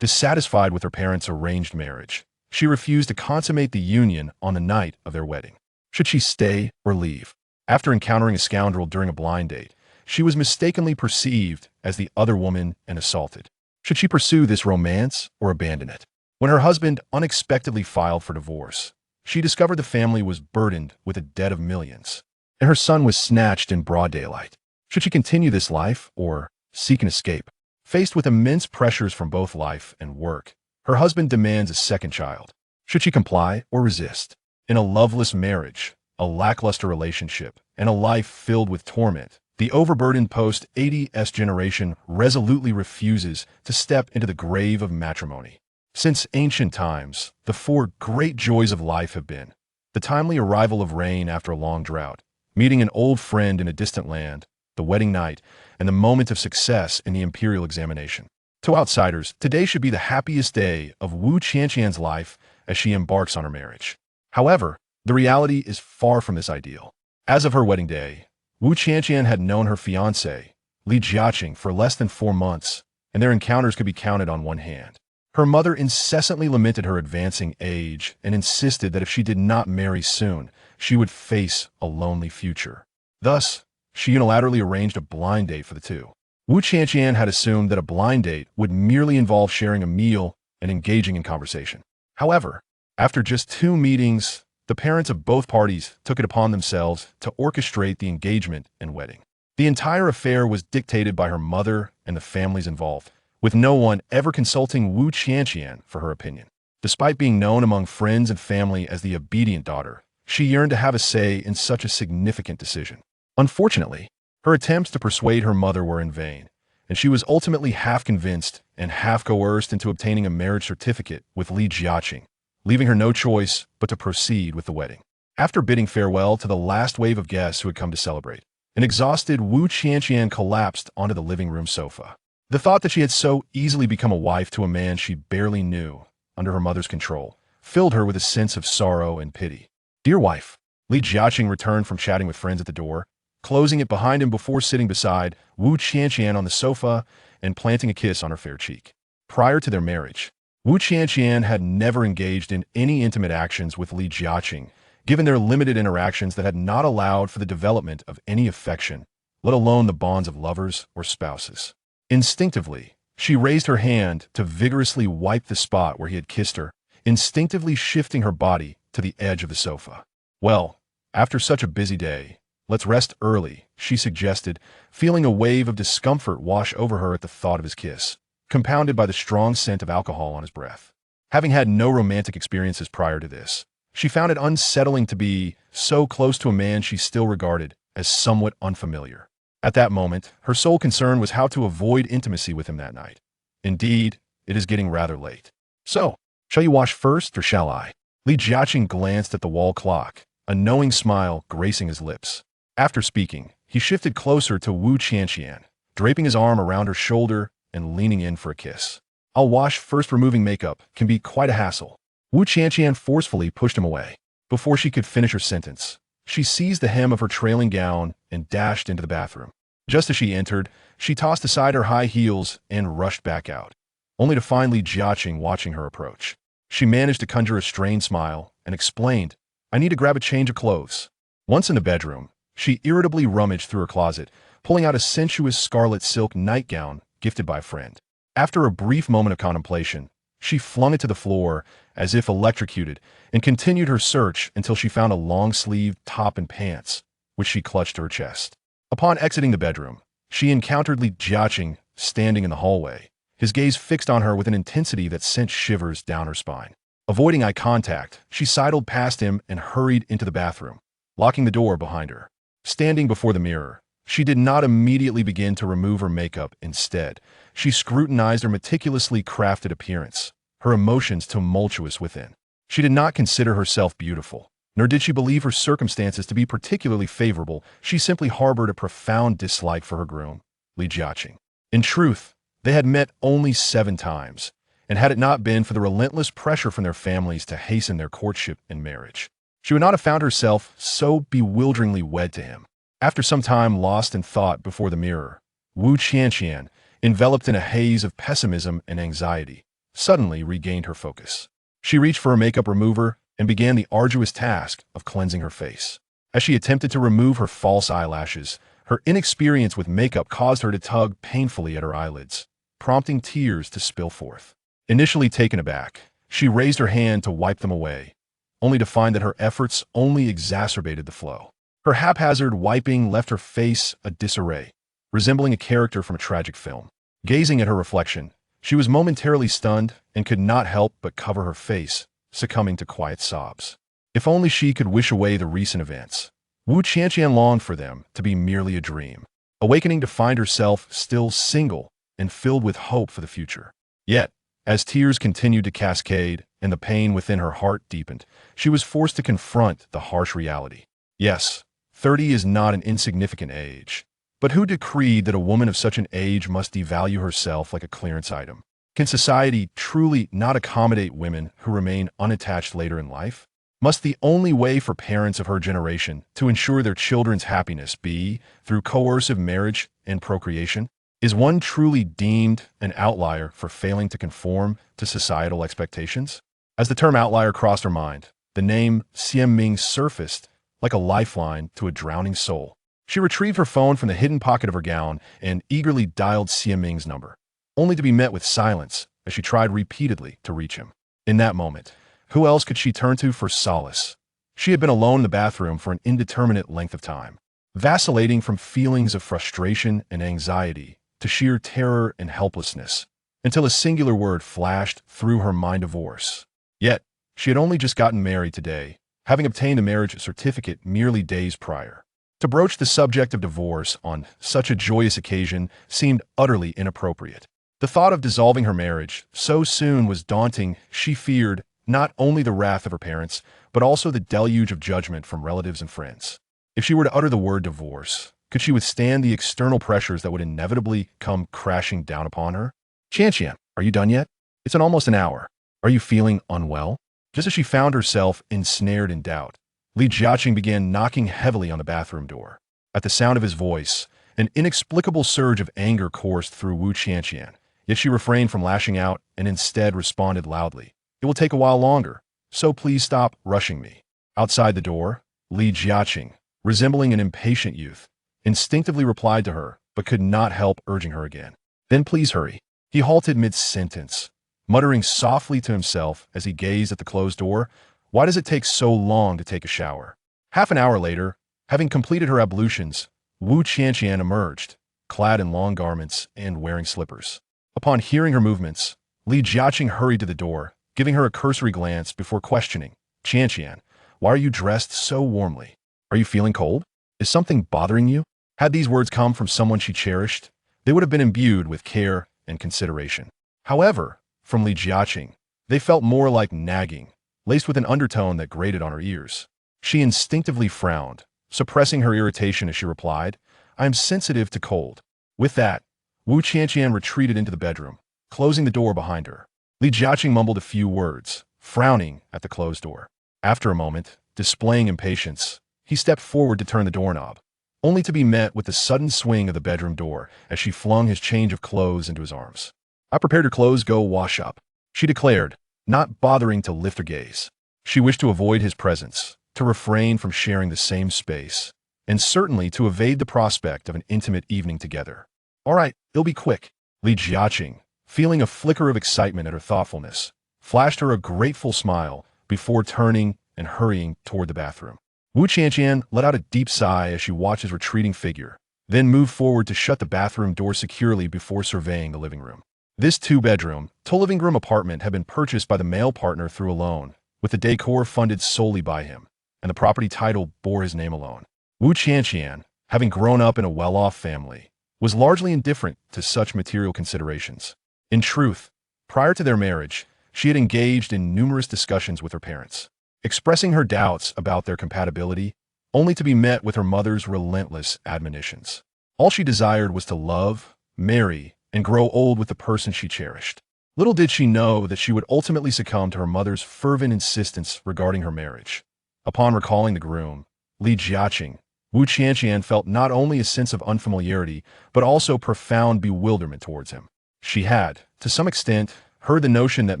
Dissatisfied with her parents' arranged marriage, she refused to consummate the union on the night of their wedding. Should she stay or leave? After encountering a scoundrel during a blind date, she was mistakenly perceived as the other woman and assaulted. Should she pursue this romance or abandon it? When her husband unexpectedly filed for divorce, she discovered the family was burdened with a debt of millions, and her son was snatched in broad daylight. Should she continue this life or seek an escape? Faced with immense pressures from both life and work, her husband demands a second child. Should she comply or resist? In a loveless marriage, a lackluster relationship, and a life filled with torment, the overburdened post-80s generation resolutely refuses to step into the grave of matrimony. Since ancient times, the four great joys of life have been the timely arrival of rain after a long drought, meeting an old friend in a distant land, the wedding night, and the moment of success in the imperial examination. To outsiders, today should be the happiest day of Wu Qianqian's life as she embarks on her marriage. However, the reality is far from this ideal. As of her wedding day, Wu Qianqian had known her fiancé, Li Jiaqing, for less than 4 months, and their encounters could be counted on one hand. Her mother incessantly lamented her advancing age and insisted that if she did not marry soon, she would face a lonely future. Thus, she unilaterally arranged a blind date for the two. Wu Qianqian had assumed that a blind date would merely involve sharing a meal and engaging in conversation. However, after just 2 meetings, the parents of both parties took it upon themselves to orchestrate the engagement and wedding. The entire affair was dictated by her mother and the families involved, with no one ever consulting Wu Qianqian for her opinion. Despite being known among friends and family as the obedient daughter, she yearned to have a say in such a significant decision. Unfortunately, her attempts to persuade her mother were in vain, and she was ultimately half convinced and half coerced into obtaining a marriage certificate with Li Jiaqing, leaving her no choice but to proceed with the wedding. After bidding farewell to the last wave of guests who had come to celebrate, an exhausted Wu Qianqian collapsed onto the living room sofa. The thought that she had so easily become a wife to a man she barely knew, under her mother's control, filled her with a sense of sorrow and pity. "Dear wife," Li Jiaqing returned from chatting with friends at the door, closing it behind him before sitting beside Wu Qianqian on the sofa and planting a kiss on her fair cheek. Prior to their marriage, Wu Qianqian had never engaged in any intimate actions with Li Jiaqing, given their limited interactions that had not allowed for the development of any affection, let alone the bonds of lovers or spouses. Instinctively, she raised her hand to vigorously wipe the spot where he had kissed her, instinctively shifting her body to the edge of the sofa. "Well, after such a busy day, let's rest early," she suggested, feeling a wave of discomfort wash over her at the thought of his kiss, compounded by the strong scent of alcohol on his breath. Having had no romantic experiences prior to this, she found it unsettling to be so close to a man she still regarded as somewhat unfamiliar. At that moment, her sole concern was how to avoid intimacy with him that night. "Indeed, it is getting rather late. So, shall you wash first or shall I?" Li Jiaqing glanced at the wall clock, a knowing smile gracing his lips. After speaking, he shifted closer to Wu Qianqian, draping his arm around her shoulder and leaning in for a kiss. "I'll wash first. Removing makeup can be quite a hassle." Wu Qianqian forcefully pushed him away. Before she could finish her sentence, she seized the hem of her trailing gown and dashed into the bathroom. Just as she entered, she tossed aside her high heels and rushed back out, only to find Li Jiaqing watching her approach. She managed to conjure a strained smile and explained, "I need to grab a change of clothes." Once in the bedroom, she irritably rummaged through her closet, pulling out a sensuous scarlet silk nightgown gifted by a friend. After a brief moment of contemplation, she flung it to the floor as if electrocuted and continued her search until she found a long-sleeved top and pants, which she clutched to her chest. Upon exiting the bedroom, she encountered Li Jiaqing standing in the hallway, his gaze fixed on her with an intensity that sent shivers down her spine. Avoiding eye contact, she sidled past him and hurried into the bathroom, locking the door behind her. Standing before the mirror, she did not immediately begin to remove her makeup. Instead, she scrutinized her meticulously crafted appearance, her emotions tumultuous within. She did not consider herself beautiful, nor did she believe her circumstances to be particularly favorable. She simply harbored a profound dislike for her groom, Li Jiaqing. In truth, they had met only 7 times, and had it not been for the relentless pressure from their families to hasten their courtship and marriage, she would not have found herself so bewilderingly wed to him. After some time lost in thought before the mirror, Wu Qianqian, enveloped in a haze of pessimism and anxiety, suddenly regained her focus. She reached for a makeup remover and began the arduous task of cleansing her face. As she attempted to remove her false eyelashes, her inexperience with makeup caused her to tug painfully at her eyelids, prompting tears to spill forth. Initially taken aback, she raised her hand to wipe them away, only to find that her efforts only exacerbated the flow. Her haphazard wiping left her face a disarray, resembling a character from a tragic film. Gazing at her reflection, she was momentarily stunned and could not help but cover her face, succumbing to quiet sobs. If only she could wish away the recent events. Wu Qianqian longed for them to be merely a dream, awakening to find herself still single and filled with hope for the future. Yet, as tears continued to cascade and the pain within her heart deepened, she was forced to confront the harsh reality. Yes, 30 is not an insignificant age. But who decreed that a woman of such an age must devalue herself like a clearance item? Can society truly not accommodate women who remain unattached later in life? Must the only way for parents of her generation to ensure their children's happiness be through coercive marriage and procreation? Is one truly deemed an outlier for failing to conform to societal expectations? As the term outlier crossed her mind, the name Xian Ming surfaced like a lifeline to a drowning soul. She retrieved her phone from the hidden pocket of her gown and eagerly dialed Xian Ming's number, only to be met with silence as she tried repeatedly to reach him. In that moment, who else could she turn to for solace? She had been alone in the bathroom for an indeterminate length of time, vacillating from feelings of frustration and anxiety to sheer terror and helplessness, until a singular word flashed through her mind: divorce. Yet, she had only just gotten married today, having obtained a marriage certificate merely days prior. To broach the subject of divorce on such a joyous occasion seemed utterly inappropriate. The thought of dissolving her marriage so soon was daunting. She feared not only the wrath of her parents, but also the deluge of judgment from relatives and friends. If she were to utter the word divorce, could she withstand the external pressures that would inevitably come crashing down upon her? Qianqian, are you done yet? It's been almost an hour. Are you feeling unwell? Just as she found herself ensnared in doubt, Li Jiaqing began knocking heavily on the bathroom door. At the sound of his voice, an inexplicable surge of anger coursed through Wu Qianqian, yet she refrained from lashing out and instead responded loudly. It will take a while longer, so please stop rushing me. Outside the door, Li Jiaqing, resembling an impatient youth, instinctively replied to her, but could not help urging her again. Then please hurry. He halted mid-sentence, muttering softly to himself as he gazed at the closed door. Why does it take so long to take a shower? Half an hour later, having completed her ablutions, Wu Qianqian emerged, clad in long garments and wearing slippers. Upon hearing her movements, Li Jiaqing hurried to the door, giving her a cursory glance before questioning. Qianqian, why are you dressed so warmly? Are you feeling cold? Is something bothering you? Had these words come from someone she cherished, they would have been imbued with care and consideration. However, from Li Jiaqing, they felt more like nagging, laced with an undertone that grated on her ears. She instinctively frowned, suppressing her irritation as she replied, I am sensitive to cold. With that, Wu Qianqian retreated into the bedroom, closing the door behind her. Li Jiaqing mumbled a few words, frowning at the closed door. After a moment, displaying impatience, he stepped forward to turn the doorknob, only to be met with the sudden swing of the bedroom door as she flung his change of clothes into his arms. I prepared her clothes, go wash up, she declared, not bothering to lift her gaze. She wished to avoid his presence, to refrain from sharing the same space, and certainly to evade the prospect of an intimate evening together. All right, it'll be quick. Li Jiaqing, feeling a flicker of excitement at her thoughtfulness, flashed her a grateful smile before turning and hurrying toward the bathroom. Wu Qianqian let out a deep sigh as she watched his retreating figure, then moved forward to shut the bathroom door securely before surveying the living room. This two-bedroom, living room apartment had been purchased by the male partner through a loan, with the decor funded solely by him, and the property title bore his name alone. Wu Qianqian, having grown up in a well-off family, was largely indifferent to such material considerations. In truth, prior to their marriage, she had engaged in numerous discussions with her parents, expressing her doubts about their compatibility, only to be met with her mother's relentless admonitions. All she desired was to love, marry, and grow old with the person she cherished. Little did she know that she would ultimately succumb to her mother's fervent insistence regarding her marriage. Upon recalling the groom, Li Jiaqing, Wu Qianqian felt not only a sense of unfamiliarity, but also profound bewilderment towards him. She had, to some extent, heard the notion that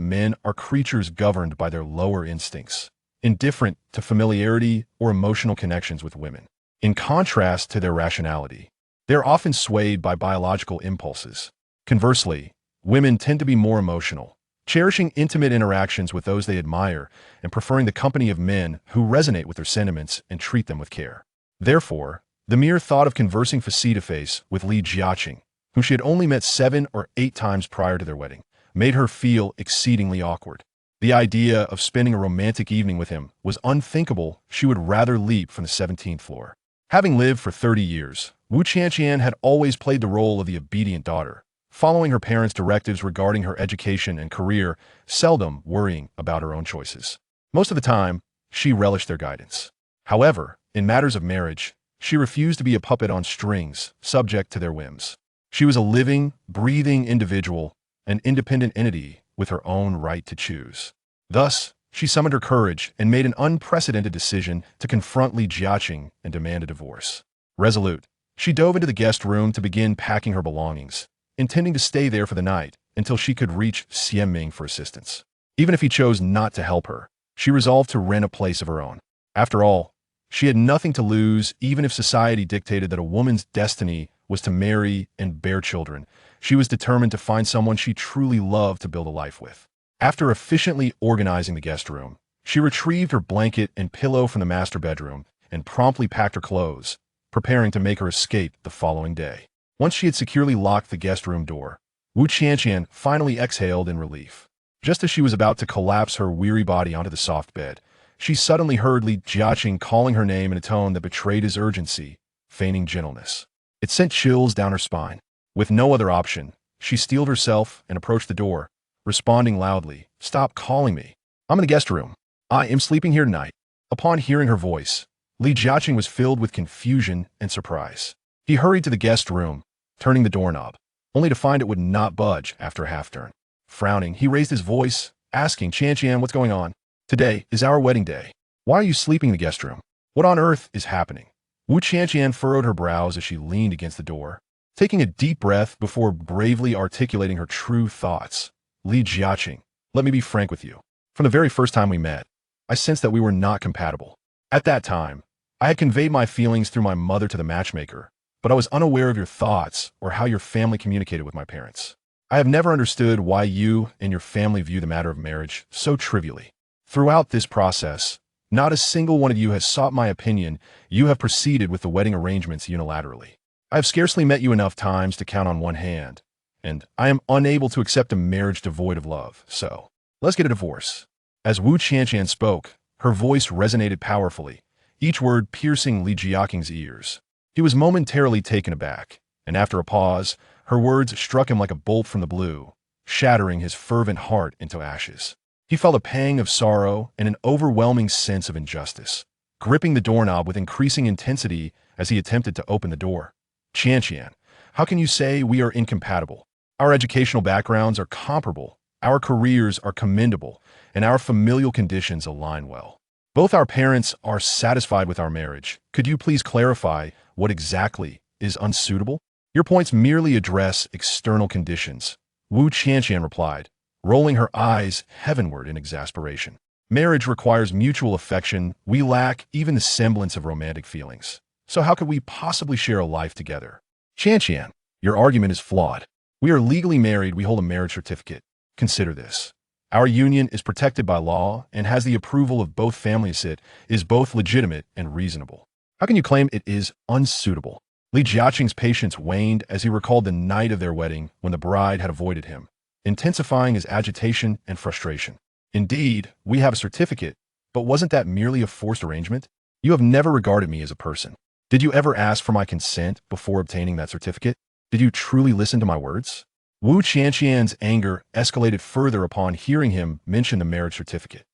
men are creatures governed by their lower instincts, indifferent to familiarity or emotional connections with women. In contrast to their rationality, they are often swayed by biological impulses. Conversely, women tend to be more emotional, cherishing intimate interactions with those they admire and preferring the company of men who resonate with their sentiments and treat them with care. Therefore, the mere thought of conversing face-to-face with Rejection, whom she had only met 7 or 8 times prior to their wedding, made her feel exceedingly awkward. The idea of spending a romantic evening with him was unthinkable. She would rather leap from the 17th floor. Having lived for 30 years, Wu Qianqian had always played the role of the obedient daughter, following her parents' directives regarding her education and career, seldom worrying about her own choices. Most of the time, she relished their guidance. However, in matters of marriage, she refused to be a puppet on strings, subject to their whims. She was a living, breathing individual, an independent entity with her own right to choose. Thus, she summoned her courage and made an unprecedented decision to confront Rejection and demand a divorce. Resolute, she dove into the guest room to begin packing her belongings, intending to stay there for the night until she could reach Xianming for assistance. Even if he chose not to help her, she resolved to rent a place of her own. After all, she had nothing to lose. Even if society dictated that a woman's destiny was to marry and bear children, she was determined to find someone she truly loved to build a life with. After efficiently organizing the guest room, she retrieved her blanket and pillow from the master bedroom and promptly packed her clothes, preparing to make her escape the following day. Once she had securely locked the guest room door, Wu Qianqian finally exhaled in relief. Just as she was about to collapse her weary body onto the soft bed, she suddenly heard Rejection calling her name in a tone that betrayed his urgency, feigning gentleness. It sent chills down her spine. With no other option, she steeled herself and approached the door, responding loudly, "Stop calling me. I'm in the guest room. I am sleeping here tonight." Upon hearing her voice, Rejection was filled with confusion and surprise. He hurried to the guest room, turning the doorknob, only to find it would not budge after a half-turn. Frowning, he raised his voice, asking, "Qianqian, what's going on? Today is our wedding day. Why are you sleeping in the guest room? What on earth is happening?" Wu Qianqian furrowed her brows as she leaned against the door, taking a deep breath before bravely articulating her true thoughts. "Rejection, let me be frank with you. From the very first time we met, I sensed that we were not compatible. At that time, I had conveyed my feelings through my mother to the matchmaker, but I was unaware of your thoughts or how your family communicated with my parents. I have never understood why you and your family view the matter of marriage so trivially. Throughout this process, not a single one of you has sought my opinion. You have proceeded with the wedding arrangements unilaterally. I have scarcely met you enough times to count on one hand, and I am unable to accept a marriage devoid of love, so let's get a divorce." As Wu Qianqian spoke, her voice resonated powerfully, each word piercing Rejection's ears. He was momentarily taken aback, and after a pause, her words struck him like a bolt from the blue, shattering his fervent heart into ashes. He felt a pang of sorrow and an overwhelming sense of injustice, gripping the doorknob with increasing intensity as he attempted to open the door. "Qianqian, how can you say we are incompatible? Our educational backgrounds are comparable, our careers are commendable, and our familial conditions align well. Both our parents are satisfied with our marriage. Could you please clarify what exactly is unsuitable? Your points merely address external conditions," Wu Qianqian replied, rolling her eyes heavenward in exasperation. "Marriage requires mutual affection. We lack even the semblance of romantic feelings. So how could we possibly share a life together?" "Qianqian, your argument is flawed. We are legally married. We hold a marriage certificate. Consider this. Our union is protected by law and has the approval of both families. It is both legitimate and reasonable. How can you claim it is unsuitable?" Rejection's patience waned as he recalled the night of their wedding when the bride had avoided him, intensifying his agitation and frustration. "Indeed, we have a certificate, but wasn't that merely a forced arrangement? You have never regarded me as a person. Did you ever ask for my consent before obtaining that certificate? Did you truly listen to my words?" Wu Qianqian's anger escalated further upon hearing him mention the marriage certificate.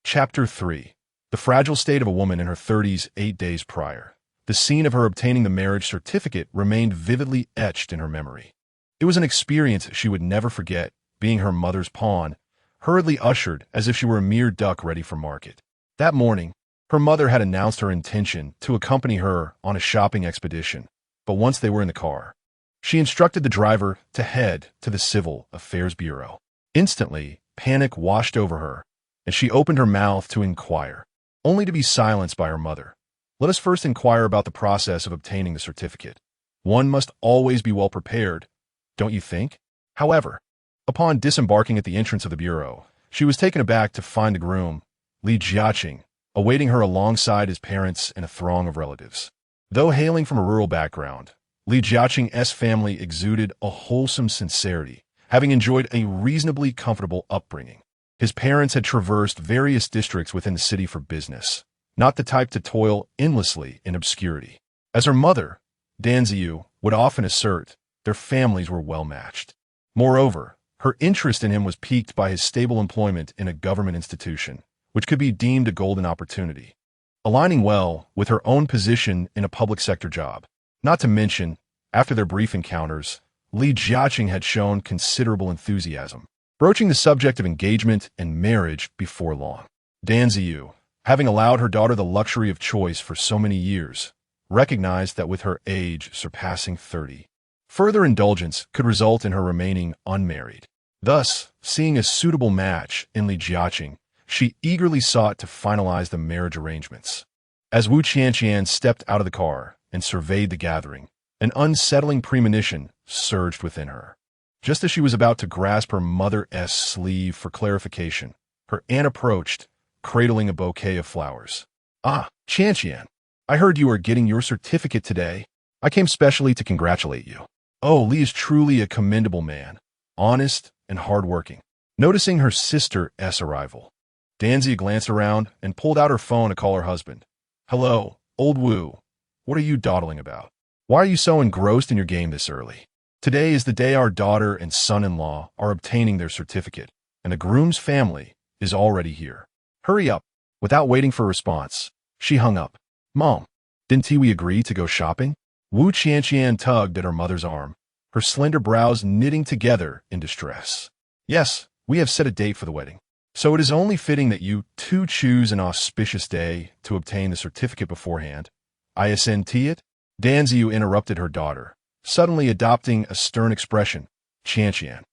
Chapter 3. The fragile state of a woman in her 30s 8 days prior. The scene of her obtaining the marriage certificate remained vividly etched in her memory. It was an experience she would never forget, being her mother's pawn, hurriedly ushered as if she were a mere duck ready for market. That morning, her mother had announced her intention to accompany her on a shopping expedition, but once they were in the car, she instructed the driver to head to the Civil Affairs Bureau. Instantly, panic washed over her, and she opened her mouth to inquire, only to be silenced by her mother. Let us first inquire about the process of obtaining the certificate. One must always be well prepared, don't you think? However, upon disembarking at the entrance of the bureau, she was taken aback to find the groom, Rejection, awaiting her alongside his parents and a throng of relatives. Though hailing from a rural background, Rejection's family exuded a wholesome sincerity, having enjoyed a reasonably comfortable upbringing. His parents had traversed various districts within the city for business, not the type to toil endlessly in obscurity. As her mother, Danziu, would often assert, their families were well matched. Moreover, her interest in him was piqued by his stable employment in a government institution, which could be deemed a golden opportunity, aligning well with her own position in a public sector job. Not to mention, after their brief encounters, Li Jiaqing had shown considerable enthusiasm, broaching the subject of engagement and marriage before long. Danziu, having allowed her daughter the luxury of choice for so many years, recognized that with her age surpassing 30, further indulgence could result in her remaining unmarried. Thus, seeing a suitable match in Li Jiaqing, she eagerly sought to finalize the marriage arrangements. As Wu Qianqian stepped out of the car and surveyed the gathering, an unsettling premonition surged within her. Just as she was about to grasp her mother's sleeve for clarification, her aunt approached, cradling a bouquet of flowers. "Ah, Qianqian, I heard you are getting your certificate today. I came specially to congratulate you." Oh, Li is truly a commendable man, honest and hardworking. Noticing her sister's arrival, Danzia glanced around and pulled out her phone to call her husband. "Hello, old Wu. What are you dawdling about? Why are you so engrossed in your game this early? Today is the day our daughter and son-in-law are obtaining their certificate, and the groom's family is already here. Hurry up." Without waiting for a response, she hung up. "Mom, didn't we agree to go shopping?" Wu Qianqian tugged at her mother's arm, her slender brows knitting together in distress. "Yes, we have set a date for the wedding. So it is only fitting that you two choose an auspicious day to obtain the certificate beforehand. Isn't it?" Danziu interrupted her daughter, suddenly adopting a stern expression. "Qianqian,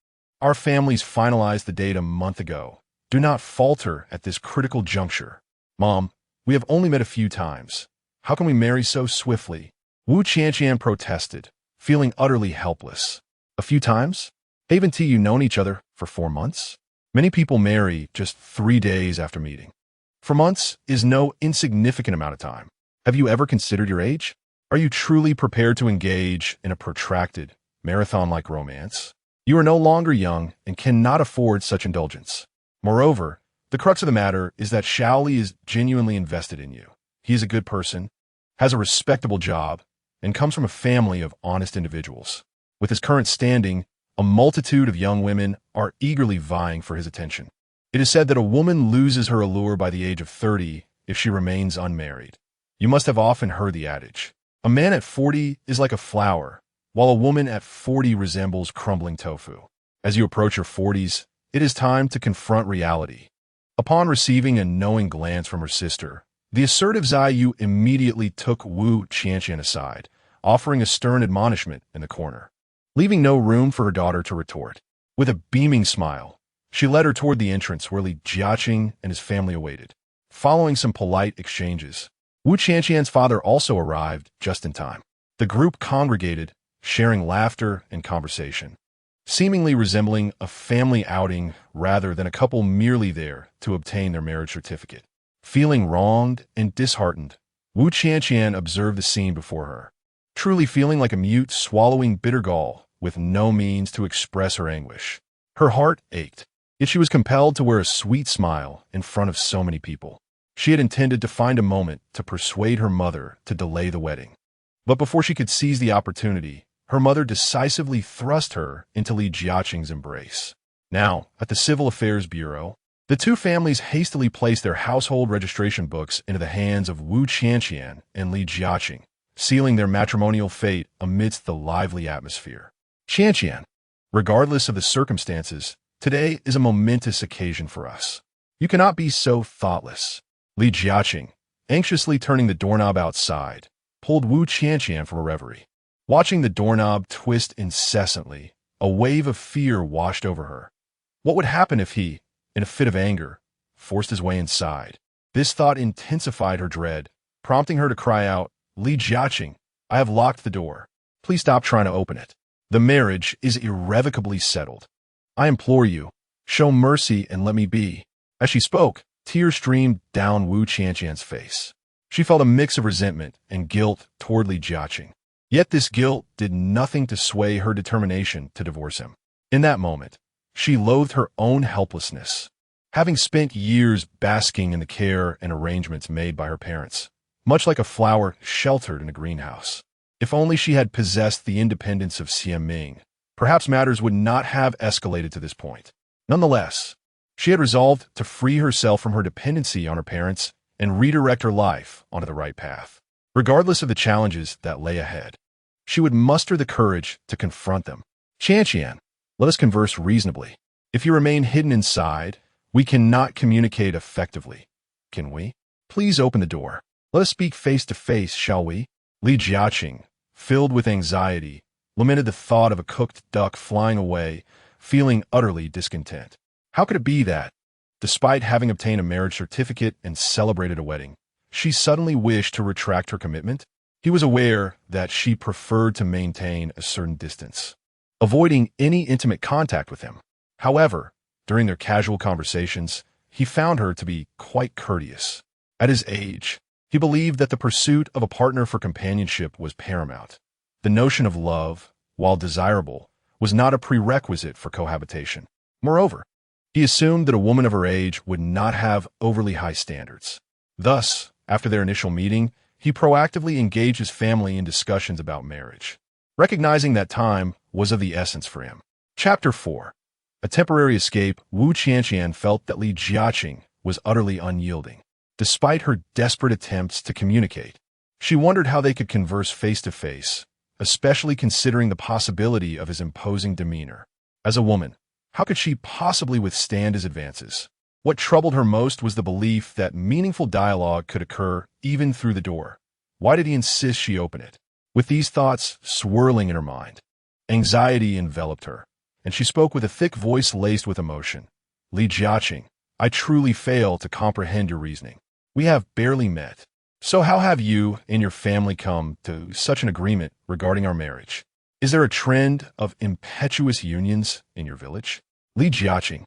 our families finalized the date a month ago. Do not falter at this critical juncture. Mom, we have only met a few times. How can we marry so swiftly?" Wu Qianqian protested, feeling utterly helpless. "A few times? Haven't you known each other for 4 months? Many people marry just 3 days after meeting. 4 months is no insignificant amount of time. Have you ever considered your age? Are you truly prepared to engage in a protracted, marathon-like romance? You are no longer young and cannot afford such indulgence. Moreover, the crux of the matter is that Shaoli is genuinely invested in you. He is a good person, has a respectable job, and comes from a family of honest individuals. With his current standing, a multitude of young women are eagerly vying for his attention. It is said that a woman loses her allure by the age of 30 if she remains unmarried. You must have often heard the adage. A man at 40 is like a flower, while a woman at 40 resembles crumbling tofu. As you approach your 40s, it is time to confront reality. Upon receiving a knowing glance from her sister, the assertive Ziyu immediately took Wu Qianqian aside, offering a stern admonishment in the corner, leaving no room for her daughter to retort. With a beaming smile, she led her toward the entrance where Li Jiaqing and his family awaited. Following some polite exchanges, Wu Qianqian's father also arrived just in time. The group congregated, sharing laughter and conversation, seemingly resembling a family outing rather than a couple merely there to obtain their marriage certificate. Feeling wronged and disheartened, Wu Qianqian observed the scene before her, truly feeling like a mute swallowing bitter gall with no means to express her anguish. Her heart ached, yet she was compelled to wear a sweet smile in front of so many people. She had intended to find a moment to persuade her mother to delay the wedding. But before she could seize the opportunity, her mother decisively thrust her into Li Jiaqing's embrace. Now, at the Civil Affairs Bureau, the two families hastily placed their household registration books into the hands of Wu Qianqian and Li Jiaqing, sealing their matrimonial fate amidst the lively atmosphere. "Qianqian, regardless of the circumstances, today is a momentous occasion for us. You cannot be so thoughtless." Li Jiaqing, anxiously turning the doorknob outside, pulled Wu Qianqian from a reverie. Watching the doorknob twist incessantly, a wave of fear washed over her. What would happen if he, in a fit of anger, forced his way inside? This thought intensified her dread, prompting her to cry out, Rejection, I have locked the door. Please stop trying to open it. The marriage is irrevocably settled. I implore you, show mercy and let me be. As she spoke, tears streamed down Wu Qianqian's face. She felt a mix of resentment and guilt toward Rejection. Yet this guilt did nothing to sway her determination to divorce him. In that moment, she loathed her own helplessness. Having spent years basking in the care and arrangements made by her parents, much like a flower sheltered in a greenhouse. If only she had possessed the independence of Xiaming, perhaps matters would not have escalated to this point. Nonetheless, she had resolved to free herself from her dependency on her parents and redirect her life onto the right path. Regardless of the challenges that lay ahead, she would muster the courage to confront them. Qianqian, let us converse reasonably. If you remain hidden inside, we cannot communicate effectively. Can we? Please open the door. Let us speak face to face, shall we? Rejection, filled with anxiety, lamented the thought of a cooked duck flying away, feeling utterly discontent. How could it be that, despite having obtained a marriage certificate and celebrated a wedding, she suddenly wished to retract her commitment? He was aware that she preferred to maintain a certain distance, avoiding any intimate contact with him. However, during their casual conversations, he found her to be quite courteous. At his age, he believed that the pursuit of a partner for companionship was paramount. The notion of love, while desirable, was not a prerequisite for cohabitation. Moreover, he assumed that a woman of her age would not have overly high standards. Thus, after their initial meeting, he proactively engaged his family in discussions about marriage, recognizing that time was of the essence for him. Chapter 4. A temporary escape. Wu Qianqian felt that Rejection was utterly unyielding. Despite her desperate attempts to communicate, she wondered how they could converse face to face, especially considering the possibility of his imposing demeanor. As a woman, how could she possibly withstand his advances? What troubled her most was the belief that meaningful dialogue could occur even through the door. Why did he insist she open it? With these thoughts swirling in her mind, anxiety enveloped her, and she spoke with a thick voice laced with emotion. Rejection, I truly fail to comprehend your reasoning. We have barely met. So how have you and your family come to such an agreement regarding our marriage? Is there a trend of impetuous unions in your village? Rejection,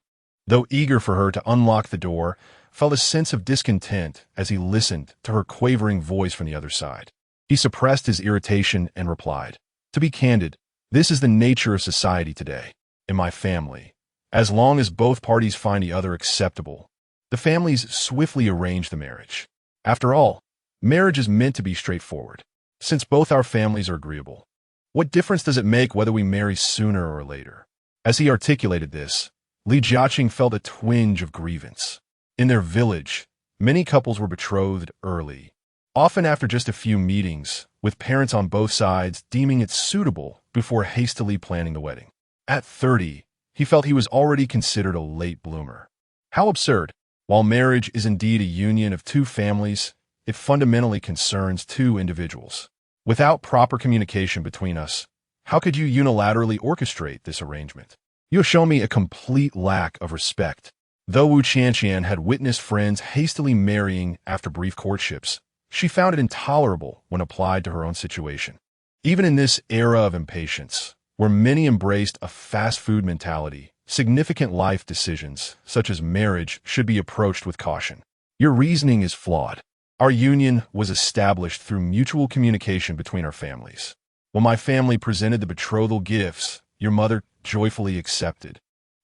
though eager for her to unlock the door, felt a sense of discontent as he listened to her quavering voice from the other side. He suppressed his irritation and replied, To be candid, this is the nature of society today. In my family, as long as both parties find the other acceptable, the families swiftly arrange the marriage. After all, marriage is meant to be straightforward. Since both our families are agreeable, what difference does it make whether we marry sooner or later? As he articulated this, Rejection felt a twinge of grievance. In their village, many couples were betrothed early, often after just a few meetings, with parents on both sides deeming it suitable before hastily planning the wedding. At 30, he felt he was already considered a late bloomer. How absurd! While marriage is indeed a union of two families, it fundamentally concerns two individuals. Without proper communication between us, how could you unilaterally orchestrate this arrangement? You have shown me a complete lack of respect. Though Wu Qianqian had witnessed friends hastily marrying after brief courtships, she found it intolerable when applied to her own situation. Even in this era of impatience, where many embraced a fast food mentality, significant life decisions, such as marriage, should be approached with caution. Your reasoning is flawed. Our union was established through mutual communication between our families. When my family presented the betrothal gifts, your mother joyfully accepted,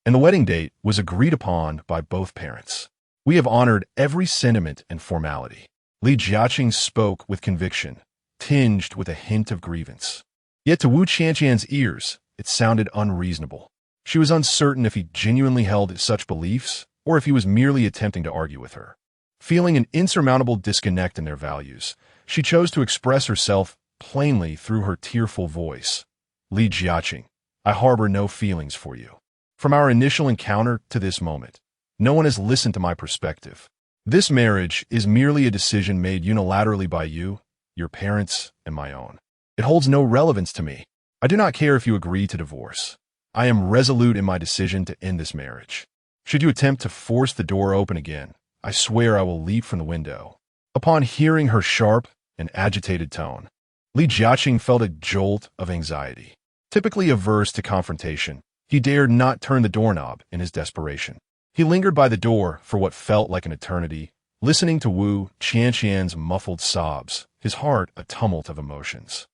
and the wedding date was agreed upon by both parents. We have honored every sentiment and formality. Rejection spoke with conviction, tinged with a hint of grievance. Yet to Wu Qianqian's ears, it sounded unreasonable. She was uncertain if he genuinely held such beliefs or if he was merely attempting to argue with her. Feeling an insurmountable disconnect in their values, she chose to express herself plainly through her tearful voice. Rejection, I harbor no feelings for you. From our initial encounter to this moment, no one has listened to my perspective. This marriage is merely a decision made unilaterally by you, your parents, and my own. It holds no relevance to me. I do not care if you agree to divorce. I am resolute in my decision to end this marriage. Should you attempt to force the door open again, I swear I will leap from the window." Upon hearing her sharp and agitated tone, Rejection felt a jolt of anxiety. Typically averse to confrontation, he dared not turn the doorknob in his desperation. He lingered by the door for what felt like an eternity, listening to Wu Qianqian's muffled sobs, his heart a tumult of emotions.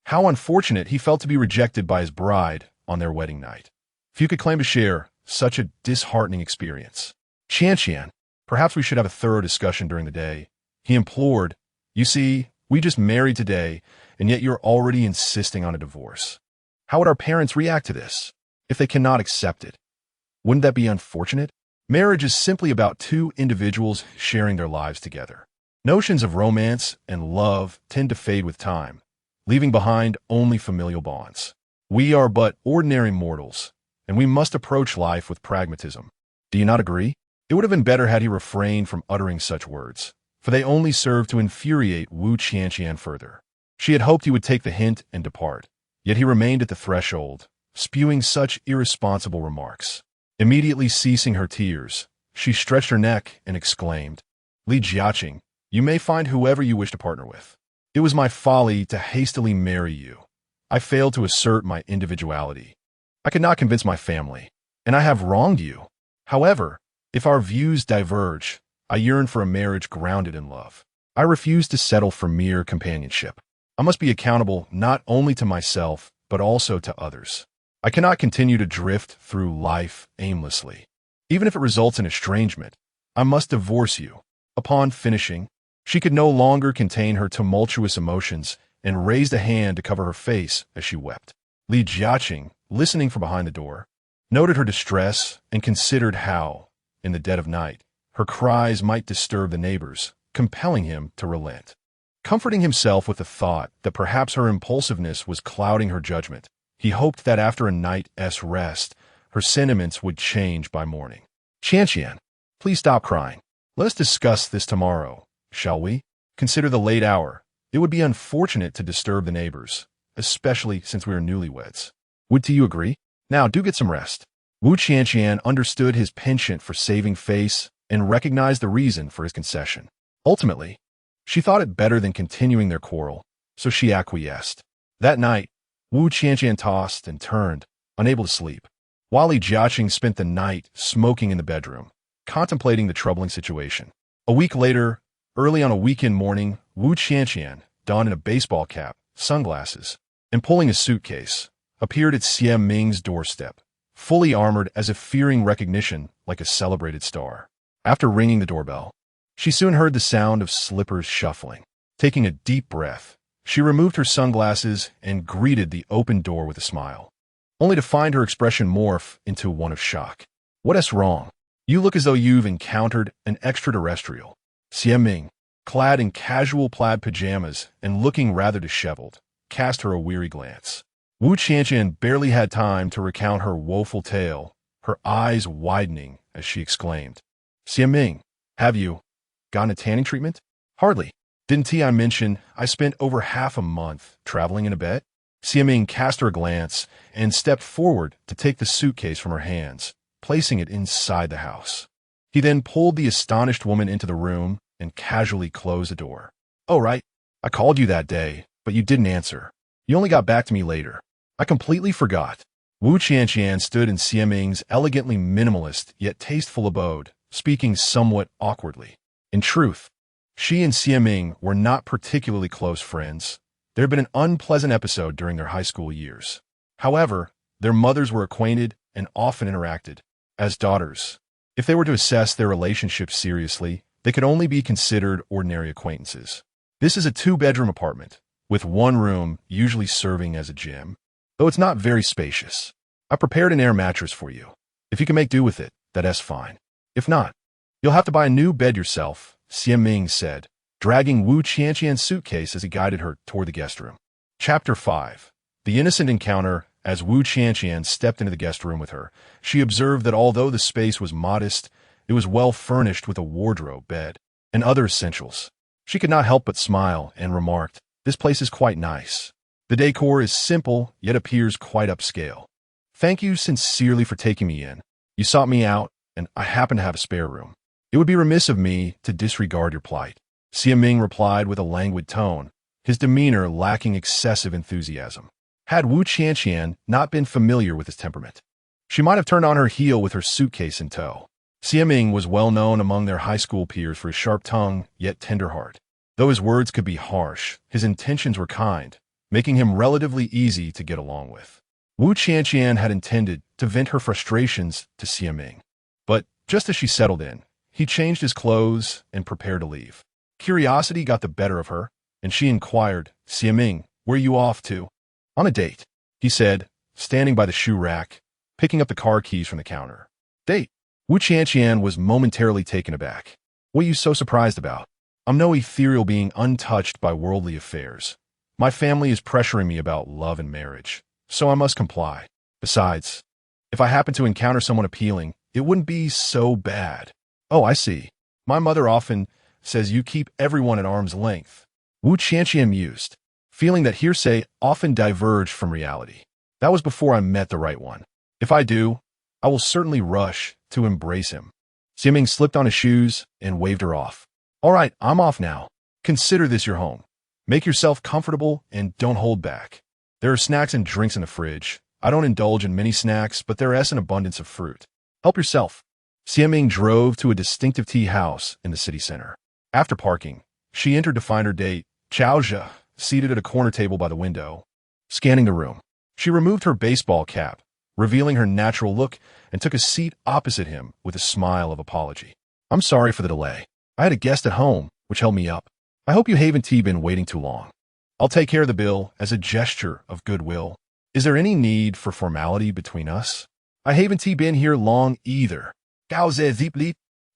How unfortunate he felt to be rejected by his bride on their wedding night. Few could claim to share such a disheartening experience. "Qianqian, perhaps we should have a thorough discussion during the day," he implored. "You see, we just married today, and yet you're already insisting on a divorce. How would our parents react to this, if they cannot accept it? Wouldn't that be unfortunate? Marriage is simply about two individuals sharing their lives together. Notions of romance and love tend to fade with time, leaving behind only familial bonds. We are but ordinary mortals, and we must approach life with pragmatism. Do you not agree?" It would have been better had he refrained from uttering such words, for they only served to infuriate Wu Qianqian further. She had hoped he would take the hint and depart, yet he remained at the threshold, spewing such irresponsible remarks. Immediately ceasing her tears, she stretched her neck and exclaimed, "Rejection, you may find whoever you wish to partner with. It was my folly to hastily marry you. I failed to assert my individuality. I could not convince my family, and I have wronged you. However, if our views diverge, I yearn for a marriage grounded in love. I refuse to settle for mere companionship. I must be accountable not only to myself, but also to others. I cannot continue to drift through life aimlessly. Even if it results in estrangement, I must divorce you." Upon finishing, she could no longer contain her tumultuous emotions and raised a hand to cover her face as she wept. Rejection, listening from behind the door, noted her distress and considered how, in the dead of night, her cries might disturb the neighbors, compelling him to relent. Comforting himself with the thought that perhaps her impulsiveness was clouding her judgment, he hoped that after a night's rest, her sentiments would change by morning. "Qianqian, please stop crying. Let us discuss this tomorrow, shall we? Consider the late hour. It would be unfortunate to disturb the neighbors, especially since we are newlyweds. Would you agree? Now do get some rest." Wu Qianqian understood his penchant for saving face and recognized the reason for his concession. Ultimately, she thought it better than continuing their quarrel, so she acquiesced. That night, Wu Qianqian tossed and turned, unable to sleep, while Rejection spent the night smoking in the bedroom, contemplating the troubling situation. A week later, early on a weekend morning, Wu Qianqian, donned in a baseball cap, sunglasses, and pulling a suitcase, appeared at Xie Ming's doorstep, fully armored as if fearing recognition like a celebrated star. After ringing the doorbell, she soon heard the sound of slippers shuffling. Taking a deep breath, she removed her sunglasses and greeted the open door with a smile, only to find her expression morph into one of shock. "What's wrong? You look as though you've encountered an extraterrestrial." Xie Ming, clad in casual plaid pajamas and looking rather disheveled, cast her a weary glance. Wu Qianqian barely had time to recount her woeful tale, her eyes widening as she exclaimed, "Xie Ming, have you gotten a tanning treatment?" "Hardly. Didn't I mention I spent over half a month traveling in a bed?" Xie Ming cast her a glance and stepped forward to take the suitcase from her hands, placing it inside the house. He then pulled the astonished woman into the room and casually closed the door. "Oh, right. I called you that day, but you didn't answer. You only got back to me later. I completely forgot." Wu Qianqian stood in Xie Ming's elegantly minimalist yet tasteful abode, speaking somewhat awkwardly. In truth, she and Xie Ming were not particularly close friends. There had been an unpleasant episode during their high school years. However, their mothers were acquainted and often interacted as daughters. If they were to assess their relationship seriously, they could only be considered ordinary acquaintances. This is a two-bedroom apartment, with one room usually serving as a gym, though it's not very spacious. I prepared an air mattress for you. If you can make do with it, that's fine. If not, you'll have to buy a new bed yourself," Xie Ming said, dragging Wu Qianqian's suitcase as he guided her toward the guest room. Chapter 5. The innocent encounter. As Wu Qianqian stepped into the guest room with her, she observed that although the space was modest, it was well furnished with a wardrobe, bed, and other essentials. She could not help but smile and remarked, "This place is quite nice. The decor is simple, yet appears quite upscale." Thank you sincerely for taking me in. You sought me out, and I happen to have a spare room. It would be remiss of me to disregard your plight. Ming replied with a languid tone, his demeanor lacking excessive enthusiasm. Had Wu Qianqian not been familiar with his temperament, she might have turned on her heel with her suitcase in tow. Ming was well known among their high school peers for his sharp tongue, yet tender heart. Though his words could be harsh, his intentions were kind, making him relatively easy to get along with. Wu Qianqian had intended to vent her frustrations to Ming, but just as she settled in, he changed his clothes and prepared to leave. Curiosity got the better of her, and she inquired, Ming, where are you off to? On a date, he said, standing by the shoe rack, picking up the car keys from the counter. Date? Wu Qianqian was momentarily taken aback. What are you so surprised about? I'm no ethereal being untouched by worldly affairs. My family is pressuring me about love and marriage, so I must comply. Besides, if I happen to encounter someone appealing, it wouldn't be so bad. Oh, I see. My mother often says you keep everyone at arm's length. Wu Qianqian mused, feeling that hearsay often diverged from reality. That was before I met the right one. If I do, I will certainly rush to embrace him. Ming slipped on his shoes and waved her off. All right, I'm off now. Consider this your home. Make yourself comfortable and don't hold back. There are snacks and drinks in the fridge. I don't indulge in many snacks, but there is an abundance of fruit. Help yourself. Ming drove to a distinctive tea house in the city center. After parking, she entered to find her date, Chaozhe, seated at a corner table by the window. Scanning the room, she removed her baseball cap, revealing her natural look, and took a seat opposite him with a smile of apology. I'm sorry for the delay. I had a guest at home, which held me up. I hope you haven't been waiting too long. I'll take care of the bill as a gesture of goodwill. Is there any need for formality between us? I haven't been here long either.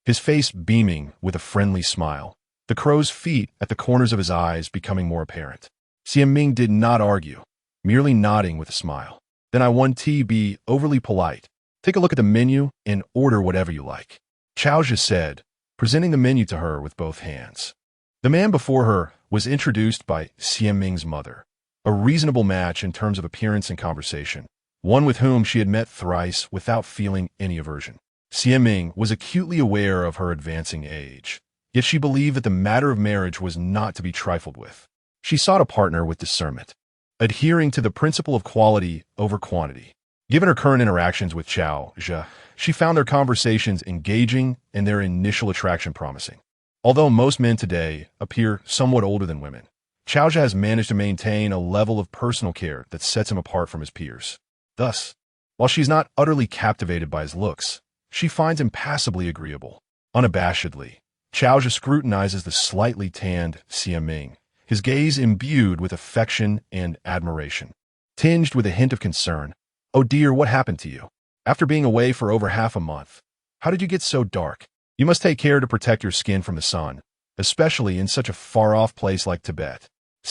His face beaming with a friendly smile, the crow's feet at the corners of his eyes becoming more apparent. Ming did not argue, merely nodding with a smile. Then I want to be overly polite. Take a look at the menu and order whatever you like. Chaozhe said, presenting the menu to her with both hands. The man before her was introduced by Ming's mother, a reasonable match in terms of appearance and conversation, one with whom she had met thrice without feeling any aversion. Ming was acutely aware of her advancing age, yet she believed that the matter of marriage was not to be trifled with. She sought a partner with discernment, adhering to the principle of quality over quantity. Given her current interactions with Chaozhe, she found their conversations engaging and their initial attraction promising. Although most men today appear somewhat older than women, Chaozhe has managed to maintain a level of personal care that sets him apart from his peers. Thus, while she's not utterly captivated by his looks, she finds him passably agreeable. Unabashedly, Chaozhe scrutinizes the slightly tanned Ming, his gaze imbued with affection and admiration, tinged with a hint of concern. Oh dear, what happened to you? After being away for over half a month, how did you get so dark? You must take care to protect your skin from the sun, especially in such a far-off place like Tibet.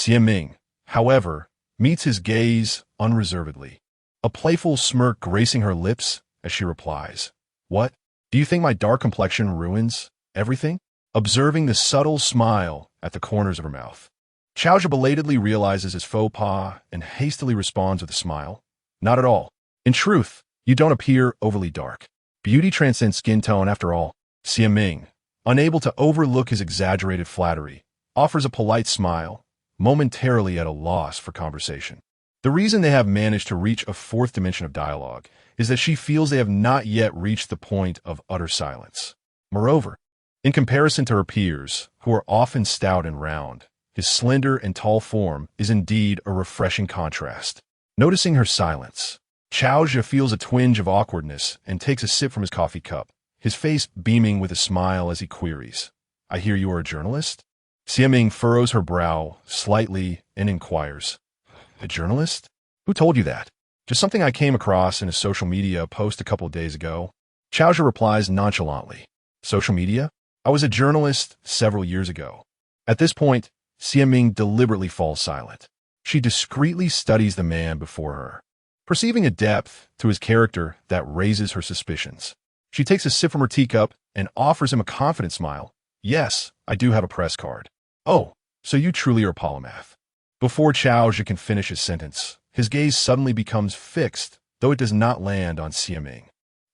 Ming, however, meets his gaze unreservedly, a playful smirk gracing her lips as she replies, What? Do you think my dark complexion ruins everything? Observing the subtle smile at the corners of her mouth. Chaozhe belatedly realizes his faux pas and hastily responds with a smile. Not at all. In truth, you don't appear overly dark. Beauty transcends skin tone after all. Ming, unable to overlook his exaggerated flattery, offers a polite smile, momentarily at a loss for conversation. The reason they have managed to reach a fourth dimension of dialogue is that she feels they have not yet reached the point of utter silence. Moreover, in comparison to her peers, who are often stout and round, his slender and tall form is indeed a refreshing contrast. Noticing her silence, Chaozhe feels a twinge of awkwardness and takes a sip from his coffee cup, his face beaming with a smile as he queries, I hear you are a journalist? Ming furrows her brow slightly and inquires, A journalist? Who told you that? Just something I came across in a social media post a couple of days ago. Chaozhe replies nonchalantly, Social media? I was a journalist several years ago. At this point, Ming deliberately falls silent. She discreetly studies the man before her, perceiving a depth to his character that raises her suspicions. She takes a sip from her teacup and offers him a confident smile. Yes, I do have a press card. Oh, so you truly are a polymath. Before Chaozhe can finish his sentence, his gaze suddenly becomes fixed, though it does not land on Xiaming.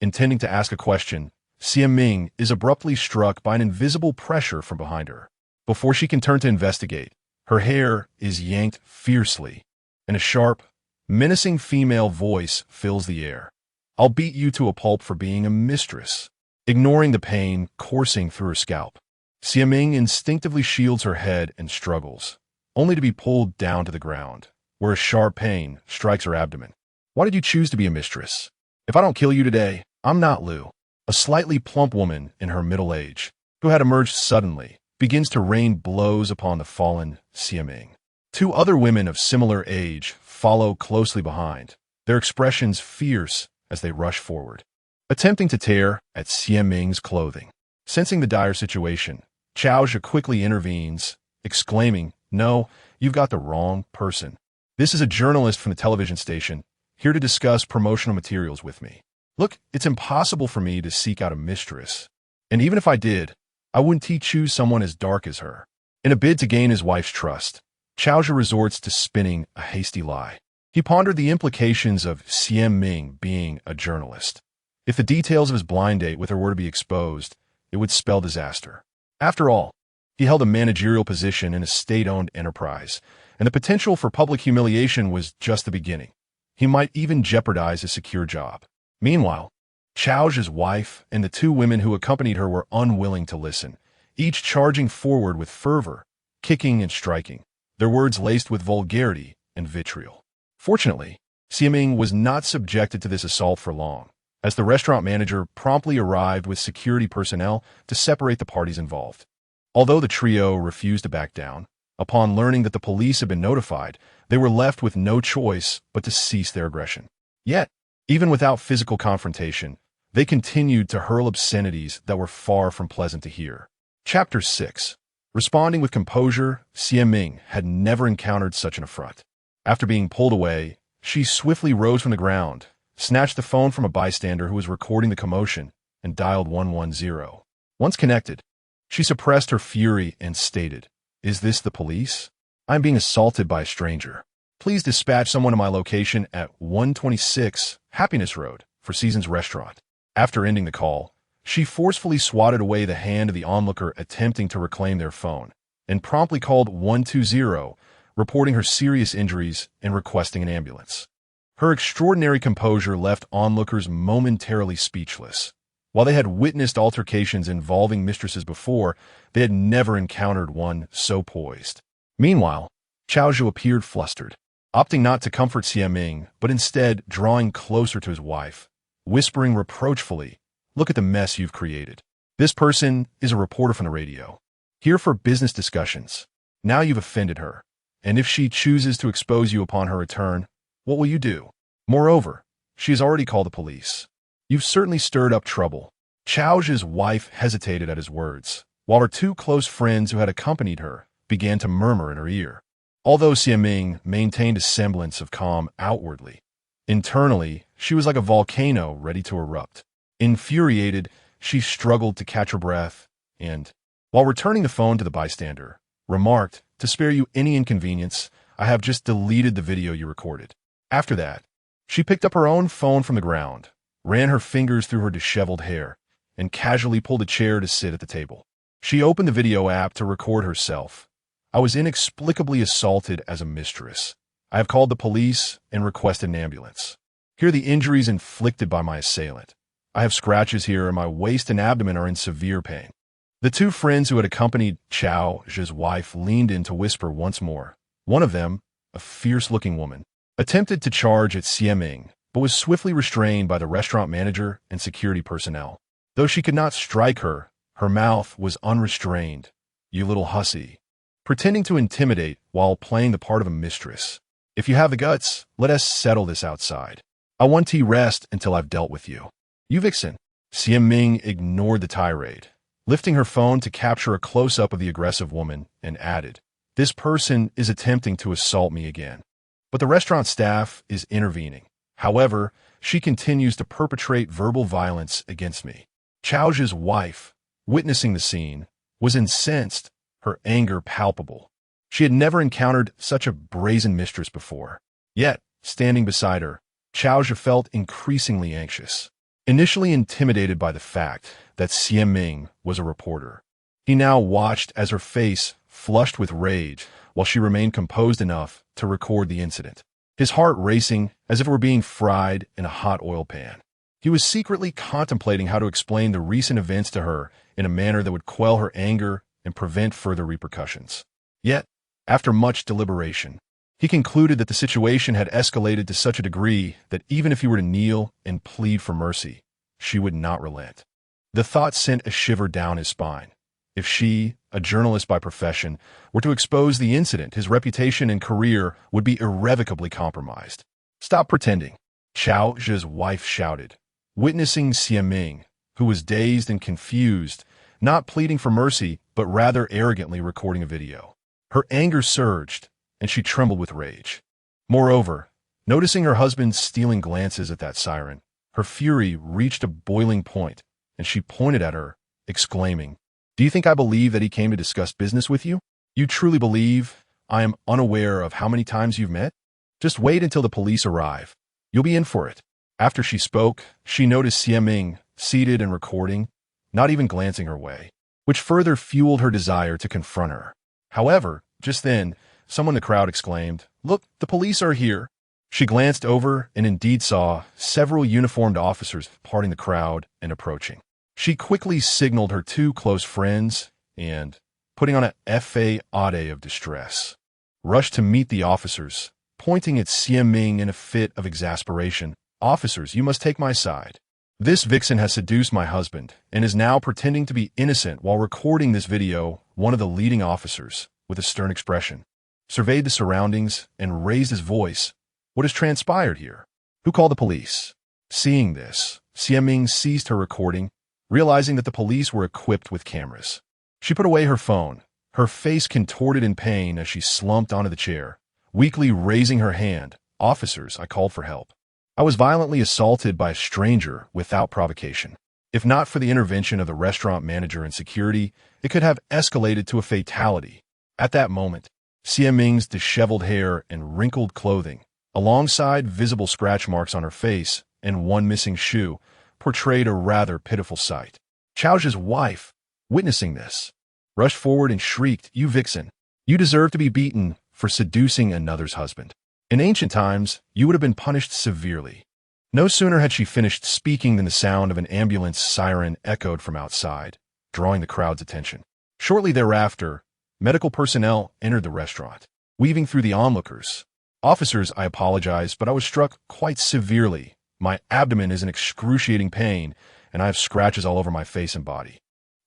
Intending to ask a question, Xiaming is abruptly struck by an invisible pressure from behind her. Before she can turn to investigate, her hair is yanked fiercely, and a sharp, menacing female voice fills the air. "I'll beat you to a pulp for being a mistress." Ignoring the pain coursing through her scalp, Xiaming instinctively shields her head and struggles, only to be pulled down to the ground, where a sharp pain strikes her abdomen. "Why did you choose to be a mistress? If I don't kill you today, I'm not Lu." A slightly plump woman in her middle age, who had emerged suddenly, begins to rain blows upon the fallen Xiaming. Two other women of similar age follow closely behind, their expressions fierce as they rush forward, attempting to tear at Xiaming's clothing. Sensing the dire situation, Chaozhe quickly intervenes, exclaiming, "No, you've got the wrong person. This is a journalist from the television station, here to discuss promotional materials with me. Look, it's impossible for me to seek out a mistress. And even if I did, I wouldn't choose someone as dark as her." In a bid to gain his wife's trust, Chaozhe resorts to spinning a hasty lie. He pondered the implications of Xiaming being a journalist. If the details of his blind date with her were to be exposed, it would spell disaster. After all, he held a managerial position in a state-owned enterprise, and the potential for public humiliation was just the beginning. He might even jeopardize his secure job. Meanwhile, Chaozhe's wife and the two women who accompanied her were unwilling to listen, each charging forward with fervor, kicking and striking, their words laced with vulgarity and vitriol. Fortunately, Xiaming was not subjected to this assault for long, as the restaurant manager promptly arrived with security personnel to separate the parties involved. Although the trio refused to back down, upon learning that the police had been notified, they were left with no choice but to cease their aggression. Yet, even without physical confrontation, they continued to hurl obscenities that were far from pleasant to hear. Chapter 6. Responding with composure, Xiaming had never encountered such an affront. After being pulled away, she swiftly rose from the ground, snatched the phone from a bystander who was recording the commotion, and dialed 110. Once connected, she suppressed her fury and stated, "Is this the police? I'm being assaulted by a stranger. Please dispatch someone to my location at 126 Happiness Road for Seasons Restaurant." After ending the call, she forcefully swatted away the hand of the onlooker attempting to reclaim their phone, and promptly called 120, reporting her serious injuries and requesting an ambulance. Her extraordinary composure left onlookers momentarily speechless. While they had witnessed altercations involving mistresses before, they had never encountered one so poised. Meanwhile, Chaozhe appeared flustered, opting not to comfort Xiaming, but instead drawing closer to his wife, whispering reproachfully, "Look at the mess you've created. This person is a reporter from the radio, here for business discussions. Now you've offended her, and if she chooses to expose you upon her return, what will you do? Moreover, she has already called the police. You've certainly stirred up trouble." Chaozhe's wife hesitated at his words, while her two close friends who had accompanied her began to murmur in her ear. Although Xiaming maintained a semblance of calm outwardly, internally, she was like a volcano ready to erupt. Infuriated, she struggled to catch her breath and, while returning the phone to the bystander, remarked, "To spare you any inconvenience, I have just deleted the video you recorded." After that, she picked up her own phone from the ground, ran her fingers through her disheveled hair, and casually pulled a chair to sit at the table. She opened the video app to record herself. "I was inexplicably assaulted as a mistress. I have called the police and requested an ambulance. Here are the injuries inflicted by my assailant. I have scratches here and my waist and abdomen are in severe pain." The two friends who had accompanied Chaozhe's wife leaned in to whisper once more. One of them, a fierce-looking woman, attempted to charge at Xiaming, but was swiftly restrained by the restaurant manager and security personnel. Though she could not strike her, her mouth was unrestrained. "You little hussy," pretending to intimidate while playing the part of a mistress. "If you have the guts, let us settle this outside. I want to rest until I've dealt with you. You vixen." Xiaming ignored the tirade, lifting her phone to capture a close-up of the aggressive woman, and added, "This person is attempting to assault me again, but the restaurant staff is intervening. However, she continues to perpetrate verbal violence against me." Chaozhe's wife, witnessing the scene, was incensed, her anger palpable. She had never encountered such a brazen mistress before. Yet, standing beside her, Chao Zhe felt increasingly anxious. Initially intimidated by the fact that Xie Ming was a reporter, he now watched as her face flushed with rage while she remained composed enough to record the incident. His heart racing as if it were being fried in a hot oil pan. He was secretly contemplating how to explain the recent events to her in a manner that would quell her anger and prevent further repercussions. Yet, after much deliberation, he concluded that the situation had escalated to such a degree that even if he were to kneel and plead for mercy, she would not relent. The thought sent a shiver down his spine. If she, a journalist by profession, were to expose the incident, his reputation and career would be irrevocably compromised. "Stop pretending," Chao Zhe's wife shouted, witnessing Xie Ming, who was dazed and confused, not pleading for mercy, but rather arrogantly recording a video. Her anger surged, and she trembled with rage. Moreover, noticing her husband's stealing glances at that siren, her fury reached a boiling point, and she pointed at her, exclaiming, "Do you think I believe that he came to discuss business with you? You truly believe I am unaware of how many times you've met? Just wait until the police arrive. You'll be in for it." After she spoke, she noticed Xie Ming seated and recording, not even glancing her way, which further fueled her desire to confront her. However, just then, someone in the crowd exclaimed, "Look, the police are here." She glanced over and indeed saw several uniformed officers parting the crowd and approaching. She quickly signaled her two close friends and, putting on a fade of distress, rushed to meet the officers, pointing at Xie Ming in a fit of exasperation. "Officers, you must take my side. This vixen has seduced my husband and is now pretending to be innocent while recording this video." One of the leading officers, with a stern expression, surveyed the surroundings and raised his voice. "What has transpired here? Who called the police?" Seeing this, Xie Ming ceased her recording, realizing that the police were equipped with cameras. She put away her phone, her face contorted in pain as she slumped onto the chair, weakly raising her hand. "Officers, I called for help. I was violently assaulted by a stranger without provocation. If not for the intervention of the restaurant manager and security, it could have escalated to a fatality." At that moment, Xie Ming's disheveled hair and wrinkled clothing, alongside visible scratch marks on her face and one missing shoe, portrayed a rather pitiful sight. Chao Zhe's wife, witnessing this, rushed forward and shrieked, "You vixen! You deserve to be beaten for seducing another's husband. In ancient times, you would have been punished severely." No sooner had she finished speaking than the sound of an ambulance siren echoed from outside, drawing the crowd's attention. Shortly thereafter, medical personnel entered the restaurant, weaving through the onlookers. "Officers, I apologize, but I was struck quite severely. My abdomen is in excruciating pain, and I have scratches all over my face and body.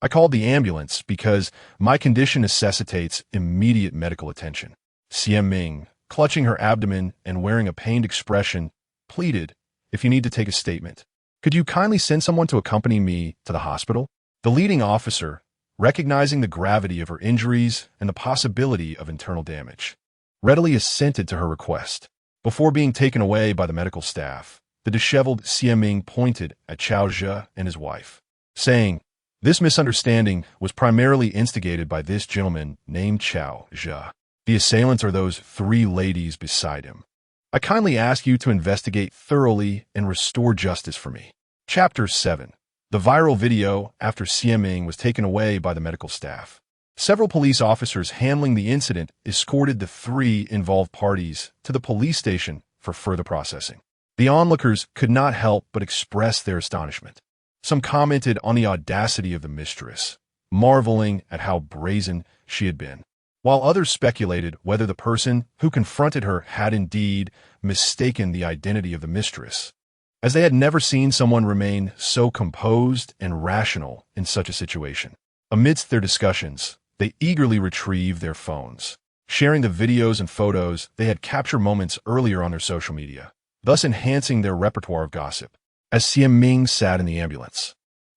I called the ambulance because my condition necessitates immediate medical attention." Xie Ming, clutching her abdomen and wearing a pained expression, pleaded, "If you need to take a statement, could you kindly send someone to accompany me to the hospital?" The leading officer, recognizing the gravity of her injuries and the possibility of internal damage, readily assented to her request. Before being taken away by the medical staff, the disheveled Xie Ming pointed at Chao Zhe and his wife, saying, "This misunderstanding was primarily instigated by this gentleman named Chao Zhe. The assailants are those three ladies beside him. I kindly ask you to investigate thoroughly and restore justice for me." Chapter 7. The viral video after Xie Ming was taken away by the medical staff. Several police officers handling the incident escorted the three involved parties to the police station for further processing. The onlookers could not help but express their astonishment. Some commented on the audacity of the mistress, marveling at how brazen she had been, while others speculated whether the person who confronted her had indeed mistaken the identity of the mistress, as they had never seen someone remain so composed and rational in such a situation. Amidst their discussions, they eagerly retrieved their phones, sharing the videos and photos they had captured moments earlier on their social media, thus enhancing their repertoire of gossip. As Xie Ming sat in the ambulance,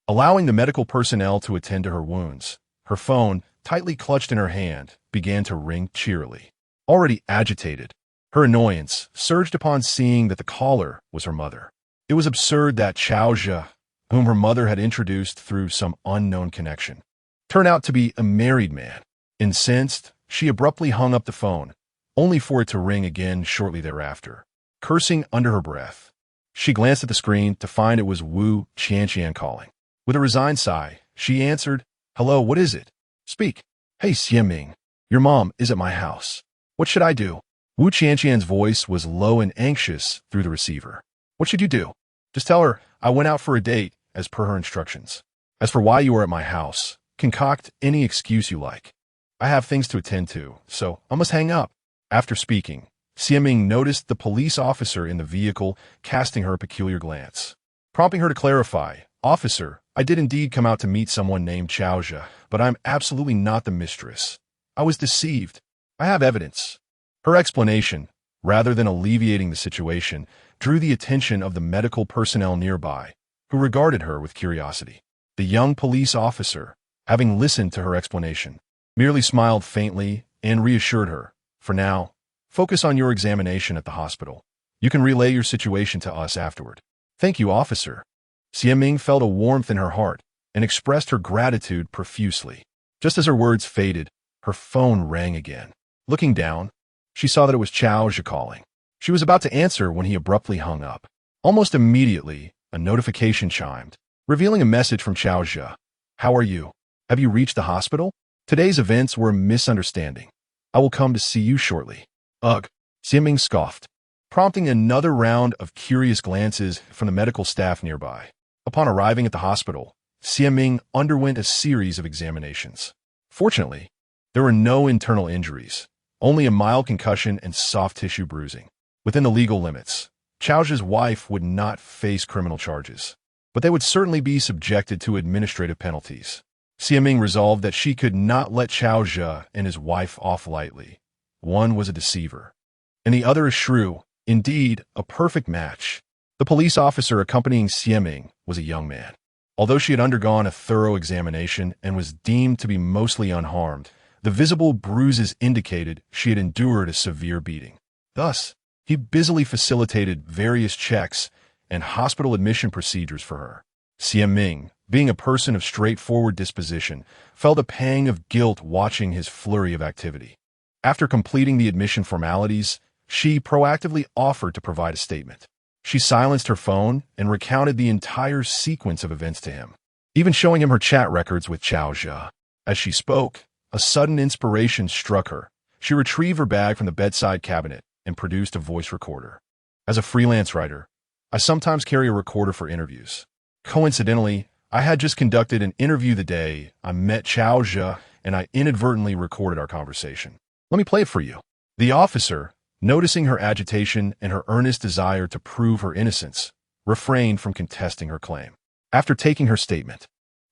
allowing the medical personnel to attend to her wounds, her phone, tightly clutched in her hand, began to ring cheerily. Already agitated, her annoyance surged upon seeing that the caller was her mother. It was absurd that Chao Zhe, whom her mother had introduced through some unknown connection, turned out to be a married man. Incensed, she abruptly hung up the phone, only for it to ring again shortly thereafter. Cursing under her breath, She glanced at the screen to find it was Wu Qianqian calling. With a resigned sigh, she answered, "Hello, what is it? Speak." "Hey, Xieming, your mom is at my house. What should I do?" Wu Qianqian's voice was low and anxious through the receiver. "What should you do? Just tell her I went out for a date, as per her instructions. As for why you are at my house, concoct any excuse you like. I have things to attend to, so I must hang up." After speaking, Xieming noticed the police officer in the vehicle casting her a peculiar glance, prompting her to clarify, "Officer, I did indeed come out to meet someone named Chaozhe, but I'm absolutely not the mistress. I was deceived. I have evidence." Her explanation, rather than alleviating the situation, drew the attention of the medical personnel nearby, who regarded her with curiosity. The young police officer, having listened to her explanation, merely smiled faintly and reassured her, "For now, focus on your examination at the hospital. You can relay your situation to us afterward." "Thank you, officer." Xieming felt a warmth in her heart and expressed her gratitude profusely. Just as her words faded, her phone rang again. Looking down, she saw that it was Chaozhe calling. She was about to answer when he abruptly hung up. Almost immediately, a notification chimed, revealing a message from Chaozhe. "How are you? Have you reached the hospital? Today's events were a misunderstanding. I will come to see you shortly." "Ugh," Xieming scoffed, prompting another round of curious glances from the medical staff nearby. Upon arriving at the hospital, Xieming underwent a series of examinations. Fortunately, there were no internal injuries, only a mild concussion and soft tissue bruising. Within the legal limits, Chaozhe's wife would not face criminal charges, but they would certainly be subjected to administrative penalties. Xieming resolved that she could not let Chaozhe and his wife off lightly. One was a deceiver, and the other a shrew, indeed, a perfect match. The police officer accompanying Xieming was a young man. Although she had undergone a thorough examination and was deemed to be mostly unharmed, the visible bruises indicated she had endured a severe beating. Thus, he busily facilitated various checks and hospital admission procedures for her. Xieming, being a person of straightforward disposition, felt a pang of guilt watching his flurry of activity. After completing the admission formalities, she proactively offered to provide a statement. She silenced her phone and recounted the entire sequence of events to him, even showing him her chat records with Chaozhe. As she spoke, a sudden inspiration struck her. She retrieved her bag from the bedside cabinet and produced a voice recorder. "As a freelance writer, I sometimes carry a recorder for interviews. Coincidentally, I had just conducted an interview the day I met Chaozhe, and I inadvertently recorded our conversation. Let me play it for you." The officer, noticing her agitation and her earnest desire to prove her innocence, refrained from contesting her claim. After taking her statement,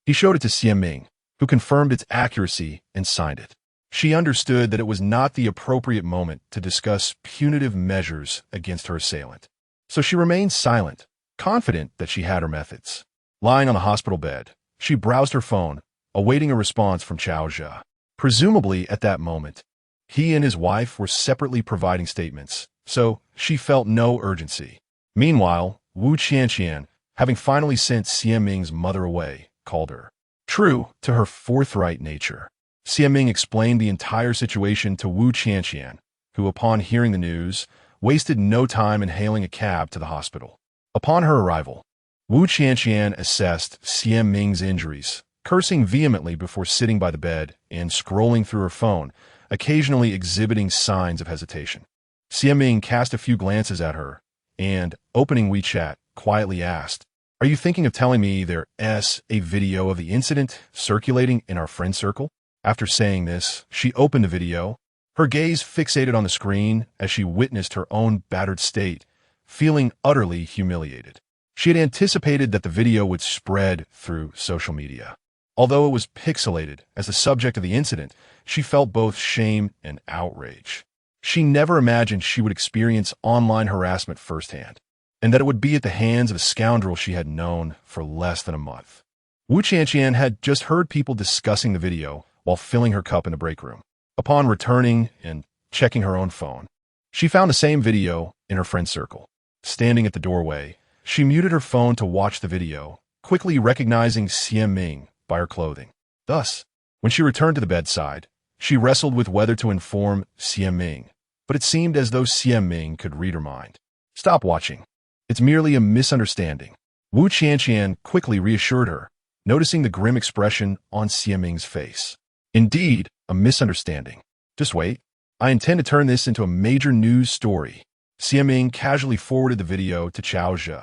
he showed it to Xieming, who confirmed its accuracy and signed it. She understood that it was not the appropriate moment to discuss punitive measures against her assailant, so she remained silent, confident that she had her methods. Lying on the hospital bed, she browsed her phone, awaiting a response from Chaozhe. Presumably at that moment, he and his wife were separately providing statements, so she felt no urgency. Meanwhile, Wu Qianqian, having finally sent Xieming's mother away, called her. True to her forthright nature, Xieming explained the entire situation to Wu Qianqian, who, upon hearing the news, wasted no time in hailing a cab to the hospital. Upon her arrival, Wu Qianqian assessed Xieming's injuries, cursing vehemently before sitting by the bed and scrolling through her phone, occasionally exhibiting signs of hesitation. Xieming cast a few glances at her and, opening WeChat, quietly asked, "Are you thinking of telling me there's a video of the incident circulating in our friend circle?" After saying this, she opened the video, her gaze fixated on the screen as she witnessed her own battered state, feeling utterly humiliated. She had anticipated that the video would spread through social media. Although it was pixelated as the subject of the incident, she felt both shame and outrage. She never imagined she would experience online harassment firsthand, and that it would be at the hands of a scoundrel she had known for less than a month. Wu Qianqian had just heard people discussing the video while filling her cup in the break room. Upon returning and checking her own phone, she found the same video in her friend circle. Standing at the doorway, she muted her phone to watch the video, quickly recognizing Xieming by her clothing. Thus, when she returned to the bedside, she wrestled with whether to inform Xieming, but it seemed as though Xieming could read her mind. "Stop watching. It's merely a misunderstanding. Wu Qianqian quickly reassured her, noticing the grim expression on Xiaming's face. Indeed, a misunderstanding. Just wait. I intend to turn this into a major news story. Xiaming casually forwarded the video to Chao Zhe,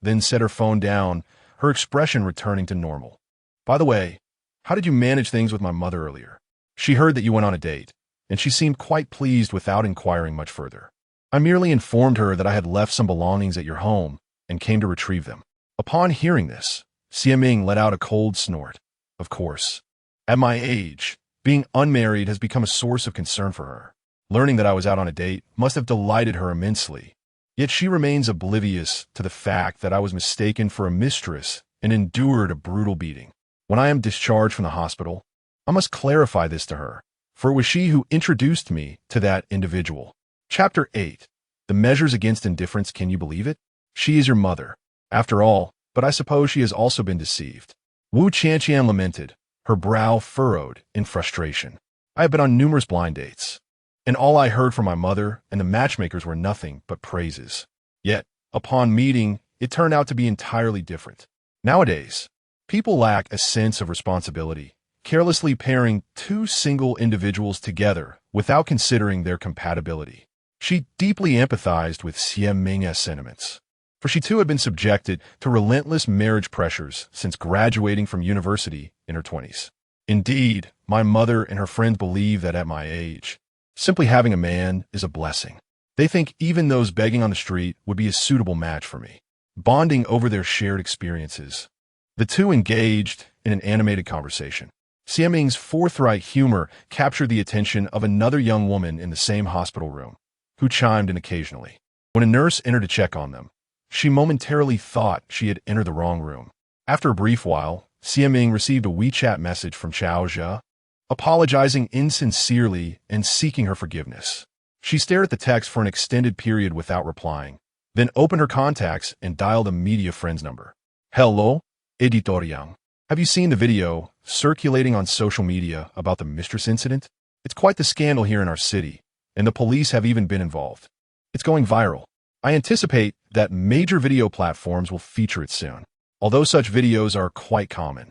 then set her phone down, her expression returning to normal. By the way, how did you manage things with my mother earlier? She heard that you went on a date, and she seemed quite pleased without inquiring much further. I merely informed her that I had left some belongings at your home and came to retrieve them. Upon hearing this, Xiaming let out a cold snort. Of course. At my age, being unmarried has become a source of concern for her. Learning that I was out on a date must have delighted her immensely. Yet she remains oblivious to the fact that I was mistaken for a mistress and endured a brutal beating. When I am discharged from the hospital, I must clarify this to her, for it was she who introduced me to that individual. Chapter 8. The measures against indifference, can you believe it? She is your mother, after all, but I suppose she has also been deceived. Wu Qianqian lamented, her brow furrowed in frustration. I have been on numerous blind dates, and all I heard from my mother and the matchmakers were nothing but praises. Yet, upon meeting, it turned out to be entirely different. Nowadays, people lack a sense of responsibility, carelessly pairing two single individuals together without considering their compatibility. She deeply empathized with Xiaming's sentiments, for she too had been subjected to relentless marriage pressures since graduating from university in her 20s. Indeed, my mother and her friends believe that at my age, simply having a man is a blessing. They think even those begging on the street would be a suitable match for me. Bonding over their shared experiences, the two engaged in an animated conversation. Xiaming's forthright humor captured the attention of another young woman in the same hospital room, who chimed in occasionally. When a nurse entered to check on them, she momentarily thought she had entered the wrong room. After a brief while, Xiaming received a WeChat message from Chao Zhe, apologizing insincerely and seeking her forgiveness. She stared at the text for an extended period without replying, then opened her contacts and dialed a media friend's number. Hello, Editorial. Have you seen the video circulating on social media about the mistress incident? It's quite the scandal here in our city, and the police have even been involved. It's going viral. I anticipate that major video platforms will feature it soon, although such videos are quite common.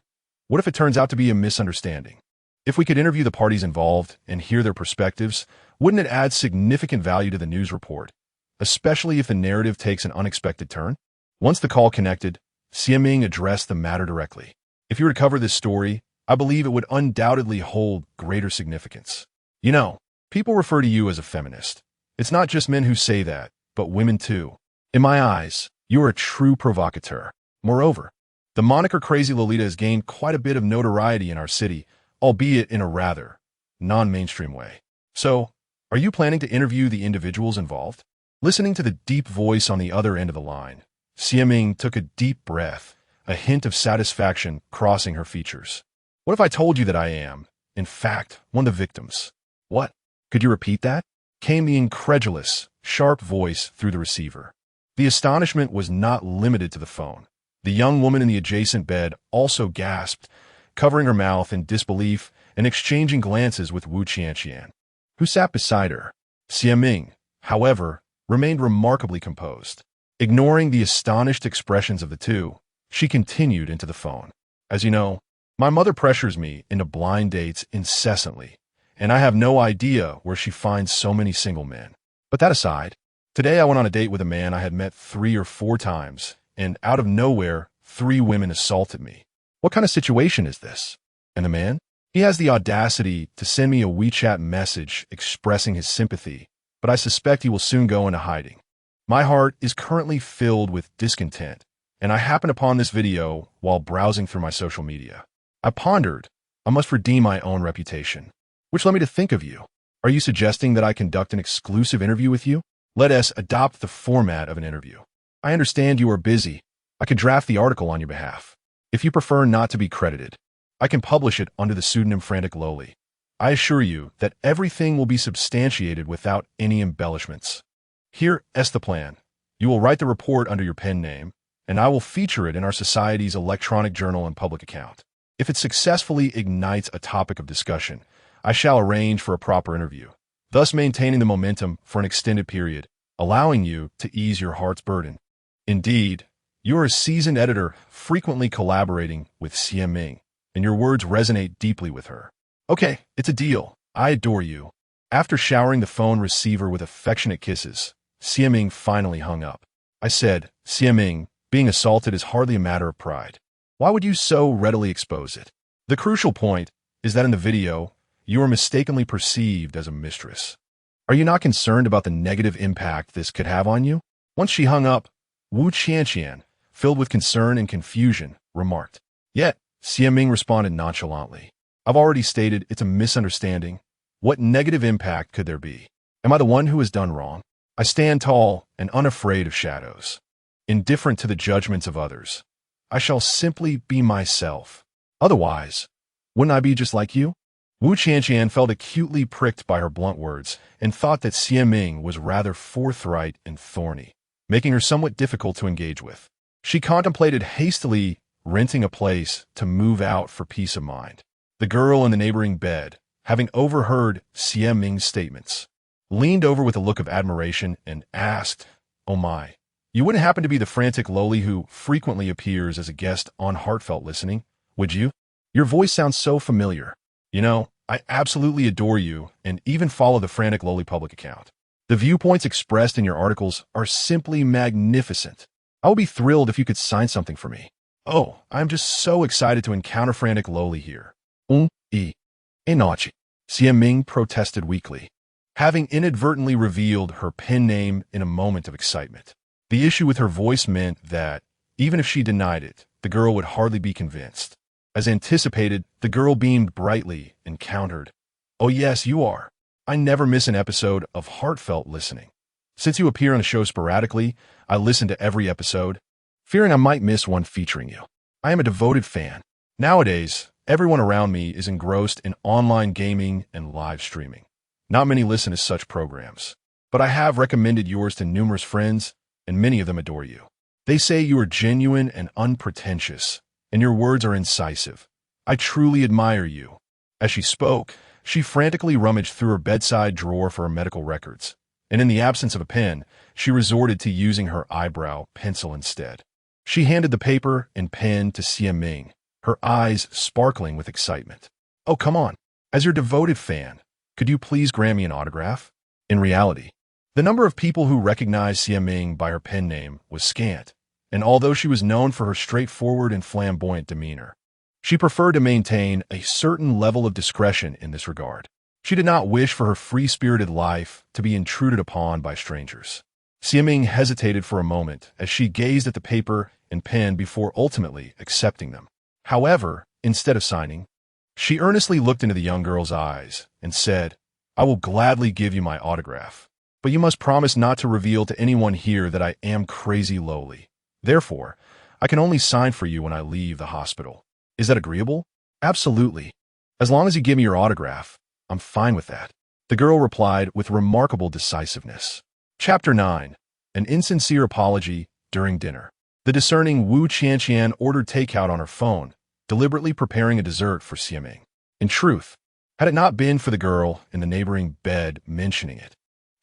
What if it turns out to be a misunderstanding? If we could interview the parties involved and hear their perspectives, wouldn't it add significant value to the news report, especially if the narrative takes an unexpected turn? Once the call connected, Xiaming addressed the matter directly. If you were to cover this story, I believe it would undoubtedly hold greater significance. You know, people refer to you as a feminist. It's not just men who say that, but women too. In my eyes, you are a true provocateur. Moreover, the moniker Crazy Lolita has gained quite a bit of notoriety in our city, albeit in a rather non-mainstream way. So, are you planning to interview the individuals involved? Listening to the deep voice on the other end of the line, Xiaming took a deep breath, a hint of satisfaction crossing her features. What if I told you that I am, in fact, one of the victims? What? Could you repeat that? Came the incredulous, sharp voice through the receiver. The astonishment was not limited to the phone. The young woman in the adjacent bed also gasped, covering her mouth in disbelief and exchanging glances with Wu Qianqian, who sat beside her. Xiaming, however, remained remarkably composed. Ignoring the astonished expressions of the two, she continued into the phone. As you know, my mother pressures me into blind dates incessantly, and I have no idea where she finds so many single men. But that aside, today I went on a date with a man I had met 3 or 4 times, and out of nowhere, 3 women assaulted me. What kind of situation is this? And the man? He has the audacity to send me a WeChat message expressing his sympathy, but I suspect he will soon go into hiding. My heart is currently filled with discontent, and I happened upon this video while browsing through my social media. I pondered, I must redeem my own reputation, which led me to think of you. Are you suggesting that I conduct an exclusive interview with you? Let us adopt the format of an interview. I understand you are busy. I could draft the article on your behalf. If you prefer not to be credited, I can publish it under the pseudonym Frantic Lowly. I assure you that everything will be substantiated without any embellishments. Here is the plan. You will write the report under your pen name, and I will feature it in our society's electronic journal and public account. If it successfully ignites a topic of discussion, I shall arrange for a proper interview, thus maintaining the momentum for an extended period, allowing you to ease your heart's burden. Indeed, you are a seasoned editor frequently collaborating with Ming, and your words resonate deeply with her. Okay, it's a deal. I adore you. After showering the phone receiver with affectionate kisses, Ming finally hung up. I said, Ming, being assaulted is hardly a matter of pride. Why would you so readily expose it? The crucial point is that in the video, you are mistakenly perceived as a mistress. Are you not concerned about the negative impact this could have on you? Once she hung up, Wu Qianqian, filled with concern and confusion, remarked. Yet, Ming responded nonchalantly. I've already stated it's a misunderstanding. What negative impact could there be? Am I the one who has done wrong? I stand tall and unafraid of shadows. Indifferent to the judgments of others. I shall simply be myself. Otherwise, wouldn't I be just like you? Wu Qianqian felt acutely pricked by her blunt words and thought that Ming was rather forthright and thorny, making her somewhat difficult to engage with. She contemplated hastily renting a place to move out for peace of mind. The girl in the neighboring bed, having overheard Ming's statements, leaned over with a look of admiration and asked, Oh my, you wouldn't happen to be the frantic loli who frequently appears as a guest on Heartfelt Listening, would you? Your voice sounds so familiar. You know, I absolutely adore you and even follow the Frantic Loli public account. The viewpoints expressed in your articles are simply magnificent. I would be thrilled if you could sign something for me. Oh, I'm just so excited to encounter Frantic Loli here. Enachi. Ming protested weakly, having inadvertently revealed her pen name in a moment of excitement. The issue with her voice meant that, even if she denied it, the girl would hardly be convinced. As anticipated, the girl beamed brightly and countered, Oh yes, you are. I never miss an episode of Heartfelt Listening. Since you appear on the show sporadically, I listen to every episode, fearing I might miss one featuring you. I am a devoted fan. Nowadays, everyone around me is engrossed in online gaming and live streaming. Not many listen to such programs, but I have recommended yours to numerous friends, and many of them adore you. They say you are genuine and unpretentious, and your words are incisive. I truly admire you. As she spoke, she frantically rummaged through her bedside drawer for her medical records, and in the absence of a pen, she resorted to using her eyebrow pencil instead. She handed the paper and pen to Ming, her eyes sparkling with excitement. Oh, come on. As your devoted fan, could you please grant me an autograph? In reality, the number of people who recognized Ming by her pen name was scant, and although she was known for her straightforward and flamboyant demeanor, she preferred to maintain a certain level of discretion in this regard. She did not wish for her free-spirited life to be intruded upon by strangers. Ming hesitated for a moment as she gazed at the paper and pen before ultimately accepting them. However, instead of signing, she earnestly looked into the young girl's eyes and said, I will gladly give you my autograph, but you must promise not to reveal to anyone here that I am crazy lowly. Therefore, I can only sign for you when I leave the hospital. Is that agreeable? Absolutely. As long as you give me your autograph, I'm fine with that. The girl replied with remarkable decisiveness. Chapter 9. An insincere apology during dinner. The discerning Wu Qianqian ordered takeout on her phone, deliberately preparing a dessert for Ming. In truth, had it not been for the girl in the neighboring bed mentioning it,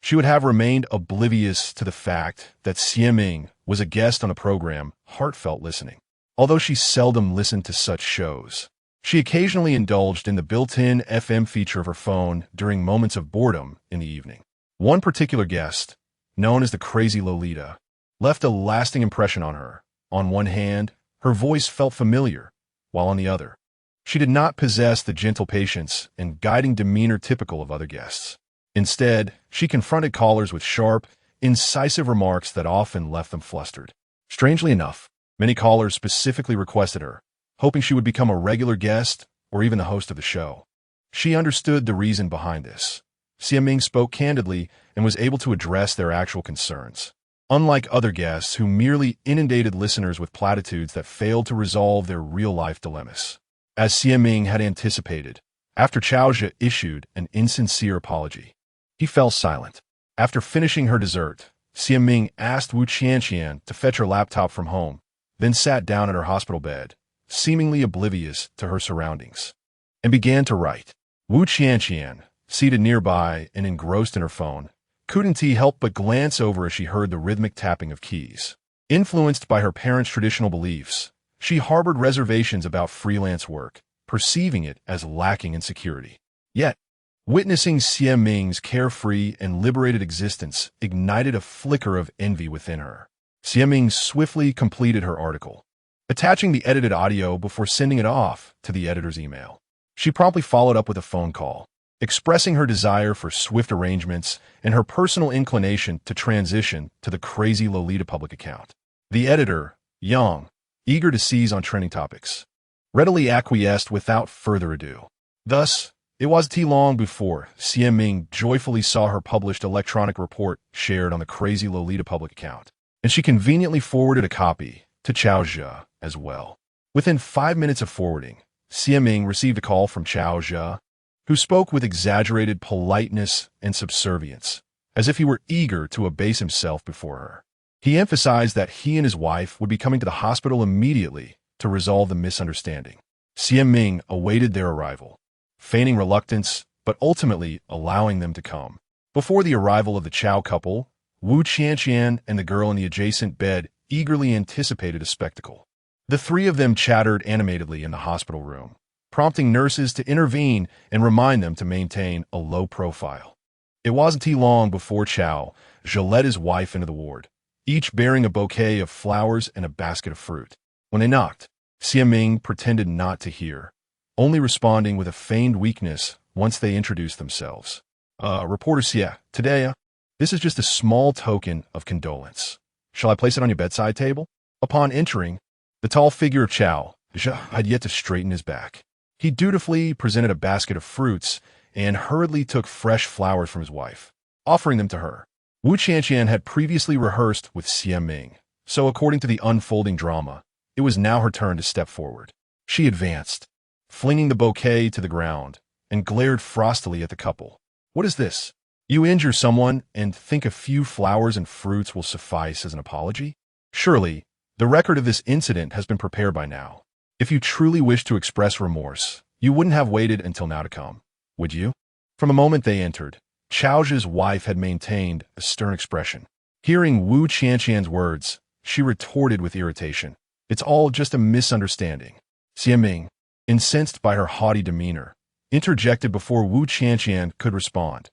she would have remained oblivious to the fact that Ming was a guest on the program Heartfelt Listening. Although she seldom listened to such shows, she occasionally indulged in the built-in FM feature of her phone during moments of boredom in the evening. One particular guest, known as the Crazy Lolita, left a lasting impression on her. On one hand, her voice felt familiar, while on the other, she did not possess the gentle patience and guiding demeanor typical of other guests. Instead, she confronted callers with sharp, incisive remarks that often left them flustered. Strangely enough, many callers specifically requested her, hoping she would become a regular guest or even the host of the show. She understood the reason behind this. Ming spoke candidly and was able to address their actual concerns, unlike other guests who merely inundated listeners with platitudes that failed to resolve their real-life dilemmas. As Ming had anticipated, after Chaozhe issued an insincere apology, he fell silent. After finishing her dessert, Ming asked Wu Qianqian to fetch her laptop from home, then sat down at her hospital bed, seemingly oblivious to her surroundings, and began to write. Wu Qianqian, seated nearby and engrossed in her phone, couldn't help but glance over as she heard the rhythmic tapping of keys. Influenced by her parents' traditional beliefs, she harbored reservations about freelance work, perceiving it as lacking in security. Yet, witnessing Xie Ming's carefree and liberated existence ignited a flicker of envy within her. Xie Ming swiftly completed her article, attaching the edited audio before sending it off to the editor's email. She promptly followed up with a phone call, expressing her desire for swift arrangements and her personal inclination to transition to the crazy Lolita public account. The editor, Yang, eager to seize on trending topics, readily acquiesced without further ado. Thus, it wasn't too long before Xie Ming joyfully saw her published electronic report shared on the crazy Lolita public account, and she conveniently forwarded a copy to Chao Zhe as well. Within 5 minutes of forwarding, Xie Ming received a call from Chao Zhe, who spoke with exaggerated politeness and subservience, as if he were eager to abase himself before her. He emphasized that he and his wife would be coming to the hospital immediately to resolve the misunderstanding. Xie Ming awaited their arrival, feigning reluctance but ultimately allowing them to come. Before the arrival of the Chao couple, Wu Qianqian and the girl in the adjacent bed eagerly anticipated a spectacle. The three of them chattered animatedly in the hospital room, prompting nurses to intervene and remind them to maintain a low profile. It wasn't too long before Chao Zhe led his wife into the ward, each bearing a bouquet of flowers and a basket of fruit. When they knocked, Xie Ming pretended not to hear, only responding with a feigned weakness once they introduced themselves. Reporter Xie, today, this is just a small token of condolence. Shall I place it on your bedside table? Upon entering, the tall figure of Chao Zhe had yet to straighten his back. He dutifully presented a basket of fruits and hurriedly took fresh flowers from his wife, offering them to her. Wu Qianqian had previously rehearsed with Xie Ming, so according to the unfolding drama, it was now her turn to step forward. She advanced, flinging the bouquet to the ground, and glared frostily at the couple. What is this? You injure someone and think a few flowers and fruits will suffice as an apology? Surely, the record of this incident has been prepared by now. If you truly wish to express remorse, you wouldn't have waited until now to come, would you? From the moment they entered, Chao Zhe's wife had maintained a stern expression. Hearing Wu Qianqian's words, she retorted with irritation. It's all just a misunderstanding. Xie Ming, incensed by her haughty demeanor, interjected before Wu Qianqian could respond.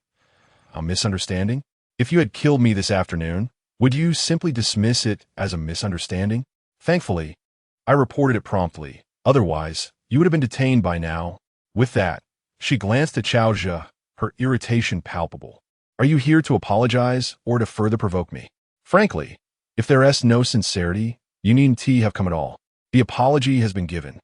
A misunderstanding? If you had killed me this afternoon, would you simply dismiss it as a misunderstanding? Thankfully, I reported it promptly. Otherwise, you would have been detained by now. With that, she glanced at Chao Zhe, her irritation palpable. Are you here to apologize or to further provoke me? Frankly, if there is no sincerity, you needn't have come at all. The apology has been given,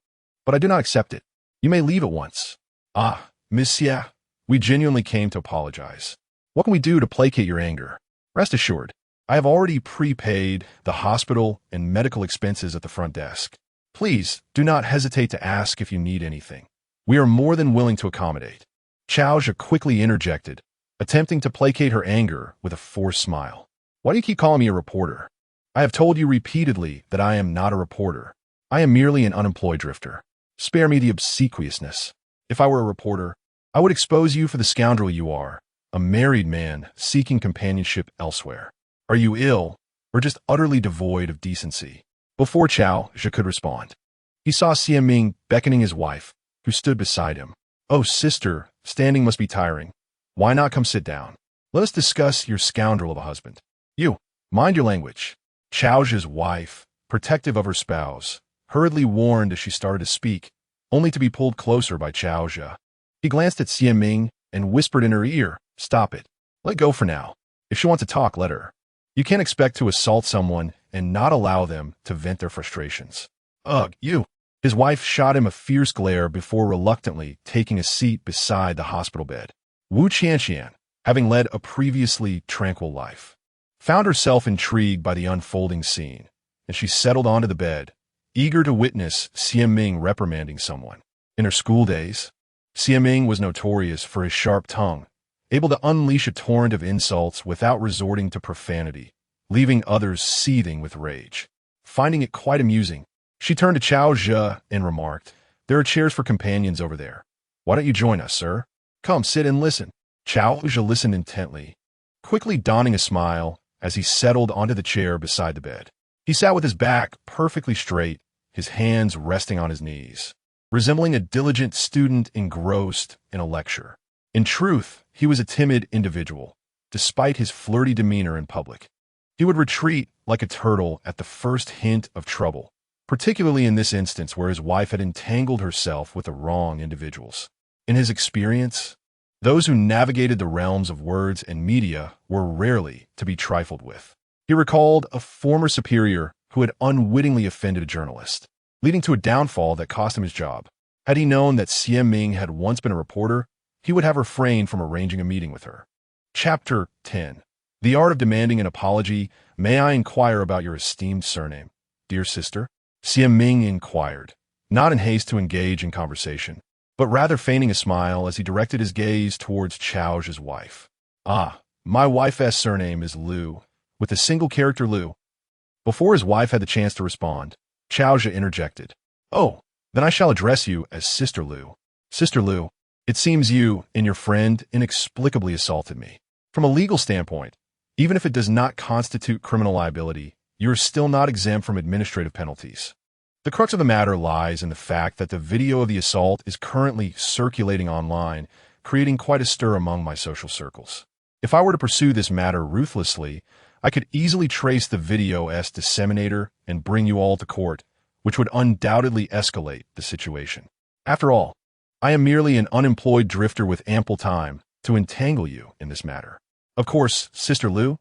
but I do not accept it. You may leave at once. Ah, Monsieur, we genuinely came to apologize. What can we do to placate your anger? Rest assured, I have already prepaid the hospital and medical expenses at the front desk. Please do not hesitate to ask if you need anything. We are more than willing to accommodate. Chao Zhe quickly interjected, attempting to placate her anger with a forced smile. Why do you keep calling me a reporter? I have told you repeatedly that I am not a reporter. I am merely an unemployed drifter. Spare me the obsequiousness. If I were a reporter, I would expose you for the scoundrel you are, a married man seeking companionship elsewhere. Are you ill, or just utterly devoid of decency? Before Chao Zhe could respond, he saw Xie Ming beckoning his wife, who stood beside him. Oh, sister, standing must be tiring. Why not come sit down? Let us discuss your scoundrel of a husband. You, mind your language. Chao Zhe's wife, protective of her spouse, hurriedly warned as she started to speak, only to be pulled closer by Chao Zhe. He glanced at Xie Ming and whispered in her ear, stop it. Let go for now. If she wants to talk, let her. You can't expect to assault someone and not allow them to vent their frustrations. Ugh, you. His wife shot him a fierce glare before reluctantly taking a seat beside the hospital bed. Wu Qianqian, having led a previously tranquil life, found herself intrigued by the unfolding scene, and she settled onto the bed, eager to witness Xie Ming reprimanding someone. In her school days, Xie Ming was notorious for his sharp tongue, able to unleash a torrent of insults without resorting to profanity, leaving others seething with rage. Finding it quite amusing, she turned to Chao Zhe and remarked, there are chairs for companions over there. Why don't you join us, sir? Come, sit and listen. Chao Zhe listened intently, quickly donning a smile as he settled onto the chair beside the bed. He He sat with his back perfectly straight, his hands resting on his knees, resembling a diligent student engrossed in a lecture. In truth, he was a timid individual, despite his flirty demeanor in public. He would retreat like a turtle at the first hint of trouble, particularly in this instance where his wife had entangled herself with the wrong individuals. In his experience, those who navigated the realms of words and media were rarely to be trifled with. He recalled a former superior who had unwittingly offended a journalist, leading to a downfall that cost him his job. Had he known that Xie Ming had once been a reporter, he would have refrained from arranging a meeting with her. Chapter 10. The Art of Demanding an Apology. May I inquire about your esteemed surname, dear sister? Xie Ming inquired, not in haste to engage in conversation, but rather feigning a smile as he directed his gaze towards Chao's wife. Ah, my wife's surname is Liu, with the single character Liu. Before his wife had the chance to respond, Chaoja interjected. Oh, then I shall address you as Sister Liu. Sister Liu, it seems you and your friend inexplicably assaulted me. From a legal standpoint, even if it does not constitute criminal liability, you are still not exempt from administrative penalties. The crux of the matter lies in the fact that the video of the assault is currently circulating online, creating quite a stir among my social circles. If I were to pursue this matter ruthlessly, I could easily trace the video's disseminator and bring you all to court, which would undoubtedly escalate the situation. After all, I am merely an unemployed drifter with ample time to entangle you in this matter. Of course, Sister Liu,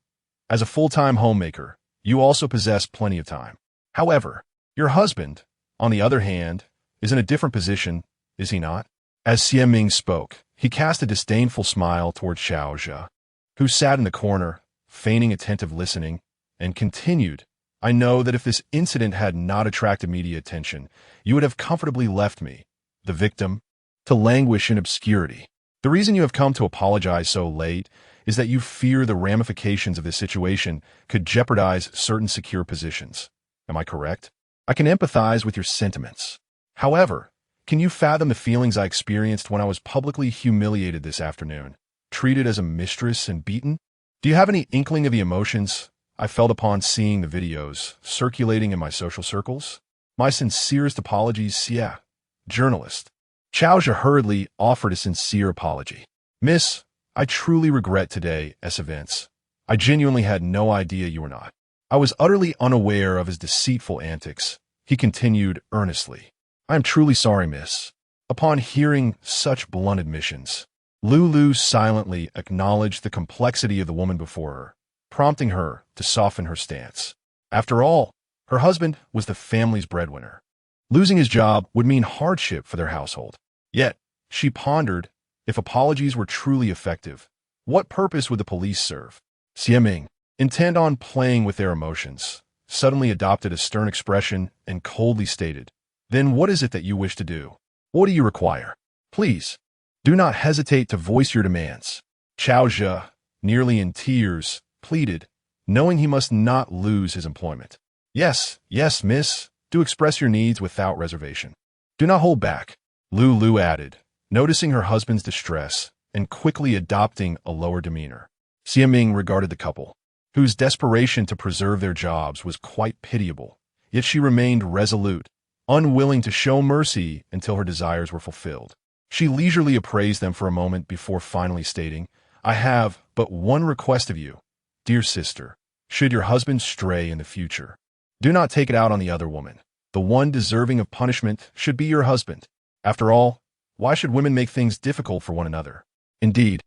as a full-time homemaker, you also possess plenty of time. However, your husband, on the other hand, is in a different position, is he not? As Xie Ming spoke, he cast a disdainful smile toward Xiaozhe, who sat in the corner, feigning attentive listening, and continued, I know that if this incident had not attracted media attention, you would have comfortably left me, the victim, to languish in obscurity. The reason you have come to apologize so late is that you fear the ramifications of this situation could jeopardize certain secure positions. Am I correct? I can empathize with your sentiments. However, can you fathom the feelings I experienced when I was publicly humiliated this afternoon, treated as a mistress and beaten? Do you have any inkling of the emotions I felt upon seeing the videos circulating in my social circles? My sincerest apologies, Xie, journalist. Chaozhe hurriedly offered a sincere apology. Miss, I truly regret today's events. I genuinely had no idea you were not. I was utterly unaware of his deceitful antics. He continued earnestly. I am truly sorry, miss. Upon hearing such blunt admissions, Lulu silently acknowledged the complexity of the woman before her, prompting her to soften her stance. After all, her husband was the family's breadwinner. Losing his job would mean hardship for their household. Yet, she pondered, if apologies were truly effective, what purpose would the police serve? Xie Ming, intent on playing with their emotions, suddenly adopted a stern expression and coldly stated, Then what is it that you wish to do? What do you require? Please, do not hesitate to voice your demands. Chaozhe, nearly in tears, pleaded, knowing he must not lose his employment. Yes, miss, do express your needs without reservation. Do not hold back, Lulu added, noticing her husband's distress and quickly adopting a lower demeanor. Xie Ming regarded the couple, whose desperation to preserve their jobs was quite pitiable, yet she remained resolute, unwilling to show mercy until her desires were fulfilled. She leisurely appraised them for a moment before finally stating, I have but one request of you, dear sister. Should your husband stray in the future, do not take it out on the other woman. The one deserving of punishment should be your husband. After all, why should women make things difficult for one another? Indeed,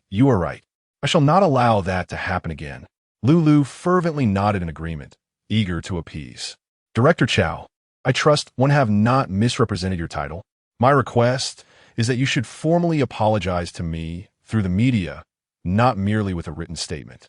you are right. I shall not allow that to happen again. Lulu fervently nodded in agreement, eager to appease. Director Chow, I trust one have not misrepresented your title. My request is that you should formally apologize to me through the media, not merely with a written statement,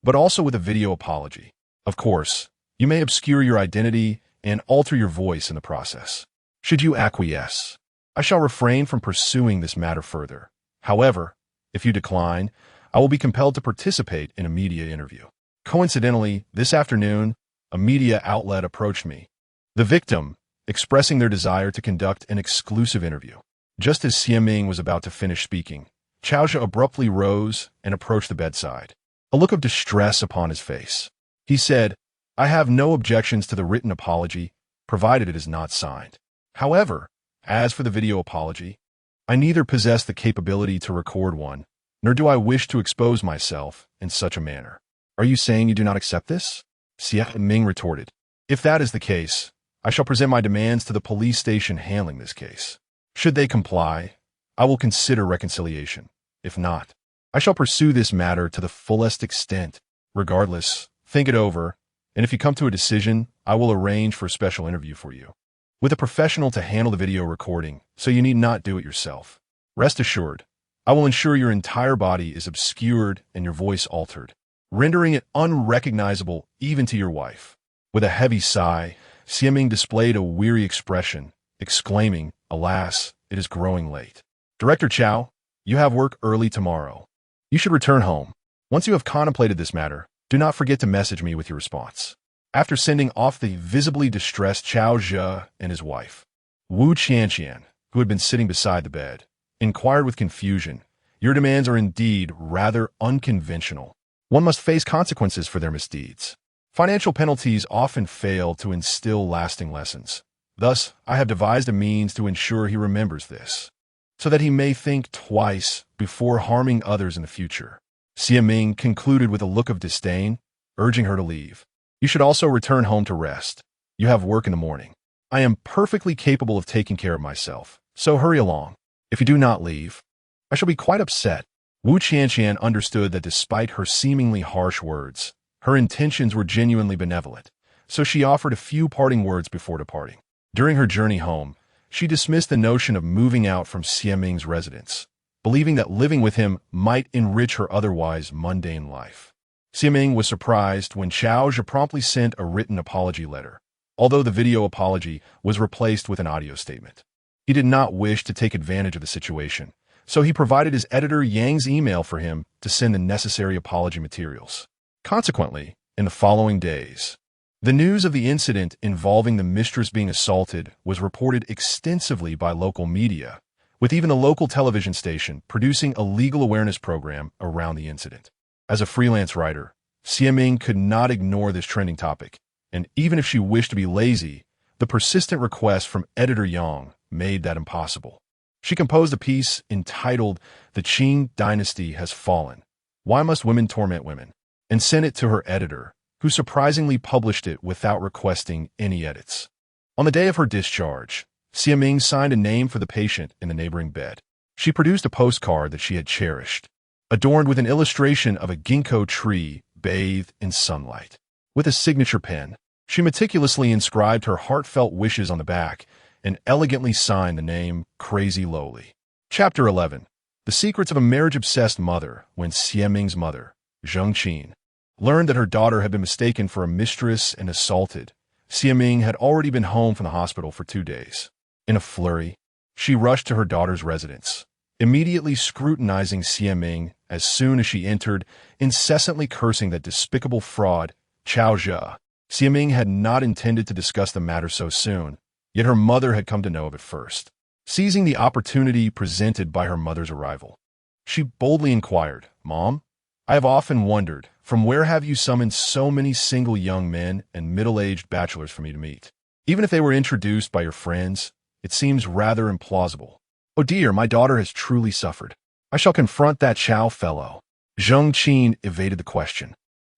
but also with a video apology. Of course, you may obscure your identity and alter your voice in the process. Should you acquiesce, I shall refrain from pursuing this matter further. However, if you decline, I will be compelled to participate in a media interview. Coincidentally, this afternoon, a media outlet approached me, the victim expressing their desire to conduct an exclusive interview. Just as Xie Ming was about to finish speaking, Chaozhe abruptly rose and approached the bedside, a look of distress upon his face. He said, I have no objections to the written apology, provided it is not signed. However, as for the video apology, I neither possess the capability to record one, nor do I wish to expose myself in such a manner. Are you saying you do not accept this? Xie Ming retorted. If that is the case, I shall present my demands to the police station handling this case. Should they comply, I will consider reconciliation. If not, I shall pursue this matter to the fullest extent. Regardless, think it over, and if you come to a decision, I will arrange for a special interview for you, with a professional to handle the video recording, so you need not do it yourself. Rest assured, I will ensure your entire body is obscured and your voice altered, rendering it unrecognizable even to your wife. With a heavy sigh, Xie Ming displayed a weary expression, exclaiming, "Alas, it is growing late. Director Chow, you have work early tomorrow. You should return home. Once you have contemplated this matter, do not forget to message me with your response." After sending off the visibly distressed Chao Zhe and his wife, Wu Qianqian, who had been sitting beside the bed, inquired with confusion, "Your demands are indeed rather unconventional. One must face consequences for their misdeeds. Financial penalties often fail to instill lasting lessons. Thus, I have devised a means to ensure he remembers this, so that he may think twice before harming others in the future." Xie Ming concluded with a look of disdain, urging her to leave. "You should also return home to rest. You have work in the morning. I am perfectly capable of taking care of myself, so hurry along. If you do not leave, I shall be quite upset." Wu Qianqian understood that despite her seemingly harsh words, her intentions were genuinely benevolent, so she offered a few parting words before departing. During her journey home, she dismissed the notion of moving out from Xie Ming's residence, believing that living with him might enrich her otherwise mundane life. Xie Ming was surprised when Chao Zhe promptly sent a written apology letter, although the video apology was replaced with an audio statement. He did not wish to take advantage of the situation, so he provided his editor Yang's email for him to send the necessary apology materials. Consequently, in the following days, the news of the incident involving the mistress being assaulted was reported extensively by local media, with even a local television station producing a legal awareness program around the incident. As a freelance writer, Xie Ming could not ignore this trending topic, and even if she wished to be lazy, the persistent request from editor Yang made that impossible. She composed a piece entitled "The Qing Dynasty Has Fallen. Why Must Women Torment Women?" and sent it to her editor, who surprisingly published it without requesting any edits. On the day of her discharge, Xie Ming signed a name for the patient in the neighboring bed. She produced a postcard that she had cherished, adorned with an illustration of a ginkgo tree bathed in sunlight. With a signature pen, she meticulously inscribed her heartfelt wishes on the back and elegantly signed the name Crazy Lowly. Chapter 11. The Secrets of a Marriage-Obsessed Mother. When Xie Ming's mother, Zheng Qin, learned that her daughter had been mistaken for a mistress and assaulted, Xie Ming had already been home from the hospital for 2 days. In a flurry, she rushed to her daughter's residence, immediately scrutinizing Xie Ming as soon as she entered, incessantly cursing that despicable fraud, Chao Zhe. Xie Ming had not intended to discuss the matter so soon, yet her mother had come to know of it first. Seizing the opportunity presented by her mother's arrival, she boldly inquired, "Mom, I have often wondered, from where have you summoned so many single young men and middle-aged bachelors for me to meet? Even if they were introduced by your friends, it seems rather implausible. Oh dear, my daughter has truly suffered. I shall confront that Chao fellow." Zheng Qin evaded the question.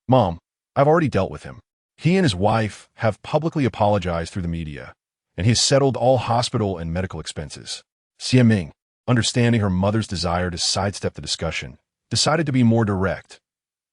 "Mom, I've already dealt with him. He and his wife have publicly apologized through the media, and he has settled all hospital and medical expenses." Xie Ming, understanding her mother's desire to sidestep the discussion, decided to be more direct.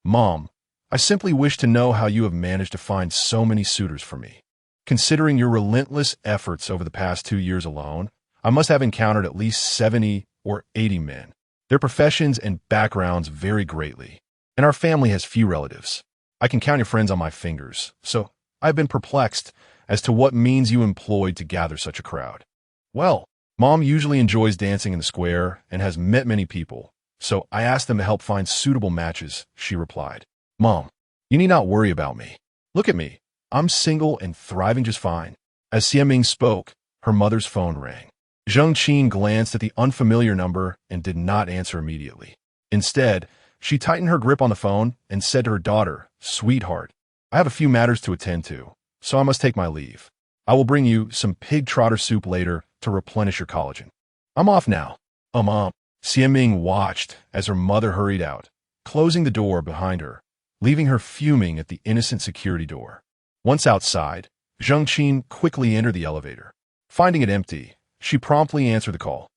"Mom, I simply wish to know how you have managed to find so many suitors for me. Considering your relentless efforts over the past 2 years alone, I must have encountered at least 70 or 80 men. Their professions and backgrounds vary greatly, and our family has few relatives. I can count your friends on my fingers, so I've been perplexed as to what means you employed to gather such a crowd." "Well, Mom usually enjoys dancing in the square and has met many people, so I asked them to help find suitable matches," she replied. "Mom, you need not worry about me. Look at me. I'm single and thriving just fine." As Xie Ming spoke, her mother's phone rang. Zheng Qin glanced at the unfamiliar number and did not answer immediately. Instead, she tightened her grip on the phone and said to her daughter, "Sweetheart, I have a few matters to attend to, so I must take my leave. I will bring you some pig trotter soup later to replenish your collagen. I'm off now. Mom. Xiaming watched as her mother hurried out, closing the door behind her, leaving her fuming at the innocent security door. Once outside, Zheng Qin quickly entered the elevator. Finding it empty, she promptly answered the call.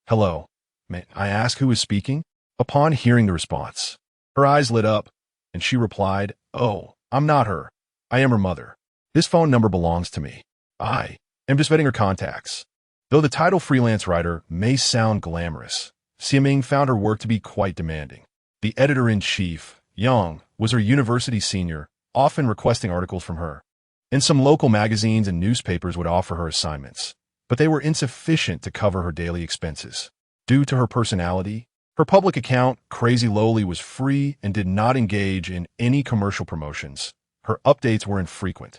Hello. May I ask who is speaking? Upon hearing the response, her eyes lit up, and she replied, Oh, I'm not her. I am her mother. This phone number belongs to me. I am just vetting her contacts. Though the title freelance writer may sound glamorous, Xiaming found her work to be quite demanding. The editor-in-chief, Yang, was her university senior, often requesting articles from her. And some local magazines and newspapers would offer her assignments, but they were insufficient to cover her daily expenses. Due to her personality, her public account, Crazy Loli, was free and did not engage in any commercial promotions. Her updates were infrequent,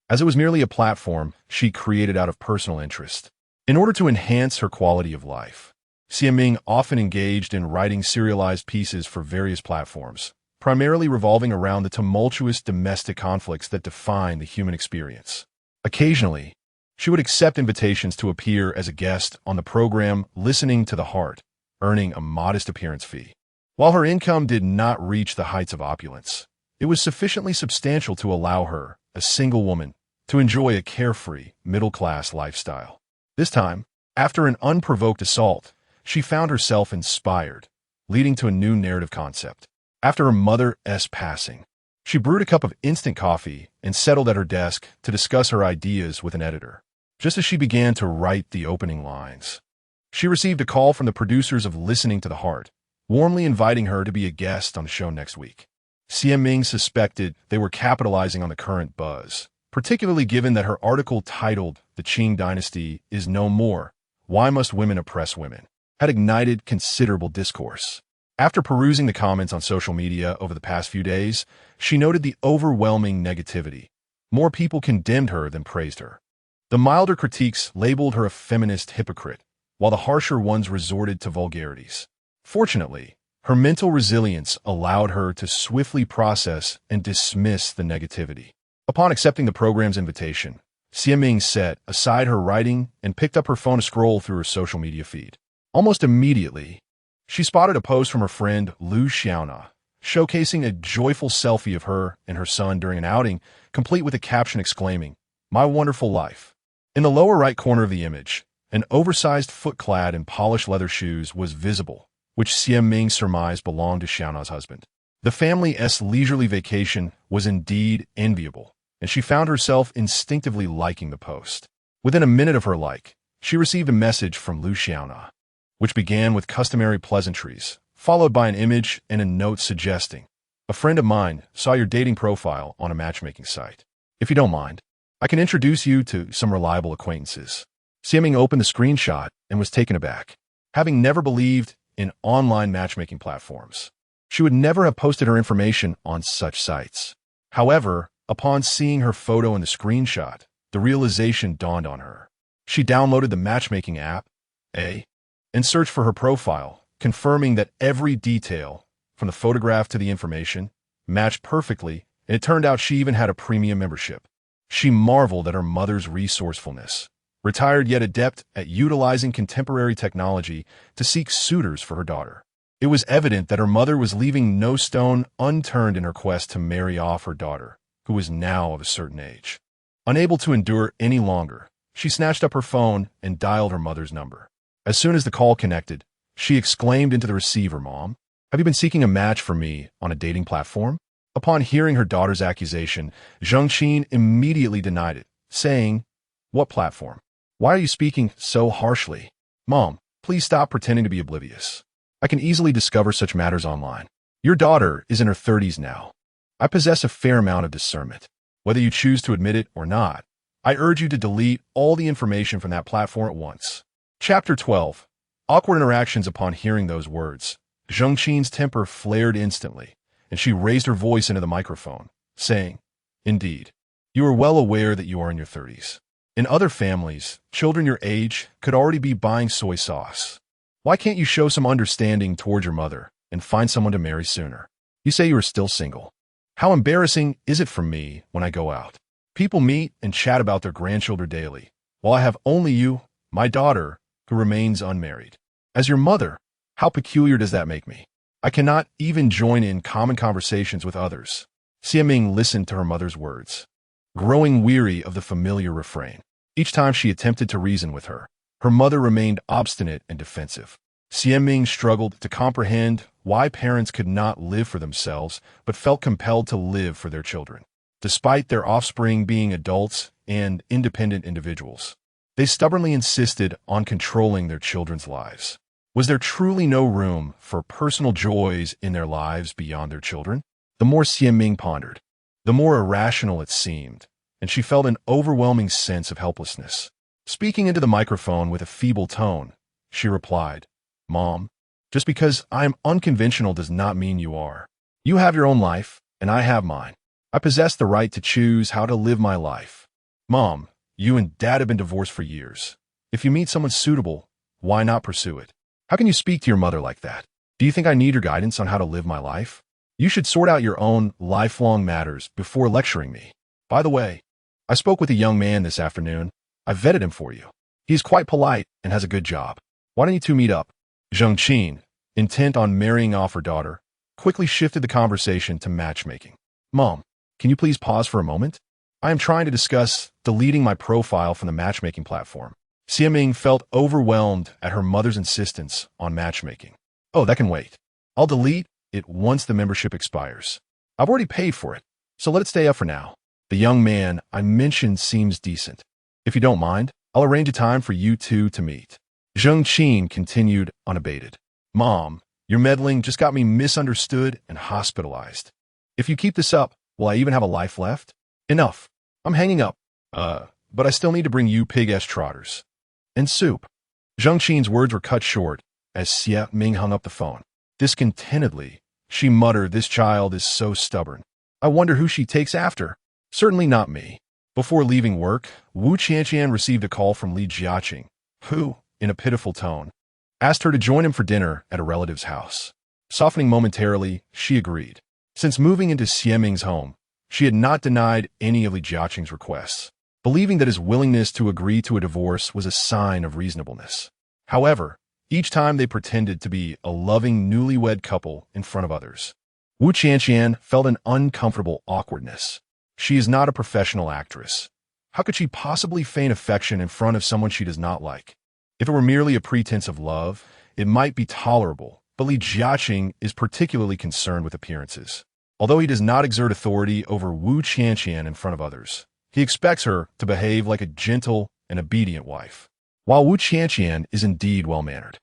as it was merely a platform she created out of personal interest. In order to enhance her quality of life, Xiaming often engaged in writing serialized pieces for various platforms, primarily revolving around the tumultuous domestic conflicts that define the human experience. Occasionally, she would accept invitations to appear as a guest on the program Listening to the Heart, earning a modest appearance fee. While her income did not reach the heights of opulence, it was sufficiently substantial to allow her, a single woman, to enjoy a carefree, middle-class lifestyle. This time, after an unprovoked assault, she found herself inspired, leading to a new narrative concept. After her mother's passing, she brewed a cup of instant coffee and settled at her desk to discuss her ideas with an editor. Just as she began to write the opening lines, she received a call from the producers of Listening to the Heart, warmly inviting her to be a guest on the show next week. Xiaming suspected they were capitalizing on the current buzz, particularly given that her article titled The Qing Dynasty is No More, Why Must Women Oppress Women, had ignited considerable discourse. After perusing the comments on social media over the past few days, she noted the overwhelming negativity. More people condemned her than praised her. The milder critiques labeled her a feminist hypocrite, while the harsher ones resorted to vulgarities. Fortunately, her mental resilience allowed her to swiftly process and dismiss the negativity. Upon accepting the program's invitation, Xiaming set aside her writing and picked up her phone to scroll through her social media feed. Almost immediately, she spotted a post from her friend Lu Xiaona, showcasing a joyful selfie of her and her son during an outing, complete with a caption exclaiming, "My wonderful life." In the lower right corner of the image, an oversized foot clad in polished leather shoes was visible, which Xiaming surmised belonged to Xiaona's husband. The family's leisurely vacation was indeed enviable, and she found herself instinctively liking the post. Within a minute of her like, she received a message from Lu Xiaona, which began with customary pleasantries, followed by an image and a note suggesting, "A friend of mine saw your dating profile on a matchmaking site. If you don't mind, I can introduce you to some reliable acquaintances." Xiaming opened the screenshot and was taken aback. Having never believed in online matchmaking platforms, she would never have posted her information on such sites. However, upon seeing her photo in the screenshot, the realization dawned on her. She downloaded the matchmaking app, and searched for her profile, confirming that every detail, from the photograph to the information, matched perfectly, and it turned out she even had a premium membership. She marveled at her mother's resourcefulness, retired yet adept at utilizing contemporary technology to seek suitors for her daughter. It was evident that her mother was leaving no stone unturned in her quest to marry off her daughter, who was now of a certain age. Unable to endure any longer, she snatched up her phone and dialed her mother's number. As soon as the call connected, she exclaimed into the receiver, "Mom, have you been seeking a match for me on a dating platform?" Upon hearing her daughter's accusation, Zheng Qin immediately denied it, saying, "What platform? Why are you speaking so harshly? Mom, please stop pretending to be oblivious. I can easily discover such matters online. Your daughter is in her 30s now. I possess a fair amount of discernment. Whether you choose to admit it or not, I urge you to delete all the information from that platform at once." Chapter 12. Awkward interactions. Upon hearing those words, Zheng Qin's temper flared instantly, and she raised her voice into the microphone, saying, "Indeed, you are well aware that you are in your 30s. In other families, children your age could already be buying soy sauce. Why can't you show some understanding toward your mother and find someone to marry sooner? You say you are still single. How embarrassing is it for me when I go out? People meet and chat about their grandchildren daily, while I have only you, my daughter, who remains unmarried. As your mother, how peculiar does that make me? I cannot even join in common conversations with others. Xiaming listened to her mother's words, growing weary of the familiar refrain. Each time she attempted to reason with her, her mother remained obstinate and defensive. Xiaming struggled to comprehend why parents could not live for themselves but felt compelled to live for their children. Despite their offspring being adults and independent individuals, they stubbornly insisted on controlling their children's lives. Was there truly no room for personal joys in their lives beyond their children? The more Xiaming pondered, the more irrational it seemed, and she felt an overwhelming sense of helplessness. Speaking into the microphone with a feeble tone, she replied, "Mom, just because I am unconventional does not mean you are. You have your own life, and I have mine. I possess the right to choose how to live my life. Mom, you and Dad have been divorced for years. If you meet someone suitable, why not pursue it? How can you speak to your mother like that? Do you think I need your guidance on how to live my life? You should sort out your own lifelong matters before lecturing me. By the way, I spoke with a young man this afternoon. I vetted him for you. He is quite polite and has a good job. Why don't you two meet up?" Zheng Qin, intent on marrying off her daughter, quickly shifted the conversation to matchmaking. "Mom, can you please pause for a moment? I am trying to discuss deleting my profile from the matchmaking platform." Xiaming felt overwhelmed at her mother's insistence on matchmaking. "Oh, that can wait. I'll delete it once the membership expires. I've already paid for it, so let it stay up for now. The young man I mentioned seems decent. If you don't mind, I'll arrange a time for you two to meet." Zheng Qin continued unabated. "Mom, your meddling just got me misunderstood and hospitalized. If you keep this up, will I even have a life left? Enough. I'm hanging up. But I still need to bring you pig-ass trotters. And soup." Zheng Qin's words were cut short as Xiaming hung up the phone. Discontentedly, she muttered, "This child is so stubborn. I wonder who she takes after. Certainly not me." Before leaving work, Wu Qianqian received a call from Li Jiaqing, who, in a pitiful tone, asked her to join him for dinner at a relative's house. Softening momentarily, she agreed. Since moving into Xiaming's home, she had not denied any of Li Jiaqing's requests, believing that his willingness to agree to a divorce was a sign of reasonableness. However, each time they pretended to be a loving newlywed couple in front of others, Wu Qianqian felt an uncomfortable awkwardness. She is not a professional actress. How could she possibly feign affection in front of someone she does not like? If it were merely a pretense of love, it might be tolerable, but Li Jiaqing is particularly concerned with appearances. Although he does not exert authority over Wu Qianqian in front of others, he expects her to behave like a gentle and obedient wife. While Wu Qianqian is indeed well-mannered,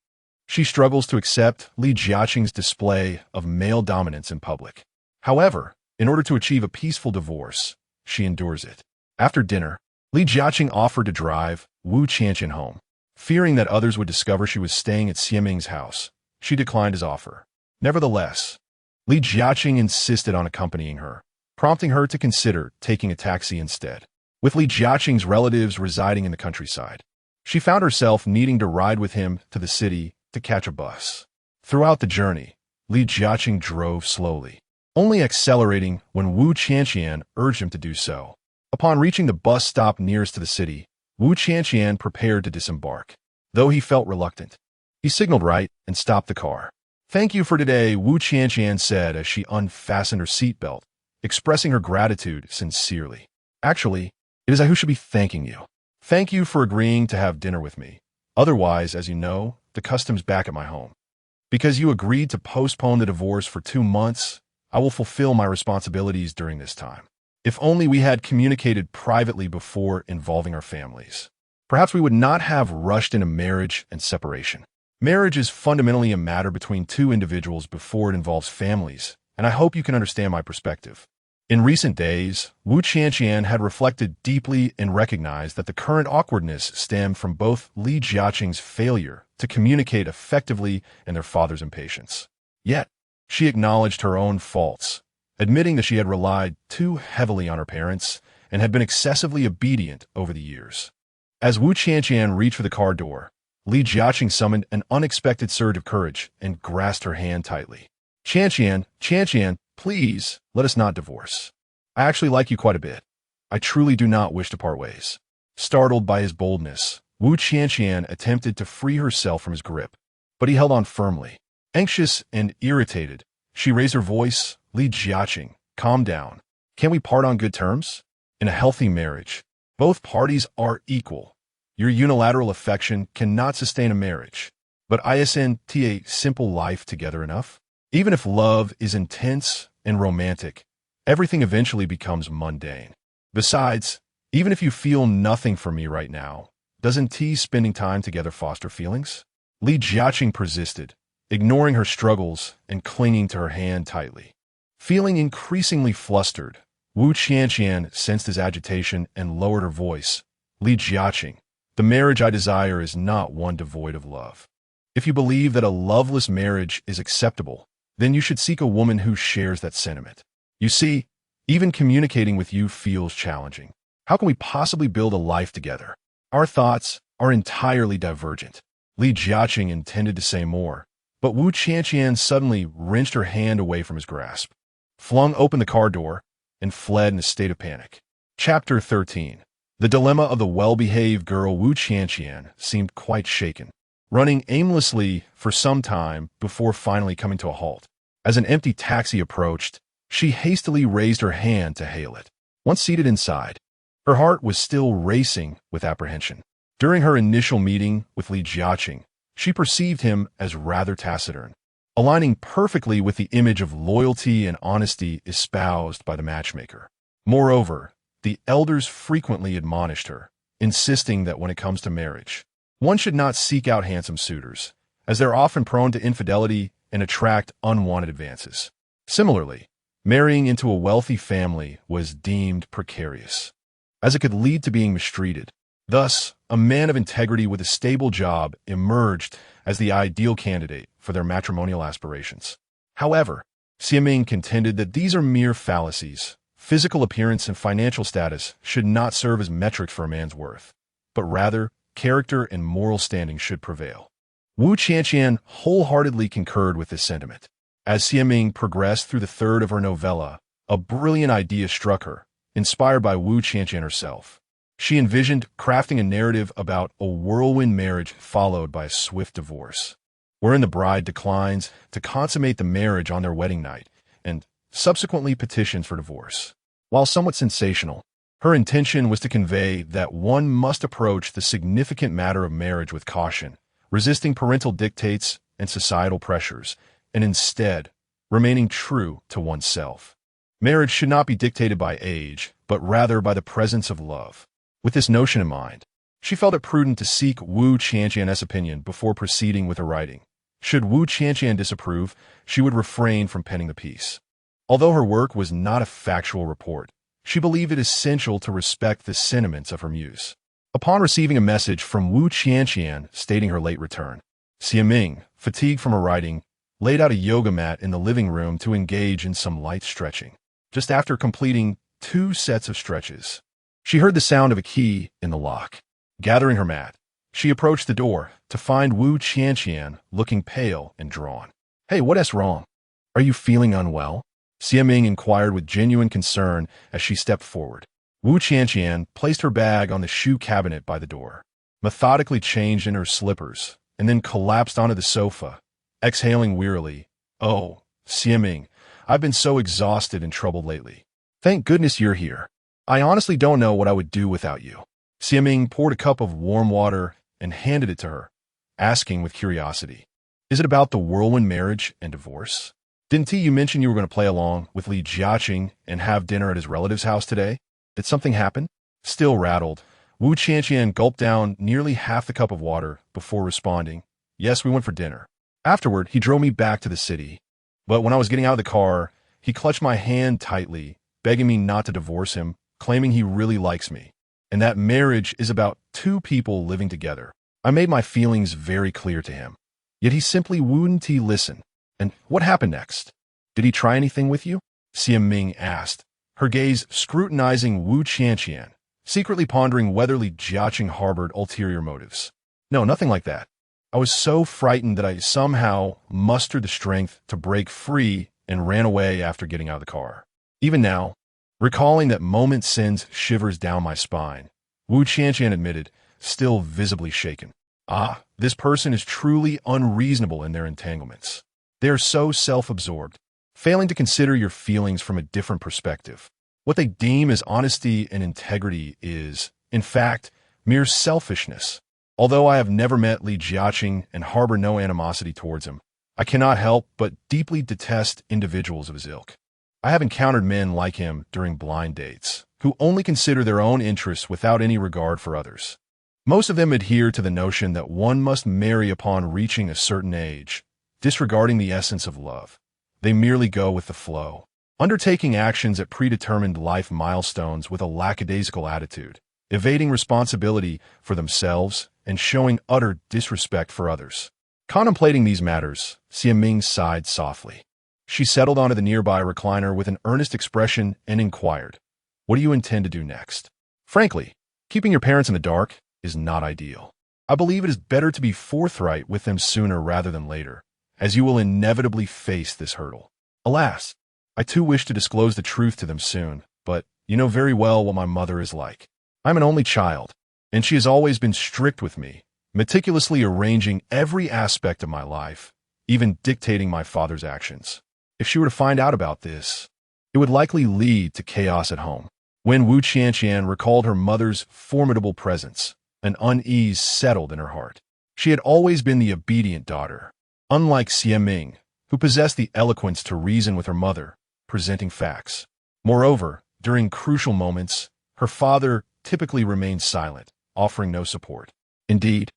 she struggles to accept Li Jiaqing's display of male dominance in public. However, in order to achieve a peaceful divorce, she endures it. After dinner, Li Jiaqing offered to drive Wu Qianqian home. Fearing that others would discover she was staying at Xiaming's house, she declined his offer. Nevertheless, Li Jiaqing insisted on accompanying her, prompting her to consider taking a taxi instead. With Li Jiaqing's relatives residing in the countryside, she found herself needing to ride with him to the city to catch a bus. Throughout the journey, Li Jiaqing drove slowly, only accelerating when Wu Qianqian urged him to do so. Upon reaching the bus stop nearest to the city, Wu Qianqian prepared to disembark. Though he felt reluctant, he signaled right and stopped the car. "Thank you for today," Wu Qianqian said as she unfastened her seatbelt, expressing her gratitude sincerely. "Actually, it is I who should be thanking you. Thank you for agreeing to have dinner with me. Otherwise, as you know, the custom's back at my home. Because you agreed to postpone the divorce for 2 months, I will fulfill my responsibilities during this time. If only we had communicated privately before involving our families. Perhaps we would not have rushed into marriage and separation. Marriage is fundamentally a matter between two individuals before it involves families, and I hope you can understand my perspective." In recent days, Wu Qianqian had reflected deeply and recognized that the current awkwardness stemmed from both Li Jiaqing's failure to communicate effectively and their father's impatience. Yet, she acknowledged her own faults, admitting that she had relied too heavily on her parents and had been excessively obedient over the years. As Wu Qianqian reached for the car door, Li Jiaqing summoned an unexpected surge of courage and grasped her hand tightly. Qianqian, Please, let us not divorce. I actually like you quite a bit. I truly do not wish to part ways. Startled by his boldness, Wu Qianqian attempted to free herself from his grip, but he held on firmly. Anxious and irritated, she raised her voice. Li Jiaqing, calm down. Can we part on good terms? In a healthy marriage, both parties are equal. Your unilateral affection cannot sustain a marriage. But isn't a simple life together enough? Even if love is intense and romantic, everything eventually becomes mundane. Besides, even if you feel nothing for me right now, doesn't spending time together foster feelings? Li Jiaqing persisted, ignoring her struggles and clinging to her hand tightly. Feeling increasingly flustered, Wu Qianqian sensed his agitation and lowered her voice. Li Jiaqing, the marriage I desire is not one devoid of love. If you believe that a loveless marriage is acceptable, then you should seek a woman who shares that sentiment. You see, even communicating with you feels challenging. How can we possibly build a life together? Our thoughts are entirely divergent. Li Jiaqing intended to say more, but Wu Qianqian suddenly wrenched her hand away from his grasp, flung open the car door, and fled in a state of panic. Chapter 13. The dilemma of the well-behaved girl. Wu Qianqian seemed quite shaken, running aimlessly for some time before finally coming to a halt. As an empty taxi approached, she hastily raised her hand to hail it. Once seated inside, her heart was still racing with apprehension. During her initial meeting with Li Jiaqing, she perceived him as rather taciturn, aligning perfectly with the image of loyalty and honesty espoused by the matchmaker. Moreover, the elders frequently admonished her, insisting that when it comes to marriage, one should not seek out handsome suitors, as they're often prone to infidelity and attract unwanted advances. Similarly, marrying into a wealthy family was deemed precarious, as it could lead to being mistreated. Thus, a man of integrity with a stable job emerged as the ideal candidate for their matrimonial aspirations. However, Xiaming contended that these are mere fallacies. Physical appearance and financial status should not serve as metrics for a man's worth, but rather, character and moral standing should prevail. Wu Qianqian wholeheartedly concurred with this sentiment. As Xiaming progressed through the third of her novella, a brilliant idea struck her, inspired by Wu Qianqian herself. She envisioned crafting a narrative about a whirlwind marriage followed by a swift divorce, wherein the bride declines to consummate the marriage on their wedding night and subsequently petitions for divorce. While somewhat sensational, her intention was to convey that one must approach the significant matter of marriage with caution, resisting parental dictates and societal pressures, and instead remaining true to oneself. Marriage should not be dictated by age, but rather by the presence of love. With this notion in mind, she felt it prudent to seek Wu Qianqian's opinion before proceeding with her writing. Should Wu Qianqian disapprove, she would refrain from penning the piece. Although her work was not a factual report, she believed it essential to respect the sentiments of her muse. Upon receiving a message from Wu Qianqian stating her late return, Xiaming, fatigued from her writing, laid out a yoga mat in the living room to engage in some light stretching. Just after completing 2 sets of stretches, she heard the sound of a key in the lock. Gathering her mat, she approached the door to find Wu Qianqian looking pale and drawn. "Hey, what's wrong? Are you feeling unwell?" Xiaming inquired with genuine concern as she stepped forward. Wu Qianqian placed her bag on the shoe cabinet by the door, methodically changed in her slippers, and then collapsed onto the sofa, exhaling wearily. "Oh, Xiaming, I've been so exhausted and troubled lately. Thank goodness you're here. I honestly don't know what I would do without you." Xiaming poured a cup of warm water and handed it to her, asking with curiosity, "Is it about the whirlwind marriage and divorce? Didn't you mention you were going to play along with Li Jiaqing and have dinner at his relative's house today? Did something happen?" Still rattled, Wu Qianqian gulped down nearly half the cup of water before responding, "Yes, we went for dinner. Afterward, he drove me back to the city. But when I was getting out of the car, he clutched my hand tightly, begging me not to divorce him, claiming he really likes me, and that marriage is about 2 people living together. I made my feelings very clear to him. Yet he simply wouldn't listen. And what happened next? Did he try anything with you?" Xiaming asked, her gaze scrutinizing Wu Qianqian, secretly pondering whether Li Jiaqing harbored ulterior motives. "No, nothing like that. I was so frightened that I somehow mustered the strength to break free and ran away after getting out of the car. Even now, recalling that moment sends shivers down my spine. Wu Qianqian admitted, still visibly shaken. Ah, this person is truly unreasonable in their entanglements. They are so self-absorbed, failing to consider your feelings from a different perspective. What they deem as honesty and integrity is, in fact, mere selfishness. Although I have never met Li Jiaqing and harbor no animosity towards him, I cannot help but deeply detest individuals of his ilk. I have encountered men like him during blind dates, who only consider their own interests without any regard for others. Most of them adhere to the notion that one must marry upon reaching a certain age, disregarding the essence of love. They merely go with the flow, undertaking actions at predetermined life milestones with a lackadaisical attitude, evading responsibility for themselves and showing utter disrespect for others. Contemplating these matters, Xiaming sighed softly. She settled onto the nearby recliner with an earnest expression and inquired, "What do you intend to do next?" Frankly, keeping your parents in the dark is not ideal. I believe it is better to be forthright with them sooner rather than later, as you will inevitably face this hurdle. Alas, I too wish to disclose the truth to them soon, but you know very well what my mother is like. I'm an only child, and she has always been strict with me, meticulously arranging every aspect of my life, even dictating my father's actions. If she were to find out about this, it would likely lead to chaos at home. When Wu Qianqian recalled her mother's formidable presence, an unease settled in her heart. She had always been the obedient daughter, unlike Xiaming, who possessed the eloquence to reason with her mother, presenting facts. Moreover, during crucial moments, her father typically remained silent, offering no support. Indeed,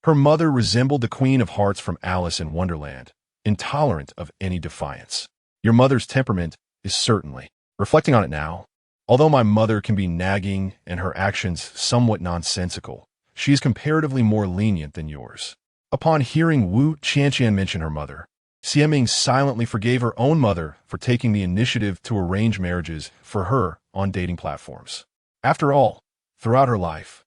her mother resembled the Queen of Hearts from Alice in Wonderland, intolerant of any defiance. Your mother's temperament is certainly, reflecting on it now, although my mother can be nagging and her actions somewhat nonsensical, she is comparatively more lenient than yours. Upon hearing Wu Qianqian mention her mother, Xiaming silently forgave her own mother for taking the initiative to arrange marriages for her on dating platforms. After all, throughout her life,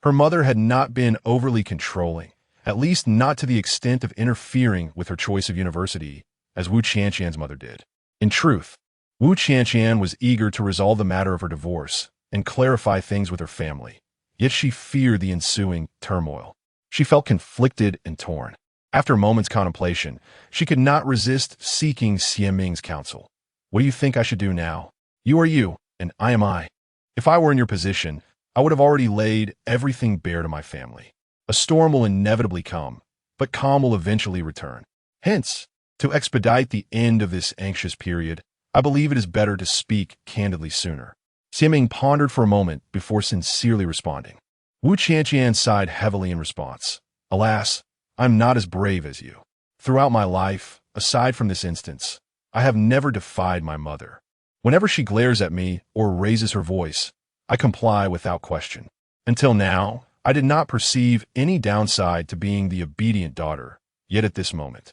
her mother had not been overly controlling, at least not to the extent of interfering with her choice of university, as Wu Qianqian's mother did. In truth, Wu Qianqian was eager to resolve the matter of her divorce and clarify things with her family, yet she feared the ensuing turmoil. She felt conflicted and torn. After a moment's contemplation, she could not resist seeking Xiaming's counsel. "What do you think I should do now? You are you, and I am I. If I were in your position, I would have already laid everything bare to my family. A storm will inevitably come, but calm will eventually return. Hence, to expedite the end of this anxious period, I believe it is better to speak candidly sooner." Xiaming pondered for a moment before sincerely responding. Wu Qianqian sighed heavily in response. "Alas, I'm not as brave as you. Throughout my life, aside from this instance, I have never defied my mother. Whenever she glares at me or raises her voice, I comply without question. Until now, I did not perceive any downside to being the obedient daughter, yet at this moment,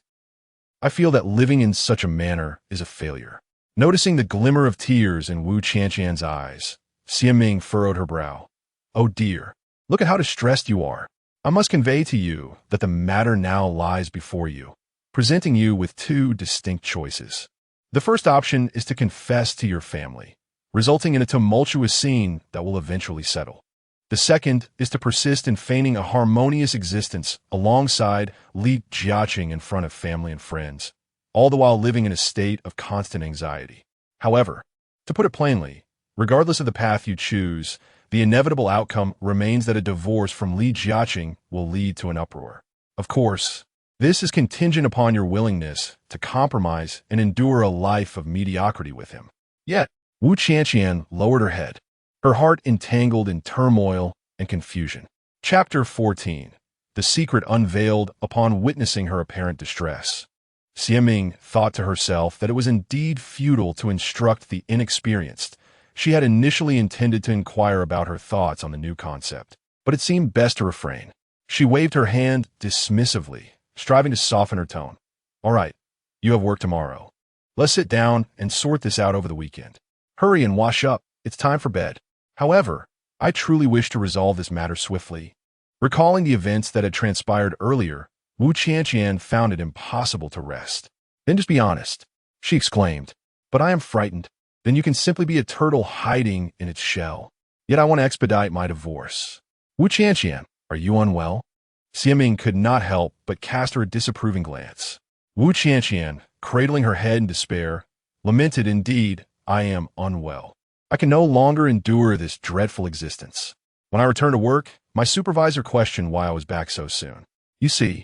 I feel that living in such a manner is a failure." Noticing the glimmer of tears in Wu Qianqian's eyes, Xiaming furrowed her brow. "Oh dear, look at how distressed you are. I must convey to you that the matter now lies before you, presenting you with two distinct choices. The first option is to confess to your family, resulting in a tumultuous scene that will eventually settle. The second is to persist in feigning a harmonious existence alongside Li Jiaqing in front of family and friends, all the while living in a state of constant anxiety. However, to put it plainly, regardless of the path you choose, the inevitable outcome remains that a divorce from Li Jiaqing will lead to an uproar. Of course, this is contingent upon your willingness to compromise and endure a life of mediocrity with him. Yet, Wu Qianqian lowered her head, her heart entangled in turmoil and confusion. Chapter 14. The Secret Unveiled Upon Witnessing Her Apparent Distress. Xiaming thought to herself that it was indeed futile to instruct the inexperienced. She had initially intended to inquire about her thoughts on the new concept, but it seemed best to refrain. She waved her hand dismissively, striving to soften her tone. "All right, you have work tomorrow. Let's sit down and sort this out over the weekend. Hurry and wash up. It's time for bed. However, I truly wish to resolve this matter swiftly." Recalling the events that had transpired earlier, Wu Qianqian found it impossible to rest. "Then just be honest. she exclaimed. But I am frightened. Then you can simply be a turtle hiding in its shell. Yet I want to expedite my divorce. Wu Qianqian, are you unwell? Xiaming could not help but cast her a disapproving glance. Wu Qianqian, cradling her head in despair, lamented, indeed, I am unwell. I can no longer endure this dreadful existence. When I returned to work, my supervisor questioned why I was back so soon. You see,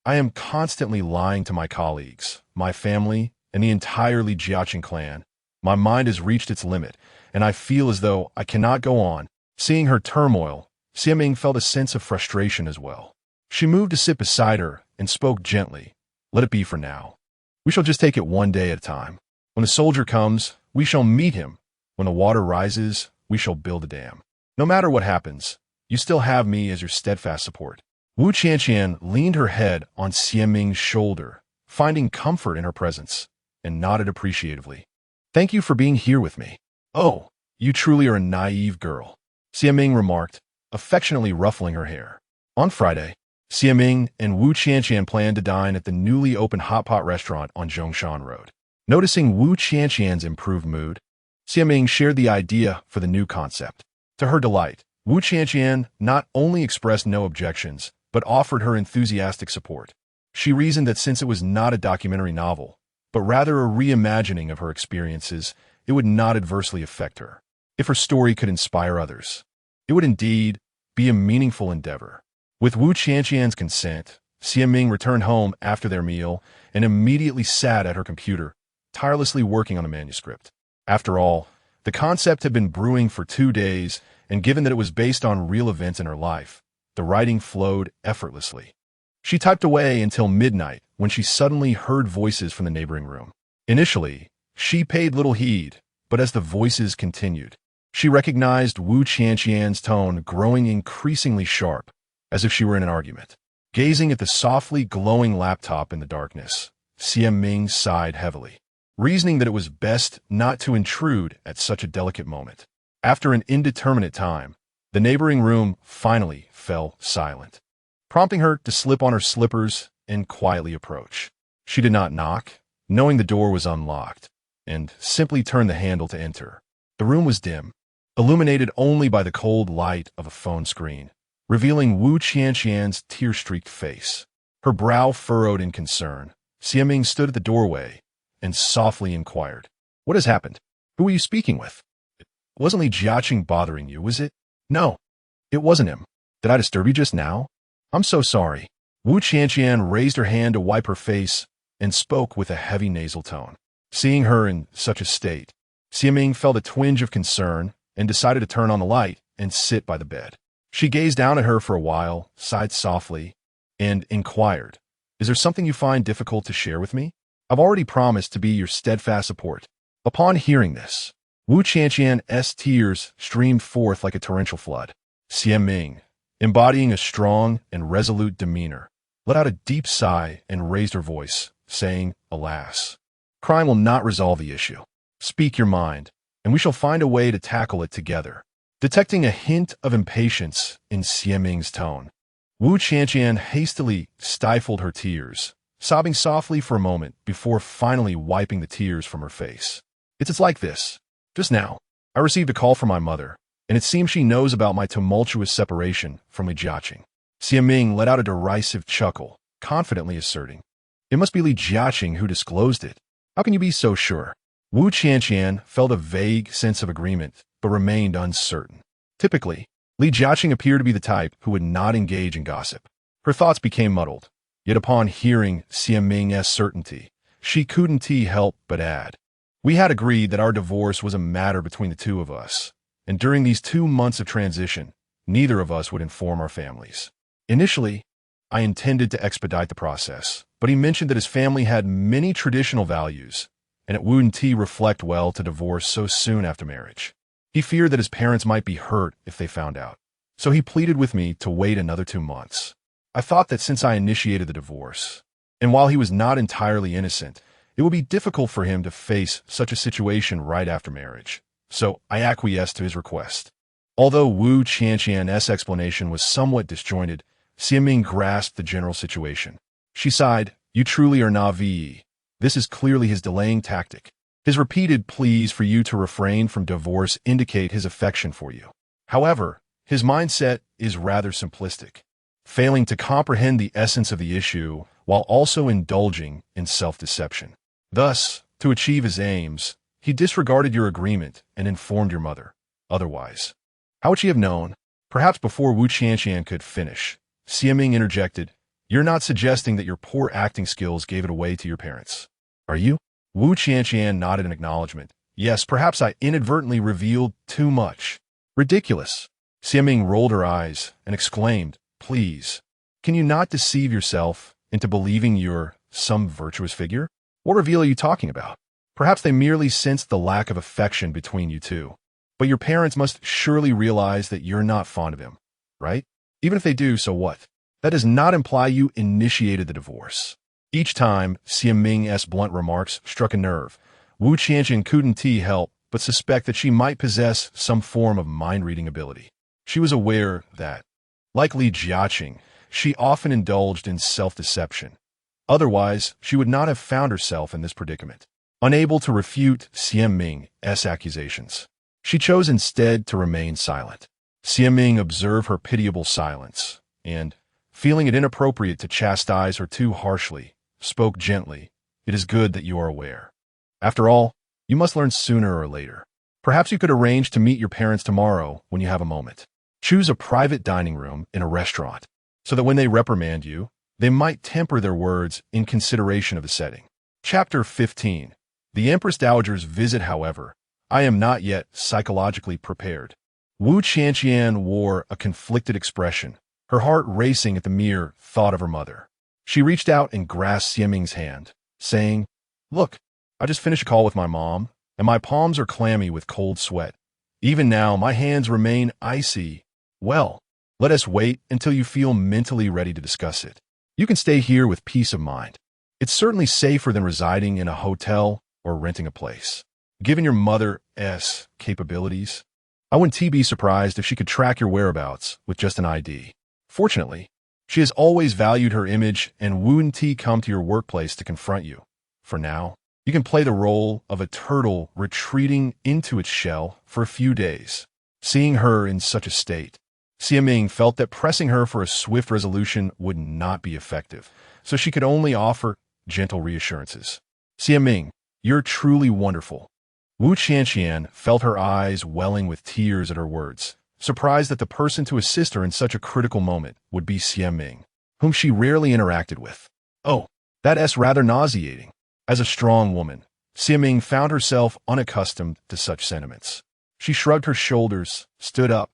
I am constantly lying to my colleagues, my family, and the entire Rejection clan. My mind has reached its limit, and I feel as though I cannot go on. Seeing her turmoil, Xiaming felt a sense of frustration as well. She moved to sit beside her and spoke gently. Let it be for now. We shall just take it one day at a time. When the soldier comes, we shall meet him. When the water rises, we shall build a dam. No matter what happens, you still have me as your steadfast support. Wu Qianqian leaned her head on Xiaming's shoulder, finding comfort in her presence, and nodded appreciatively. Thank you for being here with me. Oh, you truly are a naive girl, Xiaming remarked, affectionately ruffling her hair. On Friday, Xiaming and Wu Qianqian planned to dine at the newly opened hot pot restaurant on Zhongshan Road. Noticing Wu Qianqian's improved mood, Xiaming shared the idea for the new concept. To her delight, Wu Qianqian not only expressed no objections, but offered her enthusiastic support. She reasoned that since it was not a documentary novel, but rather a reimagining of her experiences, it would not adversely affect her. If her story could inspire others, it would indeed be a meaningful endeavor. With Wu Qianqian's consent, Xiaming returned home after their meal and immediately sat at her computer, tirelessly working on a manuscript. After all, the concept had been brewing for 2 days, and given that it was based on real events in her life, the writing flowed effortlessly. She typed away until midnight when she suddenly heard voices from the neighboring room. Initially, she paid little heed, but as the voices continued, she recognized Wu Qianqian's tone growing increasingly sharp, as if she were in an argument. Gazing at the softly glowing laptop in the darkness, Xiaming sighed heavily, reasoning that it was best not to intrude at such a delicate moment. After an indeterminate time, the neighboring room finally fell silent, prompting her to slip on her slippers and quietly approach. She did not knock, knowing the door was unlocked, and simply turned the handle to enter. The room was dim, illuminated only by the cold light of a phone screen, revealing Wu Qianqian's tear-streaked face. Her brow furrowed in concern. Xiaming stood at the doorway and softly inquired, "What has happened? Who are you speaking with? It wasn't Rejection bothering you, was it?" "No, it wasn't him. Did I disturb you just now? I'm so sorry." Wu Qianqian raised her hand to wipe her face and spoke with a heavy nasal tone. Seeing her in such a state, Xiaming felt a twinge of concern and decided to turn on the light and sit by the bed. She gazed down at her for a while, sighed softly, and inquired, "Is there something you find difficult to share with me? I've already promised to be your steadfast support." Upon hearing this, Wu Qianqian's tears streamed forth like a torrential flood. Xiaming, embodying a strong and resolute demeanor, let out a deep sigh and raised her voice, saying, "Alas, crime will not resolve the issue. Speak your mind, and we shall find a way to tackle it together." Detecting a hint of impatience in Xiaming's tone, Wu Qianqian hastily stifled her tears, sobbing softly for a moment before finally wiping the tears from her face. It's like this. Just now, I received a call from my mother, and it seems she knows about my tumultuous separation from Rejection. Xiaming let out a derisive chuckle, confidently asserting, "It must be Rejection who disclosed it. How can you be so sure?" Wu Qianqian felt a vague sense of agreement, but remained uncertain. Typically, Rejection appeared to be the type who would not engage in gossip. Her thoughts became muddled, yet upon hearing Xiaming's certainty, she couldn't help but add, "We had agreed that our divorce was a matter between the two of us, and during these 2 months of transition, neither of us would inform our families. Initially, I intended to expedite the process, but he mentioned that his family had many traditional values, and it wouldn't reflect well to divorce so soon after marriage. He feared that his parents might be hurt if they found out, so he pleaded with me to wait another 2 months. I thought that since I initiated the divorce, and while he was not entirely innocent, it would be difficult for him to face such a situation right after marriage, so I acquiesced to his request." Although Wu Qianqian's explanation was somewhat disjointed, Xiaming grasped the general situation. She sighed, "You truly are naive. This is clearly his delaying tactic. His repeated pleas for you to refrain from divorce indicate his affection for you. However, his mindset is rather simplistic, failing to comprehend the essence of the issue while also indulging in self-deception. Thus, to achieve his aims, he disregarded your agreement and informed your mother. Otherwise, how would she have known? Perhaps before Wu Qianqian could finish, Xiaming interjected, "You're not suggesting that your poor acting skills gave it away to your parents, are you?" Wu Qianqian nodded in acknowledgement. "Yes, perhaps I inadvertently revealed too much." "Ridiculous." Xiaming rolled her eyes and exclaimed, "Please, can you not deceive yourself into believing you're some virtuous figure? What reveal are you talking about? Perhaps they merely sensed the lack of affection between you two. But your parents must surely realize that you're not fond of him, right? Even if they do, so what? That does not imply you initiated the divorce." Each time Xiaming's blunt remarks struck a nerve, Wu Qianqian couldn't help but suspect that she might possess some form of mind-reading ability. She was aware that, like Li Jiaqing, she often indulged in self-deception. Otherwise, she would not have found herself in this predicament. Unable to refute Xiaming's accusations, she chose instead to remain silent. Xiaming observed her pitiable silence and, feeling it inappropriate to chastise her too harshly, spoke gently, "It is good that you are aware. After all, you must learn sooner or later. Perhaps you could arrange to meet your parents tomorrow when you have a moment. Choose a private dining room in a restaurant, so that when they reprimand you, they might temper their words in consideration of the setting." Chapter 15. The Empress Dowager's visit, however, I am not yet psychologically prepared. Wu Qianqian wore a conflicted expression, her heart racing at the mere thought of her mother. She reached out and grasped Xiaming's hand, saying, "Look, I just finished a call with my mom, and my palms are clammy with cold sweat. Even now, my hands remain icy. Well, let us wait until you feel mentally ready to discuss it. You can stay here with peace of mind. It's certainly safer than residing in a hotel or renting a place. Given your mother's capabilities, I wouldn't be surprised if she could track your whereabouts with just an ID. Fortunately, she has always valued her image and wouldn't come to your workplace to confront you. For now, you can play the role of a turtle retreating into its shell for a few days." Seeing her in such a state, Xiaming felt that pressing her for a swift resolution would not be effective, so she could only offer gentle reassurances. "Xiaming, you're truly wonderful." Wu Qianqian felt her eyes welling with tears at her words, surprised that the person to assist her in such a critical moment would be Xiaming, whom she rarely interacted with. Oh, that's rather nauseating. As a strong woman, Xiaming found herself unaccustomed to such sentiments. She shrugged her shoulders, stood up,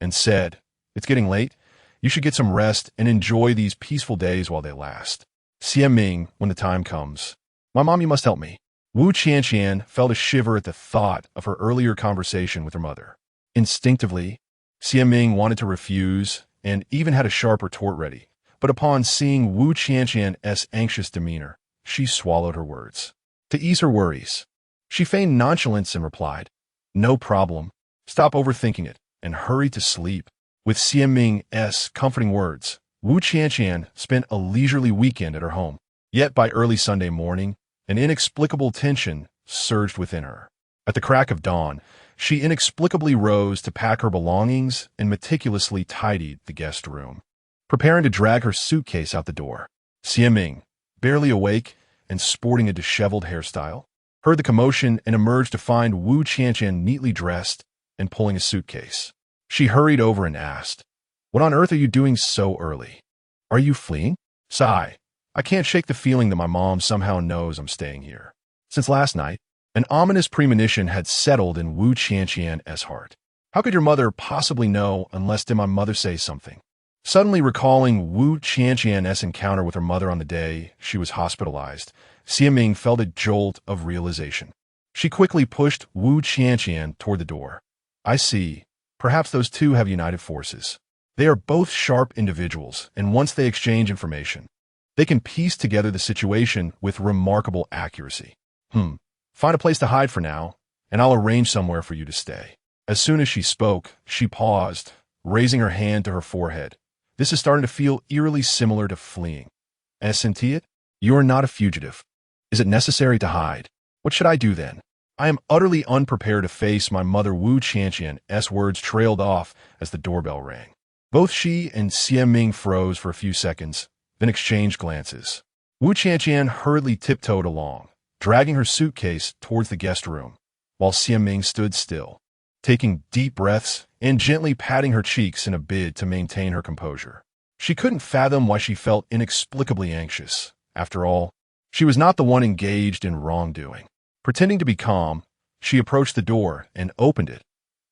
and said, "It's getting late. You should get some rest and enjoy these peaceful days while they last. Xiaming, when the time comes. My mom, you must help me." Wu Qianqian felt a shiver at the thought of her earlier conversation with her mother. Instinctively, Xiaming wanted to refuse and even had a sharp retort ready, but upon seeing Wu Qianqian's anxious demeanor, she swallowed her words. To ease her worries, she feigned nonchalance and replied, "No problem. Stop overthinking it and hurry to sleep." With Xiaming's comforting words, Wu Qianqian spent a leisurely weekend at her home. Yet by early Sunday morning, an inexplicable tension surged within her. At the crack of dawn, she inexplicably rose to pack her belongings and meticulously tidied the guest room, preparing to drag her suitcase out the door. Xiaming, barely awake and sporting a disheveled hairstyle, heard the commotion and emerged to find Wu Qianqian neatly dressed and pulling a suitcase. She hurried over and asked, "What on earth are you doing so early? Are you fleeing?" Sigh. "I can't shake the feeling that my mom somehow knows I'm staying here." Since last night, an ominous premonition had settled in Wu Qianqian's heart. How could your mother possibly know unless did my mother say something? Suddenly recalling Wu Qianqian's encounter with her mother on the day she was hospitalized, Xiaming felt a jolt of realization. She quickly pushed Wu Qianqian toward the door. "I see. Perhaps those two have united forces. They are both sharp individuals, and once they exchange information, they can piece together the situation with remarkable accuracy. Find a place to hide for now, and I'll arrange somewhere for you to stay." As soon as she spoke, she paused, raising her hand to her forehead. "This is starting to feel eerily similar to fleeing. As senti it, you are not a fugitive. Is it necessary to hide? What should I do then? I am utterly unprepared to face my mother. Wu Qianqian's words trailed off as the doorbell rang. Both she and Xie Ming froze for a few seconds, then exchanged glances. Wu Qianqian hurriedly tiptoed along, dragging her suitcase towards the guest room, while Xie Ming stood still, taking deep breaths and gently patting her cheeks in a bid to maintain her composure. She couldn't fathom why she felt inexplicably anxious. After all, she was not the one engaged in wrongdoing. Pretending to be calm, she approached the door and opened it,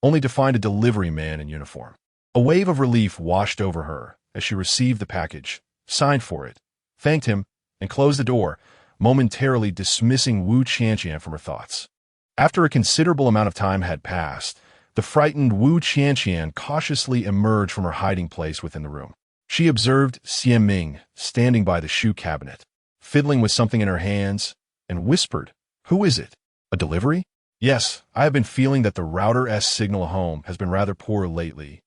only to find a delivery man in uniform. A wave of relief washed over her as she received the package, signed for it, thanked him, and closed the door, momentarily dismissing Wu Qianqian from her thoughts. After a considerable amount of time had passed, the frightened Wu Qianqian cautiously emerged from her hiding place within the room. She observed Xie Ming standing by the shoe cabinet, fiddling with something in her hands, and whispered, "Who is it? A delivery?" "Yes, I have been feeling that the router's signal home has been rather poor lately,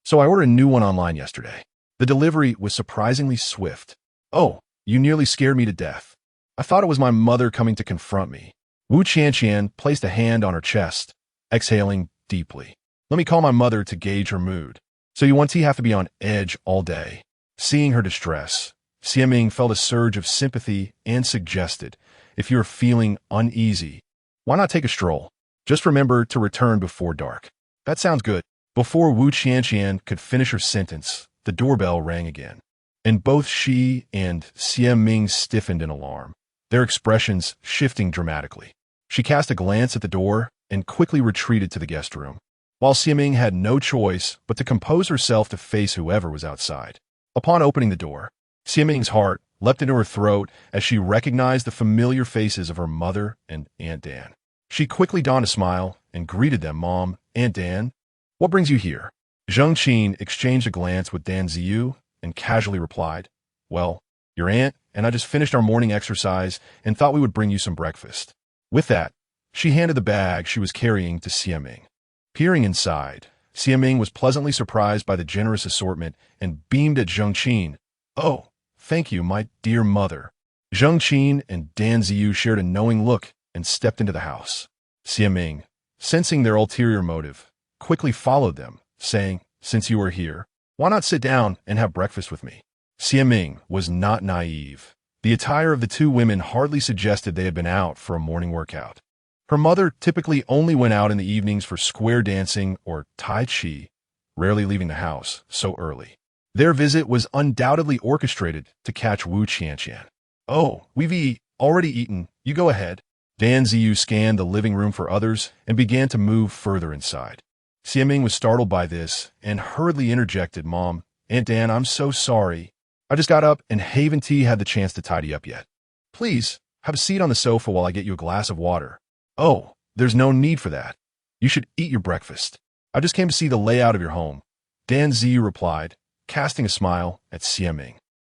so I ordered a new one online yesterday." The delivery was surprisingly swift. "Oh, you nearly scared me to death. I thought it was my mother coming to confront me." Wu Qianqian placed a hand on her chest, exhaling deeply. "Let me call my mother to gauge her mood. So you want to have to be on edge all day." Seeing her distress, Xie Ming felt a surge of sympathy and suggested, "If you're feeling uneasy, why not take a stroll? Just remember to return before dark." "That sounds good." Before Wu Qianqian could finish her sentence, the doorbell rang again, and both she and Xie Ming stiffened in alarm, their expressions shifting dramatically. She cast a glance at the door and quickly retreated to the guest room, while Xie Ming had no choice but to compose herself to face whoever was outside. Upon opening the door, Xie Ming's heart leapt into her throat as she recognized the familiar faces of her mother and Aunt Dan. She quickly donned a smile and greeted them. "Mom, Aunt Dan, what brings you here?" Zheng Qin exchanged a glance with Dan Ziyu and casually replied, "Well, your aunt and I just finished our morning exercise and thought we would bring you some breakfast." With that, she handed the bag she was carrying to Xie Ming. Peering inside, Xie Ming was pleasantly surprised by the generous assortment and beamed at Zheng Qin. "Oh, thank you, my dear mother." Zheng Qin and Dan Ziyu shared a knowing look and stepped into the house. Xie Ming, sensing their ulterior motive, quickly followed them, saying, "Since you are here, why not sit down and have breakfast with me?" Xie Ming was not naive. The attire of the two women hardly suggested they had been out for a morning workout. Her mother typically only went out in the evenings for square dancing or tai chi, rarely leaving the house so early. Their visit was undoubtedly orchestrated to catch Wu Qianqian. "Oh, we've already eaten. You go ahead." Dan Ziyu scanned the living room for others and began to move further inside. Xie Ming was startled by this and hurriedly interjected, "Mom, Aunt Dan, I'm so sorry. I just got up and haven't had the chance to tidy up yet. Please, have a seat on the sofa while I get you a glass of water." "Oh, there's no need for that. You should eat your breakfast. I just came to see the layout of your home," Dan Ziyu replied, casting a smile at Xie Ming.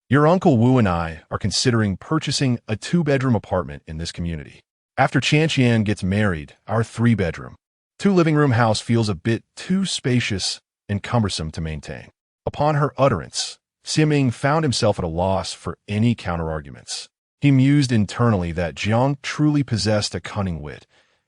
"Your Uncle Wu and I are considering purchasing a 2-bedroom apartment in this community. After Qianqian gets married, our 3-bedroom, 2-living-room house feels a bit too spacious and cumbersome to maintain." Upon her utterance, Xie Ming found himself at a loss for any counterarguments. He mused internally that Jiang truly possessed a cunning wit,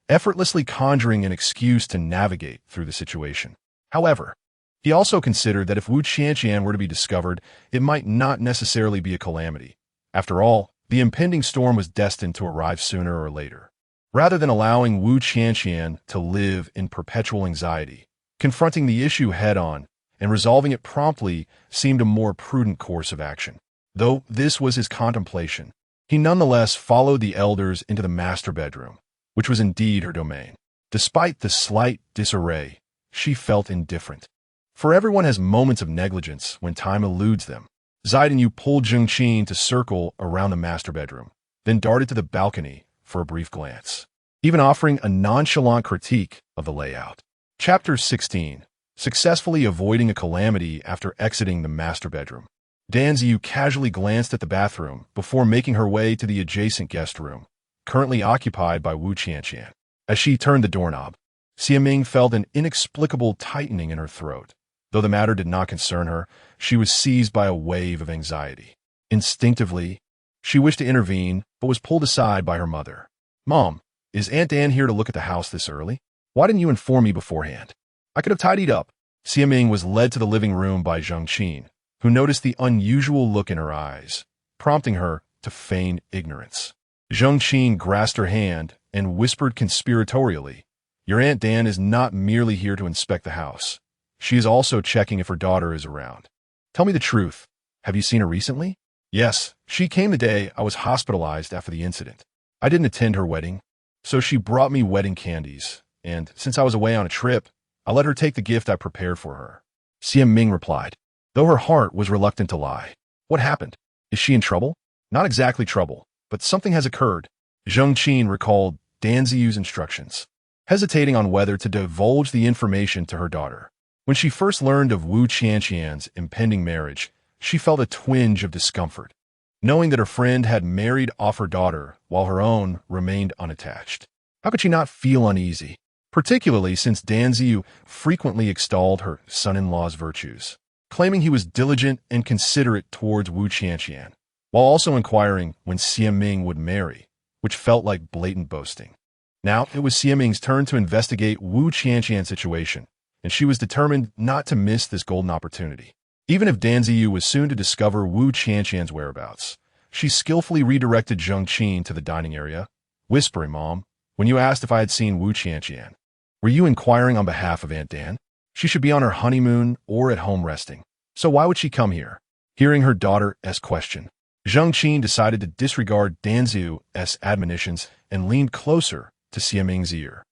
effortlessly conjuring an excuse to navigate through the situation. However, he also considered that if Wu Qianqian were to be discovered, it might not necessarily be a calamity. After all, the impending storm was destined to arrive sooner or later. Rather than allowing Wu Qianqian to live in perpetual anxiety, confronting the issue head-on and resolving it promptly seemed a more prudent course of action. Though this was his contemplation, he nonetheless followed the elders into the master bedroom, which was indeed her domain. Despite the slight disarray, she felt indifferent. For everyone has moments of negligence when time eludes them. Zaidan pulled Zheng Qin to circle around the master bedroom, then darted to the balcony for a brief glance, even offering a nonchalant critique of the layout. Chapter 16. Successfully avoiding a calamity after exiting the master bedroom. Dan Ziyu casually glanced at the bathroom before making her way to the adjacent guest room, currently occupied by Wu Qianqian. As she turned the doorknob, Xie Ming felt an inexplicable tightening in her throat. Though the matter did not concern her, she was seized by a wave of anxiety. Instinctively, she wished to intervene, but was pulled aside by her mother. "Mom, is Aunt Dan here to look at the house this early? Why didn't you inform me beforehand? I could have tidied up." Siaming was led to the living room by Zheng Qin, who noticed the unusual look in her eyes, prompting her to feign ignorance. Zheng Qin grasped her hand and whispered conspiratorially, "Your Aunt Dan is not merely here to inspect the house. She is also checking if her daughter is around. Tell me the truth. Have you seen her recently?" "Yes, she came the day I was hospitalized after the incident. I didn't attend her wedding, so she brought me wedding candies, and since I was away on a trip, I let her take the gift I prepared for her." Siaming replied, though her heart was reluctant to lie. "What happened? Is she in trouble?" "Not exactly trouble, but something has occurred." Zheng Qin recalled Dan Ziyu's instructions, hesitating on whether to divulge the information to her daughter. When she first learned of Wu Qianqian's impending marriage, she felt a twinge of discomfort, knowing that her friend had married off her daughter while her own remained unattached. How could she not feel uneasy, particularly since Dan Ziyu frequently extolled her son-in-law's virtues, claiming he was diligent and considerate towards Wu Qianqian, while also inquiring when Siaming would marry, which felt like blatant boasting. Now it was Siaming's turn to investigate Wu Qianqian's situation, and she was determined not to miss this golden opportunity. Even if Dan Ziyu was soon to discover Wu Qianqian's whereabouts, she skillfully redirected Zheng Qin to the dining area, whispering, "Mom, when you asked if I had seen Wu Qianqian, were you inquiring on behalf of Aunt Dan? She should be on her honeymoon or at home resting, so why would she come here?" Hearing her daughter's question, Zheng Qin decided to disregard Dan Ziyu's admonitions and leaned closer to Siaming's ear.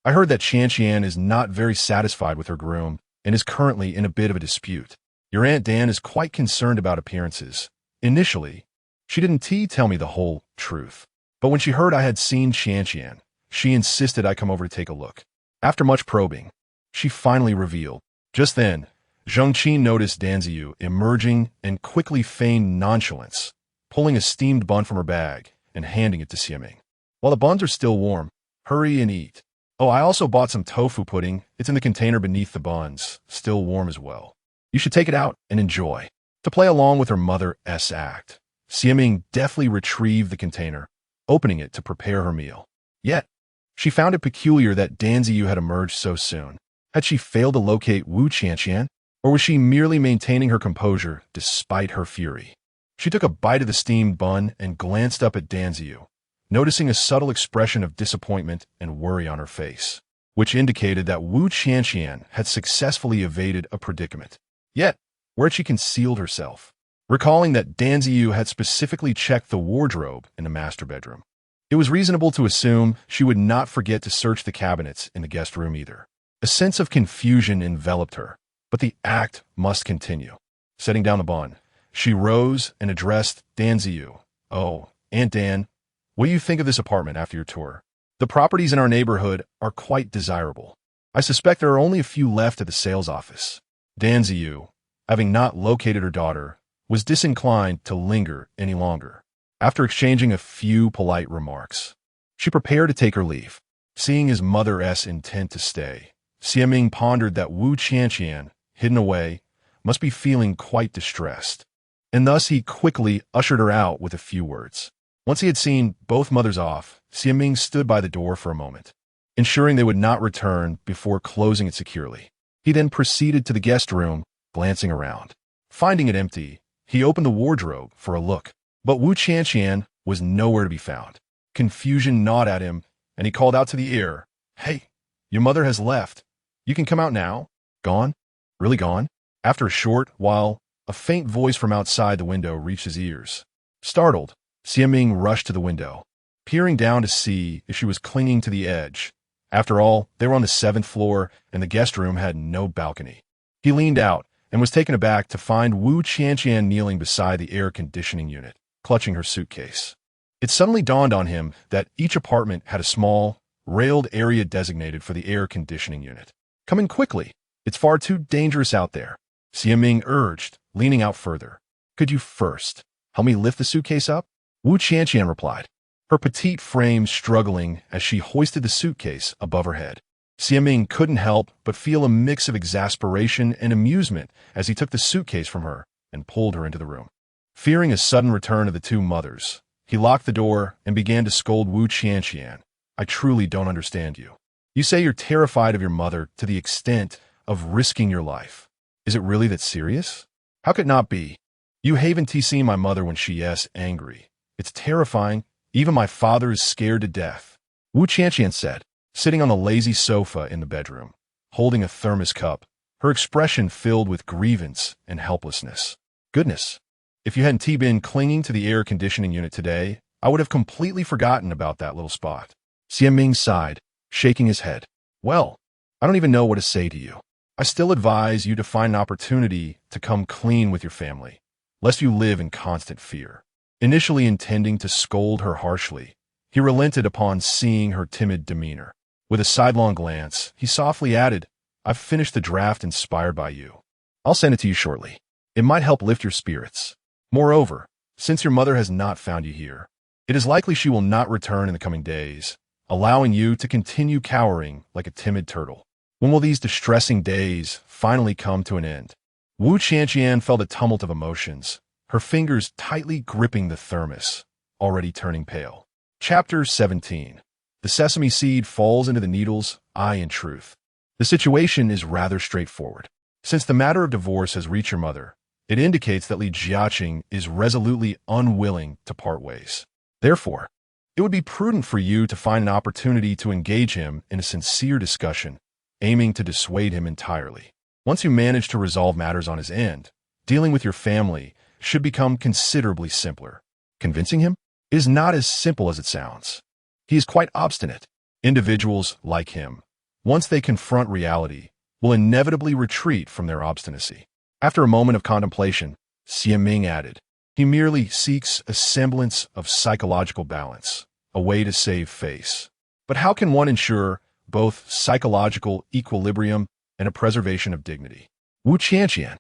"I heard that Qianqian is not very satisfied with her groom and is currently in a bit of a dispute. Your Aunt Dan is quite concerned about appearances. Initially, she didn't tell me the whole truth, but when she heard I had seen Qianqian, she insisted I come over to take a look. After much probing, she finally revealed." Just then, Zheng Qin noticed Dan Ziyu emerging and quickly feigned nonchalance, pulling a steamed bun from her bag and handing it to Siaming. "While the buns are still warm, hurry and eat. Oh, I also bought some tofu pudding. It's in the container beneath the buns, still warm as well. You should take it out and enjoy." To play along with her mother's act, Siaming deftly retrieved the container, opening it to prepare her meal. Yet, she found it peculiar that Dan Ziyu had emerged so soon. Had she failed to locate Wu Qianqian, or was she merely maintaining her composure despite her fury? She took a bite of the steamed bun and glanced up at Dan Ziyu, noticing a subtle expression of disappointment and worry on her face, which indicated that Wu Qianqian had successfully evaded a predicament. Yet, where had she concealed herself? Recalling that Dan Ziyu had specifically checked the wardrobe in the master bedroom, it was reasonable to assume she would not forget to search the cabinets in the guest room either. A sense of confusion enveloped her, but the act must continue. Setting down the bun, she rose and addressed Dan Ziyu. "Oh, Aunt Dan, what do you think of this apartment after your tour? The properties in our neighborhood are quite desirable. I suspect there are only a few left at the sales office." Dan Ziyu, having not located her daughter, was disinclined to linger any longer. After exchanging a few polite remarks, she prepared to take her leave. Seeing his mother's intent to stay, Siaming pondered that Wu Qianqian, hidden away, must be feeling quite distressed, and thus he quickly ushered her out with a few words. Once he had seen both mothers off, Siaming stood by the door for a moment, ensuring they would not return before closing it securely. He then proceeded to the guest room, glancing around. Finding it empty, he opened the wardrobe for a look, but Wu Qianqian was nowhere to be found. Confusion gnawed at him, and he called out to the ear, "Hey, your mother has left. You can come out now." "Gone? Really gone?" After a short while, a faint voice from outside the window reached his ears. Startled, Siaming rushed to the window, peering down to see if she was clinging to the edge. After all, they were on the 7th floor, and the guest room had no balcony. He leaned out and was taken aback to find Wu Qianqian kneeling beside the air conditioning unit, clutching her suitcase. It suddenly dawned on him that each apartment had a small, railed area designated for the air conditioning unit. "Come in quickly. It's far too dangerous out there," Siaming urged, leaning out further. "Could you first help me lift the suitcase up?" Wu Qianqian replied, her petite frame struggling as she hoisted the suitcase above her head. Siaming couldn't help but feel a mix of exasperation and amusement as he took the suitcase from her and pulled her into the room. Fearing a sudden return of the two mothers, He locked the door and began to scold Wu Qianqian. I truly don't understand you. You say you're terrified of your mother to the extent of risking your life. Is it really that serious? How could it not be? You haven't seen my mother when she is angry. It's terrifying. Even my father is scared to death. Wu Qianqian said, sitting on the lazy sofa in the bedroom, holding a thermos cup, her expression filled with grievance and helplessness. Goodness, if you hadn't been clinging to the air conditioning unit today, I would have completely forgotten about that little spot. Xiaming sighed, shaking his head. Well, I don't even know what to say to you. I still advise you to find an opportunity to come clean with your family, lest you live in constant fear. Initially intending to scold her harshly, he relented upon seeing her timid demeanor. With a sidelong glance, he softly added, I've finished the draft inspired by you. I'll send it to you shortly. It might help lift your spirits. Moreover, since your mother has not found you here, it is likely she will not return in the coming days, allowing you to continue cowering like a timid turtle. When will these distressing days finally come to an end? Wu Qianqian felt a tumult of emotions, her fingers tightly gripping the thermos, already turning pale. Chapter 17. The sesame seed falls into the needle's eye in truth. The situation is rather straightforward. Since the matter of divorce has reached your mother, it indicates that Li Jiaqing is resolutely unwilling to part ways. Therefore, it would be prudent for you to find an opportunity to engage him in a sincere discussion, aiming to dissuade him entirely. Once you manage to resolve matters on his end, dealing with your family should become considerably simpler. Convincing him is not as simple as it sounds. He is quite obstinate. Individuals like him, once they confront reality, will inevitably retreat from their obstinacy. After a moment of contemplation, Xiaming added, he merely seeks a semblance of psychological balance, a way to save face. But how can one ensure both psychological equilibrium and a preservation of dignity? Wu Qianqian,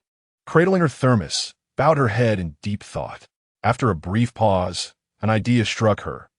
cradling her thermos, bowed her head in deep thought. After a brief pause, an idea struck her.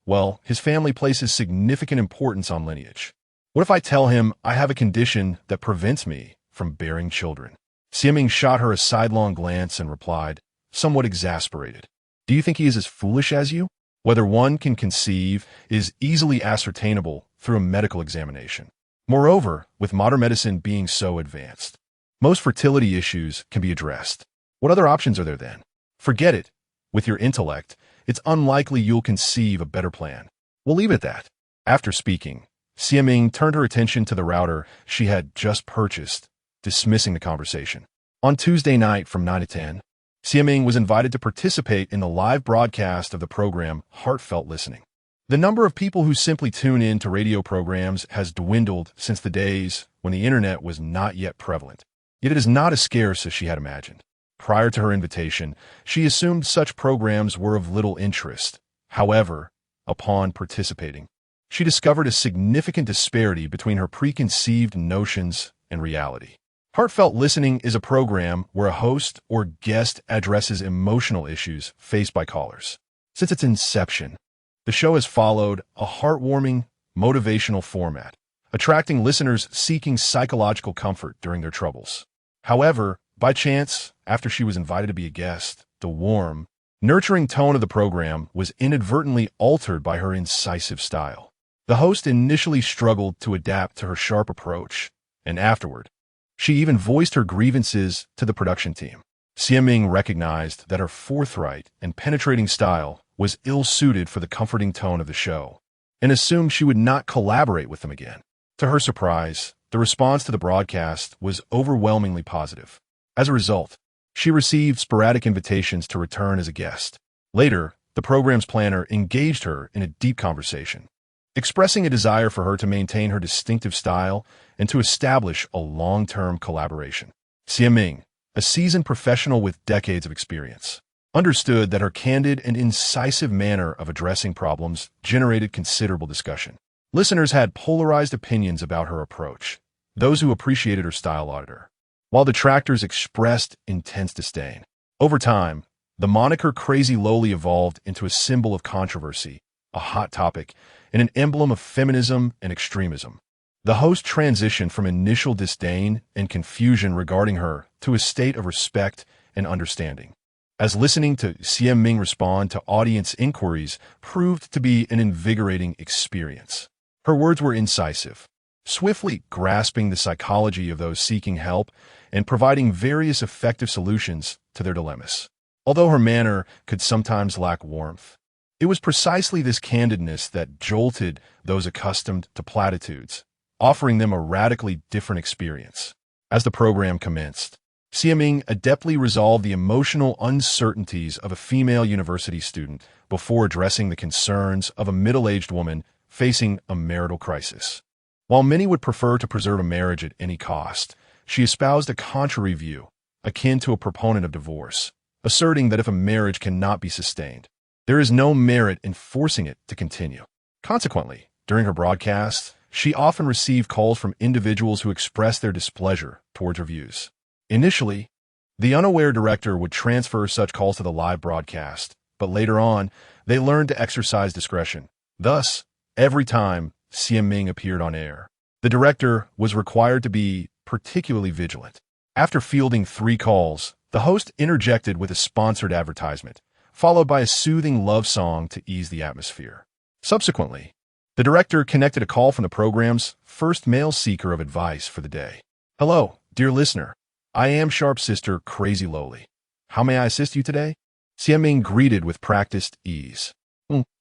Well, his family places significant importance on lineage. What if I tell him I have a condition that prevents me from bearing children? Xiaming shot her a sidelong glance and replied, somewhat exasperated. Do you think he is as foolish as you? Whether one can conceive is easily ascertainable through a medical examination. Moreover, with modern medicine being so advanced, most fertility issues can be addressed. What other options are there then? Forget it. With your intellect, it's unlikely you'll conceive a better plan. We'll leave it at that. After speaking, Xiaming turned her attention to the router she had just purchased, dismissing the conversation. On Tuesday night from 9 to 10, Xiaming was invited to participate in the live broadcast of the program Heartfelt Listening. The number of people who simply tune in to radio programs has dwindled since the days when the internet was not yet prevalent. Yet it is not as scarce as she had imagined. Prior to her invitation, she assumed such programs were of little interest. However, upon participating, she discovered a significant disparity between her preconceived notions and reality. Heartfelt Listening is a program where a host or guest addresses emotional issues faced by callers. Since its inception, the show has followed a heartwarming, motivational format, attracting listeners seeking psychological comfort during their troubles. However, by chance, after she was invited to be a guest, the warm, nurturing tone of the program was inadvertently altered by her incisive style. The host initially struggled to adapt to her sharp approach, and afterward, she even voiced her grievances to the production team. Xiaming recognized that her forthright and penetrating style was ill-suited for the comforting tone of the show, and assumed she would not collaborate with them again. To her surprise, the response to the broadcast was overwhelmingly positive. As a result, she received sporadic invitations to return as a guest. Later, the program's planner engaged her in a deep conversation, expressing a desire for her to maintain her distinctive style and to establish a long-term collaboration. Xiaming, a seasoned professional with decades of experience, understood that her candid and incisive manner of addressing problems generated considerable discussion. Listeners had polarized opinions about her approach, those who appreciated her style lauded her, while detractors expressed intense disdain. Over time, the moniker Crazy Loli evolved into a symbol of controversy, a hot topic, and an emblem of feminism and extremism. The host transitioned from initial disdain and confusion regarding her to a state of respect and understanding. as listening to Xian Ming respond to audience inquiries proved to be an invigorating experience. Her words were incisive, swiftly grasping the psychology of those seeking help and providing various effective solutions to their dilemmas. Although her manner could sometimes lack warmth, it was precisely this candidness that jolted those accustomed to platitudes, offering them a radically different experience. As the program commenced, Xiaming adeptly resolved the emotional uncertainties of a female university student before addressing the concerns of a middle-aged woman facing a marital crisis. While many would prefer to preserve a marriage at any cost, she espoused a contrary view, akin to a proponent of divorce, asserting that if a marriage cannot be sustained, there is no merit in forcing it to continue. Consequently, during her broadcasts, she often received calls from individuals who expressed their displeasure towards her views. Initially, the unaware director would transfer such calls to the live broadcast, but later on, they learned to exercise discretion. Thus, every time Xian Ming appeared on air, the director was required to be particularly vigilant. After fielding 3 calls, the host interjected with a sponsored advertisement, followed by a soothing love song to ease the atmosphere. Subsequently, the director connected a call from the program's first male seeker of advice for the day. "Hello, dear listener. I am Sharp Sister Crazy Lowly. How may I assist you today?" Xian Ming greeted with practiced ease.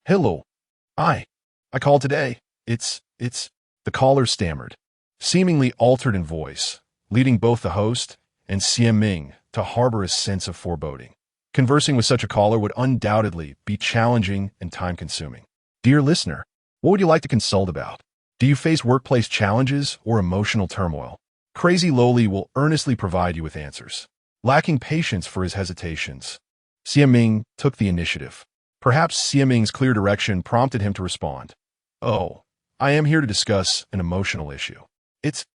Hello. I called today. It's... The caller stammered, seemingly altered in voice, leading both the host and Xian Ming to harbor a sense of foreboding. Conversing with such a caller would undoubtedly be challenging and time-consuming. "Dear listener, what would you like to consult about? Do you face workplace challenges or emotional turmoil?" Crazy Lowly will earnestly provide you with answers. Lacking patience for his hesitations, Xian Ming took the initiative. Perhaps Xian Ming's clear direction prompted him to respond. "Oh, I am here to discuss an emotional issue. It's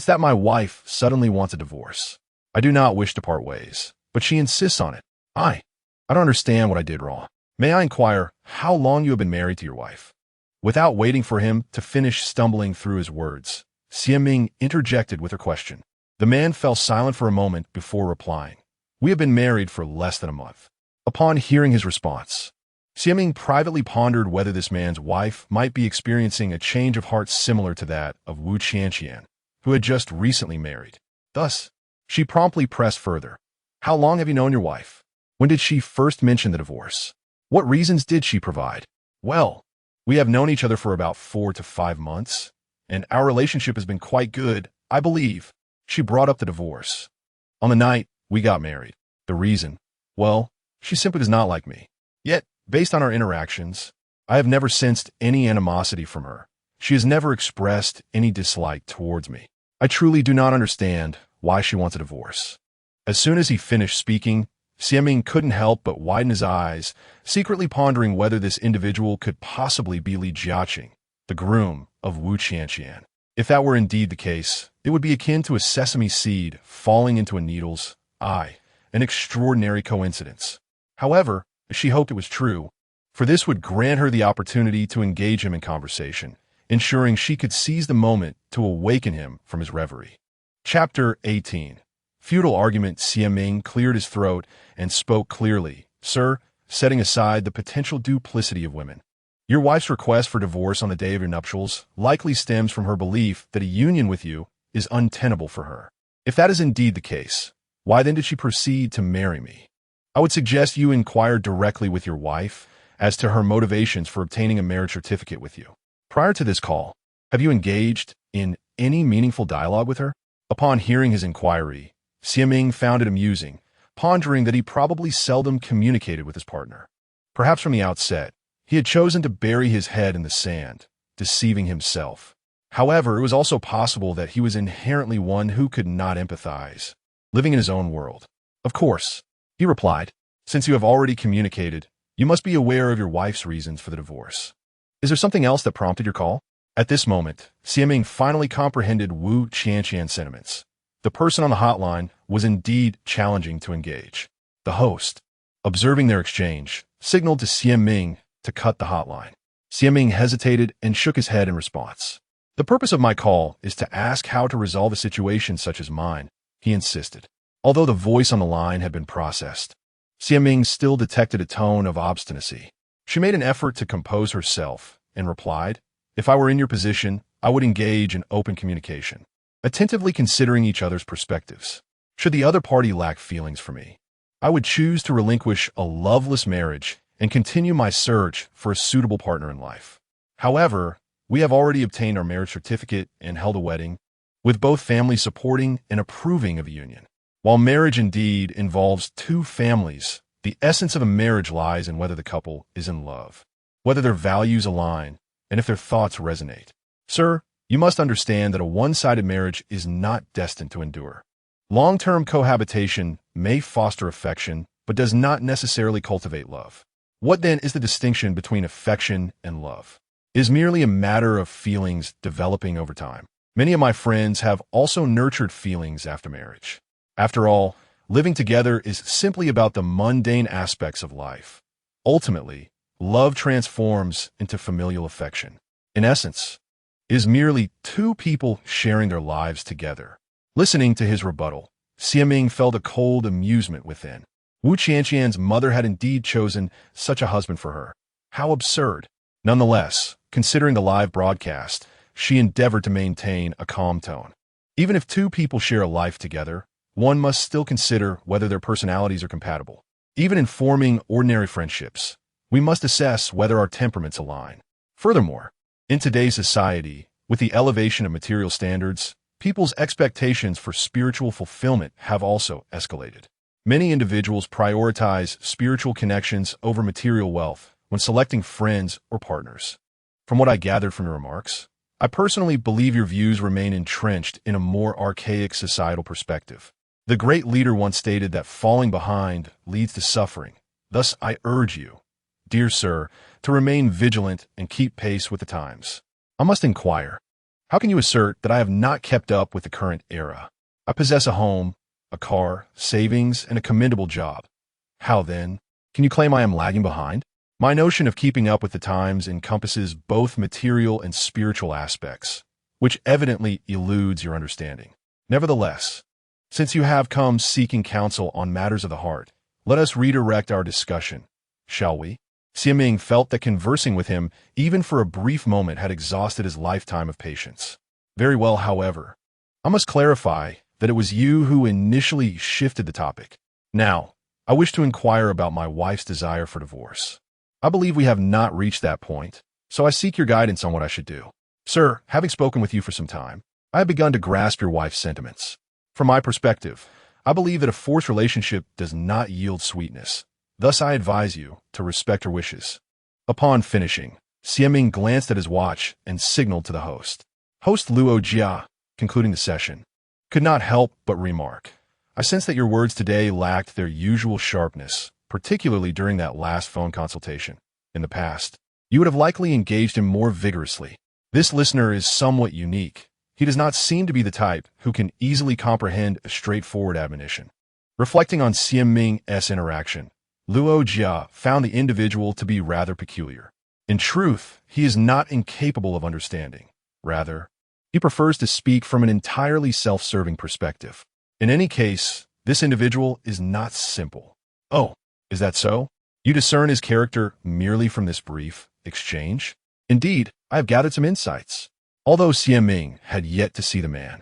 that my wife suddenly wants a divorce. I do not wish to part ways, but she insists on it. I don't understand what I did wrong. May I inquire how long you have been married to your wife?" Without waiting for him to finish stumbling through his words, Xian Ming interjected with her question. The man fell silent for a moment before replying. "We have been married for less than a month." Upon hearing his response, Xian Ming privately pondered whether this man's wife might be experiencing a change of heart similar to that of Wu Qianqian, who had just recently married. Thus, she promptly pressed further. "How long have you known your wife? When did she first mention the divorce? What reasons did she provide?" "Well, we have known each other for about 4 to 5 months, and our relationship has been quite good, I believe." She brought up the divorce. "On the night we got married. The reason? Well, she simply does not like me. Yet, based on our interactions, I have never sensed any animosity from her. She has never expressed any dislike towards me. I truly do not understand why she wants a divorce." As soon as he finished speaking, Xian Ming couldn't help but widen his eyes, secretly pondering whether this individual could possibly be Li Jiaqing, the groom of Wu Qianqian. If that were indeed the case, it would be akin to a sesame seed falling into a needle's eye, an extraordinary coincidence. However, she hoped it was true, for this would grant her the opportunity to engage him in conversation, ensuring she could seize the moment to awaken him from his reverie. Chapter 18. Futile argument. Xian Ming cleared his throat and spoke clearly. "Sir, setting aside the potential duplicity of women, your wife's request for divorce on the day of your nuptials likely stems from her belief that a union with you is untenable for her. If that is indeed the case, why then did she proceed to marry me? I would suggest you inquire directly with your wife as to her motivations for obtaining a marriage certificate with you. Prior to this call, have you engaged in any meaningful dialogue with her?" Upon hearing his inquiry, Xian Ming found it amusing, pondering that he probably seldom communicated with his partner. Perhaps from the outset, he had chosen to bury his head in the sand, deceiving himself. However, it was also possible that he was inherently one who could not empathize, living in his own world. "Of course," he replied, "since you have already communicated, you must be aware of your wife's reasons for the divorce. Is there something else that prompted your call?" At this moment, Xian Ming finally comprehended Wu Qianqian's sentiments. The person on the hotline was indeed challenging to engage. The host, observing their exchange, signaled to Xian Ming to cut the hotline. Xian Ming hesitated and shook his head in response. "The purpose of my call is to ask how to resolve a situation such as mine," he insisted. Although the voice on the line had been processed, Xiaming still detected a tone of obstinacy. She made an effort to compose herself and replied, "If I were in your position, I would engage in open communication, attentively considering each other's perspectives. Should the other party lack feelings for me, I would choose to relinquish a loveless marriage and continue my search for a suitable partner in life. However, we have already obtained our marriage certificate and held a wedding, with both families supporting and approving of a union. While marriage indeed involves two families, the essence of a marriage lies in whether the couple is in love, whether their values align, and if their thoughts resonate. Sir, you must understand that a one-sided marriage is not destined to endure. Long-term cohabitation may foster affection, but does not necessarily cultivate love. What then is the distinction between affection and love? It is merely a matter of feelings developing over time. Many of my friends have also nurtured feelings after marriage. After all, living together is simply about the mundane aspects of life. Ultimately, love transforms into familial affection. In essence, it is merely two people sharing their lives together." Listening to his rebuttal, Xiaming felt a cold amusement within. Wu Qianqian's mother had indeed chosen such a husband for her. How absurd! Nonetheless, considering the live broadcast, she endeavored to maintain a calm tone. Even if two people share a life together, one must still consider whether their personalities are compatible. Even in forming ordinary friendships, we must assess whether our temperaments align. Furthermore, in today's society, with the elevation of material standards, people's expectations for spiritual fulfillment have also escalated. Many individuals prioritize spiritual connections over material wealth when selecting friends or partners. From what I gathered from your remarks, I personally believe your views remain entrenched in a more archaic societal perspective. The great leader once stated that falling behind leads to suffering. Thus, I urge you, dear sir, to remain vigilant and keep pace with the times. I must inquire, how can you assert that I have not kept up with the current era? I possess a home, a car, savings, and a commendable job. How then can you claim I am lagging behind? My notion of keeping up with the times encompasses both material and spiritual aspects, which evidently eludes your understanding. Nevertheless, since you have come seeking counsel on matters of the heart, let us redirect our discussion, shall we? Xiaming felt that conversing with him, even for a brief moment, had exhausted his lifetime of patience. Very well, however, I must clarify that it was you who initially shifted the topic. Now, I wish to inquire about my wife's desire for divorce. I believe we have not reached that point, so I seek your guidance on what I should do. Sir, having spoken with you for some time, I have begun to grasp your wife's sentiments. From my perspective, I believe that a forced relationship does not yield sweetness. Thus, I advise you to respect her wishes. Upon finishing, Xiaming glanced at his watch and signaled to the host. Host Luo Jia, concluding the session, could not help but remark, "I sense that your words today lacked their usual sharpness, particularly during that last phone consultation. In the past, you would have likely engaged him more vigorously. This listener is somewhat unique. He does not seem to be the type who can easily comprehend a straightforward admonition." Reflecting on Xiaming's interaction, Luo Jia found the individual to be rather peculiar. In truth, he is not incapable of understanding. Rather, he prefers to speak from an entirely self-serving perspective. In any case, this individual is not simple. Oh, is that so? You discern his character merely from this brief exchange? Indeed, I have gathered some insights. Although Xiaming had yet to see the man,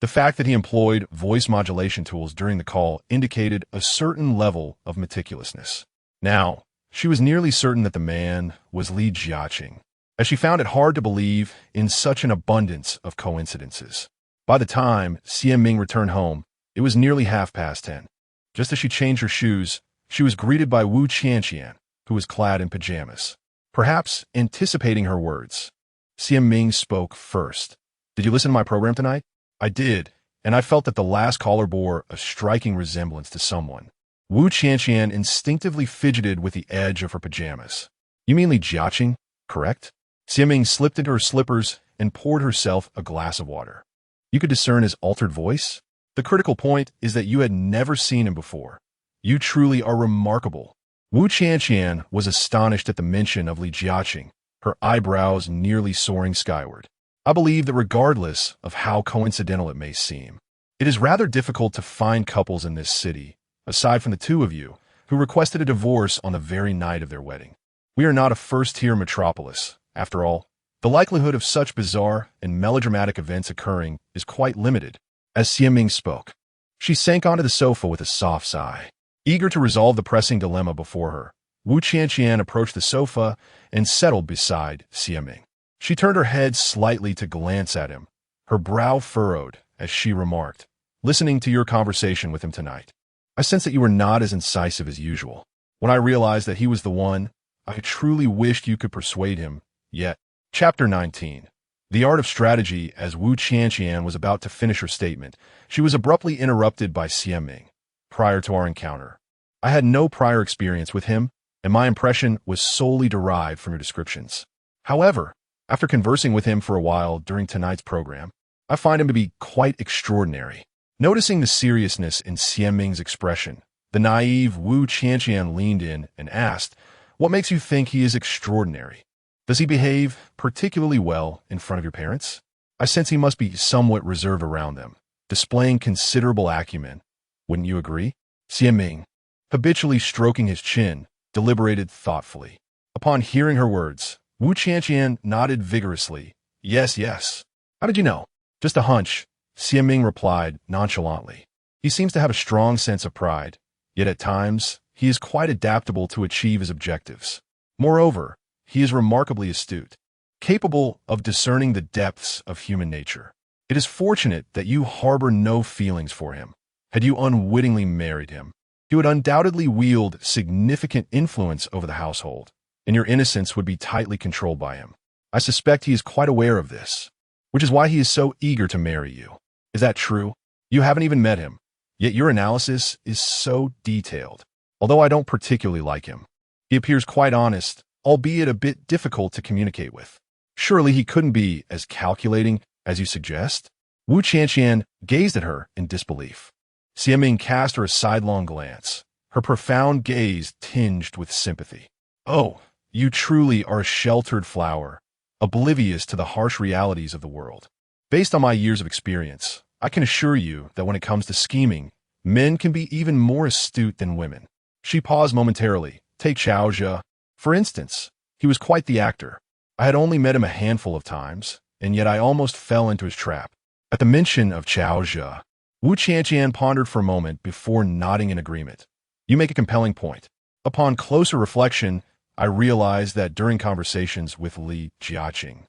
the fact that he employed voice modulation tools during the call indicated a certain level of meticulousness. Now, she was nearly certain that the man was Li Jiaqing, as she found it hard to believe in such an abundance of coincidences. By the time Xiaming returned home, it was nearly 10:30. Just as she changed her shoes, she was greeted by Wu Qianqian, who was clad in pajamas. Perhaps anticipating her words, Xiaming spoke first. "Did you listen to my program tonight?" "I did, and I felt that the last caller bore a striking resemblance to someone." Wu Qianqian instinctively fidgeted with the edge of her pajamas. "You mean Li Jiaqing, correct?" Xiaming slipped into her slippers and poured herself a glass of water. "You could discern his altered voice? The critical point is that you had never seen him before. You truly are remarkable." Wu Qianqian was astonished at the mention of Li Jiaqing, her eyebrows nearly soaring skyward. "I believe that regardless of how coincidental it may seem, it is rather difficult to find couples in this city, aside from the two of you, who requested a divorce on the very night of their wedding. We are not a first-tier metropolis. After all, the likelihood of such bizarre and melodramatic events occurring is quite limited. As Xiaming spoke, she sank onto the sofa with a soft sigh. Eager to resolve the pressing dilemma before her, Wu Qianqian approached the sofa and settled beside Xiaming. She turned her head slightly to glance at him, her brow furrowed as she remarked, "Listening to your conversation with him tonight, I sense that you were not as incisive as usual. When I realized that he was the one, I truly wished you could persuade him, yet." Chapter 19. The Art of Strategy. As Wu Qianqian was about to finish her statement, she was abruptly interrupted by Xiaming. Prior to our encounter, I had no prior experience with him, and my impression was solely derived from your descriptions. However, after conversing with him for a while during tonight's program, I find him to be quite extraordinary. Noticing the seriousness in Xiaming's expression, the naive Wu Qianqian leaned in and asked, "What makes you think he is extraordinary? Does he behave particularly well in front of your parents? I sense he must be somewhat reserved around them, displaying considerable acumen. Wouldn't you agree?" Xiaming, habitually stroking his chin, deliberated thoughtfully. Upon hearing her words, Wu Qianqian nodded vigorously. "Yes, yes. How did you know?" "Just a hunch," Xiaming replied nonchalantly. "He seems to have a strong sense of pride, yet at times he is quite adaptable to achieve his objectives. Moreover, he is remarkably astute, capable of discerning the depths of human nature. It is fortunate that you harbor no feelings for him. Had you unwittingly married him, he would undoubtedly wield significant influence over the household, and your innocence would be tightly controlled by him. I suspect he is quite aware of this, which is why he is so eager to marry you. Is that true? You haven't even met him, yet your analysis is so detailed. Although I don't particularly like him, he appears quite honest, albeit a bit difficult to communicate with. Surely he couldn't be as calculating as you suggest?" Wu Qianqian gazed at her in disbelief. Xiaming cast her a sidelong glance, her profound gaze tinged with sympathy. "Oh, you truly are a sheltered flower, oblivious to the harsh realities of the world. Based on my years of experience, I can assure you that when it comes to scheming, men can be even more astute than women." She paused momentarily. "Take Chao Zhe, for instance. He was quite the actor. I had only met him a handful of times, and yet I almost fell into his trap." At the mention of Chao Zhe, Wu Qianqian pondered for a moment before nodding in agreement. "You make a compelling point. Upon closer reflection, I realized that during conversations with Li Jiaqing,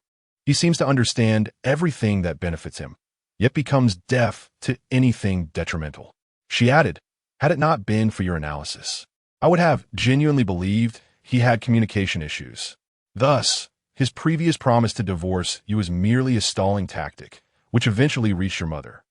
he seems to understand everything that benefits him, yet becomes deaf to anything detrimental." She added, "Had it not been for your analysis, I would have genuinely believed he had communication issues. Thus, his previous promise to divorce you was merely a stalling tactic, which eventually reached your mother.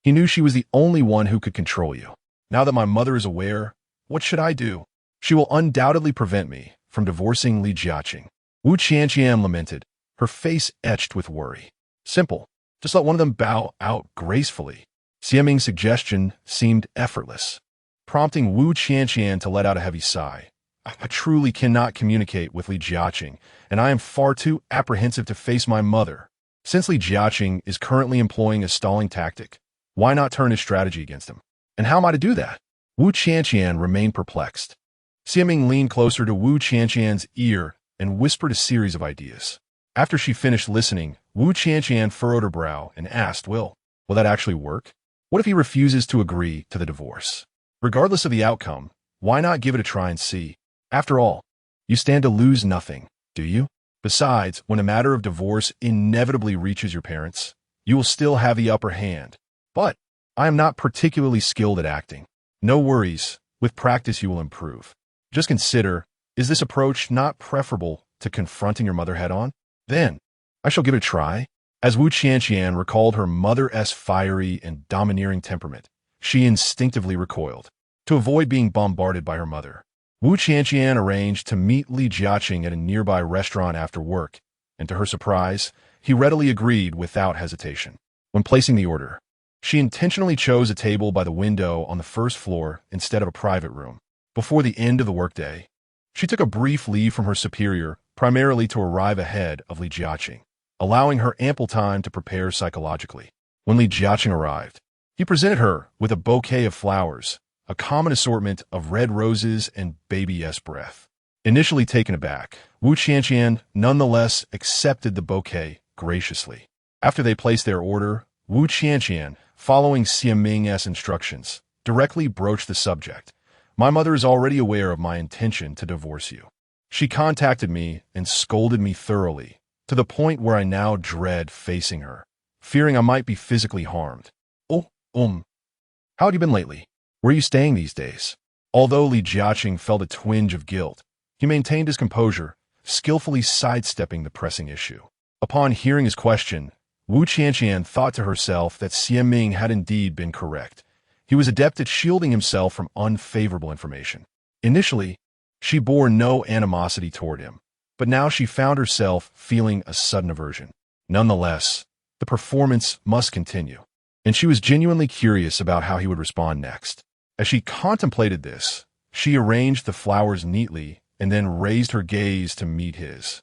He knew she was the only one who could control you. Now that my mother is aware, what should I do? She will undoubtedly prevent me from divorcing Li Jiaqing." Wu Qianqian lamented, her face etched with worry. "Simple. Just let one of them bow out gracefully." Xiaming's suggestion seemed effortless, prompting Wu Qianqian to let out a heavy sigh. "I truly cannot communicate with Li Jiaqing, and I am far too apprehensive to face my mother. Since Li Jiaqing is currently employing a stalling tactic, why not turn his strategy against him? And how am I to do that?" Wu Qianqian remained perplexed. Xiaming leaned closer to Wu Qianqian's ear and whispered a series of ideas. After she finished listening, Wu Qianqian furrowed her brow and asked, Will that actually work? What if he refuses to agree to the divorce? Regardless of the outcome, why not give it a try and see? After all, you stand to lose nothing, do you? Besides, when a matter of divorce inevitably reaches your parents, you will still have the upper hand. But I am not particularly skilled at acting. No worries, with practice you will improve. Just consider, is this approach not preferable to confronting your mother head-on? Then, I shall give it a try." As Wu Qianqian recalled her mother-esque fiery and domineering temperament, she instinctively recoiled. To avoid being bombarded by her mother, Wu Qianqian arranged to meet Li Jiaqing at a nearby restaurant after work, and to her surprise, he readily agreed without hesitation. When placing the order, she intentionally chose a table by the window on the first floor instead of a private room. Before the end of the workday, she took a brief leave from her superior, primarily to arrive ahead of Li Jiaqing, allowing her ample time to prepare psychologically. When Li Jiaqing arrived, he presented her with a bouquet of flowers, a common assortment of red roses and baby-s breath. Initially taken aback, Wu Qianqian nonetheless accepted the bouquet graciously. After they placed their order, Wu Qianqian, following Xie Ming's instructions, directly broached the subject. My mother is already aware of my intention to divorce you. She contacted me and scolded me thoroughly, to the point where I now dread facing her, fearing I might be physically harmed. Oh, how have you been lately? Where are you staying these days? Although Li Jiaqing felt a twinge of guilt, he maintained his composure, skillfully sidestepping the pressing issue. Upon hearing his question, Wu Qianqian thought to herself that Xie Ming had indeed been correct. He was adept at shielding himself from unfavorable information. Initially, she bore no animosity toward him, but now she found herself feeling a sudden aversion. Nonetheless, the performance must continue, and she was genuinely curious about how he would respond next. As she contemplated this, she arranged the flowers neatly and then raised her gaze to meet his,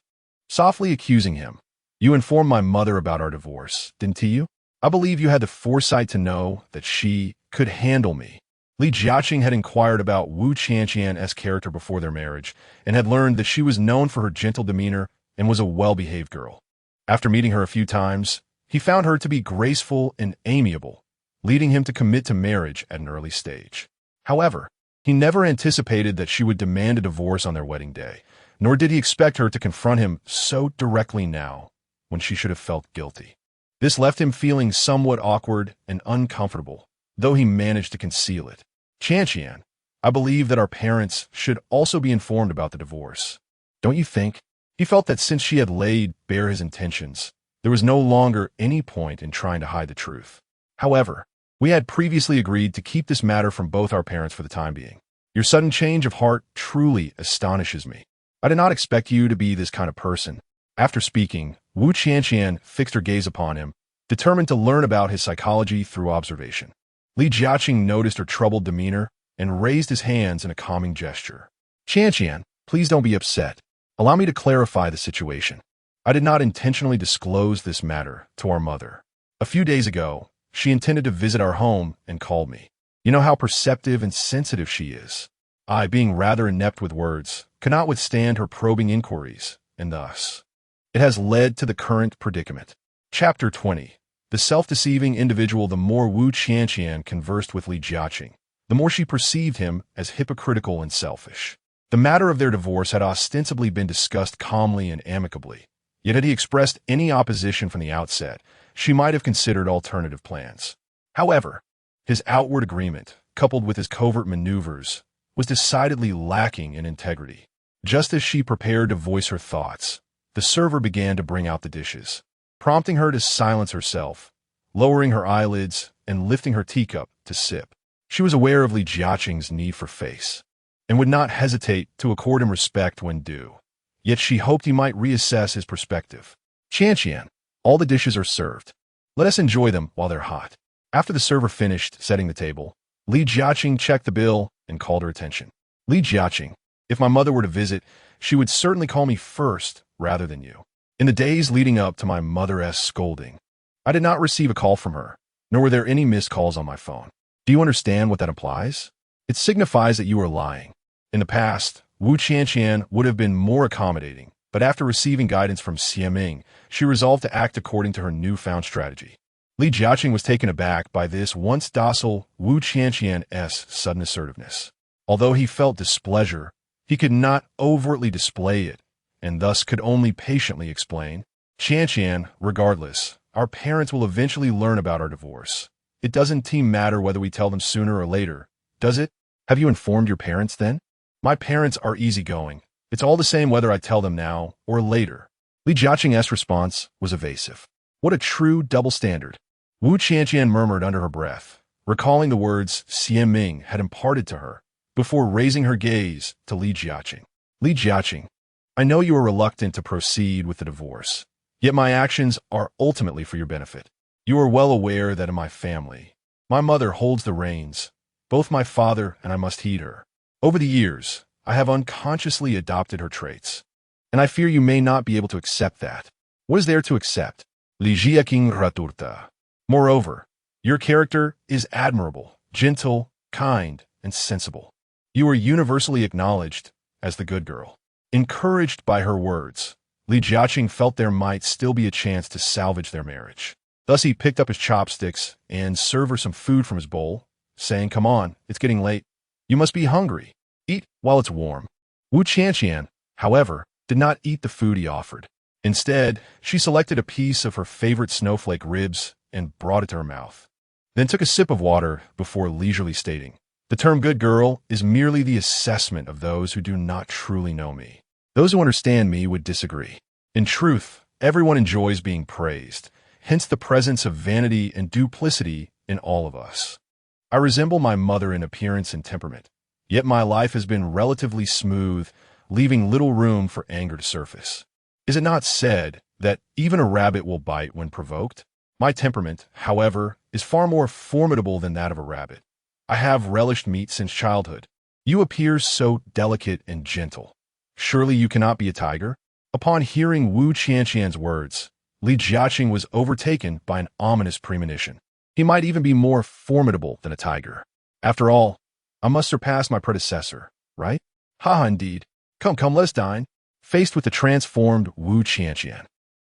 softly accusing him. You informed my mother about our divorce, didn't you? I believe you had the foresight to know that she could handle me. Li Jiaqing had inquired about Wu Qianqian's character before their marriage and had learned that she was known for her gentle demeanor and was a well-behaved girl. After meeting her a few times, he found her to be graceful and amiable, leading him to commit to marriage at an early stage. However, he never anticipated that she would demand a divorce on their wedding day, nor did he expect her to confront him so directly now, when she should have felt guilty. This left him feeling somewhat awkward and uncomfortable, though he managed to conceal it. Qianqian, I believe that our parents should also be informed about the divorce. Don't you think? He felt that since she had laid bare his intentions, there was no longer any point in trying to hide the truth. However, we had previously agreed to keep this matter from both our parents for the time being. Your sudden change of heart truly astonishes me. I did not expect you to be this kind of person. After speaking, Wu Qianqian fixed her gaze upon him, determined to learn about his psychology through observation. Li Jiaqing noticed her troubled demeanor and raised his hands in a calming gesture. Qianqian, please don't be upset. Allow me to clarify the situation. I did not intentionally disclose this matter to our mother. A few days ago, she intended to visit our home and called me. You know how perceptive and sensitive she is. I, being rather inept with words, cannot withstand her probing inquiries, and thus, it has led to the current predicament. Chapter 20. The self-deceiving individual. The more Wu Qianqian conversed with Li Jiaqing, the more she perceived him as hypocritical and selfish. The matter of their divorce had ostensibly been discussed calmly and amicably, yet had he expressed any opposition from the outset, she might have considered alternative plans. However, his outward agreement, coupled with his covert maneuvers, was decidedly lacking in integrity. Just as she prepared to voice her thoughts, the server began to bring out the dishes, prompting her to silence herself, lowering her eyelids and lifting her teacup to sip. She was aware of Li Jiaqing's need for face, and would not hesitate to accord him respect when due. Yet she hoped he might reassess his perspective. Qianqian, all the dishes are served. Let us enjoy them while they're hot. After the server finished setting the table, Li Jiaqing checked the bill and called her attention. Li Jiaqing, if my mother were to visit, she would certainly call me first rather than you. In the days leading up to my mother's scolding, I did not receive a call from her, nor were there any missed calls on my phone. Do you understand what that implies? It signifies that you are lying. In the past, Wu Qianqian would have been more accommodating, but after receiving guidance from Xie Ming, she resolved to act according to her newfound strategy. Li Jiaqing was taken aback by this once docile Wu Qianqian's sudden assertiveness. Although he felt displeasure, he could not overtly display it, and thus could only patiently explain. Qianqian, regardless, our parents will eventually learn about our divorce. It doesn't matter whether we tell them sooner or later, does it? Have you informed your parents then? My parents are easygoing. It's all the same whether I tell them now or later. Li Jiaqing's response was evasive. What a true double standard. Wu Qianqian murmured under her breath, recalling the words Xie Ming had imparted to her, before raising her gaze to Li Jiaqing. Li Jiaqing, I know you are reluctant to proceed with the divorce, yet my actions are ultimately for your benefit. You are well aware that in my family, my mother holds the reins, both my father and I must heed her. Over the years, I have unconsciously adopted her traits, and I fear you may not be able to accept that. What is there to accept? Li Jiaqing raturta. Moreover, your character is admirable, gentle, kind, and and sensible. You were universally acknowledged as the good girl. Encouraged by her words, Rejection felt there might still be a chance to salvage their marriage. Thus he picked up his chopsticks and served her some food from his bowl, saying, "Come on, it's getting late. You must be hungry. Eat while it's warm." Wu Qianqian, however, did not eat the food he offered. Instead, she selected a piece of her favorite snowflake ribs and brought it to her mouth, then took a sip of water before leisurely stating, "The term good girl is merely the assessment of those who do not truly know me. Those who understand me would disagree. In truth, everyone enjoys being praised, hence the presence of vanity and duplicity in all of us. I resemble my mother in appearance and temperament, yet my life has been relatively smooth, leaving little room for anger to surface. Is it not said that even a rabbit will bite when provoked? My temperament, however, is far more formidable than that of a rabbit. I have relished meat since childhood. You appear so delicate and gentle. Surely you cannot be a tiger?" Upon hearing Wu Qianqian's words, Li Jiaqing was overtaken by an ominous premonition. He might even be more formidable than a tiger. After all, I must surpass my predecessor, right? Ha, indeed. Come, let's dine. Faced with the transformed Wu Qianqian,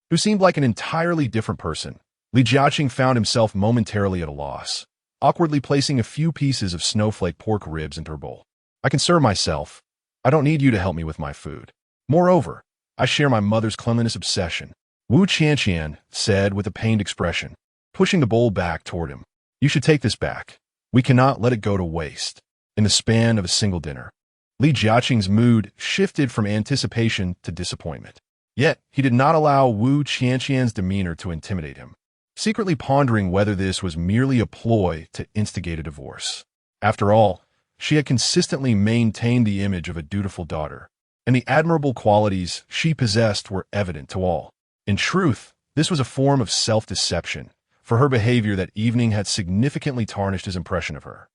who seemed like an entirely different person, Li Jiaqing found himself momentarily at a loss, awkwardly placing a few pieces of snowflake pork ribs into her bowl. "I can serve myself. I don't need you to help me with my food. Moreover, I share my mother's cleanliness obsession," Wu Qianqian said with a pained expression, pushing the bowl back toward him. "You should take this back. We cannot let it go to waste." In the span of a single dinner, Li Jiaqing's mood shifted from anticipation to disappointment. Yet, he did not allow Wu Qianqian's demeanor to intimidate him, secretly pondering whether this was merely a ploy to instigate a divorce. After all, she had consistently maintained the image of a dutiful daughter, and the admirable qualities she possessed were evident to all. In truth, this was a form of self-deception, for her behavior that evening had significantly tarnished his impression of her.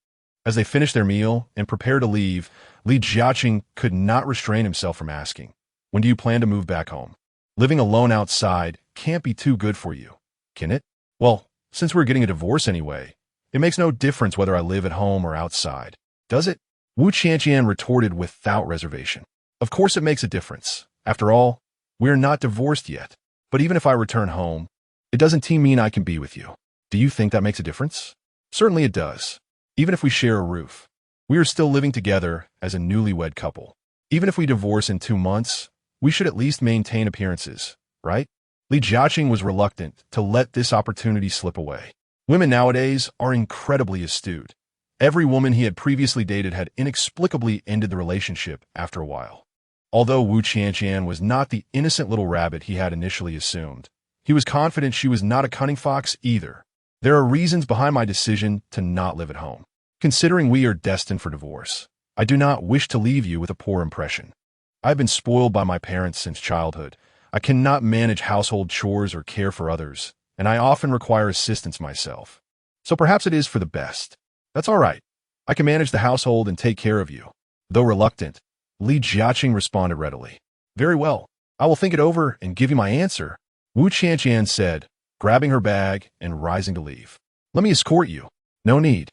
As they finished their meal and prepared to leave, Li Jiaqing could not restrain himself from asking, "When do you plan to move back home? Living alone outside can't be too good for you, can it?" "Well, since we're getting a divorce anyway, it makes no difference whether I live at home or outside, does it?" Wu Qianqian retorted without reservation. "Of course it makes a difference. After all, we're not divorced yet. But even if I return home, it doesn't mean I can be with you. Do you think that makes a difference?" "Certainly it does. Even if we share a roof, we are still living together as a newlywed couple. Even if we divorce in 2 months, we should at least maintain appearances, right?" Li Jiaqing was reluctant to let this opportunity slip away. Women nowadays are incredibly astute. Every woman he had previously dated had inexplicably ended the relationship after a while. Although Wu Qianqian was not the innocent little rabbit he had initially assumed, he was confident she was not a cunning fox either. "There are reasons behind my decision to not live at home. Considering we are destined for divorce, I do not wish to leave you with a poor impression. I have been spoiled by my parents since childhood. I cannot manage household chores or care for others, and I often require assistance myself. So perhaps it is for the best. That's all right. I can manage the household and take care of you." Though reluctant, Li Jiaqing responded readily. "Very well. I will think it over and give you my answer," Wu Qianqian said, grabbing her bag and rising to leave. "Let me escort you." "No need.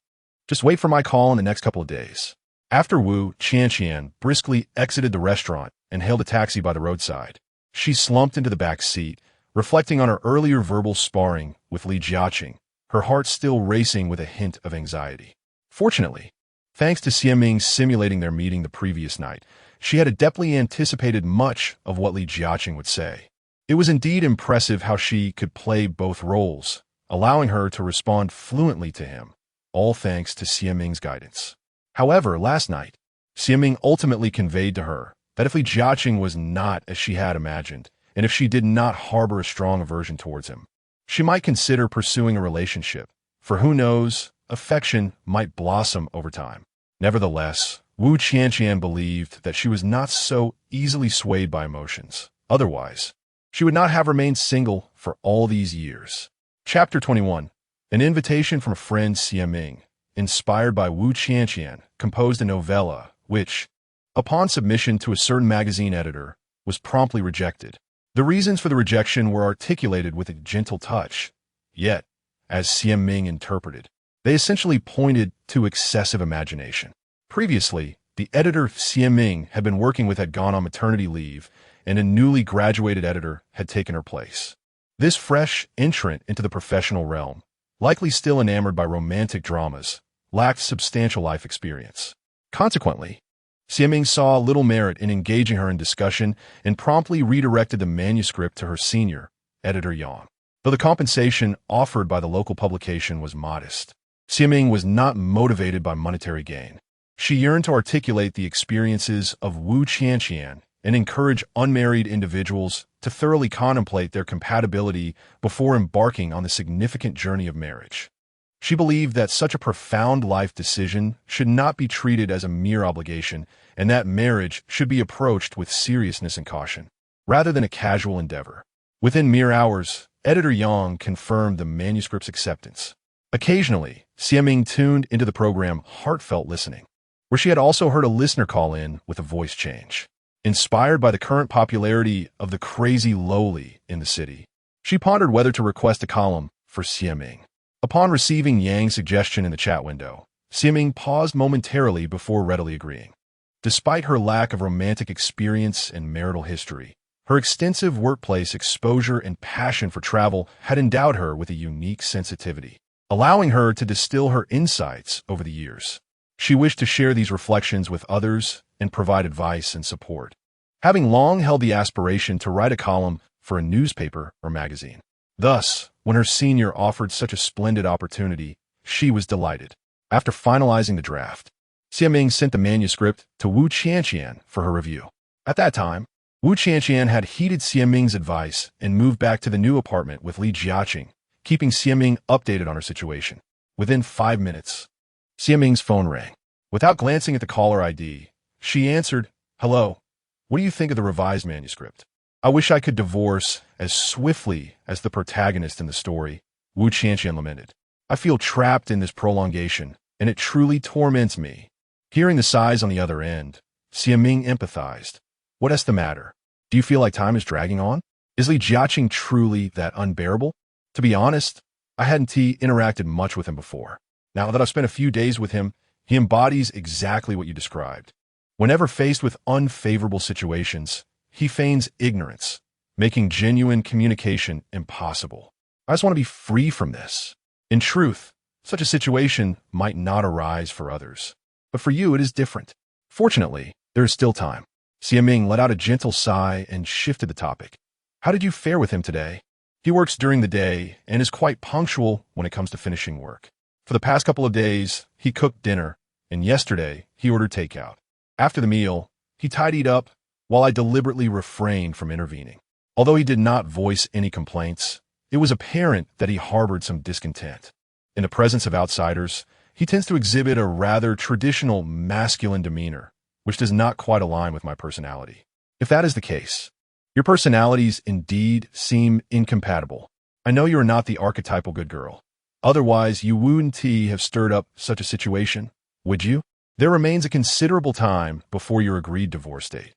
Just wait for my call in the next couple of days." After Wu Qianqian briskly exited the restaurant and hailed a taxi by the roadside, she slumped into the back seat, reflecting on her earlier verbal sparring with Li Jiaqing, her heart still racing with a hint of anxiety. Fortunately, thanks to Xiaming simulating their meeting the previous night, she had adeptly anticipated much of what Li Jiaqing would say. It was indeed impressive how she could play both roles, allowing her to respond fluently to him, all thanks to Xiaming's guidance. However, last night, Xiaming ultimately conveyed to her that if Li Jiaqing was not as she had imagined, and if she did not harbor a strong aversion towards him, she might consider pursuing a relationship, for who knows, affection might blossom over time. Nevertheless, Wu Qianqian believed that she was not so easily swayed by emotions. Otherwise, she would not have remained single for all these years. Chapter 21. An invitation from a friend Xiaming, inspired by Wu Qianqian, composed a novella which, upon submission to a certain magazine editor, was promptly rejected. The reasons for the rejection were articulated with a gentle touch, yet, as Xiaming interpreted, they essentially pointed to excessive imagination. Previously, the editor Xiaming had been working with had gone on maternity leave, and a newly graduated editor had taken her place. This fresh entrant into the professional realm, likely still enamored by romantic dramas, lacked substantial life experience. Consequently, Xiaming saw little merit in engaging her in discussion and promptly redirected the manuscript to her senior, editor Yang. Though the compensation offered by the local publication was modest, Xiaming was not motivated by monetary gain. She yearned to articulate the experiences of Wu Qianqian and encourage unmarried individuals to thoroughly contemplate their compatibility before embarking on the significant journey of marriage. She believed that such a profound life decision should not be treated as a mere obligation, and that marriage should be approached with seriousness and caution, rather than a casual endeavor. Within mere hours, editor Yang confirmed the manuscript's acceptance. Occasionally, Xiaming tuned into the program Heartfelt Listening, where she had also heard a listener call in with a voice change. Inspired by the current popularity of the crazy lowly in the city, she pondered whether to request a column for Xiaming. Upon receiving Yang's suggestion in the chat window, Xiaming paused momentarily before readily agreeing. Despite her lack of romantic experience and marital history, her extensive workplace exposure and passion for travel had endowed her with a unique sensitivity, allowing her to distill her insights over the years. She wished to share these reflections with others and provide advice and support, having long held the aspiration to write a column for a newspaper or magazine. Thus, when her senior offered such a splendid opportunity, she was delighted. After finalizing the draft, Xiaming sent the manuscript to Wu Qianqian for her review. At that time, Wu Qianqian had heeded Xiaming's advice and moved back to the new apartment with Li Jiaqing, keeping Xiaming updated on her situation. Within 5 minutes, Xiaming's phone rang. Without glancing at the caller ID, she answered, "Hello, what do you think of the revised manuscript?" "I wish I could divorce as swiftly as the protagonist in the story," Wu Qianqian lamented. "I feel trapped in this prolongation, and it truly torments me." Hearing the sighs on the other end, Xiaming empathized. "What's the matter? Do you feel like time is dragging on? Is Li Jiaqing truly that unbearable?" "To be honest, I hadn't interacted much with him before. Now that I've spent a few days with him, he embodies exactly what you described. Whenever faced with unfavorable situations, he feigns ignorance, making genuine communication impossible. I just want to be free from this. In truth, such a situation might not arise for others, but for you it is different. Fortunately, there is still time." Xiaming let out a gentle sigh and shifted the topic. "How did you fare with him today?" "He works during the day and is quite punctual when it comes to finishing work. For the past couple of days, he cooked dinner, and yesterday he ordered takeout. After the meal, he tidied up while I deliberately refrained from intervening. Although he did not voice any complaints, it was apparent that he harbored some discontent. In the presence of outsiders, he tends to exhibit a rather traditional masculine demeanor, which does not quite align with my personality. If that is the case, your personalities indeed seem incompatible. I know you are not the archetypal good girl. Otherwise, you wouldn't have stirred up such a situation, would you? There remains a considerable time before your agreed divorce date.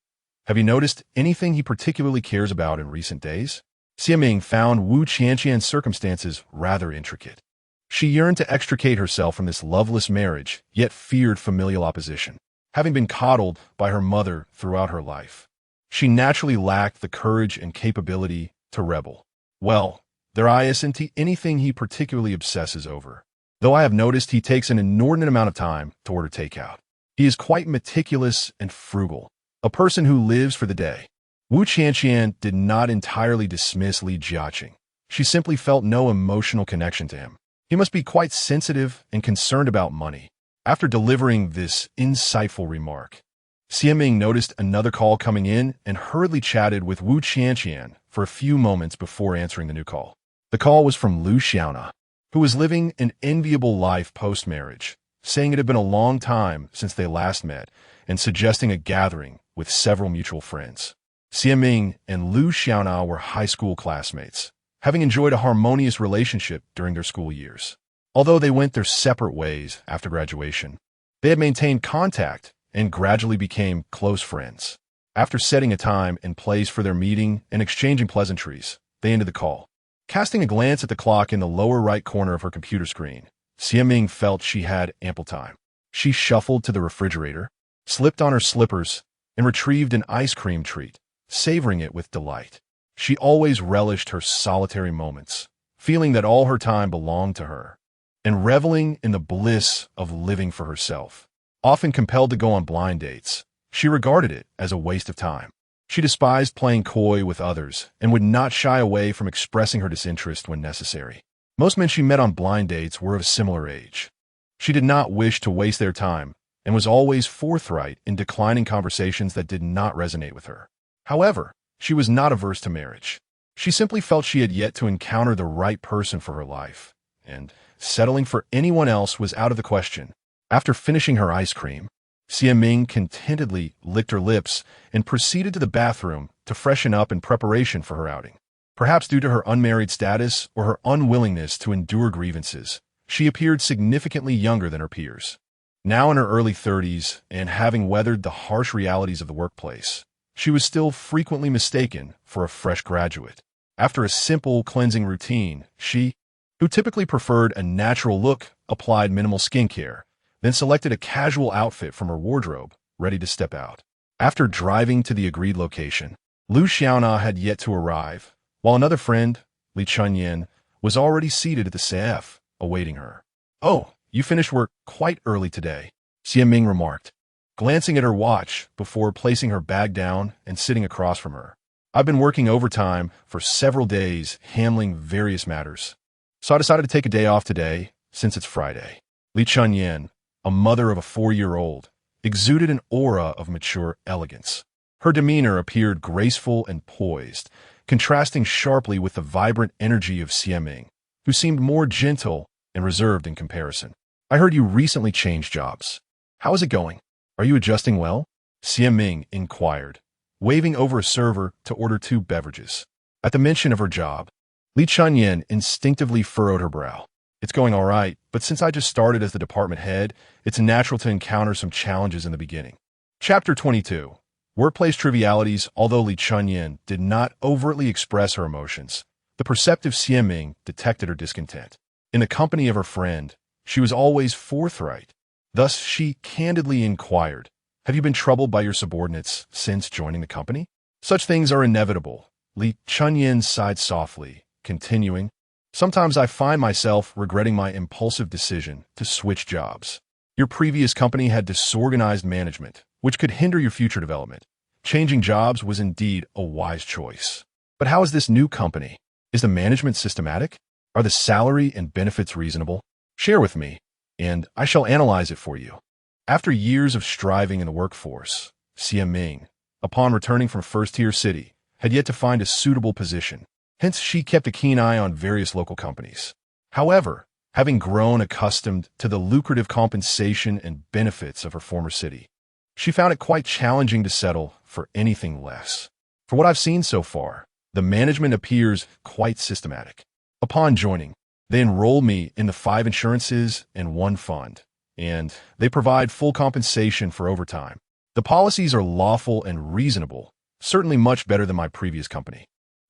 Have you noticed anything he particularly cares about in recent days?" Xiaming found Wu Qianqian's circumstances rather intricate. She yearned to extricate herself from this loveless marriage, yet feared familial opposition. Having been coddled by her mother throughout her life, she naturally lacked the courage and capability to rebel. "Well, there isn't anything he particularly obsesses over, though I have noticed he takes an inordinate amount of time to order takeout. He is quite meticulous and frugal, a person who lives for the day." Wu Qianqian did not entirely dismiss Li Jiaqing. She simply felt no emotional connection to him. He must be quite sensitive and concerned about money. After delivering this insightful remark, Xiaming noticed another call coming in and hurriedly chatted with Wu Qianqian for a few moments before answering the new call. The call was from Lu Xiaona, who was living an enviable life post-marriage, saying it had been a long time since they last met and suggesting a gathering with several mutual friends. Xiaming and Lu Xiaona were high school classmates, having enjoyed a harmonious relationship during their school years. Although they went their separate ways after graduation, they had maintained contact and gradually became close friends. After setting a time and place for their meeting and exchanging pleasantries, they ended the call. Casting a glance at the clock in the lower right corner of her computer screen, Xiaming felt she had ample time. She shuffled to the refrigerator, slipped on her slippers, and retrieved an ice cream treat, savoring it with delight. She always relished her solitary moments, feeling that all her time belonged to her, and reveling in the bliss of living for herself. Often compelled to go on blind dates, she regarded it as a waste of time. She despised playing coy with others and would not shy away from expressing her disinterest when necessary. Most men she met on blind dates were of a similar age. She did not wish to waste their time and was always forthright in declining conversations that did not resonate with her. However, she was not averse to marriage. She simply felt she had yet to encounter the right person for her life, and settling for anyone else was out of the question. After finishing her ice cream, Xia Ming contentedly licked her lips and proceeded to the bathroom to freshen up in preparation for her outing. Perhaps due to her unmarried status or her unwillingness to endure grievances, she appeared significantly younger than her peers. Now in her early 30s and having weathered the harsh realities of the workplace, she was still frequently mistaken for a fresh graduate. After a simple cleansing routine, she, who typically preferred a natural look, applied minimal skincare, then selected a casual outfit from her wardrobe, ready to step out. After driving to the agreed location, Lu Xiaona had yet to arrive, while another friend, Li Chunyan, was already seated at the CF, awaiting her. "Oh, you finished work quite early today," Xia Ming remarked, glancing at her watch before placing her bag down and sitting across from her. "I've been working overtime for several days handling various matters, so I decided to take a day off today since it's Friday." Li Chunyan, a mother of a 4-year-old, exuded an aura of mature elegance. Her demeanor appeared graceful and poised, contrasting sharply with the vibrant energy of Xia Ming, who seemed more gentle and reserved in comparison. "I heard you recently changed jobs. How is it going? Are you adjusting well?" Xia Ming inquired, waving over a server to order 2 beverages. At the mention of her job, Li Chunyan instinctively furrowed her brow. "It's going all right, but since I just started as the department head, it's natural to encounter some challenges in the beginning." Chapter 22. Workplace trivialities. Although Li Chunyan did not overtly express her emotions, the perceptive Xia Ming detected her discontent. In the company of her friend, she was always forthright. Thus, she candidly inquired, "Have you been troubled by your subordinates since joining the company?" "Such things are inevitable," Li Chunyan sighed softly, continuing, "Sometimes I find myself regretting my impulsive decision to switch jobs. Your previous company had disorganized management, which could hinder your future development. Changing jobs was indeed a wise choice. But how is this new company? Is the management systematic? Are the salary and benefits reasonable? Share with me, and I shall analyze it for you." After years of striving in the workforce, Xia Ming, upon returning from first-tier city, had yet to find a suitable position. Hence, she kept a keen eye on various local companies. However, having grown accustomed to the lucrative compensation and benefits of her former city, she found it quite challenging to settle for anything less. For what I've seen so far, the management appears quite systematic. Upon joining, they enroll me in the 5 insurances and 1 fund, and they provide full compensation for overtime. The policies are lawful and reasonable, certainly much better than my previous company.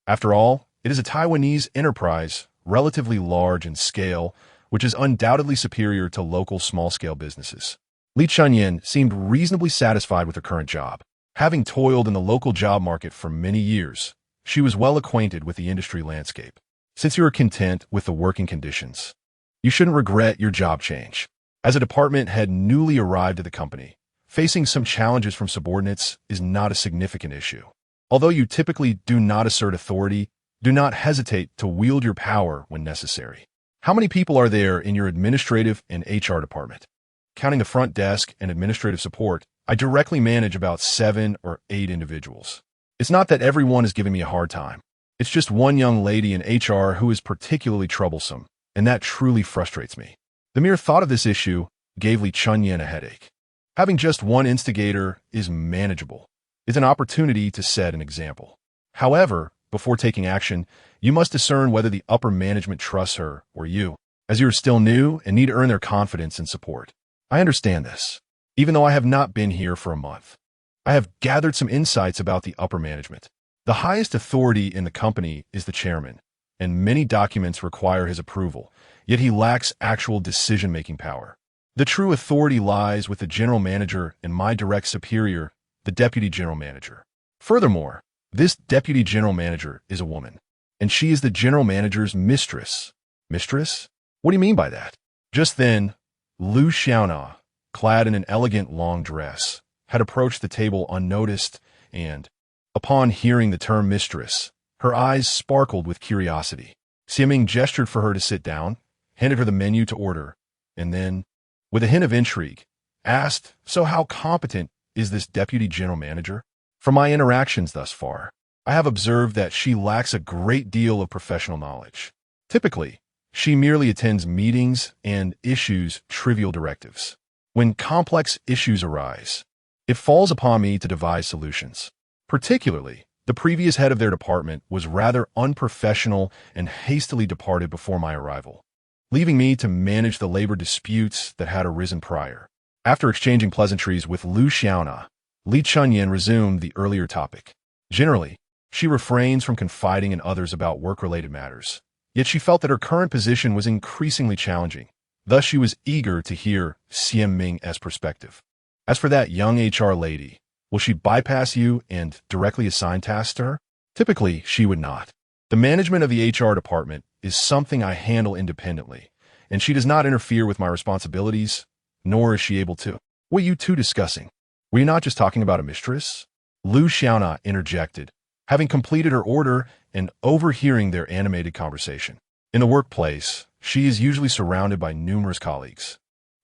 After all, it is a Taiwanese enterprise, relatively large in scale, which is undoubtedly superior to local small-scale businesses. Li Chunyan seemed reasonably satisfied with her current job. Having toiled in the local job market for many years, she was well acquainted with the industry landscape. "Since you are content with the working conditions, you shouldn't regret your job change. As a department head newly arrived at the company, facing some challenges from subordinates is not a significant issue. Although you typically do not assert authority, do not hesitate to wield your power when necessary." "How many people are there in your administrative and HR department?" "Counting the front desk and administrative support, I directly manage about 7 or 8 individuals. It's not that everyone is giving me a hard time. It's just one young lady in HR who is particularly troublesome, and that truly frustrates me." The mere thought of this issue gave Li Chunyan a headache. Having just one instigator is manageable. It's an opportunity to set an example. However, before taking action, you must discern whether the upper management trusts her or you, as you are still new and need to earn their confidence and support. I understand this. Even though I have not been here for a month, I have gathered some insights about the upper management. The highest authority in the company is the chairman, and many documents require his approval, yet he lacks actual decision-making power. The true authority lies with the general manager and my direct superior, the deputy general manager. Furthermore, this deputy general manager is a woman, and she is the general manager's mistress. Mistress? What do you mean by that? Just then, Lu Xiaona, clad in an elegant long dress, had approached the table unnoticed, and, upon hearing the term mistress, her eyes sparkled with curiosity. Xiaming gestured for her to sit down, handed her the menu to order, and then, with a hint of intrigue, asked, "So how competent is this deputy general manager?" From my interactions thus far, I have observed that she lacks a great deal of professional knowledge. Typically, she merely attends meetings and issues trivial directives. When complex issues arise, it falls upon me to devise solutions. Particularly, the previous head of their department was rather unprofessional and hastily departed before my arrival, leaving me to manage the labor disputes that had arisen prior. After exchanging pleasantries with Lu Xiaona, Li Chunyan resumed the earlier topic. Generally, she refrains from confiding in others about work-related matters, yet she felt that her current position was increasingly challenging. Thus, she was eager to hear Xiaming's perspective. As for that young HR lady, will she bypass you and directly assign tasks to her? Typically, she would not. The management of the HR department is something I handle independently, and she does not interfere with my responsibilities, nor is she able to. What are you two discussing? Were you not just talking about a mistress? Lu Xiaona interjected, having completed her order and overhearing their animated conversation. In the workplace, she is usually surrounded by numerous colleagues,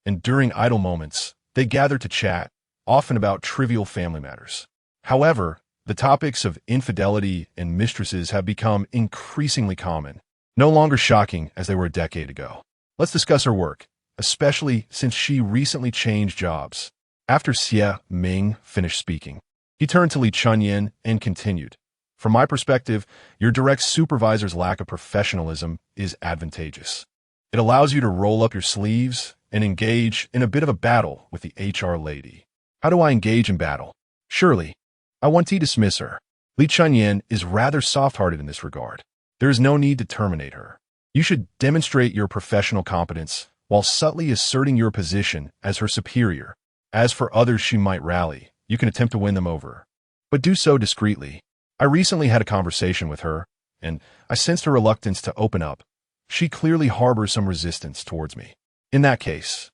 and during idle moments, they gather to chat, often about trivial family matters. However, the topics of infidelity and mistresses have become increasingly common, no longer shocking as they were a decade ago. Let's discuss her work, especially since she recently changed jobs. After Xie Ming finished speaking, he turned to Li Chunyan and continued. From my perspective, your direct supervisor's lack of professionalism is advantageous. It allows you to roll up your sleeves and engage in a bit of a battle with the HR lady. How do I engage in battle? Surely, I want to dismiss her. Li Chunyan is rather soft-hearted in this regard. There is no need to terminate her. You should demonstrate your professional competence while subtly asserting your position as her superior. As for others she might rally, you can attempt to win them over, but do so discreetly. I recently had a conversation with her, and I sensed her reluctance to open up. She clearly harbors some resistance towards me. In that case,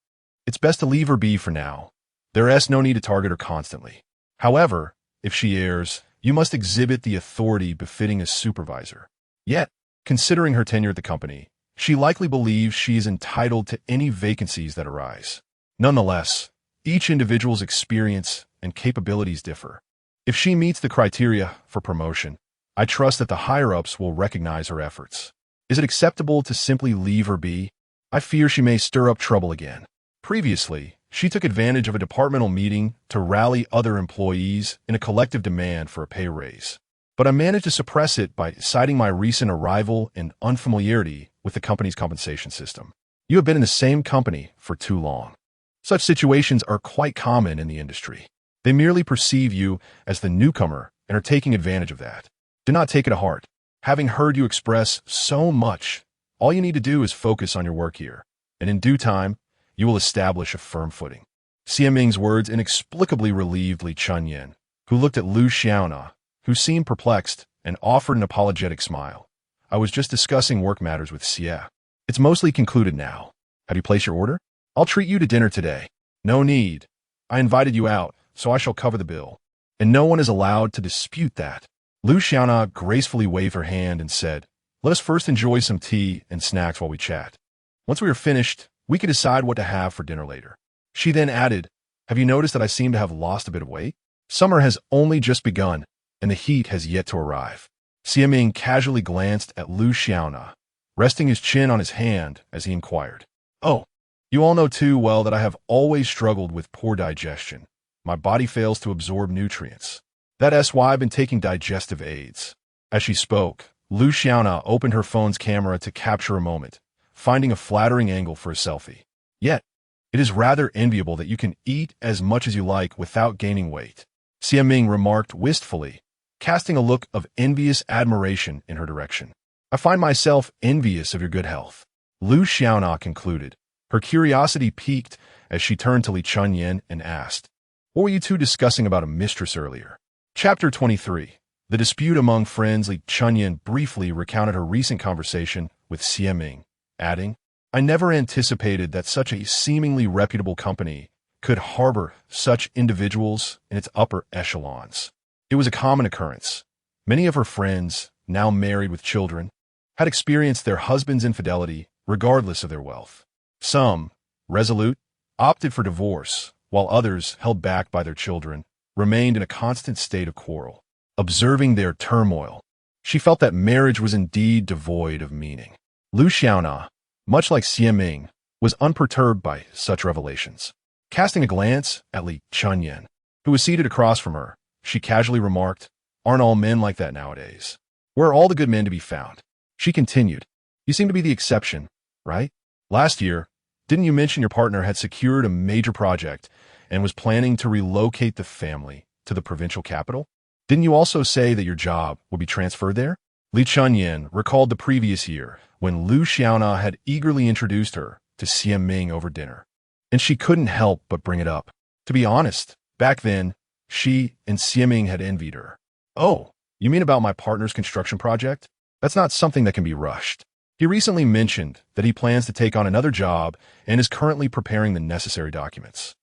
it's best to leave her be for now. There is no need to target her constantly. However, if she errs, you must exhibit the authority befitting a supervisor. Yet, considering her tenure at the company, she likely believes she is entitled to any vacancies that arise. Nonetheless, each individual's experience and capabilities differ. If she meets the criteria for promotion, I trust that the higher-ups will recognize her efforts. Is it acceptable to simply leave her be? I fear she may stir up trouble again. Previously, she took advantage of a departmental meeting to rally other employees in a collective demand for a pay raise. But I managed to suppress it by citing my recent arrival and unfamiliarity with the company's compensation system. You have been in the same company for too long. Such situations are quite common in the industry. They merely perceive you as the newcomer and are taking advantage of that. Do not take it to heart. Having heard you express so much, all you need to do is focus on your work here, and in due time, you will establish a firm footing. Xiaming's words inexplicably relieved Li Chunyan, who looked at Lu Xiaona, who seemed perplexed, and offered an apologetic smile. I was just discussing work matters with Xie. It's mostly concluded now. Have you placed your order? I'll treat you to dinner today. No need. I invited you out, so I shall cover the bill. And no one is allowed to dispute that. Lu Xiaona gracefully waved her hand and said, "Let us first enjoy some tea and snacks while we chat. Once we are finished, we can decide what to have for dinner later." She then added, "Have you noticed that I seem to have lost a bit of weight? Summer has only just begun, and the heat has yet to arrive." Xiaming casually glanced at Lu Xiaona, resting his chin on his hand as he inquired, "Oh, you all know too well that I have always struggled with poor digestion. My body fails to absorb nutrients. That's why I've been taking digestive aids." As she spoke, Lu Xiaona opened her phone's camera to capture a moment, finding a flattering angle for a selfie. Yet, it is rather enviable that you can eat as much as you like without gaining weight, Xiaming remarked wistfully, casting a look of envious admiration in her direction. "I find myself envious of your good health," Lu Xiaona concluded, Her curiosity piqued as she turned to Li Chunyin and asked, "What were you two discussing about a mistress earlier?" Chapter 23. The dispute among friends. Li Chunyin briefly recounted her recent conversation with Xie Ming, adding, "I never anticipated that such a seemingly reputable company could harbor such individuals in its upper echelons." It was a common occurrence. Many of her friends, now married with children, had experienced their husband's infidelity regardless of their wealth. Some, resolute, opted for divorce, while others, held back by their children, remained in a constant state of quarrel. Observing their turmoil, she felt that marriage was indeed devoid of meaning. Lu Xiaona, much like Xie Ming, was unperturbed by such revelations. Casting a glance at Li Chunyin, who was seated across from her, she casually remarked, "Aren't all men like that nowadays? Where are all the good men to be found?" She continued, "You seem to be the exception, right? Last year, didn't you mention your partner had secured a major project and was planning to relocate the family to the provincial capital? Didn't you also say that your job would be transferred there?" Li Chunyin recalled the previous year when Lu Xiaona had eagerly introduced her to Xie Ming over dinner, and she couldn't help but bring it up. To be honest, back then, she and Xie Ming had envied her. "Oh, you mean about my partner's construction project? That's not something that can be rushed. He recently mentioned that he plans to take on another job and is currently preparing the necessary documents.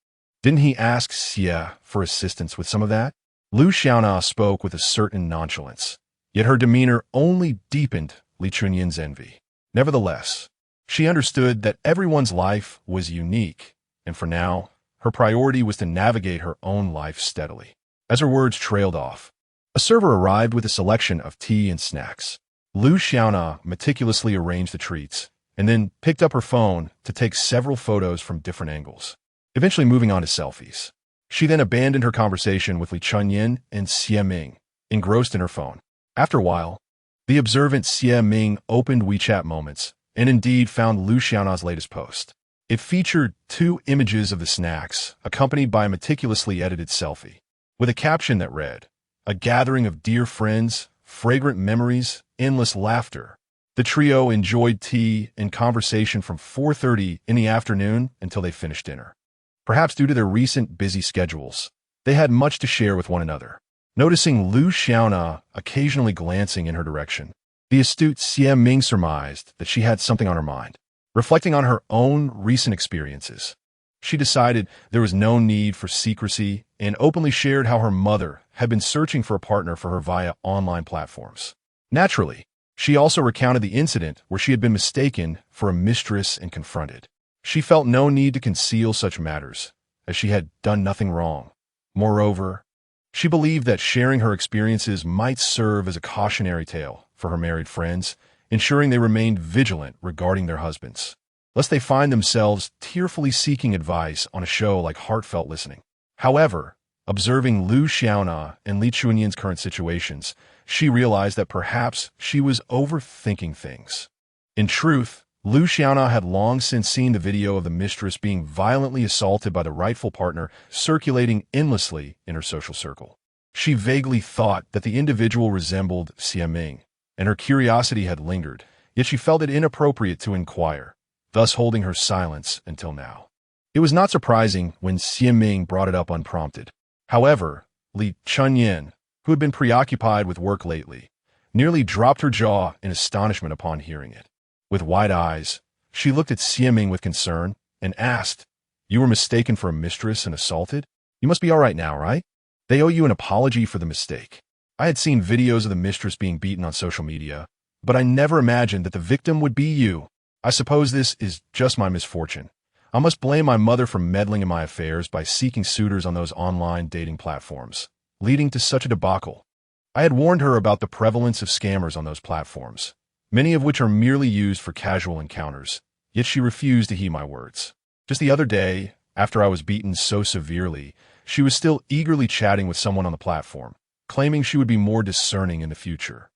Didn't he ask Xie for assistance with some of that?" Lu Xiaona spoke with a certain nonchalance, yet her demeanor only deepened Li Chunyin's envy. Nevertheless, she understood that everyone's life was unique, and for now, her priority was to navigate her own life steadily. As her words trailed off, a server arrived with a selection of tea and snacks. Lu Xiaona meticulously arranged the treats, and then picked up her phone to take several photos from different angles, eventually moving on to selfies. She then abandoned her conversation with Li Chunyin and Xie Ming, engrossed in her phone. After a while, the observant Xie Ming opened WeChat Moments and indeed found Lu Xiaona's latest post. It featured 2 images of the snacks, accompanied by a meticulously edited selfie, with a caption that read, "A gathering of dear friends, fragrant memories, endless laughter." The trio enjoyed tea and conversation from 4:30 in the afternoon until they finished dinner. Perhaps due to their recent busy schedules, they had much to share with one another. Noticing Lu Xiaona occasionally glancing in her direction, the astute Xie Ming surmised that she had something on her mind. Reflecting on her own recent experiences, she decided there was no need for secrecy and openly shared how her mother had been searching for a partner for her via online platforms. Naturally, she also recounted the incident where she had been mistaken for a mistress and confronted. She felt no need to conceal such matters, as she had done nothing wrong. Moreover, she believed that sharing her experiences might serve as a cautionary tale for her married friends, ensuring they remained vigilant regarding their husbands, lest they find themselves tearfully seeking advice on a show like Heartfelt Listening. However, observing Lu Xiaona and Li Chunyin's current situations, she realized that perhaps she was overthinking things. In truth, Lu Xiaona had long since seen the video of the mistress being violently assaulted by the rightful partner circulating endlessly in her social circle. She vaguely thought that the individual resembled Xie Ming, and her curiosity had lingered, yet she felt it inappropriate to inquire, thus holding her silence until now. It was not surprising when Xie Ming brought it up unprompted. However, Li Chunyin, who had been preoccupied with work lately, nearly dropped her jaw in astonishment upon hearing it. With wide eyes, she looked at Xie Ming with concern and asked, "You were mistaken for a mistress and assaulted? You must be all right now, right? They owe you an apology for the mistake. I had seen videos of the mistress being beaten on social media, but I never imagined that the victim would be you. I suppose this is just my misfortune. I must blame my mother for meddling in my affairs by seeking suitors on those online dating platforms, leading to such a debacle. I had warned her about the prevalence of scammers on those platforms, many of which are merely used for casual encounters, yet she refused to heed my words. Just the other day, after I was beaten so severely, she was still eagerly chatting with someone on the platform, claiming she would be more discerning in the future.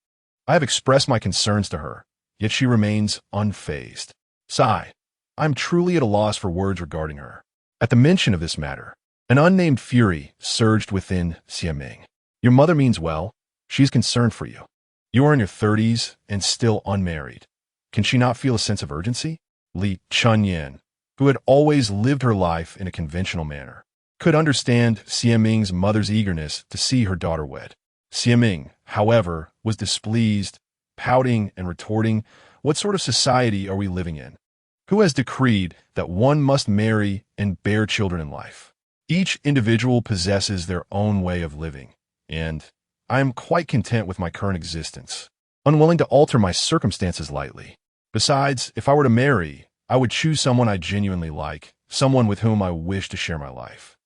I have expressed my concerns to her, yet she remains unfazed. Sigh. I am truly at a loss for words regarding her." At the mention of this matter, an unnamed fury surged within Xie Ming. "Your mother means well. She is concerned for you. You are in your 30s and still unmarried. Can she not feel a sense of urgency?" Li Chunyin, who had always lived her life in a conventional manner, could understand Xiaming's mother's eagerness to see her daughter wed. Xiaming, however, was displeased, pouting and retorting, "What sort of society are we living in? Who has decreed that one must marry and bear children in life? Each individual possesses their own way of living, and I am quite content with my current existence, unwilling to alter my circumstances lightly. Besides, if I were to marry, I would choose someone I genuinely like, someone with whom I wish to share my life."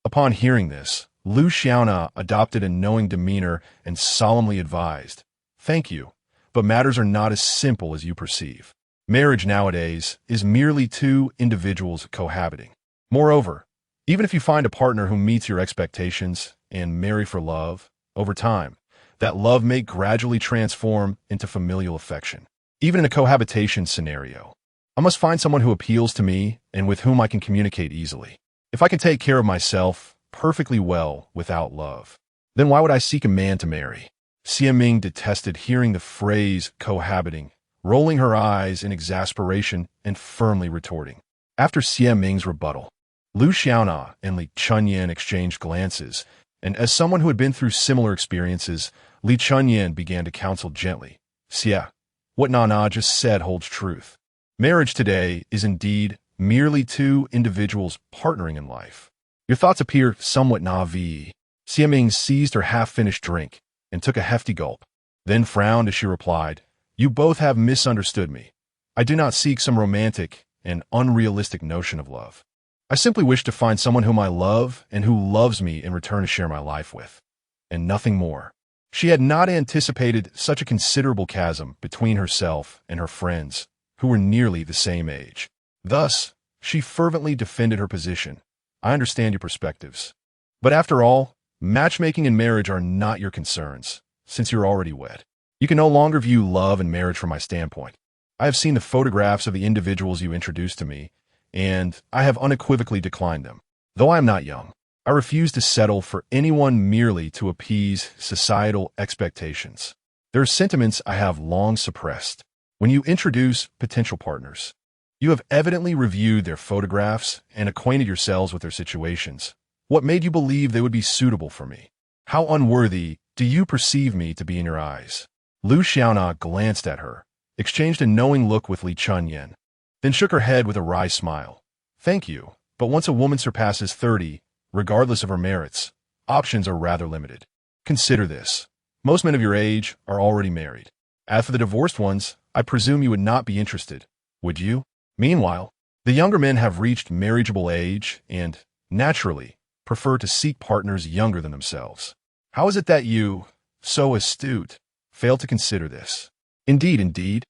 Upon hearing this, Lu Xiaona adopted a knowing demeanor and solemnly advised, "Thank you, but matters are not as simple as you perceive. Marriage nowadays is merely two individuals cohabiting. Moreover, even if you find a partner who meets your expectations and marry for love, over time, that love may gradually transform into familial affection. Even in a cohabitation scenario, I must find someone who appeals to me and with whom I can communicate easily. If I can take care of myself perfectly well without love, then why would I seek a man to marry?" Xiaming detested hearing the phrase cohabiting, rolling her eyes in exasperation and firmly retorting. After Xiaming's rebuttal, Lu Xiaona and Li Chunyan exchanged glances, and as someone who had been through similar experiences, Li Chunyan began to counsel gently, "Xia, what Nana just said holds truth. Marriage today is indeed merely two individuals partnering in life. Your thoughts appear somewhat naive." Xiaming seized her half-finished drink and took a hefty gulp, then frowned as she replied, "You both have misunderstood me. I do not seek some romantic and unrealistic notion of love. I simply wish to find someone whom I love and who loves me in return to share my life with, and nothing more." She had not anticipated such a considerable chasm between herself and her friends, who were nearly the same age. Thus, she fervently defended her position. "I understand your perspectives. But after all, matchmaking and marriage are not your concerns, since you're already wed. You can no longer view love and marriage from my standpoint. I have seen the photographs of the individuals you introduced to me, and I have unequivocally declined them. Though I am not young, I refuse to settle for anyone merely to appease societal expectations. There are sentiments I have long suppressed. When you introduce potential partners, you have evidently reviewed their photographs and acquainted yourselves with their situations. What made you believe they would be suitable for me? How unworthy do you perceive me to be in your eyes?" Lu Xiaona glanced at her, exchanged a knowing look with Li Chunyan, then shook her head with a wry smile. "Thank you, but once a woman surpasses 30, regardless of her merits, options are rather limited. Consider this. Most men of your age are already married. As for the divorced ones, I presume you would not be interested, would you? Meanwhile, the younger men have reached marriageable age and, naturally, prefer to seek partners younger than themselves. How is it that you, so astute, fail to consider this? Indeed.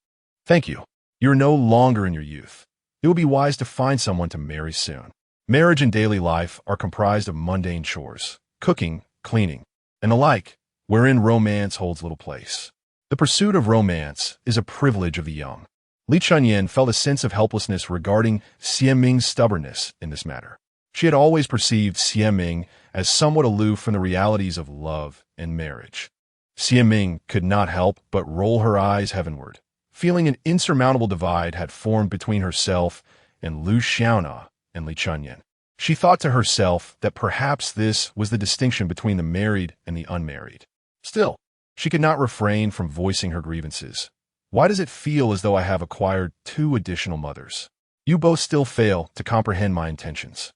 Thank you. You are no longer in your youth. It will be wise to find someone to marry soon. Marriage and daily life are comprised of mundane chores, cooking, cleaning, and the like, wherein romance holds little place. The pursuit of romance is a privilege of the young." Li Chunyan felt a sense of helplessness regarding Xiaming's stubbornness in this matter. She had always perceived Xiaming as somewhat aloof from the realities of love and marriage. Xiaming could not help but roll her eyes heavenward, feeling an insurmountable divide had formed between herself and Lu Xiaona and Li Chunyan. She thought to herself that perhaps this was the distinction between the married and the unmarried. Still, she could not refrain from voicing her grievances. "Why does it feel as though I have acquired two additional mothers? You both still fail to comprehend my intentions.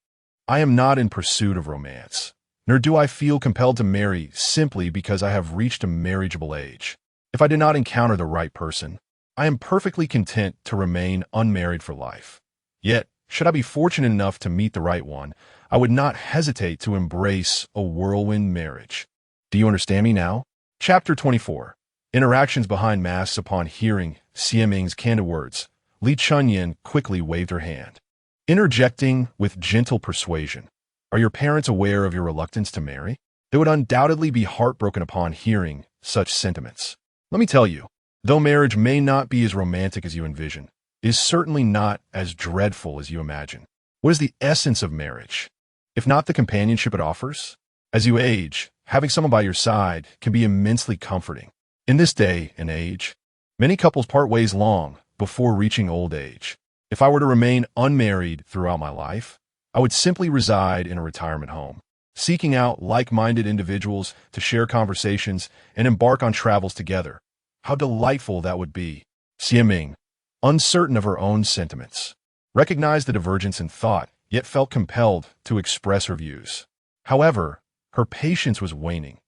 I am not in pursuit of romance, nor do I feel compelled to marry simply because I have reached a marriageable age. If I did not encounter the right person, I am perfectly content to remain unmarried for life. Yet, should I be fortunate enough to meet the right one, I would not hesitate to embrace a whirlwind marriage. Do you understand me now?" Chapter 24. Interactions behind masks. Upon hearing Xiaming's candid words, Li Chunyan quickly waved her hand, interjecting with gentle persuasion, "Are your parents aware of your reluctance to marry? They would undoubtedly be heartbroken upon hearing such sentiments. Let me tell you, though marriage may not be as romantic as you envision, it is certainly not as dreadful as you imagine. What is the essence of marriage, if not the companionship it offers? As you age, having someone by your side can be immensely comforting. In this day and age, many couples part ways long before reaching old age. If I were to remain unmarried throughout my life, I would simply reside in a retirement home, seeking out like-minded individuals to share conversations and embark on travels together. How delightful that would be. Xiaming, uncertain of her own sentiments, recognized the divergence in thought, yet felt compelled to express her views. However, her patience was waning.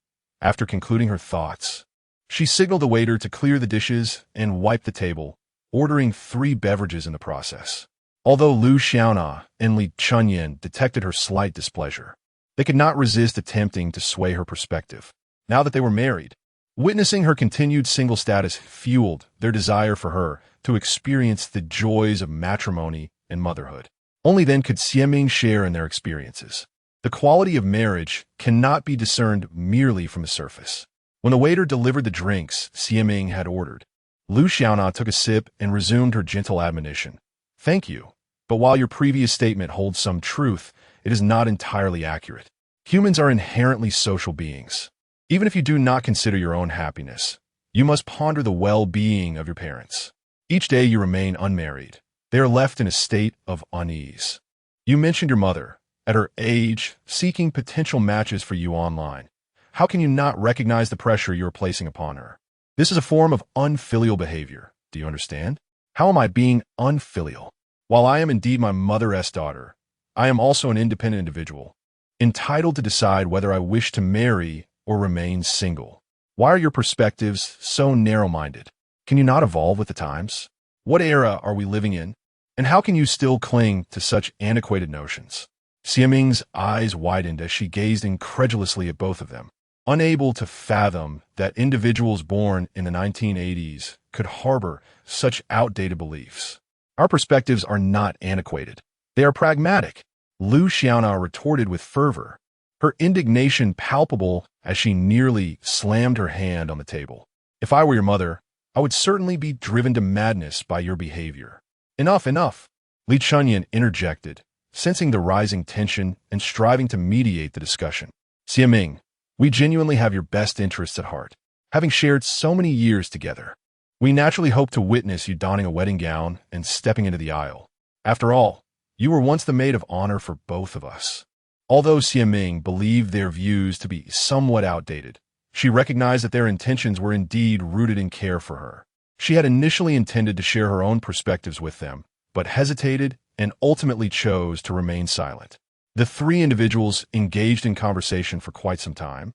After concluding her thoughts, she signaled the waiter to clear the dishes and wipe the table, ordering 3 beverages in the process. Although Lu Xiaona and Li Chunyan detected her slight displeasure, they could not resist attempting to sway her perspective. Now that they were married, witnessing her continued single status fueled their desire for her to experience the joys of matrimony and motherhood. Only then could Xiaming share in their experiences. The quality of marriage cannot be discerned merely from the surface. When the waiter delivered the drinks Xiaming had ordered, Lu Xiaona took a sip and resumed her gentle admonition. Thank you, but while your previous statement holds some truth, it is not entirely accurate. Humans are inherently social beings. Even if you do not consider your own happiness, you must ponder the well-being of your parents. Each day you remain unmarried, they are left in a state of unease. You mentioned your mother, at her age, seeking potential matches for you online. How can you not recognize the pressure you are placing upon her? This is a form of unfilial behavior. Do you understand? How am I being unfilial? While I am indeed my mother's daughter, I am also an independent individual, entitled to decide whether I wish to marry or remain single. Why are your perspectives so narrow-minded? Can you not evolve with the times? What era are we living in? And how can you still cling to such antiquated notions? Xiaming's eyes widened as she gazed incredulously at both of them, unable to fathom that individuals born in the 1980s could harbor such outdated beliefs. Our perspectives are not antiquated. They are pragmatic, Lu Xiaona retorted with fervor, her indignation palpable as she nearly slammed her hand on the table. If I were your mother, I would certainly be driven to madness by your behavior. Enough, enough, Li Chunyan interjected, sensing the rising tension and striving to mediate the discussion. Xiaming, we genuinely have your best interests at heart. Having shared so many years together, we naturally hope to witness you donning a wedding gown and stepping into the aisle. After all, you were once the maid of honor for both of us. Although Xiaming believed their views to be somewhat outdated, she recognized that their intentions were indeed rooted in care for her. She had initially intended to share her own perspectives with them, but hesitated and ultimately chose to remain silent. The 3 individuals engaged in conversation for quite some time,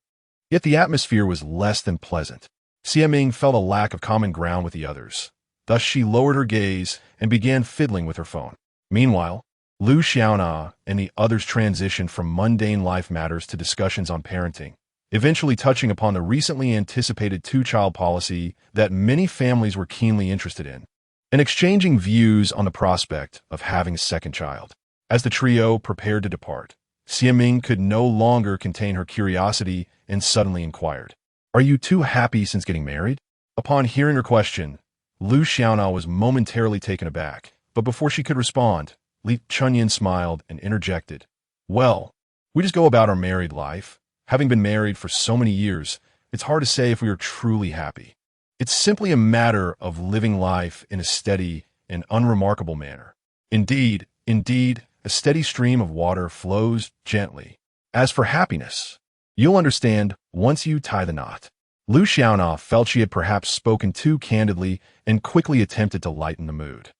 yet the atmosphere was less than pleasant. Xiaming felt a lack of common ground with the others. Thus she lowered her gaze and began fiddling with her phone. Meanwhile, Lu Xiaona and the others transitioned from mundane life matters to discussions on parenting, eventually touching upon the recently anticipated 2-child policy that many families were keenly interested in, and exchanging views on the prospect of having a second child. As the trio prepared to depart, Xiaming could no longer contain her curiosity and suddenly inquired, "Are you 2 happy since getting married?" Upon hearing her question, Lu Xiaona was momentarily taken aback, but before she could respond, Li Chunyan smiled and interjected, "Well, we just go about our married life. Having been married for so many years, it's hard to say if we are truly happy. It's simply a matter of living life in a steady and unremarkable manner. Indeed, a steady stream of water flows gently. As for happiness, you'll understand once you tie the knot." Lu Xiaona felt she had perhaps spoken too candidly and quickly attempted to lighten the mood.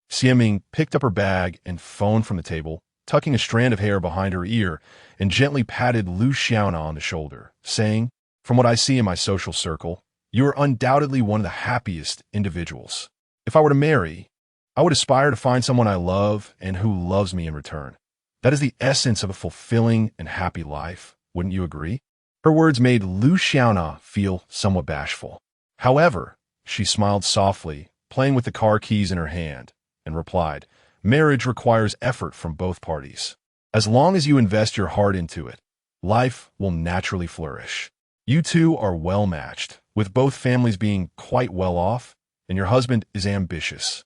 Xiaming picked up her bag and phone from the table, tucking a strand of hair behind her ear, and gently patted Lu Xiaona on the shoulder, saying, "From what I see in my social circle, you are undoubtedly one of the happiest individuals. If I were to marry, I would aspire to find someone I love and who loves me in return. That is the essence of a fulfilling and happy life, wouldn't you agree?" Her words made Lu Xiaona feel somewhat bashful. However, she smiled softly, playing with the car keys in her hand, and replied, "Marriage requires effort from both parties. As long as you invest your heart into it, life will naturally flourish. You 2 are well matched, with both families being quite well off, and your husband is ambitious,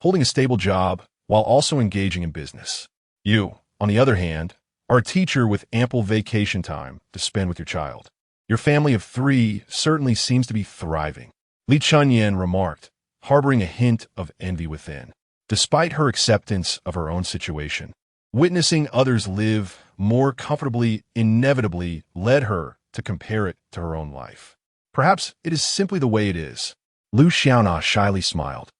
holding a stable job while also engaging in business. You, on the other hand, are a teacher with ample vacation time to spend with your child. Your family of 3 certainly seems to be thriving," Li Chunyan remarked, harboring a hint of envy within. despite her acceptance of her own situation. Witnessing others live more comfortably inevitably led her to compare it to her own life. Perhaps it is simply the way it is. Lu Xiaona shyly smiled,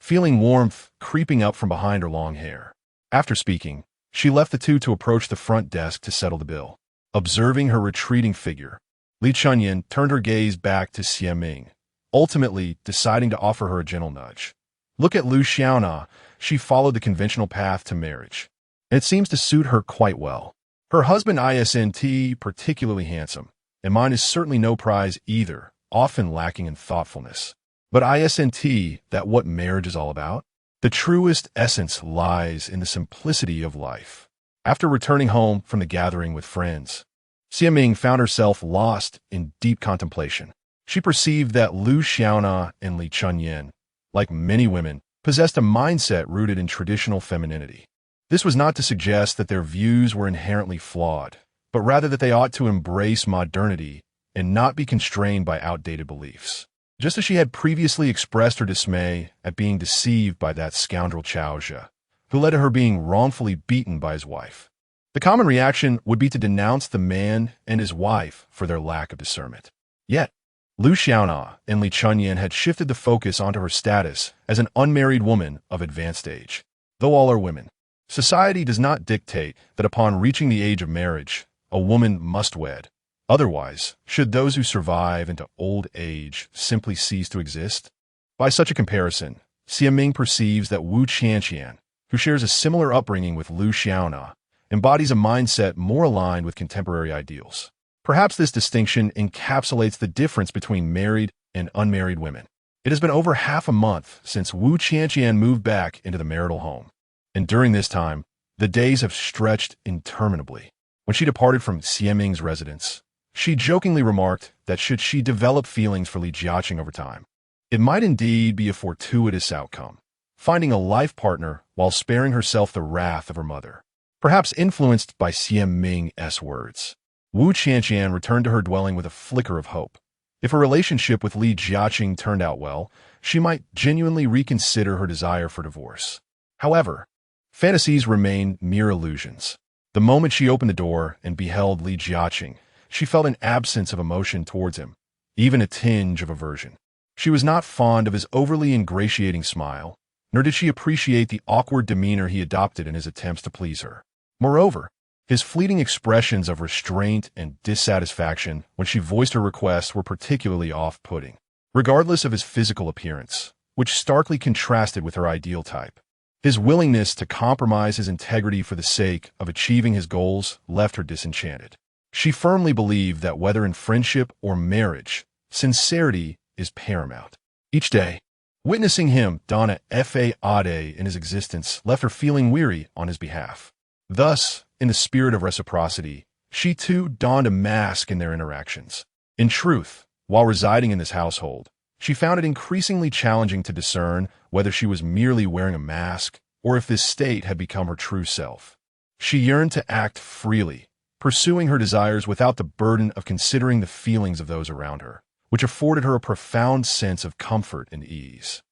feeling warmth creeping up from behind her long hair. After speaking, she left the two to approach the front desk to settle the bill. Observing her retreating figure, Li Chunyin turned her gaze back to Xie Ming, ultimately deciding to offer her a gentle nudge. Look at Lu Xiaona. She followed the conventional path to marriage, and it seems to suit her quite well. Her husband isn't particularly handsome, and mine is certainly no prize either, often lacking in thoughtfulness. But isn't that what marriage is all about? The truest essence lies in the simplicity of life. After returning home from the gathering with friends, Xie Ming found herself lost in deep contemplation. She perceived that Lu Xiaona and Li Chunyin, like many women, possessed a mindset rooted in traditional femininity. This was not to suggest that their views were inherently flawed, but rather that they ought to embrace modernity and not be constrained by outdated beliefs. Just as she had previously expressed her dismay at being deceived by that scoundrel Chao Zhe, who led to her being wrongfully beaten by his wife. The common reaction would be to denounce the man and his wife for their lack of discernment. Yet, Lu Xiaona and Li Chunyin had shifted the focus onto her status as an unmarried woman of advanced age. Though all are women, society does not dictate that upon reaching the age of marriage, a woman must wed. Otherwise, should those who survive into old age simply cease to exist? By such a comparison, Xie Ming perceives that Wu Qianqian, who shares a similar upbringing with Lu Xiaona, embodies a mindset more aligned with contemporary ideals. Perhaps this distinction encapsulates the difference between married and unmarried women. It has been over half a month since Wu Qianqian moved back into the marital home, and during this time, the days have stretched interminably. When she departed from Xie Ming's residence, she jokingly remarked that should she develop feelings for Li Jiaqing over time, it might indeed be a fortuitous outcome, finding a life partner while sparing herself the wrath of her mother. Perhaps influenced by Xie Ming's words, Wu Qianqian returned to her dwelling with a flicker of hope. If her relationship with Li Jiaqing turned out well, she might genuinely reconsider her desire for divorce. However, fantasies remain mere illusions. The moment she opened the door and beheld Li Jiaqing, she felt an absence of emotion towards him, even a tinge of aversion. She was not fond of his overly ingratiating smile, nor did she appreciate the awkward demeanor he adopted in his attempts to please her. Moreover, his fleeting expressions of restraint and dissatisfaction when she voiced her requests were particularly off-putting, regardless of his physical appearance, which starkly contrasted with her ideal type. His willingness to compromise his integrity for the sake of achieving his goals left her disenchanted. She firmly believed that whether in friendship or marriage, sincerity is paramount. Each day, witnessing him don a fade in his existence left her feeling weary on his behalf. Thus, in the spirit of reciprocity, she too donned a mask in their interactions. In truth, while residing in this household, she found it increasingly challenging to discern whether she was merely wearing a mask or if this state had become her true self. She yearned to act freely, pursuing her desires without the burden of considering the feelings of those around her, which afforded her a profound sense of comfort and ease.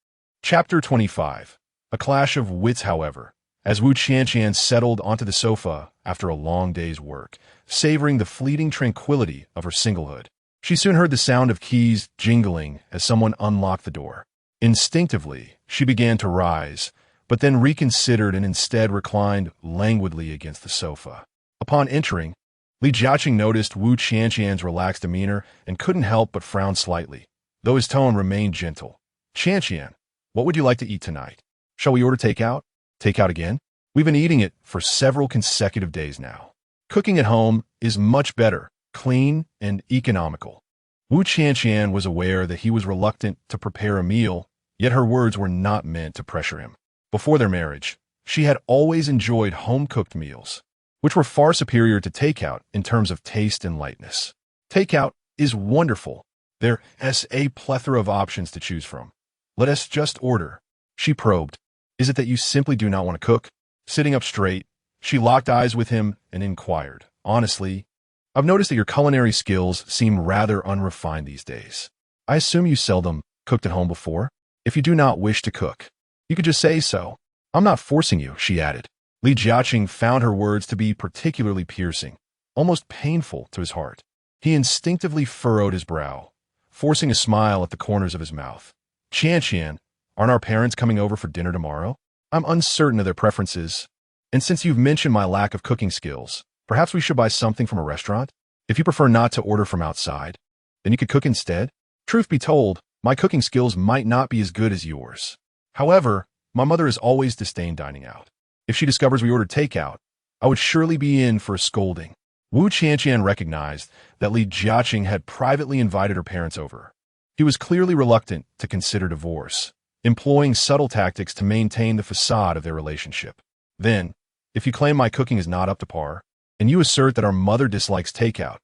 Chapter 25. A clash of wits, however, as Wu Qianqian settled onto the sofa after a long day's work, savoring the fleeting tranquility of her singlehood. She soon heard the sound of keys jingling as someone unlocked the door. Instinctively, she began to rise, but then reconsidered and instead reclined languidly against the sofa. Upon entering, Li Jiaqing noticed Wu Qianqian's relaxed demeanor and couldn't help but frown slightly, though his tone remained gentle. "Qianqian, what would you like to eat tonight? Shall we order takeout? Takeout again? We've been eating it for several consecutive days now. Cooking at home is much better, clean, and economical." Wu Qianqian was aware that he was reluctant to prepare a meal, yet her words were not meant to pressure him. Before their marriage, she had always enjoyed home-cooked meals, which were far superior to takeout in terms of taste and lightness. Takeout is wonderful. There's a plethora of options to choose from. Let us just order. She probed. Is it that you simply do not want to cook? Sitting up straight, she locked eyes with him and inquired, honestly, I've noticed that your culinary skills seem rather unrefined these days. I assume you seldom cooked at home before? If you do not wish to cook, you could just say so. I'm not forcing you, she added. Li Jiaqing found her words to be particularly piercing, almost painful to his heart. He instinctively furrowed his brow, forcing a smile at the corners of his mouth. Qian, aren't our parents coming over for dinner tomorrow? I'm uncertain of their preferences, and since you've mentioned my lack of cooking skills, perhaps we should buy something from a restaurant? If you prefer not to order from outside, then you could cook instead. Truth be told, my cooking skills might not be as good as yours. However, my mother has always disdained dining out. If she discovers we ordered takeout, I would surely be in for a scolding. Wu Qianqian recognized that Li Jiaqing had privately invited her parents over. He was clearly reluctant to consider divorce, employing subtle tactics to maintain the facade of their relationship. Then, if you claim my cooking is not up to par, and you assert that our mother dislikes takeout,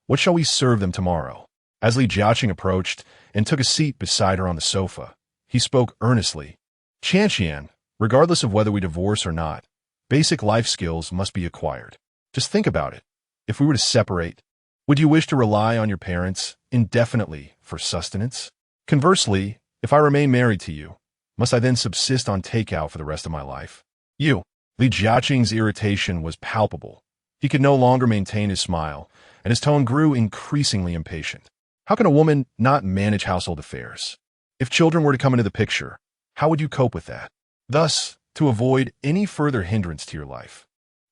what shall we serve them tomorrow? As Li Jiaqing approached and took a seat beside her on the sofa, he spoke earnestly. Qianqian, regardless of whether we divorce or not, basic life skills must be acquired. Just think about it. If we were to separate, would you wish to rely on your parents indefinitely for sustenance? Conversely, if I remain married to you, must I then subsist on takeout for the rest of my life? Li Jiaqing's irritation was palpable. He could no longer maintain his smile, and his tone grew increasingly impatient. How can a woman not manage household affairs? If children were to come into the picture, how would you cope with that? Thus, to avoid any further hindrance to your life,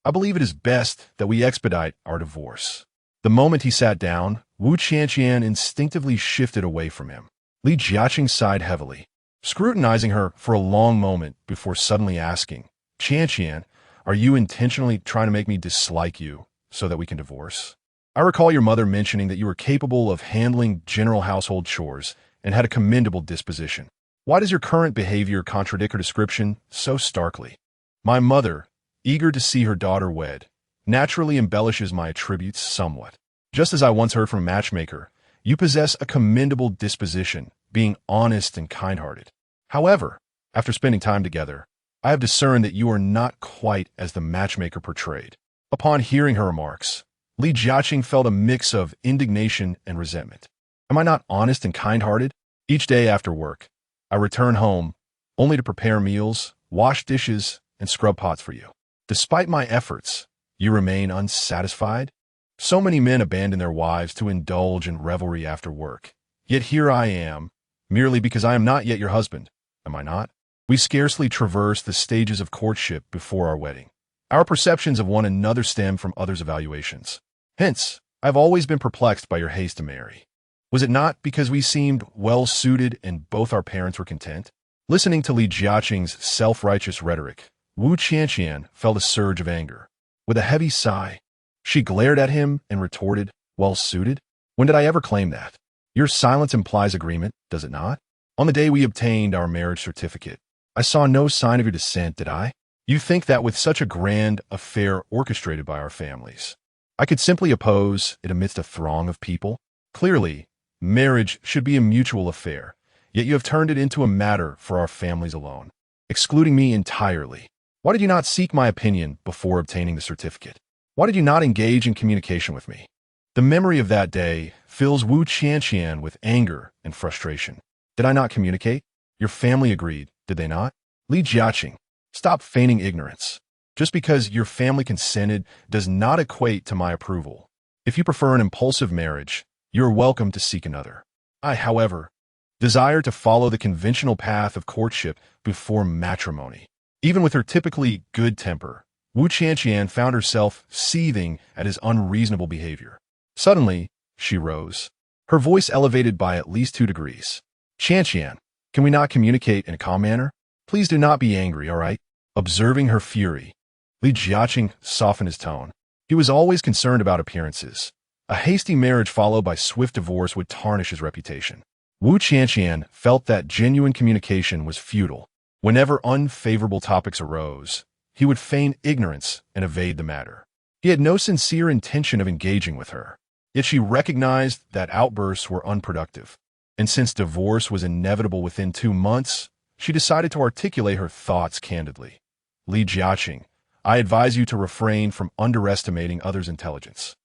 I believe it is best that we expedite our divorce. The moment he sat down, Wu Qianqian instinctively shifted away from him. Li Jiaqing sighed heavily, scrutinizing her for a long moment before suddenly asking, Qianqian, are you intentionally trying to make me dislike you so that we can divorce? I recall your mother mentioning that you were capable of handling general household chores and had a commendable disposition. Why does your current behavior contradict her description so starkly? My mother, eager to see her daughter wed, naturally embellishes my attributes somewhat. Just as I once heard from a matchmaker, you possess a commendable disposition, being honest and kind-hearted. However, after spending time together, I have discerned that you are not quite as the matchmaker portrayed. Upon hearing her remarks, Li Jiaqing felt a mix of indignation and resentment. Am I not honest and kind-hearted? Each day after work, I return home, only to prepare meals, wash dishes, and scrub pots for you. Despite my efforts, you remain unsatisfied? So many men abandon their wives to indulge in revelry after work. Yet here I am, merely because I am not yet your husband, am I not? We scarcely traverse the stages of courtship before our wedding. Our perceptions of one another stem from others' evaluations. Hence, I've always been perplexed by your haste to marry. Was it not because we seemed well-suited and both our parents were content? Listening to Li Jiaqing's self-righteous rhetoric, Wu Qianqian felt a surge of anger. With a heavy sigh, she glared at him and retorted, well-suited? When did I ever claim that? Your silence implies agreement, does it not? On the day we obtained our marriage certificate, I saw no sign of your dissent, did I? You think that with such a grand affair orchestrated by our families, I could simply oppose it amidst a throng of people? Clearly, marriage should be a mutual affair, yet you have turned it into a matter for our families alone, excluding me entirely. Why did you not seek my opinion before obtaining the certificate? Why did you not engage in communication with me? The memory of that day fills Wu Qianqian with anger and frustration. Did I not communicate? Your family agreed, did they not? Li Jiaqing, stop feigning ignorance. Just because your family consented does not equate to my approval. If you prefer an impulsive marriage, you are welcome to seek another. I, however, desire to follow the conventional path of courtship before matrimony. Even with her typically good temper, Wu Qianqian found herself seething at his unreasonable behavior. Suddenly, she rose, her voice elevated by at least 2 degrees. Qianqian, can we not communicate in a calm manner? Please do not be angry, all right? Observing her fury, Li Jiaqing softened his tone. He was always concerned about appearances. A hasty marriage followed by swift divorce would tarnish his reputation. Wu Qianqian felt that genuine communication was futile. Whenever unfavorable topics arose, he would feign ignorance and evade the matter. He had no sincere intention of engaging with her, yet she recognized that outbursts were unproductive. And since divorce was inevitable within 2 months, she decided to articulate her thoughts candidly. Li Jiaqing, I advise you to refrain from underestimating others' intelligence.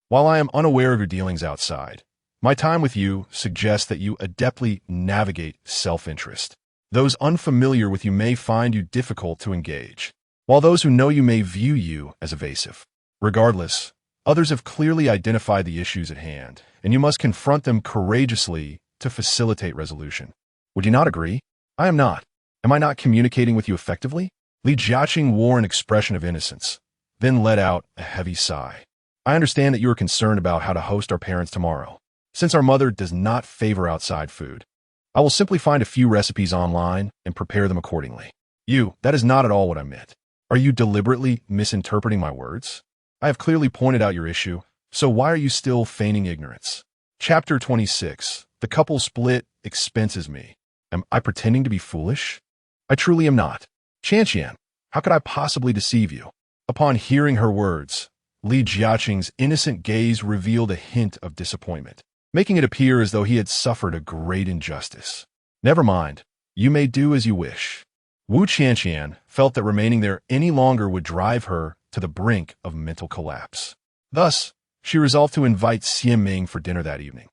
While I am unaware of your dealings outside, my time with you suggests that you adeptly navigate self-interest. Those unfamiliar with you may find you difficult to engage, while those who know you may view you as evasive. Regardless, others have clearly identified the issues at hand, and you must confront them courageously to facilitate resolution. Would you not agree? I am not. Am I not communicating with you effectively? Li Jiaqing wore an expression of innocence, then let out a heavy sigh. I understand that you are concerned about how to host our parents tomorrow. Since our mother does not favor outside food, I will simply find a few recipes online and prepare them accordingly. That is not at all what I meant. Are you deliberately misinterpreting my words? I have clearly pointed out your issue, so why are you still feigning ignorance? Chapter 26. The couple split expenses me. Am I pretending to be foolish? I truly am not. Qianqian, how could I possibly deceive you? Upon hearing her words, Li Jiaqing's innocent gaze revealed a hint of disappointment, making it appear as though he had suffered a great injustice. Never mind. You may do as you wish. Wu Qianqian felt that remaining there any longer would drive her to the brink of mental collapse. Thus, she resolved to invite Xiaming for dinner that evening,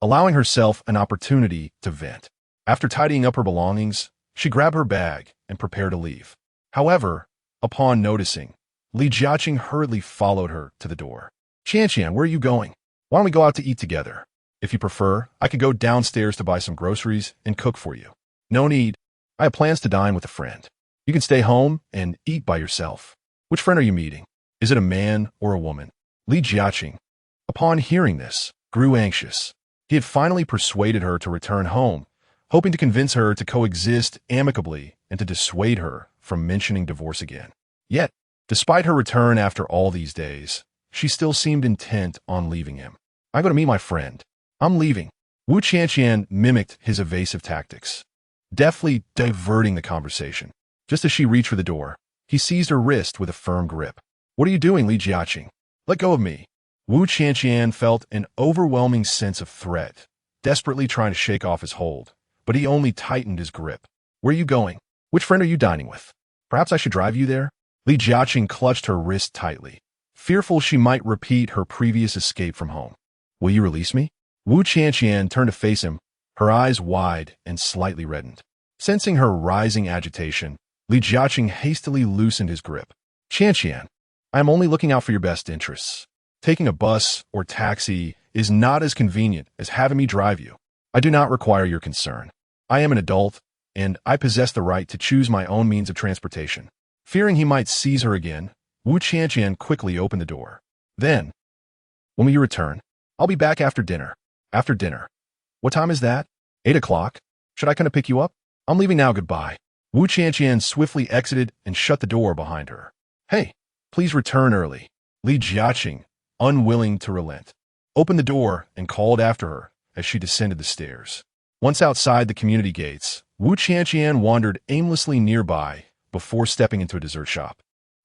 allowing herself an opportunity to vent. After tidying up her belongings, she grabbed her bag and prepared to leave. However, upon noticing, Li Jiaqing hurriedly followed her to the door. Qianqian, where are you going? Why don't we go out to eat together? If you prefer, I could go downstairs to buy some groceries and cook for you. No need. I have plans to dine with a friend. You can stay home and eat by yourself. Which friend are you meeting? Is it a man or a woman? Li Jiaqing, upon hearing this, grew anxious. He had finally persuaded her to return home, hoping to convince her to coexist amicably and to dissuade her from mentioning divorce again. Yet, despite her return after all these days, she still seemed intent on leaving him. I'm going to meet my friend. I'm leaving. Wu Qianqian mimicked his evasive tactics, deftly diverting the conversation. Just as she reached for the door, he seized her wrist with a firm grip. What are you doing, Li Jiaqing? Let go of me. Wu Qianqian felt an overwhelming sense of threat, desperately trying to shake off his hold, but he only tightened his grip. Where are you going? Which friend are you dining with? Perhaps I should drive you there? Li Jiaqing clutched her wrist tightly, fearful she might repeat her previous escape from home. Will you release me? Wu Qianqian turned to face him, her eyes wide and slightly reddened. Sensing her rising agitation, Li Jiaqing hastily loosened his grip. Qianqian, I am only looking out for your best interests. Taking a bus or taxi is not as convenient as having me drive you. I do not require your concern. I am an adult, and I possess the right to choose my own means of transportation. Fearing he might seize her again, Wu Qianqian quickly opened the door. Then, when will you return? I'll be back after dinner. After dinner. What time is that? 8 o'clock. Should I come to pick you up? I'm leaving now, goodbye. Wu Qianqian swiftly exited and shut the door behind her. Hey, please return early. Li Jiaqing, unwilling to relent, opened the door and called after her as she descended the stairs. Once outside the community gates, Wu Qianqian wandered aimlessly nearby before stepping into a dessert shop.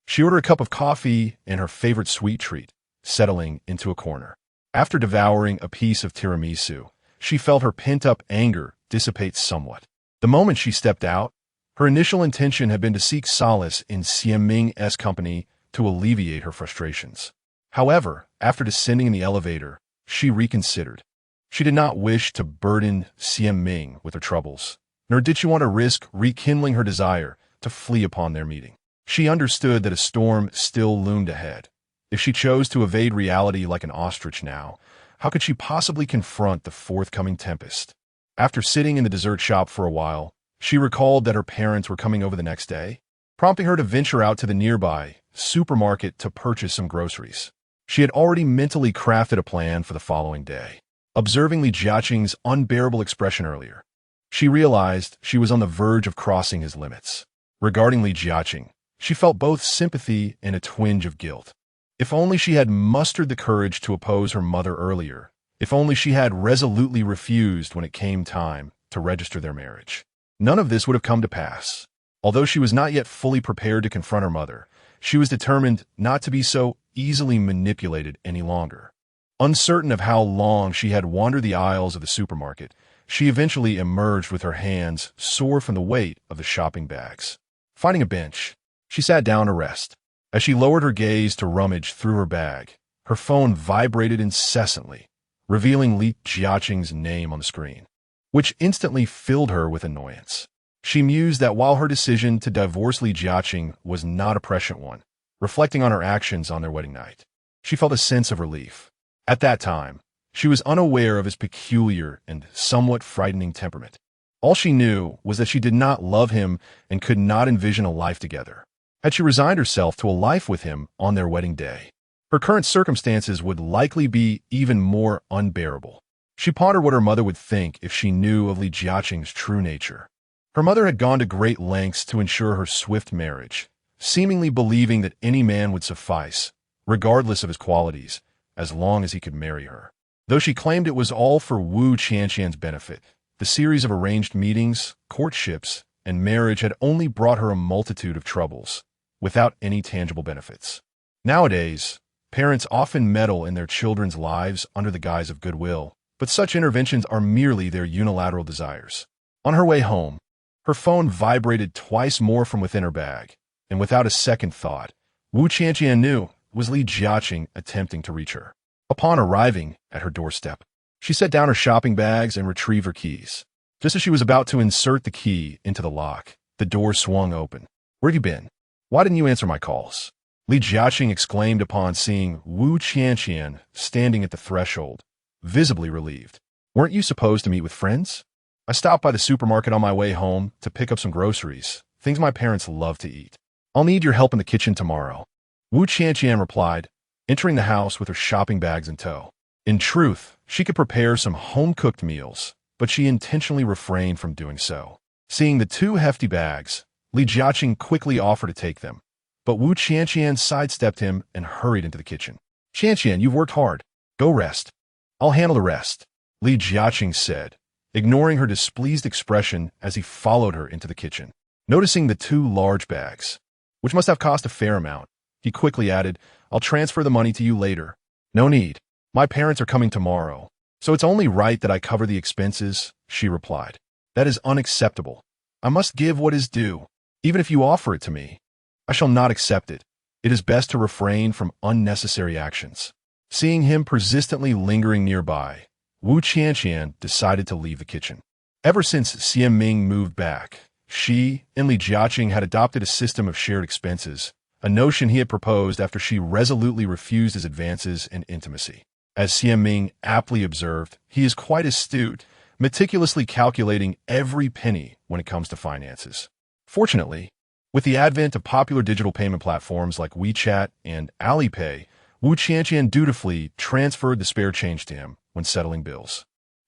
She ordered a cup of coffee and her favorite sweet treat, settling into a corner. After devouring a piece of tiramisu, she felt her pent-up anger dissipate somewhat. The moment she stepped out, her initial intention had been to seek solace in Xiaming's company to alleviate her frustrations. However, after descending in the elevator, she reconsidered. She did not wish to burden Xiaming with her troubles, nor did she want to risk rekindling her desire to flee upon their meeting. She understood that a storm still loomed ahead. If she chose to evade reality like an ostrich now, how could she possibly confront the forthcoming tempest? After sitting in the dessert shop for a while, she recalled that her parents were coming over the next day, prompting her to venture out to the nearby supermarket to purchase some groceries. She had already mentally crafted a plan for the following day. Observing Li Jiaqing's unbearable expression earlier, she realized she was on the verge of crossing his limits. Regarding Li Jiaqing, she felt both sympathy and a twinge of guilt. If only she had mustered the courage to oppose her mother earlier. If only she had resolutely refused when it came time to register their marriage. None of this would have come to pass. Although she was not yet fully prepared to confront her mother, she was determined not to be so easily manipulated any longer. Uncertain of how long she had wandered the aisles of the supermarket, she eventually emerged with her hands sore from the weight of the shopping bags. Finding a bench, she sat down to rest. As she lowered her gaze to rummage through her bag, her phone vibrated incessantly, revealing Li Jiaqing's name on the screen, which instantly filled her with annoyance. She mused that while her decision to divorce Li Jiaqing was not a prescient one, reflecting on her actions on their wedding night, she felt a sense of relief. At that time, she was unaware of his peculiar and somewhat frightening temperament. All she knew was that she did not love him and could not envision a life together. Had she resigned herself to a life with him on their wedding day, her current circumstances would likely be even more unbearable. She pondered what her mother would think if she knew of Li Jiaqing's true nature. Her mother had gone to great lengths to ensure her swift marriage, seemingly believing that any man would suffice, regardless of his qualities, as long as he could marry her. Though she claimed it was all for Wu Qianqian's benefit, the series of arranged meetings, courtships, and marriage had only brought her a multitude of troubles, without any tangible benefits. Nowadays, parents often meddle in their children's lives under the guise of goodwill, but such interventions are merely their unilateral desires. On her way home, her phone vibrated twice more from within her bag, and without a second thought, Wu Qianqian knew it was Li Jiaqing attempting to reach her. Upon arriving at her doorstep, she set down her shopping bags and retrieved her keys. Just as she was about to insert the key into the lock, the door swung open. "Where have you been? Why didn't you answer my calls?" Li Jiaqing exclaimed upon seeing Wu Qianqian standing at the threshold, visibly relieved. "Weren't you supposed to meet with friends? I stopped by the supermarket on my way home to pick up some groceries, things my parents love to eat. I'll need your help in the kitchen tomorrow." Wu Qianqian replied, entering the house with her shopping bags in tow. In truth, she could prepare some home-cooked meals, but she intentionally refrained from doing so. Seeing the two hefty bags, Li Jiaqing quickly offered to take them, but Wu Qianqian sidestepped him and hurried into the kitchen. "Qianqian, you've worked hard. Go rest. I'll handle the rest," Li Jiaqing said, ignoring her displeased expression as he followed her into the kitchen. Noticing the two large bags, which must have cost a fair amount, he quickly added, "I'll transfer the money to you later." "No need. My parents are coming tomorrow, so it's only right that I cover the expenses," she replied. "That is unacceptable. I must give what is due. Even if you offer it to me, I shall not accept it. It is best to refrain from unnecessary actions." Seeing him persistently lingering nearby, Wu Qianqian decided to leave the kitchen. Ever since Xian Ming moved back, she and Li Jiaqing had adopted a system of shared expenses, a notion he had proposed after she resolutely refused his advances in intimacy. As Xian Ming aptly observed, he is quite astute, meticulously calculating every penny when it comes to finances. Fortunately, with the advent of popular digital payment platforms like WeChat and Alipay, Wu Qianqian dutifully transferred the spare change to him when settling bills.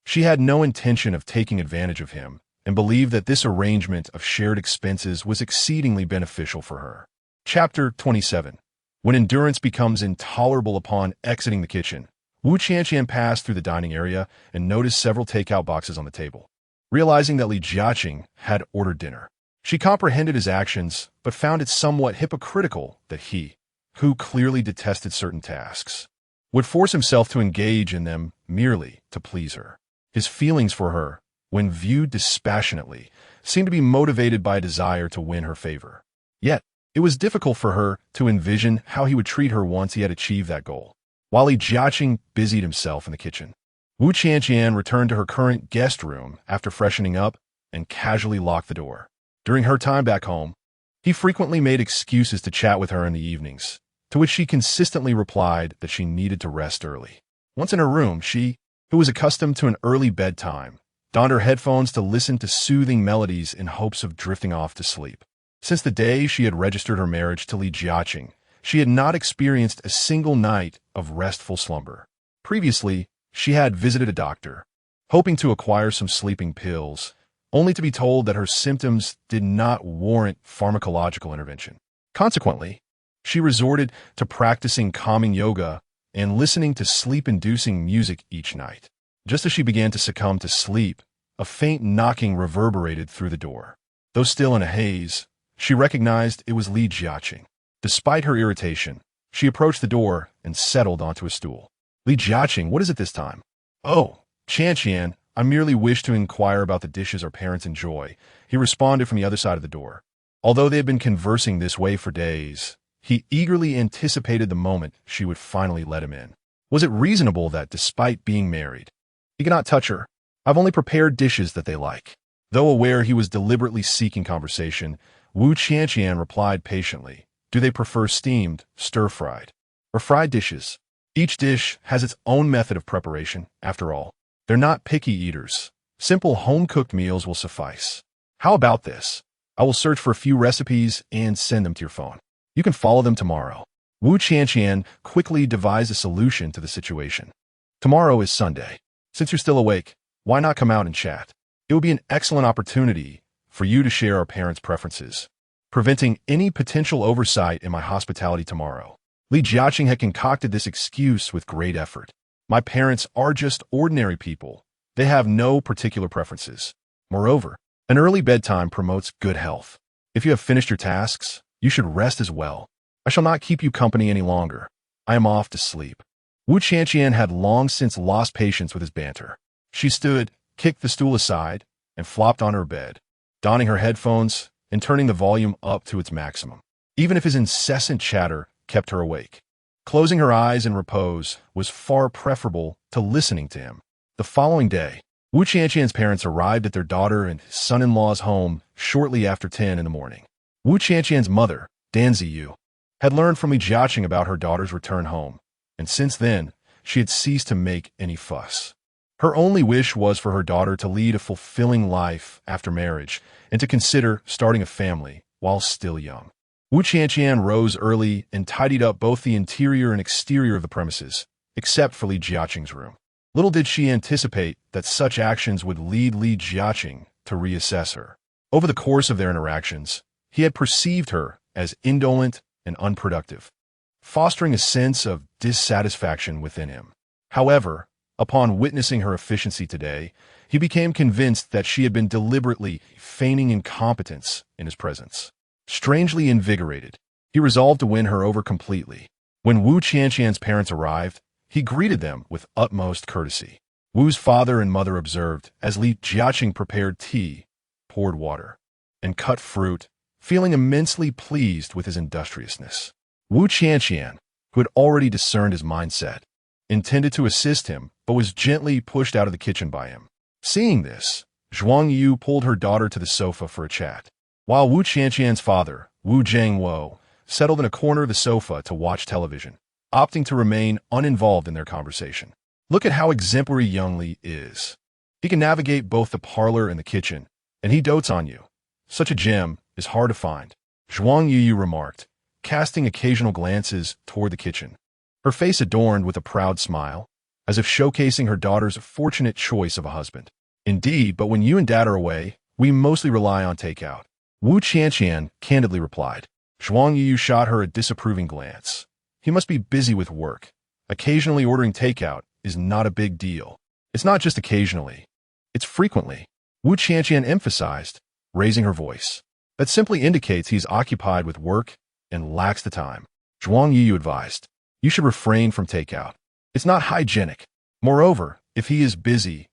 She had no intention of taking advantage of him and believed that this arrangement of shared expenses was exceedingly beneficial for her. Chapter 27. When endurance becomes intolerable upon exiting the kitchen, Wu Qianqian passed through the dining area and noticed several takeout boxes on the table. Realizing that Li Jiaqing had ordered dinner, she comprehended his actions but found it somewhat hypocritical that he, who clearly detested certain tasks, would force himself to engage in them merely to please her. His feelings for her, when viewed dispassionately, seemed to be motivated by a desire to win her favor. Yet, it was difficult for her to envision how he would treat her once he had achieved that goal. While Li Jiaqing busied himself in the kitchen, Wu Qianqian returned to her current guest room after freshening up and casually locked the door. During her time back home, he frequently made excuses to chat with her in the evenings, to which she consistently replied that she needed to rest early. Once in her room, she, who was accustomed to an early bedtime, donned her headphones to listen to soothing melodies in hopes of drifting off to sleep. Since the day she had registered her marriage to Li Jiaqing, she had not experienced a single night of restful slumber. Previously, she had visited a doctor, hoping to acquire some sleeping pills, only to be told that her symptoms did not warrant pharmacological intervention. Consequently, she resorted to practicing calming yoga and listening to sleep-inducing music each night. Just as she began to succumb to sleep, a faint knocking reverberated through the door. Though still in a haze, she recognized it was Li Jiaqing. Despite her irritation, she approached the door and settled onto a stool. "Li Jiaqing, what is it this time?" "Oh, Qianqian, I merely wish to inquire about the dishes our parents enjoy," he responded from the other side of the door. Although they had been conversing this way for days, he eagerly anticipated the moment she would finally let him in. Was it reasonable that, despite being married, he could not touch her? "I've only prepared dishes that they like." Though aware he was deliberately seeking conversation, Wu Qianqian replied patiently, "Do they prefer steamed, stir-fried, or fried dishes? Each dish has its own method of preparation, after all. They're not picky eaters. Simple home-cooked meals will suffice. How about this? I will search for a few recipes and send them to your phone. You can follow them tomorrow." Wu Qianqian quickly devised a solution to the situation. "Tomorrow is Sunday. Since you're still awake, why not come out and chat? It will be an excellent opportunity for you to share our parents' preferences, preventing any potential oversight in my hospitality tomorrow." Li Jiaqing had concocted this excuse with great effort. "My parents are just ordinary people. They have no particular preferences. Moreover, an early bedtime promotes good health. If you have finished your tasks, you should rest as well. I shall not keep you company any longer. I am off to sleep." Wu Qianqian had long since lost patience with his banter. She stood, kicked the stool aside, and flopped on her bed, donning her headphones and turning the volume up to its maximum. Even if his incessant chatter kept her awake, closing her eyes in repose was far preferable to listening to him. The following day, Wu Qianqian's parents arrived at their daughter and son-in-law's home shortly after 10 in the morning. Wu Qianqian's mother, Dan Ziyu, had learned from Li Jiaqing about her daughter's return home, and since then, she had ceased to make any fuss. Her only wish was for her daughter to lead a fulfilling life after marriage and to consider starting a family while still young. Wu Qianqian rose early and tidied up both the interior and exterior of the premises, except for Li Jiaqing's room. Little did she anticipate that such actions would lead Li Jiaqing to reassess her. Over the course of their interactions, he had perceived her as indolent and unproductive, fostering a sense of dissatisfaction within him. However, upon witnessing her efficiency today, he became convinced that she had been deliberately feigning incompetence in his presence. Strangely invigorated, he resolved to win her over completely. When Wu Qianqian's parents arrived, he greeted them with utmost courtesy. Wu's father and mother observed as Li Jiaqing prepared tea, poured water, and cut fruit, feeling immensely pleased with his industriousness. Wu Qianqian, who had already discerned his mindset, intended to assist him, but was gently pushed out of the kitchen by him. Seeing this, Zhuang Yu pulled her daughter to the sofa for a chat, while Wu Qianqian's father, Wu Zhengwo, settled in a corner of the sofa to watch television, opting to remain uninvolved in their conversation. Look at how exemplary young Li is. He can navigate both the parlor and the kitchen, and he dotes on you. Such a gem is hard to find, Zhuang Yu remarked, casting occasional glances toward the kitchen, her face adorned with a proud smile, as if showcasing her daughter's fortunate choice of a husband. "Indeed, but when you and Dad are away, we mostly rely on takeout," Wu Qianqian candidly replied. Zhuang Yu shot her a disapproving glance. He must be busy with work. Occasionally ordering takeout is not a big deal. It's not just occasionally. It's frequently, Wu Qianqian emphasized, raising her voice. That simply indicates he's occupied with work and lacks the time. Zhuang Yu advised, "You should refrain from takeout. It's not hygienic. Moreover, if he is busy,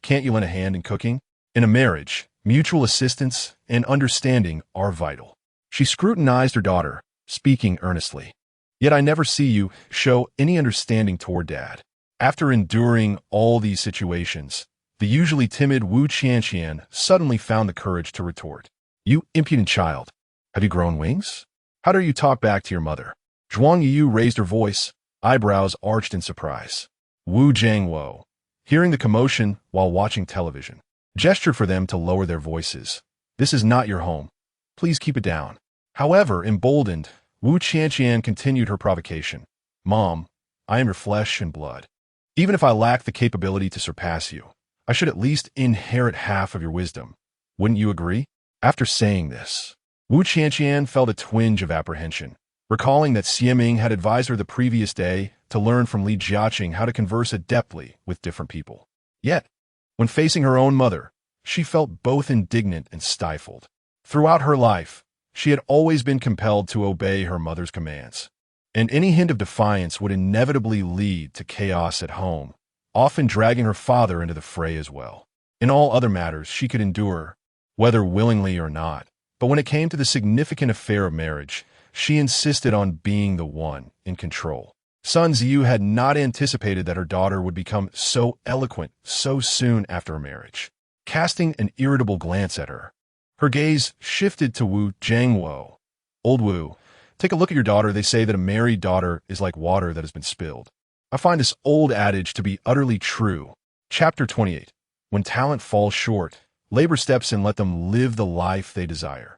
can't you lend a hand in cooking? In a marriage, mutual assistance and understanding are vital." She scrutinized her daughter, speaking earnestly. "Yet I never see you show any understanding toward Dad." After enduring all these situations, the usually timid Wu Qianqian suddenly found the courage to retort. "You impudent child, have you grown wings? How dare you talk back to your mother?" Zhuang Yu raised her voice, eyebrows arched in surprise. Wu Zhengwo, hearing the commotion while watching television, gestured for them to lower their voices. "This is not your home. Please keep it down." However, emboldened, Wu Qianqian continued her provocation. "Mom, I am your flesh and blood. Even if I lack the capability to surpass you, I should at least inherit half of your wisdom. Wouldn't you agree?" After saying this, Wu Qianqian felt a twinge of apprehension, recalling that Xie Ming had advised her the previous day to learn from Li Jiaqing how to converse adeptly with different people. Yet, when facing her own mother, she felt both indignant and stifled. Throughout her life, she had always been compelled to obey her mother's commands, and any hint of defiance would inevitably lead to chaos at home, often dragging her father into the fray as well. In all other matters, she could endure, whether willingly or not, but when it came to the significant affair of marriage, she insisted on being the one in control. Sun Ziyu had not anticipated that her daughter would become so eloquent so soon after her marriage. casting an irritable glance at her. Her gaze shifted to Wu Jiangwo. Old Wu, take a look at your daughter. They say that a married daughter is like water that has been spilled. I find this old adage to be utterly true. Chapter 28. When talent falls short, labor steps in, let them live the life they desire.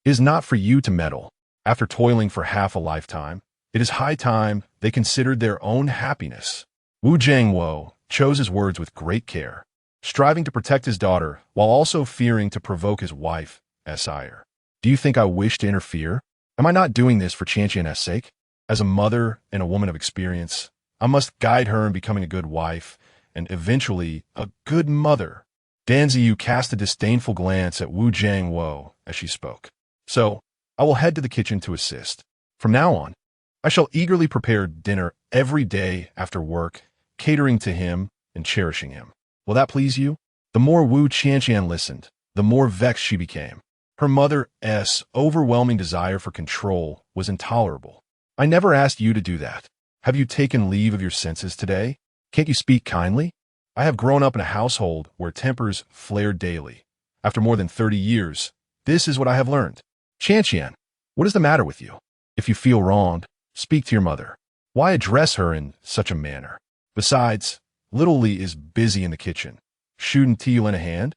It is not for you to meddle. After toiling for half a lifetime, it is high time they considered their own happiness. Wu Jiangwo chose his words with great care, striving to protect his daughter while also fearing to provoke his wife's ire. Do you think I wish to interfere? Am I not doing this for Qianqian's sake? As a mother and a woman of experience, I must guide her in becoming a good wife and eventually a good mother. Dan Ziyu cast a disdainful glance at Wu Jiangwo as she spoke. So, I will head to the kitchen to assist. From now on, I shall eagerly prepare dinner every day after work, catering to him and cherishing him. Will that please you? The more Wu Qianqian listened, the more vexed she became. Her mother's overwhelming desire for control was intolerable. I never asked you to do that. Have you taken leave of your senses today? Can't you speak kindly? I have grown up in a household where tempers flared daily. After more than 30 years, this is what I have learned. Qianqian, what is the matter with you? If you feel wronged, speak to your mother. Why address her in such a manner? Besides, little Li is busy in the kitchen. Shouldn't you lend a hand?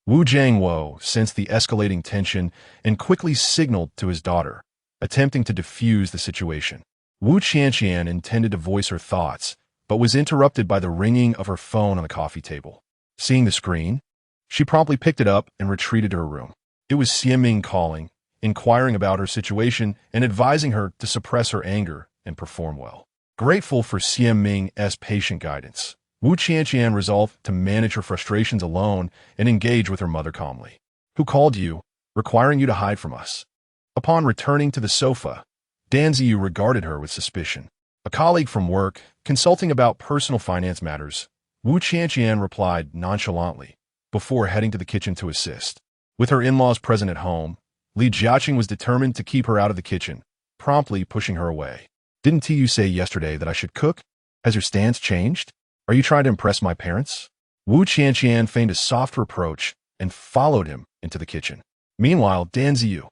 Wu Jiangwo sensed the escalating tension and quickly signaled to his daughter, attempting to diffuse the situation. Wu Qianqian intended to voice her thoughts, but was interrupted by the ringing of her phone on the coffee table. Seeing the screen, she promptly picked it up and retreated to her room. It was Xiaming calling, inquiring about her situation and advising her to suppress her anger and perform well. Grateful for Xiaming's patient guidance, Wu Qianqian resolved to manage her frustrations alone and engage with her mother calmly. Who called you, requiring you to hide from us? Upon returning to the sofa, Dan Ziyu regarded her with suspicion. A colleague from work, consulting about personal finance matters, Wu Qianqian replied nonchalantly, before heading to the kitchen to assist. With her in-laws present at home, Li Jiaqing was determined to keep her out of the kitchen, promptly pushing her away. Didn't you say yesterday that I should cook? Has your stance changed? Are you trying to impress my parents? Wu Qianqian feigned a soft reproach and followed him into the kitchen. Meanwhile, Dan Ziyu,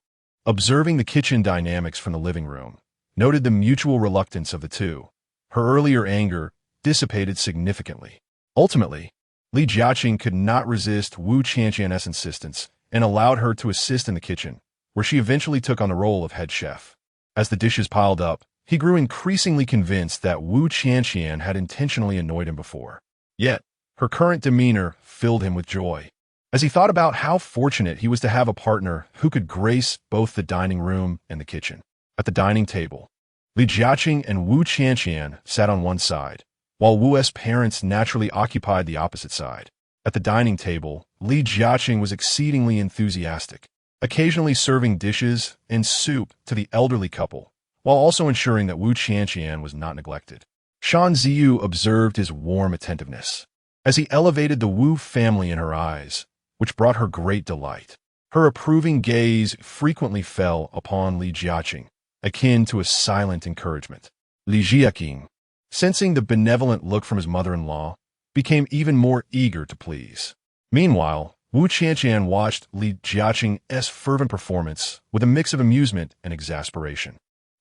observing the kitchen dynamics from the living room, noted the mutual reluctance of the two. Her earlier anger dissipated significantly. Ultimately, Li Jiaqing could not resist Wu Qianqian's insistence and allowed her to assist in the kitchen, where she eventually took on the role of head chef. As the dishes piled up, he grew increasingly convinced that Wu Qianqian had intentionally annoyed him before. Yet, her current demeanor filled him with joy, as he thought about how fortunate he was to have a partner who could grace both the dining room and the kitchen. At the dining table, Li Jiaqing and Wu Qianqian sat on one side, while Wu's parents naturally occupied the opposite side. At the dining table, Li Jiaqing was exceedingly enthusiastic, occasionally serving dishes and soup to the elderly couple, while also ensuring that Wu Qianqian was not neglected. Shan Ziyu observed his warm attentiveness, as he elevated the Wu family in her eyes, which brought her great delight. Her approving gaze frequently fell upon Li Jiaqing, akin to a silent encouragement. Li Jiaqing, sensing the benevolent look from his mother-in-law, became even more eager to please. Meanwhile, Wu Qianqian watched Li Jiaqing's fervent performance with a mix of amusement and exasperation.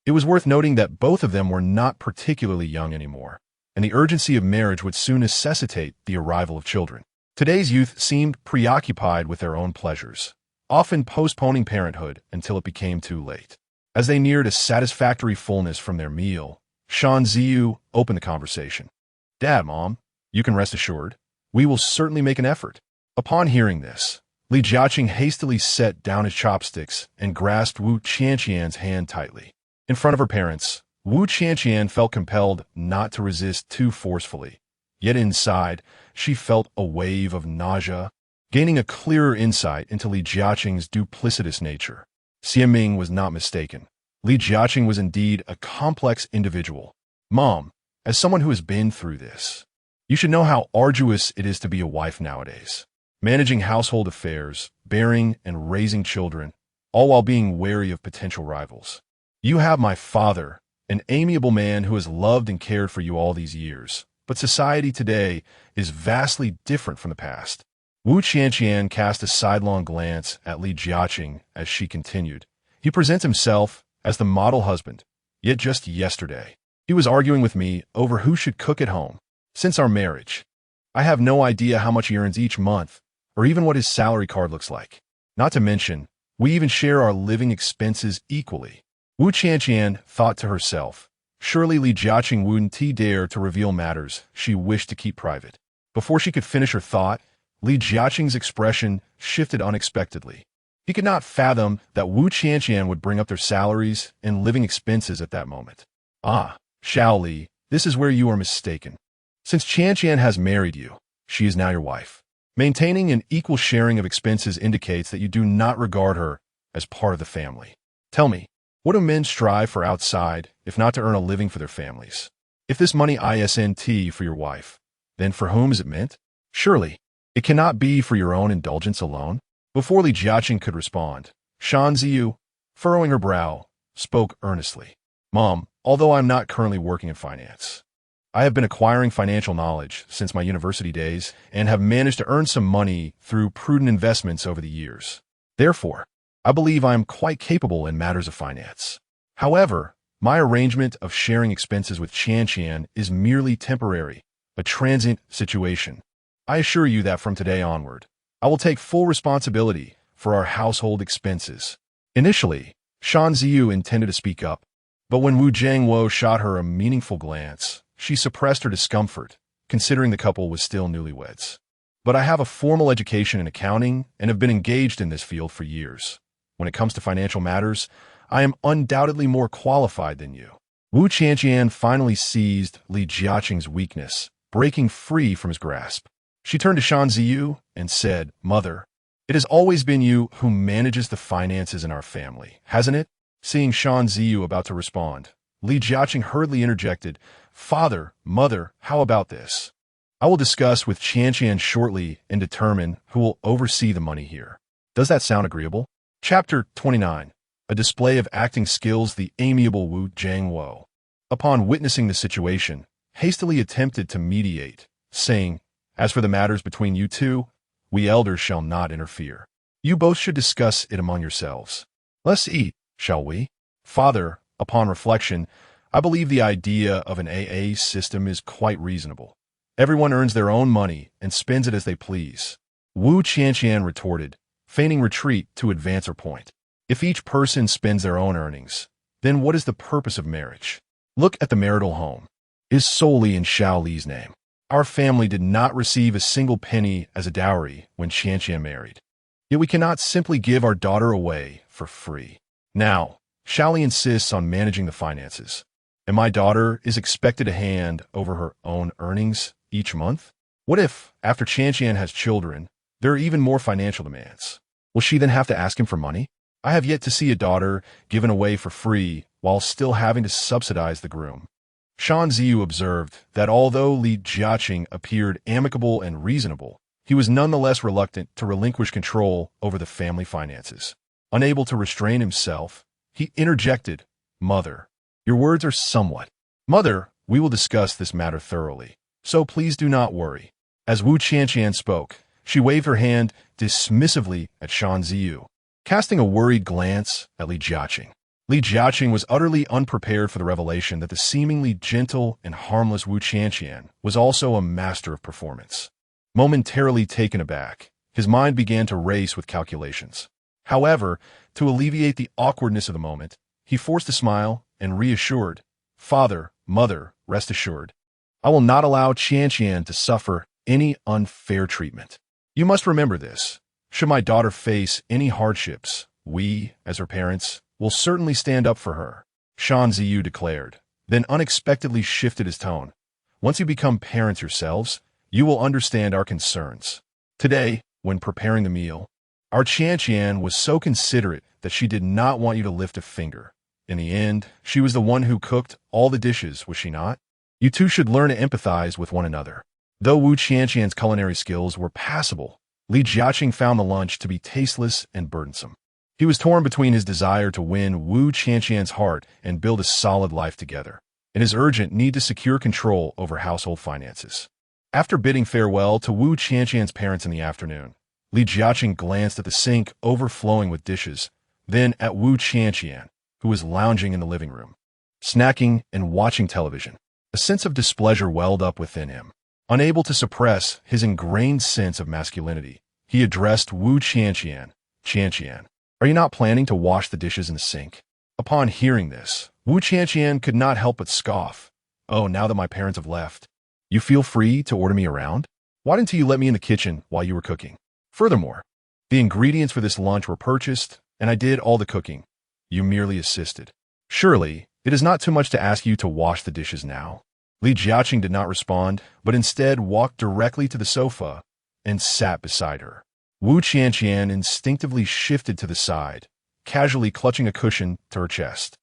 It was worth noting that both of them were not particularly young anymore, and the urgency of marriage would soon necessitate the arrival of children. Today's youth seemed preoccupied with their own pleasures, often postponing parenthood until it became too late. As they neared a satisfactory fullness from their meal, Shan Ziyu opened the conversation. Dad, Mom, you can rest assured, we will certainly make an effort. Upon hearing this, Li Jiaqing hastily set down his chopsticks and grasped Wu Qianqian's hand tightly. In front of her parents, Wu Qianqian felt compelled not to resist too forcefully. Yet inside, she felt a wave of nausea, gaining a clearer insight into Li Jiaqing's duplicitous nature. Xiaming was not mistaken. Li Jiaqing was indeed a complex individual. Mom, as someone who has been through this, you should know how arduous it is to be a wife nowadays. Managing household affairs, bearing and raising children, all while being wary of potential rivals. You have my father, an amiable man who has loved and cared for you all these years, but society today is vastly different from the past. Wu Qianqian cast a sidelong glance at Li Jiaqing as she continued. He presents himself as the model husband, yet just yesterday, he was arguing with me over who should cook at home. Since our marriage, I have no idea how much he earns each month, or even what his salary card looks like. Not to mention, we even share our living expenses equally. Wu Qianqian thought to herself, surely Li Jiaqing wouldn't dare to reveal matters she wished to keep private. Before she could finish her thought, Li Jiaqing's expression shifted unexpectedly. He could not fathom that Wu Qianqian would bring up their salaries and living expenses at that moment. Ah, Xiao Li, this is where you are mistaken. Since Qianqian has married you, she is now your wife. Maintaining an equal sharing of expenses indicates that you do not regard her as part of the family. Tell me, what do men strive for outside, if not to earn a living for their families? If this money isn't for your wife, then for whom is it meant? Surely, it cannot be for your own indulgence alone. Before Li Jiaqing could respond, Shan Ziyu, furrowing her brow, spoke earnestly. Mom, although I'm not currently working in finance, I have been acquiring financial knowledge since my university days and have managed to earn some money through prudent investments over the years. Therefore, I believe I am quite capable in matters of finance. However, my arrangement of sharing expenses with Qianqian is merely temporary, a transient situation. I assure you that from today onward, I will take full responsibility for our household expenses. Initially, Shan Ziyu intended to speak up, but when Wu Jiangwo shot her a meaningful glance, she suppressed her discomfort, considering the couple was still newlyweds. But I have a formal education in accounting and have been engaged in this field for years. When it comes to financial matters, I am undoubtedly more qualified than you. Wu Qianqian finally seized Li Jiaqing's weakness, breaking free from his grasp. She turned to Shan Ziyu and said, Mother, it has always been you who manages the finances in our family, hasn't it? Seeing Shan Ziyu about to respond, Li Jiaqing hurriedly interjected, Father, Mother, how about this? I will discuss with Qianqian shortly and determine who will oversee the money here. Does that sound agreeable? Chapter 29. A display of acting skills. The amiable Wu Jiangwo, upon witnessing the situation, hastily attempted to mediate, saying, As for the matters between you two, we elders shall not interfere. You both should discuss it among yourselves. Let's eat, shall we? Father, upon reflection, I believe the idea of an AA system is quite reasonable. Everyone earns their own money and spends it as they please. Wu Qianqian retorted, feigning retreat to advance her point. If each person spends their own earnings, then what is the purpose of marriage? Look at the marital home. It is solely in Xiao Li's name. Our family did not receive a single penny as a dowry when Qianqian married. Yet we cannot simply give our daughter away for free. Now, Xiao Li insists on managing the finances, and my daughter is expected to hand over her own earnings each month? What if, after Qianqian has children, there are even more financial demands? Will she then have to ask him for money? I have yet to see a daughter given away for free while still having to subsidize the groom. Shan Ziyu observed that although Li Jiaqing appeared amicable and reasonable, he was nonetheless reluctant to relinquish control over the family finances. Unable to restrain himself, he interjected, Mother, your words are somewhat. Mother, we will discuss this matter thoroughly, so please do not worry. As Wu Qianqian spoke, she waved her hand dismissively at Shan Ziyu, casting a worried glance at Li Jiaqing. Li Jiaqing was utterly unprepared for the revelation that the seemingly gentle and harmless Wu Qianqian was also a master of performance. Momentarily taken aback, his mind began to race with calculations. However, to alleviate the awkwardness of the moment, he forced a smile and reassured, Father, Mother, rest assured. I will not allow Qianqian to suffer any unfair treatment. You must remember this. Should my daughter face any hardships, we, as her parents, will certainly stand up for her, Shan Ziyu declared, then unexpectedly shifted his tone. Once you become parents yourselves, you will understand our concerns. Today, when preparing the meal, our Qianqian was so considerate that she did not want you to lift a finger. In the end, she was the one who cooked all the dishes, was she not? You two should learn to empathize with one another. Though Wu Qianqian's culinary skills were passable, Li Jiaqing found the lunch to be tasteless and burdensome. He was torn between his desire to win Wu Qianqian's heart and build a solid life together, and his urgent need to secure control over household finances. After bidding farewell to Wu Qianqian's parents in the afternoon, Li Jiaqing glanced at the sink overflowing with dishes, then at Wu Qianqian, who was lounging in the living room, snacking and watching television. A sense of displeasure welled up within him. Unable to suppress his ingrained sense of masculinity, he addressed Wu Qianqian. Qianqian, are you not planning to wash the dishes in the sink? Upon hearing this, Wu Qianqian could not help but scoff. Oh, now that my parents have left, you feel free to order me around? Why didn't you let me in the kitchen while you were cooking? Furthermore, the ingredients for this lunch were purchased, and I did all the cooking. You merely assisted. Surely, it is not too much to ask you to wash the dishes now. Li Jiaqing did not respond, but instead walked directly to the sofa and sat beside her. Wu Qianqian instinctively shifted to the side, casually clutching a cushion to her chest.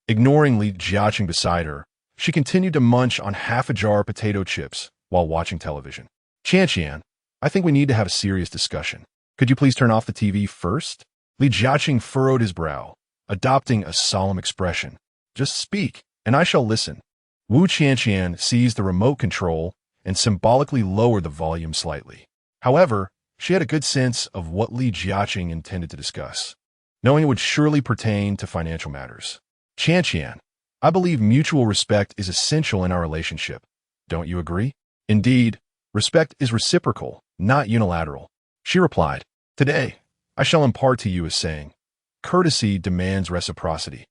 Ignoring Li Jiaqing beside her, she continued to munch on half a jar of potato chips while watching television. Qianqian, I think we need to have a serious discussion. Could you please turn off the TV first? Li Jiaqing furrowed his brow, adopting a solemn expression. Just speak, and I shall listen. Wu Qianqian seized the remote control and symbolically lowered the volume slightly. However, she had a good sense of what Li Jiaqing intended to discuss, knowing it would surely pertain to financial matters. Qianqian, I believe mutual respect is essential in our relationship. Don't you agree? Indeed, respect is reciprocal, not unilateral. She replied, Today, I shall impart to you a saying. Courtesy demands reciprocity.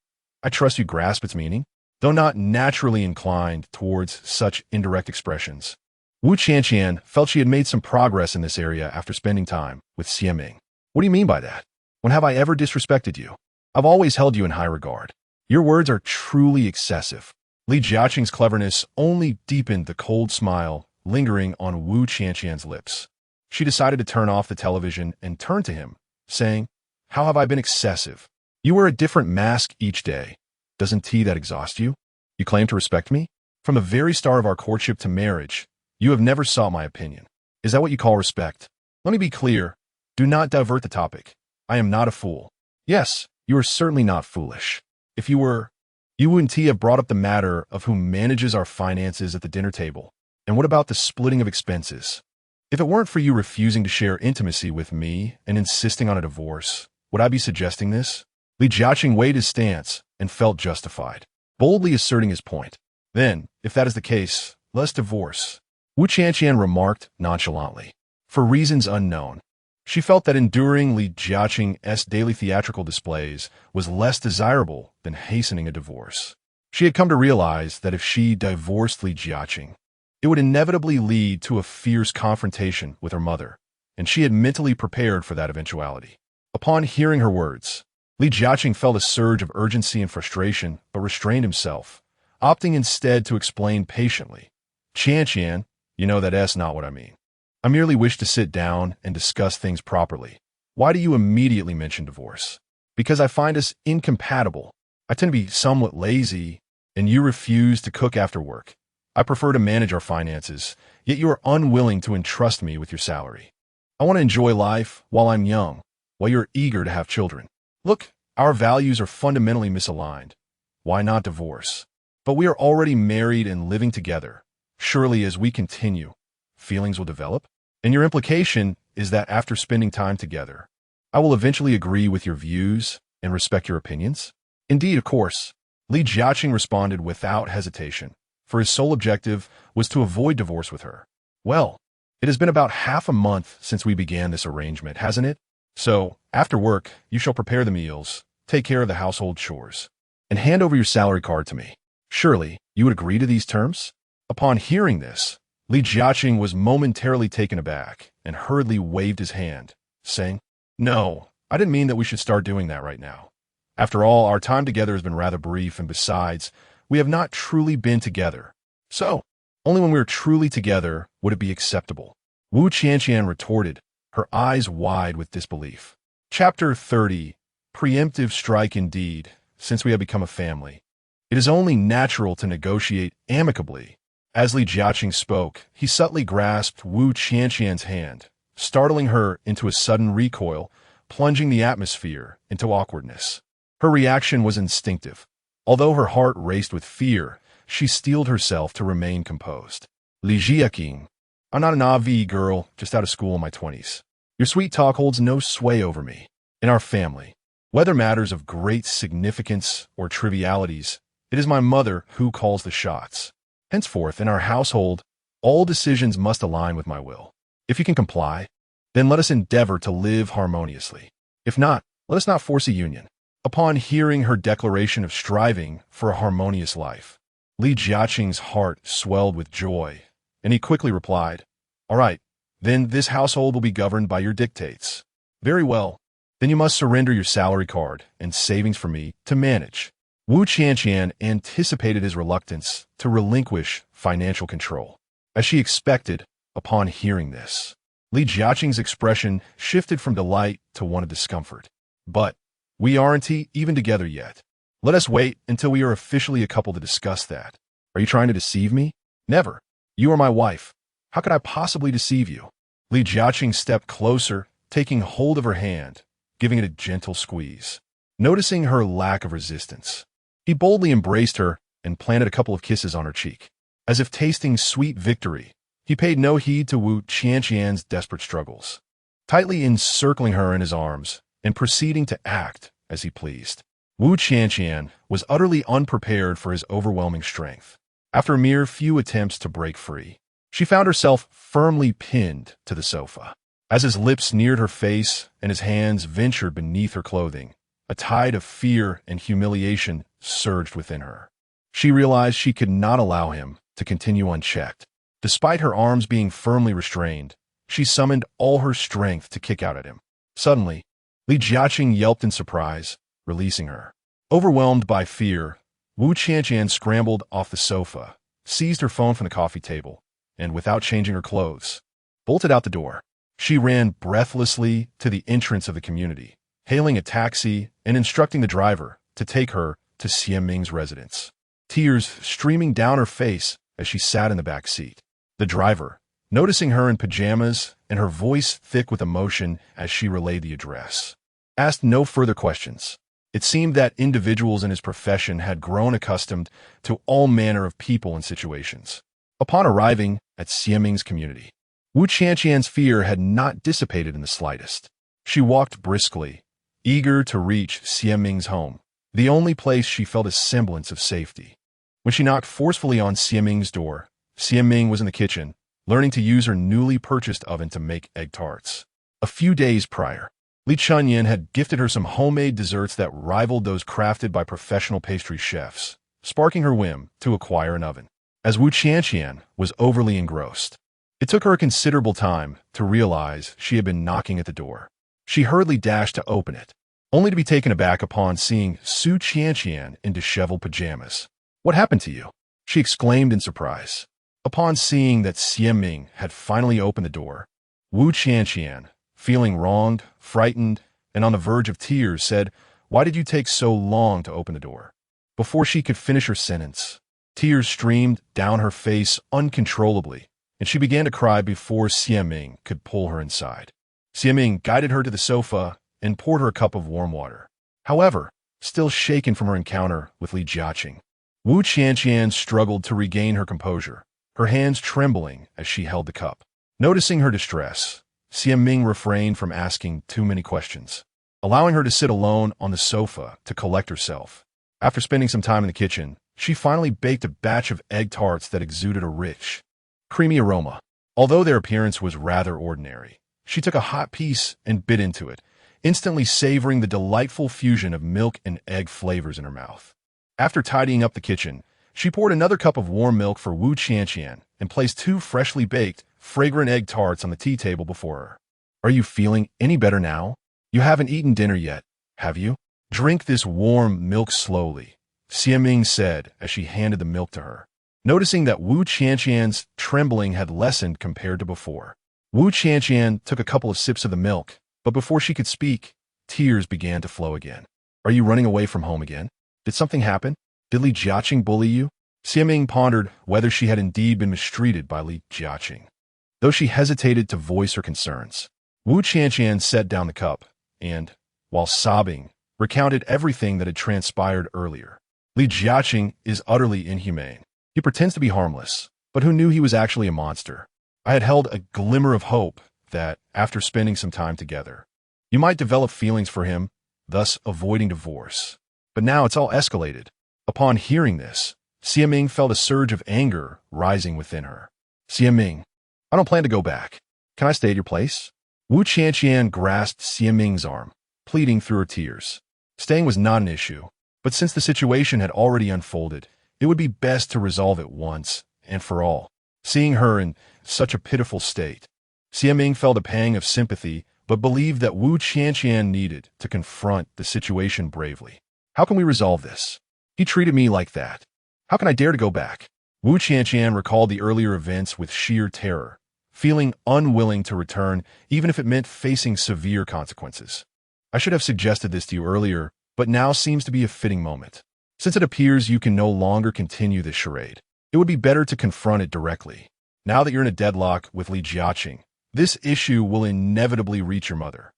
I trust you grasp its meaning, though not naturally inclined towards such indirect expressions. Wu Qianqian felt she had made some progress in this area after spending time with Xiaming. What do you mean by that? When have I ever disrespected you? I've always held you in high regard. Your words are truly excessive. Li Jiaqing's cleverness only deepened the cold smile lingering on Wu Qianqian's lips. She decided to turn off the television and turn to him, saying, How have I been excessive? You wear a different mask each day. Doesn't that exhaust you? You claim to respect me? From the very start of our courtship to marriage, you have never sought my opinion. Is that what you call respect? Let me be clear. Do not divert the topic. I am not a fool. Yes, you are certainly not foolish. If you were, you wouldn't have brought up the matter of who manages our finances at the dinner table. And what about the splitting of expenses? If it weren't for you refusing to share intimacy with me and insisting on a divorce, would I be suggesting this? Li Jiaqing weighed his stance and felt justified, boldly asserting his point. Then, if that is the case, let's divorce. Wu Qianqian remarked nonchalantly. For reasons unknown, she felt that enduring Li Jiaqing's daily theatrical displays was less desirable than hastening a divorce. She had come to realize that if she divorced Li Jiaqing, it would inevitably lead to a fierce confrontation with her mother, and she had mentally prepared for that eventuality. Upon hearing her words, Li Jiaqing felt a surge of urgency and frustration, but restrained himself, opting instead to explain patiently. Qianqian, you know that's not what I mean. I merely wish to sit down and discuss things properly. Why do you immediately mention divorce? Because I find us incompatible. I tend to be somewhat lazy, and you refuse to cook after work. I prefer to manage our finances, yet you are unwilling to entrust me with your salary. I want to enjoy life while I'm young, while you're eager to have children. Look, our values are fundamentally misaligned. Why not divorce? But we are already married and living together. Surely as we continue, feelings will develop? And your implication is that after spending time together, I will eventually agree with your views and respect your opinions? Indeed, of course. Li Jiaqing responded without hesitation, for his sole objective was to avoid divorce with her. Well, it has been about half a month since we began this arrangement, hasn't it? So, after work, you shall prepare the meals, take care of the household chores, and hand over your salary card to me. Surely, you would agree to these terms? Upon hearing this, Li Jiaqing was momentarily taken aback and hurriedly waved his hand, saying, No, I didn't mean that we should start doing that right now. After all, our time together has been rather brief, and besides, we have not truly been together. So, only when we are truly together would it be acceptable. Wu Qianqian retorted, her eyes wide with disbelief. Chapter 30. Preemptive strike indeed, since we have become a family. It is only natural to negotiate amicably. As Li Jiaqing spoke, he subtly grasped Wu Qianqian's hand, startling her into a sudden recoil, plunging the atmosphere into awkwardness. Her reaction was instinctive. Although her heart raced with fear, she steeled herself to remain composed. Li Jiaqing, I'm not an AV girl just out of school in my 20s. Your sweet talk holds no sway over me. In our family, whether matters of great significance or trivialities, it is my mother who calls the shots. Henceforth, in our household, all decisions must align with my will. If you can comply, then let us endeavor to live harmoniously. If not, let us not force a union. Upon hearing her declaration of striving for a harmonious life, Li Jiaqing's heart swelled with joy, and he quickly replied, "All right, then this household will be governed by your dictates. Very well, then you must surrender your salary card and savings for me to manage." Wu Qianqian anticipated his reluctance to relinquish financial control. As she expected, upon hearing this, Li Jiaqing's expression shifted from delight to one of discomfort. "But we aren't even together yet. Let us wait until we are officially a couple to discuss that. Are you trying to deceive me? Never. You are my wife. How could I possibly deceive you?" Li Jiaqing stepped closer, taking hold of her hand, giving it a gentle squeeze. Noticing her lack of resistance, he boldly embraced her and planted a couple of kisses on her cheek. As if tasting sweet victory, he paid no heed to Wu Qianqian's desperate struggles, tightly encircling her in his arms and proceeding to act as he pleased. Wu Qianqian was utterly unprepared for his overwhelming strength. After a mere few attempts to break free, she found herself firmly pinned to the sofa. As his lips neared her face and his hands ventured beneath her clothing, a tide of fear and humiliation surged within her. She realized she could not allow him to continue unchecked. Despite her arms being firmly restrained, she summoned all her strength to kick out at him. Suddenly, Li Jiaqing yelped in surprise, releasing her. Overwhelmed by fear, Wu Qianqian scrambled off the sofa, seized her phone from the coffee table, and without changing her clothes, bolted out the door. She ran breathlessly to the entrance of the community, hailing a taxi and instructing the driver to take her to Xieming's residence. Tears streaming down her face as she sat in the back seat. The driver, noticing her in pajamas and her voice thick with emotion as she relayed the address, asked no further questions. It seemed that individuals in his profession had grown accustomed to all manner of people and situations. Upon arriving at Xieming's community, Wu Qianqian's fear had not dissipated in the slightest. She walked briskly, eager to reach Xieming's home, the only place she felt a semblance of safety. When she knocked forcefully on Xieming's door, Xieming was in the kitchen, learning to use her newly purchased oven to make egg tarts. A few days prior, Li Chunyan had gifted her some homemade desserts that rivaled those crafted by professional pastry chefs, sparking her whim to acquire an oven. As Wu Qianqian was overly engrossed, it took her a considerable time to realize she had been knocking at the door. She hurriedly dashed to open it, only to be taken aback upon seeing Su Qianqian in disheveled pajamas. "What happened to you?" she exclaimed in surprise. Upon seeing that Xieming had finally opened the door, Wu Qianqian, feeling wronged, frightened, and on the verge of tears, said, "Why did you take so long to open the door?" Before she could finish her sentence, tears streamed down her face uncontrollably, and she began to cry before Xieming could pull her inside. Xieming guided her to the sofa and poured her a cup of warm water. However, still shaken from her encounter with Li Jiaqing, Wu Qianqian struggled to regain her composure, her hands trembling as she held the cup. Noticing her distress, Xieming refrained from asking too many questions, allowing her to sit alone on the sofa to collect herself. After spending some time in the kitchen, she finally baked a batch of egg tarts that exuded a rich, creamy aroma. Although their appearance was rather ordinary, she took a hot piece and bit into it, instantly savoring the delightful fusion of milk and egg flavors in her mouth. After tidying up the kitchen, she poured another cup of warm milk for Wu Qianqian and placed 2 freshly baked, fragrant egg tarts on the tea table before her. "Are you feeling any better now? You haven't eaten dinner yet, have you? Drink this warm milk slowly," Xieming said as she handed the milk to her. Noticing that Wu Qianqian's trembling had lessened compared to before, Wu Qianqian took a couple of sips of the milk, but before she could speak, tears began to flow again. "Are you running away from home again? Did something happen? Did Li Jiaqing bully you?" Xieming pondered whether she had indeed been mistreated by Li Jiaqing. Though she hesitated to voice her concerns, Wu Qianqian set down the cup and, while sobbing, recounted everything that had transpired earlier. "Li Jiaqing is utterly inhumane. He pretends to be harmless, but who knew he was actually a monster? I had held a glimmer of hope that, after spending some time together, you might develop feelings for him, thus avoiding divorce. But now it's all escalated. Upon hearing this, Xiaming felt a surge of anger rising within her. Xiaming, I don't plan to go back. Can I stay at your place? Wu Qianqian grasped Xiaming's arm, pleading through her tears. Staying was not an issue, but since the situation had already unfolded, it would be best to resolve it once and for all. Seeing her in such a pitiful state, Xiaming felt a pang of sympathy but believed that Wu Qianqian needed to confront the situation bravely. How can we resolve this? He treated me like that. How can I dare to go back? Wu Qianqian recalled the earlier events with sheer terror, feeling unwilling to return even if it meant facing severe consequences. I should have suggested this to you earlier, but now seems to be a fitting moment. Since it appears you can no longer continue this charade, it would be better to confront it directly. Now that you're in a deadlock with Rejection, this issue will inevitably reach your mother.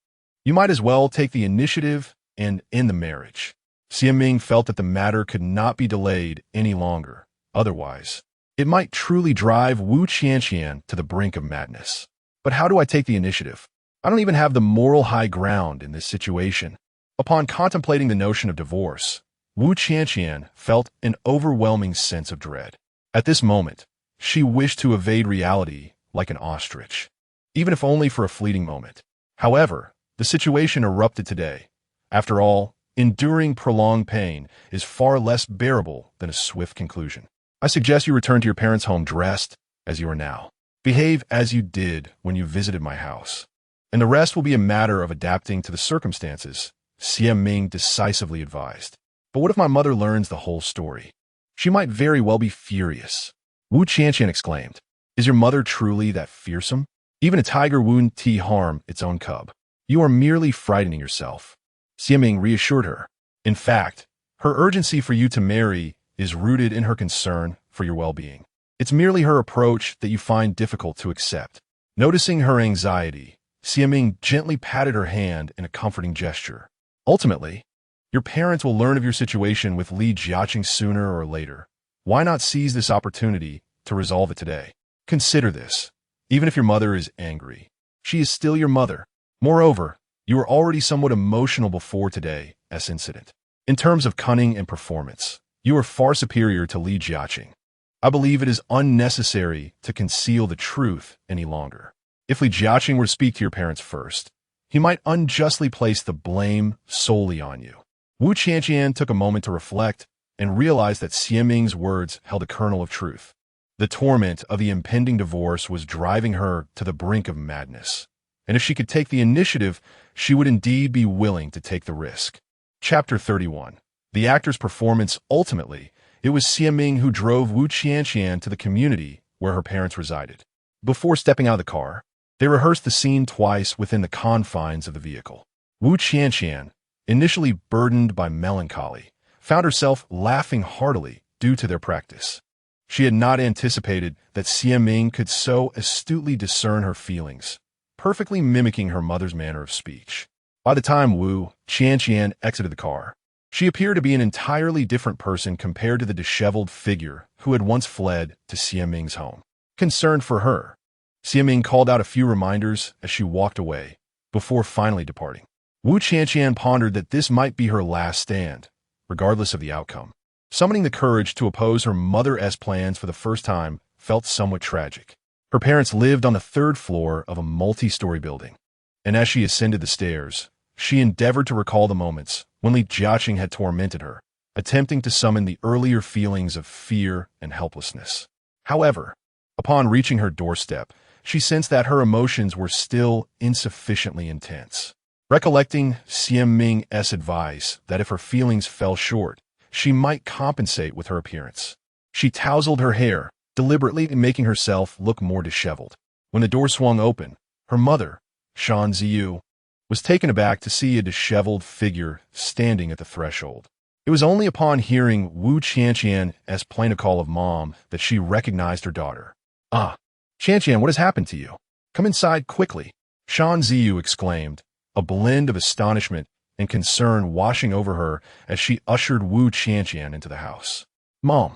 You might as well take the initiative and end the marriage. Xiaming felt that the matter could not be delayed any longer. Otherwise, it might truly drive Wu Qianqian to the brink of madness. But how do I take the initiative? I don't even have the moral high ground in this situation. Upon contemplating the notion of divorce, Wu Qianqian felt an overwhelming sense of dread. At this moment, she wished to evade reality like an ostrich, even if only for a fleeting moment. However, the situation erupted today. After all, enduring prolonged pain is far less bearable than a swift conclusion. I suggest you return to your parents' home dressed as you are now. Behave as you did when you visited my house. And the rest will be a matter of adapting to the circumstances, Xiaming decisively advised. But what if my mother learns the whole story? She might very well be furious. Wu Qianqian exclaimed, Is your mother truly that fearsome? Even a tiger wouldn't harm its own cub. You are merely frightening yourself. Xiaming reassured her. In fact, her urgency for you to marry is rooted in her concern for your well-being. It's merely her approach that you find difficult to accept. Noticing her anxiety, Xiaming gently patted her hand in a comforting gesture. Ultimately, your parents will learn of your situation with Rejection sooner or later. Why not seize this opportunity to resolve it today? Consider this. Even if your mother is angry, she is still your mother. Moreover, you were already somewhat emotional before today's incident. In terms of cunning and performance, you are far superior to Rejection. I believe it is unnecessary to conceal the truth any longer. If Rejection were to speak to your parents first, he might unjustly place the blame solely on you. Wu Qianqian took a moment to reflect and realized that Xiaming's words held a kernel of truth. The torment of the impending divorce was driving her to the brink of madness. And if she could take the initiative, she would indeed be willing to take the risk. Chapter 31. The actor's performance. Ultimately, it was Xiaming who drove Wu Qianqian to the community where her parents resided. Before stepping out of the car, they rehearsed the scene twice within the confines of the vehicle. Wu Qianqian, initially burdened by melancholy, found herself laughing heartily due to their practice. She had not anticipated that Xiaming could so astutely discern her feelings, perfectly mimicking her mother's manner of speech. By the time Wu Qianqian exited the car, she appeared to be an entirely different person compared to the disheveled figure who had once fled to Xiaming's home. Concerned for her, Xiaming called out a few reminders as she walked away, before finally departing. Wu Qianqian pondered that this might be her last stand, regardless of the outcome. Summoning the courage to oppose her mother's plans for the first time felt somewhat tragic. Her parents lived on the third floor of a multi-story building, and as she ascended the stairs, she endeavored to recall the moments when Rejection had tormented her, attempting to summon the earlier feelings of fear and helplessness. However, upon reaching her doorstep, she sensed that her emotions were still insufficiently intense. Recollecting Xiaming's advice that if her feelings fell short, she might compensate with her appearance, she tousled her hair, deliberately making herself look more disheveled. When the door swung open, her mother, Shan Ziyu, was taken aback to see a disheveled figure standing at the threshold. It was only upon hearing Wu Qianqian's plaintive call of mom that she recognized her daughter. Ah, Qianqian, what has happened to you? Come inside quickly, Shan Ziyu exclaimed, a blend of astonishment and concern washing over her as she ushered Wu Qianqian into the house. Mom.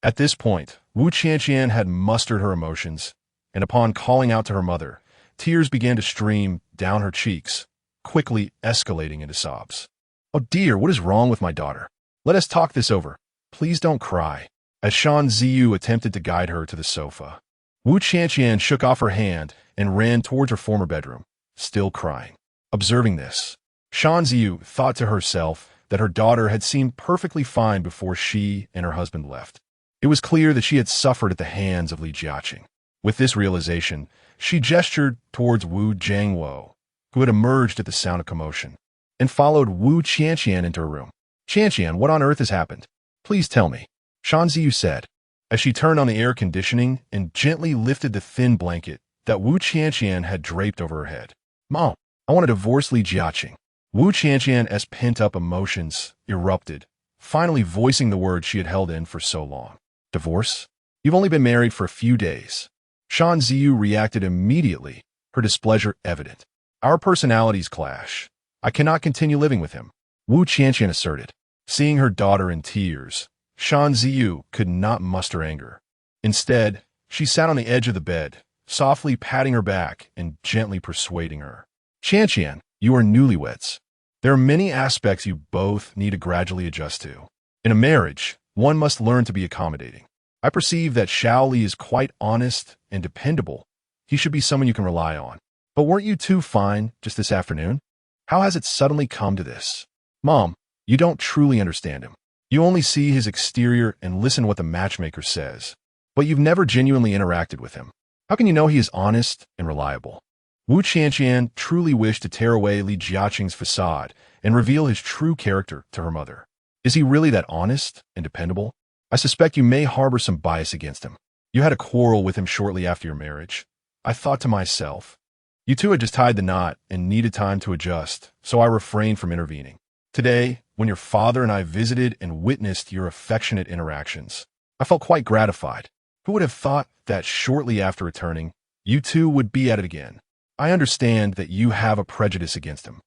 At this point, Wu Qianqian had mustered her emotions and upon calling out to her mother, tears began to stream down her cheeks, quickly escalating into sobs. "Oh dear, what is wrong with my daughter? Let us talk this over. Please don't cry." As Shan Ziyu attempted to guide her to the sofa, Wu Qianqian shook off her hand and ran towards her former bedroom, still crying. Observing this, Shan Ziyu thought to herself that her daughter had seemed perfectly fine before she and her husband left. It was clear that she had suffered at the hands of Li Jiaqing. With this realization, she gestured towards Wu Jiangwo, who had emerged at the sound of commotion, and followed Wu Qianqian into her room. "Qianqian, what on earth has happened? Please tell me," Shan Ziyu said, as she turned on the air conditioning and gently lifted the thin blanket that Wu Qianqian had draped over her head. "Mom, I want to divorce Li Jiaqing." Wu Qianqian's pent-up emotions erupted, finally voicing the words she had held in for so long. "Divorce? You've only been married for a few days." Shan Ziyu reacted immediately, her displeasure evident. "Our personalities clash. I cannot continue living with him," Wu Qianqian asserted. Seeing her daughter in tears, Shan Ziyu could not muster anger. Instead, she sat on the edge of the bed, softly patting her back and gently persuading her. "Qianqian, you are newlyweds. There are many aspects you both need to gradually adjust to. In a marriage, one must learn to be accommodating. I perceive that Xiao Li is quite honest and dependable. He should be someone you can rely on. But weren't you two fine just this afternoon? How has it suddenly come to this? Mom, you don't truly understand him. You only see his exterior and listen to what the matchmaker says. But you've never genuinely interacted with him. How can you know he is honest and reliable?" Wu Qianqian truly wished to tear away Li Jiaqing's facade and reveal his true character to her mother. Is he really that honest and dependable? I suspect you may harbor some bias against him. You had a quarrel with him shortly after your marriage. I thought to myself, you two had just tied the knot and needed time to adjust, so I refrained from intervening. Today, when your father and I visited and witnessed your affectionate interactions, I felt quite gratified. Who would have thought that shortly after returning, you two would be at it again? I understand that you have a prejudice against him."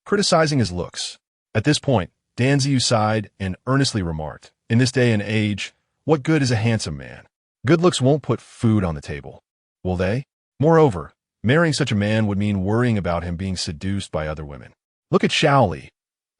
Criticizing his looks. At this point, Dan Ziyu sighed and earnestly remarked, "In this day and age, what good is a handsome man? Good looks won't put food on the table, will they? Moreover, marrying such a man would mean worrying about him being seduced by other women. Look at Xiao Li.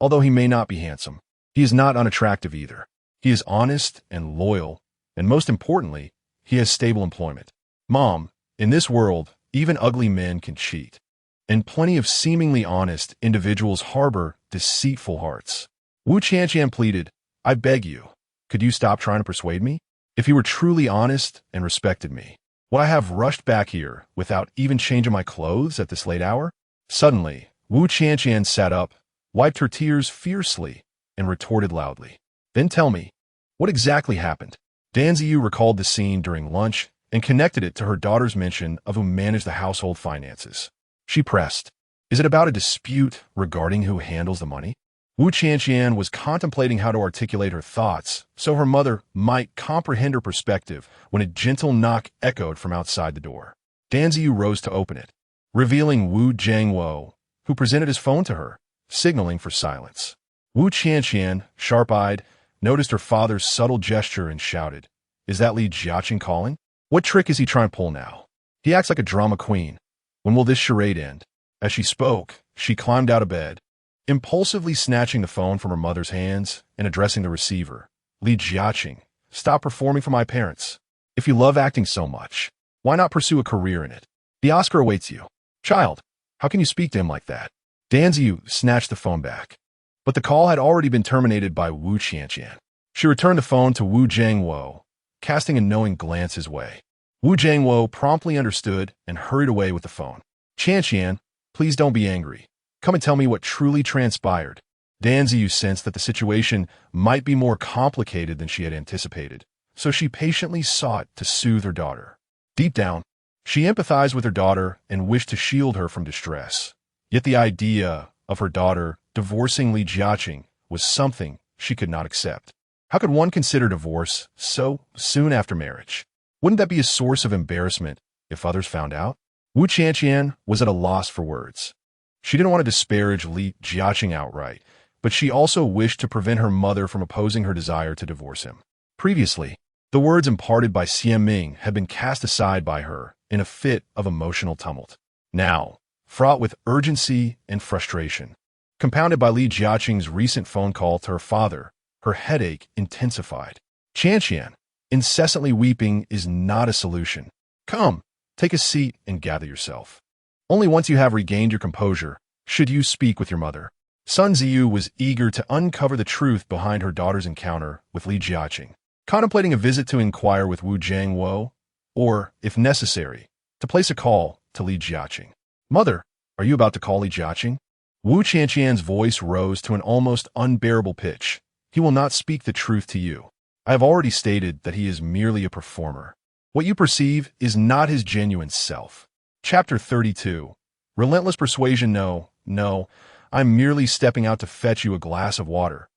Although he may not be handsome, he is not unattractive either. He is honest and loyal, and most importantly, he has stable employment. Mom, in this world, even ugly men can cheat, and plenty of seemingly honest individuals harbor deceitful hearts." Wu Qianqian pleaded, "I beg you, could you stop trying to persuade me? If you were truly honest and respected me, would I have rushed back here without even changing my clothes at this late hour?" Suddenly, Wu Qianqian sat up, wiped her tears fiercely, and retorted loudly, "Then tell me, what exactly happened?" Dan Ziyu recalled the scene during lunch and connected it to her daughter's mention of who managed the household finances. She pressed, "Is it about a dispute regarding who handles the money?" Wu Qianqian was contemplating how to articulate her thoughts so her mother might comprehend her perspective when a gentle knock echoed from outside the door. Dan Ziyu rose to open it, revealing Wu Jiangwo, who presented his phone to her, signaling for silence. Wu Qianqian, sharp-eyed, noticed her father's subtle gesture and shouted, "Is that Li Jiaqing calling? What trick is he trying to pull now? He acts like a drama queen. When will this charade end?" As she spoke, she climbed out of bed, impulsively snatching the phone from her mother's hands and addressing the receiver. "Li Jiaqing, stop performing for my parents. If you love acting so much, why not pursue a career in it? The Oscar awaits you." "Child, how can you speak to him like that?" Dan Ziyu snatched the phone back, but the call had already been terminated by Wu Qianqian. She returned the phone to Wu Jiangwo, casting a knowing glance his way. Wu Jiangwo promptly understood and hurried away with the phone. "Qianqian, please don't be angry. Come and tell me what truly transpired." Dan Ziyu sensed that the situation might be more complicated than she had anticipated, so she patiently sought to soothe her daughter. Deep down, she empathized with her daughter and wished to shield her from distress. Yet the idea of her daughter divorcing Li Jiaqing was something she could not accept. How could one consider divorce so soon after marriage? Wouldn't that be a source of embarrassment if others found out? Wu Qianqian was at a loss for words. She didn't want to disparage Li Jiaqing outright, but she also wished to prevent her mother from opposing her desire to divorce him. Previously, the words imparted by Xian Ming had been cast aside by her in a fit of emotional tumult. Now, fraught with urgency and frustration. Compounded by Li Jiaqing's recent phone call to her father, her headache intensified. Qianqian, incessantly weeping is not a solution. Come, take a seat and gather yourself. Only once you have regained your composure should you speak with your mother. Sun Ziyu was eager to uncover the truth behind her daughter's encounter with Li Jiaqing, contemplating a visit to inquire with Wu Jiangwo, or, if necessary, to place a call to Li Jiaqing. Mother, are you about to call Li Jiaqing? Wu Qianqian's voice rose to an almost unbearable pitch. He will not speak the truth to you. I have already stated that he is merely a performer. What you perceive is not his genuine self. Chapter 32. Relentless persuasion. No, I'm merely stepping out to fetch you a glass of water.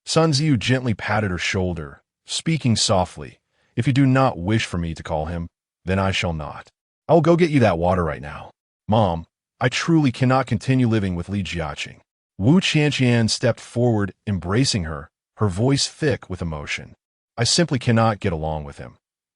Sun Ziyu gently patted her shoulder, speaking softly. If you do not wish for me to call him, then I shall not. I will go get you that water right now. Mom, I truly cannot continue living with Li Jiaqing. Wu Qianqian stepped forward, embracing her, her voice thick with emotion. I simply cannot get along with him.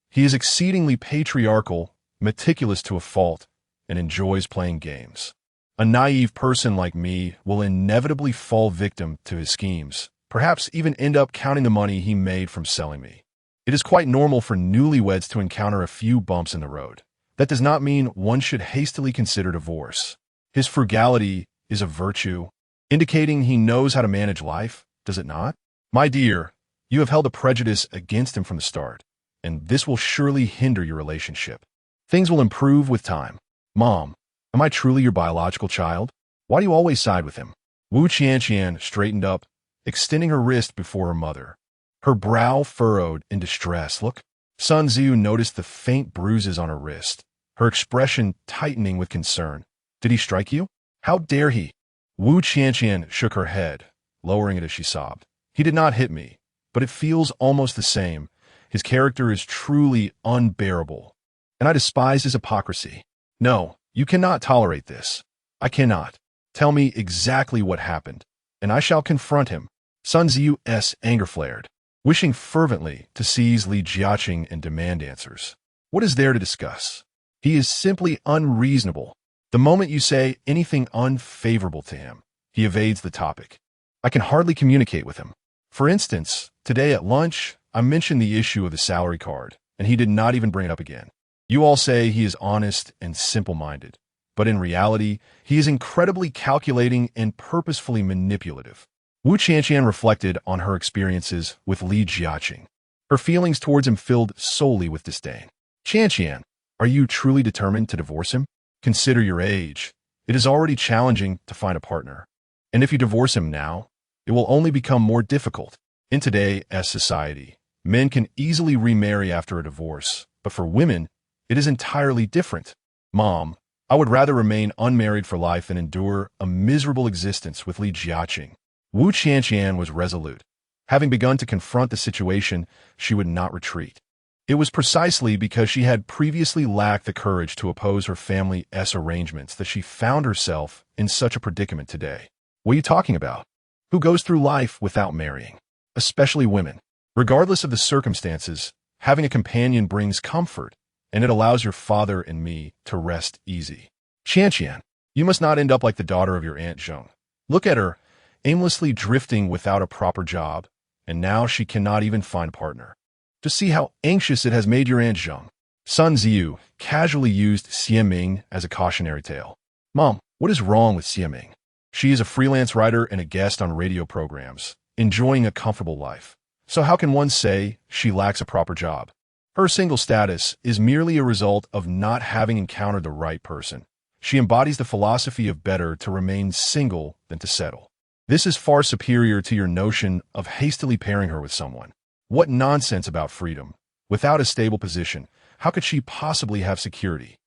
He is exceedingly patriarchal, meticulous to a fault, and enjoys playing games. A naive person like me will inevitably fall victim to his schemes, perhaps even end up counting the money he made from selling me. It is quite normal for newlyweds to encounter a few bumps in the road. That does not mean one should hastily consider divorce. His frugality is a virtue, indicating he knows how to manage life, does it not? My dear, you have held a prejudice against him from the start, and this will surely hinder your relationship. Things will improve with time. Mom, am I truly your biological child? Why do you always side with him? Wu Qianqian straightened up, extending her wrist before her mother. Her brow furrowed in distress. Look. Sun Ziyu noticed the faint bruises on her wrist, her expression tightening with concern. Did he strike you? How dare he? Wu Qianqian shook her head, lowering it as she sobbed. He did not hit me, but it feels almost the same. His character is truly unbearable, and I despise his hypocrisy. No, you cannot tolerate this. I cannot. Tell me exactly what happened, and I shall confront him. Sun Ziyu's anger flared, wishing fervently to seize Li Jiaqing and demand answers. What is there to discuss? He is simply unreasonable. The moment you say anything unfavorable to him, he evades the topic. I can hardly communicate with him. For instance, today at lunch, I mentioned the issue of the salary card, and he did not even bring it up again. You all say he is honest and simple-minded, but in reality, he is incredibly calculating and purposefully manipulative. Wu Qianqian reflected on her experiences with Li Jiaqing. Her feelings towards him filled solely with disdain. Qianqian, are you truly determined to divorce him? Consider your age. It is already challenging to find a partner. And if you divorce him now, it will only become more difficult. In today's society, men can easily remarry after a divorce, but for women, it is entirely different. Mom, I would rather remain unmarried for life than endure a miserable existence with Li Jiaqing. Wu Qianqian was resolute. Having begun to confront the situation, she would not retreat. It was precisely because she had previously lacked the courage to oppose her family's arrangements that she found herself in such a predicament today. What are you talking about? Who goes through life without marrying? Especially women. Regardless of the circumstances, having a companion brings comfort, and it allows your father and me to rest easy. Qianqian, you must not end up like the daughter of your Aunt Zheng. Look at her, aimlessly drifting without a proper job, and now she cannot even find a partner. To see how anxious it has made your Aunt Zheng. Sun Ziyu casually used Xie Ming as a cautionary tale. Mom, what is wrong with Xie Ming? She is a freelance writer and a guest on radio programs, enjoying a comfortable life. So how can one say she lacks a proper job? Her single status is merely a result of not having encountered the right person. She embodies the philosophy of better to remain single than to settle. This is far superior to your notion of hastily pairing her with someone. What nonsense about freedom. Without a stable position, how could she possibly have security?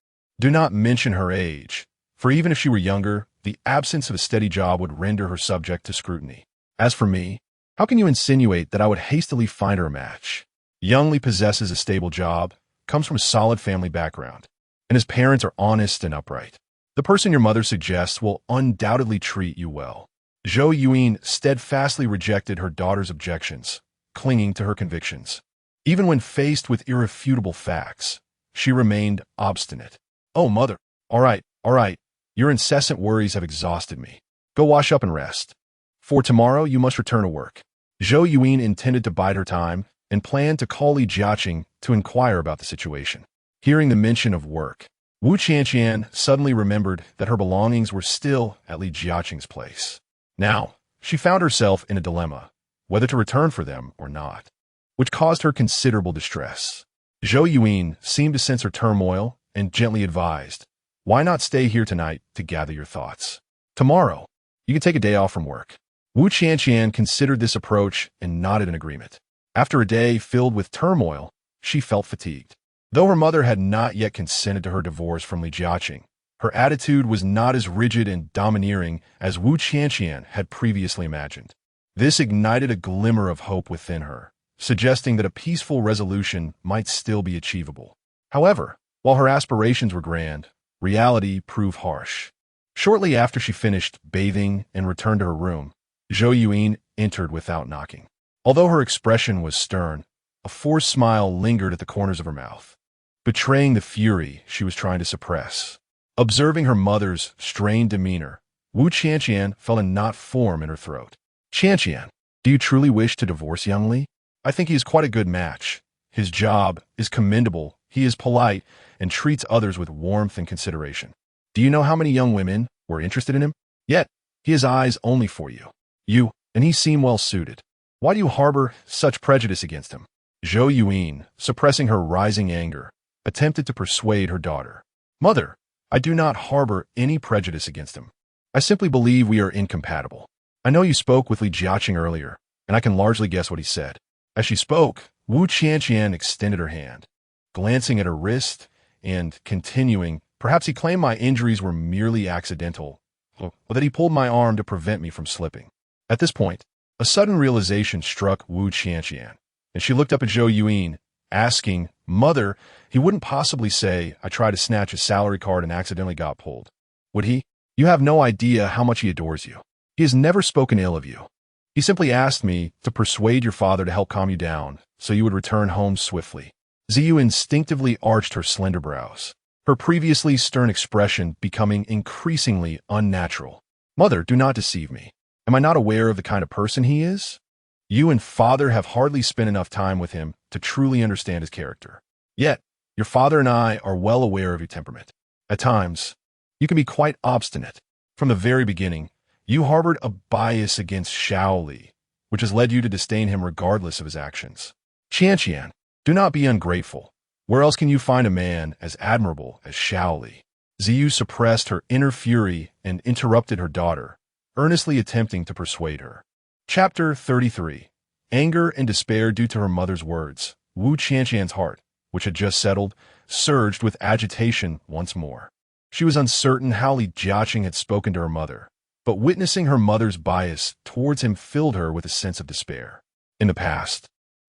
Do not mention her age, for even if she were younger, the absence of a steady job would render her subject to scrutiny. As for me, how can you insinuate that I would hastily find her a match? Young Li possesses a stable job, comes from a solid family background, and his parents are honest and upright. The person your mother suggests will undoubtedly treat you well. Zhou Yuan steadfastly rejected her daughter's objections, clinging to her convictions. Even when faced with irrefutable facts, she remained obstinate. Oh, mother. All right, all right. Your incessant worries have exhausted me. Go wash up and rest. For tomorrow, you must return to work. Zhou Yuan intended to bide her time and planned to call Li Jiaqing to inquire about the situation. Hearing the mention of work, Wu Qianqian suddenly remembered that her belongings were still at Li Jiaqing's place. Now, she found herself in a dilemma, whether to return for them or not, which caused her considerable distress. Zhou Yuan seemed to sense her turmoil and gently advised, "Why not stay here tonight to gather your thoughts? Tomorrow, you can take a day off from work." Wu Qianqian considered this approach and nodded in agreement. After a day filled with turmoil, she felt fatigued. Though her mother had not yet consented to her divorce from Li Jiaqing, her attitude was not as rigid and domineering as Wu Qianqian had previously imagined. This ignited a glimmer of hope within her, suggesting that a peaceful resolution might still be achievable. However, while her aspirations were grand, reality proved harsh. Shortly after she finished bathing and returned to her room, Zhou Yuan entered without knocking. Although her expression was stern, a forced smile lingered at the corners of her mouth, betraying the fury she was trying to suppress. Observing her mother's strained demeanor, Wu Qianqian felt a knot form in her throat. "Qianqian, do you truly wish to divorce young Li? I think he is quite a good match. His job is commendable, he is polite, and treats others with warmth and consideration. Do you know how many young women were interested in him? Yet, he has eyes only for you. And he seem well suited. Why do you harbor such prejudice against him?" Zhou Yuan, suppressing her rising anger, attempted to persuade her daughter. "Mother, I do not harbor any prejudice against him. I simply believe we are incompatible. I know you spoke with Li Jiaqing earlier, and I can largely guess what he said." As she spoke, Wu Qianqian extended her hand, glancing at her wrist and continuing, "Perhaps he claimed my injuries were merely accidental, or that he pulled my arm to prevent me from slipping." At this point, a sudden realization struck Wu Qianqian, and she looked up at Zhou Yuan, asking, "Mother, he wouldn't possibly say I tried to snatch a salary card and accidentally got pulled, would he? You have no idea how much he adores you. He has never spoken ill of you. He simply asked me to persuade your father to help calm you down so you would return home swiftly." Ziyu instinctively arched her slender brows, her previously stern expression becoming increasingly unnatural. "Mother, do not deceive me. Am I not aware of the kind of person he is? You and father have hardly spent enough time with him to truly understand his character. Yet, your father and I are well aware of your temperament. At times, you can be quite obstinate. From the very beginning, you harbored a bias against Shaoli, which has led you to disdain him regardless of his actions. Qianqian, do not be ungrateful. Where else can you find a man as admirable as Shaoli?" Ziyu suppressed her inner fury and interrupted her daughter, earnestly attempting to persuade her. Chapter 33. Anger and despair due to her mother's words. Wu Qianqian's heart, which had just settled, surged with agitation once more. She was uncertain how Li Jiaqing had spoken to her mother, but witnessing her mother's bias towards him filled her with a sense of despair. In the past,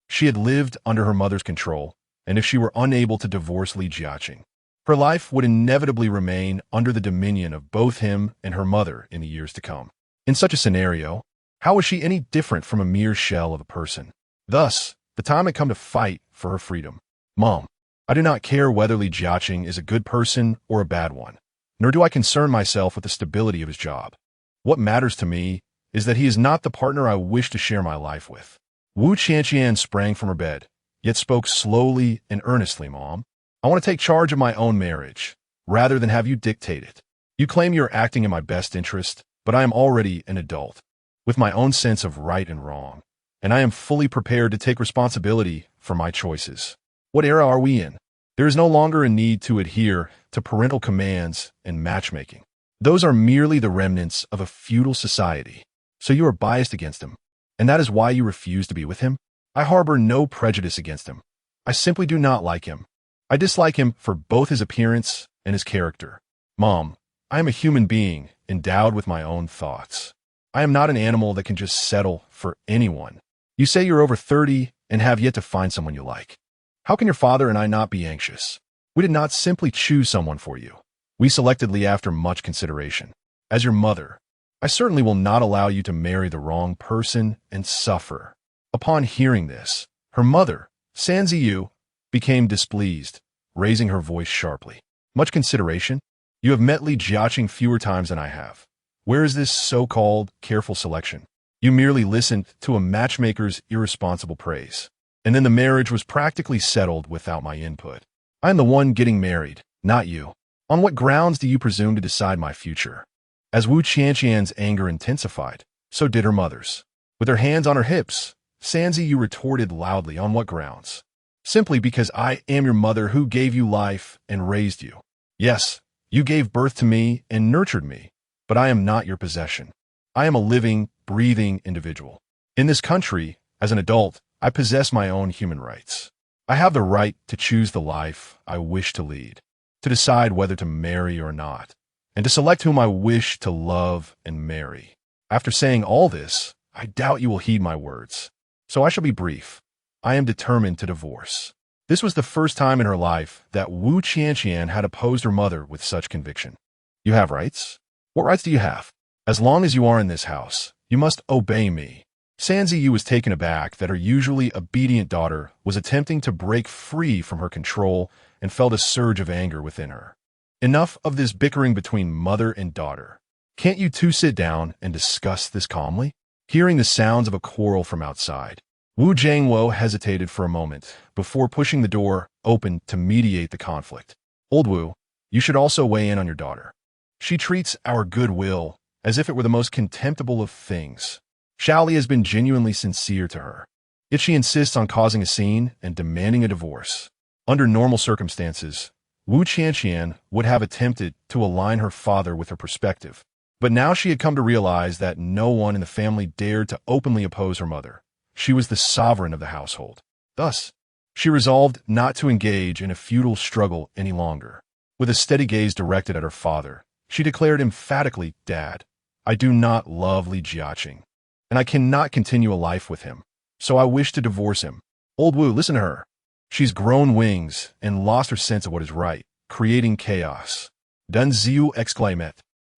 she had lived under her mother's control, and if she were unable to divorce Li Jiaqing, her life would inevitably remain under the dominion of both him and her mother in the years to come. In such a scenario, how was she any different from a mere shell of a person? Thus, the time had come to fight for her freedom. "Mom, I do not care whether Li Jiaqing is a good person or a bad one, nor do I concern myself with the stability of his job. What matters to me is that he is not the partner I wish to share my life with." Wu Qianqian sprang from her bed, yet spoke slowly and earnestly. "Mom, I want to take charge of my own marriage, rather than have you dictate it. You claim you are acting in my best interest, but I am already an adult, with my own sense of right and wrong, and I am fully prepared to take responsibility for my choices. What era are we in? There is no longer a need to adhere to parental commands and matchmaking. Those are merely the remnants of a feudal society. So you are biased against him, and that is why you refuse to be with him? I harbor no prejudice against him. I simply do not like him. I dislike him for both his appearance and his character. Mom, I am a human being endowed with my own thoughts. I am not an animal that can just settle for anyone. You say you're over 30 and have yet to find someone you like. How can your father and I not be anxious? We did not simply choose someone for you. We selected Lee after much consideration. As your mother, I certainly will not allow you to marry the wrong person and suffer." Upon hearing this, her mother, San Ziyu, became displeased, raising her voice sharply. Much consideration? You have met Li Jiaqing fewer times than I have. Where is this so-called careful selection? You merely listened to a matchmaker's irresponsible praise. And then the marriage was practically settled without my input. I am the one getting married, not you. On what grounds do you presume to decide my future? As Wu Qianqian's anger intensified, so did her mother's. With her hands on her hips, Sanzi Yu retorted loudly. On what grounds? Simply because I am your mother who gave you life and raised you. Yes, you gave birth to me and nurtured me, but I am not your possession. I am a living, breathing individual. In this country, as an adult, I possess my own human rights. I have the right to choose the life I wish to lead, to decide whether to marry or not, and to select whom I wish to love and marry. After saying all this, I doubt you will heed my words. So I shall be brief. I am determined to divorce. This was the first time in her life that Wu Qianqian had opposed her mother with such conviction. You have rights? What rights do you have? As long as you are in this house, you must obey me. Sanzi Yu was taken aback that her usually obedient daughter was attempting to break free from her control and felt a surge of anger within her. Enough of this bickering between mother and daughter. Can't you two sit down and discuss this calmly? Hearing the sounds of a quarrel from outside, Wu Jiangwo hesitated for a moment before pushing the door open to mediate the conflict. Old Wu, you should also weigh in on your daughter. She treats our goodwill as if it were the most contemptible of things. Shaoli has been genuinely sincere to her, yet she insists on causing a scene and demanding a divorce. Under normal circumstances, Wu Qianqian would have attempted to align her father with her perspective, but now she had come to realize that no one in the family dared to openly oppose her mother. She was the sovereign of the household. Thus, she resolved not to engage in a futile struggle any longer. With a steady gaze directed at her father, she declared emphatically, Dad, I do not love Li Jiaqing, and I cannot continue a life with him, so I wish to divorce him. Old Wu, listen to her. She's grown wings and lost her sense of what is right, creating chaos. Dun Ziyu exclaimed,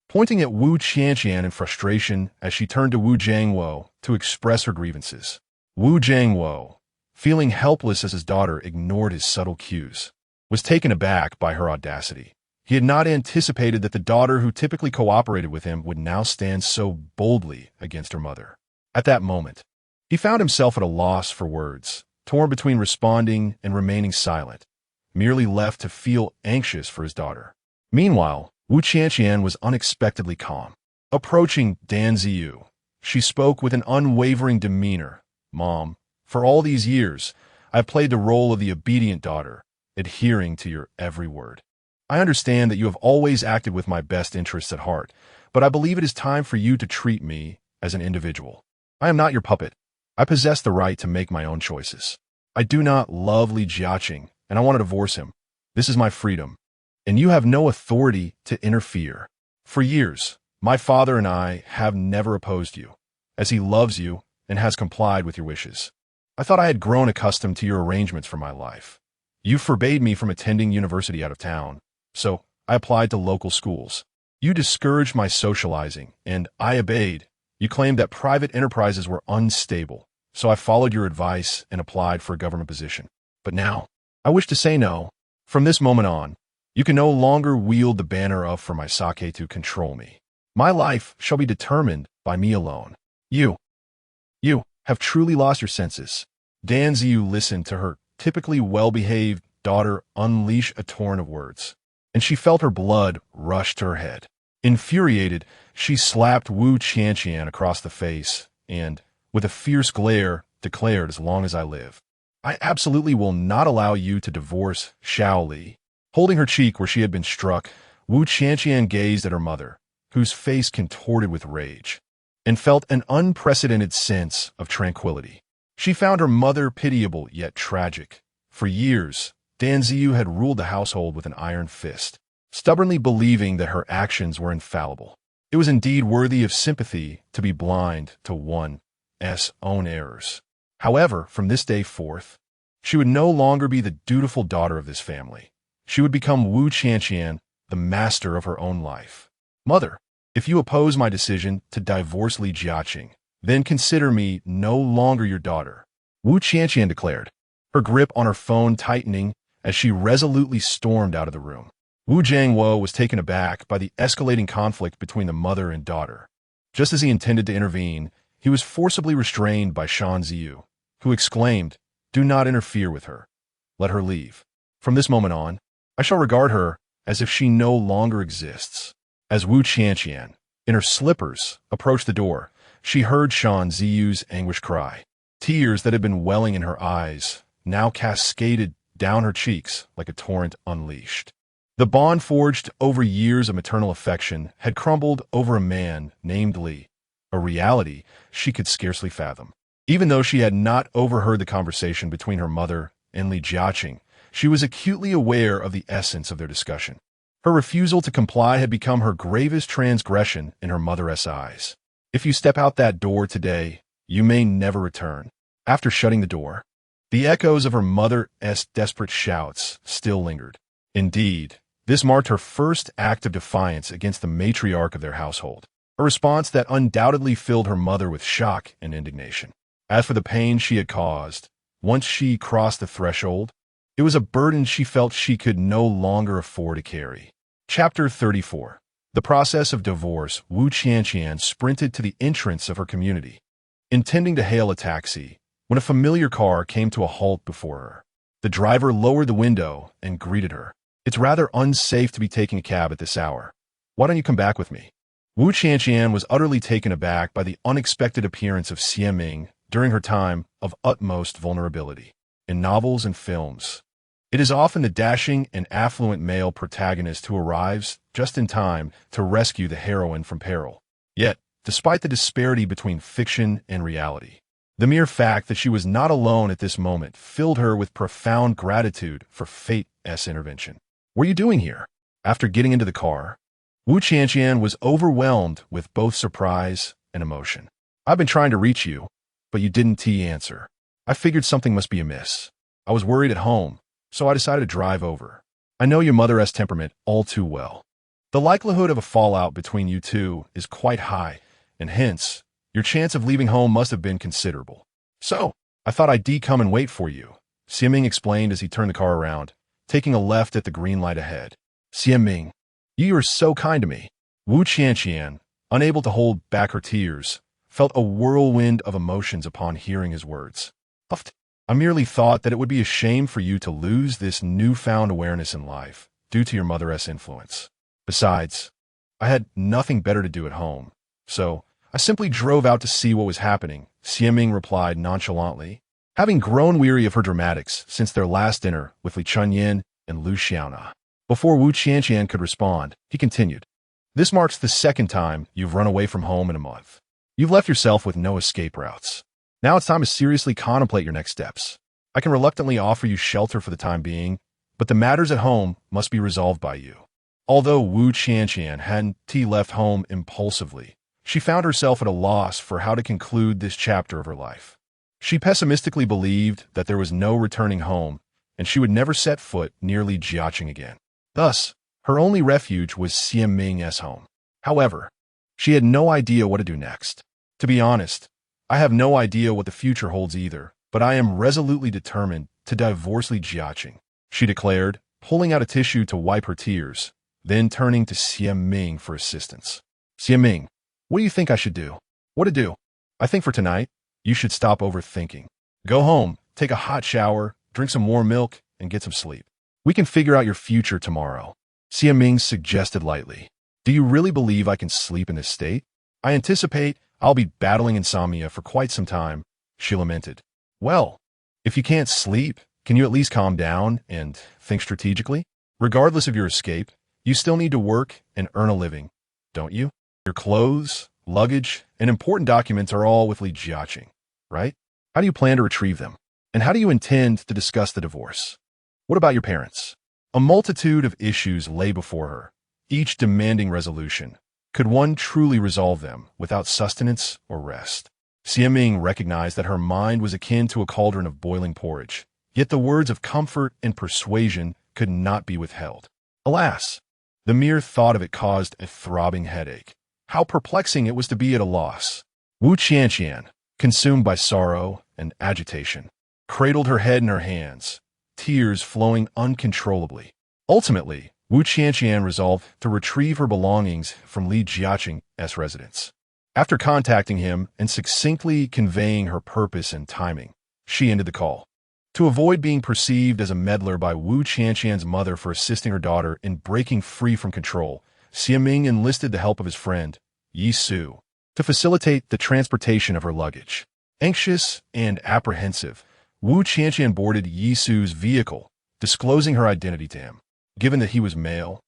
pointing at Wu Qianqian in frustration as she turned to Wu Jiangwo to express her grievances. Wu Jiangwo, feeling helpless as his daughter ignored his subtle cues, was taken aback by her audacity. He had not anticipated that the daughter who typically cooperated with him would now stand so boldly against her mother. At that moment, he found himself at a loss for words, torn between responding and remaining silent, merely left to feel anxious for his daughter. Meanwhile, Wu Qianqian was unexpectedly calm. Approaching Dan Ziyu, she spoke with an unwavering demeanor. Mom, for all these years, I've played the role of the obedient daughter, adhering to your every word. I understand that you have always acted with my best interests at heart, but I believe it is time for you to treat me as an individual. I am not your puppet. I possess the right to make my own choices. I do not love Li Jiaqing, and I want to divorce him. This is my freedom, and you have no authority to interfere. For years, my father and I have never opposed you, as he loves you and has complied with your wishes. I thought I had grown accustomed to your arrangements for my life. You forbade me from attending university out of town, so I applied to local schools. You discouraged my socializing, and I obeyed. You claimed that private enterprises were unstable, so I followed your advice and applied for a government position. But now, I wish to say no. From this moment on, you can no longer wield the banner of for my sake to control me. My life shall be determined by me alone. You have truly lost your senses. Dan Ziyu listened to her typically well-behaved daughter unleash a torrent of words, and she felt her blood rush to her head. Infuriated, she slapped Wu Qianqian across the face and, with a fierce glare, declared, as long as I live, I absolutely will not allow you to divorce Shaoli. Holding her cheek where she had been struck, Wu Qianqian gazed at her mother, whose face contorted with rage, and felt an unprecedented sense of tranquility. She found her mother pitiable yet tragic. For years, Dan Ziyu had ruled the household with an iron fist, stubbornly believing that her actions were infallible. It was indeed worthy of sympathy to be blind to one's own errors. However, from this day forth, she would no longer be the dutiful daughter of this family. She would become Wu Qianqian, the master of her own life. Mother, if you oppose my decision to divorce Li Jiaqing, then consider me no longer your daughter, Wu Qianqian declared, her grip on her phone tightening as she resolutely stormed out of the room. Wu Jiangwo was taken aback by the escalating conflict between the mother and daughter. Just as he intended to intervene, he was forcibly restrained by Shan Ziyu, who exclaimed, "Do not interfere with her. Let her leave. From this moment on, I shall regard her as if she no longer exists." As Wu Qianqian, in her slippers, approached the door, she heard Shan Ziyu's anguished cry. Tears that had been welling in her eyes now cascaded down her cheeks like a torrent unleashed. The bond forged over years of maternal affection had crumbled over a man named Li, a reality she could scarcely fathom. Even though she had not overheard the conversation between her mother and Li Jiaqing, she was acutely aware of the essence of their discussion. Her refusal to comply had become her gravest transgression in her mother's eyes. "If you step out that door today, you may never return." After shutting the door, the echoes of her mother's desperate shouts still lingered. Indeed, this marked her first act of defiance against the matriarch of their household, a response that undoubtedly filled her mother with shock and indignation. As for the pain she had caused, once she crossed the threshold, it was a burden she felt she could no longer afford to carry. Chapter 34. The process of divorce. Wu Qianqian sprinted to the entrance of her community, intending to hail a taxi, when a familiar car came to a halt before her. The driver lowered the window and greeted her. "It's rather unsafe to be taking a cab at this hour. Why don't you come back with me?" Wu Qianqian was utterly taken aback by the unexpected appearance of Xie Ming during her time of utmost vulnerability. In novels and films, it is often the dashing and affluent male protagonist who arrives just in time to rescue the heroine from peril. Yet, despite the disparity between fiction and reality, the mere fact that she was not alone at this moment filled her with profound gratitude for fate's intervention. "What are you doing here?" After getting into the car, Wu Qianqian was overwhelmed with both surprise and emotion. "I've been trying to reach you, but you didn't answer. I figured something must be amiss. I was worried at home, so I decided to drive over. I know your mother's temperament all too well. The likelihood of a fallout between you two is quite high, and hence, your chance of leaving home must have been considerable. So, I thought I'd come and wait for you," Xie Ming explained as he turned the car around, taking a left at the green light ahead. "Xie Ming, you are so kind to me." Wu Qianqian, unable to hold back her tears, felt a whirlwind of emotions upon hearing his words. "I merely thought that it would be a shame for you to lose this newfound awareness in life due to your mother's influence. Besides, I had nothing better to do at home, so I simply drove out to see what was happening," Xie Ming replied nonchalantly, having grown weary of her dramatics since their last dinner with Li Chunyin and Lu Xiaona. Before Wu Qianqian could respond, he continued, "This marks the second time you've run away from home in a month. You've left yourself with no escape routes. Now it's time to seriously contemplate your next steps. I can reluctantly offer you shelter for the time being, but the matters at home must be resolved by you." Although Wu Qianqian hadn't left home impulsively, she found herself at a loss for how to conclude this chapter of her life. She pessimistically believed that there was no returning home, and she would never set foot near Li Jiaqing again. Thus, her only refuge was Xie Ming's home. However, she had no idea what to do next. "To be honest, I have no idea what the future holds either, but I am resolutely determined to divorce Li Jiaqing," she declared, pulling out a tissue to wipe her tears, then turning to Xie Ming for assistance. "Xie Ming, what do you think I should do?" "What to do? I think for tonight, you should stop overthinking. Go home, take a hot shower, drink some warm milk, and get some sleep. We can figure out your future tomorrow," Xie Ming suggested lightly. "Do you really believe I can sleep in this state? I anticipate I'll be battling insomnia for quite some time," she lamented. "Well, if you can't sleep, can you at least calm down and think strategically? Regardless of your escape, you still need to work and earn a living, don't you? Your clothes, luggage, and important documents are all with Li Jiaqing, right? How do you plan to retrieve them? And how do you intend to discuss the divorce? What about your parents?" A multitude of issues lay before her, each demanding resolution. Could one truly resolve them without sustenance or rest? Xie Ming recognized that her mind was akin to a cauldron of boiling porridge, yet the words of comfort and persuasion could not be withheld. Alas, the mere thought of it caused a throbbing headache. How perplexing it was to be at a loss. Wu Qianqian, consumed by sorrow and agitation, cradled her head in her hands, tears flowing uncontrollably. Ultimately, Wu Qianqian resolved to retrieve her belongings from Li Jiaqing's residence. After contacting him and succinctly conveying her purpose and timing, she ended the call. To avoid being perceived as a meddler by Wu Qianqian's mother for assisting her daughter in breaking free from control, Xiaming enlisted the help of his friend, Yi Su, to facilitate the transportation of her luggage. Anxious and apprehensive, Wu Qianqian boarded Yi Su's vehicle, disclosing her identity to him. Given that he was male,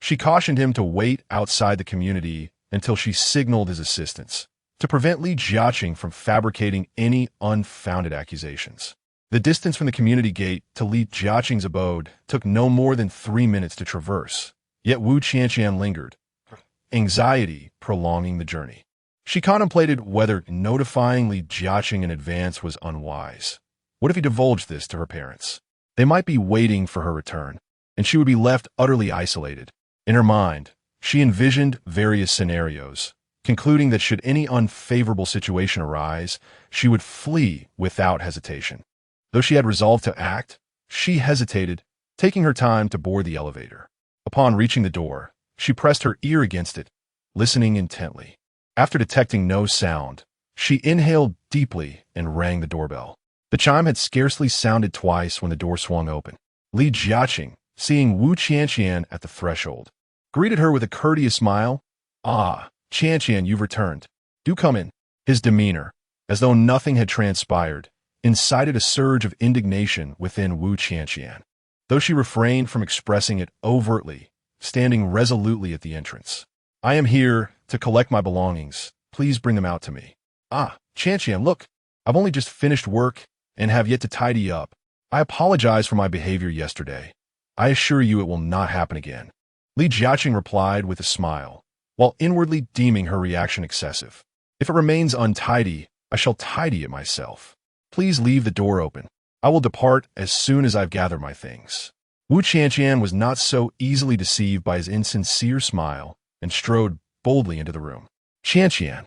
she cautioned him to wait outside the community until she signaled his assistance, to prevent Li Jiaqing from fabricating any unfounded accusations. The distance from the community gate to Li Jiaqing's abode took no more than 3 minutes to traverse, yet Wu Qianqian lingered, anxiety prolonging the journey. She contemplated whether notifying Li Jiaqing in advance was unwise. What if he divulged this to her parents? They might be waiting for her return, and she would be left utterly isolated. In her mind, she envisioned various scenarios, concluding that should any unfavorable situation arise, she would flee without hesitation. Though she had resolved to act, she hesitated, taking her time to board the elevator. Upon reaching the door, she pressed her ear against it, listening intently. After detecting no sound, she inhaled deeply and rang the doorbell. The chime had scarcely sounded twice when the door swung open. Li Jiaqing, seeing Wu Qianqian at the threshold, greeted her with a courteous smile. "Ah, Qianqian, you've returned. Do come in." His demeanor, as though nothing had transpired, incited a surge of indignation within Wu Qianqian, though she refrained from expressing it overtly, standing resolutely at the entrance. "I am here to collect my belongings. Please bring them out to me." "Ah, Qianqian, look. I've only just finished work and have yet to tidy up. I apologize for my behavior yesterday. I assure you it will not happen again." Li Jiaqing replied with a smile, while inwardly deeming her reaction excessive. "If it remains untidy, I shall tidy it myself. Please leave the door open. I will depart as soon as I've gathered my things." Wu Qianqian was not so easily deceived by his insincere smile and strode boldly into the room. "Qianqian,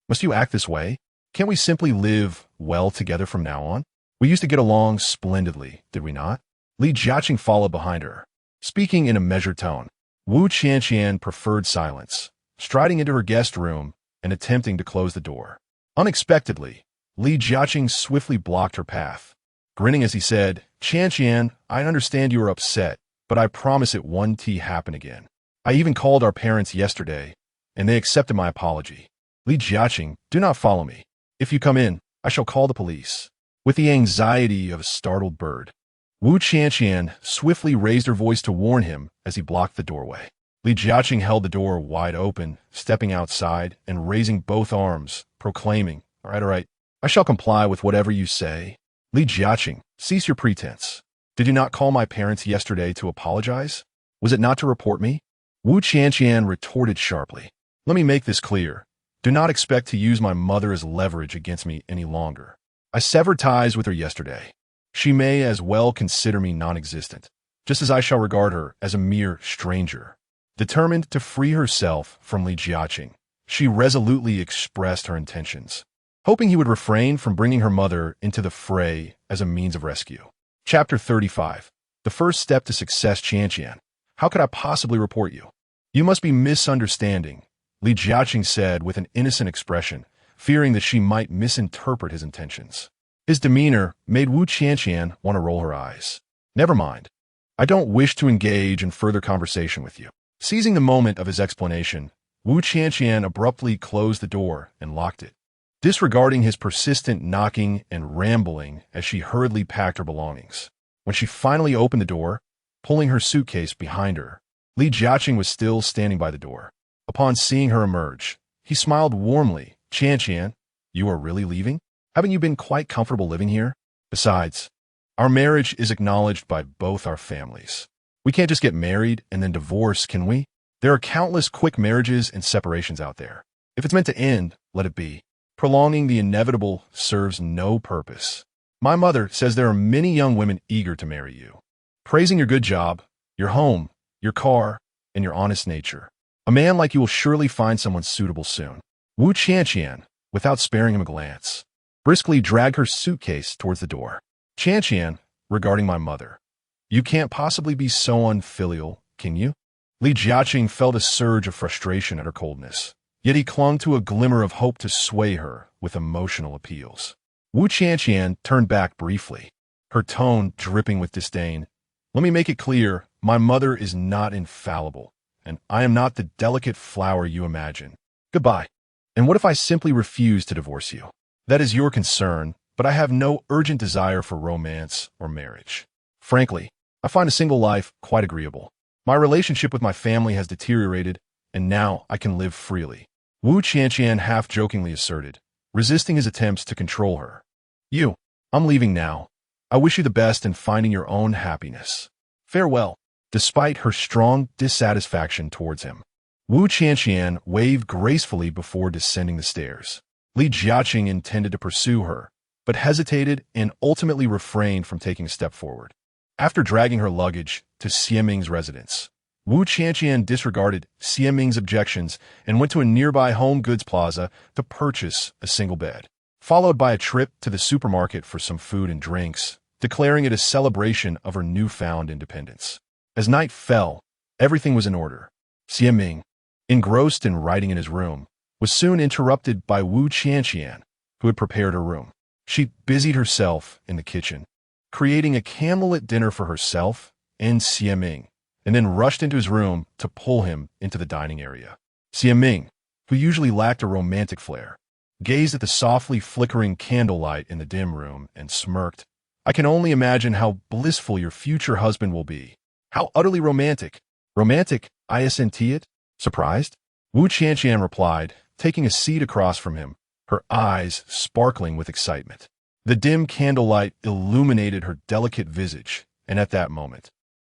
must you act this way? Can't we simply live well together from now on? We used to get along splendidly, did we not?" Li Jiaqing followed behind her, speaking in a measured tone. Wu Qianqian preferred silence, striding into her guest room and attempting to close the door. Unexpectedly, Li Jiaqing swiftly blocked her path. Grinning as he said, "Qianqian, I understand you are upset, but I promise it won't happen again. I even called our parents yesterday, and they accepted my apology. Li Jiaqing, do not follow me. If you come in, I shall call the police." With the anxiety of a startled bird, Wu Qianqian swiftly raised her voice to warn him as he blocked the doorway. Li Jiaqing held the door wide open, stepping outside and raising both arms, proclaiming, all right, I shall comply with whatever you say." "Li Jiaqing, cease your pretense. Did you not call my parents yesterday to apologize? Was it not to report me?" Wu Qianqian retorted sharply. "Let me make this clear. Do not expect to use my mother as leverage against me any longer. I severed ties with her yesterday. She may as well consider me non-existent, just as I shall regard her as a mere stranger." Determined to free herself from Li Jiaqing, she resolutely expressed her intentions, hoping he would refrain from bringing her mother into the fray as a means of rescue. Chapter 35. The first step to success. Qianqian, how could I possibly report you? "You must be misunderstanding," Li Jiaqing said with an innocent expression, fearing that she might misinterpret his intentions. His demeanor made Wu Qianqian want to roll her eyes. "Never mind. I don't wish to engage in further conversation with you." Seizing the moment of his explanation, Wu Qianqian abruptly closed the door and locked it, disregarding his persistent knocking and rambling as she hurriedly packed her belongings. When she finally opened the door, pulling her suitcase behind her, Li Jiaqing was still standing by the door. Upon seeing her emerge, he smiled warmly. "Qianqian, you are really leaving? Haven't you been quite comfortable living here? Besides, our marriage is acknowledged by both our families. We can't just get married and then divorce, can we? There are countless quick marriages and separations out there. If it's meant to end, let it be. Prolonging the inevitable serves no purpose. My mother says there are many young women eager to marry you, praising your good job, your home, your car, and your honest nature. A man like you will surely find someone suitable soon." Wu Qianqian, without sparing him a glance, briskly dragged her suitcase towards the door. "Qianqian, regarding my mother, you can't possibly be so unfilial can you? Li Jiaqing felt a surge of frustration at her coldness, yet he clung to a glimmer of hope to sway her with emotional appeals. Wu Qianqian turned back briefly, her tone dripping with disdain. Let me make it clear, my mother is not infallible, and I am not the delicate flower you imagine. Goodbye. And what if I simply refuse to divorce you? That is your concern, but I have no urgent desire for romance or marriage. Frankly, I find a single life quite agreeable. My relationship with my family has deteriorated, and now I can live freely. Wu Qianqian half-jokingly asserted, resisting his attempts to control her. I'm leaving now. I wish you the best in finding your own happiness. Farewell. Despite her strong dissatisfaction towards him, Wu Qianqian waved gracefully before descending the stairs. Li Jiaqing intended to pursue her, but hesitated and ultimately refrained from taking a step forward. After dragging her luggage to Xieming's residence, Wu Qianqian disregarded Xieming's objections and went to a nearby home goods plaza to purchase a single bed, followed by a trip to the supermarket for some food and drinks, declaring it a celebration of her newfound independence. As night fell, everything was in order. Xieming, engrossed in writing in his room, was soon interrupted by Wu Qianqian, who had prepared her room. She busied herself in the kitchen, creating a candlelit dinner for herself and Xieming, and then rushed into his room to pull him into the dining area. Xieming, who usually lacked a romantic flair, gazed at the softly flickering candlelight in the dim room and smirked. I can only imagine how blissful your future husband will be. How utterly romantic. Romantic, isn't it? Surprised? Wu Qianqian replied, taking a seat across from him, her eyes sparkling with excitement. The dim candlelight illuminated her delicate visage, and at that moment,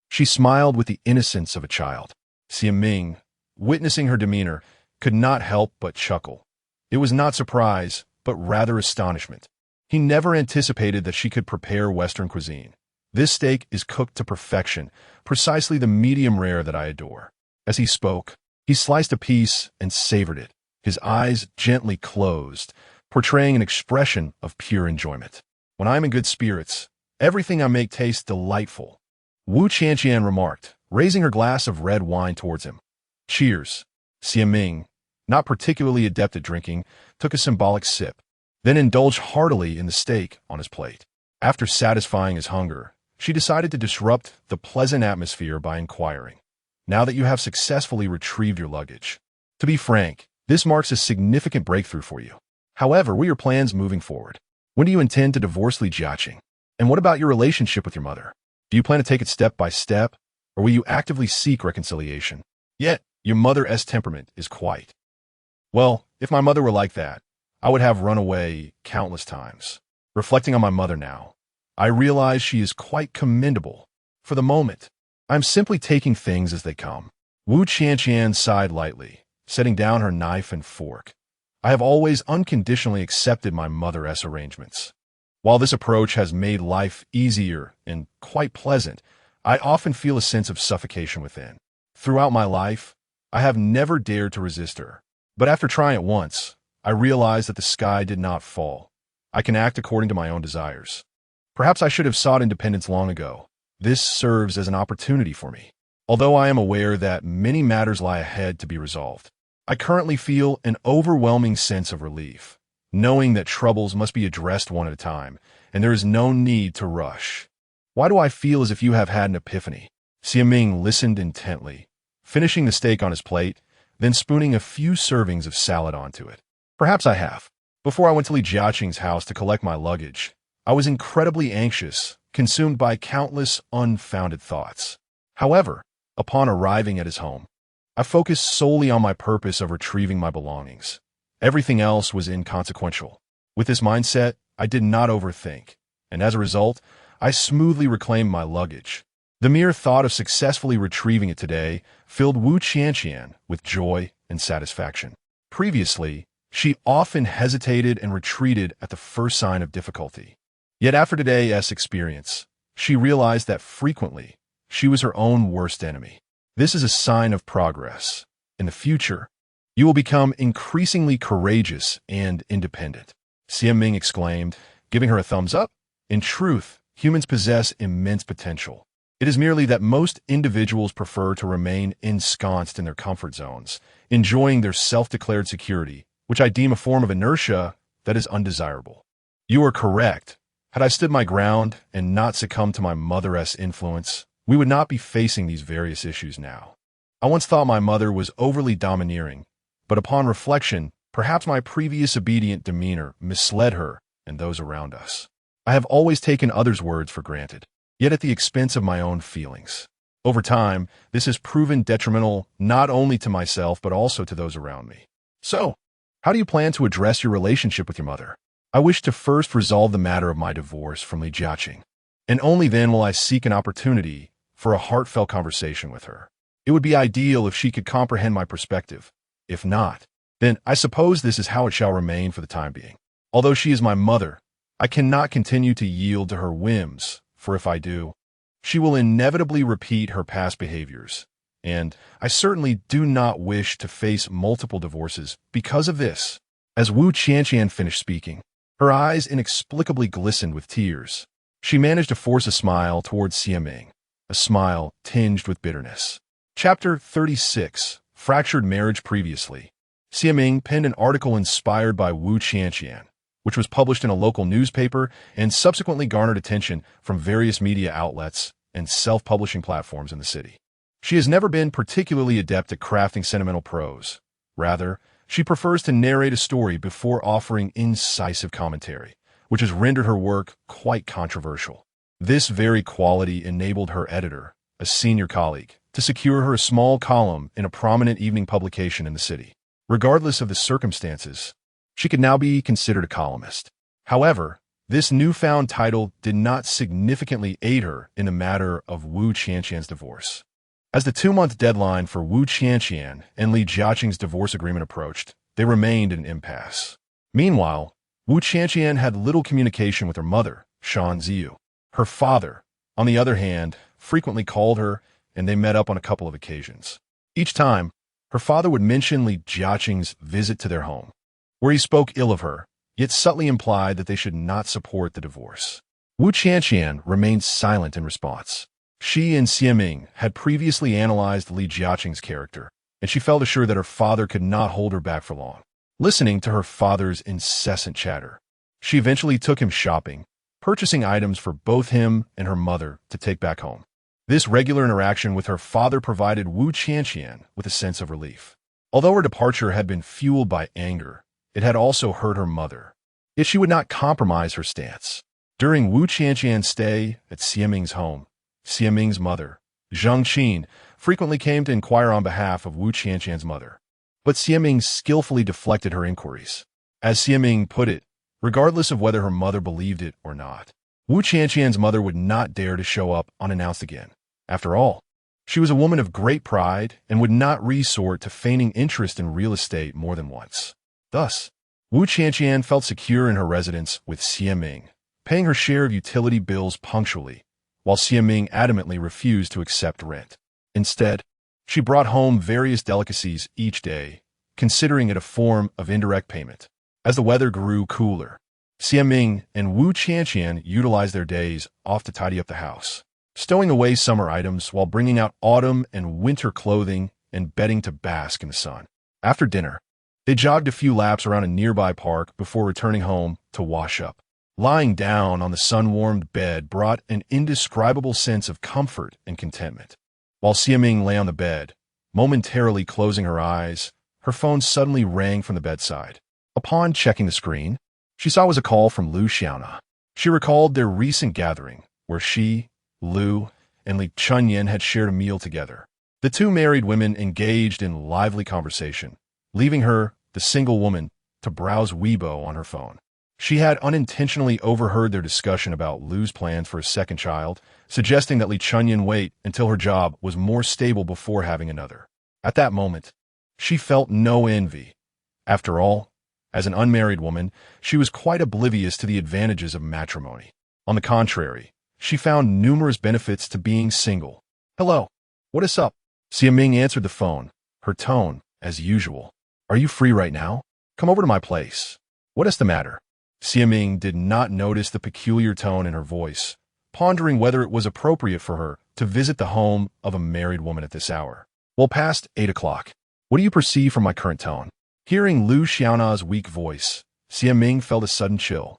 she smiled with the innocence of a child. Xieming, witnessing her demeanor, could not help but chuckle. It was not surprise, but rather astonishment. He never anticipated that she could prepare Western cuisine. This steak is cooked to perfection, precisely the medium rare that I adore. As he spoke, he sliced a piece and savored it, his eyes gently closed, portraying an expression of pure enjoyment. When I'm in good spirits, everything I make tastes delightful, Wu Qianqian remarked, raising her glass of red wine towards him. Cheers. Xieming, not particularly adept at drinking, took a symbolic sip, then indulged heartily in the steak on his plate. After satisfying his hunger, she decided to disrupt the pleasant atmosphere by inquiring, now that you have successfully retrieved your luggage. To be frank, this marks a significant breakthrough for you. However, what are your plans moving forward? When do you intend to divorce Li Jiaqing? And what about your relationship with your mother? Do you plan to take it step by step, or will you actively seek reconciliation? Yet, your mother's temperament is quite. Well, if my mother were like that, I would have run away countless times. Reflecting on my mother now, I realize she is quite commendable. For the moment, I'm simply taking things as they come. Wu Qianqian sighed lightly, setting down her knife and fork. I have always unconditionally accepted my mother's arrangements. While this approach has made life easier and quite pleasant, I often feel a sense of suffocation within. Throughout my life, I have never dared to resist her. But after trying it once, I realized that the sky did not fall. I can act according to my own desires. Perhaps I should have sought independence long ago. This serves as an opportunity for me. Although I am aware that many matters lie ahead to be resolved, I currently feel an overwhelming sense of relief, knowing that troubles must be addressed one at a time, and there is no need to rush. Why do I feel as if you have had an epiphany? Xieming listened intently, finishing the steak on his plate, then spooning a few servings of salad onto it. Perhaps I have. Before I went to Li Jiaqing's house to collect my luggage, I was incredibly anxious, consumed by countless unfounded thoughts. However, upon arriving at his home, I focused solely on my purpose of retrieving my belongings. Everything else was inconsequential. With this mindset, I did not overthink, and as a result, I smoothly reclaimed my luggage. The mere thought of successfully retrieving it today filled Wu Qianqian with joy and satisfaction. Previously, she often hesitated and retreated at the first sign of difficulty. Yet after today's experience, she realized that frequently, she was her own worst enemy. This is a sign of progress. In the future, you will become increasingly courageous and independent. Xieming exclaimed, giving her a thumbs up. In truth, humans possess immense potential. It is merely that most individuals prefer to remain ensconced in their comfort zones, enjoying their self-declared security, which I deem a form of inertia that is undesirable. You are correct. Had I stood my ground and not succumbed to my mother-esque influence, we would not be facing these various issues now. I once thought my mother was overly domineering, but upon reflection, perhaps my previous obedient demeanor misled her and those around us. I have always taken others' words for granted, yet at the expense of my own feelings. Over time, this has proven detrimental not only to myself but also to those around me. So, how do you plan to address your relationship with your mother? I wish to first resolve the matter of my divorce from Rejection, and only then will I seek an opportunity for a heartfelt conversation with her. It would be ideal if she could comprehend my perspective. If not, then I suppose this is how it shall remain for the time being. Although she is my mother, I cannot continue to yield to her whims, for if I do, she will inevitably repeat her past behaviors, and I certainly do not wish to face multiple divorces because of this. As Wu Qianqian finished speaking, her eyes inexplicably glistened with tears. She managed to force a smile towards Xiaming, a smile tinged with bitterness. Chapter 36, Fractured Marriage Previously. Xiaming penned an article inspired by Wu Qianqian, which was published in a local newspaper and subsequently garnered attention from various media outlets and self-publishing platforms in the city. She has never been particularly adept at crafting sentimental prose. Rather, she prefers to narrate a story before offering incisive commentary, which has rendered her work quite controversial. This very quality enabled her editor, a senior colleague, to secure her a small column in a prominent evening publication in the city. Regardless of the circumstances, she could now be considered a columnist. However, this newfound title did not significantly aid her in the matter of Wu Qianqian's divorce. As the 2-month deadline for Wu Qianqian and Li Jiaqing's divorce agreement approached, they remained in an impasse. Meanwhile, Wu Qianqian had little communication with her mother, Shan Ziyu. Her father, on the other hand, frequently called her, and they met up on a couple of occasions. Each time, her father would mention Li Jiaqing's visit to their home, where he spoke ill of her, yet subtly implied that they should not support the divorce. Wu Qianqian remained silent in response. She and Xiaming had previously analyzed Li Jiaqing's character, and she felt assured that her father could not hold her back for long. Listening to her father's incessant chatter, she eventually took him shopping, purchasing items for both him and her mother to take back home. This regular interaction with her father provided Wu Qianqian with a sense of relief. Although her departure had been fueled by anger, it had also hurt her mother. Yet she would not compromise her stance. During Wu Qianqian's stay at Xiaming's home, Xiaming's mother, Zhang Qin, frequently came to inquire on behalf of Wu Qianqian's mother. But Xiaming skillfully deflected her inquiries. As Xiaming put it, regardless of whether her mother believed it or not, Wu Qianqian's mother would not dare to show up unannounced again. After all, she was a woman of great pride and would not resort to feigning interest in real estate more than once. Thus, Wu Qianqian felt secure in her residence with Xiaming, paying her share of utility bills punctually, while Xiaming adamantly refused to accept rent. Instead, she brought home various delicacies each day, considering it a form of indirect payment. As the weather grew cooler, Xiaming and Wu Qianqian utilized their days off to tidy up the house, stowing away summer items while bringing out autumn and winter clothing and bedding to bask in the sun. After dinner, they jogged a few laps around a nearby park before returning home to wash up. Lying down on the sun-warmed bed brought an indescribable sense of comfort and contentment. While Xiaming lay on the bed, momentarily closing her eyes, her phone suddenly rang from the bedside. Upon checking the screen, she saw it was a call from Lu Xiaona. She recalled their recent gathering, where she, Lu, and Li Chunyan had shared a meal together. The two married women engaged in lively conversation, leaving her, the single woman, to browse Weibo on her phone. She had unintentionally overheard their discussion about Lu's plans for a second child, suggesting that Li Chunyan wait until her job was more stable before having another. At that moment, she felt no envy. After all, as an unmarried woman, she was quite oblivious to the advantages of matrimony. On the contrary, she found numerous benefits to being single. "Hello, what is up?" Xiaming answered the phone, her tone, as usual. "Are you free right now? Come over to my place." "What is the matter?" Xiaming did not notice the peculiar tone in her voice, pondering whether it was appropriate for her to visit the home of a married woman at this hour. Well past 8 o'clock. What do you perceive from my current tone? Hearing Lu Xiaona's weak voice, Xie Ming felt a sudden chill,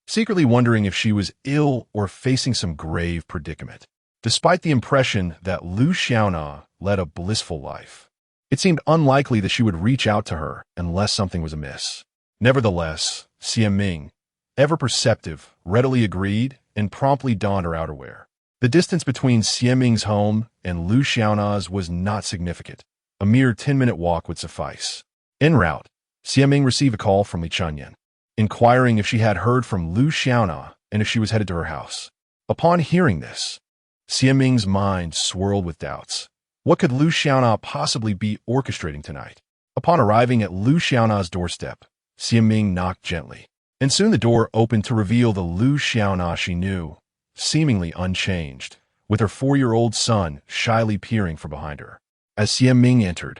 secretly wondering if she was ill or facing some grave predicament. Despite the impression that Lu Xiaona led a blissful life, it seemed unlikely that she would reach out to her unless something was amiss. Nevertheless, Xie Ming, ever perceptive, readily agreed and promptly donned her outerwear. The distance between Xie Ming's home and Lu Xiaona's was not significant. A mere 10-minute walk would suffice. En route, Xie Ming received a call from Li Chunyan, inquiring if she had heard from Lu Xiaona and if she was headed to her house. Upon hearing this, Xie Ming's mind swirled with doubts. What could Lu Xiaona possibly be orchestrating tonight? Upon arriving at Lu Xiaona's doorstep, Xie Ming knocked gently, and soon the door opened to reveal the Lu Xiaona she knew, seemingly unchanged, with her 4-year-old son shyly peering from behind her. As Xie Ming entered,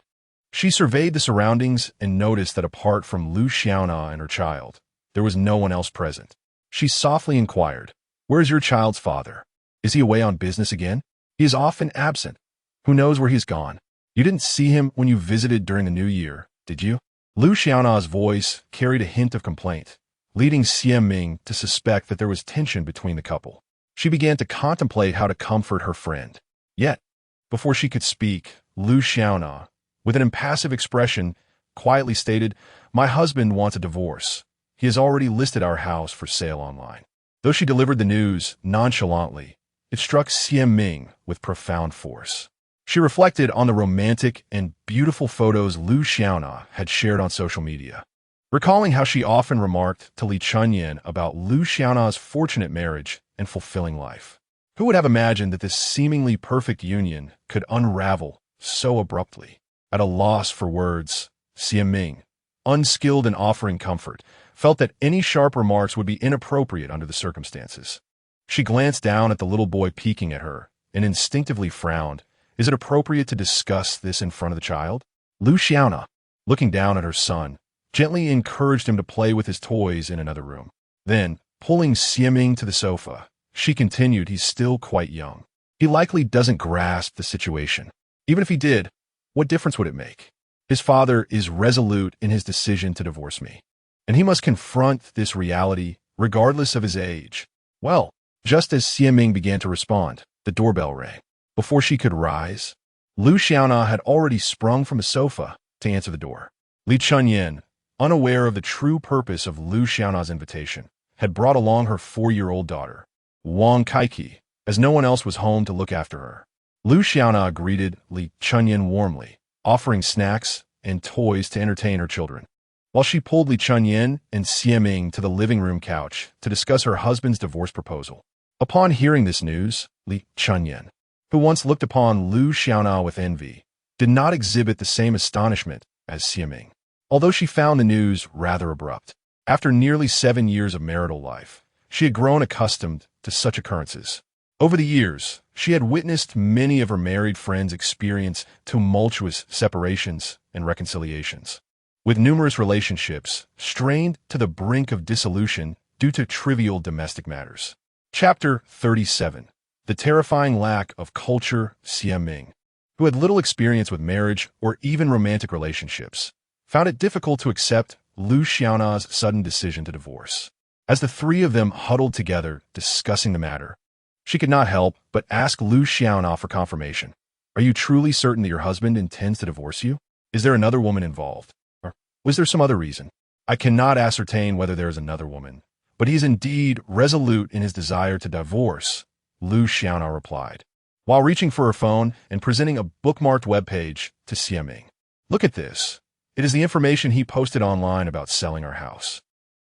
she surveyed the surroundings and noticed that apart from Lu Xiaona and her child, there was no one else present. She softly inquired, "Where is your child's father? Is he away on business again? He is often absent. Who knows where he's gone? You didn't see him when you visited during the New Year, did you?" Lu Xiaona's voice carried a hint of complaint, leading Xie Ming to suspect that there was tension between the couple. She began to contemplate how to comfort her friend. Yet, before she could speak, Lu Xiaona, with an impassive expression, quietly stated, "My husband wants a divorce. He has already listed our house for sale online." Though she delivered the news nonchalantly, it struck Xie Ming with profound force. She reflected on the romantic and beautiful photos Lu Xiaona had shared on social media, recalling how she often remarked to Li Chunyan about Lu Xiaona's fortunate marriage and fulfilling life. Who would have imagined that this seemingly perfect union could unravel so abruptly? At a loss for words, Xie Ming, unskilled in offering comfort, felt that any sharp remarks would be inappropriate under the circumstances. She glanced down at the little boy peeking at her and instinctively frowned. Is it appropriate to discuss this in front of the child? Lu Xiaona, looking down at her son, gently encouraged him to play with his toys in another room. Then, pulling Xie Ming to the sofa, she continued, "He's still quite young. He likely doesn't grasp the situation. Even if he did, what difference would it make? His father is resolute in his decision to divorce me, and he must confront this reality regardless of his age." Well, just as Xie Ming began to respond, the doorbell rang. Before she could rise, Lu Xiaona had already sprung from the sofa to answer the door. Li Chunyan, unaware of the true purpose of Lu Xiaona's invitation, had brought along her 4-year-old daughter, Wang Kaiki, as no one else was home to look after her. Lu Xiaona greeted Li Chunyan warmly, offering snacks and toys to entertain her children, while she pulled Li Chunyan and Xie Ming to the living room couch to discuss her husband's divorce proposal. Upon hearing this news, Li Chunyan, who once looked upon Lu Xiaona with envy, did not exhibit the same astonishment as Xie Ming, although she found the news rather abrupt. After nearly 7 years of marital life, she had grown accustomed to such occurrences. Over the years, she had witnessed many of her married friends experience tumultuous separations and reconciliations, with numerous relationships strained to the brink of dissolution due to trivial domestic matters. Chapter 37. The terrifying lack of culture. Xie Ming, who had little experience with marriage or even romantic relationships, found it difficult to accept Lu Xiaona's sudden decision to divorce. As the three of them huddled together discussing the matter, she could not help but ask Lu Xiaona for confirmation. "Are you truly certain that your husband intends to divorce you? Is there another woman involved? Or was there some other reason?" "I cannot ascertain whether there is another woman, but he is indeed resolute in his desire to divorce," Lu Xiaona replied, while reaching for her phone and presenting a bookmarked webpage to Xie Ming. "Look at this. It is the information he posted online about selling our house.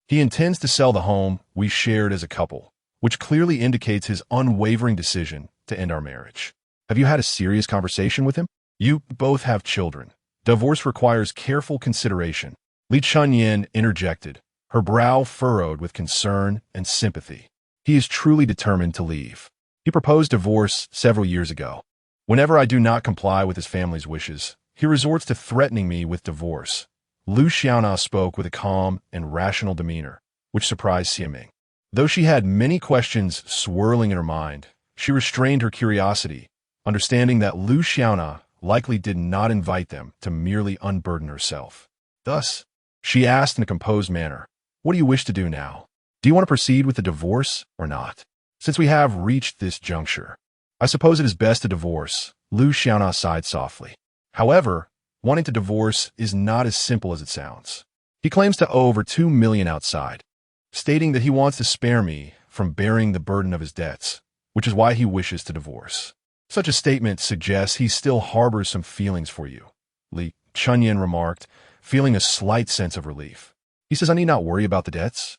He intends to sell the home we shared as a couple, which clearly indicates his unwavering decision to end our marriage. Have you had a serious conversation with him? You both have children. Divorce requires careful consideration." Li Chunyan interjected, her brow furrowed with concern and sympathy. "He is truly determined to leave. He proposed divorce several years ago. Whenever I do not comply with his family's wishes, he resorts to threatening me with divorce." Lu Xiaona spoke with a calm and rational demeanor, which surprised Xie Ming. Though she had many questions swirling in her mind, she restrained her curiosity, understanding that Lu Xiaona likely did not invite them to merely unburden herself. Thus, she asked in a composed manner, "What do you wish to do now? Do you want to proceed with the divorce or not? Since we have reached this juncture, I suppose it is best to divorce." Lu Xiaona sighed softly. However, wanting to divorce is not as simple as it sounds. He claims to owe over 2 million outside, stating that he wants to spare me from bearing the burden of his debts, which is why he wishes to divorce. Such a statement suggests he still harbors some feelings for you, Li Chunyan remarked, feeling a slight sense of relief. He says, "I need not worry about the debts.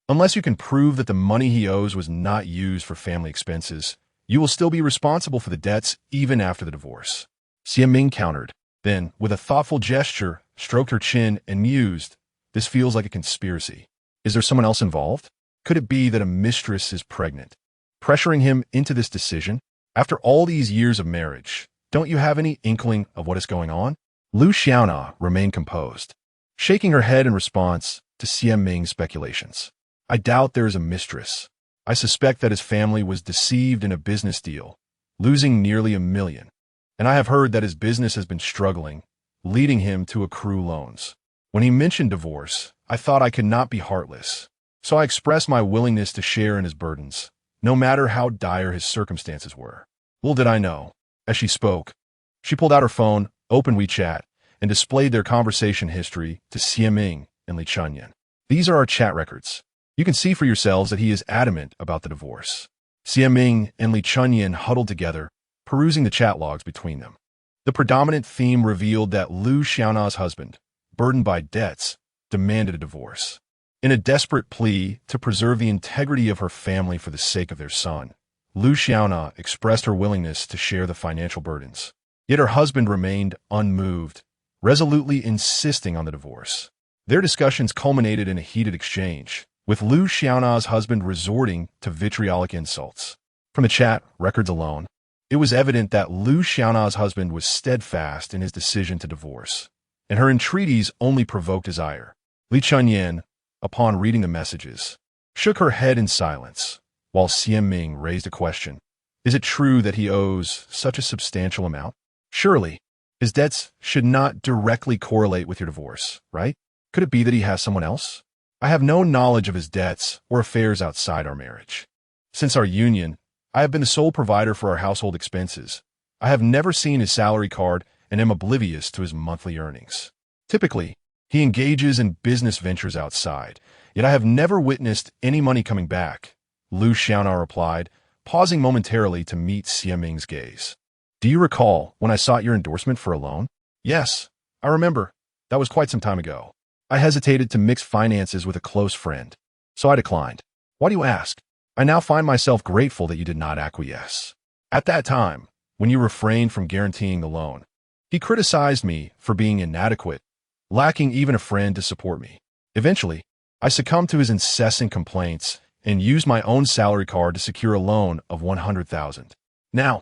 Unless you can prove that the money he owes was not used for family expenses, you will still be responsible for the debts even after the divorce." Xie Ming countered, then, with a thoughtful gesture, stroked her chin and mused, "This feels like a conspiracy. Is there someone else involved? Could it be that a mistress is pregnant, pressuring him into this decision? After all these years of marriage, don't you have any inkling of what is going on?" Lu Xiaona remained composed, shaking her head in response to Xie Ming's speculations. "I doubt there is a mistress. I suspect that his family was deceived in a business deal, losing nearly 1 million. And I have heard that his business has been struggling, leading him to accrue loans. When he mentioned divorce, I thought I could not be heartless, so I expressed my willingness to share in his burdens, no matter how dire his circumstances were." Little did I know. As she spoke, she pulled out her phone, opened WeChat, and displayed their conversation history to Xie Ming and Li Chunyan. "These are our chat records. You can see for yourselves that he is adamant about the divorce." Xie Ming and Li Chunyan huddled together, perusing the chat logs between them. The predominant theme revealed that Lu Xiaona's husband, burdened by debts, demanded a divorce. In a desperate plea to preserve the integrity of her family for the sake of their son, Lu Xiaona expressed her willingness to share the financial burdens. Yet her husband remained unmoved, resolutely insisting on the divorce. Their discussions culminated in a heated exchange, with Lu Xiaona's husband resorting to vitriolic insults. From the chat records alone, it was evident that Lu Xiaona's husband was steadfast in his decision to divorce, and her entreaties only provoked his ire. Li Chunyan, upon reading the messages, shook her head in silence, while Xie Ming raised a question. "Is it true that he owes such a substantial amount? Surely, his debts should not directly correlate with your divorce, right? Could it be that he has someone else? I have no knowledge of his debts or affairs outside our marriage. Since our union, I have been the sole provider for our household expenses. I have never seen his salary card and am oblivious to his monthly earnings. Typically, he engages in business ventures outside, yet I have never witnessed any money coming back," Lu Xiaona replied, pausing momentarily to meet Xie Ming's gaze. "Do you recall when I sought your endorsement for a loan?" "Yes, I remember. That was quite some time ago. I hesitated to mix finances with a close friend, so I declined. Why do you ask? I now find myself grateful that you did not acquiesce. At that time, when you refrained from guaranteeing the loan, he criticized me for being inadequate, lacking even a friend to support me. Eventually, I succumbed to his incessant complaints and used my own salary card to secure a loan of 100,000. Now,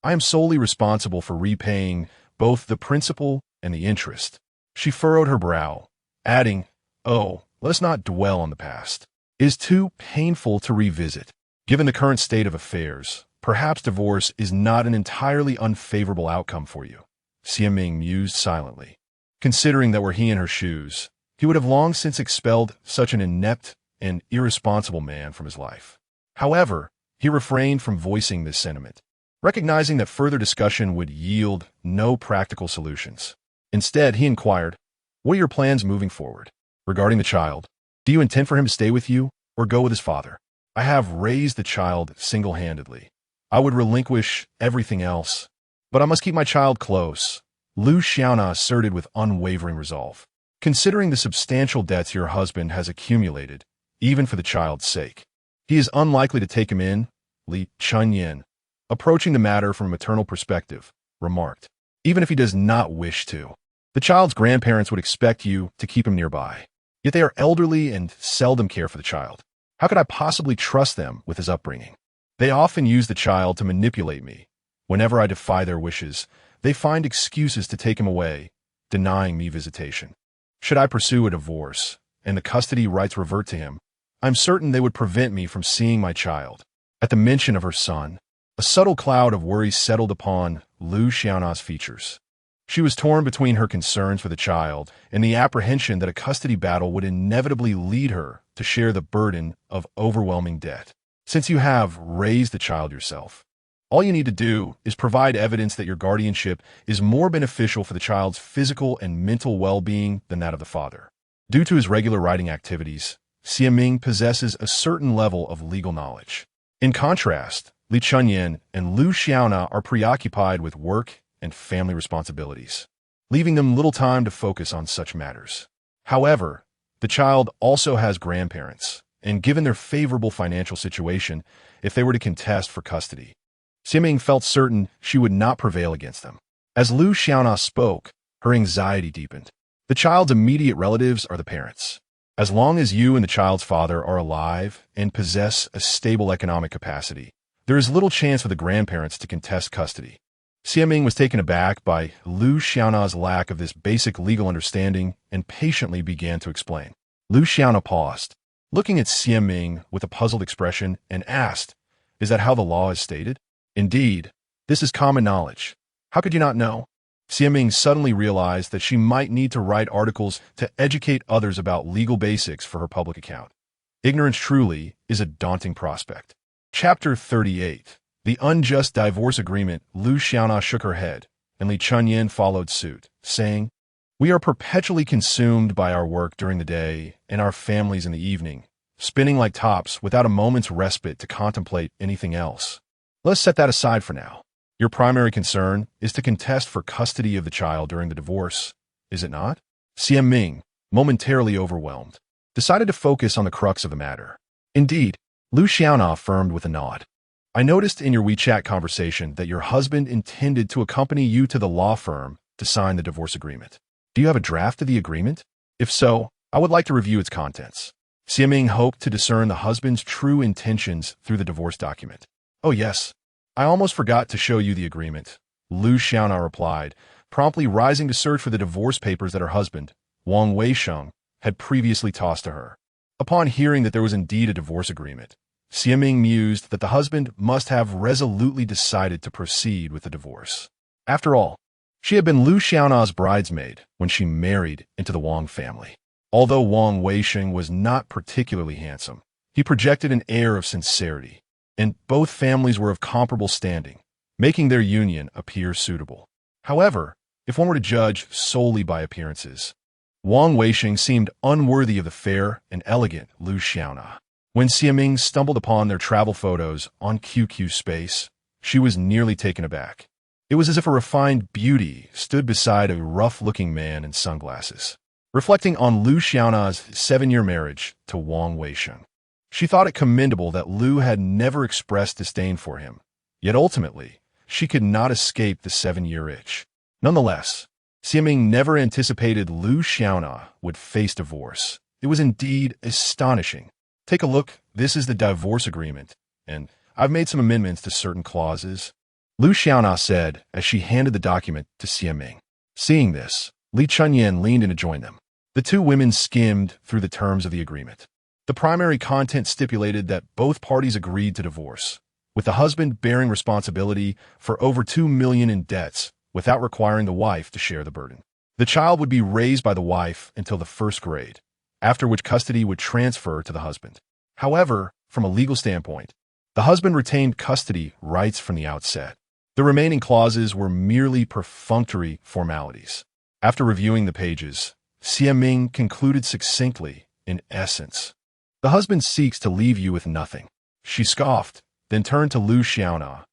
I am solely responsible for repaying both the principal and the interest." She furrowed her brow, adding, "Oh, let us not dwell on the past. It is too painful to revisit. Given the current state of affairs, perhaps divorce is not an entirely unfavorable outcome for you." Xie Ming mused silently. Considering that were he in her shoes, he would have long since expelled such an inept and irresponsible man from his life. However, he refrained from voicing this sentiment, recognizing that further discussion would yield no practical solutions. Instead, he inquired, "What are your plans moving forward? Regarding the child, do you intend for him to stay with you or go with his father?" "I have raised the child single-handedly. I would relinquish everything else, but I must keep my child close," Lu Xiaona asserted with unwavering resolve. "Considering the substantial debts your husband has accumulated, even for the child's sake, he is unlikely to take him in," Li Chunyan, approaching the matter from a maternal perspective, remarked. "Even if he does not wish to, the child's grandparents would expect you to keep him nearby. Yet they are elderly and seldom care for the child. How could I possibly trust them with his upbringing? They often use the child to manipulate me. Whenever I defy their wishes, they find excuses to take him away, denying me visitation. Should I pursue a divorce, and the custody rights revert to him, I'm certain they would prevent me from seeing my child. At the mention of her son, a subtle cloud of worry settled upon Lu Xiaona's features. She was torn between her concerns for the child and the apprehension that a custody battle would inevitably lead her to share the burden of overwhelming debt. Since you have raised the child yourself, all you need to do is provide evidence that your guardianship is more beneficial for the child's physical and mental well-being than that of the father. Due to his regular writing activities, Xiaming possesses a certain level of legal knowledge. In contrast, Li Chunyan and Lu Xiaona are preoccupied with work and family responsibilities, leaving them little time to focus on such matters. However, the child also has grandparents, and given their favorable financial situation, if they were to contest for custody, Xiaming felt certain she would not prevail against them. As Lu Xiaona spoke, her anxiety deepened. The child's immediate relatives are the parents. As long as you and the child's father are alive and possess a stable economic capacity, there is little chance for the grandparents to contest custody. Xiaming was taken aback by Lu Xiaona's lack of this basic legal understanding and patiently began to explain. Lu Xiaona paused, looking at Xiaming with a puzzled expression, and asked, "Is that how the law is stated?" "Indeed, this is common knowledge. How could you not know?" Xiaming suddenly realized that she might need to write articles to educate others about legal basics for her public account. Ignorance truly is a daunting prospect. Chapter 38. The Unjust Divorce Agreement. Lu Xiaona shook her head, and Li Chunyan followed suit, saying, "We are perpetually consumed by our work during the day and our families in the evening, spinning like tops without a moment's respite to contemplate anything else. Let's set that aside for now. Your primary concern is to contest for custody of the child during the divorce, is it not?" Xiaming, momentarily overwhelmed, decided to focus on the crux of the matter. "Indeed," Lu Xiaona affirmed with a nod. "I noticed in your WeChat conversation that your husband intended to accompany you to the law firm to sign the divorce agreement. Do you have a draft of the agreement? If so, I would like to review its contents." Xiaming hoped to discern the husband's true intentions through the divorce document. "Oh yes, I almost forgot to show you the agreement," Lu Xiaona replied, promptly rising to search for the divorce papers that her husband, Wang Weisheng, had previously tossed to her. Upon hearing that there was indeed a divorce agreement, Xiaming mused that the husband must have resolutely decided to proceed with the divorce. After all, she had been Lu Xiaona's bridesmaid when she married into the Wang family. Although Wang Weisheng was not particularly handsome, he projected an air of sincerity, and both families were of comparable standing, making their union appear suitable. However, if one were to judge solely by appearances, Wang Weisheng seemed unworthy of the fair and elegant Lu Xiaona. When Xiaming stumbled upon their travel photos on QQ Space, she was nearly taken aback. It was as if a refined beauty stood beside a rough-looking man in sunglasses, reflecting on Lu Xiaona's 7-year marriage to Wang Weisheng. She thought it commendable that Lu had never expressed disdain for him, yet ultimately, she could not escape the 7-year itch. Nonetheless, Xiaming never anticipated Lu Xiaona would face divorce. It was indeed astonishing. "Take a look, this is the divorce agreement, and I've made some amendments to certain clauses," Lu Xiaona said as she handed the document to Xiaming. Seeing this, Li Chunyan leaned in to join them. The two women skimmed through the terms of the agreement. The primary content stipulated that both parties agreed to divorce, with the husband bearing responsibility for over $2 million in debts without requiring the wife to share the burden. The child would be raised by the wife until the 1st grade, after which custody would transfer to the husband. However, from a legal standpoint, the husband retained custody rights from the outset. The remaining clauses were merely perfunctory formalities. After reviewing the pages, Xiaming concluded succinctly, in essence, "The husband seeks to leave you with nothing." She scoffed, then turned to Lu Xiaona,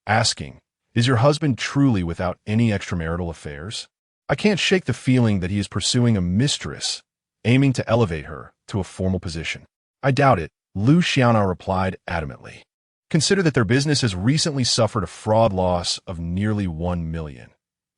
asking, "Is your husband truly without any extramarital affairs? I can't shake the feeling that he is pursuing a mistress, aiming to elevate her to a formal position." "I doubt it," Lu Xiaona replied adamantly. "Consider that their business has recently suffered a fraud loss of nearly $1 million.